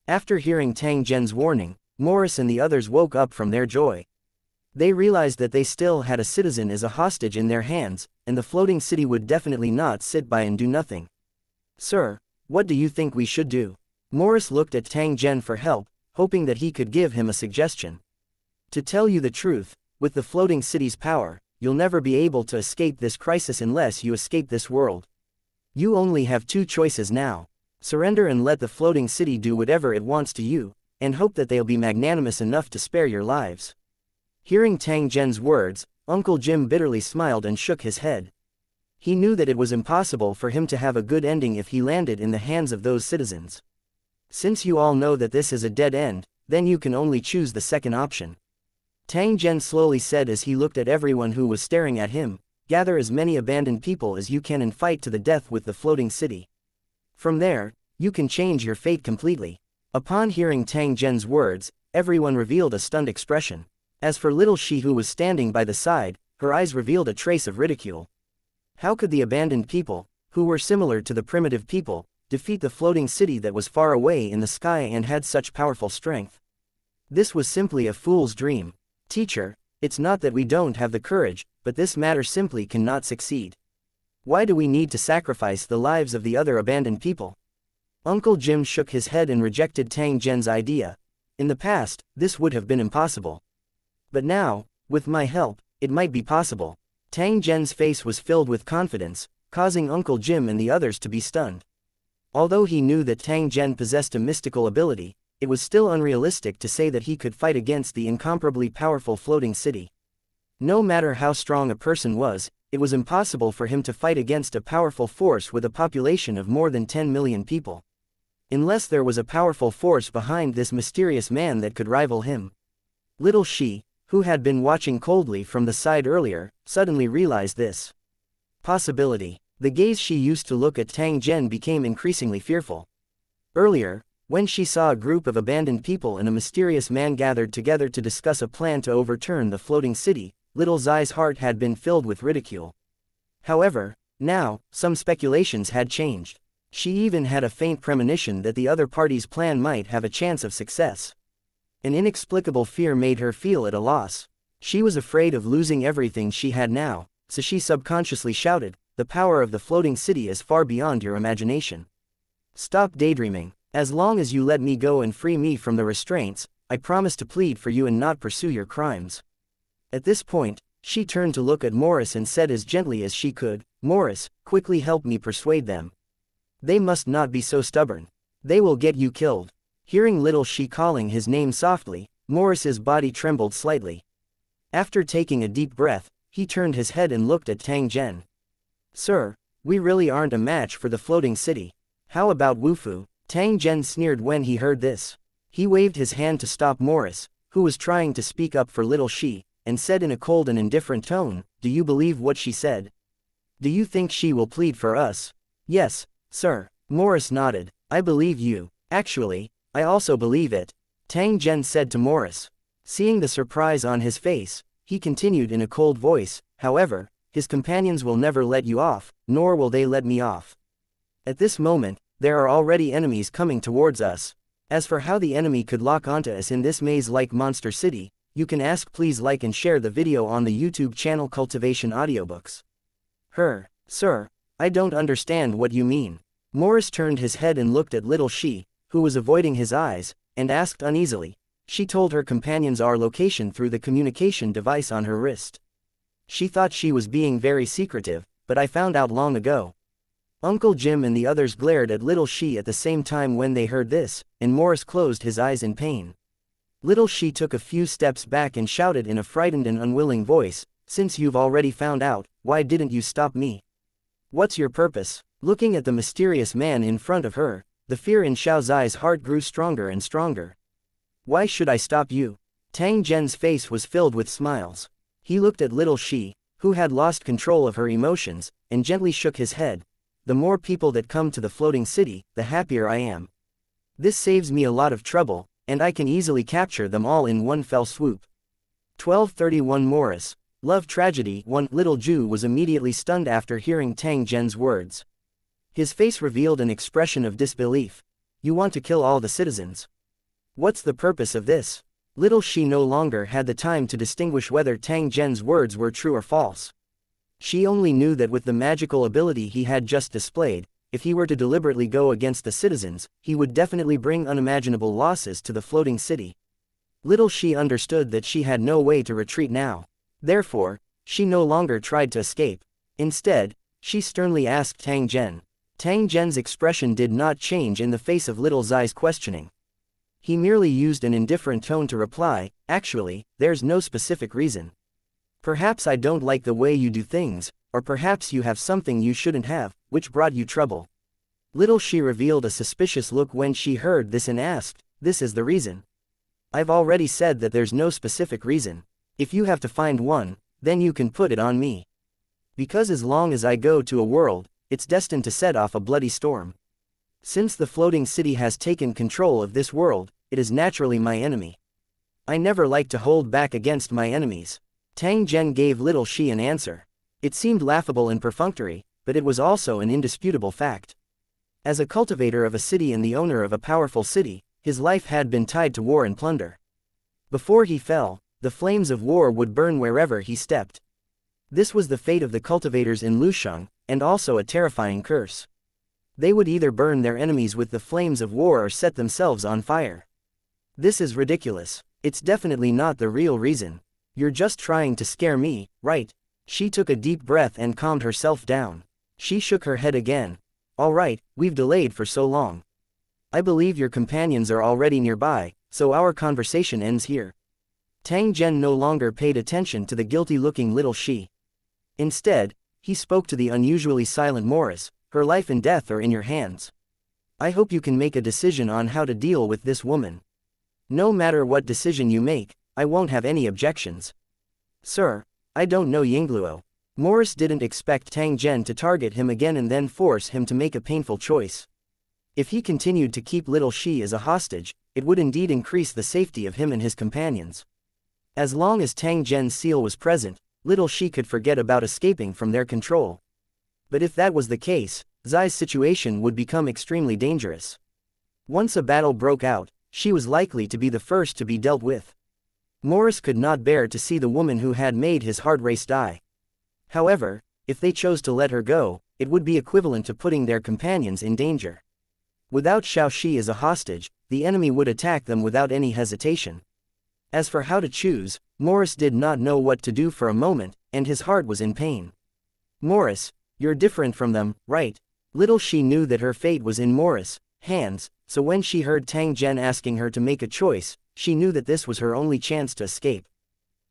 After hearing Tang Zhen's warning, Morris and the others woke up from their joy. They realized that they still had a citizen as a hostage in their hands, and the floating city would definitely not sit by and do nothing. "Sir, what do you think we should do?" Morris looked at Tang Zhen for help, hoping that he could give him a suggestion. "To tell you the truth, with the floating city's power, you'll never be able to escape this crisis unless you escape this world. You only have two choices now. Surrender and let the floating city do whatever it wants to you, and hope that they'll be magnanimous enough to spare your lives." Hearing Tang Zhen's words, Uncle Jim bitterly smiled and shook his head. He knew that it was impossible for him to have a good ending if he landed in the hands of those citizens. "Since you all know that this is a dead end, then you can only choose the second option." Tang Zhen slowly said as he looked at everyone who was staring at him, "Gather as many abandoned people as you can and fight to the death with the floating city. From there, you can change your fate completely." Upon hearing Tang Zhen's words, everyone revealed a stunned expression. As for little Shi, who was standing by the side, her eyes revealed a trace of ridicule. How could the abandoned people, who were similar to the primitive people, defeat the floating city that was far away in the sky and had such powerful strength? This was simply a fool's dream. Teacher, it's not that we don't have the courage, but this matter simply cannot succeed. Why do we need to sacrifice the lives of the other abandoned people? Uncle Jim shook his head and rejected Tang Zhen's idea. In the past, this would have been impossible. But now, with my help, it might be possible. Tang Zhen's face was filled with confidence, causing Uncle Jim and the others to be stunned. Although he knew that Tang Zhen possessed a mystical ability, it was still unrealistic to say that he could fight against the incomparably powerful floating city. No matter how strong a person was, it was impossible for him to fight against a powerful force with a population of more than 10 million people. Unless there was a powerful force behind this mysterious man that could rival him. Little Shi, who had been watching coldly from the side earlier, suddenly realized this possibility. The gaze she used to look at Tang Zhen became increasingly fearful. Earlier, when she saw a group of abandoned people and a mysterious man gathered together to discuss a plan to overturn the floating city, little Zai's heart had been filled with ridicule. However, now, some speculations had changed. She even had a faint premonition that the other party's plan might have a chance of success. An inexplicable fear made her feel at a loss. She was afraid of losing everything she had now, so she subconsciously shouted, "The power of the floating city is far beyond your imagination. Stop daydreaming. As long as you let me go and free me from the restraints, I promise to plead for you and not pursue your crimes." At this point, she turned to look at Morris and said as gently as she could, "Morris, quickly help me persuade them. They must not be so stubborn. They will get you killed." Hearing little Shi calling his name softly, Morris's body trembled slightly. After taking a deep breath, he turned his head and looked at Tang Zhen. "Sir, we really aren't a match for the floating city. How about Wufu?" Tang Zhen sneered when he heard this. He waved his hand to stop Morris, who was trying to speak up for little Shi, and said in a cold and indifferent tone, "Do you believe what she said? Do you think she will plead for us?" "Yes, sir." Morris nodded. "I believe you. Actually, I also believe it," Tang Zhen said to Morris. Seeing the surprise on his face, he continued in a cold voice, "However, his companions will never let you off, nor will they let me off. At this moment, there are already enemies coming towards us. As for how the enemy could lock onto us in this maze-like monster city, you can ask. Please like and share the video on the YouTube channel Cultivation Audiobooks." Sir, I don't understand what you mean." Morris turned his head and looked at little Shi, who was avoiding his eyes, and asked uneasily. She told her companions our location through the communication device on her wrist. She thought she was being very secretive, but I found out long ago. Uncle Jim and the others glared at little Shi at the same time when they heard this, and Morris closed his eyes in pain. Little Shi took a few steps back and shouted in a frightened and unwilling voice, "Since you've already found out, why didn't you stop me? What's your purpose?" Looking at the mysterious man in front of her, the fear in Xiao Zai's heart grew stronger and stronger. "Why should I stop you?" Tang Zhen's face was filled with smiles. He looked at little Shi, who had lost control of her emotions, and gently shook his head. "The more people that come to the floating city, the happier I am. This saves me a lot of trouble, and I can easily capture them all in one fell swoop." 1231 Morris. Love Tragedy 1. Little Ju was immediately stunned after hearing Tang Zhen's words. His face revealed an expression of disbelief. "You want to kill all the citizens? What's the purpose of this?" Little Shi no longer had the time to distinguish whether Tang Zhen's words were true or false. She only knew that with the magical ability he had just displayed, if he were to deliberately go against the citizens, he would definitely bring unimaginable losses to the floating city. Little Shi understood that she had no way to retreat now. Therefore, she no longer tried to escape. Instead, she sternly asked Tang Zhen. Tang Zhen's expression did not change in the face of little Zai's questioning. He merely used an indifferent tone to reply, "Actually, there's no specific reason. Perhaps I don't like the way you do things, or perhaps you have something you shouldn't have, which brought you trouble." Little Shi revealed a suspicious look when she heard this and asked, "This is the reason?" "I've already said that there's no specific reason. If you have to find one, then you can put it on me. Because as long as I go to a world, it's destined to set off a bloody storm. Since the floating city has taken control of this world, it is naturally my enemy. I never like to hold back against my enemies. Tang Zhen gave little Shi an answer. It seemed laughable and perfunctory, but it was also an indisputable fact. As a cultivator of a city and the owner of a powerful city, his life had been tied to war and plunder. Before he fell, the flames of war would burn wherever he stepped. This was the fate of the cultivators in Lusheng, and also a terrifying curse. They would either burn their enemies with the flames of war or set themselves on fire. This is ridiculous. It's definitely not the real reason. You're just trying to scare me, right? She took a deep breath and calmed herself down. She shook her head again. All right, we've delayed for so long. I believe your companions are already nearby, so our conversation ends here. Tang Zhen no longer paid attention to the guilty-looking little Shi. Instead, he spoke to the unusually silent Morris. Her life and death are in your hands. I hope you can make a decision on how to deal with this woman. No matter what decision you make, I won't have any objections. Sir, I don't know Yingluo. Morris didn't expect Tang Zhen to target him again and then force him to make a painful choice. If he continued to keep little Shi as a hostage, it would indeed increase the safety of him and his companions. As long as Tang Zhen's seal was present, little Shi could forget about escaping from their control. But if that was the case, Zai's situation would become extremely dangerous. Once a battle broke out, she was likely to be the first to be dealt with. Morris could not bear to see the woman who had made his heart race die. However, if they chose to let her go, it would be equivalent to putting their companions in danger. Without Xiaoxi as a hostage, the enemy would attack them without any hesitation. As for how to choose, Morris did not know what to do for a moment, and his heart was in pain. Morris, you're different from them, right? Little Shi knew that her fate was in Morris' hands, so when she heard Tang Zhen asking her to make a choice, she knew that this was her only chance to escape.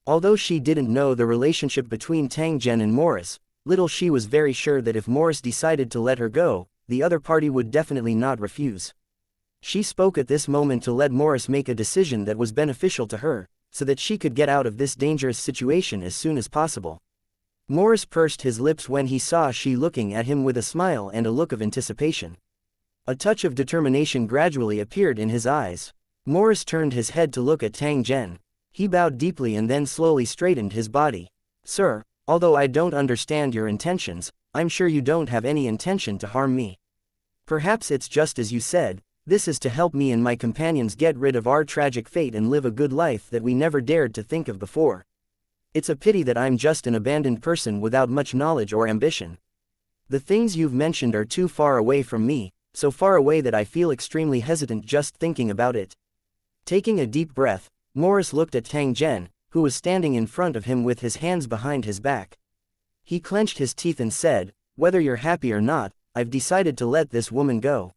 Although she didn't know the relationship between Tang Zhen and Morris, little Shi was very sure that if Morris decided to let her go, the other party would definitely not refuse. She spoke at this moment to let Morris make a decision that was beneficial to her, so that she could get out of this dangerous situation as soon as possible. Morris pursed his lips when he saw Shi looking at him with a smile and a look of anticipation. A touch of determination gradually appeared in his eyes. Morris turned his head to look at Tang Zhen. He bowed deeply and then slowly straightened his body. Sir, although I don't understand your intentions, I'm sure you don't have any intention to harm me. Perhaps it's just as you said, this is to help me and my companions get rid of our tragic fate and live a good life that we never dared to think of before. It's a pity that I'm just an abandoned person without much knowledge or ambition. The things you've mentioned are too far away from me, so far away that I feel extremely hesitant just thinking about it. Taking a deep breath, Morris looked at Tang Zhen, who was standing in front of him with his hands behind his back. He clenched his teeth and said, "Whether you're happy or not, I've decided to let this woman go."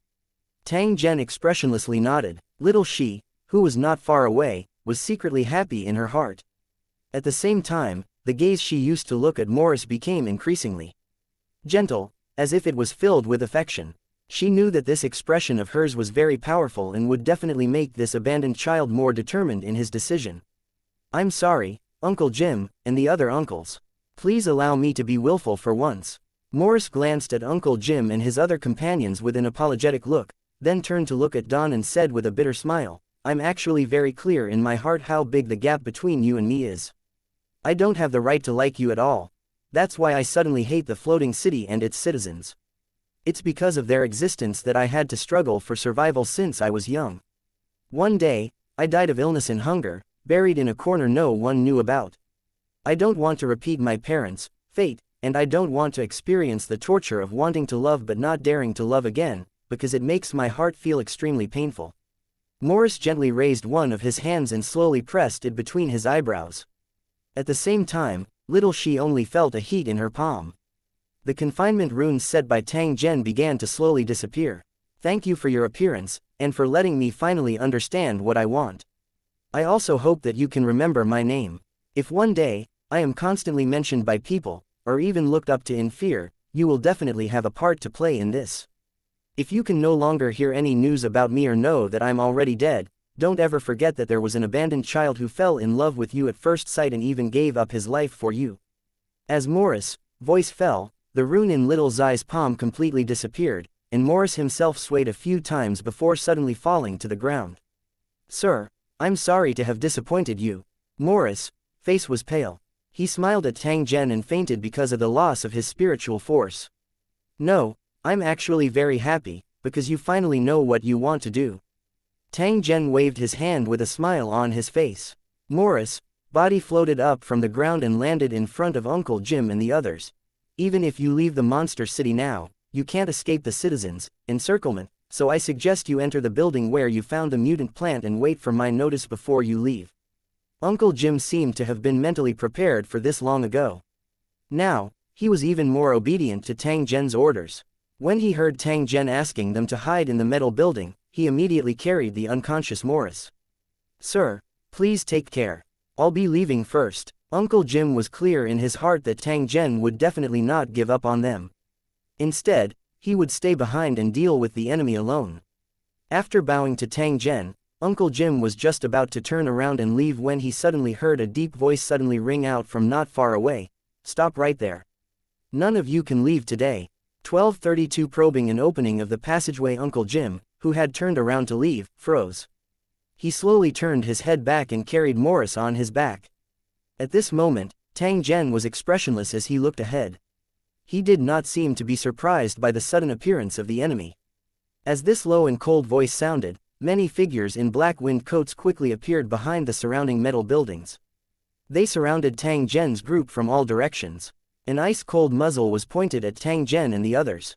Tang Zhen expressionlessly nodded. Little Shi, who was not far away, was secretly happy in her heart. At the same time, the gaze she used to look at Morris became increasingly gentle, as if it was filled with affection. She knew that this expression of hers was very powerful and would definitely make this abandoned child more determined in his decision. "I'm sorry, Uncle Jim, and the other uncles. Please allow me to be willful for once." Morris glanced at Uncle Jim and his other companions with an apologetic look, then turned to look at Don and said with a bitter smile, "I'm actually very clear in my heart how big the gap between you and me is. I don't have the right to like you at all. That's why I suddenly hate the floating city and its citizens. It's because of their existence that I had to struggle for survival since I was young. One day, I died of illness and hunger, buried in a corner no one knew about. I don't want to repeat my parents' fate, and I don't want to experience the torture of wanting to love but not daring to love again, because it makes my heart feel extremely painful." Morris gently raised one of his hands and slowly pressed it between his eyebrows. At the same time, little Shi only felt a heat in her palm. The confinement runes set by Tang Zhen began to slowly disappear. "Thank you for your appearance, and for letting me finally understand what I want. I also hope that you can remember my name. If one day, I am constantly mentioned by people, or even looked up to in fear, you will definitely have a part to play in this. If you can no longer hear any news about me or know that I'm already dead, don't ever forget that there was an abandoned child who fell in love with you at first sight and even gave up his life for you." As Morris' voice fell, the rune in little Zai's palm completely disappeared, and Morris himself swayed a few times before suddenly falling to the ground. "Sir, I'm sorry to have disappointed you. Morris' face was pale. He smiled at Tang Zhen and fainted because of the loss of his spiritual force. No, I'm actually very happy, because you finally know what you want to do. Tang Zhen waved his hand with a smile on his face. Morris' body floated up from the ground and landed in front of Uncle Jim and the others. Even if you leave the monster city now, you can't escape the citizens' encirclement, so I suggest you enter the building where you found the mutant plant and wait for my notice before you leave. Uncle Jim seemed to have been mentally prepared for this long ago. Now, he was even more obedient to Tang Zhen's orders. When he heard Tang Zhen asking them to hide in the metal building, he immediately carried the unconscious Morris. Sir, please take care. I'll be leaving first. Uncle Jim was clear in his heart that Tang Zhen would definitely not give up on them. Instead, he would stay behind and deal with the enemy alone. After bowing to Tang Zhen, Uncle Jim was just about to turn around and leave when he suddenly heard a deep voice suddenly ring out from not far away. Stop right there. None of you can leave today. 1232 Probing an opening of the passageway. Uncle Jim, who had turned around to leave, froze. He slowly turned his head back and carried Morris on his back. At this moment, Tang Zhen was expressionless as he looked ahead. He did not seem to be surprised by the sudden appearance of the enemy. As this low and cold voice sounded, many figures in black wind coats quickly appeared behind the surrounding metal buildings. They surrounded Tang Zhen's group from all directions. An ice-cold muzzle was pointed at Tang Zhen and the others.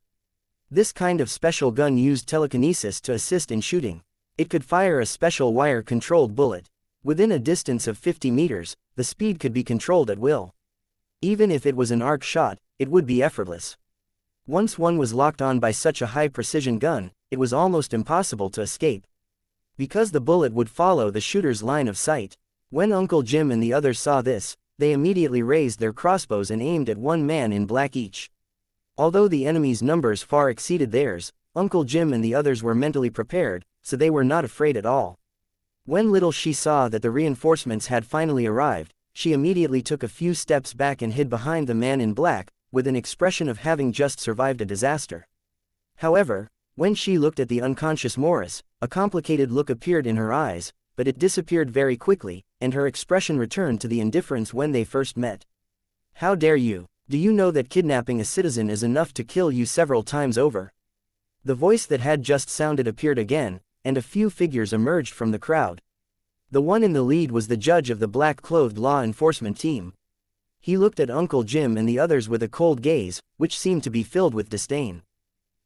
This kind of special gun used telekinesis to assist in shooting. It could fire a special wire-controlled bullet. Within a distance of 50 meters, the speed could be controlled at will. Even if it was an arc shot, it would be effortless. Once one was locked on by such a high-precision gun, it was almost impossible to escape. Because the bullet would follow the shooter's line of sight. When Uncle Jim and the others saw this, they immediately raised their crossbows and aimed at one man in black each. Although the enemy's numbers far exceeded theirs, Uncle Jim and the others were mentally prepared, so they were not afraid at all. When little she saw that the reinforcements had finally arrived, she immediately took a few steps back and hid behind the man in black, with an expression of having just survived a disaster. However, when she looked at the unconscious Morris, a complicated look appeared in her eyes, but it disappeared very quickly, and her expression returned to the indifference when they first met. How dare you? Do you know that kidnapping a citizen is enough to kill you several times over? The voice that had just sounded appeared again, and a few figures emerged from the crowd. The one in the lead was the judge of the black-clothed law enforcement team. He looked at Uncle Jim and the others with a cold gaze, which seemed to be filled with disdain.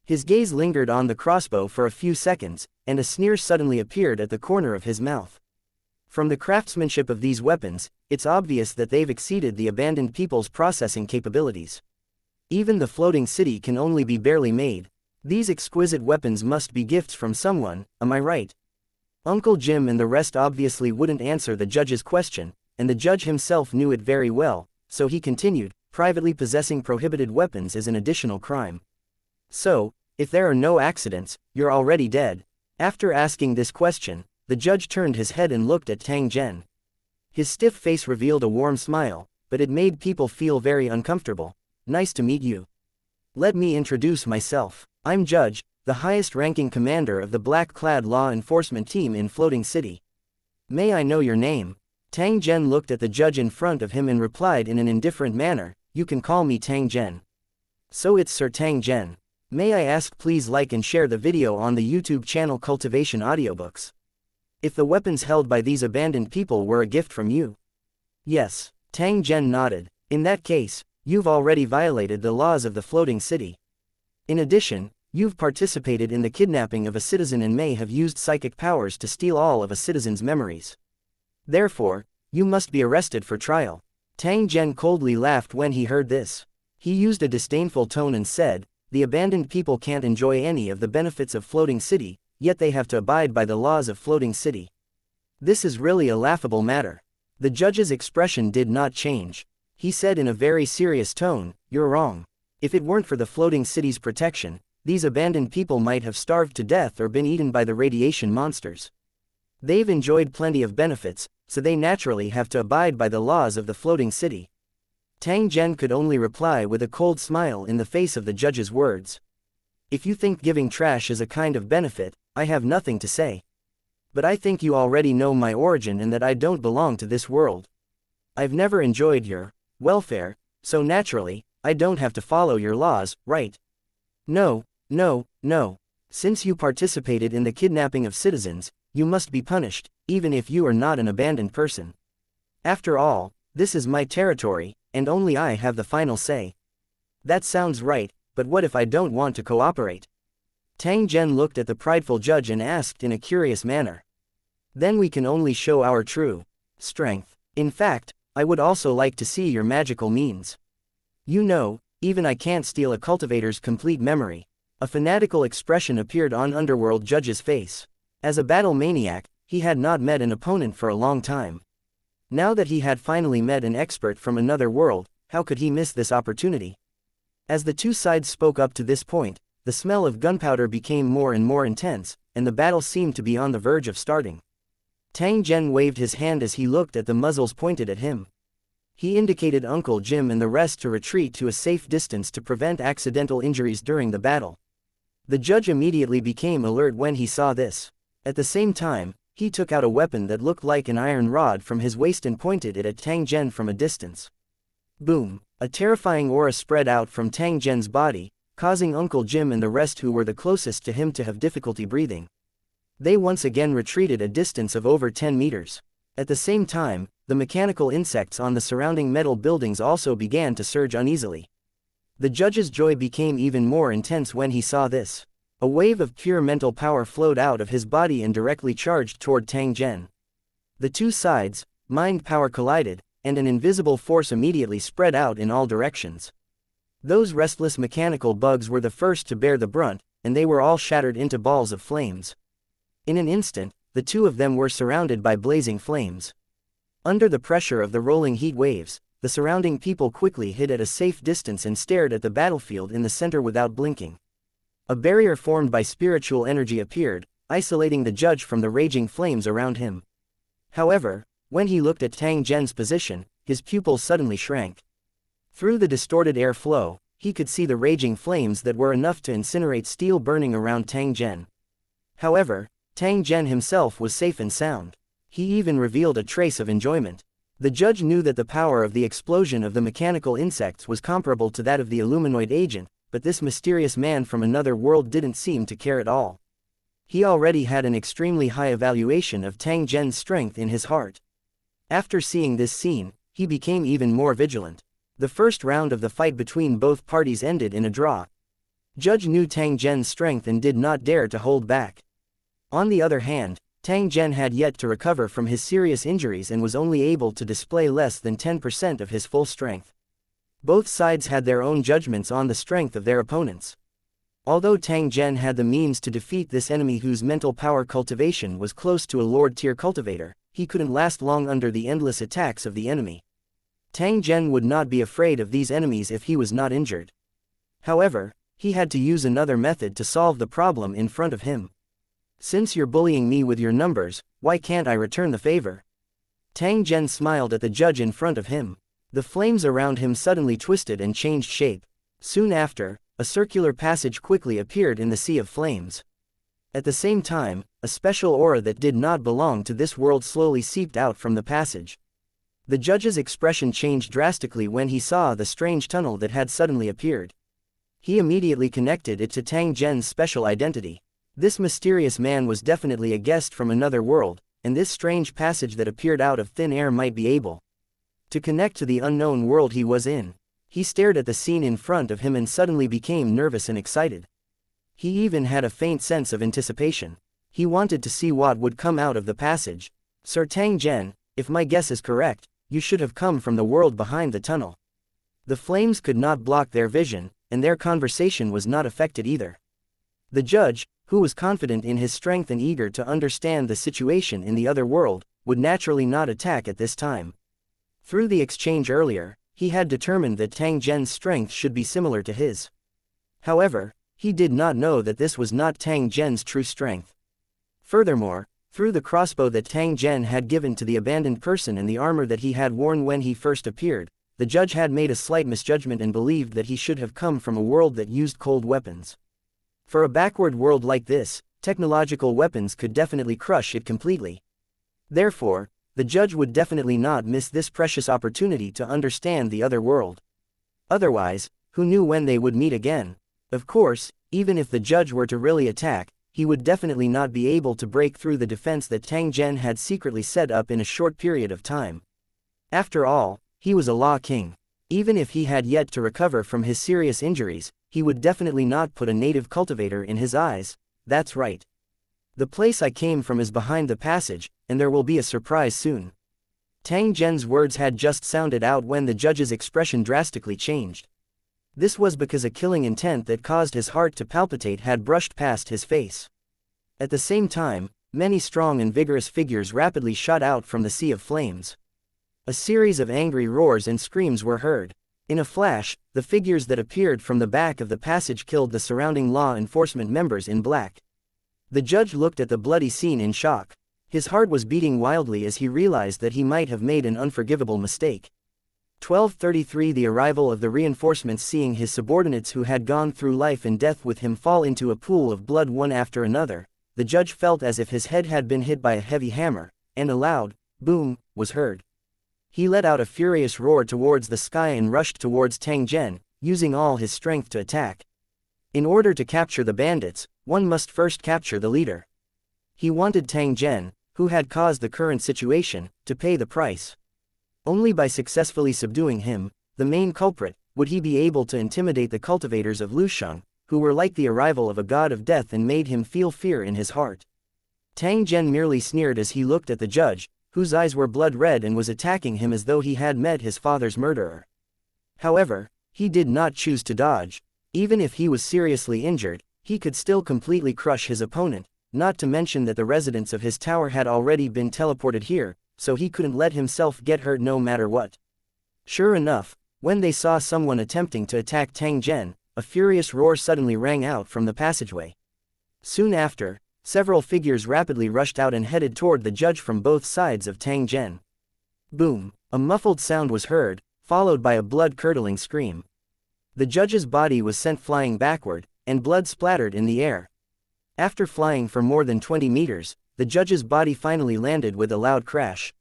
His gaze lingered on the crossbow for a few seconds, and a sneer suddenly appeared at the corner of his mouth. From the craftsmanship of these weapons, it's obvious that they've exceeded the abandoned people's processing capabilities. Even the floating city can only be barely made. These exquisite weapons must be gifts from someone, am I right? Uncle Jim and the rest obviously wouldn't answer the judge's question, and the judge himself knew it very well, so he continued, privately possessing prohibited weapons is an additional crime. So, if there are no accidents, you're already dead. After asking this question, the judge turned his head and looked at Tang Zhen. His stiff face revealed a warm smile, but it made people feel very uncomfortable. Nice to meet you. Let me introduce myself. I'm Judge, the highest-ranking commander of the black-clad law enforcement team in Floating City. May I know your name? Tang Zhen looked at the judge in front of him and replied in an indifferent manner, you can call me Tang Zhen. So it's Sir Tang Zhen. May I ask please like and share the video on the YouTube channel Cultivation Audiobooks. If the weapons held by these abandoned people were a gift from you. Yes, Tang Zhen nodded. In that case, you've already violated the laws of the floating city. In addition, you've participated in the kidnapping of a citizen and may have used psychic powers to steal all of a citizen's memories. Therefore, you must be arrested for trial. Tang Zhen coldly laughed when he heard this. He used a disdainful tone and said, the abandoned people can't enjoy any of the benefits of Floating City, yet they have to abide by the laws of Floating City. This is really a laughable matter. The judge's expression did not change. He said in a very serious tone, you're wrong. If it weren't for the Floating City's protection, these abandoned people might have starved to death or been eaten by the radiation monsters. They've enjoyed plenty of benefits, so they naturally have to abide by the laws of the Floating City. Tang Zhen could only reply with a cold smile in the face of the judge's words. If you think giving trash is a kind of benefit, I have nothing to say. But I think you already know my origin and that I don't belong to this world. I've never enjoyed your welfare, so naturally, I don't have to follow your laws, right? No, no, no. Since you participated in the kidnapping of citizens, you must be punished, even if you are not an abandoned person. After all, this is my territory, and only I have the final say. That sounds right, but what if I don't want to cooperate? Tang Zhen looked at the prideful judge and asked in a curious manner. Then we can only show our true strength. In fact, I would also like to see your magical means. You know, even I can't steal a cultivator's complete memory. A fanatical expression appeared on Underworld Judge's face. As a battle maniac, he had not met an opponent for a long time. Now that he had finally met an expert from another world, how could he miss this opportunity? As the two sides spoke up to this point, the smell of gunpowder became more and more intense, and the battle seemed to be on the verge of starting. Tang Zhen waved his hand as he looked at the muzzles pointed at him. He indicated Uncle Jim and the rest to retreat to a safe distance to prevent accidental injuries during the battle. The judge immediately became alert when he saw this. At the same time, he took out a weapon that looked like an iron rod from his waist and pointed it at Tang Zhen from a distance. Boom! A terrifying aura spread out from Tang Zhen's body, causing Uncle Jim and the rest who were the closest to him to have difficulty breathing. They once again retreated a distance of over 10 meters. At the same time, the mechanical insects on the surrounding metal buildings also began to surge uneasily. The judge's joy became even more intense when he saw this. A wave of pure mental power flowed out of his body and directly charged toward Tang Zhen. The two sides, mind power collided, and an invisible force immediately spread out in all directions. Those restless mechanical bugs were the first to bear the brunt, and they were all shattered into balls of flames. In an instant, the two of them were surrounded by blazing flames. Under the pressure of the rolling heat waves, the surrounding people quickly hid at a safe distance and stared at the battlefield in the center without blinking. A barrier formed by spiritual energy appeared, isolating the judge from the raging flames around him. However, when he looked at Tang Zhen's position, his pupils suddenly shrank. Through the distorted air flow, he could see the raging flames that were enough to incinerate steel burning around Tang Zhen. However, Tang Zhen himself was safe and sound. He even revealed a trace of enjoyment. The judge knew that the power of the explosion of the mechanical insects was comparable to that of the Illuminoid agent, but this mysterious man from another world didn't seem to care at all. He already had an extremely high evaluation of Tang Zhen's strength in his heart. After seeing this scene, he became even more vigilant. The first round of the fight between both parties ended in a draw. Judge knew Tang Zhen's strength and did not dare to hold back. On the other hand, Tang Zhen had yet to recover from his serious injuries and was only able to display less than 10% of his full strength. Both sides had their own judgments on the strength of their opponents. Although Tang Zhen had the means to defeat this enemy whose mental power cultivation was close to a Lord-tier cultivator, he couldn't last long under the endless attacks of the enemy. Tang Zhen would not be afraid of these enemies if he was not injured. However, he had to use another method to solve the problem in front of him. Since you're bullying me with your numbers, why can't I return the favor? Tang Zhen smiled at the judge in front of him. The flames around him suddenly twisted and changed shape. Soon after, a circular passage quickly appeared in the sea of flames. At the same time, a special aura that did not belong to this world slowly seeped out from the passage. The judge's expression changed drastically when he saw the strange tunnel that had suddenly appeared. He immediately connected it to Tang Zhen's special identity. This mysterious man was definitely a guest from another world, and this strange passage that appeared out of thin air might be able to connect to the unknown world he was in. He stared at the scene in front of him and suddenly became nervous and excited. He even had a faint sense of anticipation. He wanted to see what would come out of the passage. Sir Tang Zhen, if my guess is correct, you should have come from the world behind the tunnel. The flames could not block their vision, and their conversation was not affected either. The judge, who was confident in his strength and eager to understand the situation in the other world, would naturally not attack at this time. Through the exchange earlier, he had determined that Tang Zhen's strength should be similar to his. However, he did not know that this was not Tang Zhen's true strength. Furthermore, through the crossbow that Tang Zhen had given to the abandoned person and the armor that he had worn when he first appeared, the judge had made a slight misjudgment and believed that he should have come from a world that used cold weapons. For a backward world like this, technological weapons could definitely crush it completely. Therefore, the judge would definitely not miss this precious opportunity to understand the other world. Otherwise, who knew when they would meet again? Of course, even if the judge were to really attack, he would definitely not be able to break through the defense that Tang Zhen had secretly set up in a short period of time. After all, he was a law king. Even if he had yet to recover from his serious injuries, he would definitely not put a native cultivator in his eyes. That's right. The place I came from is behind the passage, and there will be a surprise soon. Tang Zhen's words had just sounded out when the judge's expression drastically changed. This was because a killing intent that caused his heart to palpitate had brushed past his face. At the same time, many strong and vigorous figures rapidly shot out from the sea of flames. A series of angry roars and screams were heard. In a flash, the figures that appeared from the back of the passage killed the surrounding law enforcement members in black. The judge looked at the bloody scene in shock. His heart was beating wildly as he realized that he might have made an unforgivable mistake. 1233 The arrival of the reinforcements. Seeing his subordinates who had gone through life and death with him fall into a pool of blood one after another, the judge felt as if his head had been hit by a heavy hammer, and a loud boom was heard. He let out a furious roar towards the sky and rushed towards Tang Zhen, using all his strength to attack. In order to capture the bandits, one must first capture the leader. He wanted Tang Zhen, who had caused the current situation, to pay the price. Only by successfully subduing him, the main culprit, would he be able to intimidate the cultivators of Lusheng, who were like the arrival of a god of death and made him feel fear in his heart. Tang Zhen merely sneered as he looked at the judge, whose eyes were blood red and was attacking him as though he had met his father's murderer. However, he did not choose to dodge. Even if he was seriously injured, he could still completely crush his opponent, not to mention that the residents of his tower had already been teleported here, so he couldn't let himself get hurt no matter what. Sure enough, when they saw someone attempting to attack Tang Zhen, a furious roar suddenly rang out from the passageway. Soon after, several figures rapidly rushed out and headed toward the judge from both sides of Tang Zhen. Boom! A muffled sound was heard, followed by a blood-curdling scream. The judge's body was sent flying backward, and blood splattered in the air. After flying for more than 20 meters, the judge's body finally landed with a loud crash.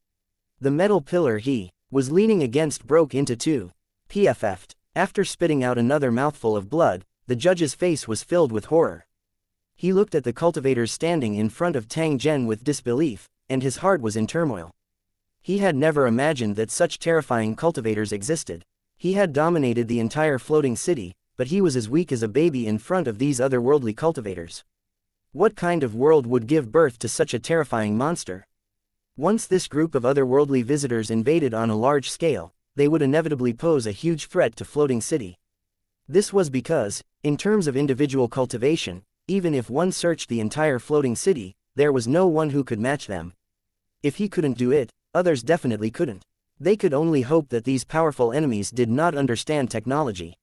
The metal pillar he was leaning against broke into two. PFF'd. After spitting out another mouthful of blood, the judge's face was filled with horror. He looked at the cultivators standing in front of Tang Zhen with disbelief, and his heart was in turmoil. He had never imagined that such terrifying cultivators existed. He had dominated the entire floating city, but he was as weak as a baby in front of these otherworldly cultivators. What kind of world would give birth to such a terrifying monster? Once this group of otherworldly visitors invaded on a large scale, they would inevitably pose a huge threat to floating city. This was because, in terms of individual cultivation, even if one searched the entire floating city, there was no one who could match them. If he couldn't do it, others definitely couldn't. They could only hope that these powerful enemies did not understand technology.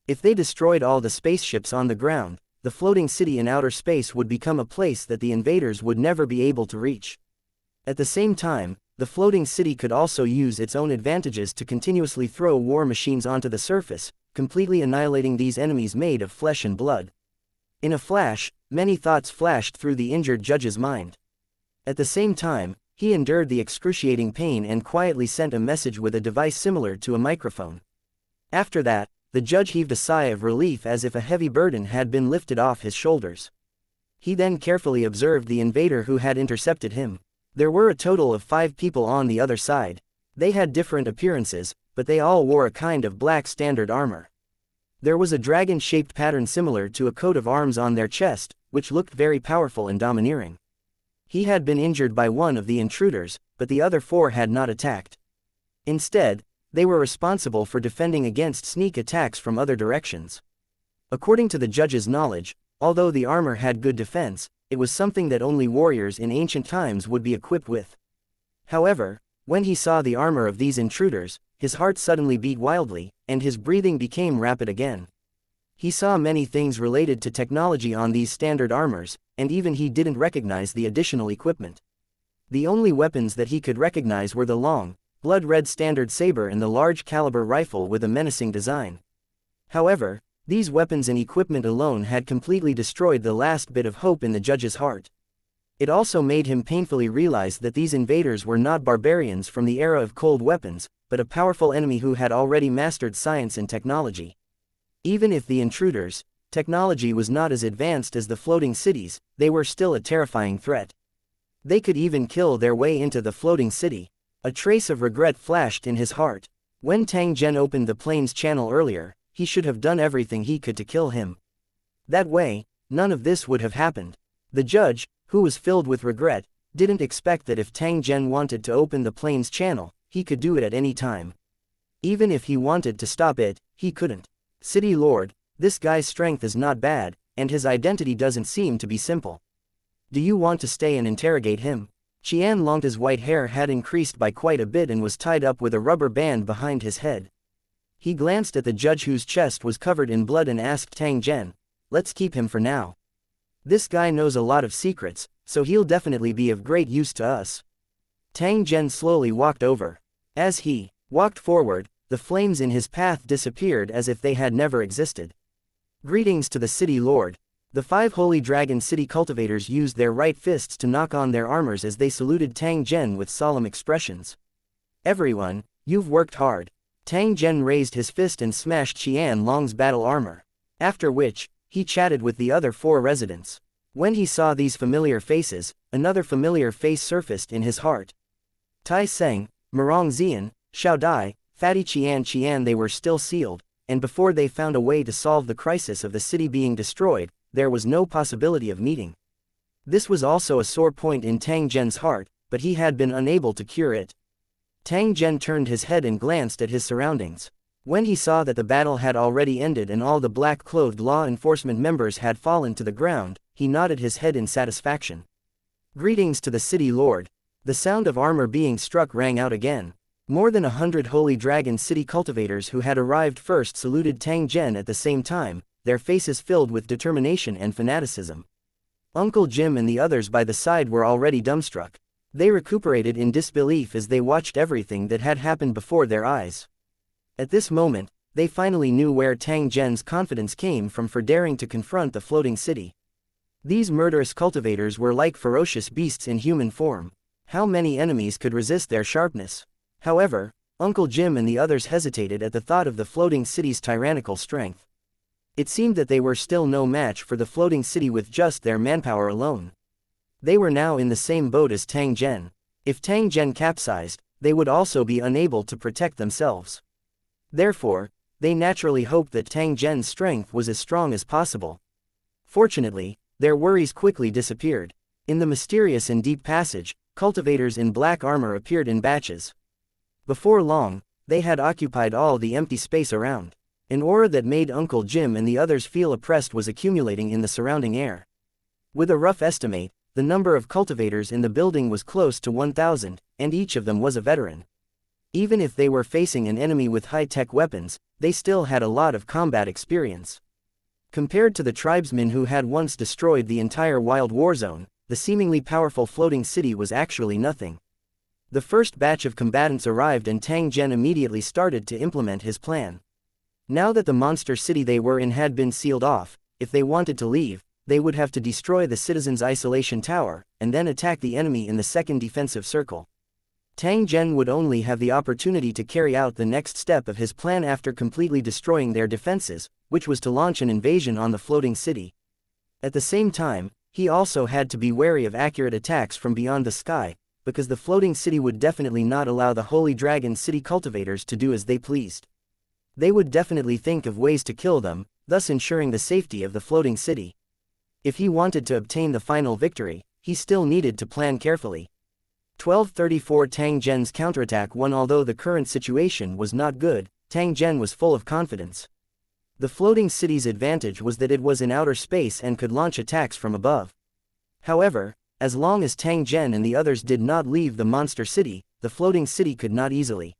If they destroyed all the spaceships on the ground, the floating city in outer space would become a place that the invaders would never be able to reach. At the same time, the floating city could also use its own advantages to continuously throw war machines onto the surface, completely annihilating these enemies made of flesh and blood. In a flash, many thoughts flashed through the injured judge's mind. At the same time, he endured the excruciating pain and quietly sent a message with a device similar to a microphone. After that, the judge heaved a sigh of relief as if a heavy burden had been lifted off his shoulders. He then carefully observed the invader who had intercepted him. There were a total of 5 people on the other side. They had different appearances, but they all wore a kind of black standard armor. There was a dragon-shaped pattern similar to a coat of arms on their chest, which looked very powerful and domineering. He had been injured by one of the intruders, but the other 4 had not attacked. Instead, they were responsible for defending against sneak attacks from other directions. According to the judge's knowledge, although the armor had good defense, it was something that only warriors in ancient times would be equipped with. However, when he saw the armor of these intruders, his heart suddenly beat wildly, and his breathing became rapid again. He saw many things related to technology on these standard armors, and even he didn't recognize the additional equipment. The only weapons that he could recognize were the long, blood-red standard saber and the large-caliber rifle with a menacing design. However, These weapons and equipment alone had completely destroyed the last bit of hope in the judge's heart. It also made him painfully realize that these invaders were not barbarians from the era of cold weapons, but a powerful enemy who had already mastered science and technology. Even if the intruders' technology was not as advanced as the floating cities, they were still a terrifying threat. They could even kill their way into the floating city. A trace of regret flashed in his heart. When Tang Zhen opened the plane's channel earlier, he should have done everything he could to kill him. That way, none of this would have happened. The judge, who was filled with regret, didn't expect that if Tang Zhen wanted to open the plane's channel, he could do it at any time. Even if he wanted to stop it, he couldn't. City Lord, this guy's strength is not bad, and his identity doesn't seem to be simple. Do you want to stay and interrogate him? Xianxia's white hair had increased by quite a bit and was tied up with a rubber band behind his head. He glanced at the judge whose chest was covered in blood and asked Tang Zhen, "Let's keep him for now. This guy knows a lot of secrets, so he'll definitely be of great use to us." Tang Zhen slowly walked over. As he walked forward, the flames in his path disappeared as if they had never existed. Greetings to the city lord. The 5 holy dragon city cultivators used their right fists to knock on their armors as they saluted Tang Zhen with solemn expressions. "Everyone, you've worked hard." Tang Zhen raised his fist and smashed Xianxia's battle armor. After which, he chatted with the other 4 residents. When he saw these familiar faces, another familiar face surfaced in his heart. Tai Seng, Mirong Xian, Xiao Dai, Fatty Qian, they were still sealed, and before they found a way to solve the crisis of the city being destroyed, there was no possibility of meeting. This was also a sore point in Tang Zhen's heart, but he had been unable to cure it. Tang Zhen turned his head and glanced at his surroundings. When he saw that the battle had already ended and all the black-clothed law enforcement members had fallen to the ground, he nodded his head in satisfaction. Greetings to the city lord. The sound of armor being struck rang out again. More than 100 holy dragon city cultivators who had arrived first saluted Tang Zhen at the same time, their faces filled with determination and fanaticism. Uncle Jim and the others by the side were already dumbstruck. They recuperated in disbelief as they watched everything that had happened before their eyes. At this moment, they finally knew where Tang Zhen's confidence came from for daring to confront the floating city. These murderous cultivators were like ferocious beasts in human form. How many enemies could resist their sharpness? However, Uncle Jim and the others hesitated at the thought of the floating city's tyrannical strength. It seemed that they were still no match for the floating city with just their manpower alone. They were now in the same boat as Tang Zhen. If Tang Zhen capsized, they would also be unable to protect themselves. Therefore, they naturally hoped that Tang Zhen's strength was as strong as possible. Fortunately, their worries quickly disappeared. In the mysterious and deep passage, cultivators in black armor appeared in batches. Before long, they had occupied all the empty space around. An aura that made Uncle Jim and the others feel oppressed was accumulating in the surrounding air. With a rough estimate, the number of cultivators in the building was close to 1,000, and each of them was a veteran. Even if they were facing an enemy with high-tech weapons, they still had a lot of combat experience. Compared to the tribesmen who had once destroyed the entire wild war zone, the seemingly powerful floating city was actually nothing. The first batch of combatants arrived and Tang Zhen immediately started to implement his plan. Now that the monster city they were in had been sealed off, if they wanted to leave, they would have to destroy the citizens' isolation tower, and then attack the enemy in the second defensive circle. Tang Zhen would only have the opportunity to carry out the next step of his plan after completely destroying their defenses, which was to launch an invasion on the floating city. At the same time, he also had to be wary of accurate attacks from beyond the sky, because the floating city would definitely not allow the Holy Dragon City cultivators to do as they pleased. They would definitely think of ways to kill them, thus ensuring the safety of the floating city. If he wanted to obtain the final victory, he still needed to plan carefully. 1234 Tang Zhen's counterattack won. Although the current situation was not good, Tang Zhen was full of confidence. The floating city's advantage was that it was in outer space and could launch attacks from above. However, as long as Tang Zhen and the others did not leave the monster city, the floating city could not easily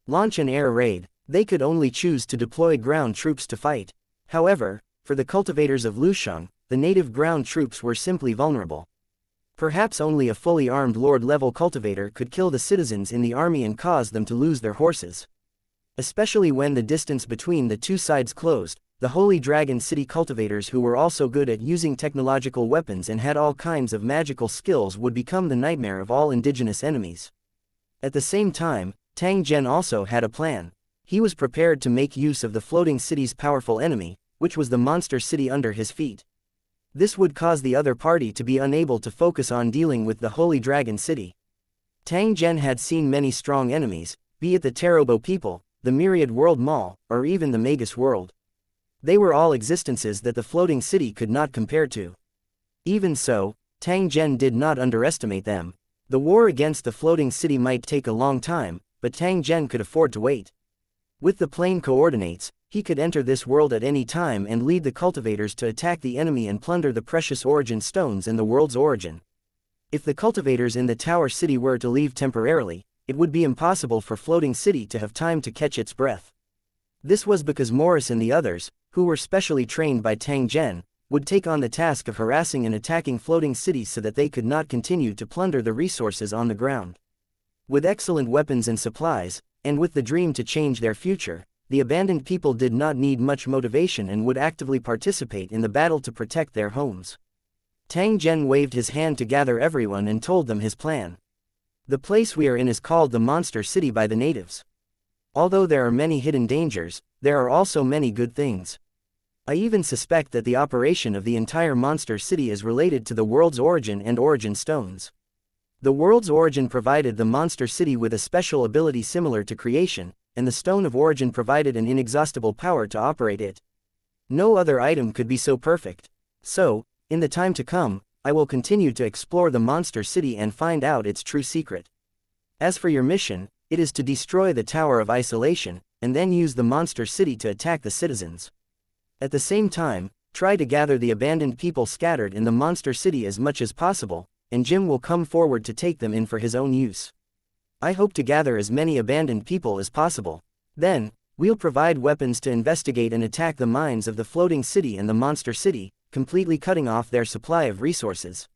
launch an air raid. They could only choose to deploy ground troops to fight. However, for the cultivators of Lusheng, the native ground troops were simply vulnerable. Perhaps only a fully armed Lord-level cultivator could kill the citizens in the army and cause them to lose their horses. Especially when the distance between the two sides closed, the Holy Dragon City cultivators who were also good at using technological weapons and had all kinds of magical skills would become the nightmare of all indigenous enemies. At the same time, Tang Zhen also had a plan. He was prepared to make use of the floating city's powerful enemy, which was the monster city under his feet. This would cause the other party to be unable to focus on dealing with the Holy Dragon City. Tang Zhen had seen many strong enemies, be it the Tarobo people, the Myriad World Mall, or even the Magus World. They were all existences that the floating city could not compare to. Even so, Tang Zhen did not underestimate them. The war against the floating city might take a long time, but Tang Zhen could afford to wait. With the plane coordinates, he could enter this world at any time and lead the cultivators to attack the enemy and plunder the precious origin stones in the world's origin. If the cultivators in the Tower City were to leave temporarily, it would be impossible for Floating City to have time to catch its breath. This was because Morris and the others, who were specially trained by Tang Zhen, would take on the task of harassing and attacking Floating City so that they could not continue to plunder the resources on the ground. With excellent weapons and supplies, and with the dream to change their future, the abandoned people did not need much motivation and would actively participate in the battle to protect their homes. Tang Zhen waved his hand to gather everyone and told them his plan. The place we are in is called the Monster City by the natives. Although there are many hidden dangers, there are also many good things. I even suspect that the operation of the entire Monster City is related to the world's origin and origin stones. The world's origin provided the Monster City with a special ability similar to creation, and the Stone of Origin provided an inexhaustible power to operate it. No other item could be so perfect. So, in the time to come, I will continue to explore the Monster City and find out its true secret. As for your mission, it is to destroy the Tower of Isolation, and then use the Monster City to attack the citizens. At the same time, try to gather the abandoned people scattered in the Monster City as much as possible, and Jim will come forward to take them in for his own use. I hope to gather as many abandoned people as possible. Then, we'll provide weapons to investigate and attack the mines of the Floating City and the Monster City, completely cutting off their supply of resources.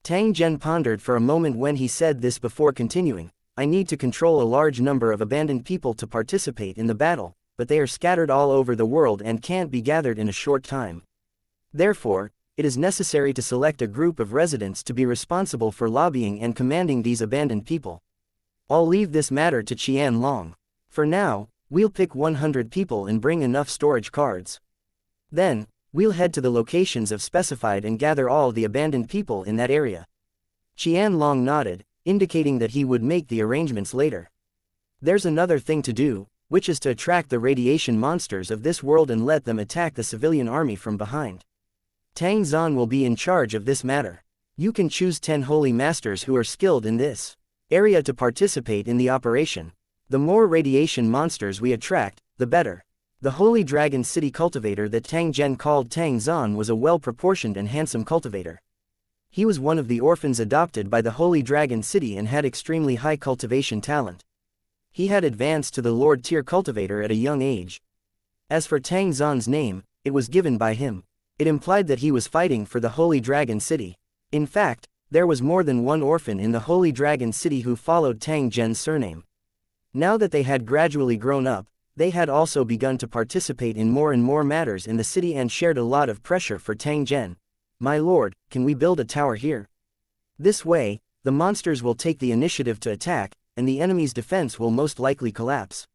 Tang Zhen pondered for a moment when he said this before continuing. I need to control a large number of abandoned people to participate in the battle, but they are scattered all over the world and can't be gathered in a short time. Therefore, it is necessary to select a group of residents to be responsible for lobbying and commanding these abandoned people. I'll leave this matter to Qian Long. For now, we'll pick 100 people and bring enough storage cards. Then, we'll head to the locations of specified and gather all the abandoned people in that area. Qian Long nodded, indicating that he would make the arrangements later. There's another thing to do, which is to attract the radiation monsters of this world and let them attack the civilian army from behind. Tang Zhen will be in charge of this matter. You can choose 10 holy masters who are skilled in this area to participate in the operation. The more radiation monsters we attract, the better. The Holy Dragon City cultivator that Tang Zhen called Tang Zhen was a well-proportioned and handsome cultivator. He was one of the orphans adopted by the Holy Dragon City and had extremely high cultivation talent. He had advanced to the Lord Tier cultivator at a young age. As for Tang Zhen's name, it was given by him. It implied that he was fighting for the Holy Dragon City. In fact, there was more than one orphan in the Holy Dragon City who followed Tang Zhen's surname. Now that they had gradually grown up, they had also begun to participate in more and more matters in the city and shared a lot of pressure for Tang Zhen. My lord, can we build a tower here? This way, the monsters will take the initiative to attack, and the enemy's defense will most likely collapse.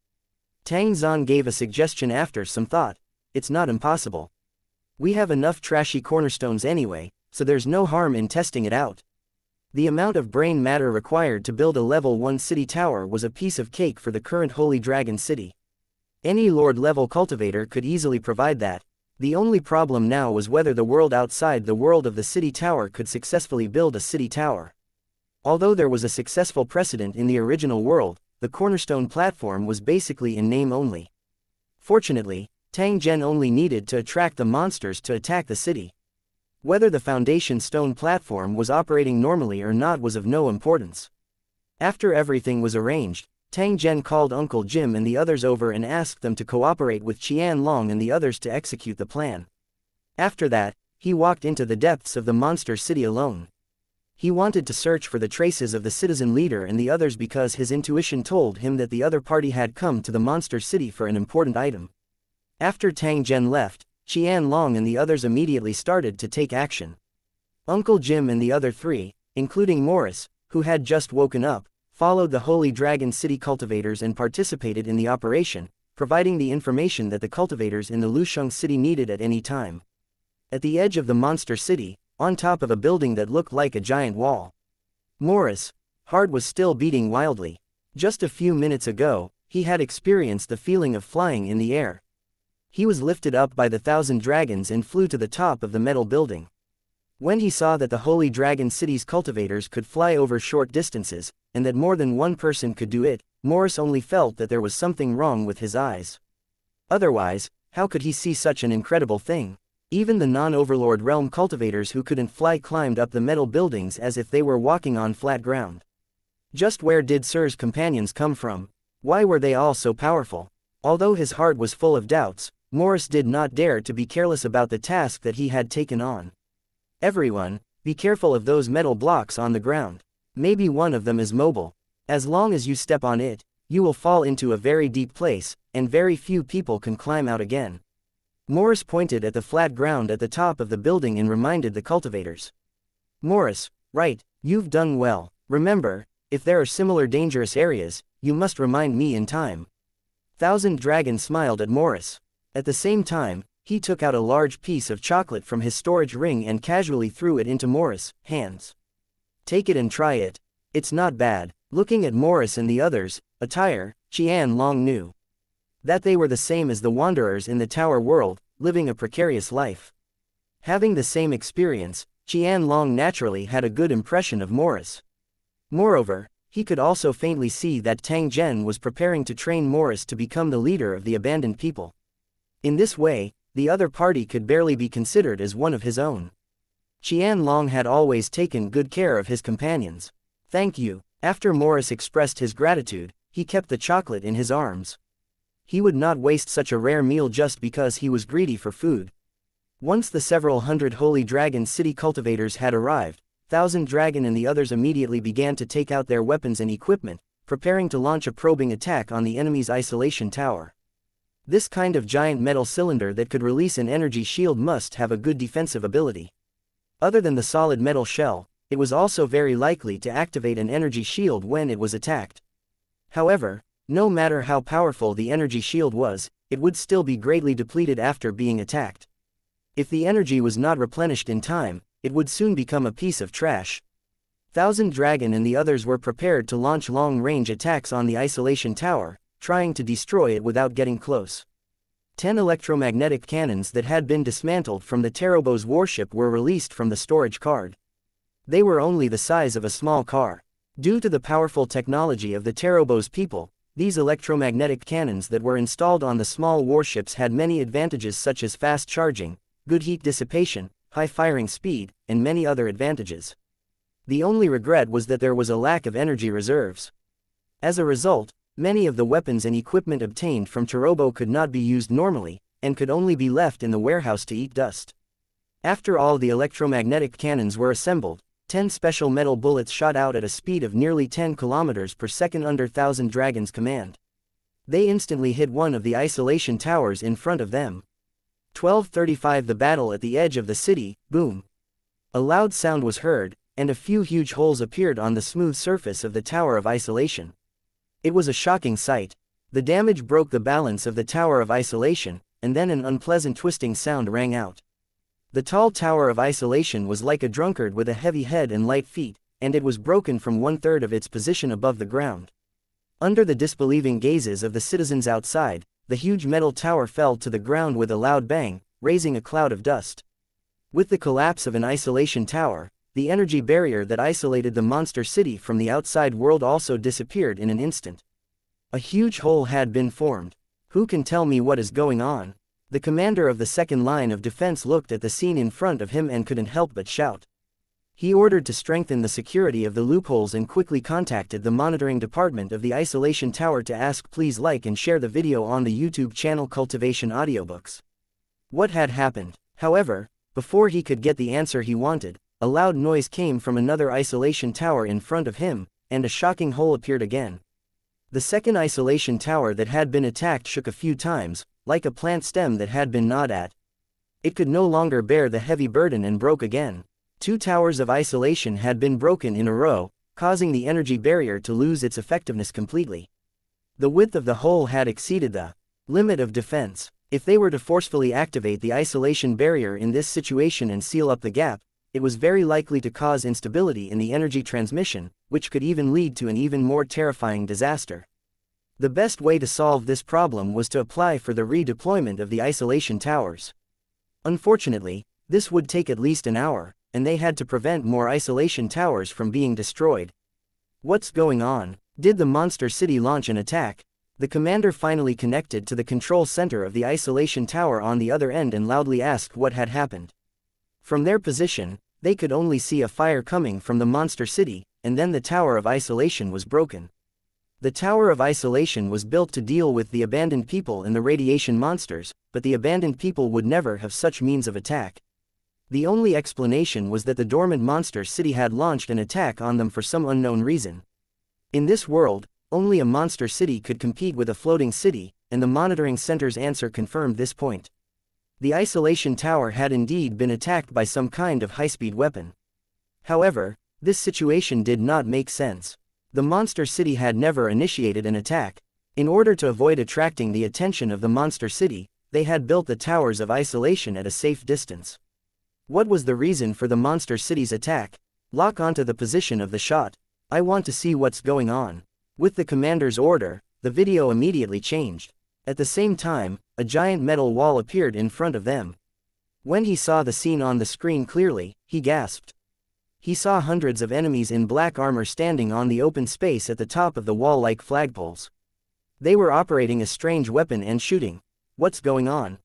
Tang Zhen gave a suggestion after some thought. It's not impossible. We have enough trashy cornerstones anyway, so there's no harm in testing it out. The amount of brain matter required to build a level 1 city tower was a piece of cake for the current Holy Dragon City. Any Lord-level cultivator could easily provide that. The only problem now was whether the world outside the world of the city tower could successfully build a city tower. Although there was a successful precedent in the original world, the cornerstone platform was basically in name only. Fortunately, Tang Zhen only needed to attract the monsters to attack the city. Whether the foundation stone platform was operating normally or not was of no importance. After everything was arranged, Tang Zhen called Uncle Jim and the others over and asked them to cooperate with Qian Long and the others to execute the plan. After that, he walked into the depths of the monster city alone. He wanted to search for the traces of the citizen leader and the others because his intuition told him that the other party had come to the monster city for an important item. After Tang Zhen left, Qianlong and the others immediately started to take action. Uncle Jim and the other three, including Morris, who had just woken up, followed the Holy Dragon City cultivators and participated in the operation, providing the information that the cultivators in the Lusheng city needed at any time. At the edge of the monster city, on top of a building that looked like a giant wall, Morris' heart was still beating wildly. Just a few minutes ago, he had experienced the feeling of flying in the air. He was lifted up by the 1,000 dragons and flew to the top of the metal building. When he saw that the Holy Dragon City's cultivators could fly over short distances, and that more than one person could do it, Morris only felt that there was something wrong with his eyes. Otherwise, how could he see such an incredible thing? Even the non-Overlord realm cultivators who couldn't fly climbed up the metal buildings as if they were walking on flat ground. Just where did Sir's companions come from? Why were they all so powerful? Although his heart was full of doubts, Morris did not dare to be careless about the task that he had taken on. Everyone, be careful of those metal blocks on the ground. Maybe one of them is mobile. As long as you step on it, you will fall into a very deep place, and very few people can climb out again. Morris pointed at the flat ground at the top of the building and reminded the cultivators. Morris, right, you've done well. Remember, if there are similar dangerous areas, you must remind me in time. 1,000 dragons smiled at Morris. At the same time, he took out a large piece of chocolate from his storage ring and casually threw it into Morris' hands. Take it and try it. It's not bad. Looking at Morris and the others, attire, Qianlong knew that they were the same as the wanderers in the tower world, living a precarious life. Having the same experience, Qianlong naturally had a good impression of Morris. Moreover, he could also faintly see that Tang Zhen was preparing to train Morris to become the leader of the abandoned people. In this way, the other party could barely be considered as one of his own. Qianlong had always taken good care of his companions. Thank you. After Morris expressed his gratitude, he kept the chocolate in his arms. He would not waste such a rare meal just because he was greedy for food. Once the several hundred Holy Dragon City cultivators had arrived, 1,000 Dragon and the others immediately began to take out their weapons and equipment, preparing to launch a probing attack on the enemy's isolation tower. This kind of giant metal cylinder that could release an energy shield must have a good defensive ability. Other than the solid metal shell, it was also very likely to activate an energy shield when it was attacked. However, no matter how powerful the energy shield was, it would still be greatly depleted after being attacked. If the energy was not replenished in time, it would soon become a piece of trash. 1,000 Dragon and the others were prepared to launch long-range attacks on the isolation tower, trying to destroy it without getting close. 10 electromagnetic cannons that had been dismantled from the Terobo's warship were released from the storage card. They were only the size of a small car. Due to the powerful technology of the Terobo's people, these electromagnetic cannons that were installed on the small warships had many advantages such as fast charging, good heat dissipation, high firing speed, and many other advantages. The only regret was that there was a lack of energy reserves. As a result, many of the weapons and equipment obtained from Terobo could not be used normally, and could only be left in the warehouse to eat dust. After all the electromagnetic cannons were assembled, 10 special metal bullets shot out at a speed of nearly 10 kilometers per second under 1,000 Dragon's command. They instantly hit one of the isolation towers in front of them. 12:35 The battle at the edge of the city, boom. A loud sound was heard, and a few huge holes appeared on the smooth surface of the Tower of Isolation. It was a shocking sight. The damage broke the balance of the Tower of Isolation, and then an unpleasant twisting sound rang out. The tall Tower of Isolation was like a drunkard with a heavy head and light feet, and it was broken from 1/3 of its position above the ground. Under the disbelieving gazes of the citizens outside, the huge metal tower fell to the ground with a loud bang, raising a cloud of dust. With the collapse of an isolation tower, the energy barrier that isolated the monster city from the outside world also disappeared in an instant. A huge hole had been formed. Who can tell me what is going on? The commander of the second line of defense looked at the scene in front of him and couldn't help but shout. He ordered to strengthen the security of the loopholes and quickly contacted the monitoring department of the isolation tower to ask please like and share the video on the YouTube channel Cultivation Audiobooks. What had happened? However, before he could get the answer he wanted, a loud noise came from another isolation tower in front of him, and a shocking hole appeared again. The second isolation tower that had been attacked shook a few times, like a plant stem that had been gnawed at. It could no longer bear the heavy burden and broke again. 2 towers of isolation had been broken in a row, causing the energy barrier to lose its effectiveness completely. The width of the hole had exceeded the limit of defense. If they were to forcefully activate the isolation barrier in this situation and seal up the gap, it was very likely to cause instability in the energy transmission, which could even lead to an even more terrifying disaster. The best way to solve this problem was to apply for the redeployment of the isolation towers. Unfortunately, this would take at least an hour, and they had to prevent more isolation towers from being destroyed. What's going on? Did the monster city launch an attack? The commander finally connected to the control center of the isolation tower on the other end and loudly asked what had happened. From their position, they could only see a fire coming from the monster city, and then the tower of isolation was broken. The tower of isolation was built to deal with the abandoned people and the radiation monsters, but the abandoned people would never have such means of attack. The only explanation was that the dormant monster city had launched an attack on them for some unknown reason. In this world, only a monster city could compete with a floating city, and the monitoring center's answer confirmed this point. The isolation tower had indeed been attacked by some kind of high-speed weapon. However, this situation did not make sense. The monster city had never initiated an attack. In order to avoid attracting the attention of the monster city, they had built the towers of isolation at a safe distance. What was the reason for the monster city's attack? Lock onto the position of the shot. I want to see what's going on. With the commander's order, the video immediately changed. At the same time, a giant metal wall appeared in front of them. When he saw the scene on the screen clearly, he gasped. He saw hundreds of enemies in black armor standing on the open space at the top of the wall like flagpoles. They were operating a strange weapon and shooting. What's going on?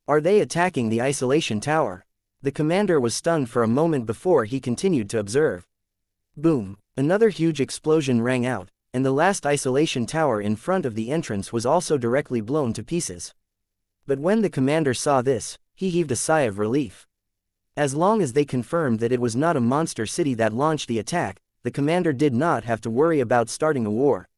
Are they attacking the isolation tower? The commander was stunned for a moment before he continued to observe. Boom! Another huge explosion rang out, and the last isolation tower in front of the entrance was also directly blown to pieces. But when the commander saw this, he heaved a sigh of relief. As long as they confirmed that it was not a monster city that launched the attack, the commander did not have to worry about starting a war.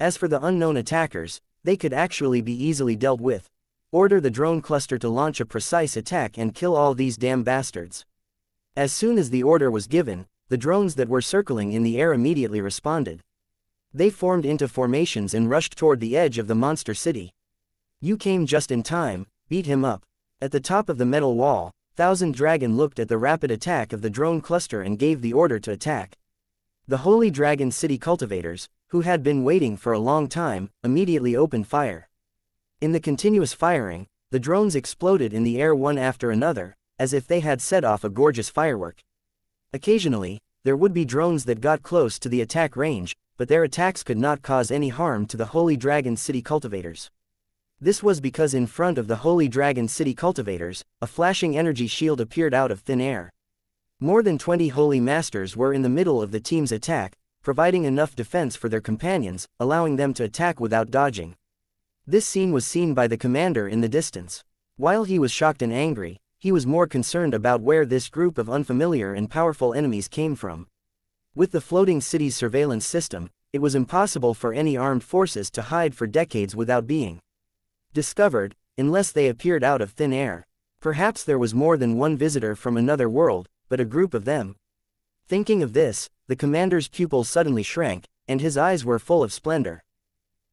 As for the unknown attackers, they could actually be easily dealt with. Order the drone cluster to launch a precise attack and kill all these damn bastards. As soon as the order was given, the drones that were circling in the air immediately responded. They formed into formations and rushed toward the edge of the monster city. You came just in time, beat him up. At the top of the metal wall, Thousand Dragon looked at the rapid attack of the drone cluster and gave the order to attack. The Holy Dragon City cultivators, who had been waiting for a long time, immediately opened fire. In the continuous firing, the drones exploded in the air one after another, as if they had set off a gorgeous firework. Occasionally, there would be drones that got close to the attack range, but their attacks could not cause any harm to the Holy Dragon City cultivators. This was because in front of the Holy Dragon City cultivators, a flashing energy shield appeared out of thin air. More than 20 Holy Masters were in the middle of the team's attack, providing enough defense for their companions, allowing them to attack without dodging. This scene was seen by the commander in the distance. While he was shocked and angry, he was more concerned about where this group of unfamiliar and powerful enemies came from. With the floating city's surveillance system, it was impossible for any armed forces to hide for decades without being discovered, unless they appeared out of thin air. Perhaps there was more than one visitor from another world, but a group of them. Thinking of this, the commander's pupils suddenly shrank, and his eyes were full of splendor.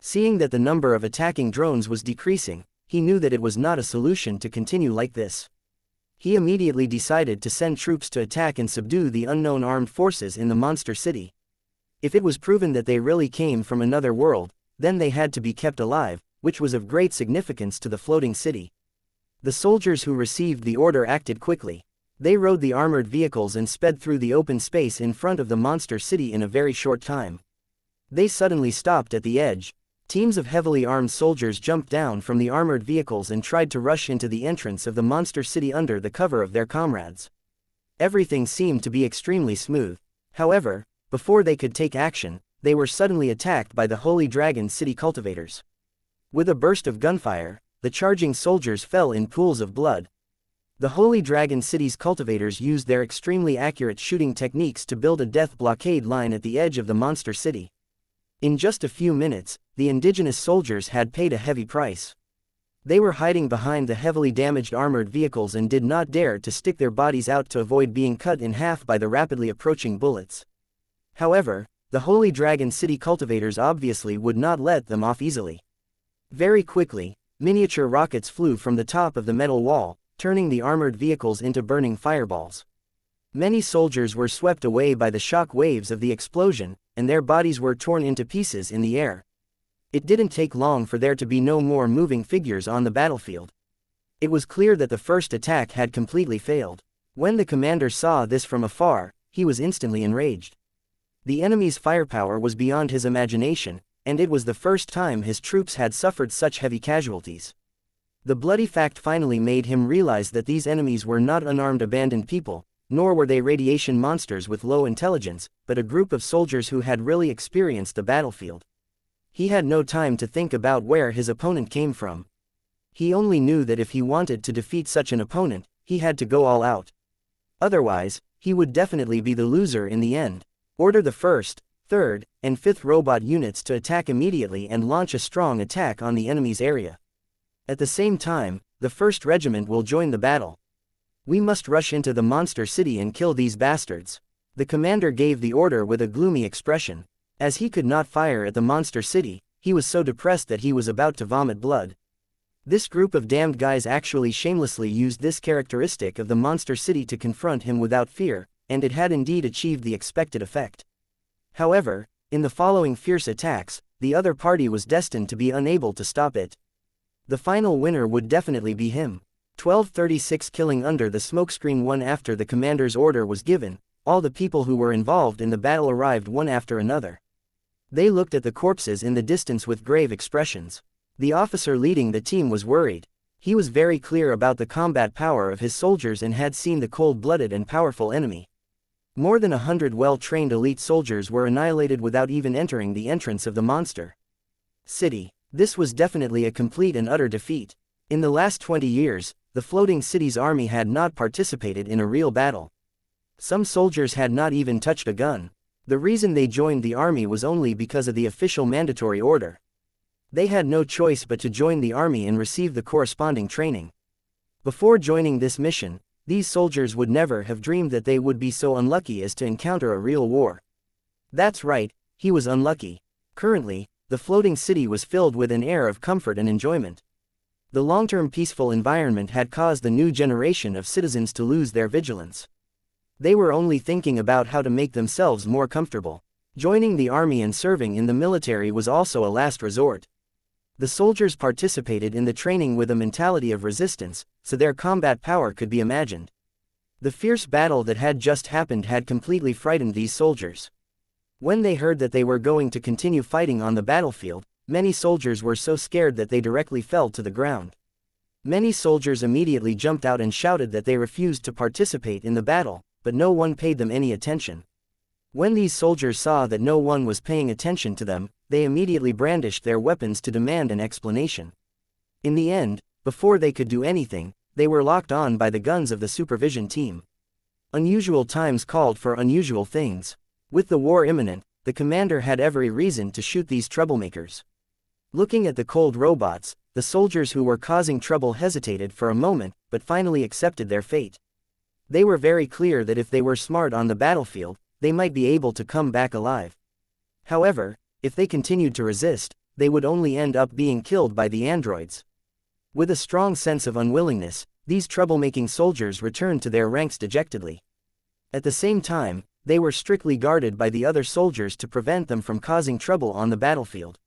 Seeing that the number of attacking drones was decreasing, he knew that it was not a solution to continue like this. He immediately decided to send troops to attack and subdue the unknown armed forces in the monster city. If it was proven that they really came from another world, then they had to be kept alive, which was of great significance to the floating city. The soldiers who received the order acted quickly. They rode the armored vehicles and sped through the open space in front of the monster city in a very short time. They suddenly stopped at the edge. Teams of heavily armed soldiers jumped down from the armored vehicles and tried to rush into the entrance of the monster city under the cover of their comrades. Everything seemed to be extremely smooth. However, before they could take action, they were suddenly attacked by the Holy Dragon City cultivators. With a burst of gunfire, the charging soldiers fell in pools of blood. The Holy Dragon City's cultivators used their extremely accurate shooting techniques to build a death blockade line at the edge of the monster city. In just a few minutes, the indigenous soldiers had paid a heavy price. They were hiding behind the heavily damaged armored vehicles and did not dare to stick their bodies out to avoid being cut in half by the rapidly approaching bullets. However, the Holy Dragon City cultivators obviously would not let them off easily. Very quickly, miniature rockets flew from the top of the metal wall, turning the armored vehicles into burning fireballs. Many soldiers were swept away by the shock waves of the explosion, and their bodies were torn into pieces in the air. It didn't take long for there to be no more moving figures on the battlefield. It was clear that the first attack had completely failed. When the commander saw this from afar, he was instantly enraged. The enemy's firepower was beyond his imagination, and it was the first time his troops had suffered such heavy casualties. The bloody fact finally made him realize that these enemies were not unarmed abandoned people, nor were they radiation monsters with low intelligence, but a group of soldiers who had really experienced the battlefield. He had no time to think about where his opponent came from. He only knew that if he wanted to defeat such an opponent, he had to go all out. Otherwise, he would definitely be the loser in the end. Order the 1st, 3rd, and 5th robot units to attack immediately and launch a strong attack on the enemy's area. At the same time, the 1st Regiment will join the battle. We must rush into the monster city and kill these bastards. The commander gave the order with a gloomy expression. As he could not fire at the monster city, he was so depressed that he was about to vomit blood. This group of damned guys actually shamelessly used this characteristic of the monster city to confront him without fear, and it had indeed achieved the expected effect. However, in the following fierce attacks, the other party was destined to be unable to stop it. The final winner would definitely be him. 1236 killing under the smokescreen. One after the commander's order was given, all the people who were involved in the battle arrived one after another. They looked at the corpses in the distance with grave expressions. The officer leading the team was worried. He was very clear about the combat power of his soldiers and had seen the cold-blooded and powerful enemy. More than 100 well-trained elite soldiers were annihilated without even entering the entrance of the monster city. This was definitely a complete and utter defeat. In the last 20 years, the floating city's army had not participated in a real battle. Some soldiers had not even touched a gun. The reason they joined the army was only because of the official mandatory order. They had no choice but to join the army and receive the corresponding training. Before joining this mission, these soldiers would never have dreamed that they would be so unlucky as to encounter a real war. That's right, he was unlucky. Currently, the floating city was filled with an air of comfort and enjoyment. The long-term peaceful environment had caused the new generation of citizens to lose their vigilance. They were only thinking about how to make themselves more comfortable. Joining the army and serving in the military was also a last resort. The soldiers participated in the training with a mentality of resistance, so their combat power could be imagined. The fierce battle that had just happened had completely frightened these soldiers. When they heard that they were going to continue fighting on the battlefield, many soldiers were so scared that they directly fell to the ground. Many soldiers immediately jumped out and shouted that they refused to participate in the battle, but no one paid them any attention. When these soldiers saw that no one was paying attention to them, they immediately brandished their weapons to demand an explanation. In the end, before they could do anything, they were locked on by the guns of the supervision team. Unusual times called for unusual things. With the war imminent, the commander had every reason to shoot these troublemakers. Looking at the cold robots, the soldiers who were causing trouble hesitated for a moment, but finally accepted their fate. They were very clear that if they were smart on the battlefield, they might be able to come back alive. However, if they continued to resist, they would only end up being killed by the androids. With a strong sense of unwillingness, these troublemaking soldiers returned to their ranks dejectedly. At the same time, they were strictly guarded by the other soldiers to prevent them from causing trouble on the battlefield.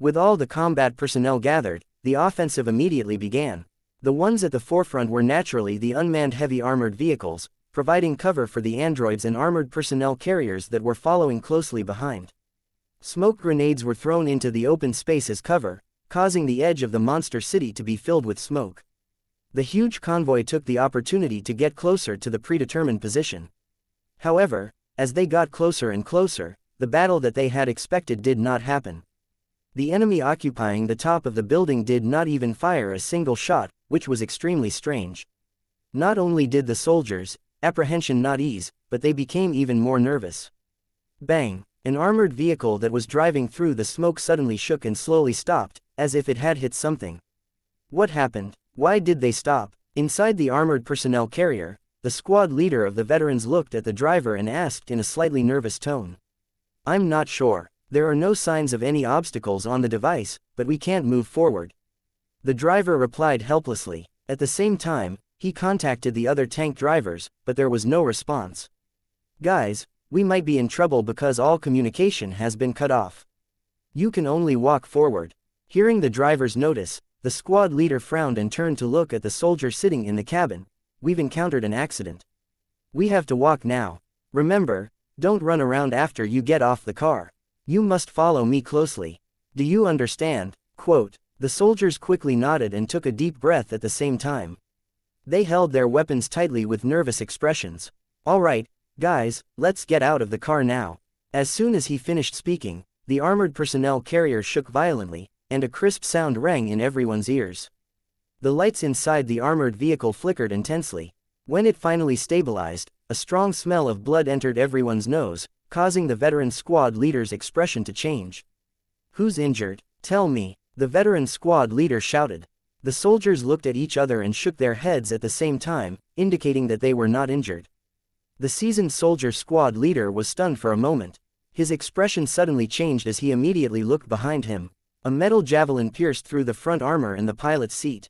With all the combat personnel gathered, the offensive immediately began. The ones at the forefront were naturally the unmanned heavy armored vehicles, providing cover for the androids and armored personnel carriers that were following closely behind. Smoke grenades were thrown into the open space as cover, causing the edge of the monster city to be filled with smoke. The huge convoy took the opportunity to get closer to the predetermined position. However, as they got closer and closer, the battle that they had expected did not happen. The enemy occupying the top of the building did not even fire a single shot, which was extremely strange. Not only did the soldiers' apprehension not ease, but they became even more nervous. Bang! An armored vehicle that was driving through the smoke suddenly shook and slowly stopped, as if it had hit something. What happened? Why did they stop? Inside the armored personnel carrier, the squad leader of the veterans looked at the driver and asked in a slightly nervous tone. I'm not sure. There are no signs of any obstacles on the device, but we can't move forward. The driver replied helplessly. At the same time, he contacted the other tank drivers, but there was no response. Guys, we might be in trouble because all communication has been cut off. You can only walk forward. Hearing the driver's notice, the squad leader frowned and turned to look at the soldier sitting in the cabin. We've encountered an accident. We have to walk now. Remember, don't run around after you get off the car. You must follow me closely. Do you understand? Quote. The soldiers quickly nodded and took a deep breath at the same time. They held their weapons tightly with nervous expressions. All right, guys, let's get out of the car now. As soon as he finished speaking, the armored personnel carrier shook violently, and a crisp sound rang in everyone's ears. The lights inside the armored vehicle flickered intensely. When it finally stabilized, a strong smell of blood entered everyone's nose, causing the veteran squad leader's expression to change. Who's injured? Tell me, the veteran squad leader shouted. The soldiers looked at each other and shook their heads at the same time, indicating that they were not injured. The seasoned soldier squad leader was stunned for a moment. His expression suddenly changed as he immediately looked behind him. A metal javelin pierced through the front armor and the pilot's seat.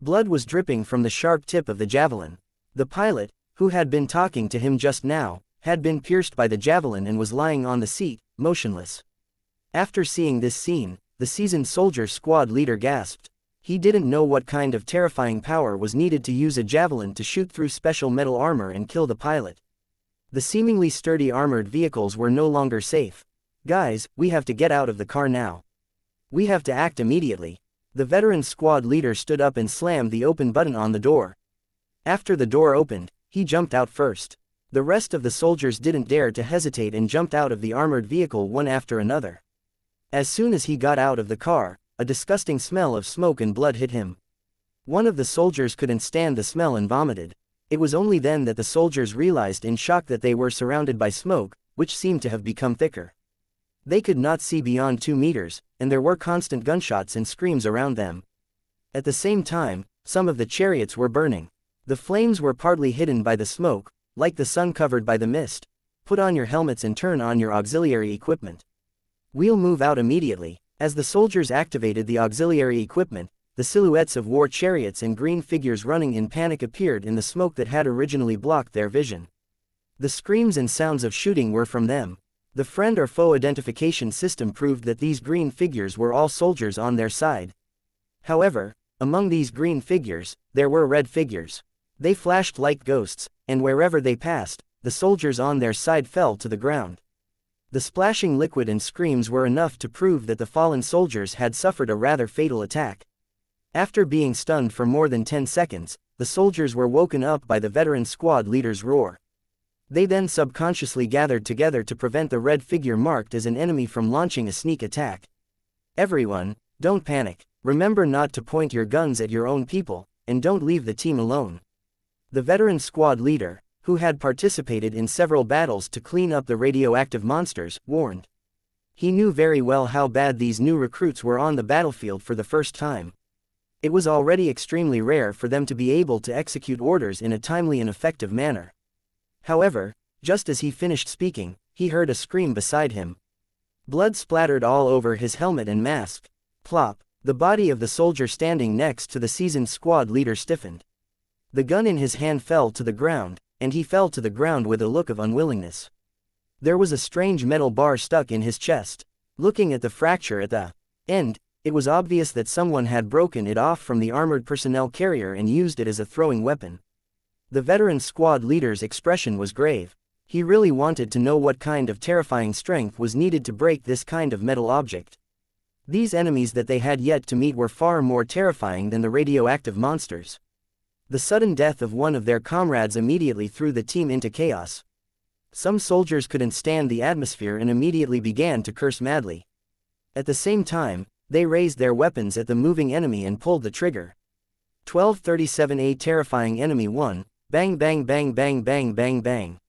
Blood was dripping from the sharp tip of the javelin. The pilot, who had been talking to him just now, had been pierced by the javelin and was lying on the seat, motionless. After seeing this scene, the seasoned soldier squad leader gasped. He didn't know what kind of terrifying power was needed to use a javelin to shoot through special metal armor and kill the pilot. The seemingly sturdy armored vehicles were no longer safe. Guys, we have to get out of the car now. We have to act immediately. The veteran squad leader stood up and slammed the open button on the door. After the door opened, he jumped out first. The rest of the soldiers didn't dare to hesitate and jumped out of the armored vehicle one after another. As soon as he got out of the car, a disgusting smell of smoke and blood hit him. One of the soldiers couldn't stand the smell and vomited. It was only then that the soldiers realized in shock that they were surrounded by smoke, which seemed to have become thicker. They could not see beyond 2 meters, and there were constant gunshots and screams around them. At the same time, some of the chariots were burning. The flames were partly hidden by the smoke, like the sun covered by the mist. Put on your helmets and turn on your auxiliary equipment. We'll move out immediately. As the soldiers activated the auxiliary equipment, the silhouettes of war chariots and green figures running in panic appeared in the smoke that had originally blocked their vision. The screams and sounds of shooting were from them. The friend or foe identification system proved that these green figures were all soldiers on their side. However, among these green figures, there were red figures. They flashed like ghosts, and wherever they passed, the soldiers on their side fell to the ground. The splashing liquid and screams were enough to prove that the fallen soldiers had suffered a rather fatal attack. After being stunned for more than 10 seconds, the soldiers were woken up by the veteran squad leader's roar. They then subconsciously gathered together to prevent the red figure marked as an enemy from launching a sneak attack. Everyone, don't panic. Remember not to point your guns at your own people, and don't leave the team alone. The veteran squad leader, who had participated in several battles to clean up the radioactive monsters, warned. He knew very well how bad these new recruits were on the battlefield for the first time. It was already extremely rare for them to be able to execute orders in a timely and effective manner. However, just as he finished speaking, he heard a scream beside him. Blood splattered all over his helmet and mask. Plop! The body of the soldier standing next to the seasoned squad leader stiffened. The gun in his hand fell to the ground, and he fell to the ground with a look of unwillingness. There was a strange metal bar stuck in his chest. Looking at the fracture at the end, it was obvious that someone had broken it off from the armored personnel carrier and used it as a throwing weapon. The veteran squad leader's expression was grave. He really wanted to know what kind of terrifying strength was needed to break this kind of metal object. These enemies that they had yet to meet were far more terrifying than the radioactive monsters. The sudden death of one of their comrades immediately threw the team into chaos. Some soldiers couldn't stand the atmosphere and immediately began to curse madly. At the same time, they raised their weapons at the moving enemy and pulled the trigger. 1237 A terrifying enemy 1, bang bang bang bang bang bang bang.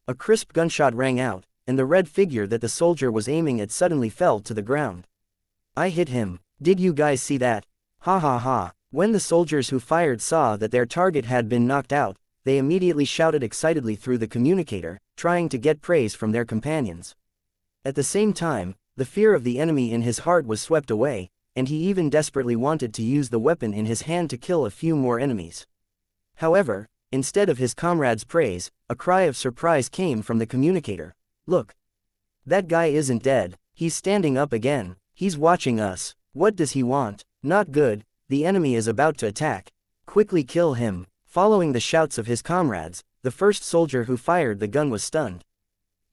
A crisp gunshot rang out, and the red figure that the soldier was aiming at suddenly fell to the ground. I hit him. Did you guys see that? Ha ha ha. When the soldiers who fired saw that their target had been knocked out, they immediately shouted excitedly through the communicator, trying to get praise from their companions. At the same time, the fear of the enemy in his heart was swept away, and he even desperately wanted to use the weapon in his hand to kill a few more enemies. However, instead of his comrades' praise, a cry of surprise came from the communicator. "Look! That guy isn't dead, he's standing up again, he's watching us. What does he want? Not good, the enemy is about to attack. Quickly kill him." Following the shouts of his comrades, the first soldier who fired the gun was stunned.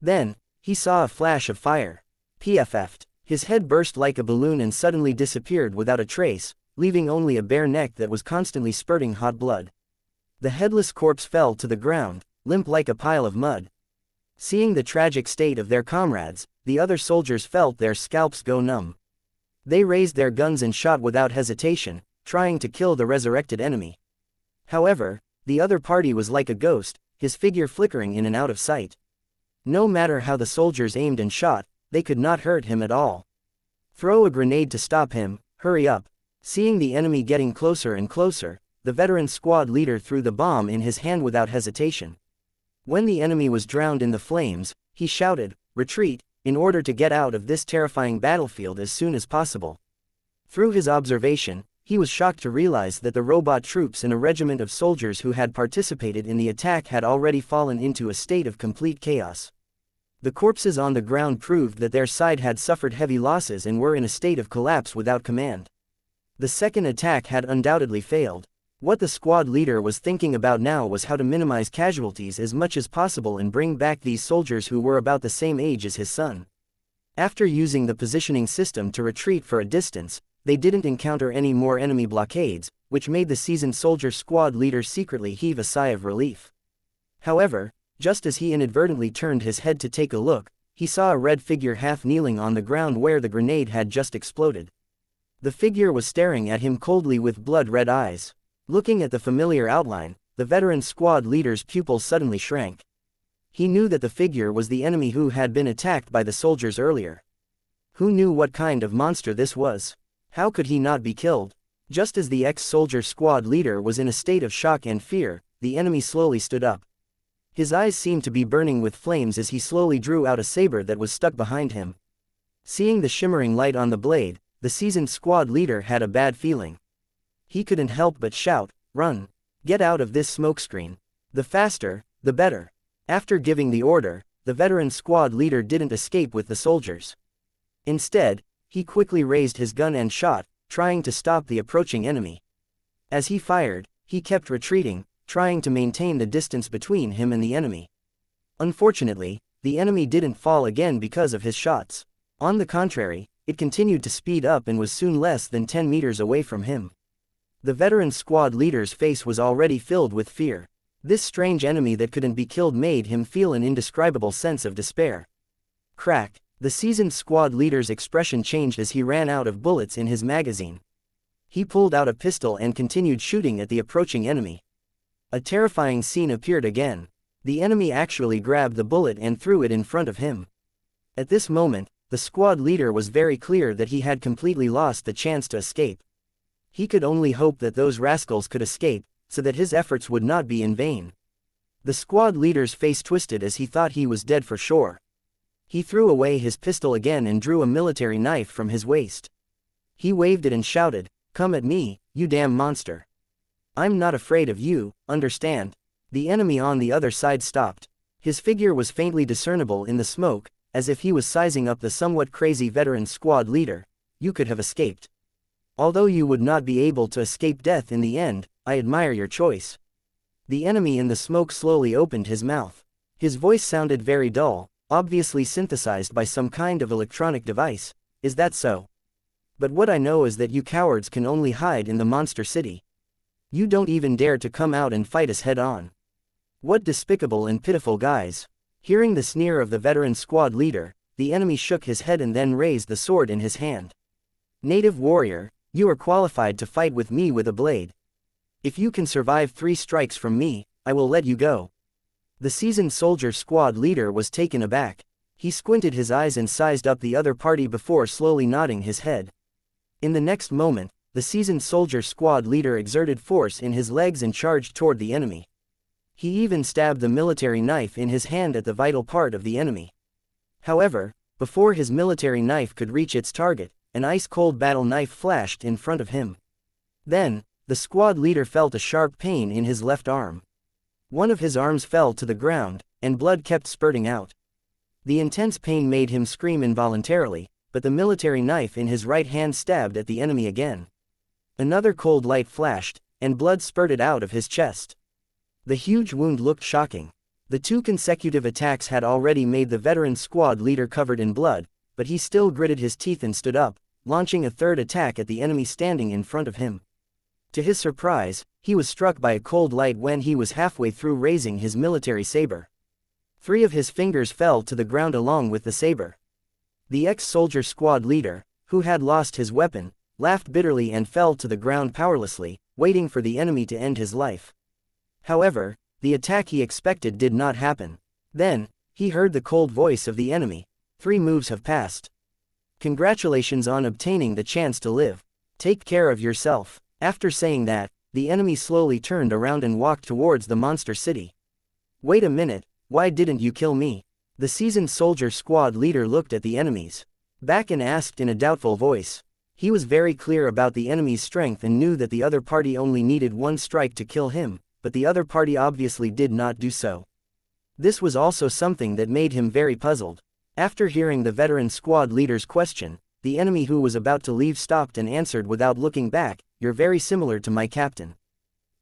Then, he saw a flash of fire. PFF'd. His head burst like a balloon and suddenly disappeared without a trace, leaving only a bare neck that was constantly spurting hot blood. The headless corpse fell to the ground, limp like a pile of mud. Seeing the tragic state of their comrades, the other soldiers felt their scalps go numb. They raised their guns and shot without hesitation, trying to kill the resurrected enemy. However, the other party was like a ghost, his figure flickering in and out of sight. No matter how the soldiers aimed and shot, they could not hurt him at all. "Throw a grenade to stop him, hurry up." Seeing the enemy getting closer and closer, the veteran squad leader threw the bomb in his hand without hesitation. When the enemy was drowned in the flames, he shouted, "Retreat," in order to get out of this terrifying battlefield as soon as possible. Through his observation, he was shocked to realize that the robot troops and a regiment of soldiers who had participated in the attack had already fallen into a state of complete chaos. The corpses on the ground proved that their side had suffered heavy losses and were in a state of collapse without command. The second attack had undoubtedly failed. What the squad leader was thinking about now was how to minimize casualties as much as possible and bring back these soldiers who were about the same age as his son. After using the positioning system to retreat for a distance, they didn't encounter any more enemy blockades, which made the seasoned soldier squad leader secretly heave a sigh of relief. However, just as he inadvertently turned his head to take a look, he saw a red figure half kneeling on the ground where the grenade had just exploded. The figure was staring at him coldly with blood-red eyes. Looking at the familiar outline, the veteran squad leader's pupils suddenly shrank. He knew that the figure was the enemy who had been attacked by the soldiers earlier. Who knew what kind of monster this was? How could he not be killed? Just as the ex-soldier squad leader was in a state of shock and fear, the enemy slowly stood up. His eyes seemed to be burning with flames as he slowly drew out a saber that was stuck behind him. Seeing the shimmering light on the blade, the seasoned squad leader had a bad feeling. He couldn't help but shout, "Run! Get out of this smokescreen. The faster, the better." After giving the order, the veteran squad leader didn't escape with the soldiers. Instead, he quickly raised his gun and shot, trying to stop the approaching enemy. As he fired, he kept retreating, trying to maintain the distance between him and the enemy. Unfortunately, the enemy didn't fall again because of his shots. On the contrary, it continued to speed up and was soon less than 10 meters away from him. The veteran squad leader's face was already filled with fear. This strange enemy that couldn't be killed made him feel an indescribable sense of despair. Crack! The seasoned squad leader's expression changed as he ran out of bullets in his magazine. He pulled out a pistol and continued shooting at the approaching enemy. A terrifying scene appeared again. The enemy actually grabbed the bullet and threw it in front of him. At this moment, the squad leader was very clear that he had completely lost the chance to escape. He could only hope that those rascals could escape, so that his efforts would not be in vain. The squad leader's face twisted as he thought he was dead for sure. He threw away his pistol again and drew a military knife from his waist. He waved it and shouted, "Come at me, you damn monster. I'm not afraid of you, understand?" The enemy on the other side stopped. His figure was faintly discernible in the smoke, as if he was sizing up the somewhat crazy veteran squad leader. "You could have escaped. Although you would not be able to escape death in the end, I admire your choice." The enemy in the smoke slowly opened his mouth. His voice sounded very dull, obviously synthesized by some kind of electronic device. "Is that so? But what I know is that you cowards can only hide in the monster city. You don't even dare to come out and fight us head-on. What despicable and pitiful guys." Hearing the sneer of the veteran squad leader, the enemy shook his head and then raised the sword in his hand. "Native warrior, you are qualified to fight with me with a blade. If you can survive 3 strikes from me, I will let you go." The seasoned soldier squad leader was taken aback. He squinted his eyes and sized up the other party before slowly nodding his head. In the next moment, the seasoned soldier squad leader exerted force in his legs and charged toward the enemy. He even stabbed the military knife in his hand at the vital part of the enemy. However, before his military knife could reach its target, an ice-cold battle knife flashed in front of him. Then, the squad leader felt a sharp pain in his left arm. One of his arms fell to the ground, and blood kept spurting out. The intense pain made him scream involuntarily, but the military knife in his right hand stabbed at the enemy again. Another cold light flashed, and blood spurted out of his chest. The huge wound looked shocking. The 2 consecutive attacks had already made the veteran squad leader covered in blood, but he still gritted his teeth and stood up, launching a third attack at the enemy standing in front of him. To his surprise, he was struck by a cold light when he was halfway through raising his military saber. 3 of his fingers fell to the ground along with the saber. The ex-soldier squad leader, who had lost his weapon, laughed bitterly and fell to the ground powerlessly, waiting for the enemy to end his life. However, the attack he expected did not happen. Then, he heard the cold voice of the enemy. 3 moves have passed. Congratulations on obtaining the chance to live. Take care of yourself. After saying that, the enemy slowly turned around and walked towards the monster city. Wait a minute, why didn't you kill me? The seasoned soldier squad leader looked at the enemies back and asked in a doubtful voice. He was very clear about the enemy's strength and knew that the other party only needed 1 strike to kill him, but the other party obviously did not do so. This was also something that made him very puzzled. After hearing the veteran squad leader's question, the enemy who was about to leave stopped and answered without looking back, "You're very similar to my captain.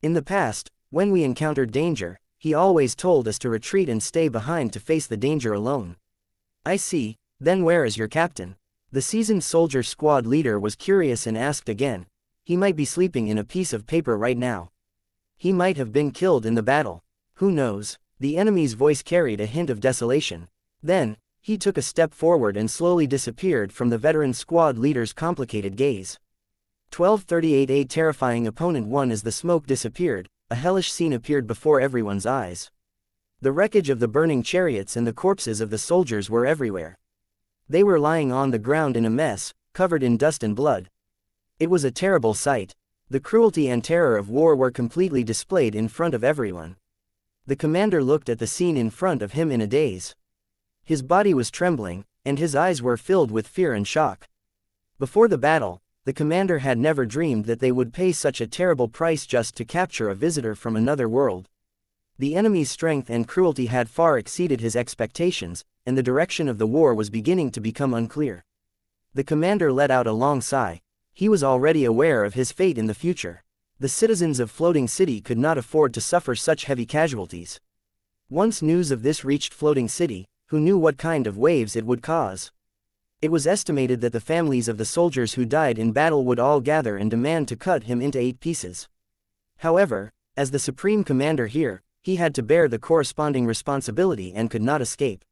In the past, when we encountered danger, he always told us to retreat and stay behind to face the danger alone." "I see, then where is your captain?" The seasoned soldier squad leader was curious and asked again. "He might be sleeping in a piece of paper right now. He might have been killed in the battle. Who knows?" The enemy's voice carried a hint of desolation. Then, he took a step forward and slowly disappeared from the veteran squad leader's complicated gaze. 1238. A terrifying opponent won. As the smoke disappeared, a hellish scene appeared before everyone's eyes. The wreckage of the burning chariots and the corpses of the soldiers were everywhere. They were lying on the ground in a mess, covered in dust and blood. It was a terrible sight. The cruelty and terror of war were completely displayed in front of everyone. The commander looked at the scene in front of him in a daze. His body was trembling, and his eyes were filled with fear and shock. Before the battle, the commander had never dreamed that they would pay such a terrible price just to capture a visitor from another world. The enemy's strength and cruelty had far exceeded his expectations, and the direction of the war was beginning to become unclear. The commander let out a long sigh. He was already aware of his fate in the future. The citizens of Floating City could not afford to suffer such heavy casualties. Once news of this reached Floating City, who knew what kind of waves it would cause? It was estimated that the families of the soldiers who died in battle would all gather and demand to cut him into 8 pieces. However, as the supreme commander here, he had to bear the corresponding responsibility and could not escape.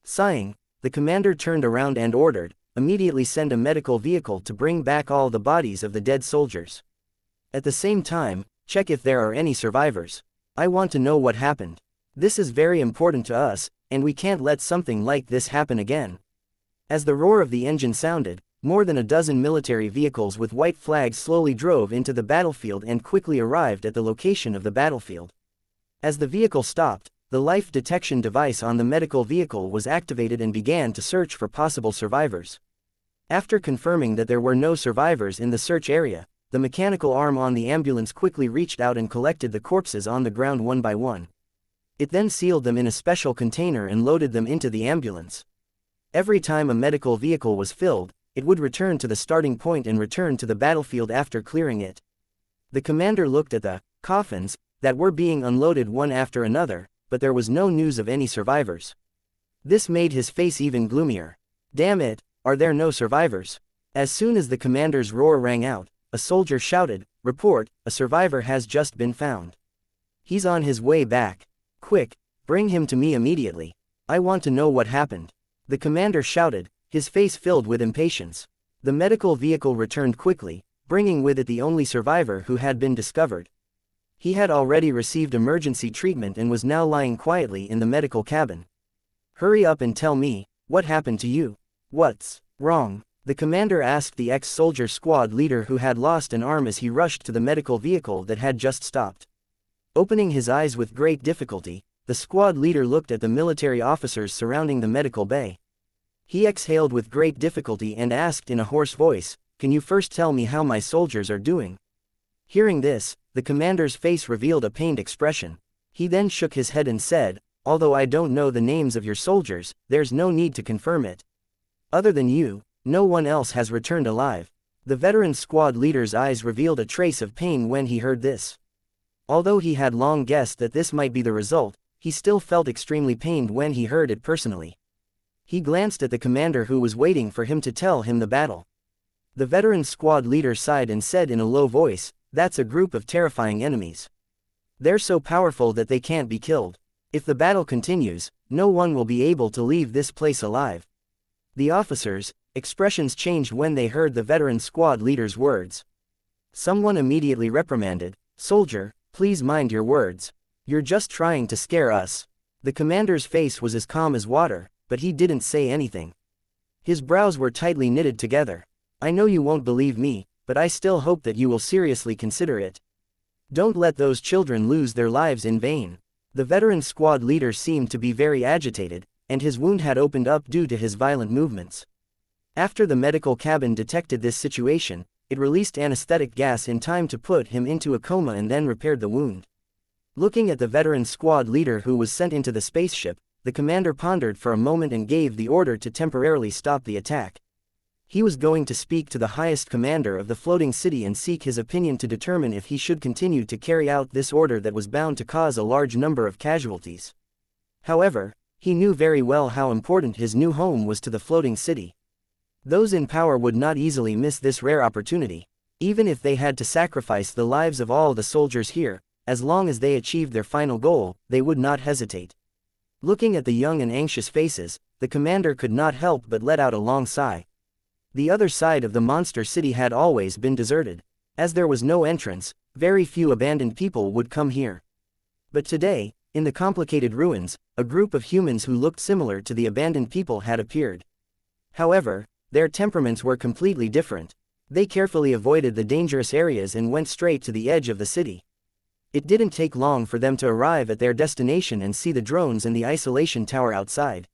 Sighing, the commander turned around and ordered, "Immediately send a medical vehicle to bring back all the bodies of the dead soldiers. At the same time, check if there are any survivors. I want to know what happened. This is very important to us, and we can't let something like this happen again." As the roar of the engine sounded, more than a dozen military vehicles with white flags slowly drove into the battlefield and quickly arrived at the location of the battlefield. As the vehicle stopped, the life detection device on the medical vehicle was activated and began to search for possible survivors. After confirming that there were no survivors in the search area, the mechanical arm on the ambulance quickly reached out and collected the corpses on the ground one by one. It then sealed them in a special container and loaded them into the ambulance. Every time a medical vehicle was filled, it would return to the starting point and return to the battlefield after clearing it. The commander looked at the coffins that were being unloaded one after another, but there was no news of any survivors. This made his face even gloomier. Damn it, are there no survivors? As soon as the commander's roar rang out, a soldier shouted, "Report, a survivor has just been found. He's on his way back. Quick, bring him to me immediately. I want to know what happened." The commander shouted, his face filled with impatience. The medical vehicle returned quickly, bringing with it the only survivor who had been discovered. He had already received emergency treatment and was now lying quietly in the medical cabin. "Hurry up and tell me, what happened to you? What's wrong?" The commander asked the ex-soldier squad leader who had lost an arm as he rushed to the medical vehicle that had just stopped. Opening his eyes with great difficulty, the squad leader looked at the military officers surrounding the medical bay. He exhaled with great difficulty and asked in a hoarse voice, "Can you first tell me how my soldiers are doing?" Hearing this, the commander's face revealed a pained expression. He then shook his head and said, "Although I don't know the names of your soldiers, there's no need to confirm it. Other than you, no one else has returned alive." The veteran squad leader's eyes revealed a trace of pain when he heard this. Although he had long guessed that this might be the result, he still felt extremely pained when he heard it personally. He glanced at the commander who was waiting for him to tell him the battle. The veteran squad leader sighed and said in a low voice, "That's a group of terrifying enemies. They're so powerful that they can't be killed. If the battle continues, no one will be able to leave this place alive." The officers' expressions changed when they heard the veteran squad leader's words. Someone immediately reprimanded, "Soldier, please mind your words. You're just trying to scare us." The commander's face was as calm as water, but he didn't say anything. His brows were tightly knitted together. "I know you won't believe me, but I still hope that you will seriously consider it. Don't let those children lose their lives in vain." The veteran squad leader seemed to be very agitated, and his wound had opened up due to his violent movements. After the medical cabin detected this situation, it released anesthetic gas in time to put him into a coma and then repaired the wound. Looking at the veteran squad leader who was sent into the spaceship, the commander pondered for a moment and gave the order to temporarily stop the attack. He was going to speak to the highest commander of the floating city and seek his opinion to determine if he should continue to carry out this order that was bound to cause a large number of casualties. However, he knew very well how important his new home was to the floating city. Those in power would not easily miss this rare opportunity. Even if they had to sacrifice the lives of all the soldiers here, as long as they achieved their final goal, they would not hesitate. Looking at the young and anxious faces, the commander could not help but let out a long sigh. The other side of the monster city had always been deserted. As there was no entrance, very few abandoned people would come here. But today, in the complicated ruins, a group of humans who looked similar to the abandoned people had appeared. However, their temperaments were completely different. They carefully avoided the dangerous areas and went straight to the edge of the city. It didn't take long for them to arrive at their destination and see the drones and the isolation tower outside.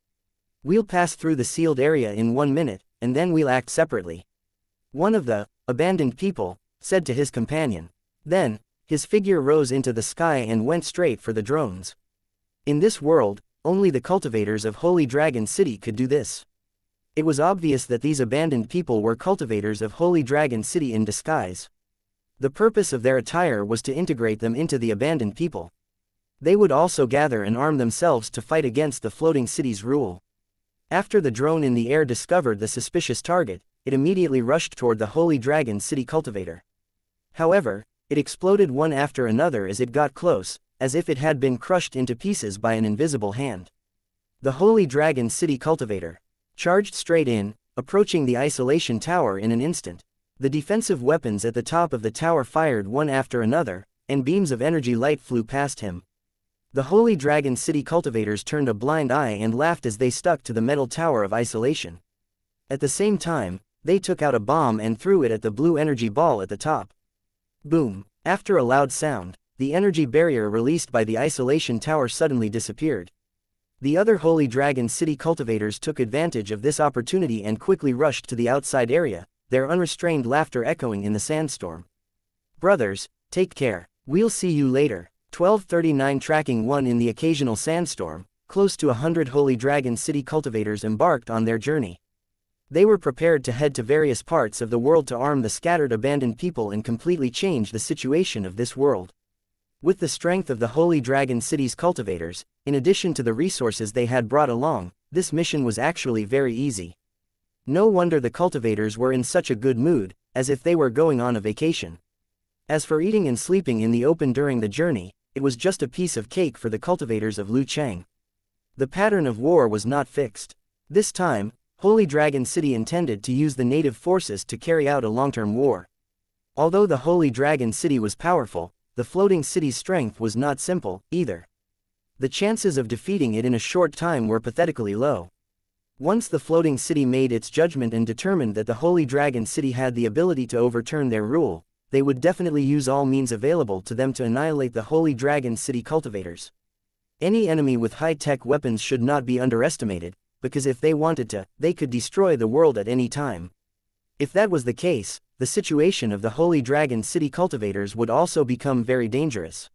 "We'll pass through the sealed area in 1 minute, and then we'll act separately," one of the abandoned people said to his companion. Then, his figure rose into the sky and went straight for the drones. In this world, only the cultivators of Holy Dragon City could do this. It was obvious that these abandoned people were cultivators of Holy Dragon City in disguise. The purpose of their attire was to integrate them into the abandoned people. They would also gather and arm themselves to fight against the floating city's rule. After the drone in the air discovered the suspicious target, it immediately rushed toward the Holy Dragon City cultivator. However, it exploded one after another as it got close, as if it had been crushed into pieces by an invisible hand. The Holy Dragon City cultivator charged straight in, approaching the isolation tower in an instant. The defensive weapons at the top of the tower fired one after another, and beams of energy light flew past him. The Holy Dragon City cultivators turned a blind eye and laughed as they stuck to the metal tower of isolation. At the same time, they took out a bomb and threw it at the blue energy ball at the top. Boom! After a loud sound, the energy barrier released by the isolation tower suddenly disappeared. The other Holy Dragon City cultivators took advantage of this opportunity and quickly rushed to the outside area, their unrestrained laughter echoing in the sandstorm. "Brothers, take care. We'll see you later." 1239 Tracking 1. In the occasional sandstorm, close to 100 Holy Dragon City cultivators embarked on their journey. They were prepared to head to various parts of the world to arm the scattered abandoned people and completely change the situation of this world. With the strength of the Holy Dragon City's cultivators, in addition to the resources they had brought along, this mission was actually very easy. No wonder the cultivators were in such a good mood, as if they were going on a vacation. As for eating and sleeping in the open during the journey, it was just a piece of cake for the cultivators of Lucheng. The pattern of war was not fixed. This time, Holy Dragon City intended to use the native forces to carry out a long-term war. Although the Holy Dragon City was powerful, the floating city's strength was not simple, either. The chances of defeating it in a short time were pathetically low. Once the floating city made its judgment and determined that the Holy Dragon City had the ability to overturn their rule, they would definitely use all means available to them to annihilate the Holy Dragon City cultivators. Any enemy with high-tech weapons should not be underestimated, because if they wanted to, they could destroy the world at any time. If that was the case, the situation of the Holy Dragon City cultivators would also become very dangerous.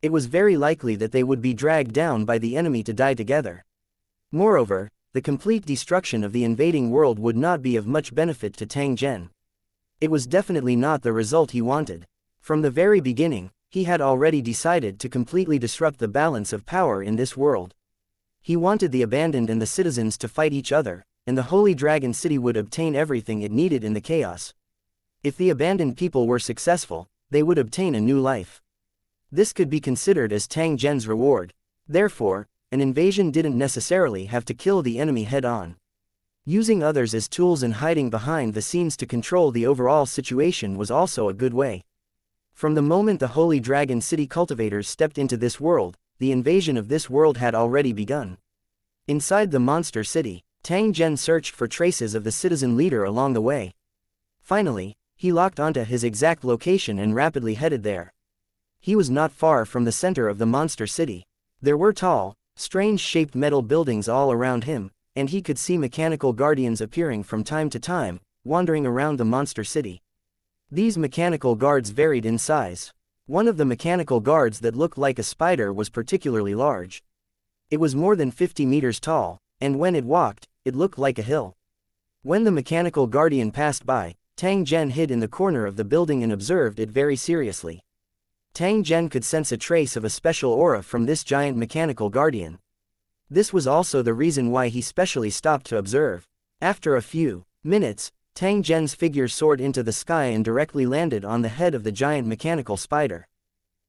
It was very likely that they would be dragged down by the enemy to die together. Moreover, the complete destruction of the invading world would not be of much benefit to Tang Zhen. It was definitely not the result he wanted. From the very beginning, he had already decided to completely disrupt the balance of power in this world. He wanted the abandoned and the citizens to fight each other, and the Holy Dragon City would obtain everything it needed in the chaos. If the abandoned people were successful, they would obtain a new life. This could be considered as Tang Zhen's reward. Therefore, an invasion didn't necessarily have to kill the enemy head-on. Using others as tools and hiding behind the scenes to control the overall situation was also a good way. From the moment the Holy Dragon City cultivators stepped into this world, the invasion of this world had already begun. Inside the monster city, Tang Zhen searched for traces of the citizen leader along the way. Finally, he locked onto his exact location and rapidly headed there. He was not far from the center of the monster city. There were tall, strange-shaped metal buildings all around him, and he could see mechanical guardians appearing from time to time, wandering around the monster city. These mechanical guards varied in size. One of the mechanical guards that looked like a spider was particularly large. It was more than 50 meters tall, and when it walked, it looked like a hill. When the mechanical guardian passed by, Tang Zhen hid in the corner of the building and observed it very seriously. Tang Zhen could sense a trace of a special aura from this giant mechanical guardian. This was also the reason why he specially stopped to observe. After a few minutes, Tang Zhen's figure soared into the sky and directly landed on the head of the giant mechanical spider.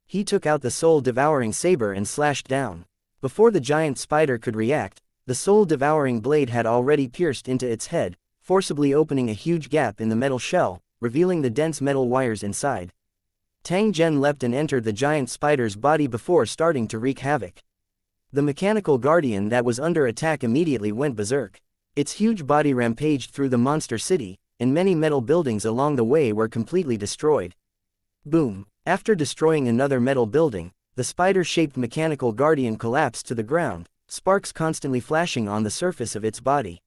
He took out the soul-devouring saber and slashed down. Before the giant spider could react, the soul-devouring blade had already pierced into its head, forcibly opening a huge gap in the metal shell, revealing the dense metal wires inside. Tang Zhen leapt and entered the giant spider's body before starting to wreak havoc. The mechanical guardian that was under attack immediately went berserk. Its huge body rampaged through the monster city, and many metal buildings along the way were completely destroyed. Boom! After destroying another metal building, the spider-shaped mechanical guardian collapsed to the ground, sparks constantly flashing on the surface of its body.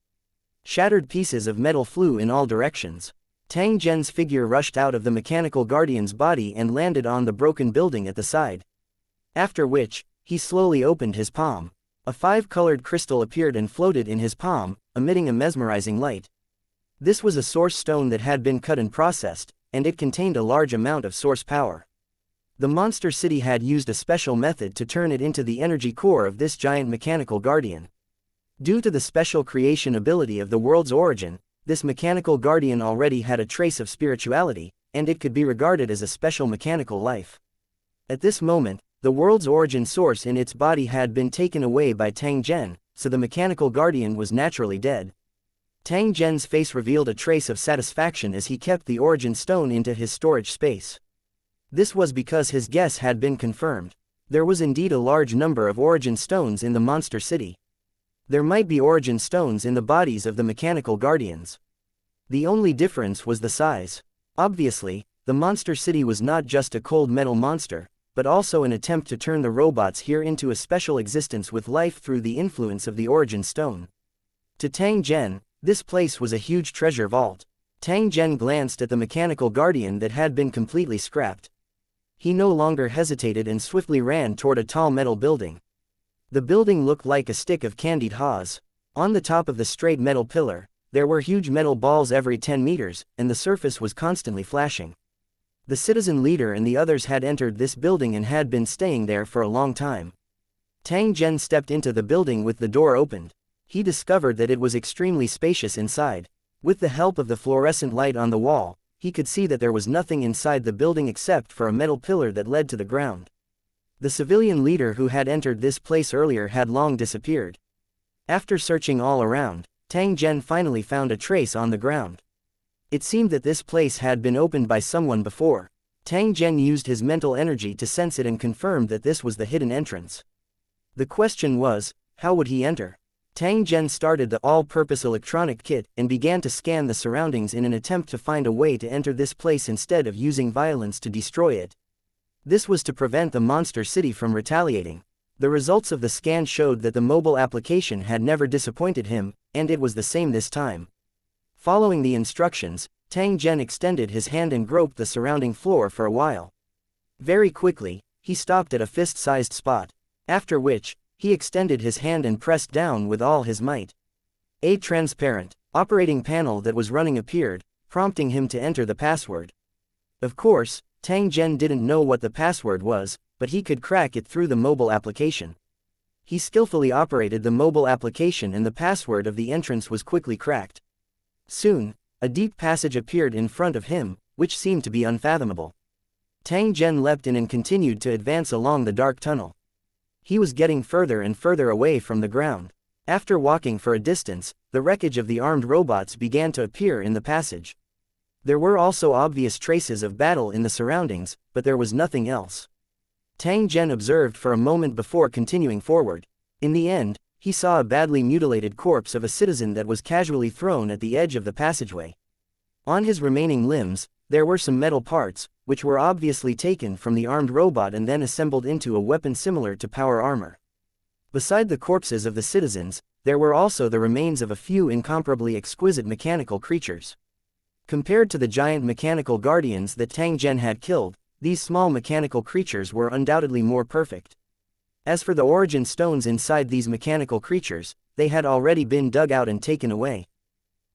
Shattered pieces of metal flew in all directions. Tang Zhen's figure rushed out of the mechanical guardian's body and landed on the broken building at the side. After which, he slowly opened his palm. A 5-colored crystal appeared and floated in his palm, emitting a mesmerizing light. This was a source stone that had been cut and processed, and it contained a large amount of source power. The monster city had used a special method to turn it into the energy core of this giant mechanical guardian. Due to the special creation ability of the world's origin, this mechanical guardian already had a trace of spirituality, and it could be regarded as a special mechanical life. At this moment, the world's origin source in its body had been taken away by Tang Zhen, so the mechanical guardian was naturally dead. Tang Zhen's face revealed a trace of satisfaction as he kept the origin stone into his storage space. This was because his guess had been confirmed. There was indeed a large number of origin stones in the monster city. There might be origin stones in the bodies of the mechanical guardians. The only difference was the size. Obviously, the monster city was not just a cold metal monster, but also an attempt to turn the robots here into a special existence with life through the influence of the origin stone. To Tang Zhen, this place was a huge treasure vault. Tang Zhen glanced at the mechanical guardian that had been completely scrapped. He no longer hesitated and swiftly ran toward a tall metal building. The building looked like a stick of candied haws. On the top of the straight metal pillar, there were huge metal balls every 10 meters, and the surface was constantly flashing. The citizen leader and the others had entered this building and had been staying there for a long time. Tang Zhen stepped into the building with the door opened. He discovered that it was extremely spacious inside. With the help of the fluorescent light on the wall, he could see that there was nothing inside the building except for a metal pillar that led to the ground. The civilian leader who had entered this place earlier had long disappeared. After searching all around, Tang Zhen finally found a trace on the ground. It seemed that this place had been opened by someone before. Tang Zhen used his mental energy to sense it and confirmed that this was the hidden entrance. The question was, how would he enter? Tang Zhen started the all-purpose electronic kit and began to scan the surroundings in an attempt to find a way to enter this place instead of using violence to destroy it. This was to prevent the monster city from retaliating. The results of the scan showed that the mobile application had never disappointed him, and it was the same this time. Following the instructions, Tang Zhen extended his hand and groped the surrounding floor for a while. Very quickly, he stopped at a fist-sized spot, after which, he extended his hand and pressed down with all his might. A transparent, operating panel that was running appeared, prompting him to enter the password. Of course, Tang Zhen didn't know what the password was, but he could crack it through the mobile application. He skillfully operated the mobile application and the password of the entrance was quickly cracked. Soon, a deep passage appeared in front of him, which seemed to be unfathomable. Tang Zhen leapt in and continued to advance along the dark tunnel. He was getting further and further away from the ground. After walking for a distance, the wreckage of the armed robots began to appear in the passage. There were also obvious traces of battle in the surroundings, but there was nothing else. Tang Zhen observed for a moment before continuing forward. In the end, he saw a badly mutilated corpse of a citizen that was casually thrown at the edge of the passageway. On his remaining limbs, there were some metal parts, which were obviously taken from the armed robot and then assembled into a weapon similar to power armor. Beside the corpses of the citizens, there were also the remains of a few incomparably exquisite mechanical creatures. Compared to the giant mechanical guardians that Tang Zhen had killed, these small mechanical creatures were undoubtedly more perfect. As for the origin stones inside these mechanical creatures, they had already been dug out and taken away.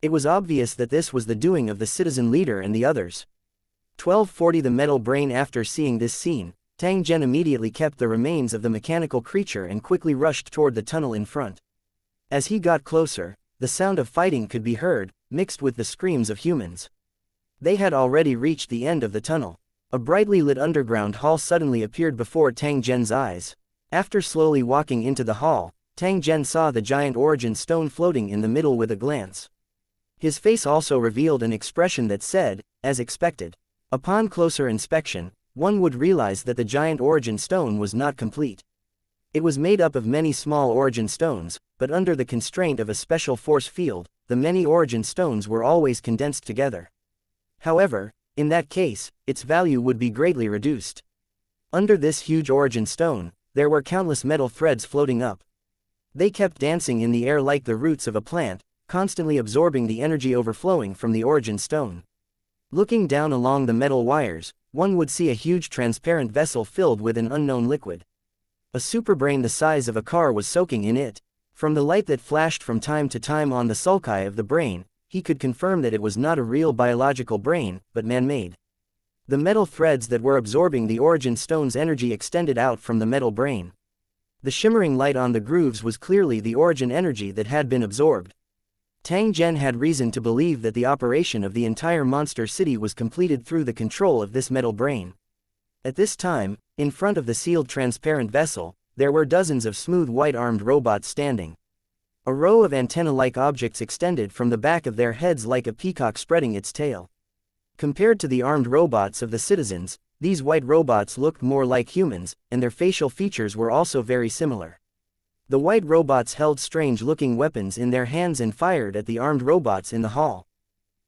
It was obvious that this was the doing of the citizen leader and the others. 1240 The metal brain. After seeing this scene, Tang Zhen immediately kept the remains of the mechanical creature and quickly rushed toward the tunnel in front. As he got closer, the sound of fighting could be heard, mixed with the screams of humans. They had already reached the end of the tunnel. A brightly lit underground hall suddenly appeared before Tang Zhen's eyes. After slowly walking into the hall, Tang Zhen saw the giant origin stone floating in the middle with a glance. His face also revealed an expression that said, as expected. Upon closer inspection, one would realize that the giant origin stone was not complete. It was made up of many small origin stones, but under the constraint of a special force field, the many origin stones were always condensed together. However, in that case, its value would be greatly reduced. Under this huge origin stone, there were countless metal threads floating up. They kept dancing in the air like the roots of a plant, constantly absorbing the energy overflowing from the origin stone. Looking down along the metal wires, one would see a huge transparent vessel filled with an unknown liquid. A superbrain the size of a car was soaking in it. From the light that flashed from time to time on the sulci of the brain, he could confirm that it was not a real biological brain, but man-made. The metal threads that were absorbing the origin stone's energy extended out from the metal brain. The shimmering light on the grooves was clearly the origin energy that had been absorbed. Tang Zhen had reason to believe that the operation of the entire monster city was completed through the control of this metal brain. At this time, in front of the sealed transparent vessel, there were dozens of smooth white armed robots standing. A row of antenna-like objects extended from the back of their heads like a peacock spreading its tail. Compared to the armed robots of the citizens, these white robots looked more like humans, and their facial features were also very similar. The white robots held strange-looking weapons in their hands and fired at the armed robots in the hall.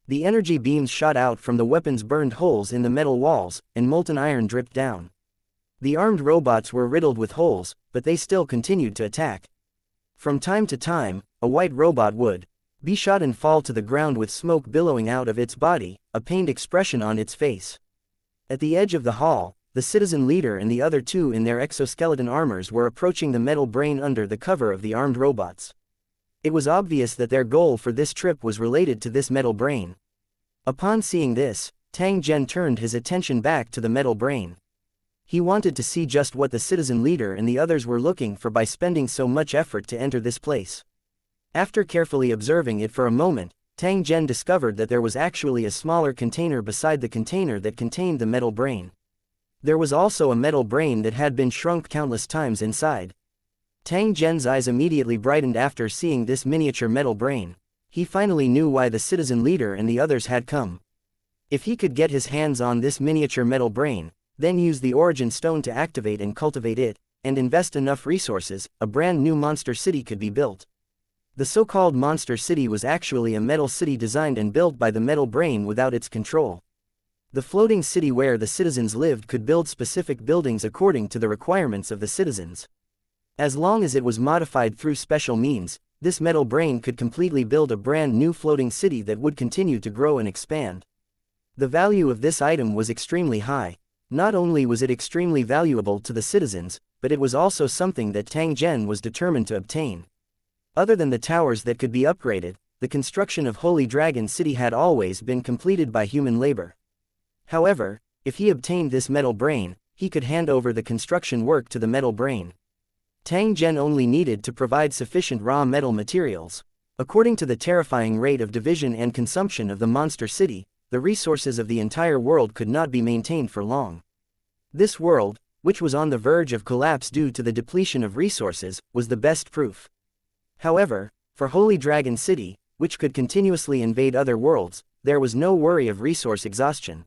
The energy beams shot out from the weapons, burned holes in the metal walls, and molten iron dripped down. The armed robots were riddled with holes, but they still continued to attack. From time to time, a white robot would be shot and fall to the ground with smoke billowing out of its body, a pained expression on its face. At the edge of the hall, the citizen leader and the other two in their exoskeleton armors were approaching the metal brain under the cover of the armed robots. It was obvious that their goal for this trip was related to this metal brain. Upon seeing this, Tang Zhen turned his attention back to the metal brain. He wanted to see just what the citizen leader and the others were looking for by spending so much effort to enter this place. After carefully observing it for a moment, Tang Zhen discovered that there was actually a smaller container beside the container that contained the metal brain. There was also a metal brain that had been shrunk countless times inside. Tang Zhen's eyes immediately brightened after seeing this miniature metal brain. He finally knew why the citizen leader and the others had come. If he could get his hands on this miniature metal brain, then use the origin stone to activate and cultivate it, and invest enough resources, a brand new monster city could be built. The so-called monster city was actually a metal city designed and built by the metal brain without its control. The floating city where the citizens lived could build specific buildings according to the requirements of the citizens. As long as it was modified through special means, this metal brain could completely build a brand new floating city that would continue to grow and expand. The value of this item was extremely high. Not only was it extremely valuable to the citizens, but it was also something that Tang Zhen was determined to obtain. Other than the towers that could be upgraded, the construction of Holy Dragon City had always been completed by human labor. However, if he obtained this metal brain, he could hand over the construction work to the metal brain. Tang Zhen only needed to provide sufficient raw metal materials. According to the terrifying rate of division and consumption of the monster city, the resources of the entire world could not be maintained for long. This world, which was on the verge of collapse due to the depletion of resources, was the best proof. However, for Holy Dragon City, which could continuously invade other worlds, there was no worry of resource exhaustion.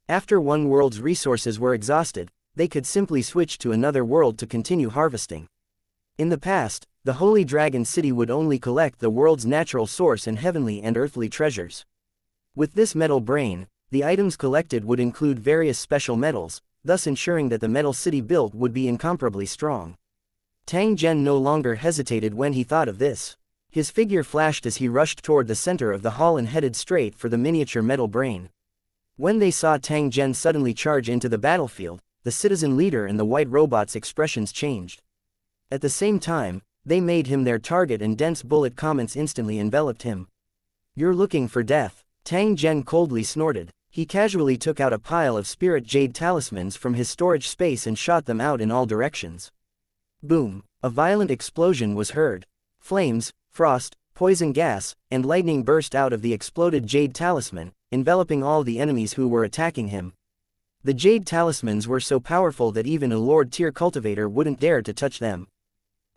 After one world's resources were exhausted, they could simply switch to another world to continue harvesting. In the past, the Holy Dragon City would only collect the world's natural source and heavenly and earthly treasures. With this metal brain, the items collected would include various special metals, thus ensuring that the metal city built would be incomparably strong. Tang Zhen no longer hesitated when he thought of this. His figure flashed as he rushed toward the center of the hall and headed straight for the miniature metal brain. When they saw Tang Zhen suddenly charge into the battlefield, the citizen leader and the white robot's expressions changed. At the same time, they made him their target and dense bullet comments instantly enveloped him. "You're looking for death," Tang Zhen coldly snorted. He casually took out a pile of spirit jade talismans from his storage space and shot them out in all directions. Boom! A violent explosion was heard. Flames, frost, poison gas, and lightning burst out of the exploded jade talisman, enveloping all the enemies who were attacking him. The jade talismans were so powerful that even a Lord-tier cultivator wouldn't dare to touch them.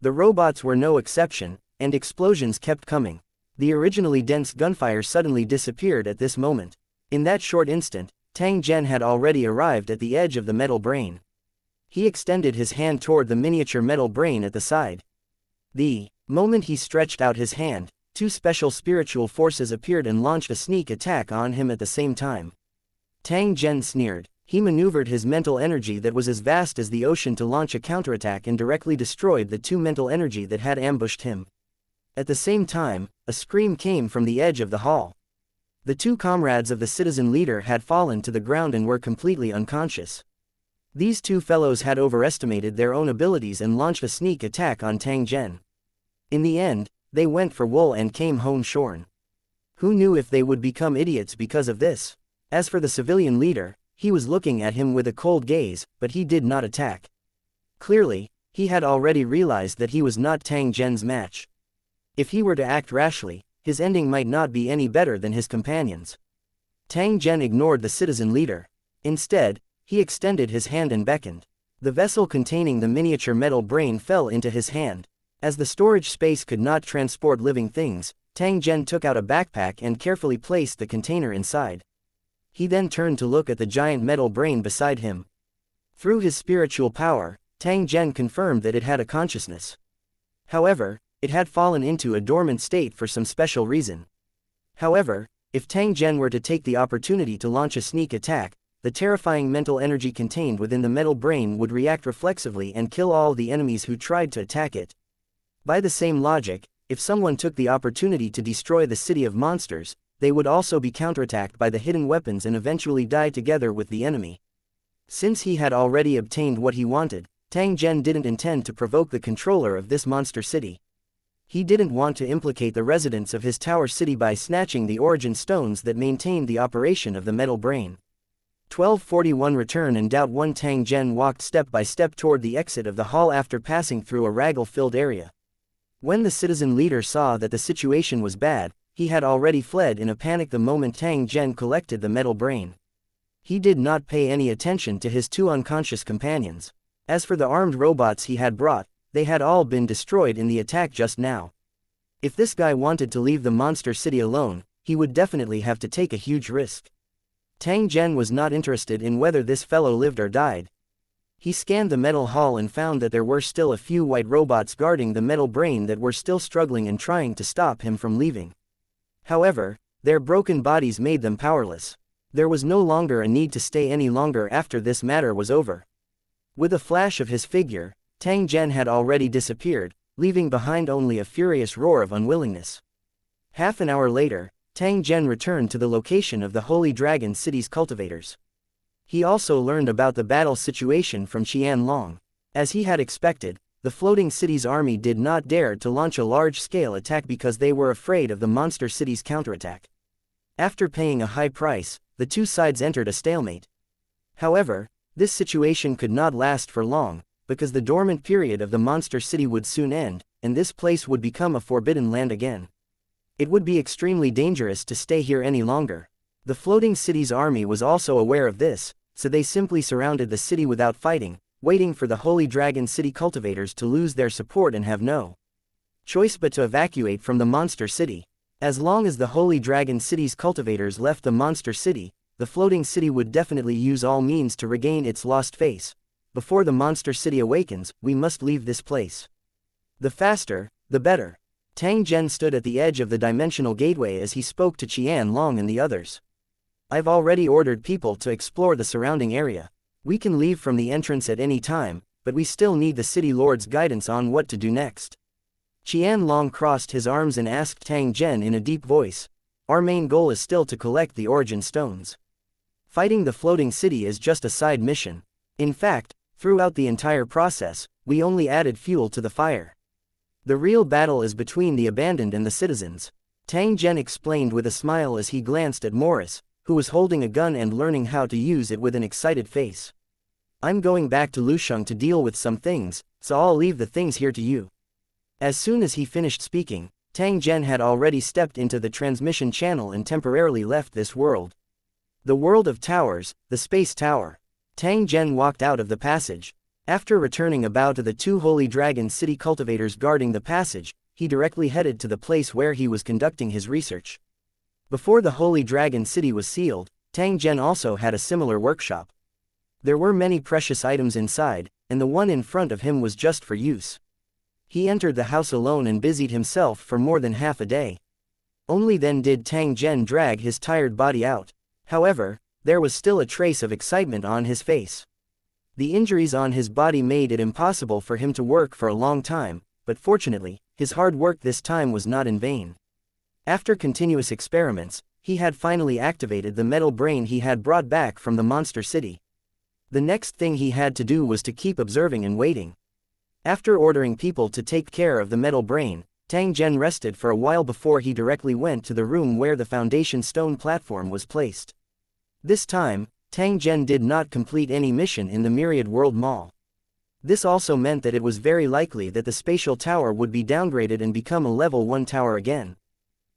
The robots were no exception, and explosions kept coming. The originally dense gunfire suddenly disappeared at this moment. In that short instant, Tang Zhen had already arrived at the edge of the metal brain. He extended his hand toward the miniature metal brain at the side. The moment he stretched out his hand, two special spiritual forces appeared and launched a sneak attack on him at the same time. Tang Zhen sneered. He maneuvered his mental energy that was as vast as the ocean to launch a counterattack and directly destroyed the two mental energy that had ambushed him. At the same time, a scream came from the edge of the hall. The two comrades of the citizen leader had fallen to the ground and were completely unconscious. These two fellows had overestimated their own abilities and launched a sneak attack on Tang Zhen. In the end, they went for wool and came home shorn. Who knew if they would become idiots because of this? As for the civilian leader, he was looking at him with a cold gaze, but he did not attack. Clearly, he had already realized that he was not Tang Zhen's match. If he were to act rashly, his ending might not be any better than his companions. Tang Zhen ignored the citizen leader. Instead, he extended his hand and beckoned. The vessel containing the miniature metal brain fell into his hand. As the storage space could not transport living things, Tang Zhen took out a backpack and carefully placed the container inside. He then turned to look at the giant metal brain beside him. Through his spiritual power, Tang Zhen confirmed that it had a consciousness. However, it had fallen into a dormant state for some special reason. However, if Tang Zhen were to take the opportunity to launch a sneak attack, the terrifying mental energy contained within the metal brain would react reflexively and kill all the enemies who tried to attack it. By the same logic, if someone took the opportunity to destroy the city of monsters, they would also be counterattacked by the hidden weapons and eventually die together with the enemy. Since he had already obtained what he wanted, Tang Zhen didn't intend to provoke the controller of this monster city. He didn't want to implicate the residents of his tower city by snatching the origin stones that maintained the operation of the metal brain. 1241 Return and Doubt 1 Tang Zhen walked step by step toward the exit of the hall after passing through a raggle-filled area. When the citizen leader saw that the situation was bad, he had already fled in a panic the moment Tang Zhen collected the metal brain. He did not pay any attention to his two unconscious companions. As for the armed robots he had brought, they had all been destroyed in the attack just now. If this guy wanted to leave the monster city alone, he would definitely have to take a huge risk. Tang Zhen was not interested in whether this fellow lived or died. He scanned the metal hall and found that there were still a few white robots guarding the metal brain that were still struggling and trying to stop him from leaving. However, their broken bodies made them powerless. There was no longer a need to stay any longer after this matter was over. With a flash of his figure, Tang Zhen had already disappeared, leaving behind only a furious roar of unwillingness. Half an hour later, Tang Zhen returned to the location of the Holy Dragon City's cultivators. He also learned about the battle situation from Xianxia. As he had expected, the floating city's army did not dare to launch a large-scale attack because they were afraid of the monster city's counterattack. After paying a high price, the two sides entered a stalemate. However, this situation could not last for long, because the dormant period of the monster city would soon end, and this place would become a forbidden land again. It would be extremely dangerous to stay here any longer. The floating city's army was also aware of this, so they simply surrounded the city without fighting, waiting for the Holy Dragon City cultivators to lose their support and have no choice but to evacuate from the monster city. As long as the Holy Dragon City's cultivators left the monster city, the floating city would definitely use all means to regain its lost face. Before the monster city awakens, we must leave this place. The faster, the better. Tang Zhen stood at the edge of the dimensional gateway as he spoke to Qianlong and the others. I've already ordered people to explore the surrounding area. We can leave from the entrance at any time, but we still need the city lord's guidance on what to do next. Qianlong crossed his arms and asked Tang Zhen in a deep voice, our main goal is still to collect the origin stones. Fighting the floating city is just a side mission. In fact, throughout the entire process, we only added fuel to the fire. The real battle is between the abandoned and the citizens. Tang Zhen explained with a smile as he glanced at Morris, who was holding a gun and learning how to use it with an excited face. I'm going back to Lusheng to deal with some things, so I'll leave the things here to you. As soon as he finished speaking, Tang Zhen had already stepped into the transmission channel and temporarily left this world. The world of towers, the space tower. Tang Zhen walked out of the passage. After returning a bow to the two Holy Dragon City cultivators guarding the passage, he directly headed to the place where he was conducting his research. Before the Holy Dragon City was sealed, Tang Zhen also had a similar workshop. There were many precious items inside, and the one in front of him was just for use. He entered the house alone and busied himself for more than half a day. Only then did Tang Zhen drag his tired body out. However, there was still a trace of excitement on his face. The injuries on his body made it impossible for him to work for a long time, but fortunately, his hard work this time was not in vain. After continuous experiments, he had finally activated the metal brain he had brought back from the monster city. The next thing he had to do was to keep observing and waiting. After ordering people to take care of the metal brain, Tang Zhen rested for a while before he directly went to the room where the foundation stone platform was placed. This time, Tang Zhen did not complete any mission in the Myriad World Mall. This also meant that it was very likely that the spatial tower would be downgraded and become a level 1 tower again.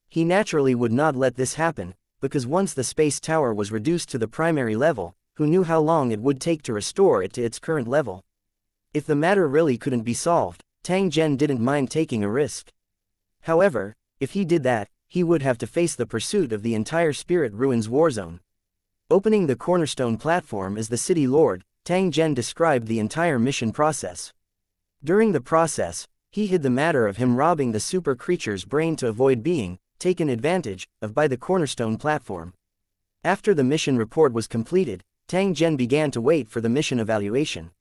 He naturally would not let this happen, because once the space tower was reduced to the primary level, who knew how long it would take to restore it to its current level? If the matter really couldn't be solved, Tang Zhen didn't mind taking a risk. However, if he did that, he would have to face the pursuit of the entire Spirit Ruins Warzone. Opening the cornerstone platform as the city lord, Tang Zhen described the entire mission process. During the process, he hid the matter of him robbing the super creature's brain to avoid being taken advantage of by the cornerstone platform. After the mission report was completed, Tang Zhen began to wait for the mission evaluation.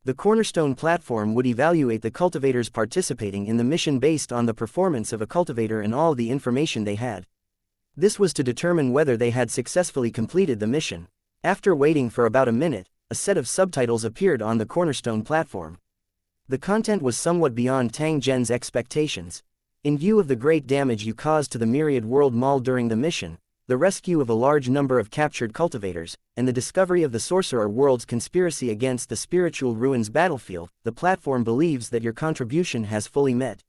The cornerstone platform would evaluate the cultivators participating in the mission based on the performance of a cultivator and all the information they had. This was to determine whether they had successfully completed the mission. After waiting for about a minute, a set of subtitles appeared on the cornerstone platform. The content was somewhat beyond Tang Zhen's expectations. In view of the great damage you caused to the Myriad World Mall during the mission, the rescue of a large number of captured cultivators, and the discovery of the Sorcerer World's conspiracy against the Spiritual Ruins battlefield, the platform believes that your contribution has fully met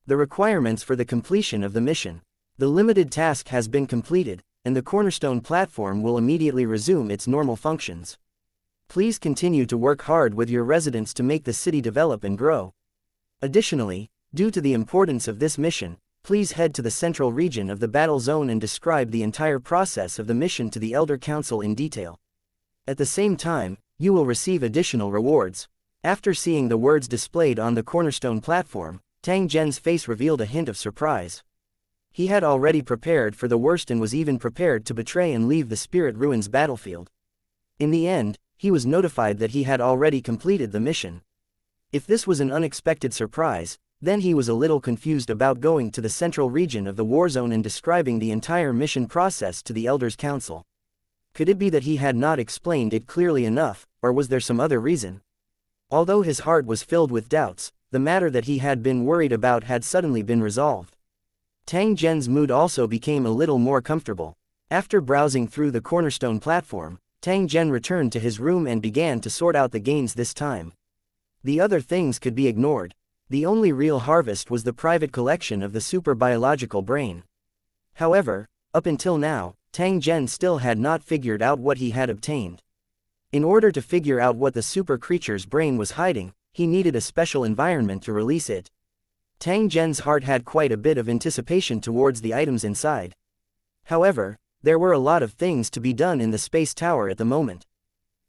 the requirements for the completion of the mission. The limited task has been completed, and the cornerstone platform will immediately resume its normal functions. Please continue to work hard with your residents to make the city develop and grow. Additionally, due to the importance of this mission, please head to the central region of the battle zone and describe the entire process of the mission to the Elder Council in detail. At the same time, you will receive additional rewards. After seeing the words displayed on the cornerstone platform, Tang Zhen's face revealed a hint of surprise. He had already prepared for the worst and was even prepared to betray and leave the Spirit Ruins battlefield. In the end, he was notified that he had already completed the mission. If this was an unexpected surprise, then he was a little confused about going to the central region of the war zone and describing the entire mission process to the Elders' Council. Could it be that he had not explained it clearly enough, or was there some other reason? Although his heart was filled with doubts, the matter that he had been worried about had suddenly been resolved. Tang Zhen's mood also became a little more comfortable. After browsing through the cornerstone platform, Tang Zhen returned to his room and began to sort out the gains this time. The other things could be ignored. The only real harvest was the private collection of the super biological brain. However, up until now, Tang Zhen still had not figured out what he had obtained. In order to figure out what the super creature's brain was hiding, he needed a special environment to release it. Tang Zhen's heart had quite a bit of anticipation towards the items inside. However, there were a lot of things to be done in the space tower at the moment.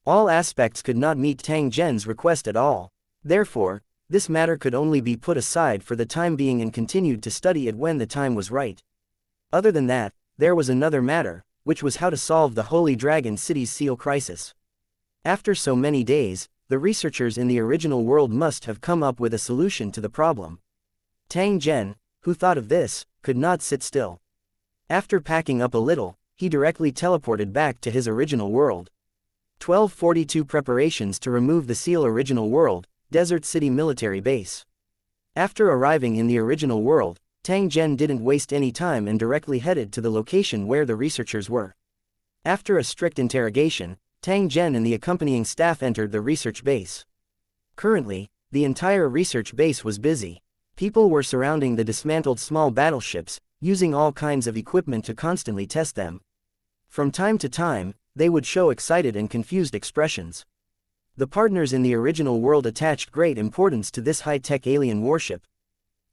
All aspects could not meet Tang Zhen's request at all. Therefore, this matter could only be put aside for the time being and continued to study it when the time was right. Other than that, there was another matter, which was how to solve the Holy Dragon City's seal crisis. After so many days, the researchers in the original world must have come up with a solution to the problem. Tang Zhen, who thought of this, could not sit still. After packing up a little, he directly teleported back to his original world. 1242 Preparations to remove the seal. Original world, Desert City Military Base. After arriving in the original world, Tang Zhen didn't waste any time and directly headed to the location where the researchers were. After a strict interrogation, Tang Zhen and the accompanying staff entered the research base. Currently, the entire research base was busy. People were surrounding the dismantled small battleships, using all kinds of equipment to constantly test them. From time to time, they would show excited and confused expressions. The partners in the original world attached great importance to this high-tech alien warship.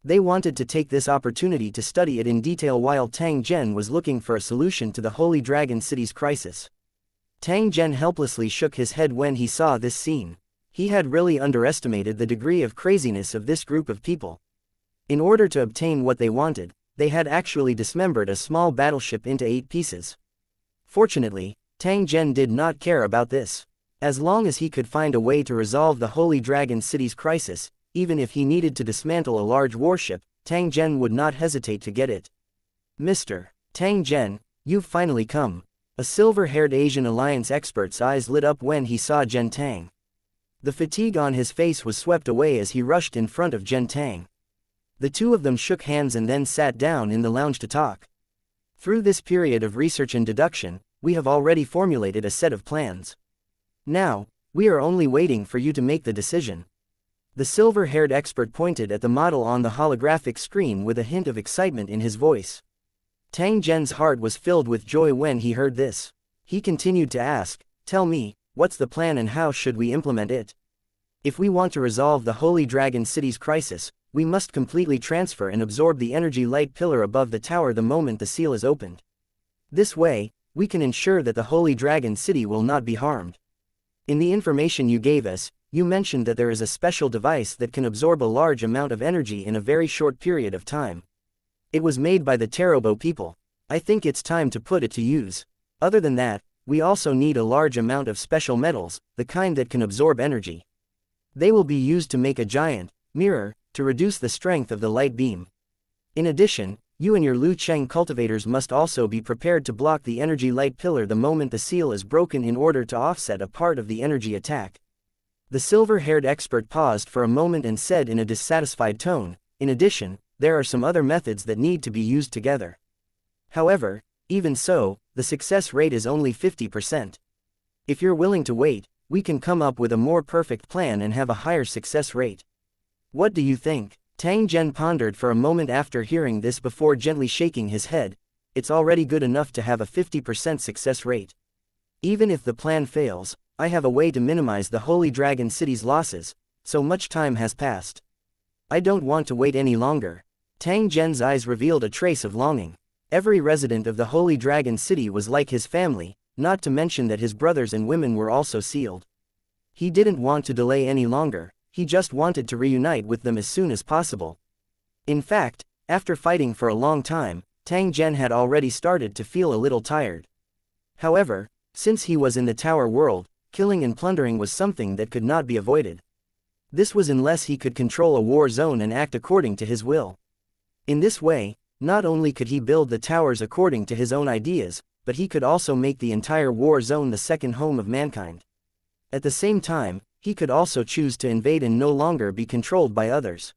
They wanted to take this opportunity to study it in detail while Tang Zhen was looking for a solution to the Holy Dragon City's crisis. Tang Zhen helplessly shook his head when he saw this scene. He had really underestimated the degree of craziness of this group of people. In order to obtain what they wanted, they had actually dismembered a small battleship into 8 pieces. Fortunately, Tang Zhen did not care about this. As long as he could find a way to resolve the Holy Dragon City's crisis, even if he needed to dismantle a large warship, Tang Zhen would not hesitate to get it. Mr. Tang Zhen, you've finally come. A silver-haired Asian Alliance expert's eyes lit up when he saw Zhen Tang. The fatigue on his face was swept away as he rushed in front of Zhen Tang. The two of them shook hands and then sat down in the lounge to talk. Through this period of research and deduction, we have already formulated a set of plans. Now, we are only waiting for you to make the decision. The silver-haired expert pointed at the model on the holographic screen with a hint of excitement in his voice. Tang Zhen's heart was filled with joy when he heard this. He continued to ask, "Tell me, what's the plan and how should we implement it? If we want to resolve the Holy Dragon City's crisis, we must completely transfer and absorb the energy light pillar above the tower the moment the seal is opened. This way, we can ensure that the Holy Dragon City will not be harmed. In the information you gave us, you mentioned that there is a special device that can absorb a large amount of energy in a very short period of time. It was made by the Tarobo people. I think it's time to put it to use. Other than that, we also need a large amount of special metals, the kind that can absorb energy. They will be used to make a giant mirror to reduce the strength of the light beam. In addition, you and your Lu Cheng cultivators must also be prepared to block the energy light pillar the moment the seal is broken in order to offset a part of the energy attack." The silver-haired expert paused for a moment and said in a dissatisfied tone, "In addition, there are some other methods that need to be used together. However, even so, the success rate is only 50%. If you're willing to wait, we can come up with a more perfect plan and have a higher success rate. What do you think?" Tang Zhen pondered for a moment after hearing this before gently shaking his head. "It's already good enough to have a 50% success rate. Even if the plan fails, I have a way to minimize the Holy Dragon City's losses. So much time has passed. I don't want to wait any longer." Tang Zhen's eyes revealed a trace of longing. Every resident of the Holy Dragon City was like his family, not to mention that his brothers and women were also sealed. He didn't want to delay any longer, he just wanted to reunite with them as soon as possible. In fact, after fighting for a long time, Tang Zhen had already started to feel a little tired. However, since he was in the tower world, killing and plundering was something that could not be avoided. This was unless he could control a war zone and act according to his will. In this way, not only could he build the towers according to his own ideas, but he could also make the entire war zone the second home of mankind. At the same time, he could also choose to invade and no longer be controlled by others.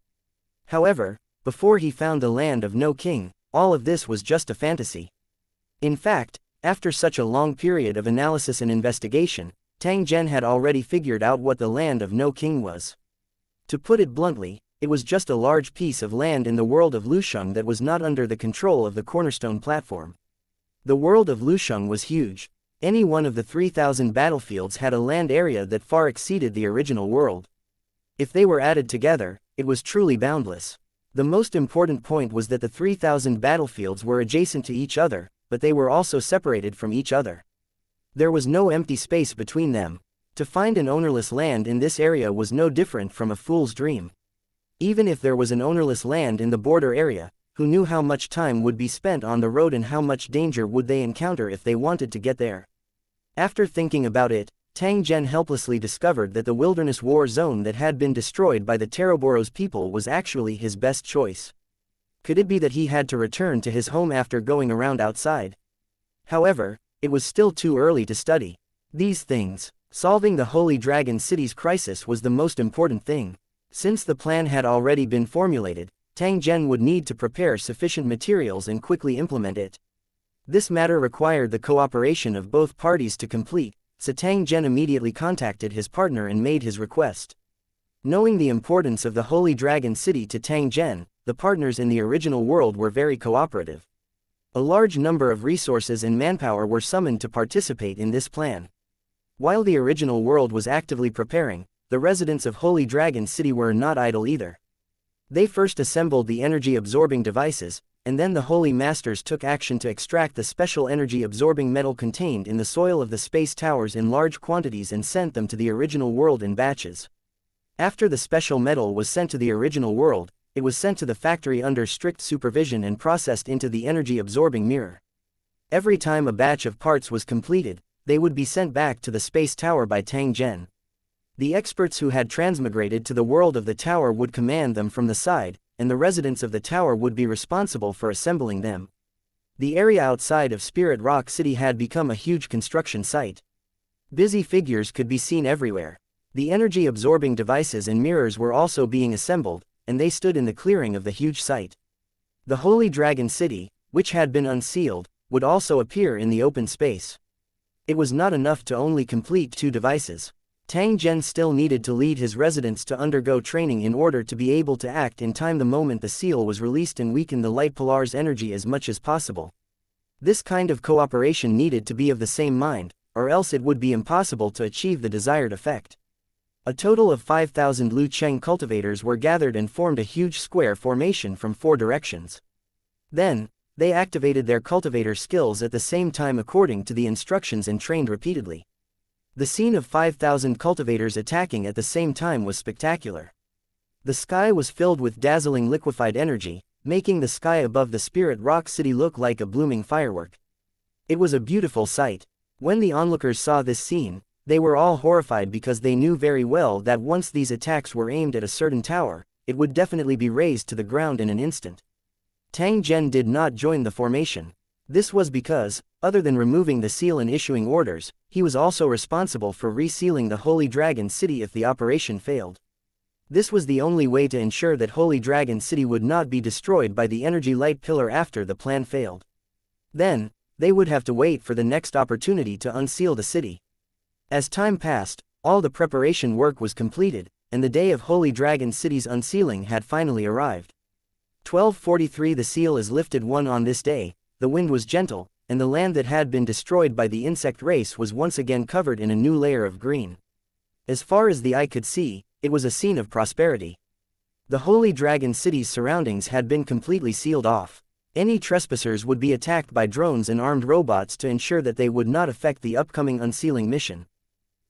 However, before he found the land of no king, all of this was just a fantasy. In fact, after such a long period of analysis and investigation, Tang Zhen had already figured out what the land of no king was. To put it bluntly, it was just a large piece of land in the world of Lusheng that was not under the control of the cornerstone platform. The world of Lusheng was huge. Any one of the 3,000 battlefields had a land area that far exceeded the original world. If they were added together, it was truly boundless. The most important point was that the 3,000 battlefields were adjacent to each other, but they were also separated from each other. There was no empty space between them. To find an ownerless land in this area was no different from a fool's dream. Even if there was an ownerless land in the border area, who knew how much time would be spent on the road and how much danger would they encounter if they wanted to get there? After thinking about it, Tang Zhen helplessly discovered that the wilderness war zone that had been destroyed by the Teroboros people was actually his best choice. Could it be that he had to return to his home after going around outside? However, it was still too early to study these things. Solving the Holy Dragon City's crisis was the most important thing. Since the plan had already been formulated, Tang Zhen would need to prepare sufficient materials and quickly implement it. This matter required the cooperation of both parties to complete, so Tang Zhen immediately contacted his partner and made his request. Knowing the importance of the Holy Dragon City to Tang Zhen, the partners in the original world were very cooperative. A large number of resources and manpower were summoned to participate in this plan. While the original world was actively preparing, the residents of Holy Dragon City were not idle either. They first assembled the energy-absorbing devices, and then the Holy Masters took action to extract the special energy-absorbing metal contained in the soil of the space towers in large quantities and sent them to the original world in batches. After the special metal was sent to the original world, it was sent to the factory under strict supervision and processed into the energy-absorbing mirror. Every time a batch of parts was completed, they would be sent back to the space tower by Tang Zhen. The experts who had transmigrated to the world of the tower would command them from the side, and the residents of the tower would be responsible for assembling them. The area outside of Spirit Rock City had become a huge construction site. Busy figures could be seen everywhere. The energy-absorbing devices and mirrors were also being assembled, and they stood in the clearing of the huge site. The Holy Dragon City, which had been unsealed, would also appear in the open space. It was not enough to only complete 2 devices. Tang Zhen still needed to lead his residents to undergo training in order to be able to act in time the moment the seal was released and weaken the light polar's energy as much as possible. This kind of cooperation needed to be of the same mind, or else it would be impossible to achieve the desired effect. A total of 5,000 Lu Cheng cultivators were gathered and formed a huge square formation from 4 directions. Then, they activated their cultivator skills at the same time according to the instructions and trained repeatedly. The scene of 5,000 cultivators attacking at the same time was spectacular. The sky was filled with dazzling liquefied energy, making the sky above the Spirit Rock City look like a blooming firework. It was a beautiful sight. When the onlookers saw this scene, they were all horrified because they knew very well that once these attacks were aimed at a certain tower, it would definitely be razed to the ground in an instant. Tang Zhen did not join the formation. This was because, other than removing the seal and issuing orders, he was also responsible for resealing the Holy Dragon City if the operation failed. This was the only way to ensure that Holy Dragon City would not be destroyed by the energy light pillar after the plan failed. Then, they would have to wait for the next opportunity to unseal the city. As time passed, all the preparation work was completed, and the day of Holy Dragon City's unsealing had finally arrived. 1243 The seal is lifted. On this day, the wind was gentle, and the land that had been destroyed by the insect race was once again covered in a new layer of green. As far as the eye could see, it was a scene of prosperity. The Holy Dragon City's surroundings had been completely sealed off. Any trespassers would be attacked by drones and armed robots to ensure that they would not affect the upcoming unsealing mission.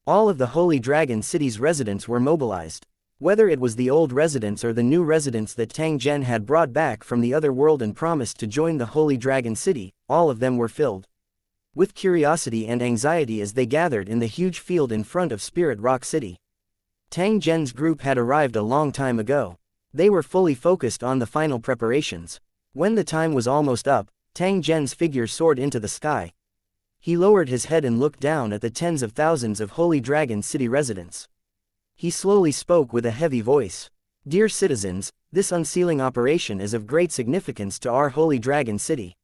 All of the Holy Dragon City's residents were mobilized. Whether it was the old residents or the new residents that Tang Zhen had brought back from the other world and promised to join the Holy Dragon City, all of them were filled with curiosity and anxiety as they gathered in the huge field in front of Spirit Rock City. Tang Zhen's group had arrived a long time ago. They were fully focused on the final preparations. When the time was almost up, Tang Zhen's figure soared into the sky. He lowered his head and looked down at the tens of thousands of Holy Dragon City residents. He slowly spoke with a heavy voice. Dear citizens, this unsealing operation is of great significance to our Holy Dragon City.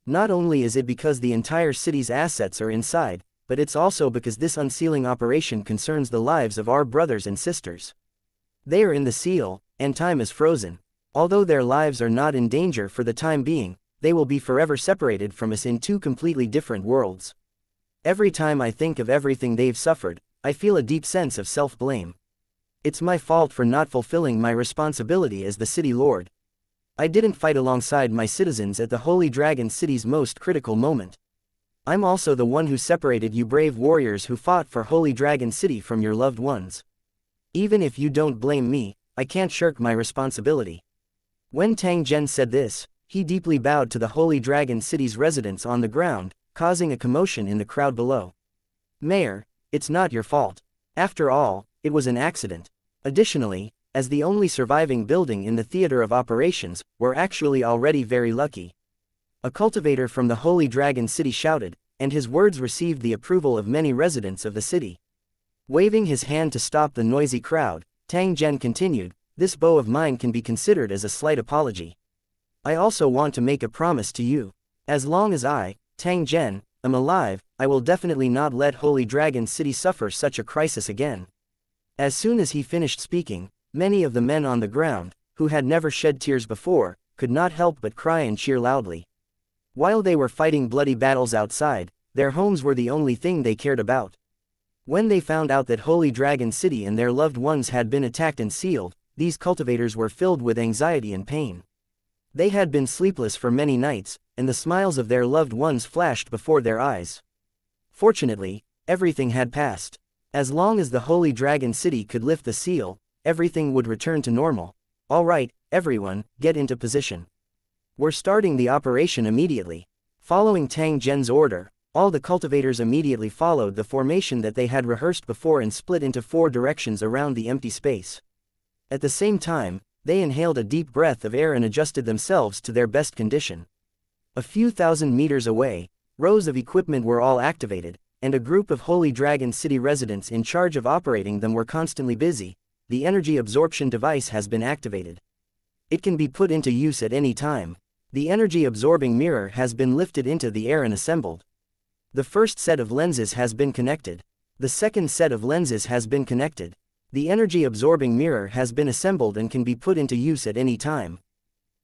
Not only is it because the entire city's assets are inside, but it's also because this unsealing operation concerns the lives of our brothers and sisters. They are in the seal, and time is frozen. Although their lives are not in danger for the time being, they will be forever separated from us in two completely different worlds. Every time I think of everything they've suffered, I feel a deep sense of self-blame. It's my fault for not fulfilling my responsibility as the city lord. I didn't fight alongside my citizens at the Holy Dragon City's most critical moment. I'm also the one who separated you brave warriors who fought for Holy Dragon City from your loved ones. Even if you don't blame me, I can't shirk my responsibility. When Tang Zhen said this, he deeply bowed to the Holy Dragon City's residents on the ground, causing a commotion in the crowd below. Mayor, it's not your fault. After all, it was an accident. Additionally, as the only surviving building in the theater of operations, we're actually already very lucky. A cultivator from the Holy Dragon City shouted, and his words received the approval of many residents of the city. Waving his hand to stop the noisy crowd, Tang Zhen continued, this bow of mine can be considered as a slight apology. I also want to make a promise to you. As long as I, Tang Zhen, am alive, I will definitely not let Holy Dragon City suffer such a crisis again. As soon as he finished speaking, many of the men on the ground, who had never shed tears before, could not help but cry and cheer loudly. While they were fighting bloody battles outside, their homes were the only thing they cared about. When they found out that Holy Dragon City and their loved ones had been attacked and sealed, these cultivators were filled with anxiety and pain. They had been sleepless for many nights, and the smiles of their loved ones flashed before their eyes. Fortunately, everything had passed. As long as the Holy Dragon City could lift the seal, everything would return to normal. All right, everyone, get into position. We're starting the operation immediately. Following Tang Zhen's order, all the cultivators immediately followed the formation that they had rehearsed before and split into 4 directions around the empty space. At the same time, they inhaled a deep breath of air and adjusted themselves to their best condition. A few thousand meters away, rows of equipment were all activated, and a group of Holy Dragon City residents in charge of operating them were constantly busy. The energy absorption device has been activated. It can be put into use at any time. The energy absorbing mirror has been lifted into the air and assembled. The first set of lenses has been connected. The second set of lenses has been connected. The energy absorbing mirror has been assembled and can be put into use at any time.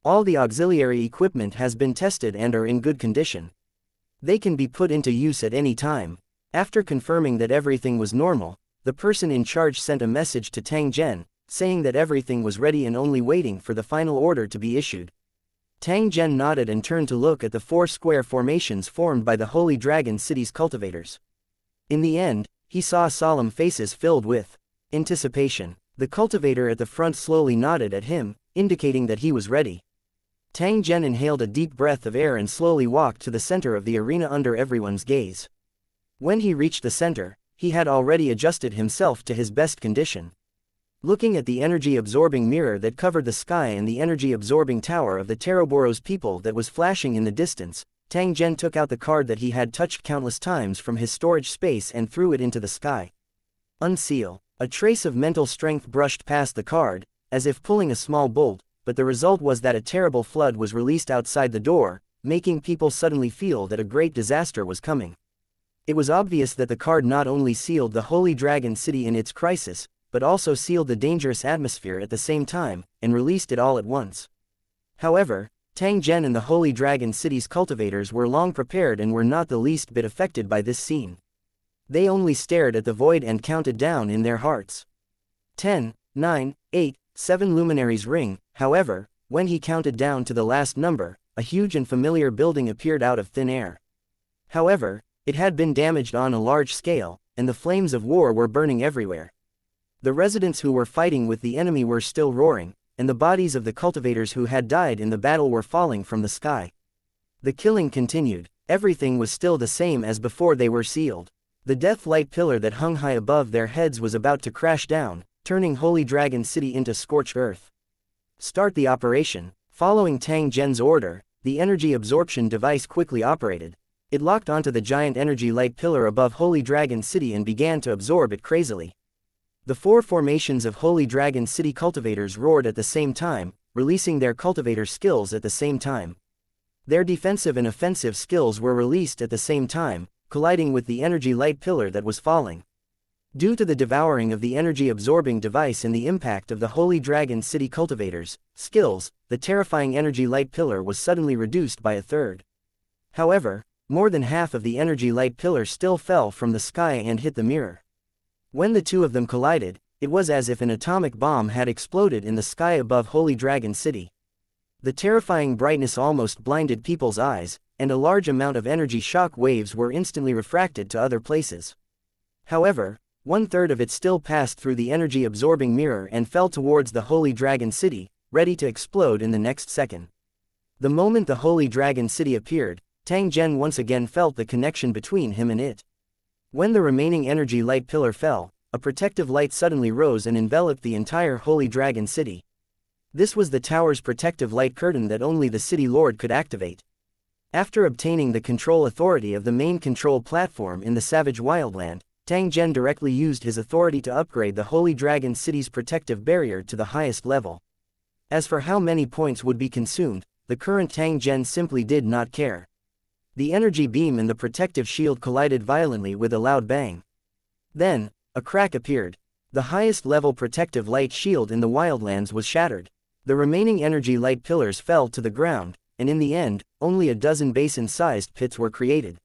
All the auxiliary equipment has been tested and are in good condition. They can be put into use at any time. After confirming that everything was normal, the person in charge sent a message to Tang Zhen, saying that everything was ready and only waiting for the final order to be issued. Tang Zhen nodded and turned to look at the 4 square formations formed by the Holy Dragon City's cultivators. In the end, he saw solemn faces filled with anticipation. The cultivator at the front slowly nodded at him, indicating that he was ready. Tang Zhen inhaled a deep breath of air and slowly walked to the center of the arena under everyone's gaze. When he reached the center, he had already adjusted himself to his best condition. Looking at the energy-absorbing mirror that covered the sky and the energy-absorbing tower of the Teroboros people that was flashing in the distance, Tang Zhen took out the card that he had touched countless times from his storage space and threw it into the sky. Unseal. A trace of mental strength brushed past the card, as if pulling a small bolt, but the result was that a terrible flood was released outside the door, making people suddenly feel that a great disaster was coming. It was obvious that the card not only sealed the Holy Dragon City in its crisis, but also sealed the dangerous atmosphere at the same time, and released it all at once. However, Tang Zhen and the Holy Dragon City's cultivators were long prepared and were not the least bit affected by this scene. They only stared at the void and counted down in their hearts. 10, 9, 8, 7 luminaries ring. However, when he counted down to the last number, a huge and familiar building appeared out of thin air. However, it had been damaged on a large scale, and the flames of war were burning everywhere. The residents who were fighting with the enemy were still roaring, and the bodies of the cultivators who had died in the battle were falling from the sky. The killing continued. Everything was still the same as before they were sealed. The death light pillar that hung high above their heads was about to crash down, turning Holy Dragon City into scorched earth. Start the operation. Following Tang Zhen's order, the energy absorption device quickly operated. It locked onto the giant energy light pillar above Holy Dragon City and began to absorb it crazily. The four formations of Holy Dragon City cultivators roared at the same time, releasing their cultivator skills at the same time. Their defensive and offensive skills were released at the same time, colliding with the energy light pillar that was falling. Due to the devouring of the energy-absorbing device and the impact of the Holy Dragon City cultivators' skills, the terrifying energy light pillar was suddenly reduced by a third. However, more than half of the energy light pillar still fell from the sky and hit the mirror. When the two of them collided, it was as if an atomic bomb had exploded in the sky above Holy Dragon City. The terrifying brightness almost blinded people's eyes, and a large amount of energy shock waves were instantly refracted to other places. However, one-third of it still passed through the energy-absorbing mirror and fell towards the Holy Dragon City, ready to explode in the next second. The moment the Holy Dragon City appeared, Tang Zhen once again felt the connection between him and it. When the remaining energy light pillar fell, a protective light suddenly rose and enveloped the entire Holy Dragon City. This was the tower's protective light curtain that only the City Lord could activate. After obtaining the control authority of the main control platform in the Savage Wildland, Tang Zhen directly used his authority to upgrade the Holy Dragon City's protective barrier to the highest level. As for how many points would be consumed, the current Tang Zhen simply did not care. The energy beam and the protective shield collided violently with a loud bang. Then, a crack appeared. The highest level protective light shield in the Wildlands was shattered. The remaining energy light pillars fell to the ground, and in the end, only a dozen basin-sized pits were created.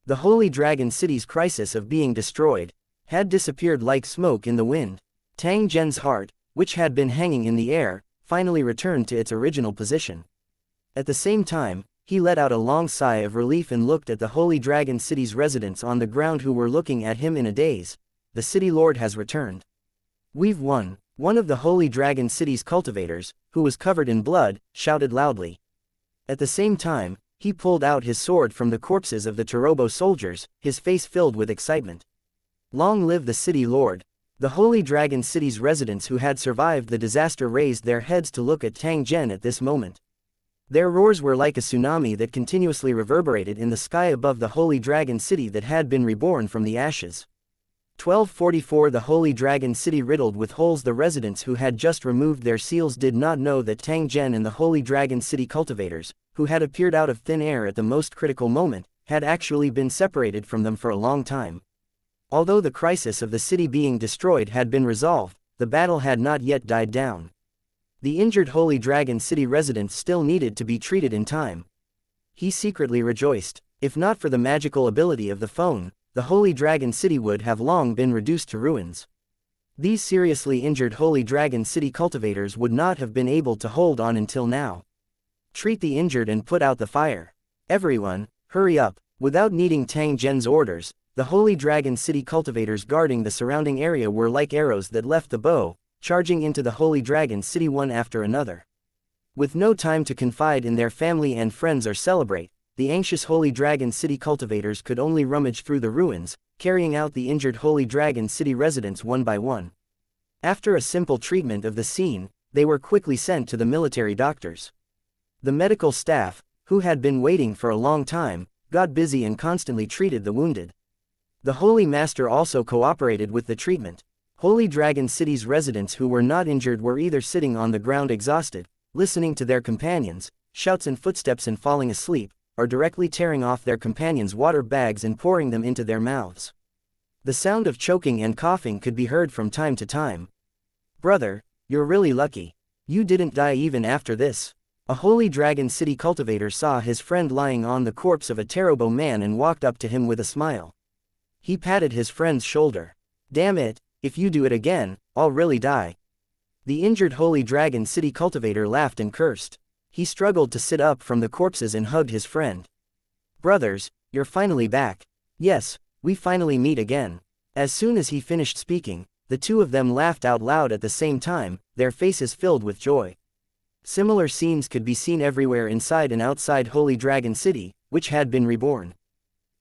The Holy Dragon City's crisis of being destroyed had disappeared like smoke in the wind. Tang Zhen's heart, which had been hanging in the air, finally returned to its original position. At the same time, he let out a long sigh of relief and looked at the Holy Dragon City's residents on the ground who were looking at him in a daze. The City Lord has returned. We've won. One of the Holy Dragon City's cultivators, who was covered in blood, shouted loudly. At the same time, he pulled out his sword from the corpses of the Torobo soldiers, his face filled with excitement. Long live the City Lord! The Holy Dragon City's residents who had survived the disaster raised their heads to look at Tang Zhen at this moment. Their roars were like a tsunami that continuously reverberated in the sky above the Holy Dragon City that had been reborn from the ashes. 1244 The Holy Dragon City riddled with holes. The residents who had just removed their seals did not know that Tang Zhen and the Holy Dragon City cultivators, who had appeared out of thin air at the most critical moment, had actually been separated from them for a long time. Although the crisis of the city being destroyed had been resolved, the battle had not yet died down. The injured Holy Dragon City residents still needed to be treated in time. He secretly rejoiced. If not for the magical ability of the phone, the Holy Dragon City would have long been reduced to ruins. These seriously injured Holy Dragon City cultivators would not have been able to hold on until now. Treat the injured and put out the fire. Everyone, hurry up. Without needing Tang Zhen's orders, the Holy Dragon City cultivators guarding the surrounding area were like arrows that left the bow, charging into the Holy Dragon City one after another. With no time to confide in their family and friends or celebrate, the anxious Holy Dragon City cultivators could only rummage through the ruins, carrying out the injured Holy Dragon City residents one by one. After a simple treatment of the scene, they were quickly sent to the military doctors. The medical staff, who had been waiting for a long time, got busy and constantly treated the wounded. The Holy Master also cooperated with the treatment. Holy Dragon City's residents who were not injured were either sitting on the ground exhausted, listening to their companions' shouts and footsteps and falling asleep, or directly tearing off their companions' water bags and pouring them into their mouths. The sound of choking and coughing could be heard from time to time. Brother, you're really lucky. You didn't die even after this. A Holy Dragon City cultivator saw his friend lying on the corpse of a Torobo man and walked up to him with a smile. He patted his friend's shoulder. Damn it, if you do it again, I'll really die. The injured Holy Dragon City cultivator laughed and cursed. He struggled to sit up from the corpses and hugged his friend. Brothers, you're finally back. Yes, we finally meet again. As soon as he finished speaking, the two of them laughed out loud at the same time, their faces filled with joy. Similar scenes could be seen everywhere inside and outside Holy Dragon City, which had been reborn.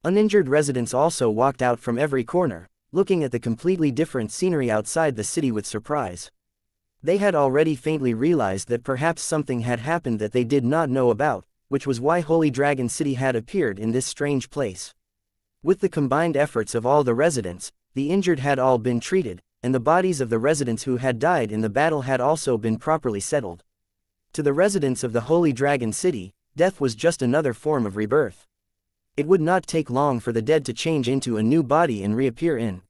Uninjured residents also walked out from every corner, looking at the completely different scenery outside the city with surprise. They had already faintly realized that perhaps something had happened that they did not know about, which was why Holy Dragon City had appeared in this strange place. With the combined efforts of all the residents, the injured had all been treated, and the bodies of the residents who had died in the battle had also been properly settled. To the residents of the Holy Dragon City, death was just another form of rebirth. It would not take long for the dead to change into a new body and reappear in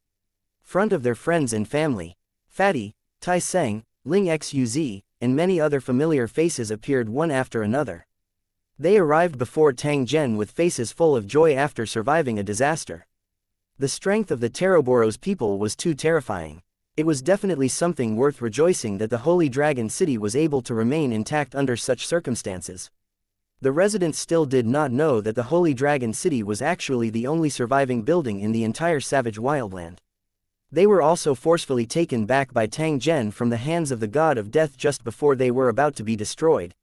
front of their friends and family. Fatty, Tai Seng, Ling Xuz, and many other familiar faces appeared one after another. They arrived before Tang Zhen with faces full of joy after surviving a disaster. The strength of the Teroboros people was too terrifying. It was definitely something worth rejoicing that the Holy Dragon City was able to remain intact under such circumstances. The residents still did not know that the Holy Dragon City was actually the only surviving building in the entire savage wildland. They were also forcefully taken back by Tang Zhen from the hands of the god of death just before they were about to be destroyed.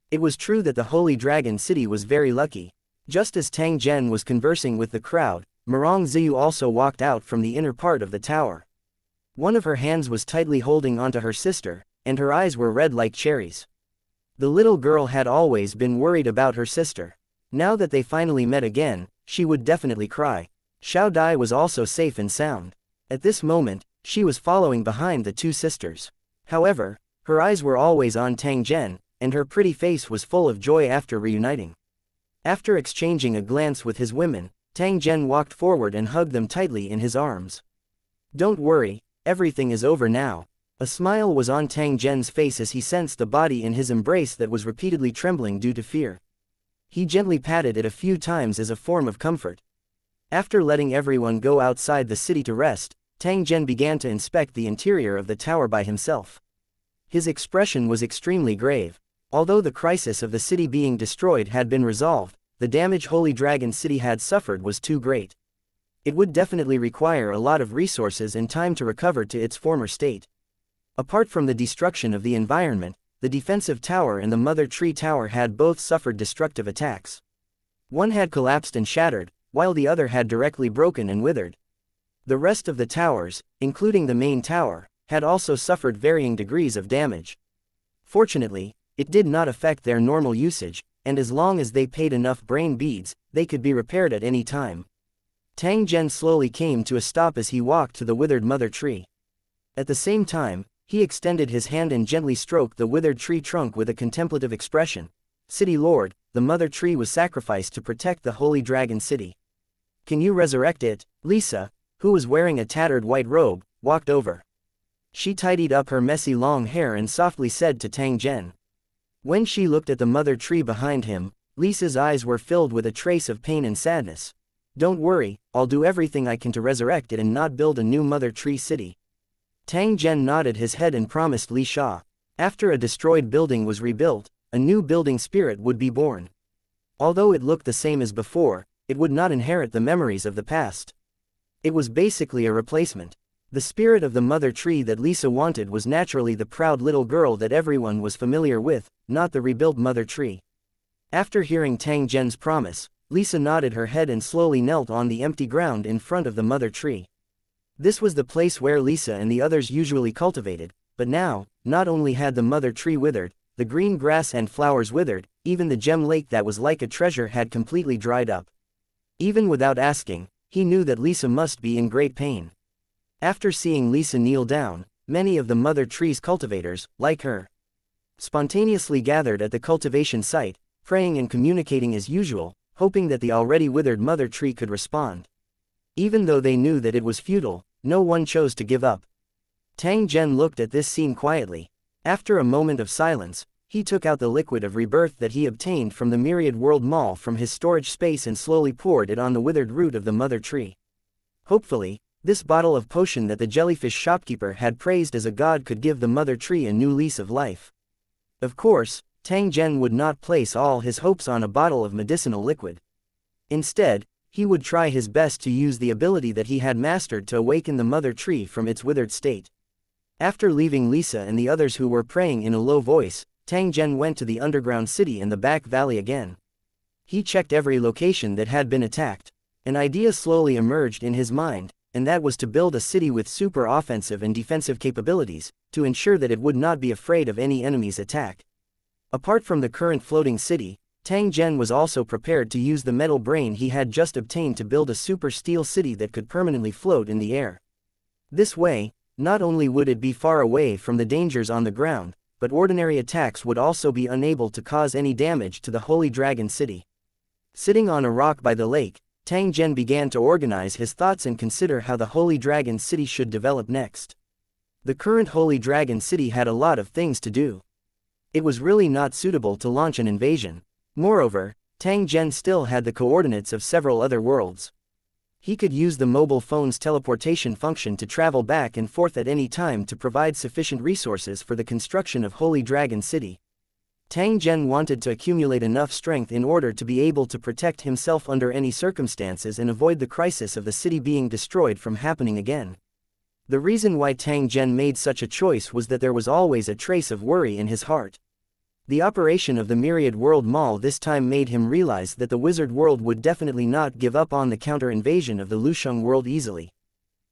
It was true that the Holy Dragon City was very lucky. Just as Tang Zhen was conversing with the crowd, Mirong Ziyu also walked out from the inner part of the tower. One of her hands was tightly holding onto her sister, and her eyes were red like cherries. The little girl had always been worried about her sister. Now that they finally met again, she would definitely cry. Xiao Dai was also safe and sound. At this moment, she was following behind the two sisters. However, her eyes were always on Tang Zhen, and her pretty face was full of joy after reuniting. After exchanging a glance with his women, Tang Zhen walked forward and hugged them tightly in his arms. "Don't worry, everything is over now." A smile was on Tang Zhen's face as he sensed the body in his embrace that was repeatedly trembling due to fear. He gently patted it a few times as a form of comfort. After letting everyone go outside the city to rest, Tang Zhen began to inspect the interior of the tower by himself. His expression was extremely grave. Although the crisis of the city being destroyed had been resolved, the damage Holy Dragon City had suffered was too great. It would definitely require a lot of resources and time to recover to its former state. Apart from the destruction of the environment, the defensive tower and the Mother Tree Tower had both suffered destructive attacks. One had collapsed and shattered, while the other had directly broken and withered. The rest of the towers, including the main tower, had also suffered varying degrees of damage. Fortunately, it did not affect their normal usage, and as long as they paid enough brain beads, they could be repaired at any time. Tang Zhen slowly came to a stop as he walked to the withered mother tree. At the same time, he extended his hand and gently stroked the withered tree trunk with a contemplative expression. "City Lord, the mother tree was sacrificed to protect the Holy Dragon City. Can you resurrect it?" Lisa, who was wearing a tattered white robe, walked over. She tidied up her messy long hair and softly said to Tang Zhen. When she looked at the mother tree behind him, Lisa's eyes were filled with a trace of pain and sadness. "Don't worry, I'll do everything I can to resurrect it and not build a new mother tree city." Tang Zhen nodded his head and promised Li Sha. After a destroyed building was rebuilt, a new building spirit would be born. Although it looked the same as before, it would not inherit the memories of the past. It was basically a replacement. The spirit of the mother tree that Lisa wanted was naturally the proud little girl that everyone was familiar with, not the rebuilt mother tree. After hearing Tang Zhen's promise, Lisa nodded her head and slowly knelt on the empty ground in front of the mother tree. This was the place where Lisa and the others usually cultivated, but now, not only had the mother tree withered, the green grass and flowers withered, even the gem lake that was like a treasure had completely dried up. Even without asking, he knew that Lisa must be in great pain. After seeing Lisa kneel down, many of the mother tree's cultivators, like her, spontaneously gathered at the cultivation site, praying and communicating as usual, hoping that the already withered mother tree could respond. Even though they knew that it was futile, no one chose to give up. Tang Zhen looked at this scene quietly. After a moment of silence, he took out the liquid of rebirth that he obtained from the Myriad World Mall from his storage space and slowly poured it on the withered root of the mother tree. Hopefully, this bottle of potion that the jellyfish shopkeeper had praised as a god could give the mother tree a new lease of life. Of course, Tang Zhen would not place all his hopes on a bottle of medicinal liquid. Instead, he would try his best to use the ability that he had mastered to awaken the mother tree from its withered state. After leaving Lisa and the others who were praying in a low voice, Tang Zhen went to the underground city in the back valley again. He checked every location that had been attacked. An idea slowly emerged in his mind, and that was to build a city with super offensive and defensive capabilities, to ensure that it would not be afraid of any enemy's attack. Apart from the current floating city, Tang Zhen was also prepared to use the metal brain he had just obtained to build a super steel city that could permanently float in the air. This way, not only would it be far away from the dangers on the ground, but ordinary attacks would also be unable to cause any damage to the Holy Dragon City. Sitting on a rock by the lake, Tang Zhen began to organize his thoughts and consider how the Holy Dragon City should develop next. The current Holy Dragon City had a lot of things to do. It was really not suitable to launch an invasion. Moreover, Tang Zhen still had the coordinates of several other worlds. He could use the mobile phone's teleportation function to travel back and forth at any time to provide sufficient resources for the construction of Holy Dragon City. Tang Zhen wanted to accumulate enough strength in order to be able to protect himself under any circumstances and avoid the crisis of the city being destroyed from happening again. The reason why Tang Zhen made such a choice was that there was always a trace of worry in his heart. The operation of the Myriad World Mall this time made him realize that the Wizard World would definitely not give up on the counter-invasion of the Lusheng world easily.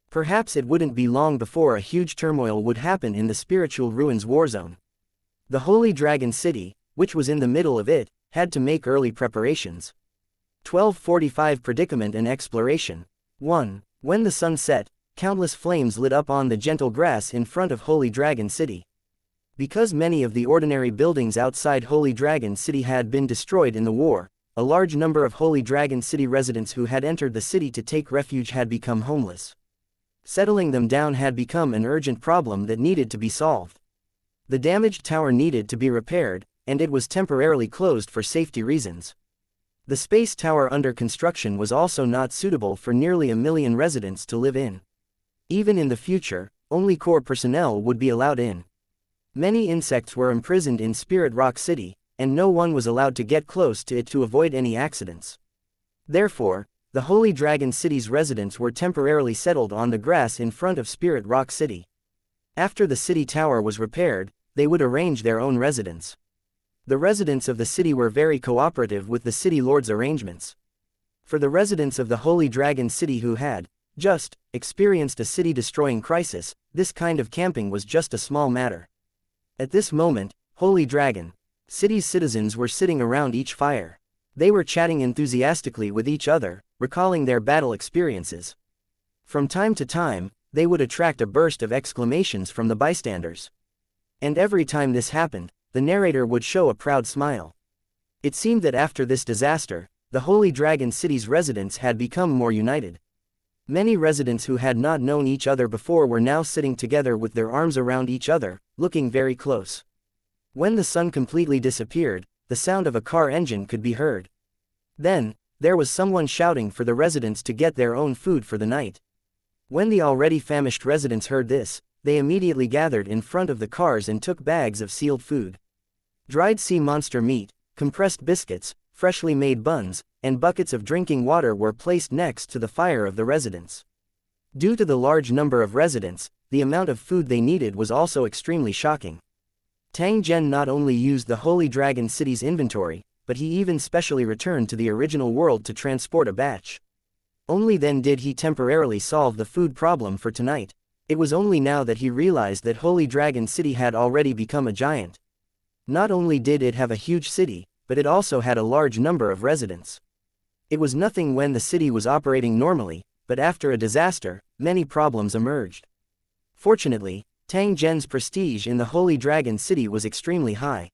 Perhaps it wouldn't be long before a huge turmoil would happen in the Spiritual Ruins Warzone. The Holy Dragon City, which was in the middle of it, had to make early preparations. 1245 Predicament and Exploration. 1. When the sun set, countless flames lit up on the gentle grass in front of Holy Dragon City. Because many of the ordinary buildings outside Holy Dragon City had been destroyed in the war, a large number of Holy Dragon City residents who had entered the city to take refuge had become homeless. Settling them down had become an urgent problem that needed to be solved. The damaged tower needed to be repaired, and it was temporarily closed for safety reasons. The space tower under construction was also not suitable for nearly 1 million residents to live in. Even in the future, only core personnel would be allowed in. Many insects were imprisoned in Spirit Rock City, and no one was allowed to get close to it to avoid any accidents. Therefore, the Holy Dragon City's residents were temporarily settled on the grass in front of Spirit Rock City. After the city tower was repaired, they would arrange their own residence. The residents of the city were very cooperative with the city lord's arrangements. For the residents of the Holy Dragon City who had, just, experienced a city-destroying crisis, this kind of camping was just a small matter. At this moment, Holy Dragon City's citizens were sitting around each fire. They were chatting enthusiastically with each other, recalling their battle experiences. From time to time, they would attract a burst of exclamations from the bystanders. And every time this happened, the narrator would show a proud smile. It seemed that after this disaster, the Holy Dragon City's residents had become more united. Many residents who had not known each other before were now sitting together with their arms around each other, looking very close. When the sun completely disappeared, the sound of a car engine could be heard. Then, there was someone shouting for the residents to get their own food for the night. When the already famished residents heard this, they immediately gathered in front of the cars and took bags of sealed food. Dried sea monster meat, compressed biscuits, freshly made buns, and buckets of drinking water were placed next to the fire of the residents. Due to the large number of residents, the amount of food they needed was also extremely shocking. Tang Zhen not only used the Holy Dragon City's inventory, but he even specially returned to the original world to transport a batch. Only then did he temporarily solve the food problem for tonight. It was only now that he realized that Holy Dragon City had already become a giant. Not only did it have a huge city, but it also had a large number of residents. It was nothing when the city was operating normally, but after a disaster, many problems emerged. Fortunately, Tang Zhen's prestige in the Holy Dragon City was extremely high.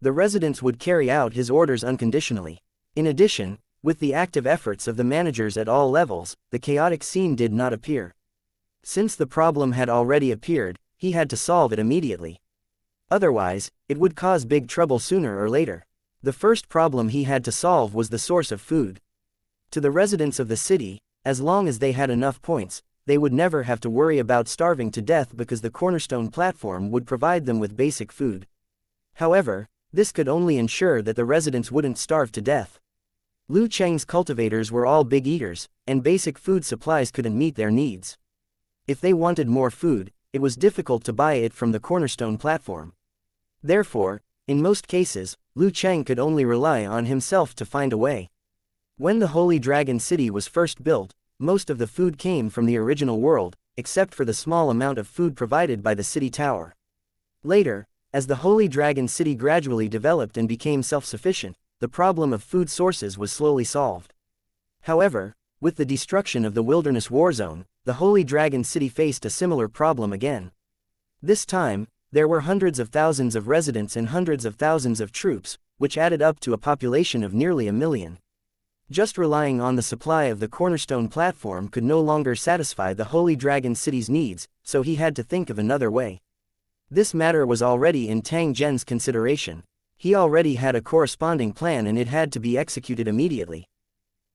The residents would carry out his orders unconditionally. In addition, with the active efforts of the managers at all levels, the chaotic scene did not appear. Since the problem had already appeared, he had to solve it immediately. Otherwise, it would cause big trouble sooner or later. The first problem he had to solve was the source of food. To the residents of the city, as long as they had enough points, they would never have to worry about starving to death because the cornerstone platform would provide them with basic food. However, this could only ensure that the residents wouldn't starve to death. Lu Cheng's cultivators were all big eaters, and basic food supplies couldn't meet their needs. If they wanted more food, it was difficult to buy it from the cornerstone platform. Therefore, in most cases, Lu Cheng could only rely on himself to find a way. When the Holy Dragon City was first built, most of the food came from the original world, except for the small amount of food provided by the city tower. Later, as the Holy Dragon City gradually developed and became self-sufficient, the problem of food sources was slowly solved. However, with the destruction of the Wilderness War Zone, the Holy Dragon City faced a similar problem again. This time, there were hundreds of thousands of residents and hundreds of thousands of troops, which added up to a population of nearly 1 million. Just relying on the supply of the cornerstone platform could no longer satisfy the Holy Dragon City's needs, so he had to think of another way. This matter was already in Tang Zhen's consideration. He already had a corresponding plan and it had to be executed immediately.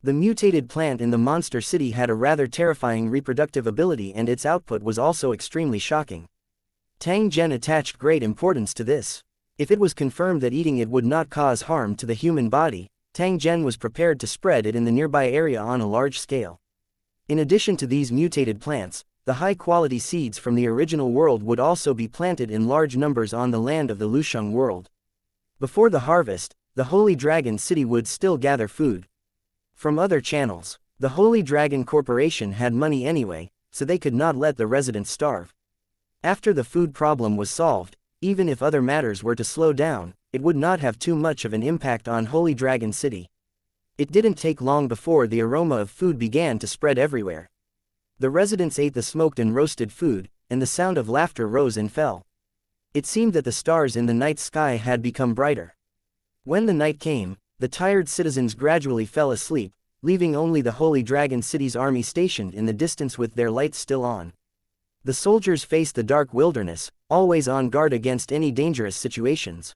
The mutated plant in the monster city had a rather terrifying reproductive ability and its output was also extremely shocking. Tang Zhen attached great importance to this. If it was confirmed that eating it would not cause harm to the human body, Tang Zhen was prepared to spread it in the nearby area on a large scale. In addition to these mutated plants, the high-quality seeds from the original world would also be planted in large numbers on the land of the Lusheng world. Before the harvest, the Holy Dragon City would still gather food from other channels. The Holy Dragon Corporation had money anyway, so they could not let the residents starve. After the food problem was solved, even if other matters were to slow down, it would not have too much of an impact on Holy Dragon City. It didn't take long before the aroma of food began to spread everywhere. The residents ate the smoked and roasted food, and the sound of laughter rose and fell. It seemed that the stars in the night sky had become brighter. When the night came, the tired citizens gradually fell asleep, leaving only the Holy Dragon City's army stationed in the distance with their lights still on. The soldiers faced the dark wilderness, always on guard against any dangerous situations.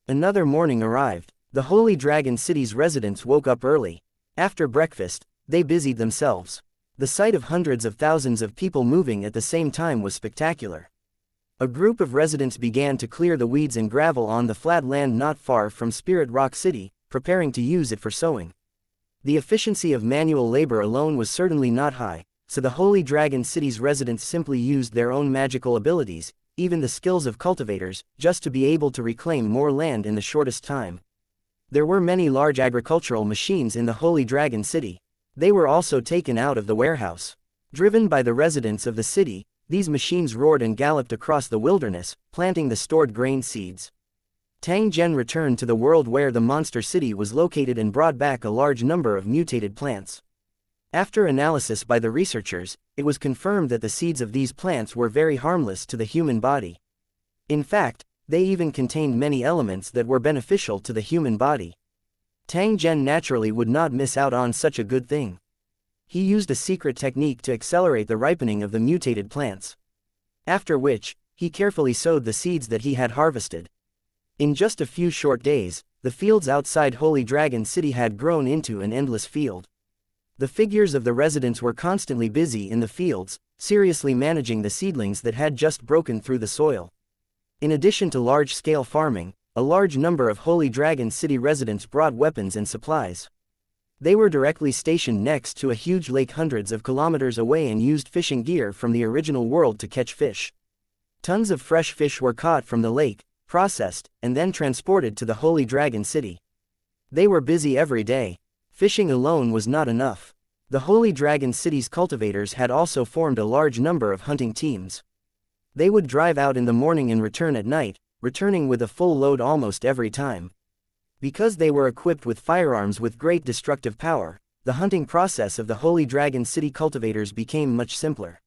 Another morning arrived. The Holy Dragon City's residents woke up early. After breakfast, they busied themselves. The sight of hundreds of thousands of people moving at the same time was spectacular. A group of residents began to clear the weeds and gravel on the flat land not far from Spirit Rock City, preparing to use it for sowing. The efficiency of manual labor alone was certainly not high, so the Holy Dragon City's residents simply used their own magical abilities, even the skills of cultivators, just to be able to reclaim more land in the shortest time. There were many large agricultural machines in the Holy Dragon City. They were also taken out of the warehouse. Driven by the residents of the city, these machines roared and galloped across the wilderness, planting the stored grain seeds. Tang Zhen returned to the world where the monster city was located and brought back a large number of mutated plants. After analysis by the researchers, it was confirmed that the seeds of these plants were very harmless to the human body. In fact, they even contained many elements that were beneficial to the human body. Tang Zhen naturally would not miss out on such a good thing. He used a secret technique to accelerate the ripening of the mutated plants. After which, he carefully sowed the seeds that he had harvested. In just a few short days, the fields outside Holy Dragon City had grown into an endless field. The figures of the residents were constantly busy in the fields, seriously managing the seedlings that had just broken through the soil. In addition to large-scale farming, a large number of Holy Dragon City residents brought weapons and supplies. They were directly stationed next to a huge lake hundreds of kilometers away and used fishing gear from the original world to catch fish. Tons of fresh fish were caught from the lake, processed, and then transported to the Holy Dragon City. They were busy every day. Fishing alone was not enough. The Holy Dragon City's cultivators had also formed a large number of hunting teams. They would drive out in the morning and return at night, returning with a full load almost every time. Because they were equipped with firearms with great destructive power, the hunting process of the Holy Dragon City cultivators became much simpler.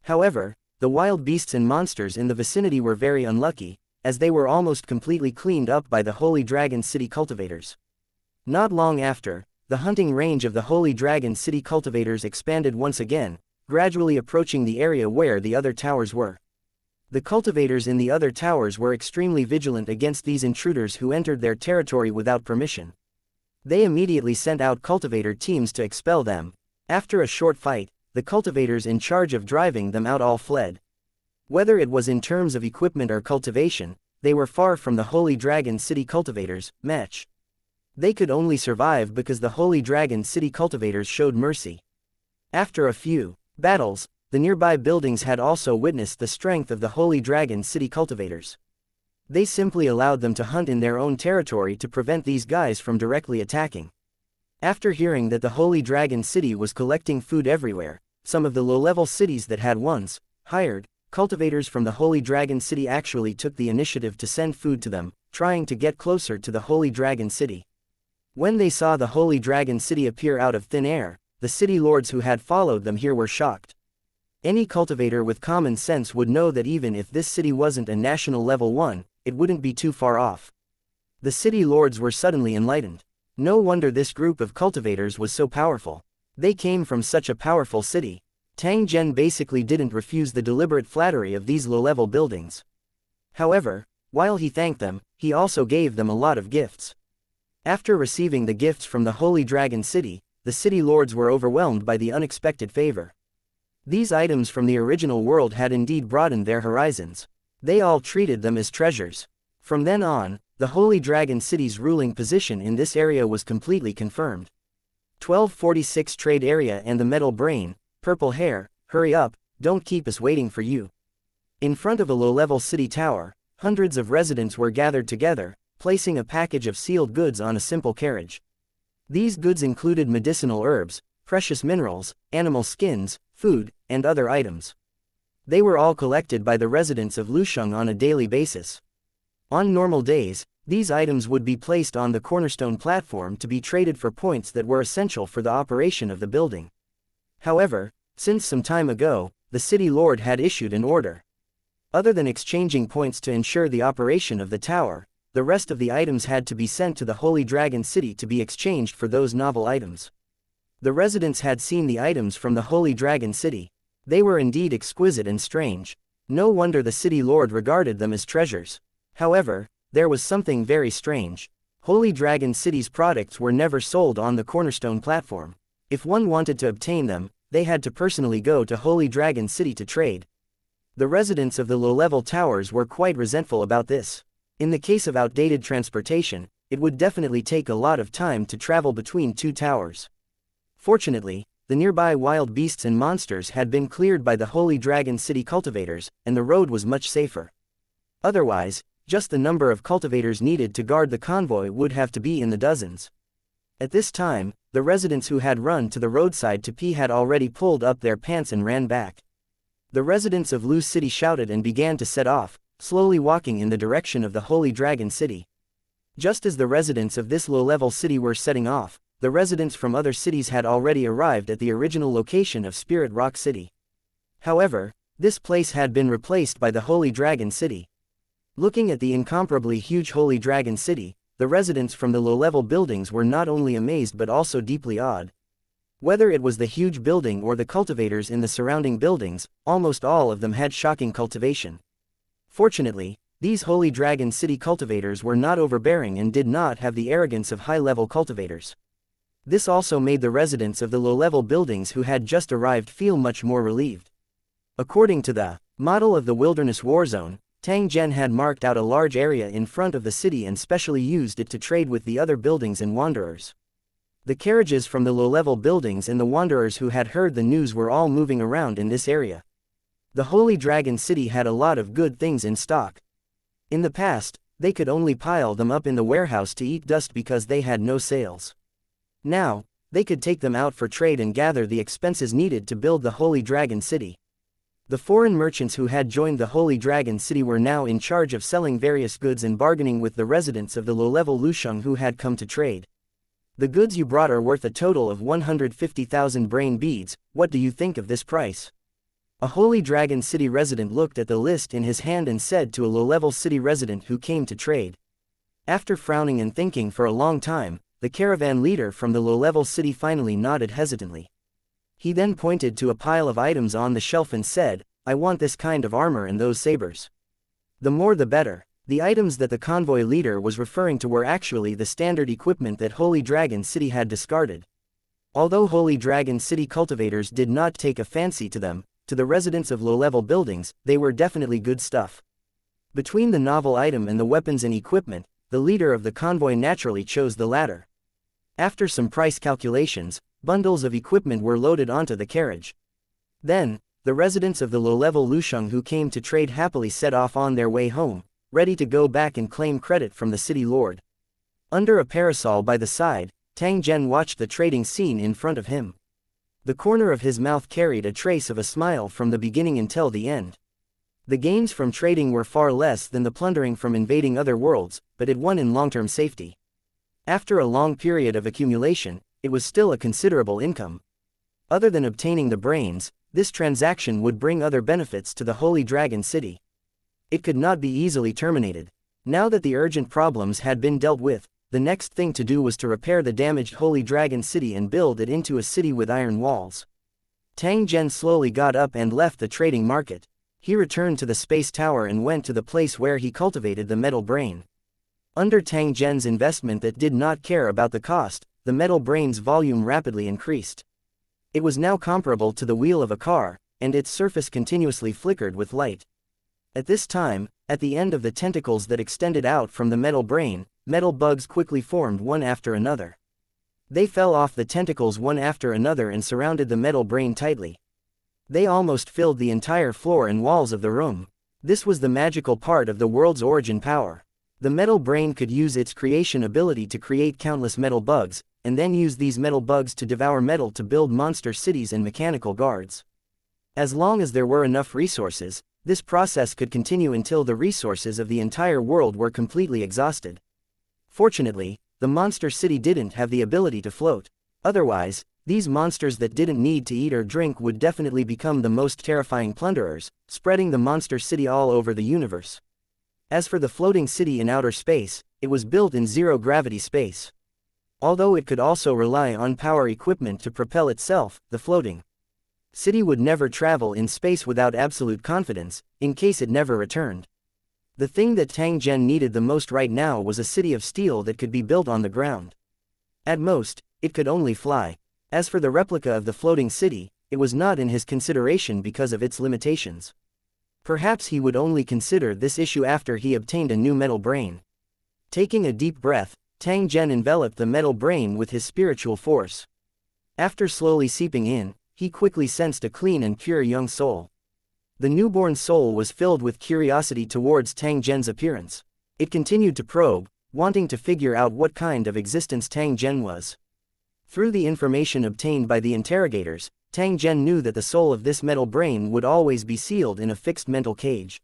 However, the wild beasts and monsters in the vicinity were very unlucky, as they were almost completely cleaned up by the Holy Dragon City cultivators. Not long after, the hunting range of the Holy Dragon City cultivators expanded once again, gradually approaching the area where the other towers were. The cultivators in the other towers were extremely vigilant against these intruders who entered their territory without permission. They immediately sent out cultivator teams to expel them. After a short fight, the cultivators in charge of driving them out all fled. Whether it was in terms of equipment or cultivation, they were far from the Holy Dragon City cultivators' match. They could only survive because the Holy Dragon City cultivators showed mercy. After a few battles, the nearby buildings had also witnessed the strength of the Holy Dragon City cultivators. They simply allowed them to hunt in their own territory to prevent these guys from directly attacking. After hearing that the Holy Dragon City was collecting food everywhere, some of the low-level cities that had once hired cultivators from the Holy Dragon City actually took the initiative to send food to them, trying to get closer to the Holy Dragon City. When they saw the Holy Dragon City appear out of thin air, the city lords who had followed them here were shocked. Any cultivator with common sense would know that even if this city wasn't a national level 1, it wouldn't be too far off. The city lords were suddenly enlightened. No wonder this group of cultivators was so powerful. They came from such a powerful city. Tang Zhen basically didn't refuse the deliberate flattery of these low-level buildings. However, while he thanked them, he also gave them a lot of gifts. After receiving the gifts from the Holy Dragon City, the city lords were overwhelmed by the unexpected favor. These items from the original world had indeed broadened their horizons. They all treated them as treasures. From then on, the Holy Dragon City's ruling position in this area was completely confirmed. 1246 Trade Area and the Metal Brain, Purple Hair, hurry up, don't keep us waiting for you. In front of a low-level city tower, hundreds of residents were gathered together, placing a package of sealed goods on a simple carriage. These goods included medicinal herbs, precious minerals, animal skins, food, and other items. They were all collected by the residents of Lusheng on a daily basis. On normal days, these items would be placed on the cornerstone platform to be traded for points that were essential for the operation of the building. However, since some time ago, the city lord had issued an order. Other than exchanging points to ensure the operation of the tower, the rest of the items had to be sent to the Holy Dragon City to be exchanged for those novel items. The residents had seen the items from the Holy Dragon City. They were indeed exquisite and strange. No wonder the city lord regarded them as treasures. However, there was something very strange. Holy Dragon City's products were never sold on the cornerstone platform. If one wanted to obtain them, they had to personally go to Holy Dragon City to trade. The residents of the low-level towers were quite resentful about this. In the case of outdated transportation, it would definitely take a lot of time to travel between two towers. Fortunately, the nearby wild beasts and monsters had been cleared by the Holy Dragon City cultivators, and the road was much safer. Otherwise, just the number of cultivators needed to guard the convoy would have to be in the dozens. At this time, the residents who had run to the roadside to pee had already pulled up their pants and ran back. The residents of Lu City shouted and began to set off, slowly walking in the direction of the Holy Dragon City. Just as the residents of this low-level city were setting off, the residents from other cities had already arrived at the original location of Spirit Rock City. However, this place had been replaced by the Holy Dragon City. Looking at the incomparably huge Holy Dragon City, the residents from the low-level buildings were not only amazed but also deeply awed. Whether it was the huge building or the cultivators in the surrounding buildings, almost all of them had shocking cultivation. Fortunately, these Holy Dragon City cultivators were not overbearing and did not have the arrogance of high-level cultivators. This also made the residents of the low-level buildings who had just arrived feel much more relieved. According to the model of the Wilderness War Zone, Tang Zhen had marked out a large area in front of the city and specially used it to trade with the other buildings and wanderers. The carriages from the low-level buildings and the wanderers who had heard the news were all moving around in this area. The Holy Dragon City had a lot of good things in stock. In the past, they could only pile them up in the warehouse to eat dust because they had no sales. Now, they could take them out for trade and gather the expenses needed to build the Holy Dragon City. The foreign merchants who had joined the Holy Dragon City were now in charge of selling various goods and bargaining with the residents of the low-level Lusheng who had come to trade. The goods you brought are worth a total of 150,000 brain beads. What do you think of this price? A Holy Dragon City resident looked at the list in his hand and said to a low-level city resident who came to trade. After frowning and thinking for a long time, the caravan leader from the low-level city finally nodded hesitantly. He then pointed to a pile of items on the shelf and said, "I want this kind of armor and those sabers." The more the better. The items that the convoy leader was referring to were actually the standard equipment that Holy Dragon City had discarded. Although Holy Dragon City cultivators did not take a fancy to them, to the residents of low-level buildings, they were definitely good stuff. Between the novel item and the weapons and equipment, the leader of the convoy naturally chose the latter. After some price calculations, bundles of equipment were loaded onto the carriage. Then, the residents of the low-level Lusheng who came to trade happily set off on their way home, ready to go back and claim credit from the city lord. Under a parasol by the side, Tang Zhen watched the trading scene in front of him. The corner of his mouth carried a trace of a smile from the beginning until the end. The gains from trading were far less than the plundering from invading other worlds, but it won in long-term safety. After a long period of accumulation, it was still a considerable income. Other than obtaining the brains, this transaction would bring other benefits to the Holy Dragon City. It could not be easily terminated. Now that the urgent problems had been dealt with, the next thing to do was to repair the damaged Holy Dragon City and build it into a city with iron walls. Tang Zhen slowly got up and left the trading market. He returned to the space tower and went to the place where he cultivated the metal brain. Under Tang Zhen's investment that did not care about the cost, the metal brain's volume rapidly increased. It was now comparable to the wheel of a car, and its surface continuously flickered with light. At this time, at the end of the tentacles that extended out from the metal brain, metal bugs quickly formed one after another. They fell off the tentacles one after another and surrounded the metal brain tightly. They almost filled the entire floor and walls of the room. This was the magical part of the world's origin power. The metal brain could use its creation ability to create countless metal bugs, and then use these metal bugs to devour metal to build monster cities and mechanical guards. As long as there were enough resources, this process could continue until the resources of the entire world were completely exhausted. Fortunately, the monster city didn't have the ability to float. Otherwise, these monsters that didn't need to eat or drink would definitely become the most terrifying plunderers, spreading the monster city all over the universe. As for the floating city in outer space, it was built in zero-gravity space. Although it could also rely on power equipment to propel itself, the floating city would never travel in space without absolute confidence, in case it never returned. The thing that Tang Zhen needed the most right now was a city of steel that could be built on the ground. At most, it could only fly. As for the replica of the floating city, it was not in his consideration because of its limitations. Perhaps he would only consider this issue after he obtained a new metal brain. Taking a deep breath, Tang Zhen enveloped the metal brain with his spiritual force. After slowly seeping in, he quickly sensed a clean and pure young soul. The newborn soul was filled with curiosity towards Tang Zhen's appearance. It continued to probe, wanting to figure out what kind of existence Tang Zhen was. Through the information obtained by the interrogators, Tang Zhen knew that the soul of this metal brain would always be sealed in a fixed mental cage.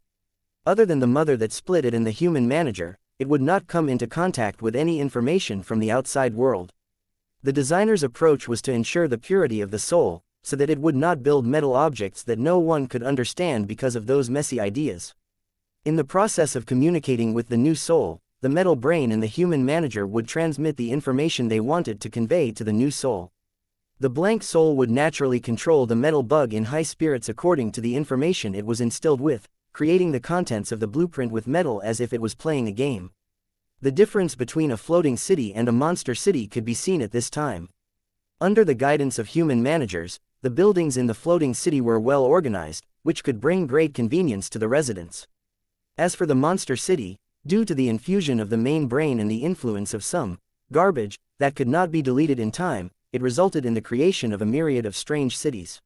Other than the mother that split it and the human manager, it would not come into contact with any information from the outside world. The designer's approach was to ensure the purity of the soul, so that it would not build metal objects that no one could understand because of those messy ideas. In the process of communicating with the new soul, the metal brain and the human manager would transmit the information they wanted to convey to the new soul. The blank soul would naturally control the metal bug in high spirits according to the information it was instilled with, creating the contents of the blueprint with metal as if it was playing a game. The difference between a floating city and a monster city could be seen at this time. Under the guidance of human managers, the buildings in the floating city were well organized, which could bring great convenience to the residents. As for the monster city, due to the infusion of the main brain and the influence of some garbage that could not be deleted in time, it resulted in the creation of a myriad of strange cities.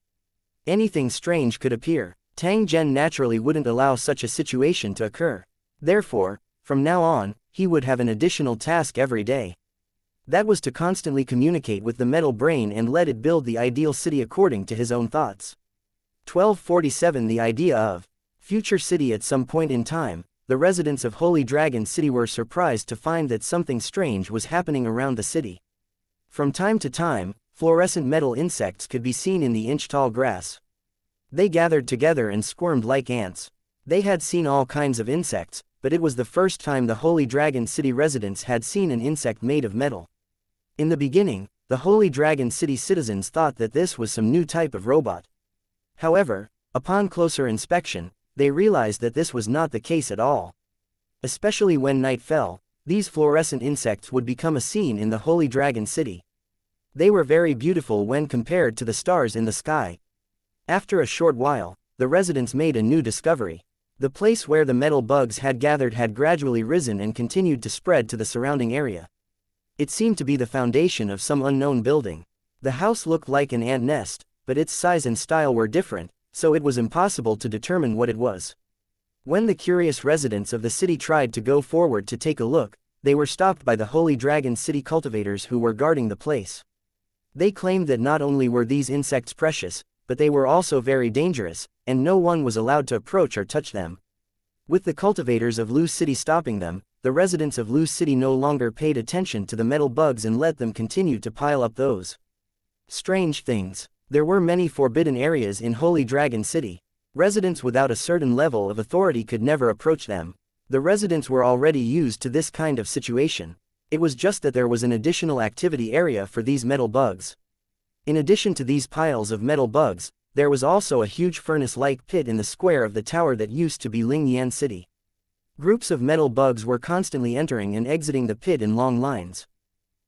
Anything strange could appear. Tang Zhen naturally wouldn't allow such a situation to occur. Therefore, from now on, he would have an additional task every day. That was to constantly communicate with the metal brain and let it build the ideal city according to his own thoughts. 1247 The idea of future city. At some point in time, the residents of Holy Dragon City were surprised to find that something strange was happening around the city. From time to time, fluorescent metal insects could be seen in the inch-tall grass. They gathered together and squirmed like ants. They had seen all kinds of insects, but it was the first time the Holy Dragon City residents had seen an insect made of metal. In the beginning, the Holy Dragon City citizens thought that this was some new type of robot. However, upon closer inspection, they realized that this was not the case at all. Especially when night fell, these fluorescent insects would become a scene in the Holy Dragon City. They were very beautiful when compared to the stars in the sky. After a short while, the residents made a new discovery. The place where the metal bugs had gathered had gradually risen and continued to spread to the surrounding area. It seemed to be the foundation of some unknown building. The house looked like an ant nest, but its size and style were different, so it was impossible to determine what it was. When the curious residents of the city tried to go forward to take a look, they were stopped by the Holy Dragon City cultivators who were guarding the place. They claimed that not only were these insects precious, but they were also very dangerous, and no one was allowed to approach or touch them. With the cultivators of Lu City stopping them, the residents of Lu City no longer paid attention to the metal bugs and let them continue to pile up those strange things. There were many forbidden areas in Holy Dragon City. Residents without a certain level of authority could never approach them. The residents were already used to this kind of situation. It was just that there was an additional activity area for these metal bugs. In addition to these piles of metal bugs, there was also a huge furnace-like pit in the square of the tower that used to be Lingyan City. Groups of metal bugs were constantly entering and exiting the pit in long lines.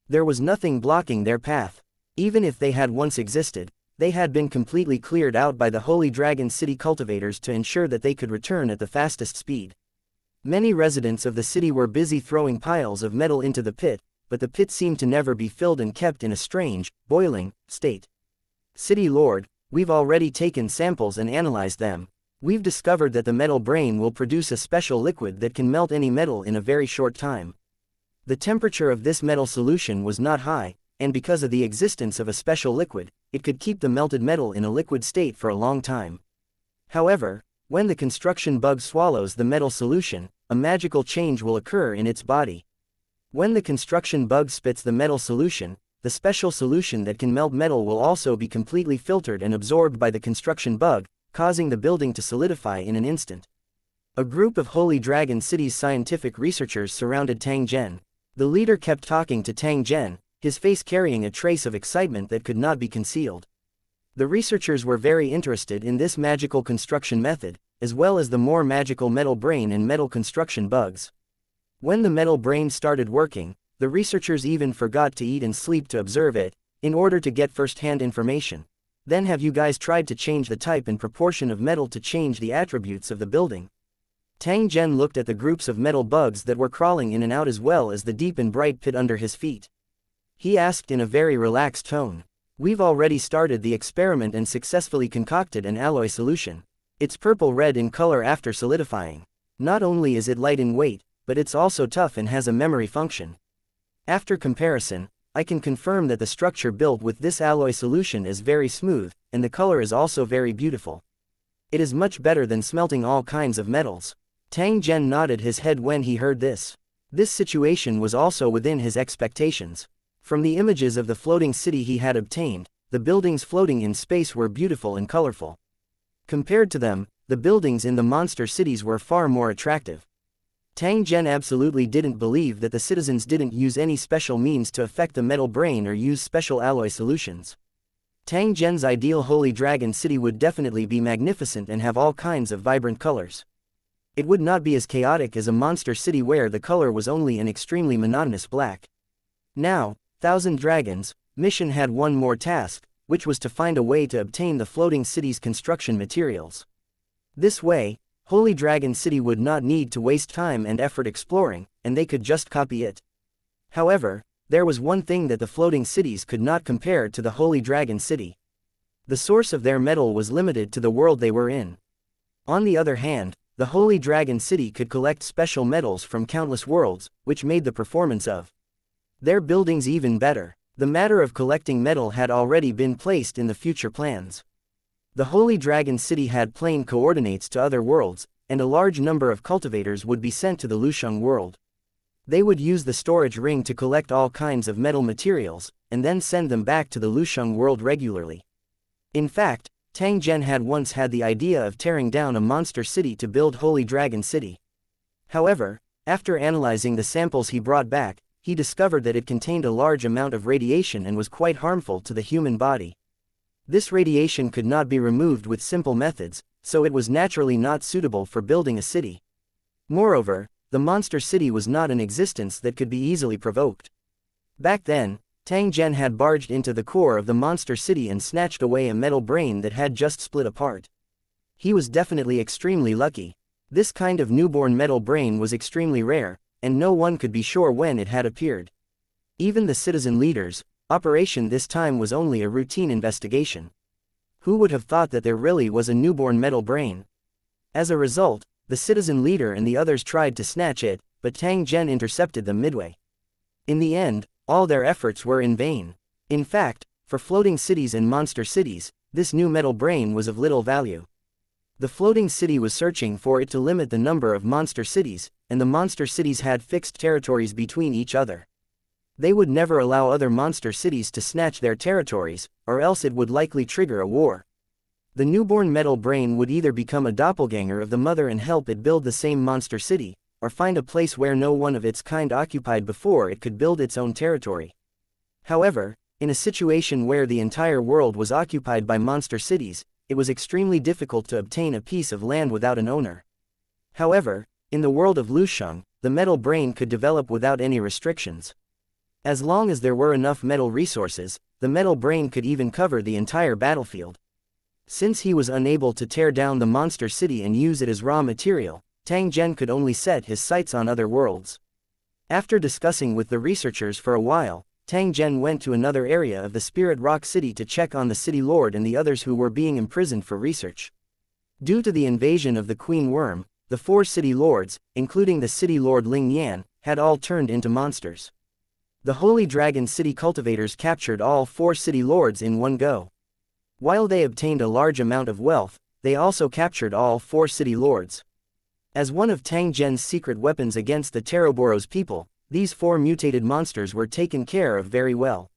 There was nothing blocking their path. Even if they had once existed, they had been completely cleared out by the Holy Dragon City cultivators to ensure that they could return at the fastest speed. Many residents of the city were busy throwing piles of metal into the pit, but the pit seemed to never be filled and kept in a strange, boiling state. City Lord, we've already taken samples and analyzed them. We've discovered that the metal brain will produce a special liquid that can melt any metal in a very short time. The temperature of this metal solution was not high, and because of the existence of a special liquid, it could keep the melted metal in a liquid state for a long time. However, when the construction bug swallows the metal solution, a magical change will occur in its body. When the construction bug spits the metal solution, the special solution that can melt metal will also be completely filtered and absorbed by the construction bug, causing the building to solidify in an instant. A group of Holy Dragon City's scientific researchers surrounded Tang Zhen. The leader kept talking to Tang Zhen, his face carrying a trace of excitement that could not be concealed. The researchers were very interested in this magical construction method, as well as the more magical metal brain and metal construction bugs. When the metal brain started working, the researchers even forgot to eat and sleep to observe it, in order to get first-hand information. Then have you guys tried to change the type and proportion of metal to change the attributes of the building? Tang Zhen looked at the groups of metal bugs that were crawling in and out as well as the deep and bright pit under his feet. He asked in a very relaxed tone. We've already started the experiment and successfully concocted an alloy solution. It's purple-red in color after solidifying. Not only is it light in weight, but it's also tough and has a memory function. After comparison, I can confirm that the structure built with this alloy solution is very smooth, and the color is also very beautiful. It is much better than smelting all kinds of metals. Tang Zhen nodded his head when he heard this. This situation was also within his expectations. From the images of the floating city he had obtained, the buildings floating in space were beautiful and colorful. Compared to them, the buildings in the monster cities were far more attractive. Tang Zhen absolutely didn't believe that the citizens didn't use any special means to affect the metal brain or use special alloy solutions. Tang Zhen's ideal Holy Dragon City would definitely be magnificent and have all kinds of vibrant colors. It would not be as chaotic as a monster city where the color was only an extremely monotonous black. Now, Thousand Dragons, mission had one more task, which was to find a way to obtain the floating city's construction materials. This way, Holy Dragon City would not need to waste time and effort exploring, and they could just copy it. However, there was one thing that the floating cities could not compare to the Holy Dragon City. The source of their metal was limited to the world they were in. On the other hand, the Holy Dragon City could collect special metals from countless worlds, which made the performance of their buildings even better. The matter of collecting metal had already been placed in the future plans. The Holy Dragon City had plane coordinates to other worlds, and a large number of cultivators would be sent to the Lusheng world. They would use the storage ring to collect all kinds of metal materials, and then send them back to the Lusheng world regularly. In fact, Tang Zhen had once had the idea of tearing down a monster city to build Holy Dragon City. However, after analyzing the samples he brought back, he discovered that it contained a large amount of radiation and was quite harmful to the human body. This radiation could not be removed with simple methods, so it was naturally not suitable for building a city. Moreover, the monster city was not an existence that could be easily provoked. Back then, Tang Zhen had barged into the core of the monster city and snatched away a metal brain that had just split apart. He was definitely extremely lucky. This kind of newborn metal brain was extremely rare, and no one could be sure when it had appeared. Even the citizen leaders' operation this time was only a routine investigation. Who would have thought that there really was a newborn metal brain? As a result, the citizen leader and the others tried to snatch it, but Tang Zhen intercepted them midway. In the end, all their efforts were in vain. In fact, for floating cities and monster cities, this new metal brain was of little value. The floating city was searching for it to limit the number of monster cities, and the monster cities had fixed territories between each other. They would never allow other monster cities to snatch their territories, or else it would likely trigger a war. The newborn metal brain would either become a doppelganger of the mother and help it build the same monster city, or find a place where no one of its kind occupied before it could build its own territory. However, in a situation where the entire world was occupied by monster cities, it was extremely difficult to obtain a piece of land without an owner. However, in the world of Lusheng, the metal brain could develop without any restrictions. As long as there were enough metal resources, the metal brain could even cover the entire battlefield. Since he was unable to tear down the monster city and use it as raw material, Tang Zhen could only set his sights on other worlds. After discussing with the researchers for a while, Tang Zhen went to another area of the Spirit Rock City to check on the city lord and the others who were being imprisoned for research. Due to the invasion of the Queen Worm, the 4 city lords, including the city lord Ling Yan, had all turned into monsters. The Holy Dragon City cultivators captured all 4 city lords in one go. While they obtained a large amount of wealth, they also captured all 4 city lords. As one of Tang Zhen's secret weapons against the Teroboros people, these 4 mutated monsters were taken care of very well.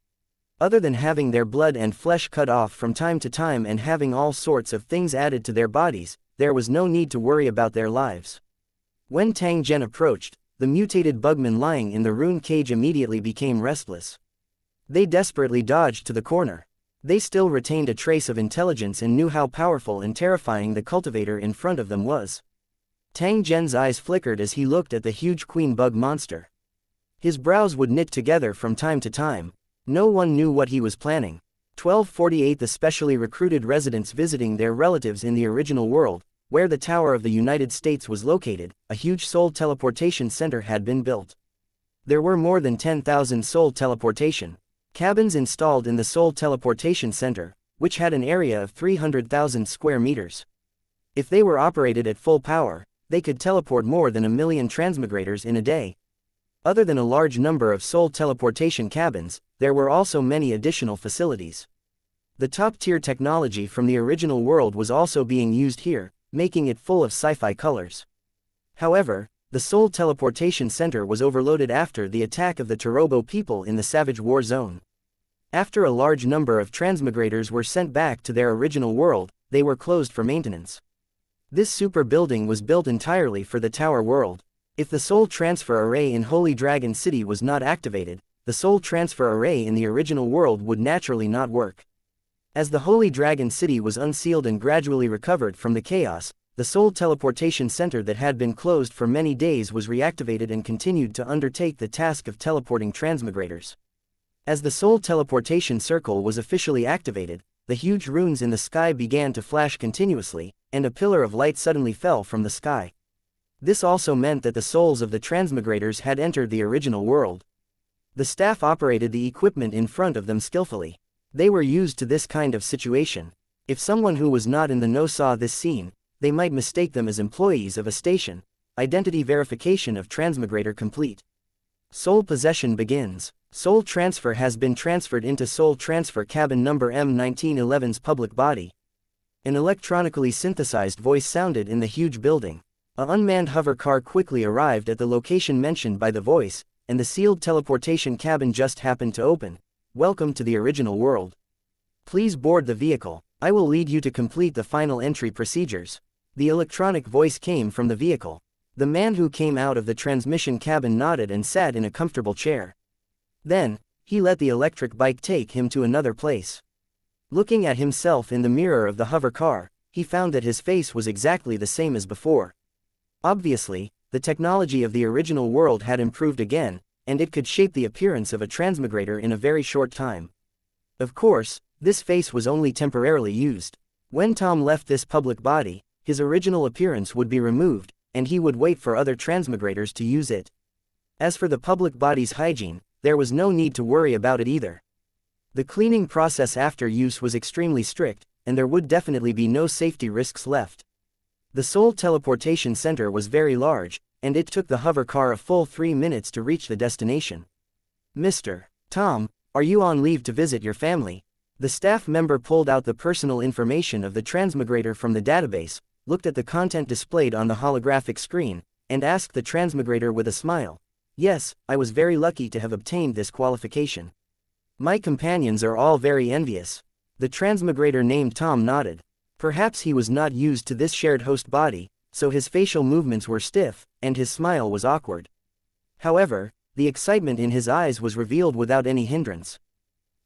Other than having their blood and flesh cut off from time to time and having all sorts of things added to their bodies, there was no need to worry about their lives. When Tang Zhen approached, the mutated bugmen lying in the rune cage immediately became restless. They desperately dodged to the corner. They still retained a trace of intelligence and knew how powerful and terrifying the cultivator in front of them was. Tang Zhen's eyes flickered as he looked at the huge queen bug monster. His brows would knit together from time to time. No one knew what he was planning. 1248 The specially recruited residents visiting their relatives in the original world, where the Tower of the United States was located, a huge soul teleportation center had been built. There were more than 10,000 soul teleportation cabins installed in the Soul Teleportation Center, which had an area of 300,000 square meters. If they were operated at full power, they could teleport more than 1 million transmigrators in a day. Other than a large number of soul teleportation cabins, there were also many additional facilities. The top-tier technology from the original world was also being used here, making it full of sci-fi colors. However, the Soul Teleportation Center was overloaded after the attack of the Terobo people in the Savage War Zone. After a large number of transmigrators were sent back to their original world, they were closed for maintenance. This super building was built entirely for the Tower World. If the Soul Transfer Array in Holy Dragon City was not activated, the Soul Transfer Array in the original world would naturally not work. As the Holy Dragon City was unsealed and gradually recovered from the chaos, the Soul Teleportation Center that had been closed for many days was reactivated and continued to undertake the task of teleporting transmigrators. As the Soul Teleportation Circle was officially activated, the huge runes in the sky began to flash continuously, and a pillar of light suddenly fell from the sky. This also meant that the souls of the transmigrators had entered the original world. The staff operated the equipment in front of them skillfully. They were used to this kind of situation. If someone who was not in the know saw this scene, they might mistake them as employees of a station. Identity verification of transmigrator complete. Soul possession begins. Soul transfer has been transferred into Soul Transfer Cabin number M1911's public body. An electronically synthesized voice sounded in the huge building. An unmanned hover car quickly arrived at the location mentioned by the voice, and the sealed teleportation cabin just happened to open. Welcome to the original world. Please board the vehicle. I will lead you to complete the final entry procedures. The electronic voice came from the vehicle. The man who came out of the transmission cabin nodded and sat in a comfortable chair. Then, he let the electric bike take him to another place. Looking at himself in the mirror of the hover car, he found that his face was exactly the same as before. Obviously, the technology of the original world had improved again, and it could shape the appearance of a transmigrator in a very short time. Of course, this face was only temporarily used. When Tom left this public body, his original appearance would be removed, and he would wait for other transmigrators to use it. As for the public body's hygiene, there was no need to worry about it either. The cleaning process after use was extremely strict, and there would definitely be no safety risks left. The Seoul Teleportation Center was very large, and it took the hover car a full 3 minutes to reach the destination. Mr. Tom, are you on leave to visit your family? The staff member pulled out the personal information of the transmigrator from the database, looked at the content displayed on the holographic screen, and asked the transmigrator with a smile. Yes, I was very lucky to have obtained this qualification. My companions are all very envious. The transmigrator named Tom nodded. Perhaps he was not used to this shared host body, so his facial movements were stiff, and his smile was awkward. However, the excitement in his eyes was revealed without any hindrance.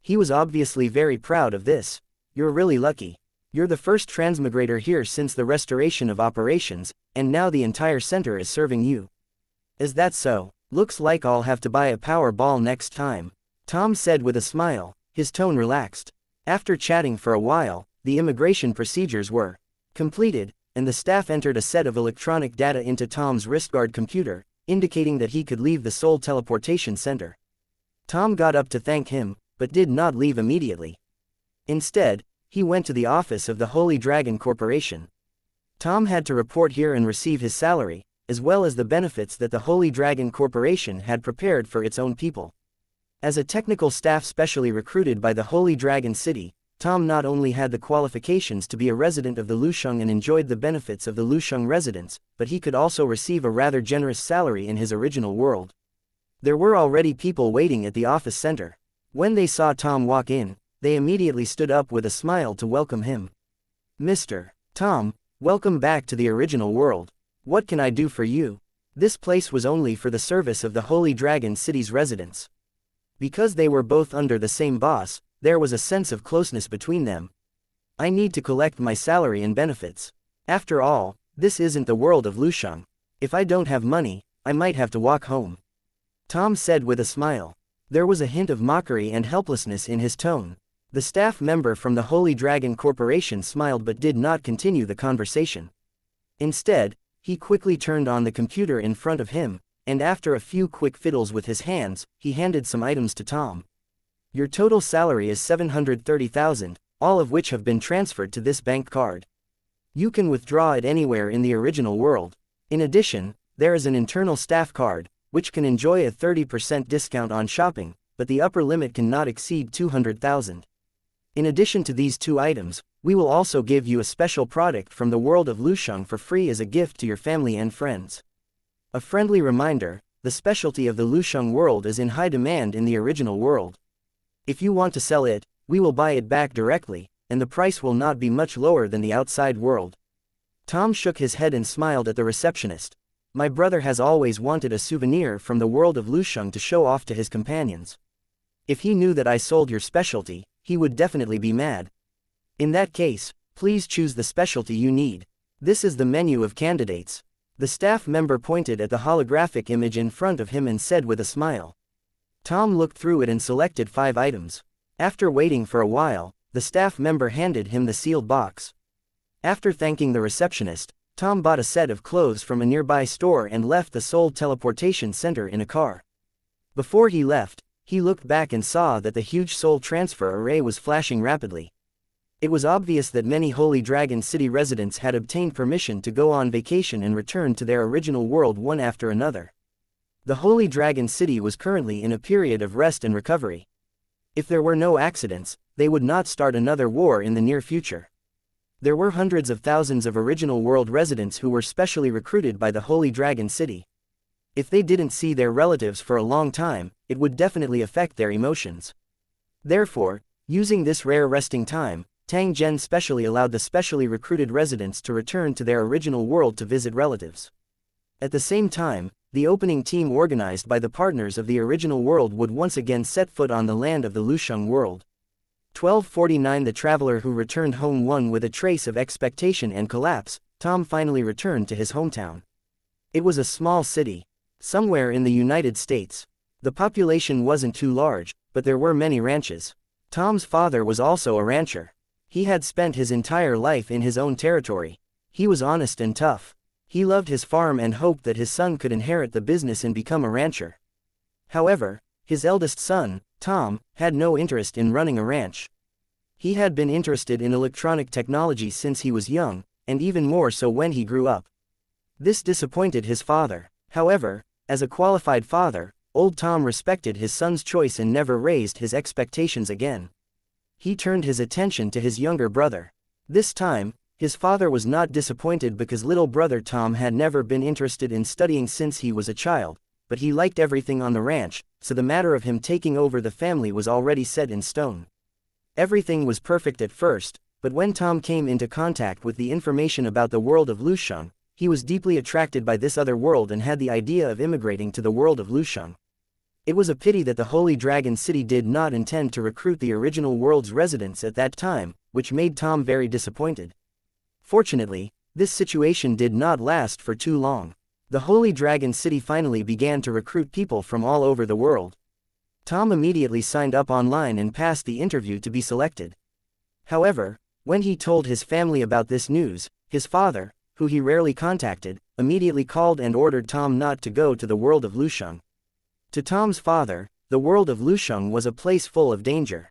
He was obviously very proud of this. You're really lucky. You're the first transmigrator here since the restoration of operations, and now the entire center is serving you. Is that so? Looks like I'll have to buy a power ball next time, Tom said with a smile, his tone relaxed. After chatting for a while, the immigration procedures were completed, and the staff entered a set of electronic data into Tom's wristguard computer, indicating that he could leave the Seoul Teleportation Center. Tom got up to thank him, but did not leave immediately. Instead, he went to the office of the Holy Dragon Corporation. Tom had to report here and receive his salary, as well as the benefits that the Holy Dragon Corporation had prepared for its own people. As a technical staff specially recruited by the Holy Dragon City, Tom not only had the qualifications to be a resident of the Lusheng and enjoyed the benefits of the Lusheng residence, but he could also receive a rather generous salary in his original world. There were already people waiting at the office center. When they saw Tom walk in, they immediately stood up with a smile to welcome him. Mr. Tom, welcome back to the original world. What can I do for you? This place was only for the service of the Holy Dragon City's residents. Because they were both under the same boss, there was a sense of closeness between them. I need to collect my salary and benefits. After all, this isn't the world of Lusheng. If I don't have money, I might have to walk home. Tom said with a smile. There was a hint of mockery and helplessness in his tone. The staff member from the Holy Dragon Corporation smiled but did not continue the conversation. Instead, he quickly turned on the computer in front of him, and after a few quick fiddles with his hands, he handed some items to Tom. Your total salary is 730,000, all of which have been transferred to this bank card. You can withdraw it anywhere in the original world. In addition, there is an internal staff card, which can enjoy a 30% discount on shopping, but the upper limit cannot exceed 200,000. In addition to these two items, we will also give you a special product from the world of Lusheng for free as a gift to your family and friends. A friendly reminder, the specialty of the Lusheng world is in high demand in the original world. If you want to sell it, we will buy it back directly, and the price will not be much lower than the outside world. Tom shook his head and smiled at the receptionist. My brother has always wanted a souvenir from the world of Lusheng to show off to his companions. If he knew that I sold your specialty, he would definitely be mad. In that case, please choose the specialty you need. This is the menu of candidates. The staff member pointed at the holographic image in front of him and said with a smile. Tom looked through it and selected 5 items. After waiting for a while, the staff member handed him the sealed box. After thanking the receptionist, Tom bought a set of clothes from a nearby store and left the Seoul Teleportation Center in a car. Before he left, he looked back and saw that the huge Seoul transfer array was flashing rapidly. It was obvious that many Holy Dragon City residents had obtained permission to go on vacation and return to their original world one after another. The Holy Dragon City was currently in a period of rest and recovery. If there were no accidents, they would not start another war in the near future. There were hundreds of thousands of original world residents who were specially recruited by the Holy Dragon City. If they didn't see their relatives for a long time, it would definitely affect their emotions. Therefore, using this rare resting time, Tang Zhen specially allowed the specially recruited residents to return to their original world to visit relatives. At the same time, the opening team organized by the partners of the original world would once again set foot on the land of the Lusheng world. 1249 The traveler who returned home won with a trace of expectation and collapse. Tom finally returned to his hometown. It was a small city, somewhere in the United States. The population wasn't too large, but there were many ranches. Tom's father was also a rancher. He had spent his entire life in his own territory. He was honest and tough. He loved his farm and hoped that his son could inherit the business and become a rancher. However, His eldest son, Tom, had no interest in running a ranch. He had been interested in electronic technology since he was young, and even more so when he grew up. This disappointed his father. However, as a qualified father, old Tom respected his son's choice and never raised his expectations again. He turned his attention to his younger brother. This time, his father was not disappointed because little brother Tom had never been interested in studying since he was a child, but he liked everything on the ranch, so the matter of him taking over the family was already set in stone. Everything was perfect at first, but when Tom came into contact with the information about the world of Lusheng, he was deeply attracted by this other world and had the idea of immigrating to the world of Lusheng. It was a pity that the Holy Dragon City did not intend to recruit the original world's residents at that time, which made Tom very disappointed. Fortunately, this situation did not last for too long. The Holy Dragon City finally began to recruit people from all over the world. Tom immediately signed up online and passed the interview to be selected. However, when he told his family about this news, his father, who he rarely contacted, immediately called and ordered Tom not to go to the world of Lusheng. To Tom's father, the world of Lusheng was a place full of danger.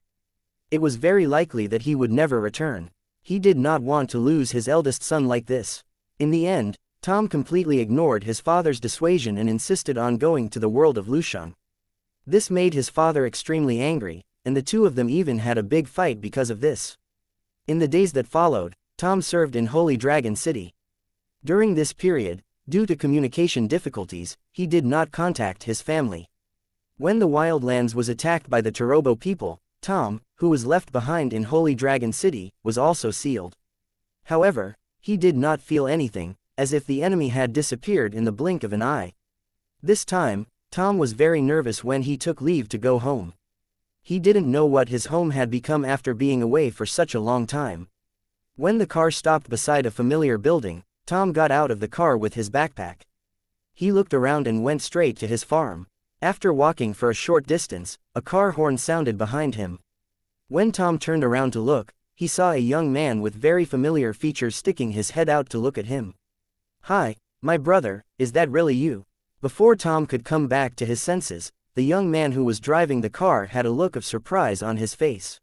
It was very likely that he would never return. He did not want to lose his eldest son like this. In the end, Tom completely ignored his father's dissuasion and insisted on going to the world of Lusheng. This made his father extremely angry, and the two of them even had a big fight because of this. In the days that followed, Tom served in Holy Dragon City. During this period, due to communication difficulties, he did not contact his family. When the Wildlands was attacked by the Turobo people, Tom, who was left behind in Holy Dragon City, was also sealed. However, he did not feel anything, as if the enemy had disappeared in the blink of an eye. This time, Tom was very nervous when he took leave to go home. He didn't know what his home had become after being away for such a long time. When the car stopped beside a familiar building, Tom got out of the car with his backpack. He looked around and went straight to his farm. After walking for a short distance, a car horn sounded behind him. When Tom turned around to look, he saw a young man with very familiar features sticking his head out to look at him. "Hi, my brother, is that really you?" Before Tom could come back to his senses, the young man who was driving the car had a look of surprise on his face.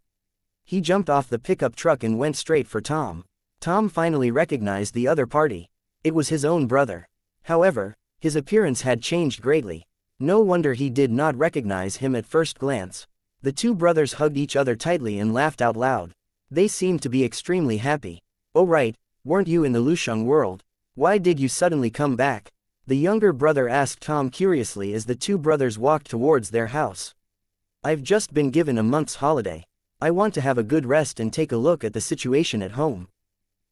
He jumped off the pickup truck and went straight for Tom. Tom finally recognized the other party. It was his own brother. However, his appearance had changed greatly. No wonder he did not recognize him at first glance. The two brothers hugged each other tightly and laughed out loud. They seemed to be extremely happy. "Oh right, weren't you in the Lusheng world? Why did you suddenly come back?" The younger brother asked Tom curiously as the two brothers walked towards their house. "I've just been given a month's holiday. I want to have a good rest and take a look at the situation at home."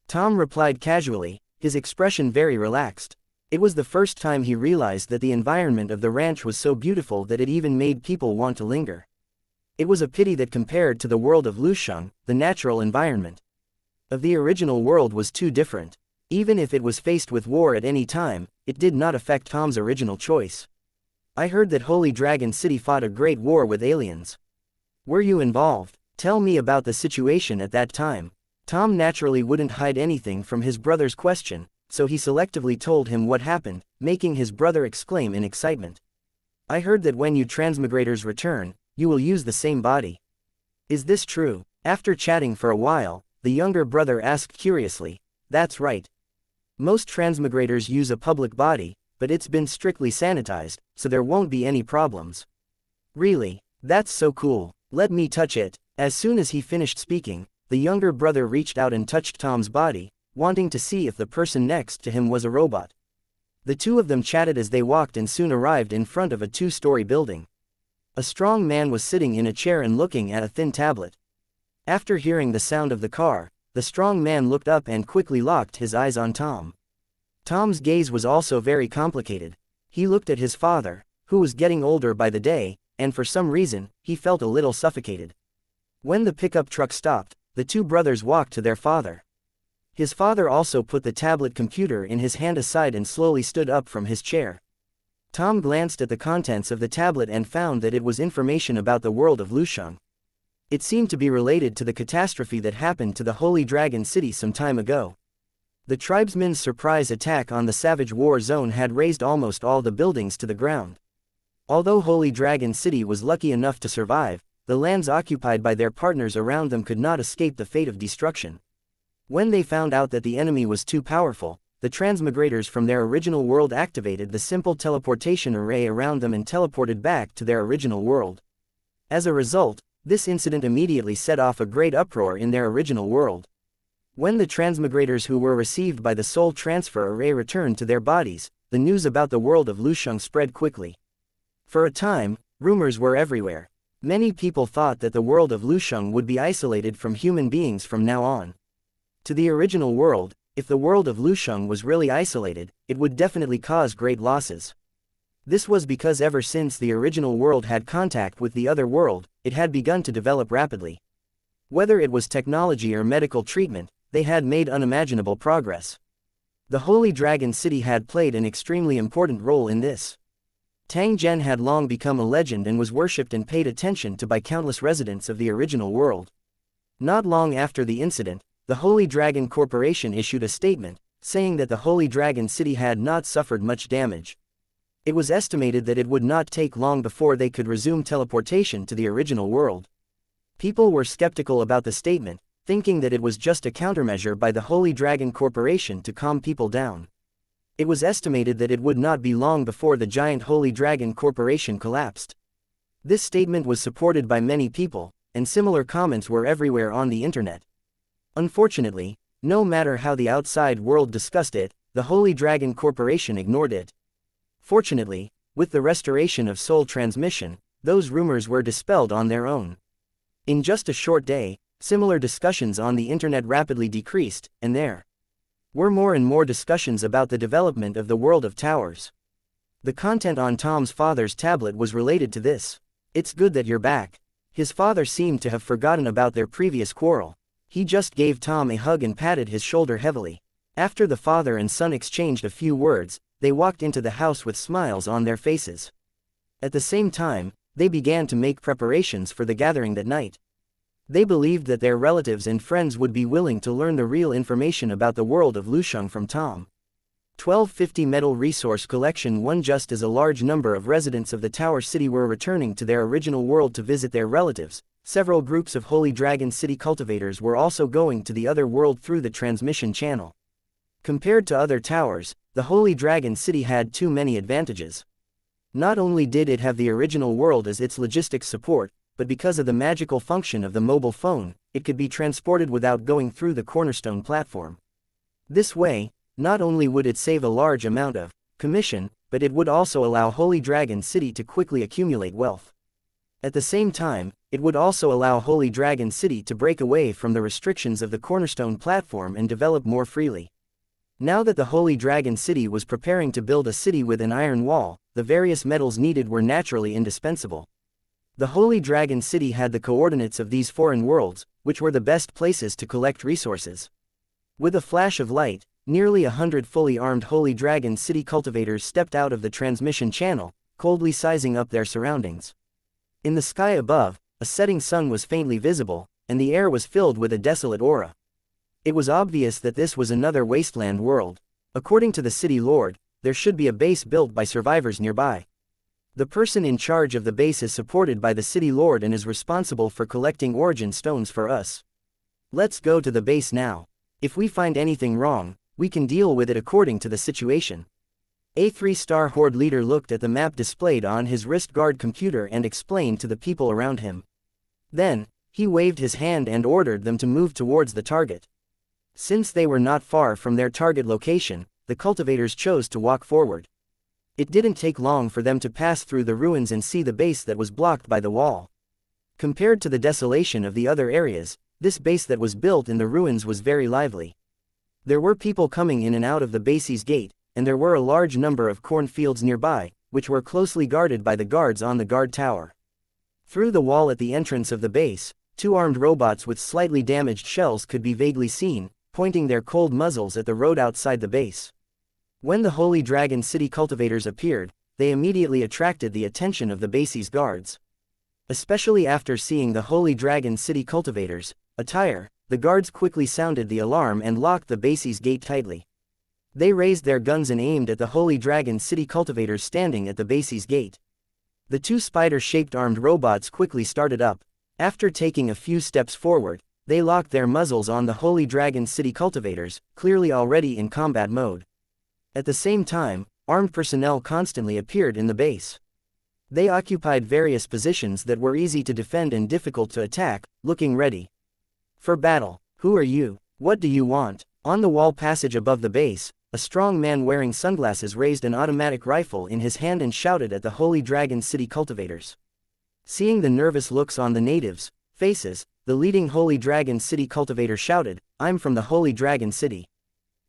Tom replied casually, his expression very relaxed. It was the first time he realized that the environment of the ranch was so beautiful that it even made people want to linger. It was a pity that compared to the world of Lusheng, the natural environment of the original world was too different. Even if it was faced with war at any time, it did not affect Tom's original choice. "I heard that Holy Dragon City fought a great war with aliens. Were you involved? Tell me about the situation at that time." Tom naturally wouldn't hide anything from his brother's question, so he selectively told him what happened, making his brother exclaim in excitement. "I heard that when you transmigrators return, you will use the same body. Is this true?" After chatting for a while, the younger brother asked curiously. "That's right. Most transmigrators use a public body, but it's been strictly sanitized, so there won't be any problems." "Really? That's so cool. Let me touch it." As soon as he finished speaking, the younger brother reached out and touched Tom's body, wanting to see if the person next to him was a robot. The two of them chatted as they walked and soon arrived in front of a two-story building. A strong man was sitting in a chair and looking at a thin tablet. After hearing the sound of the car, the strong man looked up and quickly locked his eyes on Tom. Tom's gaze was also very complicated. He looked at his father, who was getting older by the day, and for some reason, he felt a little suffocated. When the pickup truck stopped, the two brothers walked to their father. His father also put the tablet computer in his hand aside and slowly stood up from his chair. Tom glanced at the contents of the tablet and found that it was information about the world of Lusheng. It seemed to be related to the catastrophe that happened to the Holy Dragon City some time ago. The tribesmen's surprise attack on the Savage War Zone had razed almost all the buildings to the ground. Although Holy Dragon City was lucky enough to survive, the lands occupied by their partners around them could not escape the fate of destruction. When they found out that the enemy was too powerful, the transmigrators from their original world activated the simple teleportation array around them and teleported back to their original world. As a result, this incident immediately set off a great uproar in their original world. When the transmigrators who were received by the soul transfer array returned to their bodies, the news about the world of Lusheng spread quickly. For a time, rumors were everywhere. Many people thought that the world of Lusheng would be isolated from human beings from now on. To the original world, if the world of Lusheng was really isolated, it would definitely cause great losses. This was because ever since the original world had contact with the other world, it had begun to develop rapidly. Whether it was technology or medical treatment, they had made unimaginable progress. The Holy Dragon City had played an extremely important role in this. Tang Zhen had long become a legend and was worshipped and paid attention to by countless residents of the original world. Not long after the incident, the Holy Dragon Corporation issued a statement, saying that the Holy Dragon City had not suffered much damage. It was estimated that it would not take long before they could resume teleportation to the original world. People were skeptical about the statement, thinking that it was just a countermeasure by the Holy Dragon Corporation to calm people down. It was estimated that it would not be long before the giant Holy Dragon Corporation collapsed. This statement was supported by many people, and similar comments were everywhere on the internet. Unfortunately, no matter how the outside world discussed it, the Holy Dragon Corporation ignored it. Fortunately, with the restoration of soul transmission, those rumors were dispelled on their own. In just a short day, similar discussions on the internet rapidly decreased, and there were more and more discussions about the development of the world of towers. The content on Tom's father's tablet was related to this. "It's good that you're back." His father seemed to have forgotten about their previous quarrel. He just gave Tom a hug and patted his shoulder heavily. After the father and son exchanged a few words, they walked into the house with smiles on their faces. At the same time, they began to make preparations for the gathering that night. They believed that their relatives and friends would be willing to learn the real information about the world of Lusheng from Tom. 1250 Metal Resource Collection 1. Just as a large number of residents of the Tower City were returning to their original world to visit their relatives, several groups of Holy Dragon City cultivators were also going to the other world through the transmission channel. Compared to other towers, the Holy Dragon City had too many advantages. Not only did it have the original world as its logistics support, but because of the magical function of the mobile phone, it could be transported without going through the cornerstone platform. This way, not only would it save a large amount of commission, but it would also allow Holy Dragon City to quickly accumulate wealth. At the same time, it would also allow Holy Dragon City to break away from the restrictions of the cornerstone platform and develop more freely. Now that the Holy Dragon City was preparing to build a city with an iron wall, the various metals needed were naturally indispensable. The Holy Dragon City had the coordinates of these foreign worlds, which were the best places to collect resources. With a flash of light, nearly 100 fully armed Holy Dragon City cultivators stepped out of the transmission channel, coldly sizing up their surroundings. In the sky above, a setting sun was faintly visible, and the air was filled with a desolate aura. It was obvious that this was another wasteland world. According to the city lord, there should be a base built by survivors nearby. The person in charge of the base is supported by the city lord and is responsible for collecting origin stones for us. Let's go to the base now. If we find anything wrong, we can deal with it according to the situation. A 3-star Horde leader looked at the map displayed on his wrist guard computer and explained to the people around him. Then, he waved his hand and ordered them to move towards the target. Since they were not far from their target location, the cultivators chose to walk forward. It didn't take long for them to pass through the ruins and see the base that was blocked by the wall. Compared to the desolation of the other areas, this base that was built in the ruins was very lively. There were people coming in and out of the base's gate, and there were a large number of cornfields nearby, which were closely guarded by the guards on the guard tower. Through the wall at the entrance of the base, 2 armed robots with slightly damaged shells could be vaguely seen, pointing their cold muzzles at the road outside the base. When the Holy Dragon City cultivators appeared, they immediately attracted the attention of the base's guards. Especially after seeing the Holy Dragon City cultivators' attire, the guards quickly sounded the alarm and locked the base's gate tightly. They raised their guns and aimed at the Holy Dragon City cultivators standing at the base's gate. The two spider-shaped armed robots quickly started up. After taking a few steps forward, they locked their muzzles on the Holy Dragon City cultivators, clearly already in combat mode. At the same time, armed personnel constantly appeared in the base. They occupied various positions that were easy to defend and difficult to attack, looking ready for battle. Who are you? What do you want? On the wall passage above the base, a strong man wearing sunglasses raised an automatic rifle in his hand and shouted at the Holy Dragon City cultivators. Seeing the nervous looks on the natives' faces, the leading Holy Dragon City cultivator shouted, "I'm from the Holy Dragon City.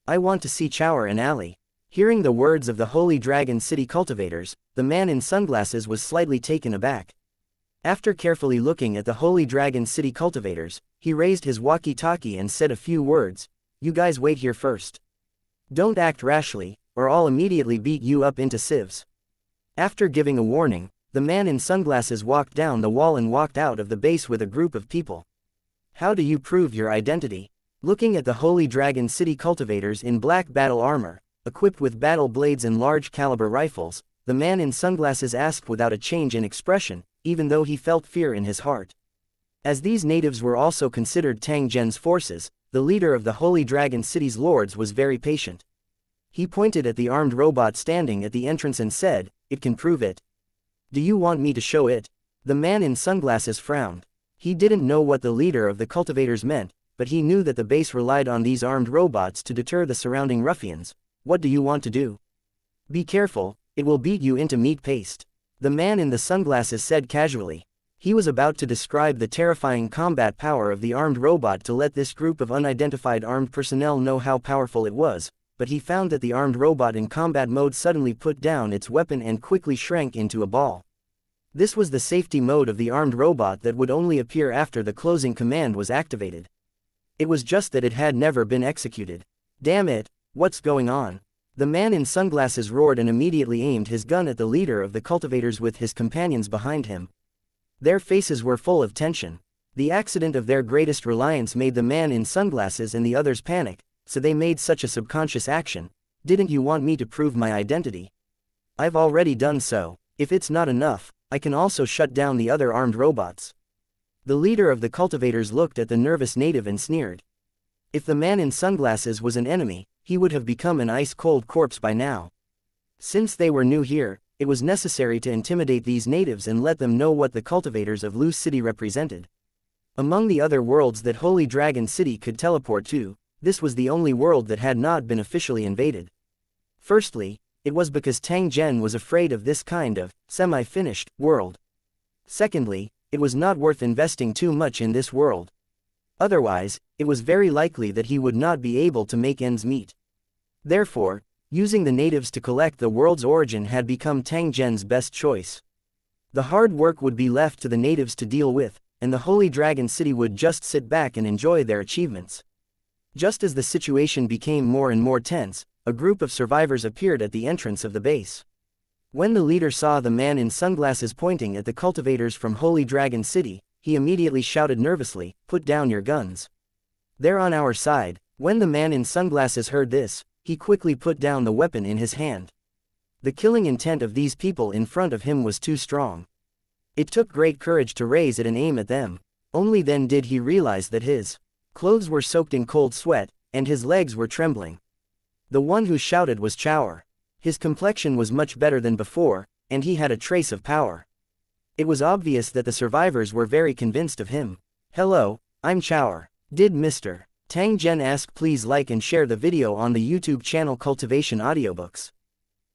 I want to see Chower and Ali." Hearing the words of the Holy Dragon City cultivators, the man in sunglasses was slightly taken aback. After carefully looking at the Holy Dragon City cultivators, he raised his walkie-talkie and said a few words, "You guys wait here first. Don't act rashly, or I'll immediately beat you up into sieves." After giving a warning, the man in sunglasses walked down the wall and walked out of the base with a group of people. "How do you prove your identity?" Looking at the Holy Dragon City cultivators in black battle armor, equipped with battle blades and large caliber rifles, the man in sunglasses asked without a change in expression, even though he felt fear in his heart. As these natives were also considered Tang Zhen's forces, the leader of the Holy Dragon City's lords was very patient. He pointed at the armed robot standing at the entrance and said, "It can prove it. Do you want me to show it?" The man in sunglasses frowned. He didn't know what the leader of the cultivators meant, but he knew that the base relied on these armed robots to deter the surrounding ruffians. "What do you want to do?" "Be careful, it will beat you into meat paste," the man in the sunglasses said casually. He was about to describe the terrifying combat power of the armed robot to let this group of unidentified armed personnel know how powerful it was, but he found that the armed robot in combat mode suddenly put down its weapon and quickly shrank into a ball. This was the safety mode of the armed robot that would only appear after the closing command was activated. It was just that it had never been executed. "Damn it, what's going on?" The man in sunglasses roared and immediately aimed his gun at the leader of the cultivators with his companions behind him. Their faces were full of tension. The accident of their greatest reliance made the man in sunglasses and the others panic, so they made such a subconscious action. "Didn't you want me to prove my identity? I've already done so. If it's not enough, I can also shut down the other armed robots." The leader of the cultivators looked at the nervous native and sneered. If the man in sunglasses was an enemy, he would have become an ice-cold corpse by now. Since they were new here, it was necessary to intimidate these natives and let them know what the cultivators of Loose City represented. Among the other worlds that Holy Dragon City could teleport to, this was the only world that had not been officially invaded. Firstly, it was because Tang Zhen was afraid of this kind of semi-finished world. Secondly, it was not worth investing too much in this world. Otherwise, it was very likely that he would not be able to make ends meet. Therefore, using the natives to collect the world's origin had become Tang Zhen's best choice. The hard work would be left to the natives to deal with, and the Holy Dragon City would just sit back and enjoy their achievements. Just as the situation became more and more tense, a group of survivors appeared at the entrance of the base. When the leader saw the man in sunglasses pointing at the cultivators from Holy Dragon City, he immediately shouted nervously, "Put down your guns. They're on our side." When the man in sunglasses heard this, he quickly put down the weapon in his hand. The killing intent of these people in front of him was too strong. It took great courage to raise it and aim at them. Only then did he realize that his clothes were soaked in cold sweat, and his legs were trembling. The one who shouted was Chower. His complexion was much better than before, and he had a trace of power. It was obvious that the survivors were very convinced of him. "Hello, I'm Chower. Did Mr. Tang Zhen ask please like and share the video on the YouTube channel Cultivation Audiobooks.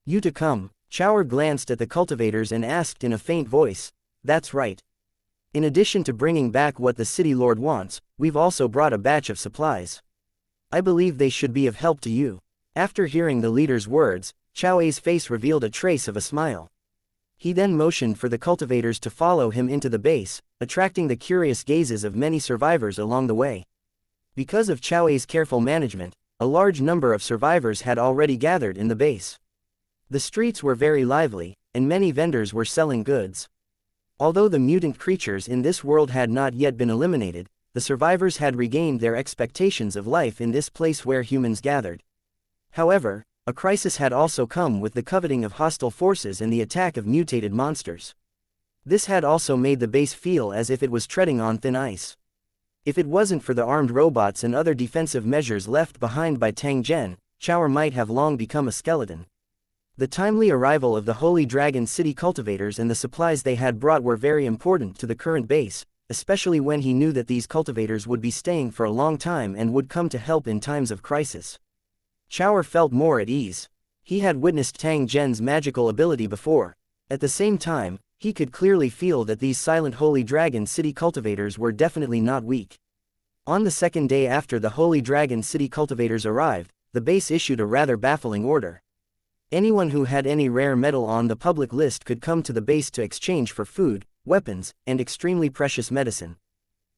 You to come." Chower glanced at the cultivators and asked in a faint voice, "That's right. In addition to bringing back what the city lord wants, we've also brought a batch of supplies. I believe they should be of help to you." After hearing the leader's words, Chower's face revealed a trace of a smile. He then motioned for the cultivators to follow him into the base, attracting the curious gazes of many survivors along the way. Because of Chower's careful management, a large number of survivors had already gathered in the base. The streets were very lively, and many vendors were selling goods. Although the mutant creatures in this world had not yet been eliminated, the survivors had regained their expectations of life in this place where humans gathered. However, a crisis had also come with the coveting of hostile forces and the attack of mutated monsters. This had also made the base feel as if it was treading on thin ice. If it wasn't for the armed robots and other defensive measures left behind by Tang Zhen, Chao might have long become a skeleton. The timely arrival of the Holy Dragon City cultivators and the supplies they had brought were very important to the current base, especially when he knew that these cultivators would be staying for a long time and would come to help in times of crisis. Chao felt more at ease. He had witnessed Tang Zhen's magical ability before. At the same time, he could clearly feel that these silent Holy Dragon City cultivators were definitely not weak. On the second day after the Holy Dragon City cultivators arrived, the base issued a rather baffling order. Anyone who had any rare metal on the public list could come to the base to exchange for food, weapons, and extremely precious medicine.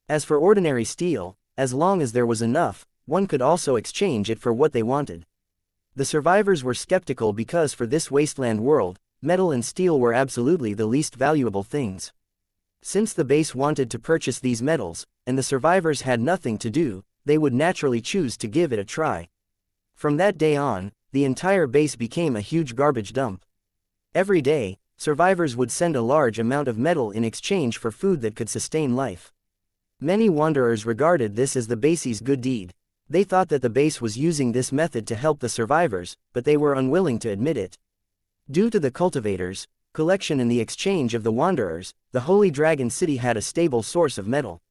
As for ordinary steel, as long as there was enough, one could also exchange it for what they wanted. The survivors were skeptical because for this wasteland world, metal and steel were absolutely the least valuable things. Since the base wanted to purchase these metals, and the survivors had nothing to do, they would naturally choose to give it a try. From that day on, the entire base became a huge garbage dump. Every day, survivors would send a large amount of metal in exchange for food that could sustain life. Many wanderers regarded this as the base's good deed. They thought that the base was using this method to help the survivors, but they were unwilling to admit it. Due to the cultivators' collection and the exchange of the wanderers, the Holy Dragon City had a stable source of metal.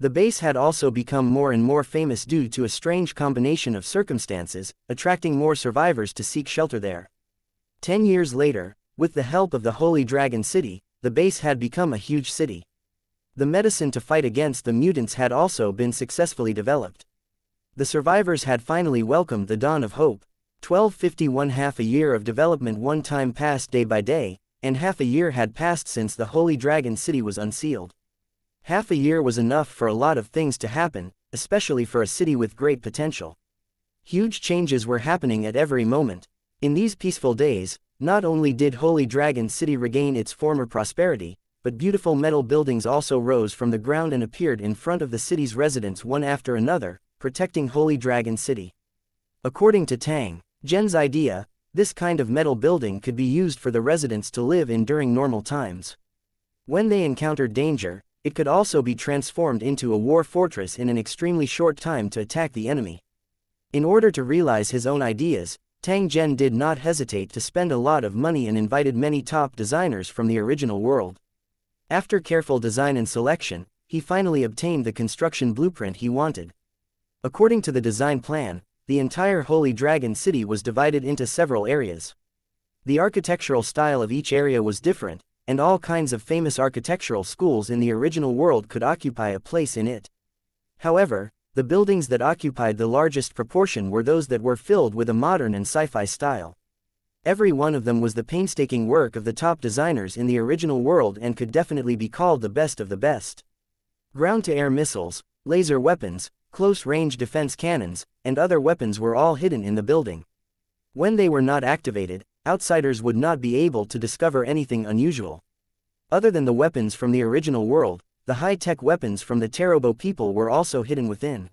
The base had also become more and more famous due to a strange combination of circumstances, attracting more survivors to seek shelter there. 10 years later, with the help of the Holy Dragon City, the base had become a huge city. The medicine to fight against the mutants had also been successfully developed. The survivors had finally welcomed the dawn of hope. 1251 half a year of development one time passed day by day, and half a year had passed since the Holy Dragon City was unsealed. Half a year was enough for a lot of things to happen, especially for a city with great potential. Huge changes were happening at every moment. In these peaceful days, not only did Holy Dragon City regain its former prosperity, but beautiful metal buildings also rose from the ground and appeared in front of the city's residents one after another, protecting Holy Dragon City. According to Tang Zhen's idea, this kind of metal building could be used for the residents to live in during normal times. When they encountered danger, it could also be transformed into a war fortress in an extremely short time to attack the enemy. In order to realize his own ideas, Tang Zhen did not hesitate to spend a lot of money and invited many top designers from the original world. After careful design and selection, he finally obtained the construction blueprint he wanted. According to the design plan, the entire Holy Dragon City was divided into several areas. The architectural style of each area was different, and all kinds of famous architectural schools in the original world could occupy a place in it. However, the buildings that occupied the largest proportion were those that were filled with a modern and sci-fi style. Every one of them was the painstaking work of the top designers in the original world and could definitely be called the best of the best. Ground-to-air missiles, laser weapons, close-range defense cannons, and other weapons were all hidden in the building. When they were not activated, outsiders would not be able to discover anything unusual. Other than the weapons from the original world, the high-tech weapons from the Tarobo people were also hidden within.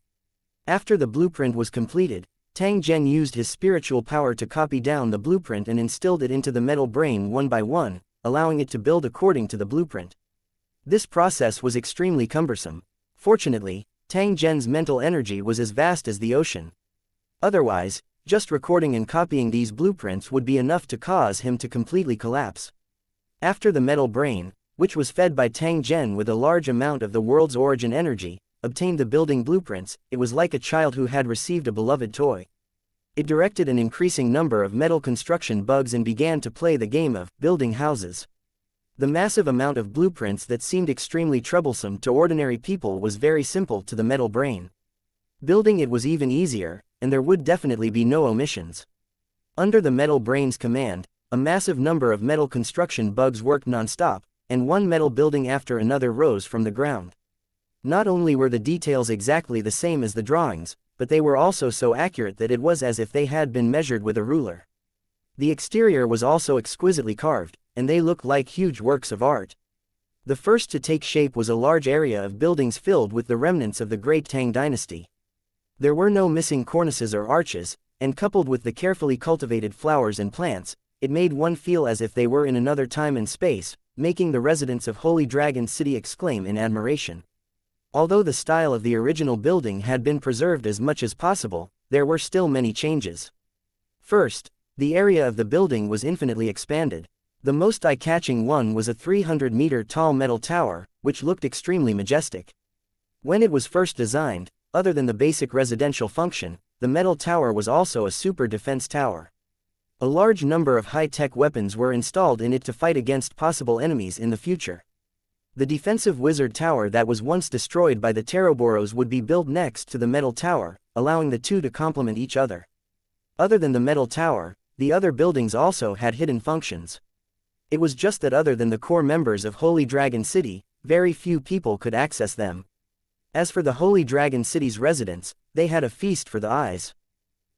After the blueprint was completed, Tang Zhen used his spiritual power to copy down the blueprint and instilled it into the metal brain one by one, allowing it to build according to the blueprint. This process was extremely cumbersome. Fortunately, Tang Zhen's mental energy was as vast as the ocean. Otherwise, just recording and copying these blueprints would be enough to cause him to completely collapse. After the metal brain, which was fed by Tang Zhen with a large amount of the world's origin energy, obtained the building blueprints, it was like a child who had received a beloved toy. It directed an increasing number of metal construction bugs and began to play the game of building houses. The massive amount of blueprints that seemed extremely troublesome to ordinary people was very simple to the metal brain. Building it was even easier, and there would definitely be no omissions. Under the metal brain's command, a massive number of metal construction bugs worked non-stop, and one metal building after another rose from the ground. Not only were the details exactly the same as the drawings, but they were also so accurate that it was as if they had been measured with a ruler. The exterior was also exquisitely carved, and they looked like huge works of art. The first to take shape was a large area of buildings filled with the remnants of the great Tang dynasty. There were no missing cornices or arches, and coupled with the carefully cultivated flowers and plants, it made one feel as if they were in another time and space, making the residents of Holy Dragon City exclaim in admiration. Although the style of the original building had been preserved as much as possible, there were still many changes. First, the area of the building was infinitely expanded. The most eye-catching one was a 300-meter-tall metal tower, which looked extremely majestic. When it was first designed, other than the basic residential function, the metal tower was also a super defense tower. A large number of high-tech weapons were installed in it to fight against possible enemies in the future. The defensive wizard tower that was once destroyed by the Teroboros would be built next to the metal tower, allowing the two to complement each other. Other than the metal tower, the other buildings also had hidden functions. It was just that other than the core members of Holy Dragon City, very few people could access them. As for the Holy Dragon City's residents, they had a feast for the eyes.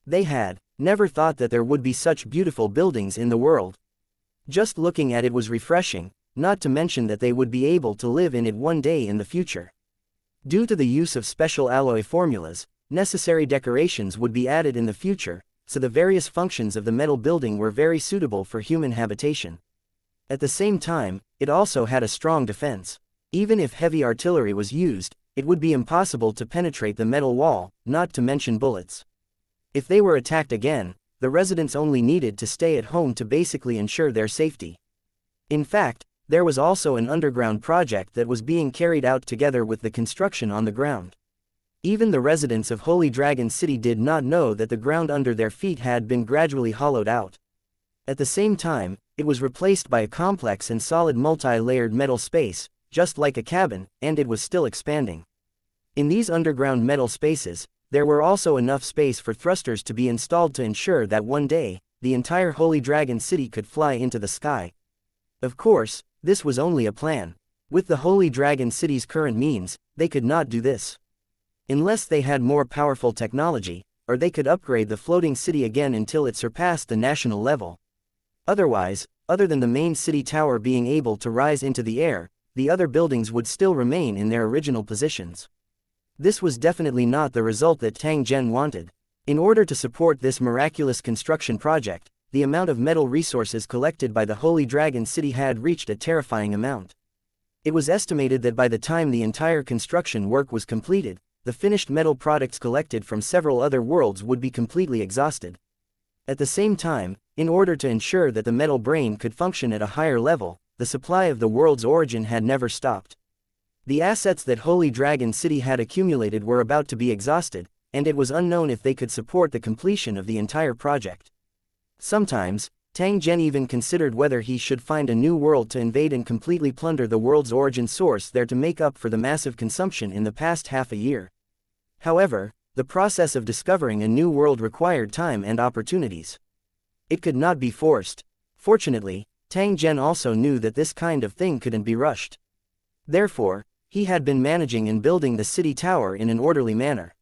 They had never thought that there would be such beautiful buildings in the world. Just looking at it was refreshing, not to mention that they would be able to live in it one day in the future. Due to the use of special alloy formulas, necessary decorations would be added in the future, so the various functions of the metal building were very suitable for human habitation. At the same time, it also had a strong defense. Even if heavy artillery was used, it would be impossible to penetrate the metal wall, not to mention bullets. If they were attacked again, the residents only needed to stay at home to basically ensure their safety. In fact, there was also an underground project that was being carried out together with the construction on the ground. Even the residents of Holy Dragon City did not know that the ground under their feet had been gradually hollowed out. At the same time, it was replaced by a complex and solid multi-layered metal space, just like a cabin, and it was still expanding. In these underground metal spaces, there were also enough space for thrusters to be installed to ensure that one day, the entire Holy Dragon City could fly into the sky. Of course, this was only a plan. With the Holy Dragon City's current means, they could not do this. Unless they had more powerful technology, or they could upgrade the floating city again until it surpassed the national level. Otherwise, other than the main city tower being able to rise into the air, the other buildings would still remain in their original positions. This was definitely not the result that Tang Zhen wanted. In order to support this miraculous construction project, the amount of metal resources collected by the Holy Dragon City had reached a terrifying amount. It was estimated that by the time the entire construction work was completed, the finished metal products collected from several other worlds would be completely exhausted. At the same time, in order to ensure that the metal brain could function at a higher level, the supply of the world's origin had never stopped. The assets that Holy Dragon City had accumulated were about to be exhausted, and it was unknown if they could support the completion of the entire project. Sometimes, Tang Zhen even considered whether he should find a new world to invade and completely plunder the world's origin source there to make up for the massive consumption in the past half a year. However, the process of discovering a new world required time and opportunities. It could not be forced. Fortunately, Tang Zhen also knew that this kind of thing couldn't be rushed. Therefore, he had been managing and building the city tower in an orderly manner.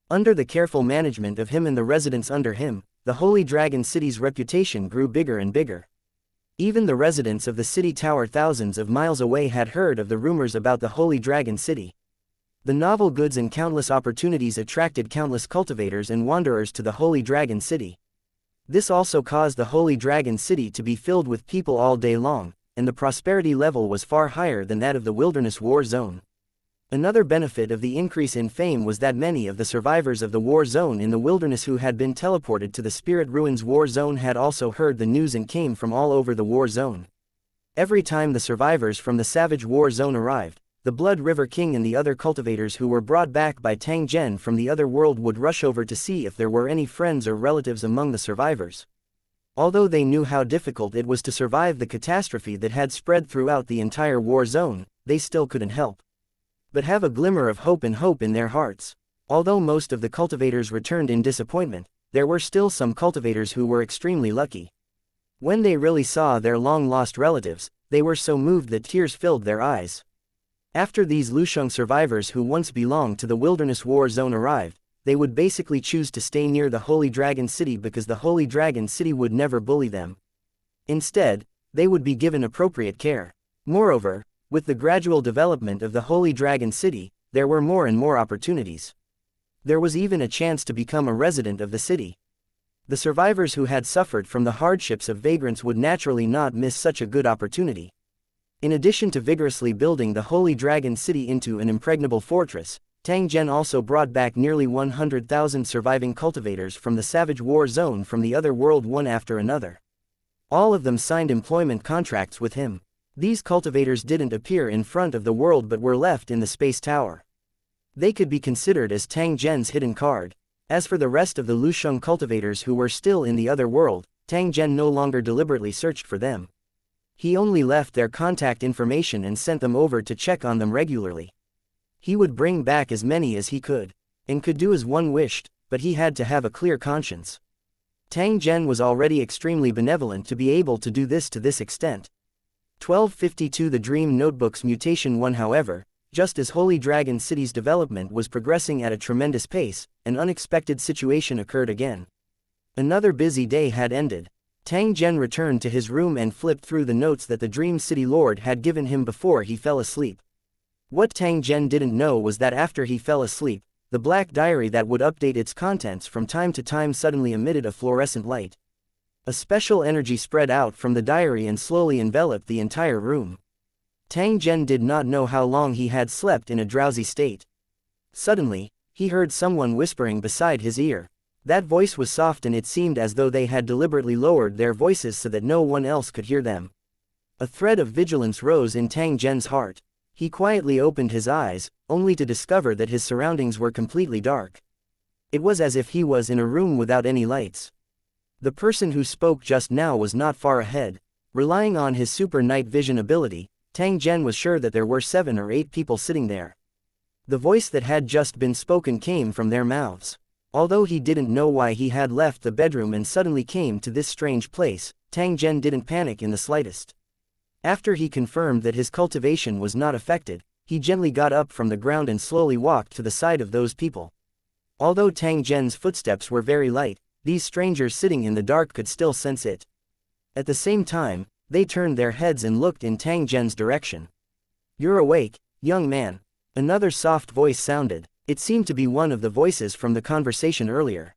Under the careful management of him and the residents under him, the Holy Dragon City's reputation grew bigger and bigger. Even the residents of the city tower thousands of miles away had heard of the rumors about the Holy Dragon City. The novel goods and countless opportunities attracted countless cultivators and wanderers to the Holy Dragon City. This also caused the Holy Dragon City to be filled with people all day long, and the prosperity level was far higher than that of the Wilderness War Zone. Another benefit of the increase in fame was that many of the survivors of the War Zone in the wilderness who had been teleported to the Spirit Ruins War Zone had also heard the news and came from all over the War Zone. Every time the survivors from the Savage War Zone arrived, the Blood River King and the other cultivators who were brought back by Tang Zhen from the other world would rush over to see if there were any friends or relatives among the survivors. Although they knew how difficult it was to survive the catastrophe that had spread throughout the entire war zone, they still couldn't help but have a glimmer of hope in their hearts. Although most of the cultivators returned in disappointment, there were still some cultivators who were extremely lucky. When they really saw their long-lost relatives, they were so moved that tears filled their eyes. After these Lusheng survivors who once belonged to the Wilderness War Zone arrived, they would basically choose to stay near the Holy Dragon City because the Holy Dragon City would never bully them. Instead, they would be given appropriate care. Moreover, with the gradual development of the Holy Dragon City, there were more and more opportunities. There was even a chance to become a resident of the city. The survivors who had suffered from the hardships of vagrants would naturally not miss such a good opportunity. In addition to vigorously building the Holy Dragon City into an impregnable fortress, Tang Zhen also brought back nearly 100,000 surviving cultivators from the Savage War Zone from the other world one after another. All of them signed employment contracts with him. These cultivators didn't appear in front of the world but were left in the space tower. They could be considered as Tang Zhen's hidden card. As for the rest of the Lusheng cultivators who were still in the other world, Tang Zhen no longer deliberately searched for them. He only left their contact information and sent them over to check on them regularly. He would bring back as many as he could, and could do as one wished, but he had to have a clear conscience. Tang Zhen was already extremely benevolent to be able to do this to this extent. 1252 The Dream Notebook's Mutation 1. However, just as Holy Dragon City's development was progressing at a tremendous pace, an unexpected situation occurred again. Another busy day had ended. Tang Zhen returned to his room and flipped through the notes that the Dream City Lord had given him before he fell asleep. What Tang Zhen didn't know was that after he fell asleep, the black diary that would update its contents from time to time suddenly emitted a fluorescent light. A special energy spread out from the diary and slowly enveloped the entire room. Tang Zhen did not know how long he had slept in a drowsy state. Suddenly, he heard someone whispering beside his ear. That voice was soft and it seemed as though they had deliberately lowered their voices so that no one else could hear them. A thread of vigilance rose in Tang Zhen's heart. He quietly opened his eyes, only to discover that his surroundings were completely dark. It was as if he was in a room without any lights. The person who spoke just now was not far ahead. Relying on his super night vision ability, Tang Zhen was sure that there were 7 or 8 people sitting there. The voice that had just been spoken came from their mouths. Although he didn't know why he had left the bedroom and suddenly came to this strange place, Tang Zhen didn't panic in the slightest. After he confirmed that his cultivation was not affected, he gently got up from the ground and slowly walked to the side of those people. Although Tang Zhen's footsteps were very light, these strangers sitting in the dark could still sense it. At the same time, they turned their heads and looked in Tang Zhen's direction. "You're awake, young man." Another soft voice sounded. It seemed to be one of the voices from the conversation earlier.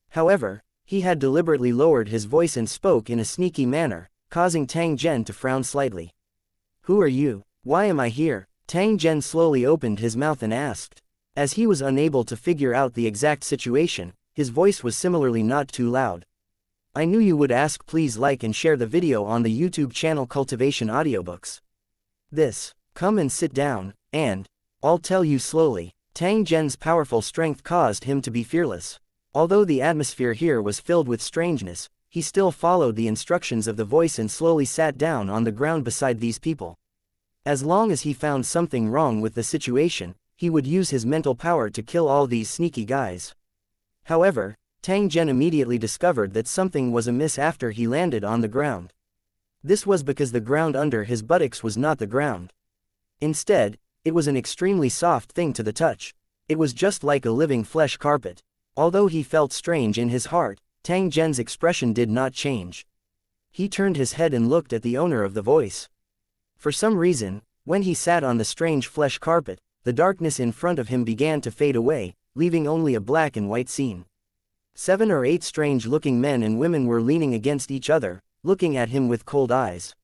However, he had deliberately lowered his voice and spoke in a sneaky manner, causing Tang Zhen to frown slightly. "Who are you? Why am I here?" Tang Zhen slowly opened his mouth and asked. As he was unable to figure out the exact situation, his voice was similarly not too loud. "I knew you would ask. Please like and share the video on the YouTube channel Cultivation Audiobooks. Come and sit down, and I'll tell you slowly." Tang Zhen's powerful strength caused him to be fearless. Although the atmosphere here was filled with strangeness, he still followed the instructions of the voice and slowly sat down on the ground beside these people. As long as he found something wrong with the situation, he would use his mental power to kill all these sneaky guys. However, Tang Zhen immediately discovered that something was amiss after he landed on the ground. This was because the ground under his buttocks was not the ground. Instead, it was an extremely soft thing to the touch. It was just like a living flesh carpet. Although he felt strange in his heart, Tang Zhen's expression did not change. He turned his head and looked at the owner of the voice. For some reason, when he sat on the strange flesh carpet, the darkness in front of him began to fade away, leaving only a black and white scene. 7 or 8 strange-looking men and women were leaning against each other, looking at him with cold eyes.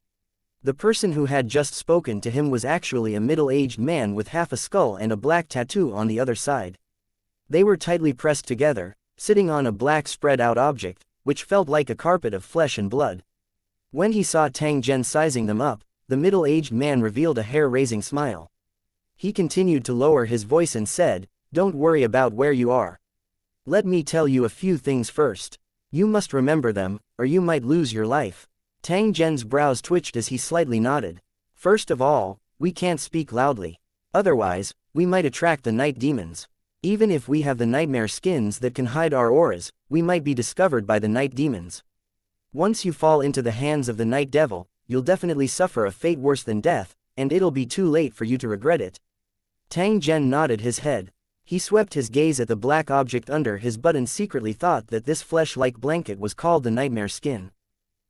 The person who had just spoken to him was actually a middle-aged man with half a skull and a black tattoo on the other side. They were tightly pressed together, sitting on a black spread-out object, which felt like a carpet of flesh and blood. When he saw Tang Zhen sizing them up, the middle-aged man revealed a hair-raising smile. He continued to lower his voice and said, "Don't worry about where you are. Let me tell you a few things first. You must remember them, or you might lose your life." Tang Zhen's brows twitched as he slightly nodded. "First of all, we can't speak loudly. Otherwise, we might attract the night demons. Even if we have the nightmare skins that can hide our auras, we might be discovered by the night demons. Once you fall into the hands of the night devil, you'll definitely suffer a fate worse than death, and it'll be too late for you to regret it." Tang Zhen nodded his head. He swept his gaze at the black object under his butt and secretly thought that this flesh-like blanket was called the nightmare skin.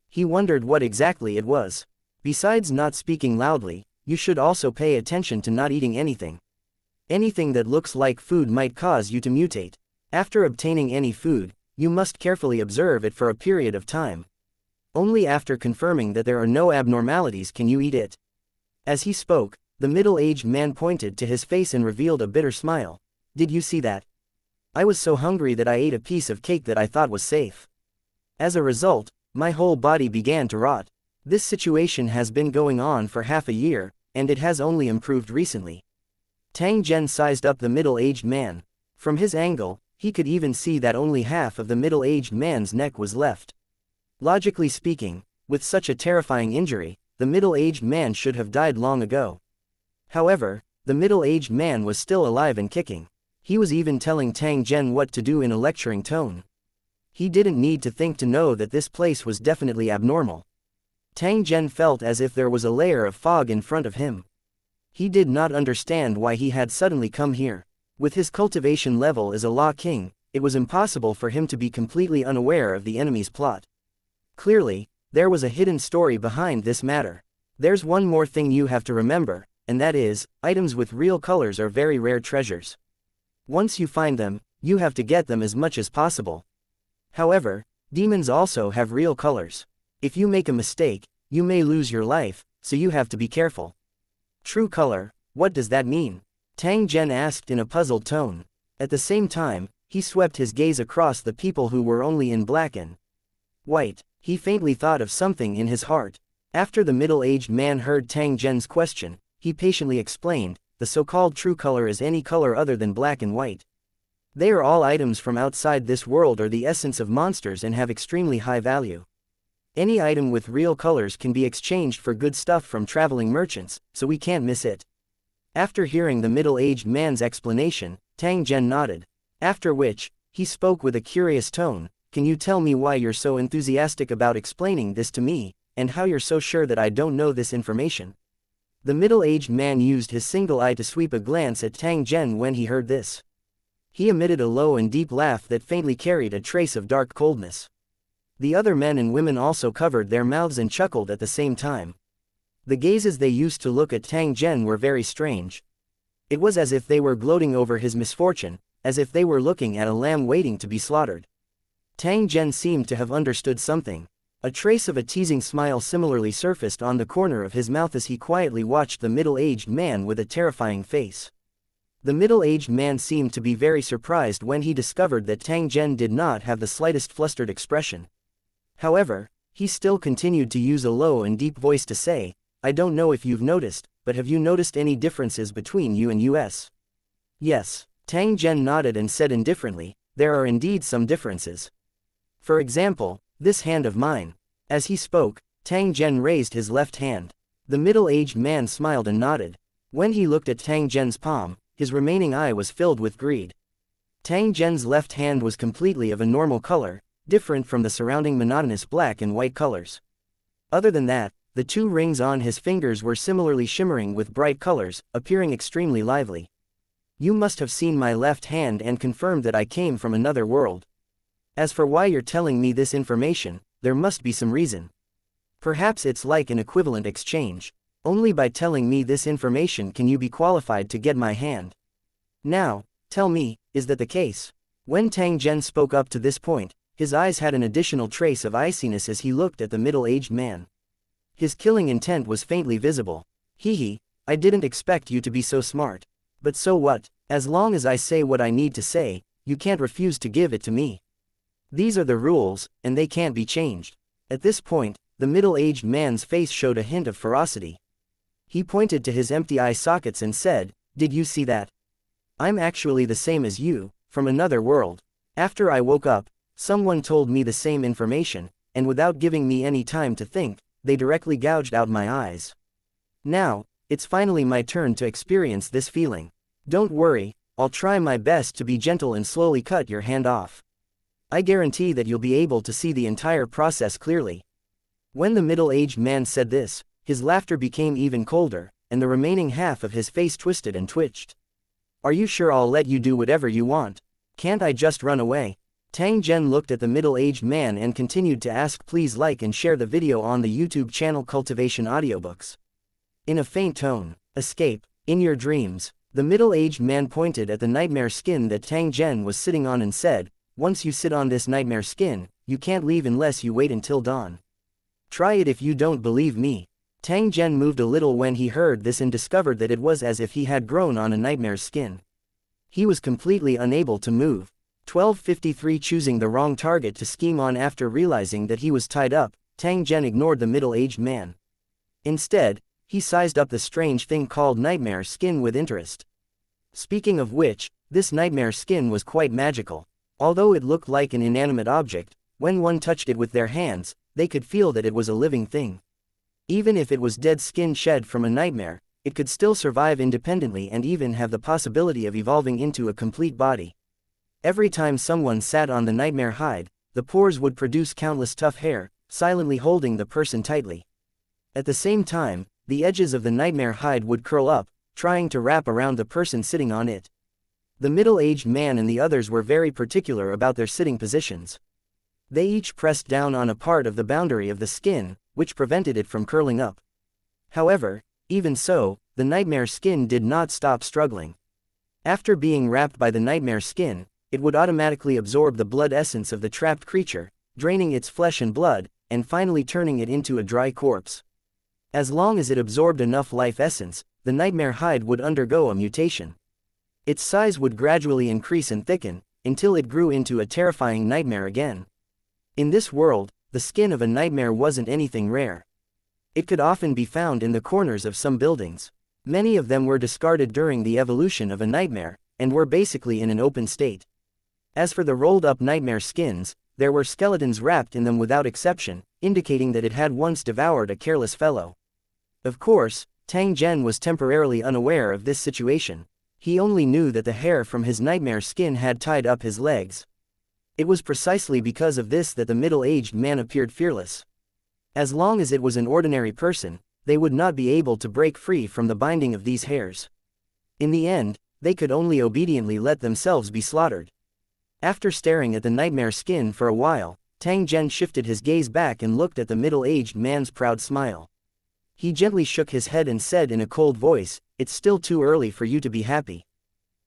He wondered what exactly it was. Besides not speaking loudly, you should also pay attention to not eating anything. Anything that looks like food might cause you to mutate. After obtaining any food, you must carefully observe it for a period of time. Only after confirming that there are no abnormalities can you eat it. As he spoke, the middle-aged man pointed to his face and revealed a bitter smile. Did you see that? I was so hungry that I ate a piece of cake that I thought was safe. As a result, my whole body began to rot. This situation has been going on for half a year, and it has only improved recently. Tang Zhen sized up the middle-aged man. From his angle, he could even see that only half of the middle-aged man's neck was left. Logically speaking, with such a terrifying injury, the middle-aged man should have died long ago. However, the middle-aged man was still alive and kicking. He was even telling Tang Zhen what to do in a lecturing tone. He didn't need to think to know that this place was definitely abnormal. Tang Zhen felt as if there was a layer of fog in front of him. He did not understand why he had suddenly come here. With his cultivation level as a Law King, it was impossible for him to be completely unaware of the enemy's plot. Clearly, there was a hidden story behind this matter. There's one more thing you have to remember, and that is, items with real colors are very rare treasures. Once you find them, you have to get them as much as possible. However, demons also have real colors. If you make a mistake, you may lose your life, so you have to be careful. True color, what does that mean? Tang Zhen asked in a puzzled tone. At the same time, he swept his gaze across the people who were only in black and white. He faintly thought of something in his heart. After the middle-aged man heard Tang Zhen's question, he patiently explained, the so-called true color is any color other than black and white. They are all items from outside this world or the essence of monsters and have extremely high value. Any item with real colors can be exchanged for good stuff from traveling merchants, so we can't miss it. After hearing the middle-aged man's explanation, Tang Zhen nodded. After which, he spoke with a curious tone, can you tell me why you're so enthusiastic about explaining this to me, and how you're so sure that I don't know this information? The middle-aged man used his single eye to sweep a glance at Tang Zhen when he heard this. He emitted a low and deep laugh that faintly carried a trace of dark coldness. The other men and women also covered their mouths and chuckled at the same time. The gazes they used to look at Tang Zhen were very strange. It was as if they were gloating over his misfortune, as if they were looking at a lamb waiting to be slaughtered. Tang Zhen seemed to have understood something. A trace of a teasing smile similarly surfaced on the corner of his mouth as he quietly watched the middle-aged man with a terrifying face. The middle-aged man seemed to be very surprised when he discovered that Tang Zhen did not have the slightest flustered expression. However, he still continued to use a low and deep voice to say, I don't know if you've noticed, but have you noticed any differences between you and us? Yes, Tang Zhen nodded and said indifferently, there are indeed some differences. For example, this hand of mine. As he spoke, Tang Zhen raised his left hand. The middle-aged man smiled and nodded. When he looked at Tang Zhen's palm, his remaining eye was filled with greed. Tang Zhen's left hand was completely of a normal color, different from the surrounding monotonous black and white colors. Other than that, the two rings on his fingers were similarly shimmering with bright colors, appearing extremely lively. You must have seen my left hand and confirmed that I came from another world. As for why you're telling me this information, there must be some reason. Perhaps it's like an equivalent exchange. Only by telling me this information can you be qualified to get my hand. Now, tell me, is that the case? When Tang Zhen spoke up to this point, his eyes had an additional trace of iciness as he looked at the middle-aged man. His killing intent was faintly visible. Hee, I didn't expect you to be so smart. But so what, as long as I say what I need to say, you can't refuse to give it to me. These are the rules, and they can't be changed. At this point, the middle-aged man's face showed a hint of ferocity. He pointed to his empty eye sockets and said, did you see that? I'm actually the same as you, from another world. After I woke up, someone told me the same information, and without giving me any time to think, they directly gouged out my eyes. Now, it's finally my turn to experience this feeling. Don't worry, I'll try my best to be gentle and slowly cut your hand off. I guarantee that you'll be able to see the entire process clearly. When the middle-aged man said this, his laughter became even colder, and the remaining half of his face twisted and twitched. Are you sure I'll let you do whatever you want? Can't I just run away? Tang Zhen looked at the middle-aged man and continued to ask, please like and share the video on the YouTube channel Cultivation Audiobooks. In a faint tone, escape, in your dreams. The middle-aged man pointed at the nightmare skin that Tang Zhen was sitting on and said, once you sit on this nightmare skin, you can't leave unless you wait until dawn. Try it if you don't believe me. Tang Zhen moved a little when he heard this and discovered that it was as if he had grown on a nightmare's skin. He was completely unable to move. 1253 Choosing the wrong target to scheme on. After realizing that he was tied up, Tang Zhen ignored the middle-aged man. Instead, he sized up the strange thing called nightmare skin with interest. Speaking of which, this nightmare skin was quite magical. Although it looked like an inanimate object, when one touched it with their hands, they could feel that it was a living thing. Even if it was dead skin shed from a nightmare, it could still survive independently and even have the possibility of evolving into a complete body. Every time someone sat on the nightmare hide, the pores would produce countless tough hair, silently holding the person tightly. At the same time, the edges of the nightmare hide would curl up, trying to wrap around the person sitting on it. The middle-aged man and the others were very particular about their sitting positions. They each pressed down on a part of the boundary of the skin, which prevented it from curling up. However, even so, the nightmare skin did not stop struggling. After being wrapped by the nightmare skin, it would automatically absorb the blood essence of the trapped creature, draining its flesh and blood, and finally turning it into a dry corpse. As long as it absorbed enough life essence, the nightmare hide would undergo a mutation. Its size would gradually increase and thicken, until it grew into a terrifying nightmare again. In this world, the skin of a nightmare wasn't anything rare. It could often be found in the corners of some buildings. Many of them were discarded during the evolution of a nightmare, and were basically in an open state. As for the rolled-up nightmare skins, there were skeletons wrapped in them without exception, indicating that it had once devoured a careless fellow. Of course, Tang Zhen was temporarily unaware of this situation. He only knew that the hair from his nightmare skin had tied up his legs. It was precisely because of this that the middle-aged man appeared fearless. As long as it was an ordinary person, they would not be able to break free from the binding of these hairs. In the end, they could only obediently let themselves be slaughtered. After staring at the nightmare skin for a while, Tang Zhen shifted his gaze back and looked at the middle-aged man's proud smile. He gently shook his head and said in a cold voice, "It's still too early for you to be happy.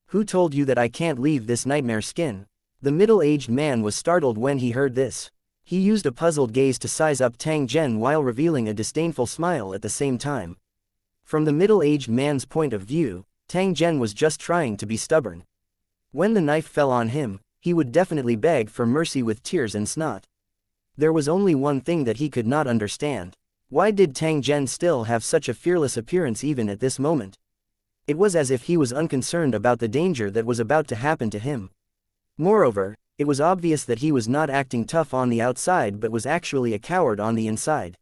Who told you that I can't leave this nightmare skin?" The middle-aged man was startled when he heard this. He used a puzzled gaze to size up Tang Zhen while revealing a disdainful smile at the same time. From the middle-aged man's point of view, Tang Zhen was just trying to be stubborn. When the knife fell on him, he would definitely beg for mercy with tears and snot. There was only one thing that he could not understand. Why did Tang Zhen still have such a fearless appearance even at this moment? It was as if he was unconcerned about the danger that was about to happen to him. Moreover, it was obvious that he was not acting tough on the outside but was actually a coward on the inside.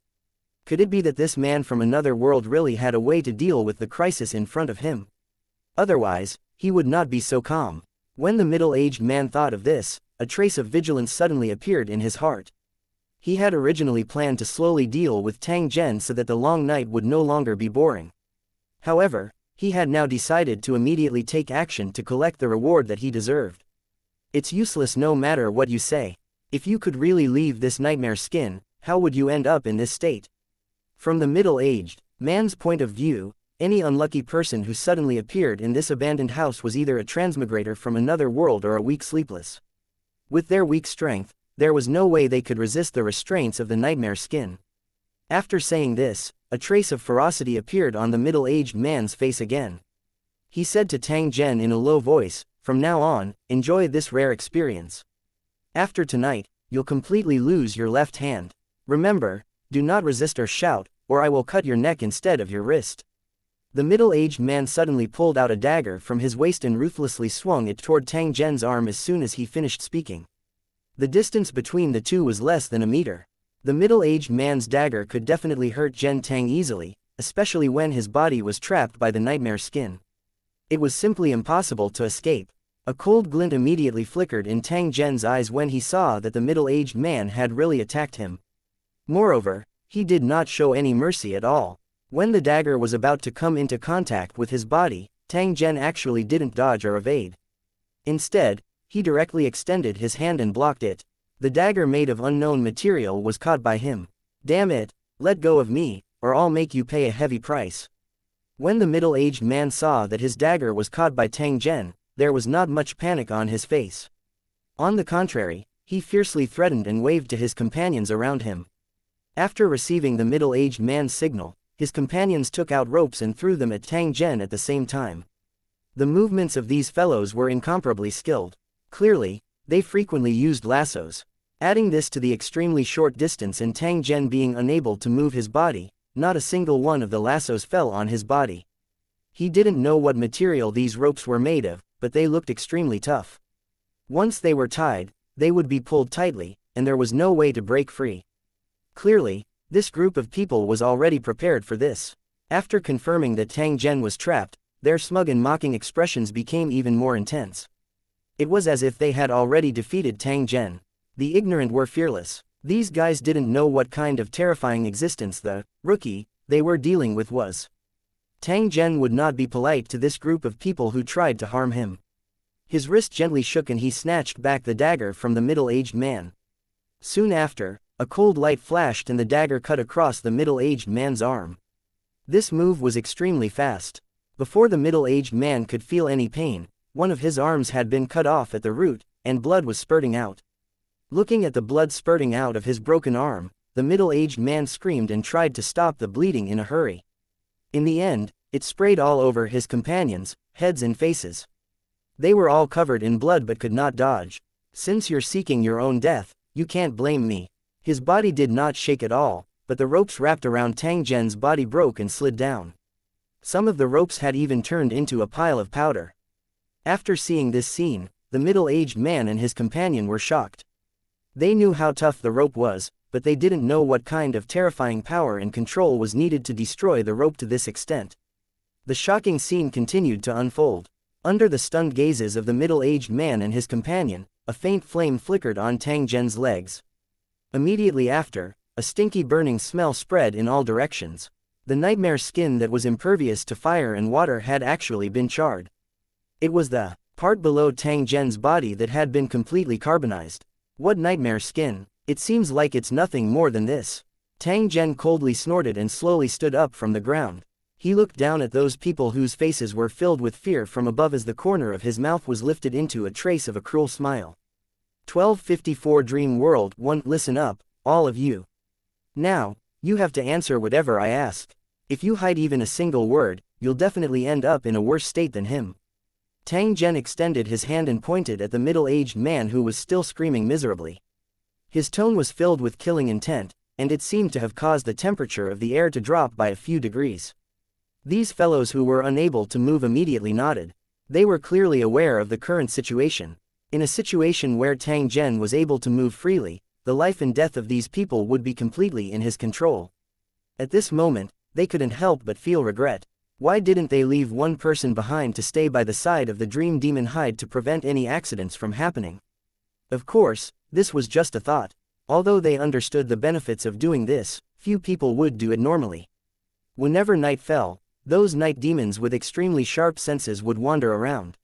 Could it be that this man from another world really had a way to deal with the crisis in front of him? Otherwise, he would not be so calm. When the middle-aged man thought of this, a trace of vigilance suddenly appeared in his heart. He had originally planned to slowly deal with Tang Zhen so that the long night would no longer be boring. However, he had now decided to immediately take action to collect the reward that he deserved. It's useless no matter what you say. If you could really leave this nightmare skin, how would you end up in this state? From the middle-aged man's point of view, any unlucky person who suddenly appeared in this abandoned house was either a transmigrator from another world or a weak sleepless. With their weak strength, there was no way they could resist the restraints of the nightmare skin. After saying this, a trace of ferocity appeared on the middle-aged man's face again. He said to Tang Zhen in a low voice, "From now on, enjoy this rare experience. After tonight, you'll completely lose your left hand. Remember, do not resist or shout, or I will cut your neck instead of your wrist." The middle-aged man suddenly pulled out a dagger from his waist and ruthlessly swung it toward Tang Zhen's arm as soon as he finished speaking. The distance between the two was less than a meter. The middle-aged man's dagger could definitely hurt Zhen Tang easily, especially when his body was trapped by the nightmare skin. It was simply impossible to escape. A cold glint immediately flickered in Tang Zhen's eyes when he saw that the middle-aged man had really attacked him. Moreover, he did not show any mercy at all. When the dagger was about to come into contact with his body, Tang Zhen actually didn't dodge or evade. Instead, he directly extended his hand and blocked it. The dagger made of unknown material was caught by him. "Damn it, let go of me, or I'll make you pay a heavy price." When the middle-aged man saw that his dagger was caught by Tang Zhen, there was not much panic on his face. On the contrary, he fiercely threatened and waved to his companions around him. After receiving the middle-aged man's signal, his companions took out ropes and threw them at Tang Zhen at the same time. The movements of these fellows were incomparably skilled. Clearly, they frequently used lassos. Adding this to the extremely short distance and Tang Zhen being unable to move his body, not a single one of the lassos fell on his body. He didn't know what material these ropes were made of, but they looked extremely tough. Once they were tied, they would be pulled tightly, and there was no way to break free. Clearly, this group of people was already prepared for this. After confirming that Tang Zhen was trapped, their smug and mocking expressions became even more intense. It was as if they had already defeated Tang Zhen. The ignorant were fearless. These guys didn't know what kind of terrifying existence the rookie they were dealing with was. Tang Zhen would not be polite to this group of people who tried to harm him. His wrist gently shook and he snatched back the dagger from the middle-aged man. Soon after, a cold light flashed and the dagger cut across the middle-aged man's arm. This move was extremely fast. Before the middle-aged man could feel any pain, one of his arms had been cut off at the root, and blood was spurting out. Looking at the blood spurting out of his broken arm, the middle-aged man screamed and tried to stop the bleeding in a hurry. In the end, it sprayed all over his companions' heads and faces. They were all covered in blood but could not dodge. Since you're seeking your own death, you can't blame me. His body did not shake at all, but the ropes wrapped around Tang Zhen's body broke and slid down. Some of the ropes had even turned into a pile of powder. After seeing this scene, the middle-aged man and his companion were shocked. They knew how tough the rope was, but they didn't know what kind of terrifying power and control was needed to destroy the rope to this extent. The shocking scene continued to unfold. Under the stunned gazes of the middle-aged man and his companion, a faint flame flickered on Tang Zhen's legs. Immediately after, a stinky burning smell spread in all directions. The nightmare skin that was impervious to fire and water had actually been charred. It was the part below Tang Zhen's body that had been completely carbonized. What nightmare skin? It seems like it's nothing more than this. Tang Zhen coldly snorted and slowly stood up from the ground. He looked down at those people whose faces were filled with fear from above as the corner of his mouth was lifted into a trace of a cruel smile. 1254 Dream World 1. Listen up, all of you. Now, you have to answer whatever I ask. If you hide even a single word, you'll definitely end up in a worse state than him. Tang Zhen extended his hand and pointed at the middle-aged man who was still screaming miserably. His tone was filled with killing intent, and it seemed to have caused the temperature of the air to drop by a few degrees. These fellows who were unable to move immediately nodded. They were clearly aware of the current situation. In a situation where Tang Zhen was able to move freely, the life and death of these people would be completely in his control. At this moment, they couldn't help but feel regret. Why didn't they leave one person behind to stay by the side of the dream demon hide to prevent any accidents from happening? Of course, this was just a thought. Although they understood the benefits of doing this, few people would do it normally. Whenever night fell, those night demons with extremely sharp senses would wander around.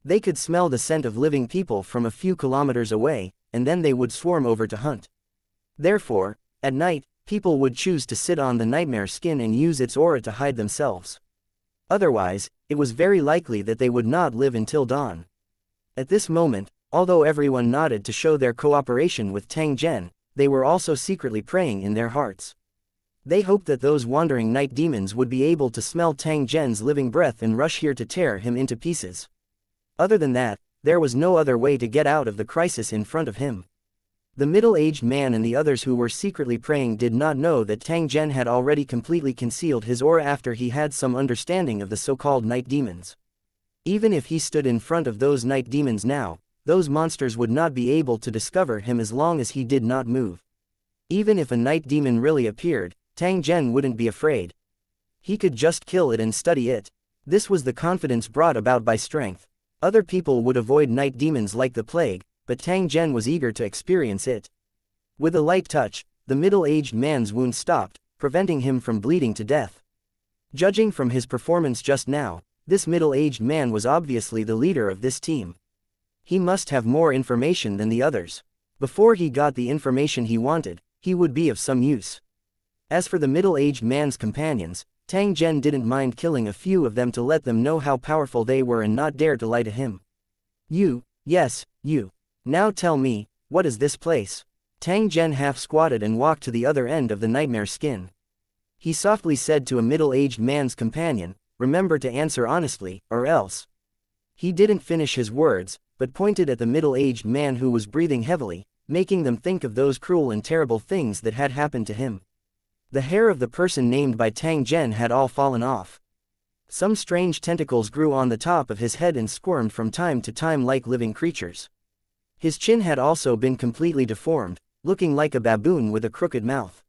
They could smell the scent of living people from a few kilometers away, and then they would swarm over to hunt. Therefore, at night, people would choose to sit on the nightmare skin and use its aura to hide themselves. Otherwise, it was very likely that they would not live until dawn. At this moment, although everyone nodded to show their cooperation with Tang Zhen, they were also secretly praying in their hearts. They hoped that those wandering night demons would be able to smell Tang Zhen's living breath and rush here to tear him into pieces. Other than that, there was no other way to get out of the crisis in front of him. The middle-aged man and the others who were secretly praying did not know that Tang Zhen had already completely concealed his aura after he had some understanding of the so-called night demons. Even if he stood in front of those night demons now, those monsters would not be able to discover him as long as he did not move. Even if a night demon really appeared, Tang Zhen wouldn't be afraid. He could just kill it and study it. This was the confidence brought about by strength. Other people would avoid night demons like the plague, but Tang Zhen was eager to experience it. With a light touch, the middle-aged man's wound stopped, preventing him from bleeding to death. Judging from his performance just now, this middle-aged man was obviously the leader of this team. He must have more information than the others. Before he got the information he wanted, he would be of some use. As for the middle-aged man's companions, Tang Zhen didn't mind killing a few of them to let them know how powerful they were and not dare to lie to him. Yes, you. Now tell me, what is this place? Tang Zhen half squatted and walked to the other end of the nightmare skin. He softly said to a middle-aged man's companion, "Remember to answer honestly, or else." He didn't finish his words, but pointed at the middle-aged man who was breathing heavily, making them think of those cruel and terrible things that had happened to him. The hair of the person named by Tang Zhen had all fallen off. Some strange tentacles grew on the top of his head and squirmed from time to time like living creatures. His chin had also been completely deformed, looking like a baboon with a crooked mouth.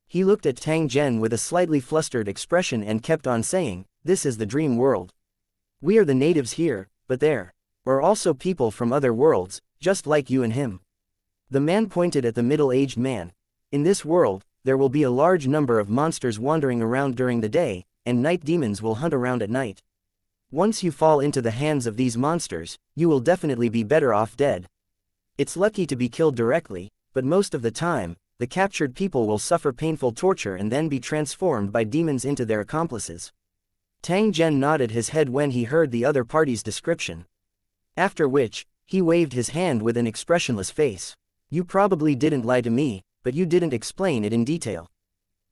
He looked at Tang Zhen with a slightly flustered expression and kept on saying, "This is the dream world. We are the natives here, but there are also people from other worlds, just like you and him." The man pointed at the middle-aged man. "In this world, there will be a large number of monsters wandering around during the day, and night demons will hunt around at night. Once you fall into the hands of these monsters, you will definitely be better off dead. It's lucky to be killed directly, but most of the time, the captured people will suffer painful torture and then be transformed by demons into their accomplices." Tang Zhen nodded his head when he heard the other party's description. After which, he waved his hand with an expressionless face. "You probably didn't lie to me, but you didn't explain it in detail.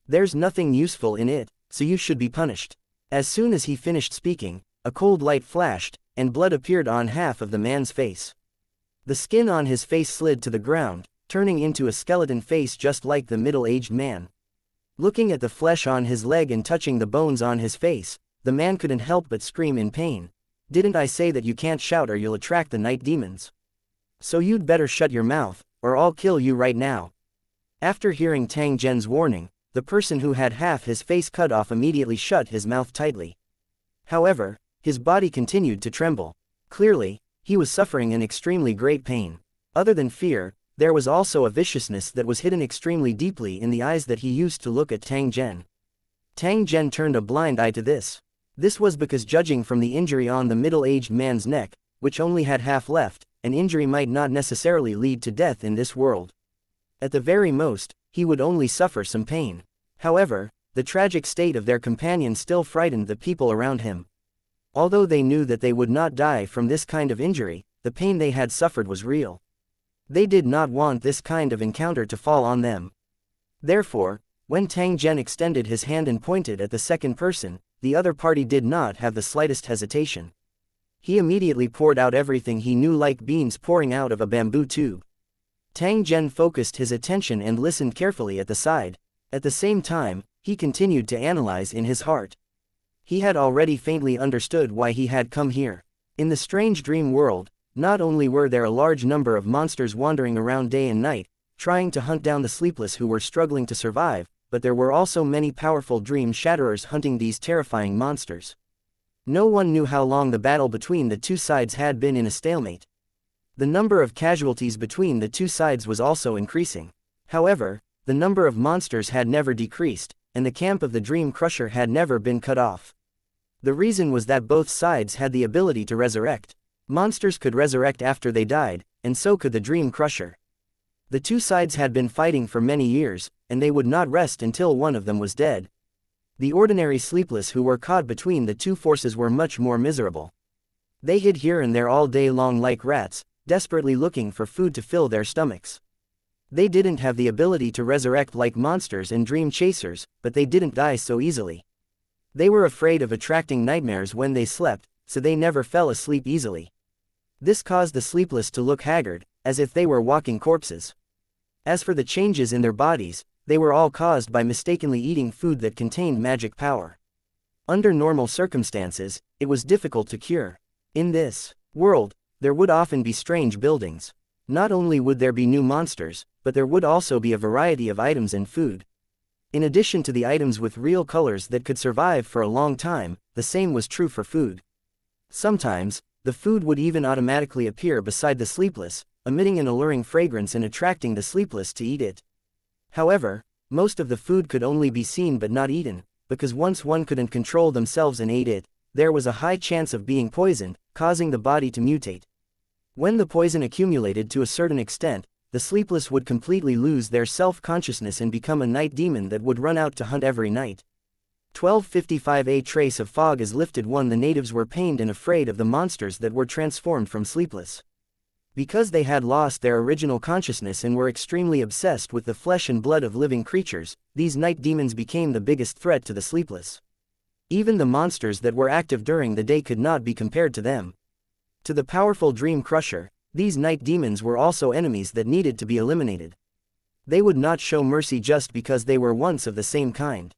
There's nothing useful in it, so you should be punished." As soon as he finished speaking, a cold light flashed, and blood appeared on half of the man's face. The skin on his face slid to the ground, turning into a skeleton face just like the middle-aged man. Looking at the flesh on his leg and touching the bones on his face, the man couldn't help but scream in pain. "Didn't I say that you can't shout or you'll attract the night demons? So you'd better shut your mouth, or I'll kill you right now." After hearing Tang Zhen's warning, the person who had half his face cut off immediately shut his mouth tightly. However, his body continued to tremble. Clearly, he was suffering an extremely great pain. Other than fear, there was also a viciousness that was hidden extremely deeply in the eyes that he used to look at Tang Zhen. Tang Zhen turned a blind eye to this. This was because, judging from the injury on the middle-aged man's neck, which only had half left, an injury might not necessarily lead to death in this world. At the very most, he would only suffer some pain. However, the tragic state of their companion still frightened the people around him. Although they knew that they would not die from this kind of injury, the pain they had suffered was real. They did not want this kind of encounter to fall on them. Therefore, when Tang Zhen extended his hand and pointed at the second person, the other party did not have the slightest hesitation. He immediately poured out everything he knew like beans pouring out of a bamboo tube. Tang Zhen focused his attention and listened carefully at the side. At the same time, he continued to analyze in his heart. He had already faintly understood why he had come here. In the strange dream world, not only were there a large number of monsters wandering around day and night, trying to hunt down the sleepless who were struggling to survive, but there were also many powerful dream shatterers hunting these terrifying monsters. No one knew how long the battle between the two sides had been in a stalemate. The number of casualties between the two sides was also increasing. However, the number of monsters had never decreased, and the camp of the Dream Crusher had never been cut off. The reason was that both sides had the ability to resurrect. Monsters could resurrect after they died, and so could the Dream Crusher. The two sides had been fighting for many years, and they would not rest until one of them was dead. The ordinary sleepless who were caught between the two forces were much more miserable. They hid here and there all day long like rats, desperately looking for food to fill their stomachs. They didn't have the ability to resurrect like monsters and dream chasers, but they didn't die so easily. They were afraid of attracting nightmares when they slept, so they never fell asleep easily. This caused the sleepless to look haggard, as if they were walking corpses. As for the changes in their bodies, they were all caused by mistakenly eating food that contained magic power. Under normal circumstances, it was difficult to cure. In this world, there would often be strange buildings. Not only would there be new monsters, but there would also be a variety of items and food. In addition to the items with real colors that could survive for a long time, the same was true for food. Sometimes, the food would even automatically appear beside the sleepless, emitting an alluring fragrance and attracting the sleepless to eat it. However, most of the food could only be seen but not eaten, because once one couldn't control themselves and ate it, there was a high chance of being poisoned, causing the body to mutate. When the poison accumulated to a certain extent, the sleepless would completely lose their self-consciousness and become a night demon that would run out to hunt every night. 1255. A trace of fog is lifted when the natives were pained and afraid of the monsters that were transformed from sleepless. Because they had lost their original consciousness and were extremely obsessed with the flesh and blood of living creatures, these night demons became the biggest threat to the sleepless. Even the monsters that were active during the day could not be compared to them. To the powerful dream crusher, these night demons were also enemies that needed to be eliminated. They would not show mercy just because they were once of the same kind.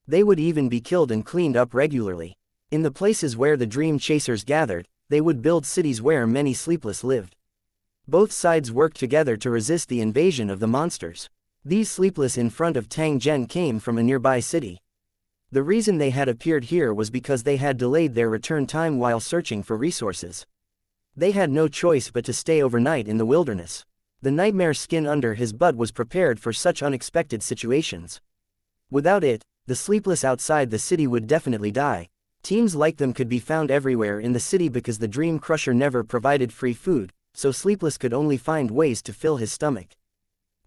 They would even be killed and cleaned up regularly. In the places where the dream chasers gathered, they would build cities where many sleepless lived. Both sides worked together to resist the invasion of the monsters. These sleepless in front of Tang Zhen came from a nearby city. The reason they had appeared here was because they had delayed their return time while searching for resources. They had no choice but to stay overnight in the wilderness. The nightmare skin under his butt was prepared for such unexpected situations. Without it, the sleepless outside the city would definitely die. Teams like them could be found everywhere in the city because the Dream Crusher never provided free food, so sleepless could only find ways to fill his stomach.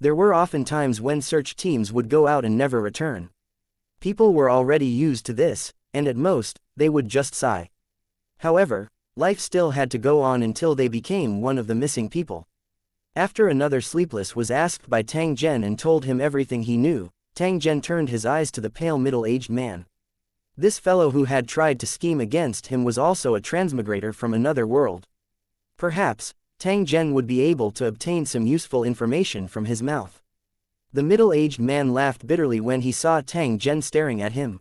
There were often times when search teams would go out and never return. People were already used to this, and at most, they would just sigh. However, life still had to go on until they became one of the missing people. After another sleepless was asked by Tang Zhen and told him everything he knew, Tang Zhen turned his eyes to the pale middle-aged man. This fellow who had tried to scheme against him was also a transmigrator from another world. Perhaps, Tang Zhen would be able to obtain some useful information from his mouth. The middle-aged man laughed bitterly when he saw Tang Zhen staring at him.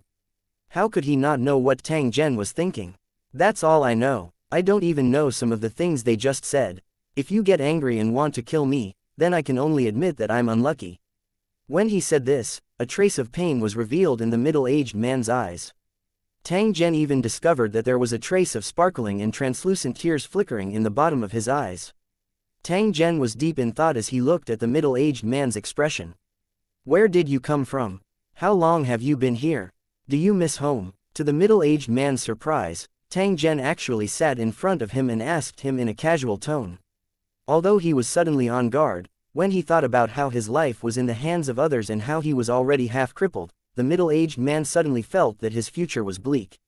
How could he not know what Tang Zhen was thinking? That's all I know. I don't even know some of the things they just said. If you get angry and want to kill me, then I can only admit that I'm unlucky. When he said this, a trace of pain was revealed in the middle-aged man's eyes. Tang Zhen even discovered that there was a trace of sparkling and translucent tears flickering in the bottom of his eyes. Tang Zhen was deep in thought as he looked at the middle-aged man's expression. Where did you come from? How long have you been here? Do you miss home? To the middle-aged man's surprise, Tang Zhen actually sat in front of him and asked him in a casual tone. Although he was suddenly on guard, when he thought about how his life was in the hands of others and how he was already half crippled, the middle-aged man suddenly felt that his future was bleak.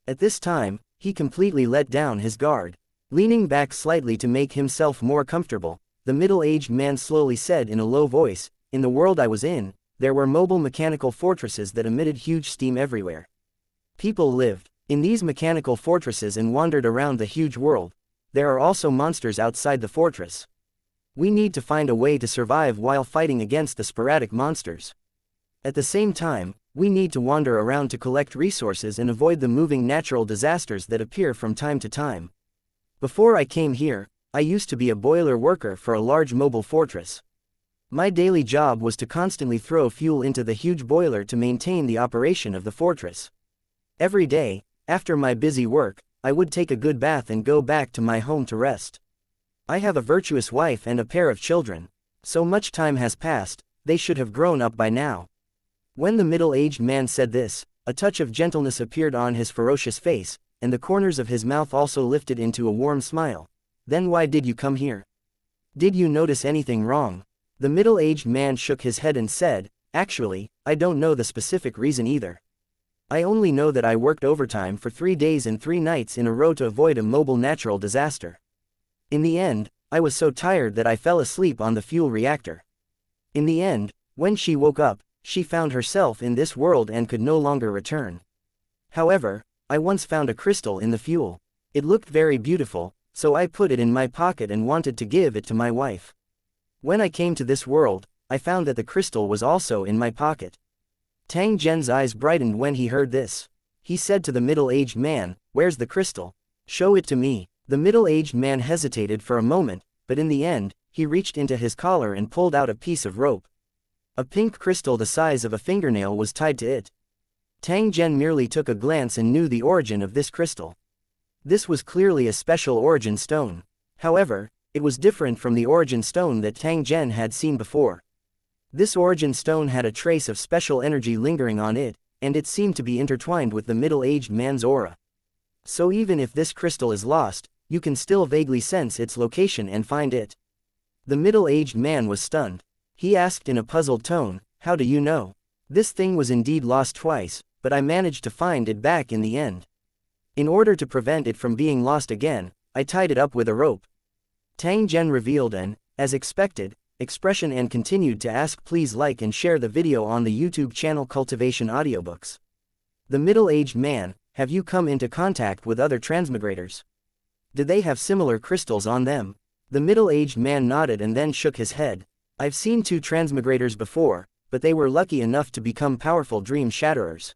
At this time, he completely let down his guard. Leaning back slightly to make himself more comfortable, the middle-aged man slowly said in a low voice, "In the world I was in, there were mobile mechanical fortresses that emitted huge steam everywhere. People lived in these mechanical fortresses and wandered around the huge world. There are also monsters outside the fortress. We need to find a way to survive while fighting against the sporadic monsters. At the same time, we need to wander around to collect resources and avoid the moving natural disasters that appear from time to time. Before I came here, I used to be a boiler worker for a large mobile fortress. My daily job was to constantly throw fuel into the huge boiler to maintain the operation of the fortress. Every day, after my busy work, I would take a good bath and go back to my home to rest. I have a virtuous wife and a pair of children. So much time has passed, they should have grown up by now." When the middle-aged man said this, a touch of gentleness appeared on his ferocious face, and the corners of his mouth also lifted into a warm smile. "Then why did you come here? Did you notice anything wrong?" The middle-aged man shook his head and said, "Actually, I don't know the specific reason either. I only know that I worked overtime for 3 days and 3 nights in a row to avoid a mobile natural disaster. In the end, I was so tired that I fell asleep on the fuel reactor. In the end, when she woke up, she found herself in this world and could no longer return. However, I once found a crystal in the fuel. It looked very beautiful, so I put it in my pocket and wanted to give it to my wife. When I came to this world, I found that the crystal was also in my pocket." Tang Zhen's eyes brightened when he heard this. He said to the middle-aged man, "Where's the crystal? Show it to me." The middle-aged man hesitated for a moment, but in the end, he reached into his collar and pulled out a piece of rope. A pink crystal the size of a fingernail was tied to it. Tang Zhen merely took a glance and knew the origin of this crystal. This was clearly a special origin stone. However, it was different from the origin stone that Tang Zhen had seen before. This origin stone had a trace of special energy lingering on it, and it seemed to be intertwined with the middle-aged man's aura. So even if this crystal is lost, you can still vaguely sense its location and find it. The middle-aged man was stunned. He asked in a puzzled tone, "How do you know?" "This thing was indeed lost twice, but I managed to find it back in the end. In order to prevent it from being lost again, I tied it up with a rope." Tang Zhen revealed an, as expected, expression and continued to ask, please like and share the video on the YouTube channel Cultivation Audiobooks. The middle-aged man, have you come into contact with other transmigrators? Did they have similar crystals on them? The middle-aged man nodded and then shook his head. I've seen 2 transmigrators before, but they were lucky enough to become powerful dream shatterers.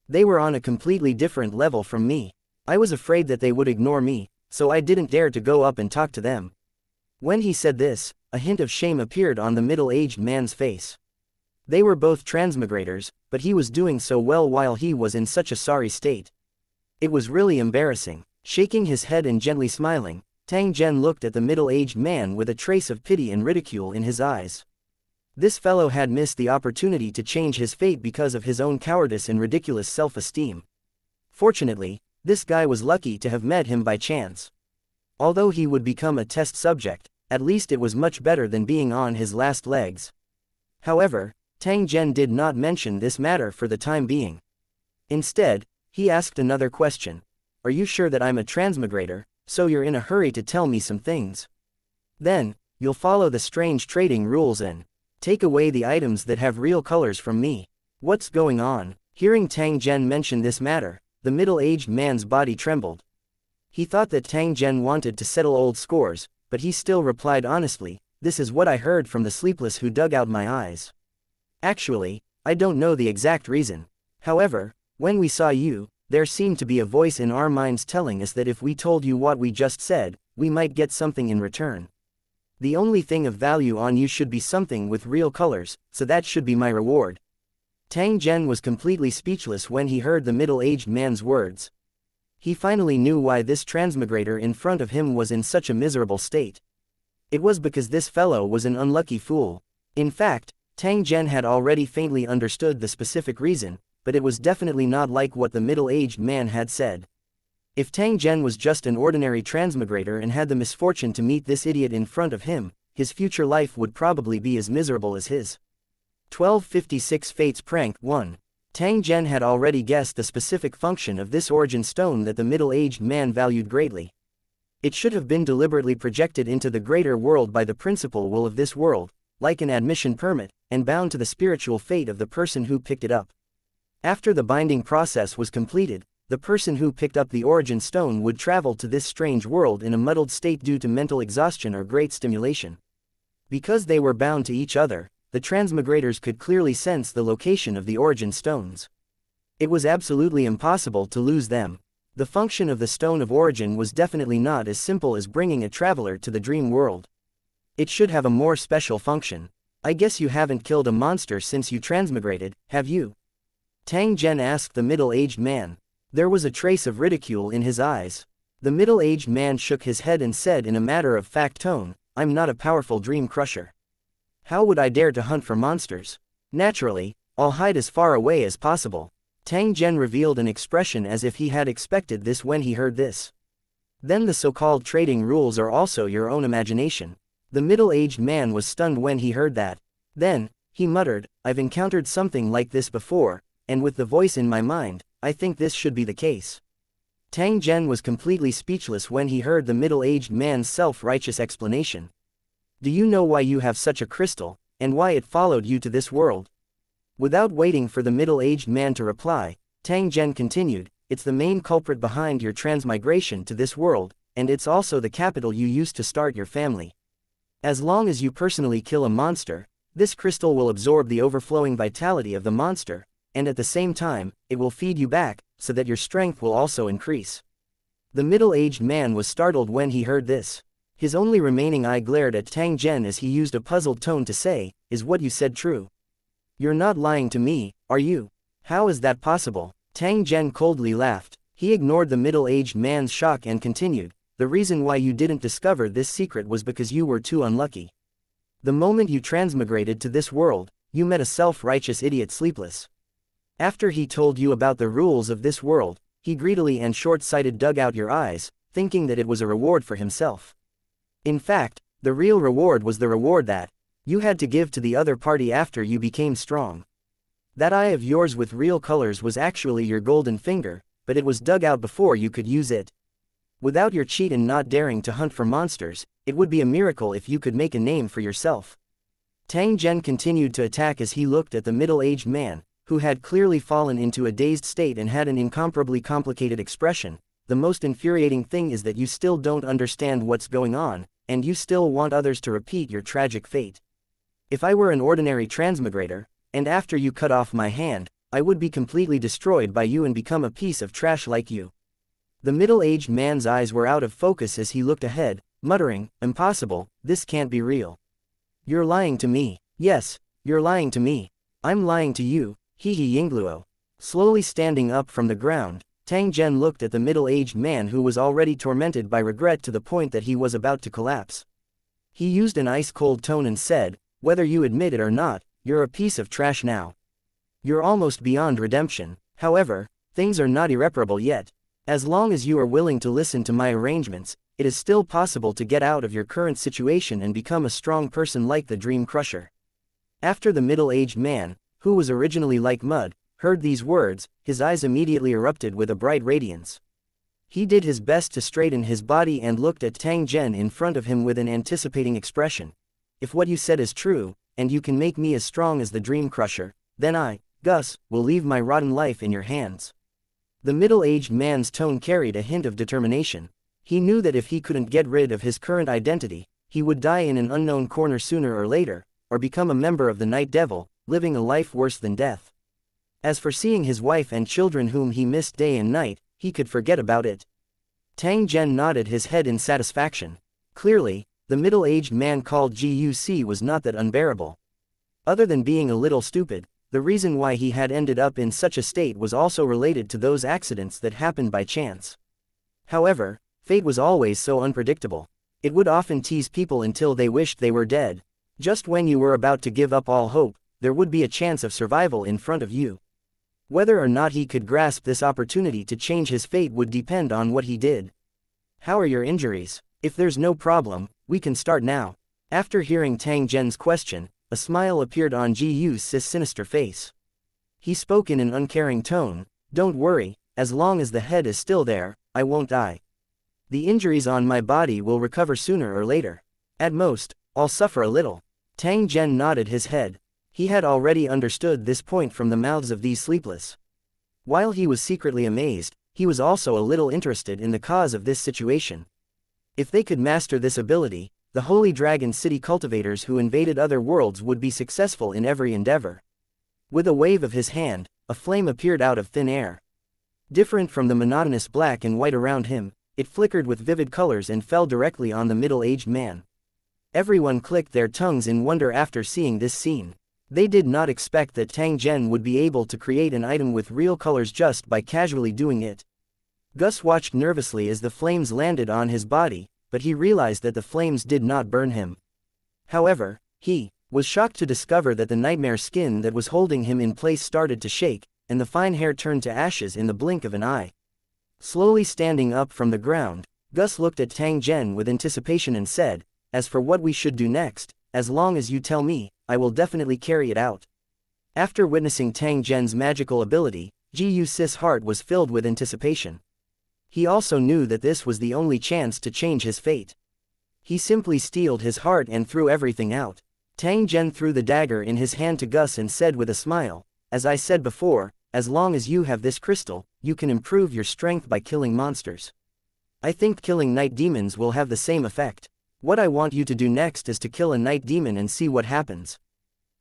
They were on a completely different level from me. I was afraid that they would ignore me, so I didn't dare to go up and talk to them. When he said this, a hint of shame appeared on the middle-aged man's face. They were both transmigrators, but he was doing so well while he was in such a sorry state. It was really embarrassing. Shaking his head and gently smiling, Tang Zhen looked at the middle-aged man with a trace of pity and ridicule in his eyes. This fellow had missed the opportunity to change his fate because of his own cowardice and ridiculous self-esteem. Fortunately, this guy was lucky to have met him by chance. Although he would become a test subject, at least it was much better than being on his last legs. However, Tang Zhen did not mention this matter for the time being. Instead, he asked another question. Are you sure that I'm a transmigrator, so you're in a hurry to tell me some things? Then, you'll follow the strange trading rules and take away the items that have real colors from me. What's going on? Hearing Tang Zhen mention this matter, the middle-aged man's body trembled. He thought that Tang Zhen wanted to settle old scores, but he still replied honestly, this is what I heard from the sleepless who dug out my eyes. Actually, I don't know the exact reason. However, when we saw you, there seemed to be a voice in our minds telling us that if we told you what we just said, we might get something in return. The only thing of value on you should be something with real colors, so that should be my reward. Tang Zhen was completely speechless when he heard the middle-aged man's words. He finally knew why this transmigrator in front of him was in such a miserable state. It was because this fellow was an unlucky fool. In fact, Tang Zhen had already faintly understood the specific reason, but it was definitely not like what the middle-aged man had said. If Tang Zhen was just an ordinary transmigrator and had the misfortune to meet this idiot in front of him, his future life would probably be as miserable as his. 1256 Fates Prank 1. Tang Zhen had already guessed the specific function of this origin stone that the middle-aged man valued greatly. It should have been deliberately projected into the greater world by the principal will of this world, like an admission permit, and bound to the spiritual fate of the person who picked it up. After the binding process was completed, the person who picked up the origin stone would travel to this strange world in a muddled state due to mental exhaustion or great stimulation. Because they were bound to each other, the transmigrators could clearly sense the location of the origin stones. It was absolutely impossible to lose them. The function of the stone of origin was definitely not as simple as bringing a traveler to the dream world. It should have a more special function. I guess you haven't killed a monster since you transmigrated, have you? Tang Zhen asked the middle-aged man. There was a trace of ridicule in his eyes. The middle-aged man shook his head and said in a matter-of-fact tone, I'm not a powerful dream crusher. How would I dare to hunt for monsters? Naturally, I'll hide as far away as possible. Tang Zhen revealed an expression as if he had expected this when he heard this. Then the so-called trading rules are also your own imagination. The middle-aged man was stunned when he heard that. Then, he muttered, I've encountered something like this before, and with the voice in my mind, I think this should be the case. Tang Zhen was completely speechless when he heard the middle-aged man's self-righteous explanation. Do you know why you have such a crystal, and why it followed you to this world? Without waiting for the middle-aged man to reply, Tang Zhen continued, it's the main culprit behind your transmigration to this world, and it's also the capital you used to start your family. As long as you personally kill a monster, this crystal will absorb the overflowing vitality of the monster, and at the same time, it will feed you back, so that your strength will also increase. The middle-aged man was startled when he heard this. His only remaining eye glared at Tang Zhen as he used a puzzled tone to say, is what you said true? You're not lying to me, are you? How is that possible? Tang Zhen coldly laughed. He ignored the middle-aged man's shock and continued, the reason why you didn't discover this secret was because you were too unlucky. The moment you transmigrated to this world, you met a self-righteous idiot sleepless. After he told you about the rules of this world, he greedily and short-sighted dug out your eyes, thinking that it was a reward for himself. In fact, the real reward was the reward that you had to give to the other party after you became strong. That eye of yours with real colors was actually your golden finger, but it was dug out before you could use it. Without your cheat and not daring to hunt for monsters, it would be a miracle if you could make a name for yourself. Tang Zhen continued to attack as he looked at the middle-aged man, who had clearly fallen into a dazed state and had an incomparably complicated expression. The most infuriating thing is that you still don't understand what's going on, and you still want others to repeat your tragic fate. If I were an ordinary transmigrator, and after you cut off my hand, I would be completely destroyed by you and become a piece of trash like you. The middle-aged man's eyes were out of focus as he looked ahead, muttering, "Impossible, this can't be real. You're lying to me. Yes, you're lying to me. I'm lying to you, He Yingluo." Slowly standing up from the ground, Tang Zhen looked at the middle-aged man who was already tormented by regret to the point that he was about to collapse. He used an ice-cold tone and said, "Whether you admit it or not, you're a piece of trash now. You're almost beyond redemption. However, things are not irreparable yet. As long as you are willing to listen to my arrangements, it is still possible to get out of your current situation and become a strong person like the Dream Crusher." After the middle-aged man, who was originally like mud, heard these words, his eyes immediately erupted with a bright radiance. He did his best to straighten his body and looked at Tang Zhen in front of him with an anticipating expression. "If what you said is true, and you can make me as strong as the Dream Crusher, then I, Gus, will leave my rotten life in your hands." The middle-aged man's tone carried a hint of determination. He knew that if he couldn't get rid of his current identity, he would die in an unknown corner sooner or later, or become a member of the Night Devil, living a life worse than death. As for seeing his wife and children whom he missed day and night, he could forget about it. Tang Zhen nodded his head in satisfaction. Clearly, the middle-aged man called Guc was not that unbearable. Other than being a little stupid, the reason why he had ended up in such a state was also related to those accidents that happened by chance. However, fate was always so unpredictable. It would often tease people until they wished they were dead. Just when you were about to give up all hope, there would be a chance of survival in front of you. Whether or not he could grasp this opportunity to change his fate would depend on what he did. "How are your injuries? If there's no problem, we can start now." After hearing Tang Zhen's question, a smile appeared on Gu's sinister face. He spoke in an uncaring tone, "Don't worry, as long as the head is still there, I won't die. The injuries on my body will recover sooner or later. At most, I'll suffer a little." Tang Zhen nodded his head. He had already understood this point from the mouths of these sleepless. While he was secretly amazed, he was also a little interested in the cause of this situation. If they could master this ability, the Holy Dragon City cultivators who invaded other worlds would be successful in every endeavor. With a wave of his hand, a flame appeared out of thin air. Different from the monotonous black and white around him, it flickered with vivid colors and fell directly on the middle-aged man. Everyone clicked their tongues in wonder after seeing this scene. They did not expect that Tang Zhen would be able to create an item with real colors just by casually doing it. Gus watched nervously as the flames landed on his body, but he realized that the flames did not burn him. However, he was shocked to discover that the nightmare skin that was holding him in place started to shake, and the fine hair turned to ashes in the blink of an eye. Slowly standing up from the ground, Gus looked at Tang Zhen with anticipation and said, "As for what we should do next, as long as you tell me, I will definitely carry it out." After witnessing Tang Zhen's magical ability, Gu's heart was filled with anticipation. He also knew that this was the only chance to change his fate. He simply steeled his heart and threw everything out. Tang Zhen threw the dagger in his hand to Gus and said with a smile, "As I said before, as long as you have this crystal, you can improve your strength by killing monsters. I think killing night demons will have the same effect. What I want you to do next is to kill a night demon and see what happens."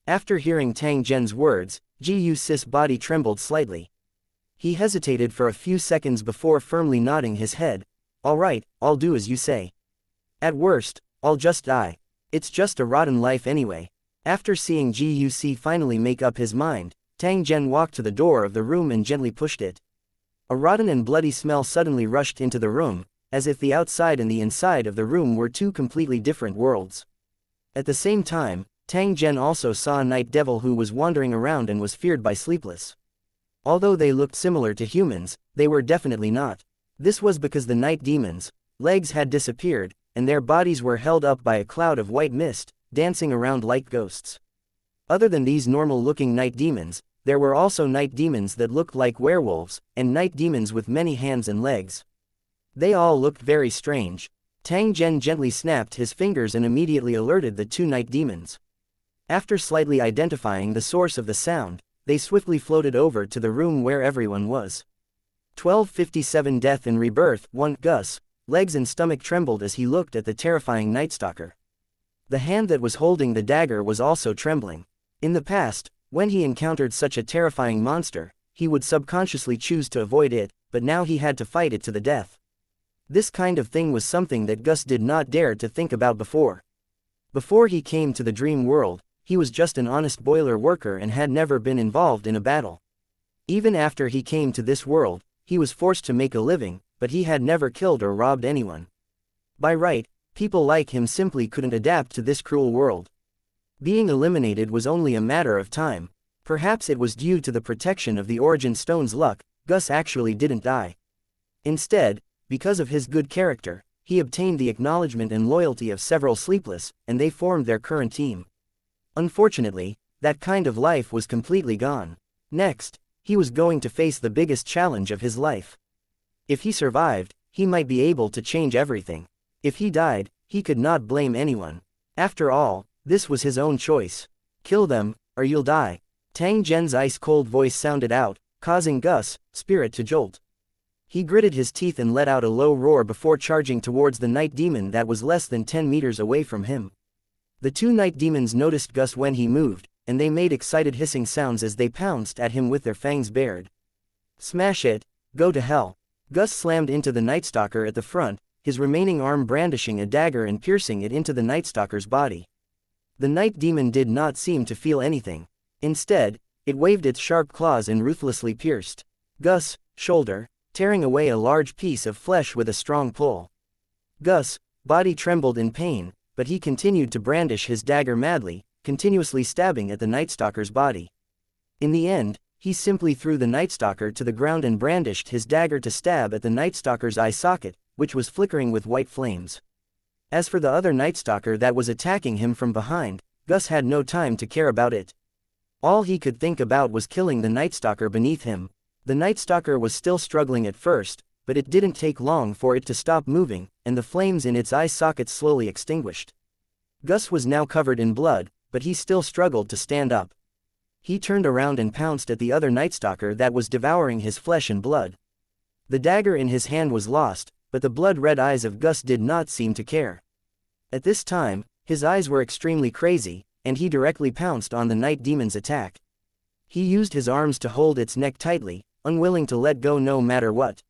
After hearing Tang Zhen's words, Gu's body trembled slightly. He hesitated for a few seconds before firmly nodding his head. "All right, I'll do as you say. At worst, I'll just die. It's just a rotten life anyway." After seeing Guc finally make up his mind, Tang Zhen walked to the door of the room and gently pushed it. A rotten and bloody smell suddenly rushed into the room, as if the outside and the inside of the room were two completely different worlds. At the same time, Tang Zhen also saw a night devil who was wandering around and was feared by sleepless. Although they looked similar to humans, they were definitely not. This was because the night demons' legs had disappeared, and their bodies were held up by a cloud of white mist, dancing around like ghosts. Other than these normal-looking night demons, there were also night demons that looked like werewolves, and night demons with many hands and legs. They all looked very strange. Tang Zhen gently snapped his fingers and immediately alerted the two night demons. After slightly identifying the source of the sound, they swiftly floated over to the room where everyone was. 1257 Death and Rebirth 1 Gus, legs and stomach trembled as he looked at the terrifying Night Stalker. The hand that was holding the dagger was also trembling. In the past, when he encountered such a terrifying monster, he would subconsciously choose to avoid it, but now he had to fight it to the death. This kind of thing was something that Gus did not dare to think about before. Before he came to the dream world, he was just an honest boiler worker and had never been involved in a battle. Even after he came to this world, he was forced to make a living, but he had never killed or robbed anyone. By right, people like him simply couldn't adapt to this cruel world. Being eliminated was only a matter of time. Perhaps it was due to the protection of the Origin Stone's luck, Gus actually didn't die. Instead, because of his good character, he obtained the acknowledgement and loyalty of several Sleepless, and they formed their current team. Unfortunately, that kind of life was completely gone. Next, he was going to face the biggest challenge of his life. If he survived, he might be able to change everything. If he died, he could not blame anyone. After all, this was his own choice. Kill them, or you'll die. Tang Zhen's ice-cold voice sounded out, causing Gus' spirit to jolt. He gritted his teeth and let out a low roar before charging towards the night demon that was less than 10 meters away from him. The two night demons noticed Gus when he moved, and they made excited hissing sounds as they pounced at him with their fangs bared. Smash it, go to hell. Gus slammed into the Night Stalker at the front, his remaining arm brandishing a dagger and piercing it into the Night Stalker's body. The night demon did not seem to feel anything. Instead, it waved its sharp claws and ruthlessly pierced Gus' shoulder, tearing away a large piece of flesh with a strong pull. Gus' body trembled in pain, but he continued to brandish his dagger madly, continuously stabbing at the Night Stalker's body. In the end, he simply threw the Night Stalker to the ground and brandished his dagger to stab at the Night Stalker's eye socket, which was flickering with white flames. As for the other Night Stalker that was attacking him from behind, Gus had no time to care about it. All he could think about was killing the Night Stalker beneath him. The Night Stalker was still struggling at first, but it didn't take long for it to stop moving, and the flames in its eye sockets slowly extinguished. Gus was now covered in blood, but he still struggled to stand up. He turned around and pounced at the other Night Stalker that was devouring his flesh and blood. The dagger in his hand was lost, but the blood-red eyes of Gus did not seem to care. At this time, his eyes were extremely crazy, and he directly pounced on the night demon's attack. He used his arms to hold its neck tightly, unwilling to let go no matter what.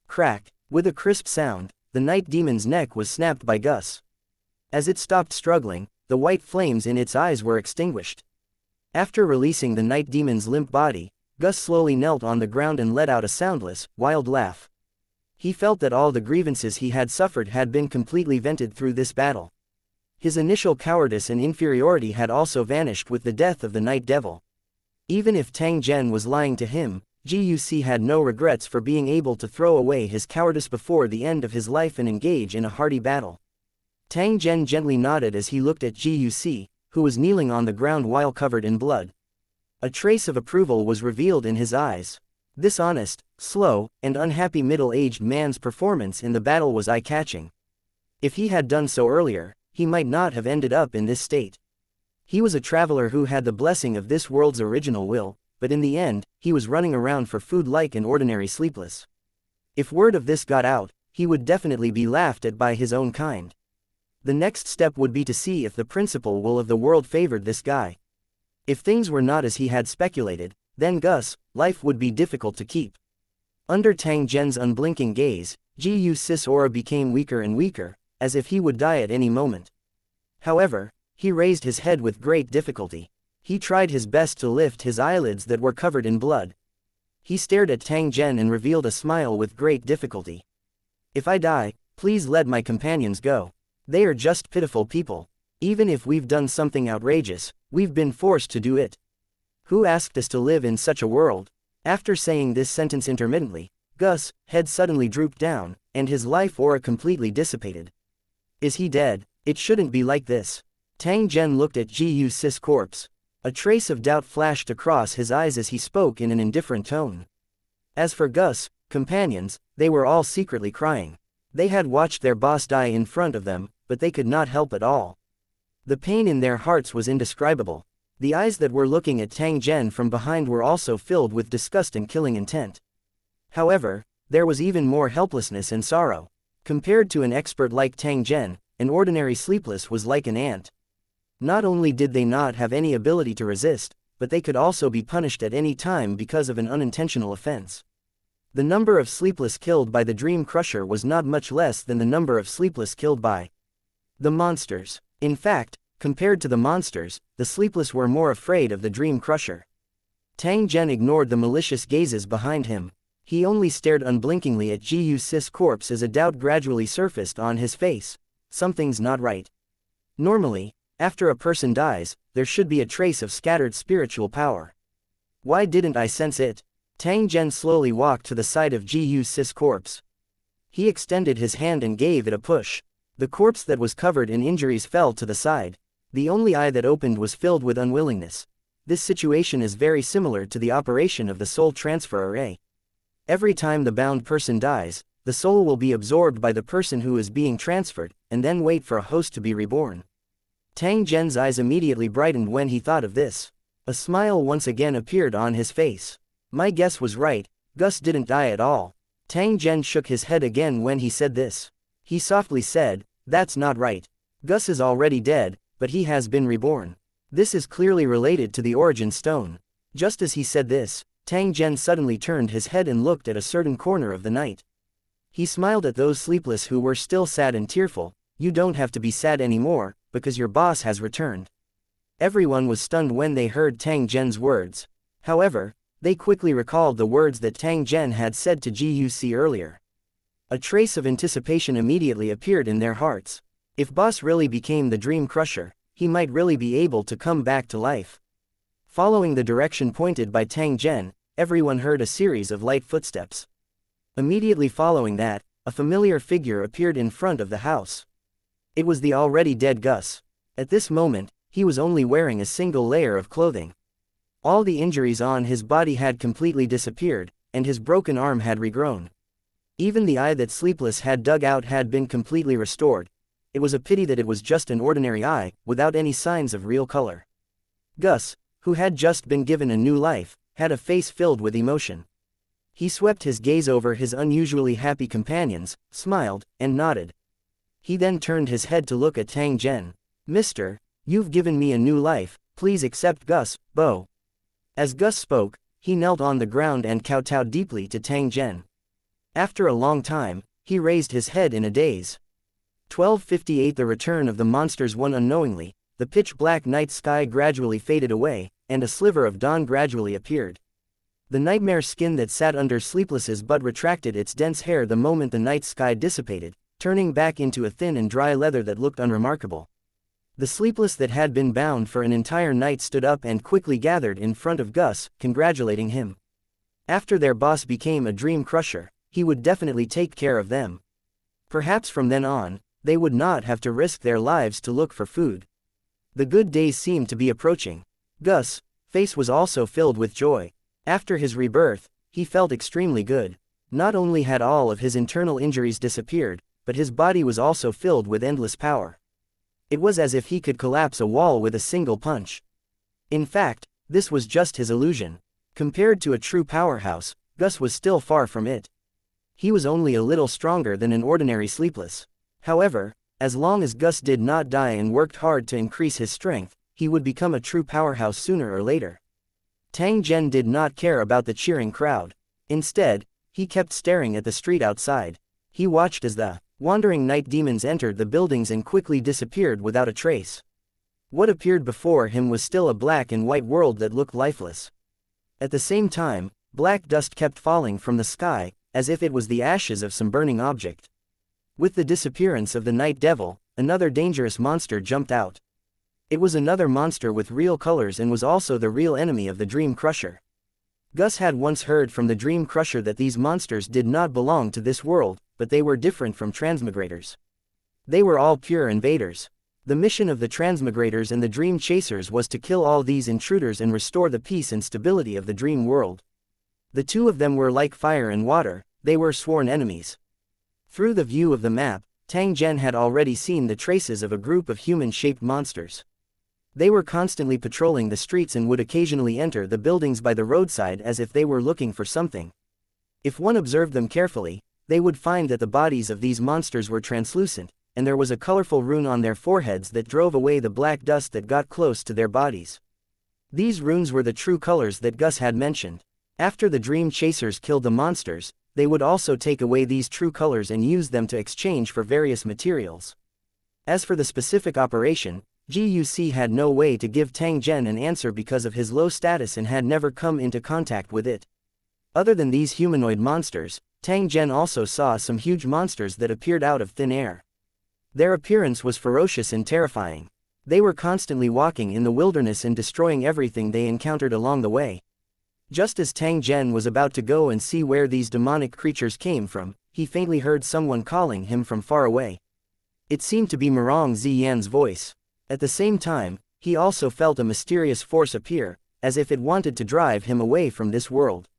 Crack! With a crisp sound, the night demon's neck was snapped by Gus. As it stopped struggling, the white flames in its eyes were extinguished. After releasing the night demon's limp body, Gus slowly knelt on the ground and let out a soundless, wild laugh. He felt that all the grievances he had suffered had been completely vented through this battle. His initial cowardice and inferiority had also vanished with the death of the Night Devil. Even if Tang Zhen was lying to him, Guc had no regrets for being able to throw away his cowardice before the end of his life and engage in a hearty battle. Tang Zhen gently nodded as he looked at Guc, who was kneeling on the ground while covered in blood. A trace of approval was revealed in his eyes. This honest, slow, and unhappy middle-aged man's performance in the battle was eye-catching. If he had done so earlier, he might not have ended up in this state. He was a traveler who had the blessing of this world's original will, but in the end, he was running around for food like an ordinary Sleepless. If word of this got out, he would definitely be laughed at by his own kind. The next step would be to see if the principal will of the world favored this guy. If things were not as he had speculated, then Gus' life would be difficult to keep. Under Tang Zhen's unblinking gaze, Guc's aura became weaker and weaker, as if he would die at any moment. However, he raised his head with great difficulty. He tried his best to lift his eyelids that were covered in blood. He stared at Tang Zhen and revealed a smile with great difficulty. "If I die, please let my companions go. They are just pitiful people. Even if we've done something outrageous, we've been forced to do it. Who asked us to live in such a world?" After saying this sentence intermittently, Gus' head suddenly drooped down, and his life aura completely dissipated. Is he dead? It shouldn't be like this. Tang Zhen looked at Guc's corpse. A trace of doubt flashed across his eyes as he spoke in an indifferent tone. As for Gus' companions, they were all secretly crying. They had watched their boss die in front of them, but they could not help at all. The pain in their hearts was indescribable. The eyes that were looking at Tang Zhen from behind were also filled with disgust and killing intent. However, there was even more helplessness and sorrow. Compared to an expert like Tang Zhen, an ordinary sleepless was like an ant. Not only did they not have any ability to resist, but they could also be punished at any time because of an unintentional offense. The number of sleepless killed by the Dream Crusher was not much less than the number of sleepless killed by the monsters. In fact, compared to the monsters, the sleepless were more afraid of the Dream Crusher. Tang Zhen ignored the malicious gazes behind him. He only stared unblinkingly at Ji Yu's corpse as a doubt gradually surfaced on his face. Something's not right. Normally, after a person dies, there should be a trace of scattered spiritual power. Why didn't I sense it? Tang Zhen slowly walked to the side of Ji Yu's corpse. He extended his hand and gave it a push. The corpse that was covered in injuries fell to the side. The only eye that opened was filled with unwillingness. This situation is very similar to the operation of the soul transfer array. Every time the bound person dies, the soul will be absorbed by the person who is being transferred, and then wait for a host to be reborn. Tang Zhen's eyes immediately brightened when he thought of this. A smile once again appeared on his face. My guess was right, Gus didn't die at all. Tang Zhen shook his head again when he said this. He softly said, that's not right. Gus is already dead, but he has been reborn. This is clearly related to the origin stone. Just as he said this, Tang Zhen suddenly turned his head and looked at a certain corner of the night. He smiled at those sleepless who were still sad and tearful. You don't have to be sad anymore, because your boss has returned. Everyone was stunned when they heard Tang Zhen's words. However, they quickly recalled the words that Tang Zhen had said to Ji Yusi earlier. A trace of anticipation immediately appeared in their hearts. If boss really became the Dream Crusher, he might really be able to come back to life. Following the direction pointed by Tang Zhen, everyone heard a series of light footsteps. Immediately following that, a familiar figure appeared in front of the house. It was the already dead Gus. At this moment, he was only wearing a single layer of clothing. All the injuries on his body had completely disappeared, and his broken arm had regrown. Even the eye that Sleepless had dug out had been completely restored. It was a pity that it was just an ordinary eye, without any signs of real color. Gus, who had just been given a new life, had a face filled with emotion. He swept his gaze over his unusually happy companions, smiled, and nodded. He then turned his head to look at Tang Zhen. Mister, you've given me a new life, please accept Gus, Bo. As Gus spoke, he knelt on the ground and kowtowed deeply to Tang Zhen. After a long time, he raised his head in a daze. 1258 The return of the monsters. One unknowingly, the pitch-black night sky gradually faded away, and a sliver of dawn gradually appeared. The nightmare skin that sat under Sleepless's butt retracted its dense hair the moment the night sky dissipated, turning back into a thin and dry leather that looked unremarkable. The Sleepless that had been bound for an entire night stood up and quickly gathered in front of Gus, congratulating him. After their boss became a Dream Crusher, he would definitely take care of them. Perhaps from then on, they would not have to risk their lives to look for food. The good days seemed to be approaching. Gus' face was also filled with joy. After his rebirth, he felt extremely good. Not only had all of his internal injuries disappeared, but his body was also filled with endless power. It was as if he could collapse a wall with a single punch. In fact, this was just his illusion. Compared to a true powerhouse, Gus was still far from it. He was only a little stronger than an ordinary Sleepless. However, as long as Gus did not die and worked hard to increase his strength, he would become a true powerhouse sooner or later. Tang Zhen did not care about the cheering crowd. Instead, he kept staring at the street outside. He watched as the wandering night demons entered the buildings and quickly disappeared without a trace. What appeared before him was still a black and white world that looked lifeless. At the same time, black dust kept falling from the sky, as if it was the ashes of some burning object. With the disappearance of the Night Devil, another dangerous monster jumped out. It was another monster with real colors and was also the real enemy of the Dream Crusher. Gus had once heard from the Dream Crusher that these monsters did not belong to this world, but they were different from transmigrators. They were all pure invaders. The mission of the transmigrators and the Dream Chasers was to kill all these intruders and restore the peace and stability of the Dream World. The two of them were like fire and water, they were sworn enemies. Through the view of the map, Tang Zhen had already seen the traces of a group of human-shaped monsters. They were constantly patrolling the streets and would occasionally enter the buildings by the roadside as if they were looking for something. If one observed them carefully, they would find that the bodies of these monsters were translucent, and there was a colorful rune on their foreheads that drove away the black dust that got close to their bodies. These runes were the true colors that Gus had mentioned. After the dream chasers killed the monsters, they would also take away these true colors and use them to exchange for various materials. As for the specific operation, GUC had no way to give Tang Zhen an answer because of his low status and had never come into contact with it. Other than these humanoid monsters, Tang Zhen also saw some huge monsters that appeared out of thin air. Their appearance was ferocious and terrifying. They were constantly walking in the wilderness and destroying everything they encountered along the way. Just as Tang Zhen was about to go and see where these demonic creatures came from, he faintly heard someone calling him from far away. It seemed to be Mirong Ziyan's voice. At the same time, he also felt a mysterious force appear, as if it wanted to drive him away from this world.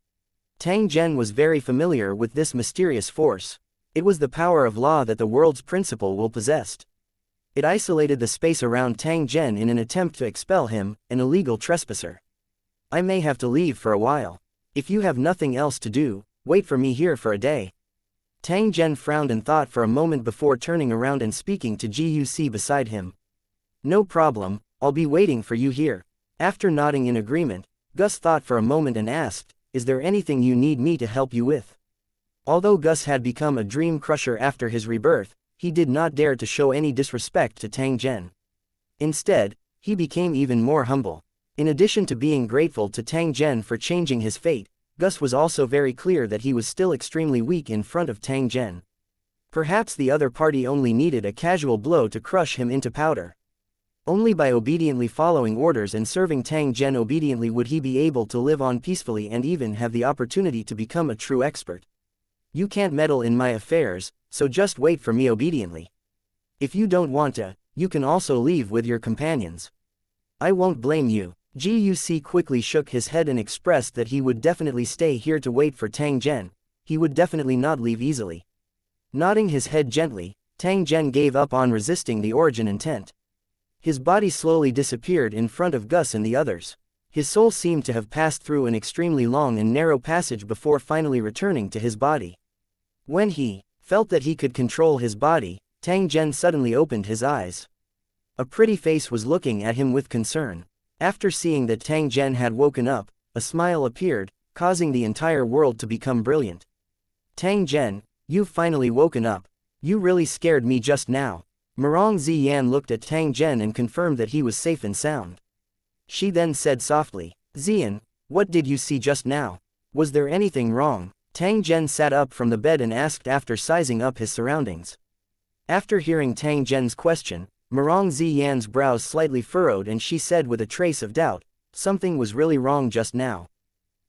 Tang Zhen was very familiar with this mysterious force. It was the power of law that the world's principle will possessed. It isolated the space around Tang Zhen in an attempt to expel him, an illegal trespasser. I may have to leave for a while. If you have nothing else to do, wait for me here for a day. Tang Zhen frowned and thought for a moment before turning around and speaking to GUC beside him. No problem, I'll be waiting for you here. After nodding in agreement, Gus thought for a moment and asked, is there anything you need me to help you with? Although Gus had become a dream crusher after his rebirth, he did not dare to show any disrespect to Tang Zhen. Instead, he became even more humble. In addition to being grateful to Tang Zhen for changing his fate, Gus was also very clear that he was still extremely weak in front of Tang Zhen. Perhaps the other party only needed a casual blow to crush him into powder. Only by obediently following orders and serving Tang Zhen obediently would he be able to live on peacefully and even have the opportunity to become a true expert. You can't meddle in my affairs, so just wait for me obediently. If you don't want to, you can also leave with your companions. I won't blame you. GUC quickly shook his head and expressed that he would definitely stay here to wait for Tang Zhen. He would definitely not leave easily. Nodding his head gently, Tang Zhen gave up on resisting the origin intent. His body slowly disappeared in front of Gus and the others. His soul seemed to have passed through an extremely long and narrow passage before finally returning to his body. When he felt that he could control his body, Tang Zhen suddenly opened his eyes. A pretty face was looking at him with concern. After seeing that Tang Zhen had woken up, a smile appeared, causing the entire world to become brilliant. Tang Zhen, you've finally woken up. You really scared me just now. Mirong Ziyan looked at Tang Zhen and confirmed that he was safe and sound. She then said softly, Ziyan, what did you see just now? Was there anything wrong? Tang Zhen sat up from the bed and asked after sizing up his surroundings. After hearing Tang Zhen's question, Mirong Ziyan's brows slightly furrowed and she said with a trace of doubt, something was really wrong just now.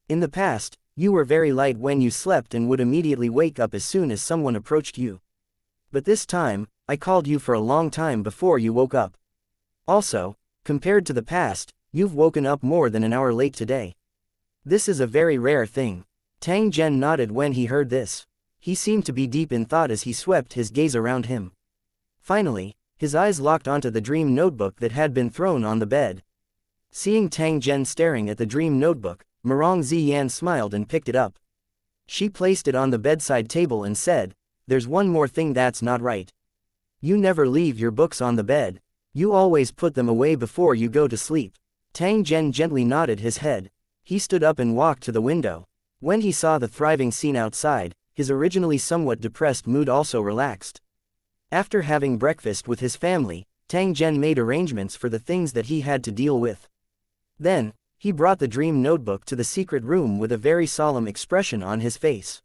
In the past, you were very light when you slept and would immediately wake up as soon as someone approached you. But this time, I called you for a long time before you woke up. Also, compared to the past, you've woken up more than an hour late today. This is a very rare thing. Tang Zhen nodded when he heard this. He seemed to be deep in thought as he swept his gaze around him. Finally, his eyes locked onto the dream notebook that had been thrown on the bed. Seeing Tang Zhen staring at the dream notebook, Mirong Ziyan smiled and picked it up. She placed it on the bedside table and said, there's one more thing that's not right. You never leave your books on the bed. You always put them away before you go to sleep. Tang Zhen gently nodded his head. He stood up and walked to the window. When he saw the thriving scene outside, his originally somewhat depressed mood also relaxed. After having breakfast with his family, Tang Zhen made arrangements for the things that he had to deal with. Then, he brought the dream notebook to the secret room with a very solemn expression on his face.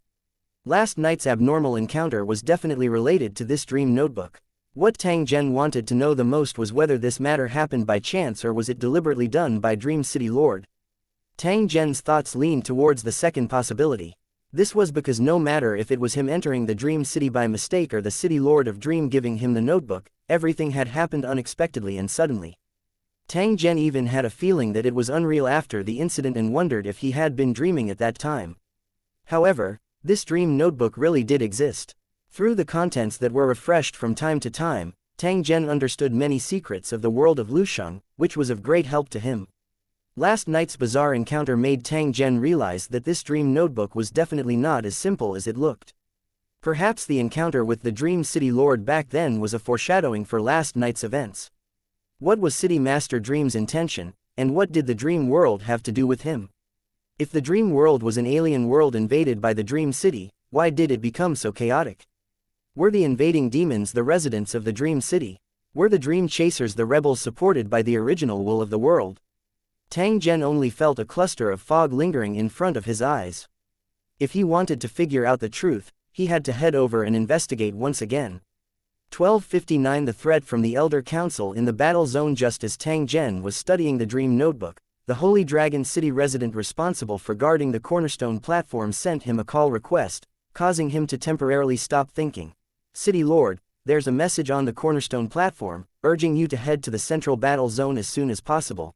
Last night's abnormal encounter was definitely related to this dream notebook. What Tang Zhen wanted to know the most was whether this matter happened by chance or was it deliberately done by Dream City Lord. Tang Zhen's thoughts leaned towards the second possibility. This was because no matter if it was him entering the Dream City by mistake or the City Lord of Dream giving him the notebook, everything had happened unexpectedly and suddenly. Tang Zhen even had a feeling that it was unreal after the incident and wondered if he had been dreaming at that time. However, this dream notebook really did exist. Through the contents that were refreshed from time to time, Tang Zhen understood many secrets of the world of Lusheng, which was of great help to him. Last night's bizarre encounter made Tang Zhen realize that this dream notebook was definitely not as simple as it looked. Perhaps the encounter with the Dream City Lord back then was a foreshadowing for last night's events. What was City Master Dream's intention, and what did the dream world have to do with him? If the dream world was an alien world invaded by the Dream City, why did it become so chaotic? Were the invading demons the residents of the Dream City? Were the Dream Chasers the rebels supported by the original will of the world? Tang Zhen only felt a cluster of fog lingering in front of his eyes. If he wanted to figure out the truth, he had to head over and investigate once again. 12:59 The threat from the Elder Council in the battle zone. Just as Tang Zhen was studying the dream notebook, the Holy Dragon City resident responsible for guarding the Cornerstone platform sent him a call request, causing him to temporarily stop thinking. City Lord, there's a message on the Cornerstone platform, urging you to head to the central battle zone as soon as possible.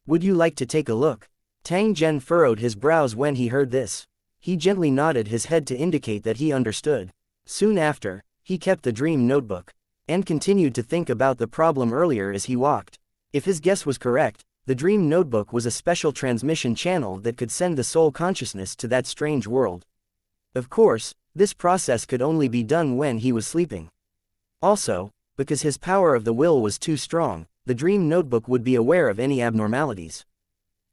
Would you like to take a look? Tang Zhen furrowed his brows when he heard this. He gently nodded his head to indicate that he understood. Soon after, he kept the dream notebook, and continued to think about the problem earlier as he walked. If his guess was correct, the dream notebook was a special transmission channel that could send the soul consciousness to that strange world. Of course, this process could only be done when he was sleeping. Also, because his power of the will was too strong, the dream notebook would be aware of any abnormalities.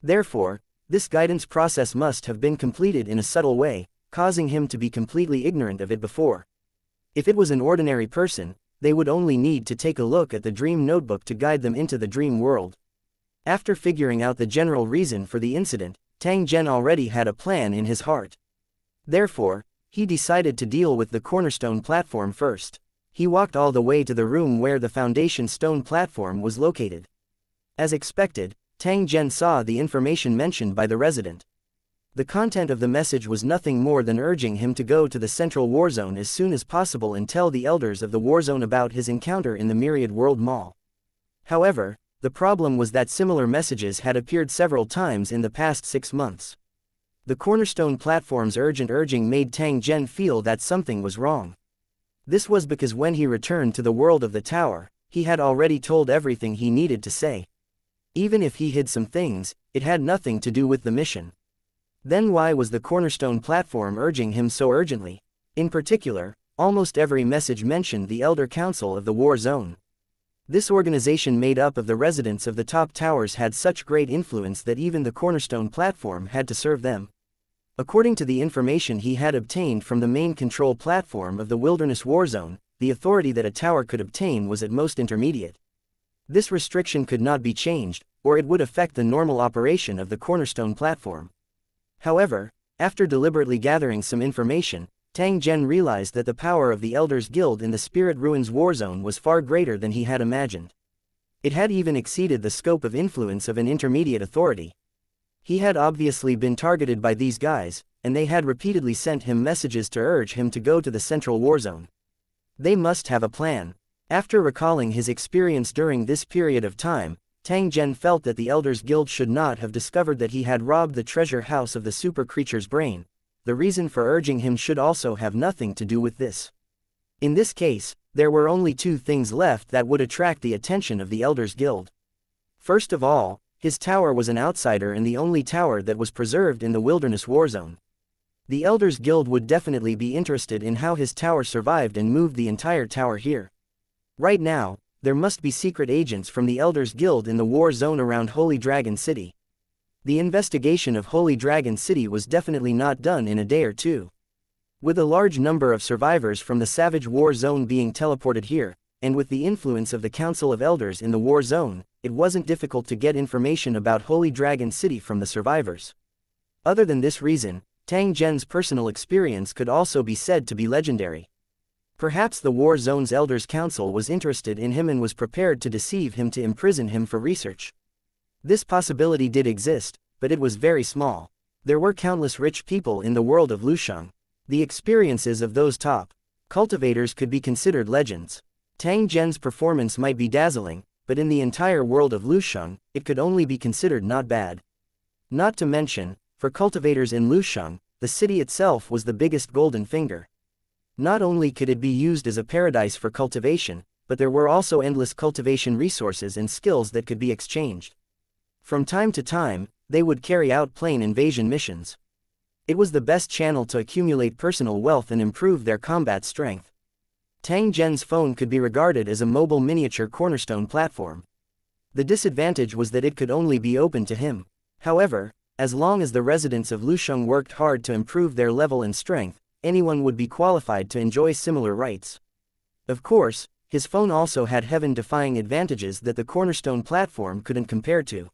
Therefore, this guidance process must have been completed in a subtle way, causing him to be completely ignorant of it before. If it was an ordinary person, they would only need to take a look at the dream notebook to guide them into the dream world. After figuring out the general reason for the incident, Tang Zhen already had a plan in his heart. Therefore, he decided to deal with the Cornerstone platform first. He walked all the way to the room where the foundation stone platform was located. As expected, Tang Zhen saw the information mentioned by the resident. The content of the message was nothing more than urging him to go to the central war zone as soon as possible and tell the elders of the war zone about his encounter in the Myriad World Mall. However, the problem was that similar messages had appeared several times in the past 6 months. The Cornerstone platform's urgent urging made Tang Zhen feel that something was wrong. This was because when he returned to the world of the tower, he had already told everything he needed to say. Even if he hid some things, it had nothing to do with the mission. Then why was the Cornerstone platform urging him so urgently? In particular, almost every message mentioned the Elder Council of the War Zone. This organization made up of the residents of the top towers had such great influence that even the Cornerstone platform had to serve them. According to the information he had obtained from the main control platform of the Wilderness War Zone, the authority that a tower could obtain was at most intermediate. This restriction could not be changed, or it would affect the normal operation of the Cornerstone platform. However, after deliberately gathering some information, Tang Zhen realized that the power of the Elders Guild in the Spirit Ruins War Zone was far greater than he had imagined. It had even exceeded the scope of influence of an intermediate authority. He had obviously been targeted by these guys, and they had repeatedly sent him messages to urge him to go to the Central War Zone. They must have a plan. After recalling his experience during this period of time, Tang Zhen felt that the Elders Guild should not have discovered that he had robbed the treasure house of the super creature's brain. The reason for urging him should also have nothing to do with this. In this case, there were only 2 things left that would attract the attention of the Elders Guild. First of all, his tower was an outsider and the only tower that was preserved in the Wilderness War Zone. The Elders Guild would definitely be interested in how his tower survived and moved the entire tower here. Right now, there must be secret agents from the Elders Guild in the war zone around Holy Dragon City. The investigation of Holy Dragon City was definitely not done in a day or two. With a large number of survivors from the Savage War Zone being teleported here, and with the influence of the Council of Elders in the war zone, it wasn't difficult to get information about Holy Dragon City from the survivors. Other than this reason, Tang Zhen's personal experience could also be said to be legendary. Perhaps the War Zone's Elders Council was interested in him and was prepared to deceive him to imprison him for research. This possibility did exist, but it was very small. There were countless rich people in the world of Lusheng. The experiences of those top cultivators could be considered legends. Tang Zhen's performance might be dazzling, but in the entire world of Lusheng, it could only be considered not bad. Not to mention, for cultivators in Lusheng, the city itself was the biggest golden finger. Not only could it be used as a paradise for cultivation, but there were also endless cultivation resources and skills that could be exchanged. From time to time, they would carry out plane invasion missions. It was the best channel to accumulate personal wealth and improve their combat strength. Tang Zhen's phone could be regarded as a mobile miniature cornerstone platform. The disadvantage was that it could only be opened to him. However, as long as the residents of Lusheng worked hard to improve their level and strength, anyone would be qualified to enjoy similar rights. Of course, his phone also had heaven-defying advantages that the cornerstone platform couldn't compare to.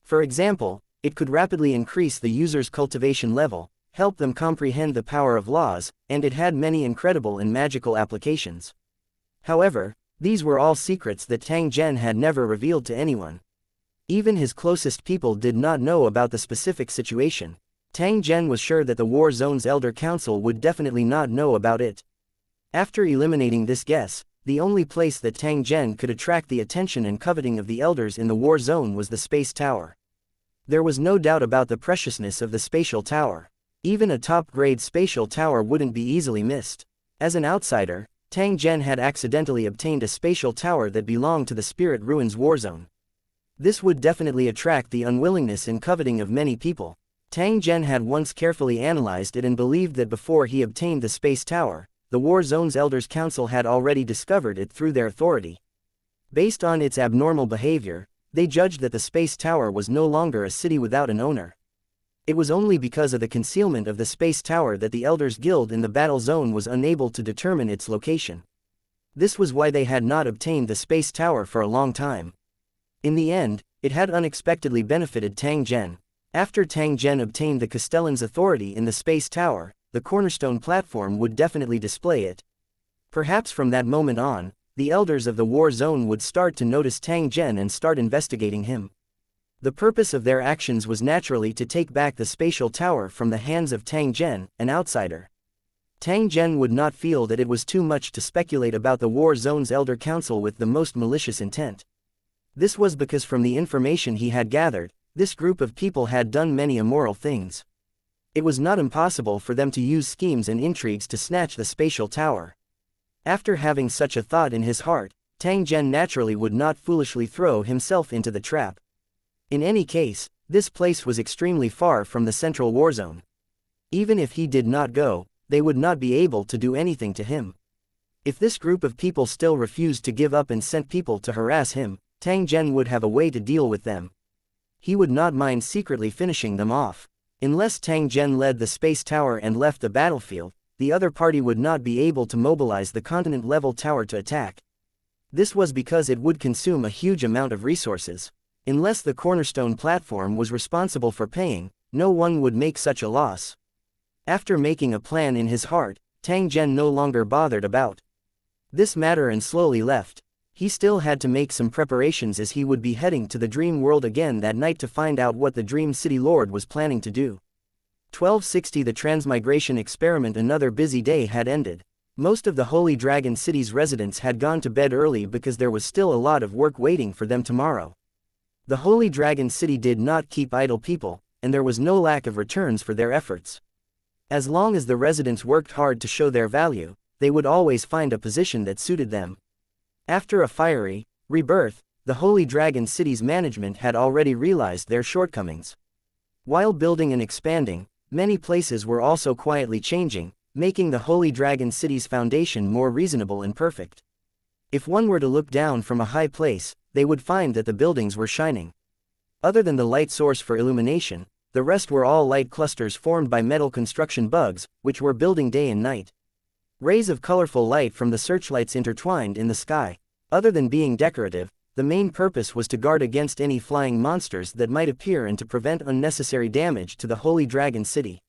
For example, it could rapidly increase the user's cultivation level, help them comprehend the power of laws, and it had many incredible and magical applications. However, these were all secrets that Tang Zhen had never revealed to anyone. Even his closest people did not know about the specific situation. Tang Zhen was sure that the War Zone's Elder Council would definitely not know about it. After eliminating this guess, the only place that Tang Zhen could attract the attention and coveting of the elders in the War Zone was the Space Tower. There was no doubt about the preciousness of the spatial tower. Even a top-grade spatial tower wouldn't be easily missed. As an outsider, Tang Zhen had accidentally obtained a spatial tower that belonged to the Spirit Ruins War Zone. This would definitely attract the unwillingness and coveting of many people. Tang Zhen had once carefully analyzed it and believed that before he obtained the space tower, the War Zone's Elders Council had already discovered it through their authority. Based on its abnormal behavior, they judged that the space tower was no longer a city without an owner. It was only because of the concealment of the space tower that the Elders Guild in the battle zone was unable to determine its location. This was why they had not obtained the space tower for a long time. In the end, it had unexpectedly benefited Tang Zhen. After Tang Zhen obtained the Castellan's authority in the space tower, the cornerstone platform would definitely display it. Perhaps from that moment on, the elders of the War Zone would start to notice Tang Zhen and start investigating him. The purpose of their actions was naturally to take back the spatial tower from the hands of Tang Zhen, an outsider. Tang Zhen would not feel that it was too much to speculate about the War Zone's Elder Council with the most malicious intent. This was because from the information he had gathered, this group of people had done many immoral things. It was not impossible for them to use schemes and intrigues to snatch the spatial tower. After having such a thought in his heart, Tang Zhen naturally would not foolishly throw himself into the trap. In any case, this place was extremely far from the central war zone. Even if he did not go, they would not be able to do anything to him. If this group of people still refused to give up and sent people to harass him, Tang Zhen would have a way to deal with them. He would not mind secretly finishing them off. Unless Tang Zhen led the space tower and left the battlefield, the other party would not be able to mobilize the continent-level tower to attack. This was because it would consume a huge amount of resources. Unless the cornerstone platform was responsible for paying, no one would make such a loss. After making a plan in his heart, Tang Zhen no longer bothered about this matter and slowly left. He still had to make some preparations as he would be heading to the Dream World again that night to find out what the Dream City Lord was planning to do. 1260 The transmigration experiment. Another busy day had ended. Most of the Holy Dragon City's residents had gone to bed early because there was still a lot of work waiting for them tomorrow. The Holy Dragon City did not keep idle people, and there was no lack of returns for their efforts. As long as the residents worked hard to show their value, they would always find a position that suited them. After a fiery rebirth, the Holy Dragon City's management had already realized their shortcomings. While building and expanding, many places were also quietly changing, making the Holy Dragon City's foundation more reasonable and perfect. If one were to look down from a high place, they would find that the buildings were shining. Other than the light source for illumination, the rest were all light clusters formed by metal construction bugs, which were building day and night. Rays of colorful light from the searchlights intertwined in the sky. Other than being decorative, the main purpose was to guard against any flying monsters that might appear and to prevent unnecessary damage to the Holy Dragon City.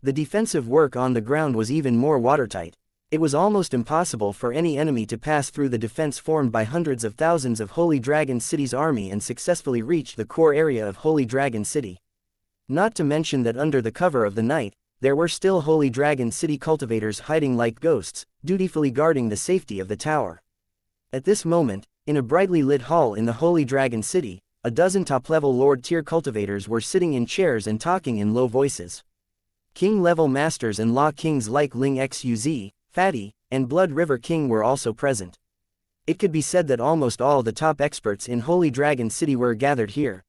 The defensive work on the ground was even more watertight. It was almost impossible for any enemy to pass through the defense formed by hundreds of thousands of Holy Dragon City's army and successfully reach the core area of Holy Dragon City. Not to mention that under the cover of the night, there were still Holy Dragon City cultivators hiding like ghosts, dutifully guarding the safety of the tower. At this moment, in a brightly lit hall in the Holy Dragon City, a dozen top-level Lord-tier cultivators were sitting in chairs and talking in low voices. King-level masters and law kings like Ling Xuz, Fatty, and Blood River King were also present. It could be said that almost all the top experts in Holy Dragon City were gathered here.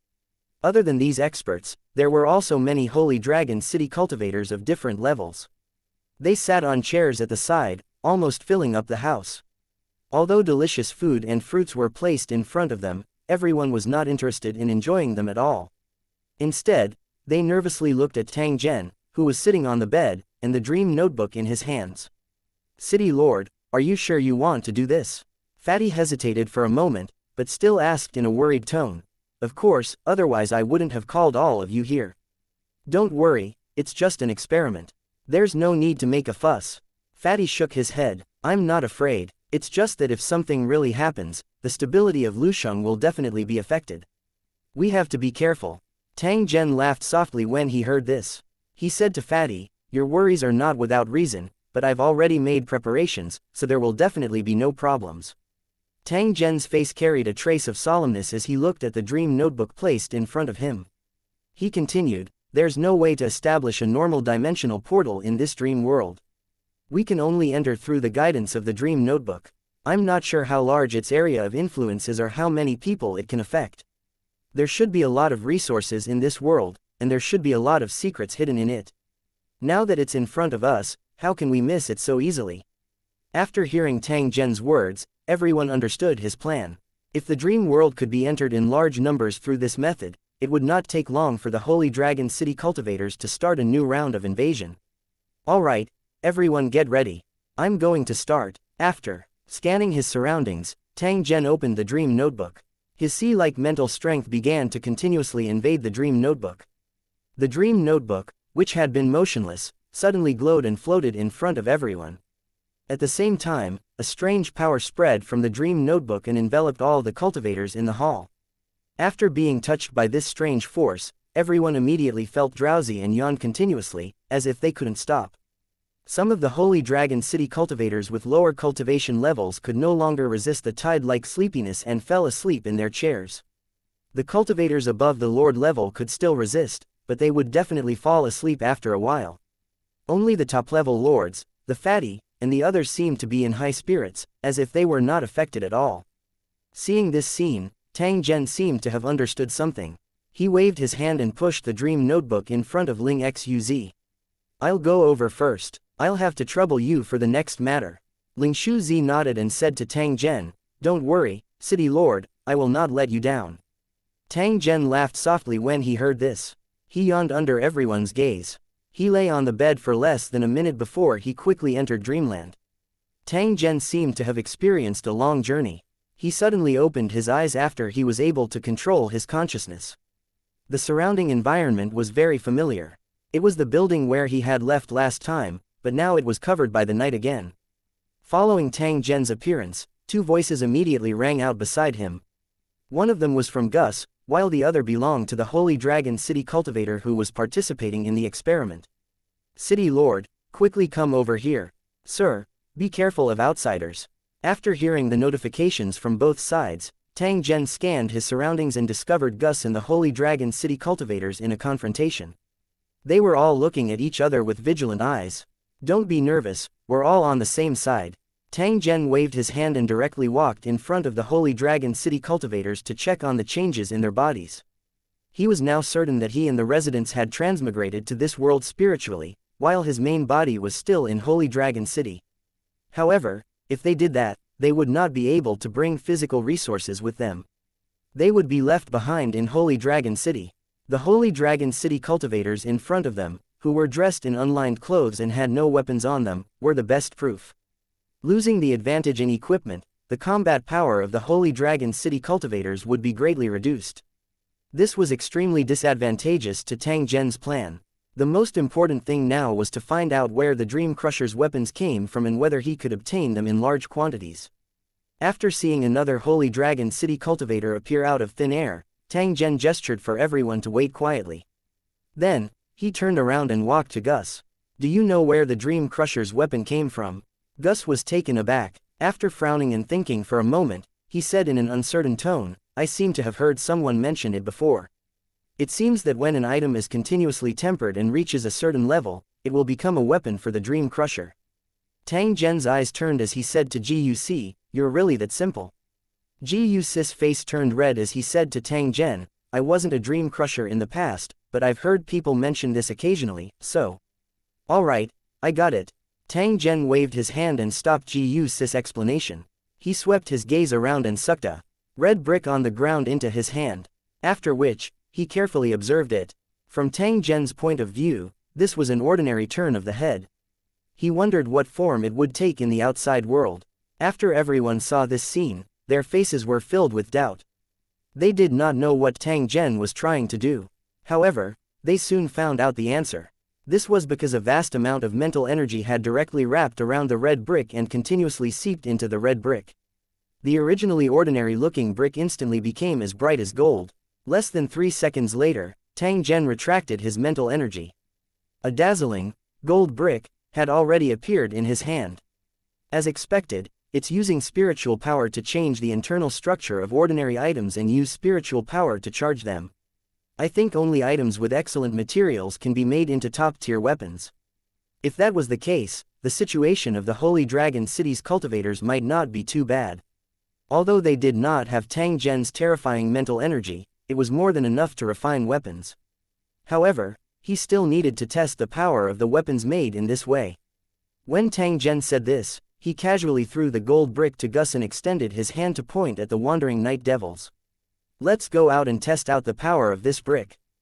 Other than these experts, there were also many Holy Dragon City cultivators of different levels. They sat on chairs at the side, almost filling up the house. Although delicious food and fruits were placed in front of them, everyone was not interested in enjoying them at all. Instead, they nervously looked at Tang Zhen, who was sitting on the bed, and the dream notebook in his hands. "City Lord, are you sure you want to do this?" Fatty hesitated for a moment, but still asked in a worried tone. "Of course, otherwise I wouldn't have called all of you here." "Don't worry, it's just an experiment. There's no need to make a fuss." Fatty shook his head. "I'm not afraid, it's just that if something really happens, the stability of Lusheng will definitely be affected. We have to be careful." Tang Zhen laughed softly when he heard this. He said to Fatty, "Your worries are not without reason, but I've already made preparations, so there will definitely be no problems." Tang Zhen's face carried a trace of solemnness as he looked at the dream notebook placed in front of him. He continued, "There's no way to establish a normal dimensional portal in this dream world. We can only enter through the guidance of the dream notebook. I'm not sure how large its area of influence is or how many people it can affect. There should be a lot of resources in this world, and there should be a lot of secrets hidden in it. Now that it's in front of us, how can we miss it so easily?" After hearing Tang Zhen's words, everyone understood his plan. If the dream world could be entered in large numbers through this method, it would not take long for the Holy Dragon City cultivators to start a new round of invasion. "Alright, everyone get ready. I'm going to start." After scanning his surroundings, Tang Zhen opened the dream notebook. His sea-like mental strength began to continuously invade the dream notebook. The dream notebook, which had been motionless, suddenly glowed and floated in front of everyone. At the same time, a strange power spread from the dream notebook and enveloped all the cultivators in the hall. After being touched by this strange force, everyone immediately felt drowsy and yawned continuously, as if they couldn't stop. Some of the Holy Dragon City cultivators with lower cultivation levels could no longer resist the tide-like sleepiness and fell asleep in their chairs. The cultivators above the Lord level could still resist, but they would definitely fall asleep after a while. Only the top-level lords, the fatty, and the others seemed to be in high spirits, as if they were not affected at all. Seeing this scene, Tang Zhen seemed to have understood something. He waved his hand and pushed the dream notebook in front of Ling Xuz. "I'll go over first. I'll have to trouble you for the next matter." Ling Xuzi nodded and said to Tang Zhen, "Don't worry, City Lord, I will not let you down." Tang Zhen laughed softly when he heard this. He yawned under everyone's gaze. He lay on the bed for less than a minute before he quickly entered dreamland. Tang Zhen seemed to have experienced a long journey. He suddenly opened his eyes after he was able to control his consciousness. The surrounding environment was very familiar. It was the building where he had left last time, but now it was covered by the night again. Following Tang Zhen's appearance, two voices immediately rang out beside him. One of them was from Gus, while the other belonged to the Holy Dragon City cultivator who was participating in the experiment. "City Lord, quickly come over here. Sir, be careful of outsiders." After hearing the notifications from both sides, Tang Zhen scanned his surroundings and discovered Gus and the Holy Dragon City cultivators in a confrontation. They were all looking at each other with vigilant eyes. "Don't be nervous, we're all on the same side." Tang Zhen waved his hand and directly walked in front of the Holy Dragon City cultivators to check on the changes in their bodies. He was now certain that he and the residents had transmigrated to this world spiritually, while his main body was still in Holy Dragon City. However, if they did that, they would not be able to bring physical resources with them. They would be left behind in Holy Dragon City. The Holy Dragon City cultivators in front of them, who were dressed in unlined clothes and had no weapons on them, were the best proof. Losing the advantage in equipment, the combat power of the Holy Dragon City cultivators would be greatly reduced. This was extremely disadvantageous to Tang Zhen's plan. The most important thing now was to find out where the Dream Crusher's weapons came from and whether he could obtain them in large quantities. After seeing another Holy Dragon City cultivator appear out of thin air, Tang Zhen gestured for everyone to wait quietly. Then, he turned around and walked to Gus. "Do you know where the Dream Crusher's weapon came from?" Gus was taken aback. After frowning and thinking for a moment, he said in an uncertain tone, "I seem to have heard someone mention it before. It seems that when an item is continuously tempered and reaches a certain level, it will become a weapon for the Dream Crusher." Tang Zhen's eyes turned as he said to Guc, "You're really that simple." Guc's face turned red as he said to Tang Zhen, "I wasn't a dream crusher in the past, but I've heard people mention this occasionally, so." "Alright, I got it." Tang Zhen waved his hand and stopped Guc's explanation. He swept his gaze around and sucked a red brick on the ground into his hand. After which, he carefully observed it. From Tang Zhen's point of view, this was an ordinary turn of the head. He wondered what form it would take in the outside world. After everyone saw this scene, their faces were filled with doubt. They did not know what Tang Zhen was trying to do. However, they soon found out the answer. This was because a vast amount of mental energy had directly wrapped around the red brick and continuously seeped into the red brick. The originally ordinary-looking brick instantly became as bright as gold. Less than 3 seconds later, Tang Zhen retracted his mental energy. A dazzling, gold brick had already appeared in his hand. As expected, it's using spiritual power to change the internal structure of ordinary items and use spiritual power to charge them. I think only items with excellent materials can be made into top-tier weapons. If that was the case, the situation of the Holy Dragon City's cultivators might not be too bad. Although they did not have Tang Zhen's terrifying mental energy, it was more than enough to refine weapons. However, he still needed to test the power of the weapons made in this way. When Tang Zhen said this, he casually threw the gold brick to Gus and extended his hand to point at the wandering night devils. "Let's go out and test out the power of this brick."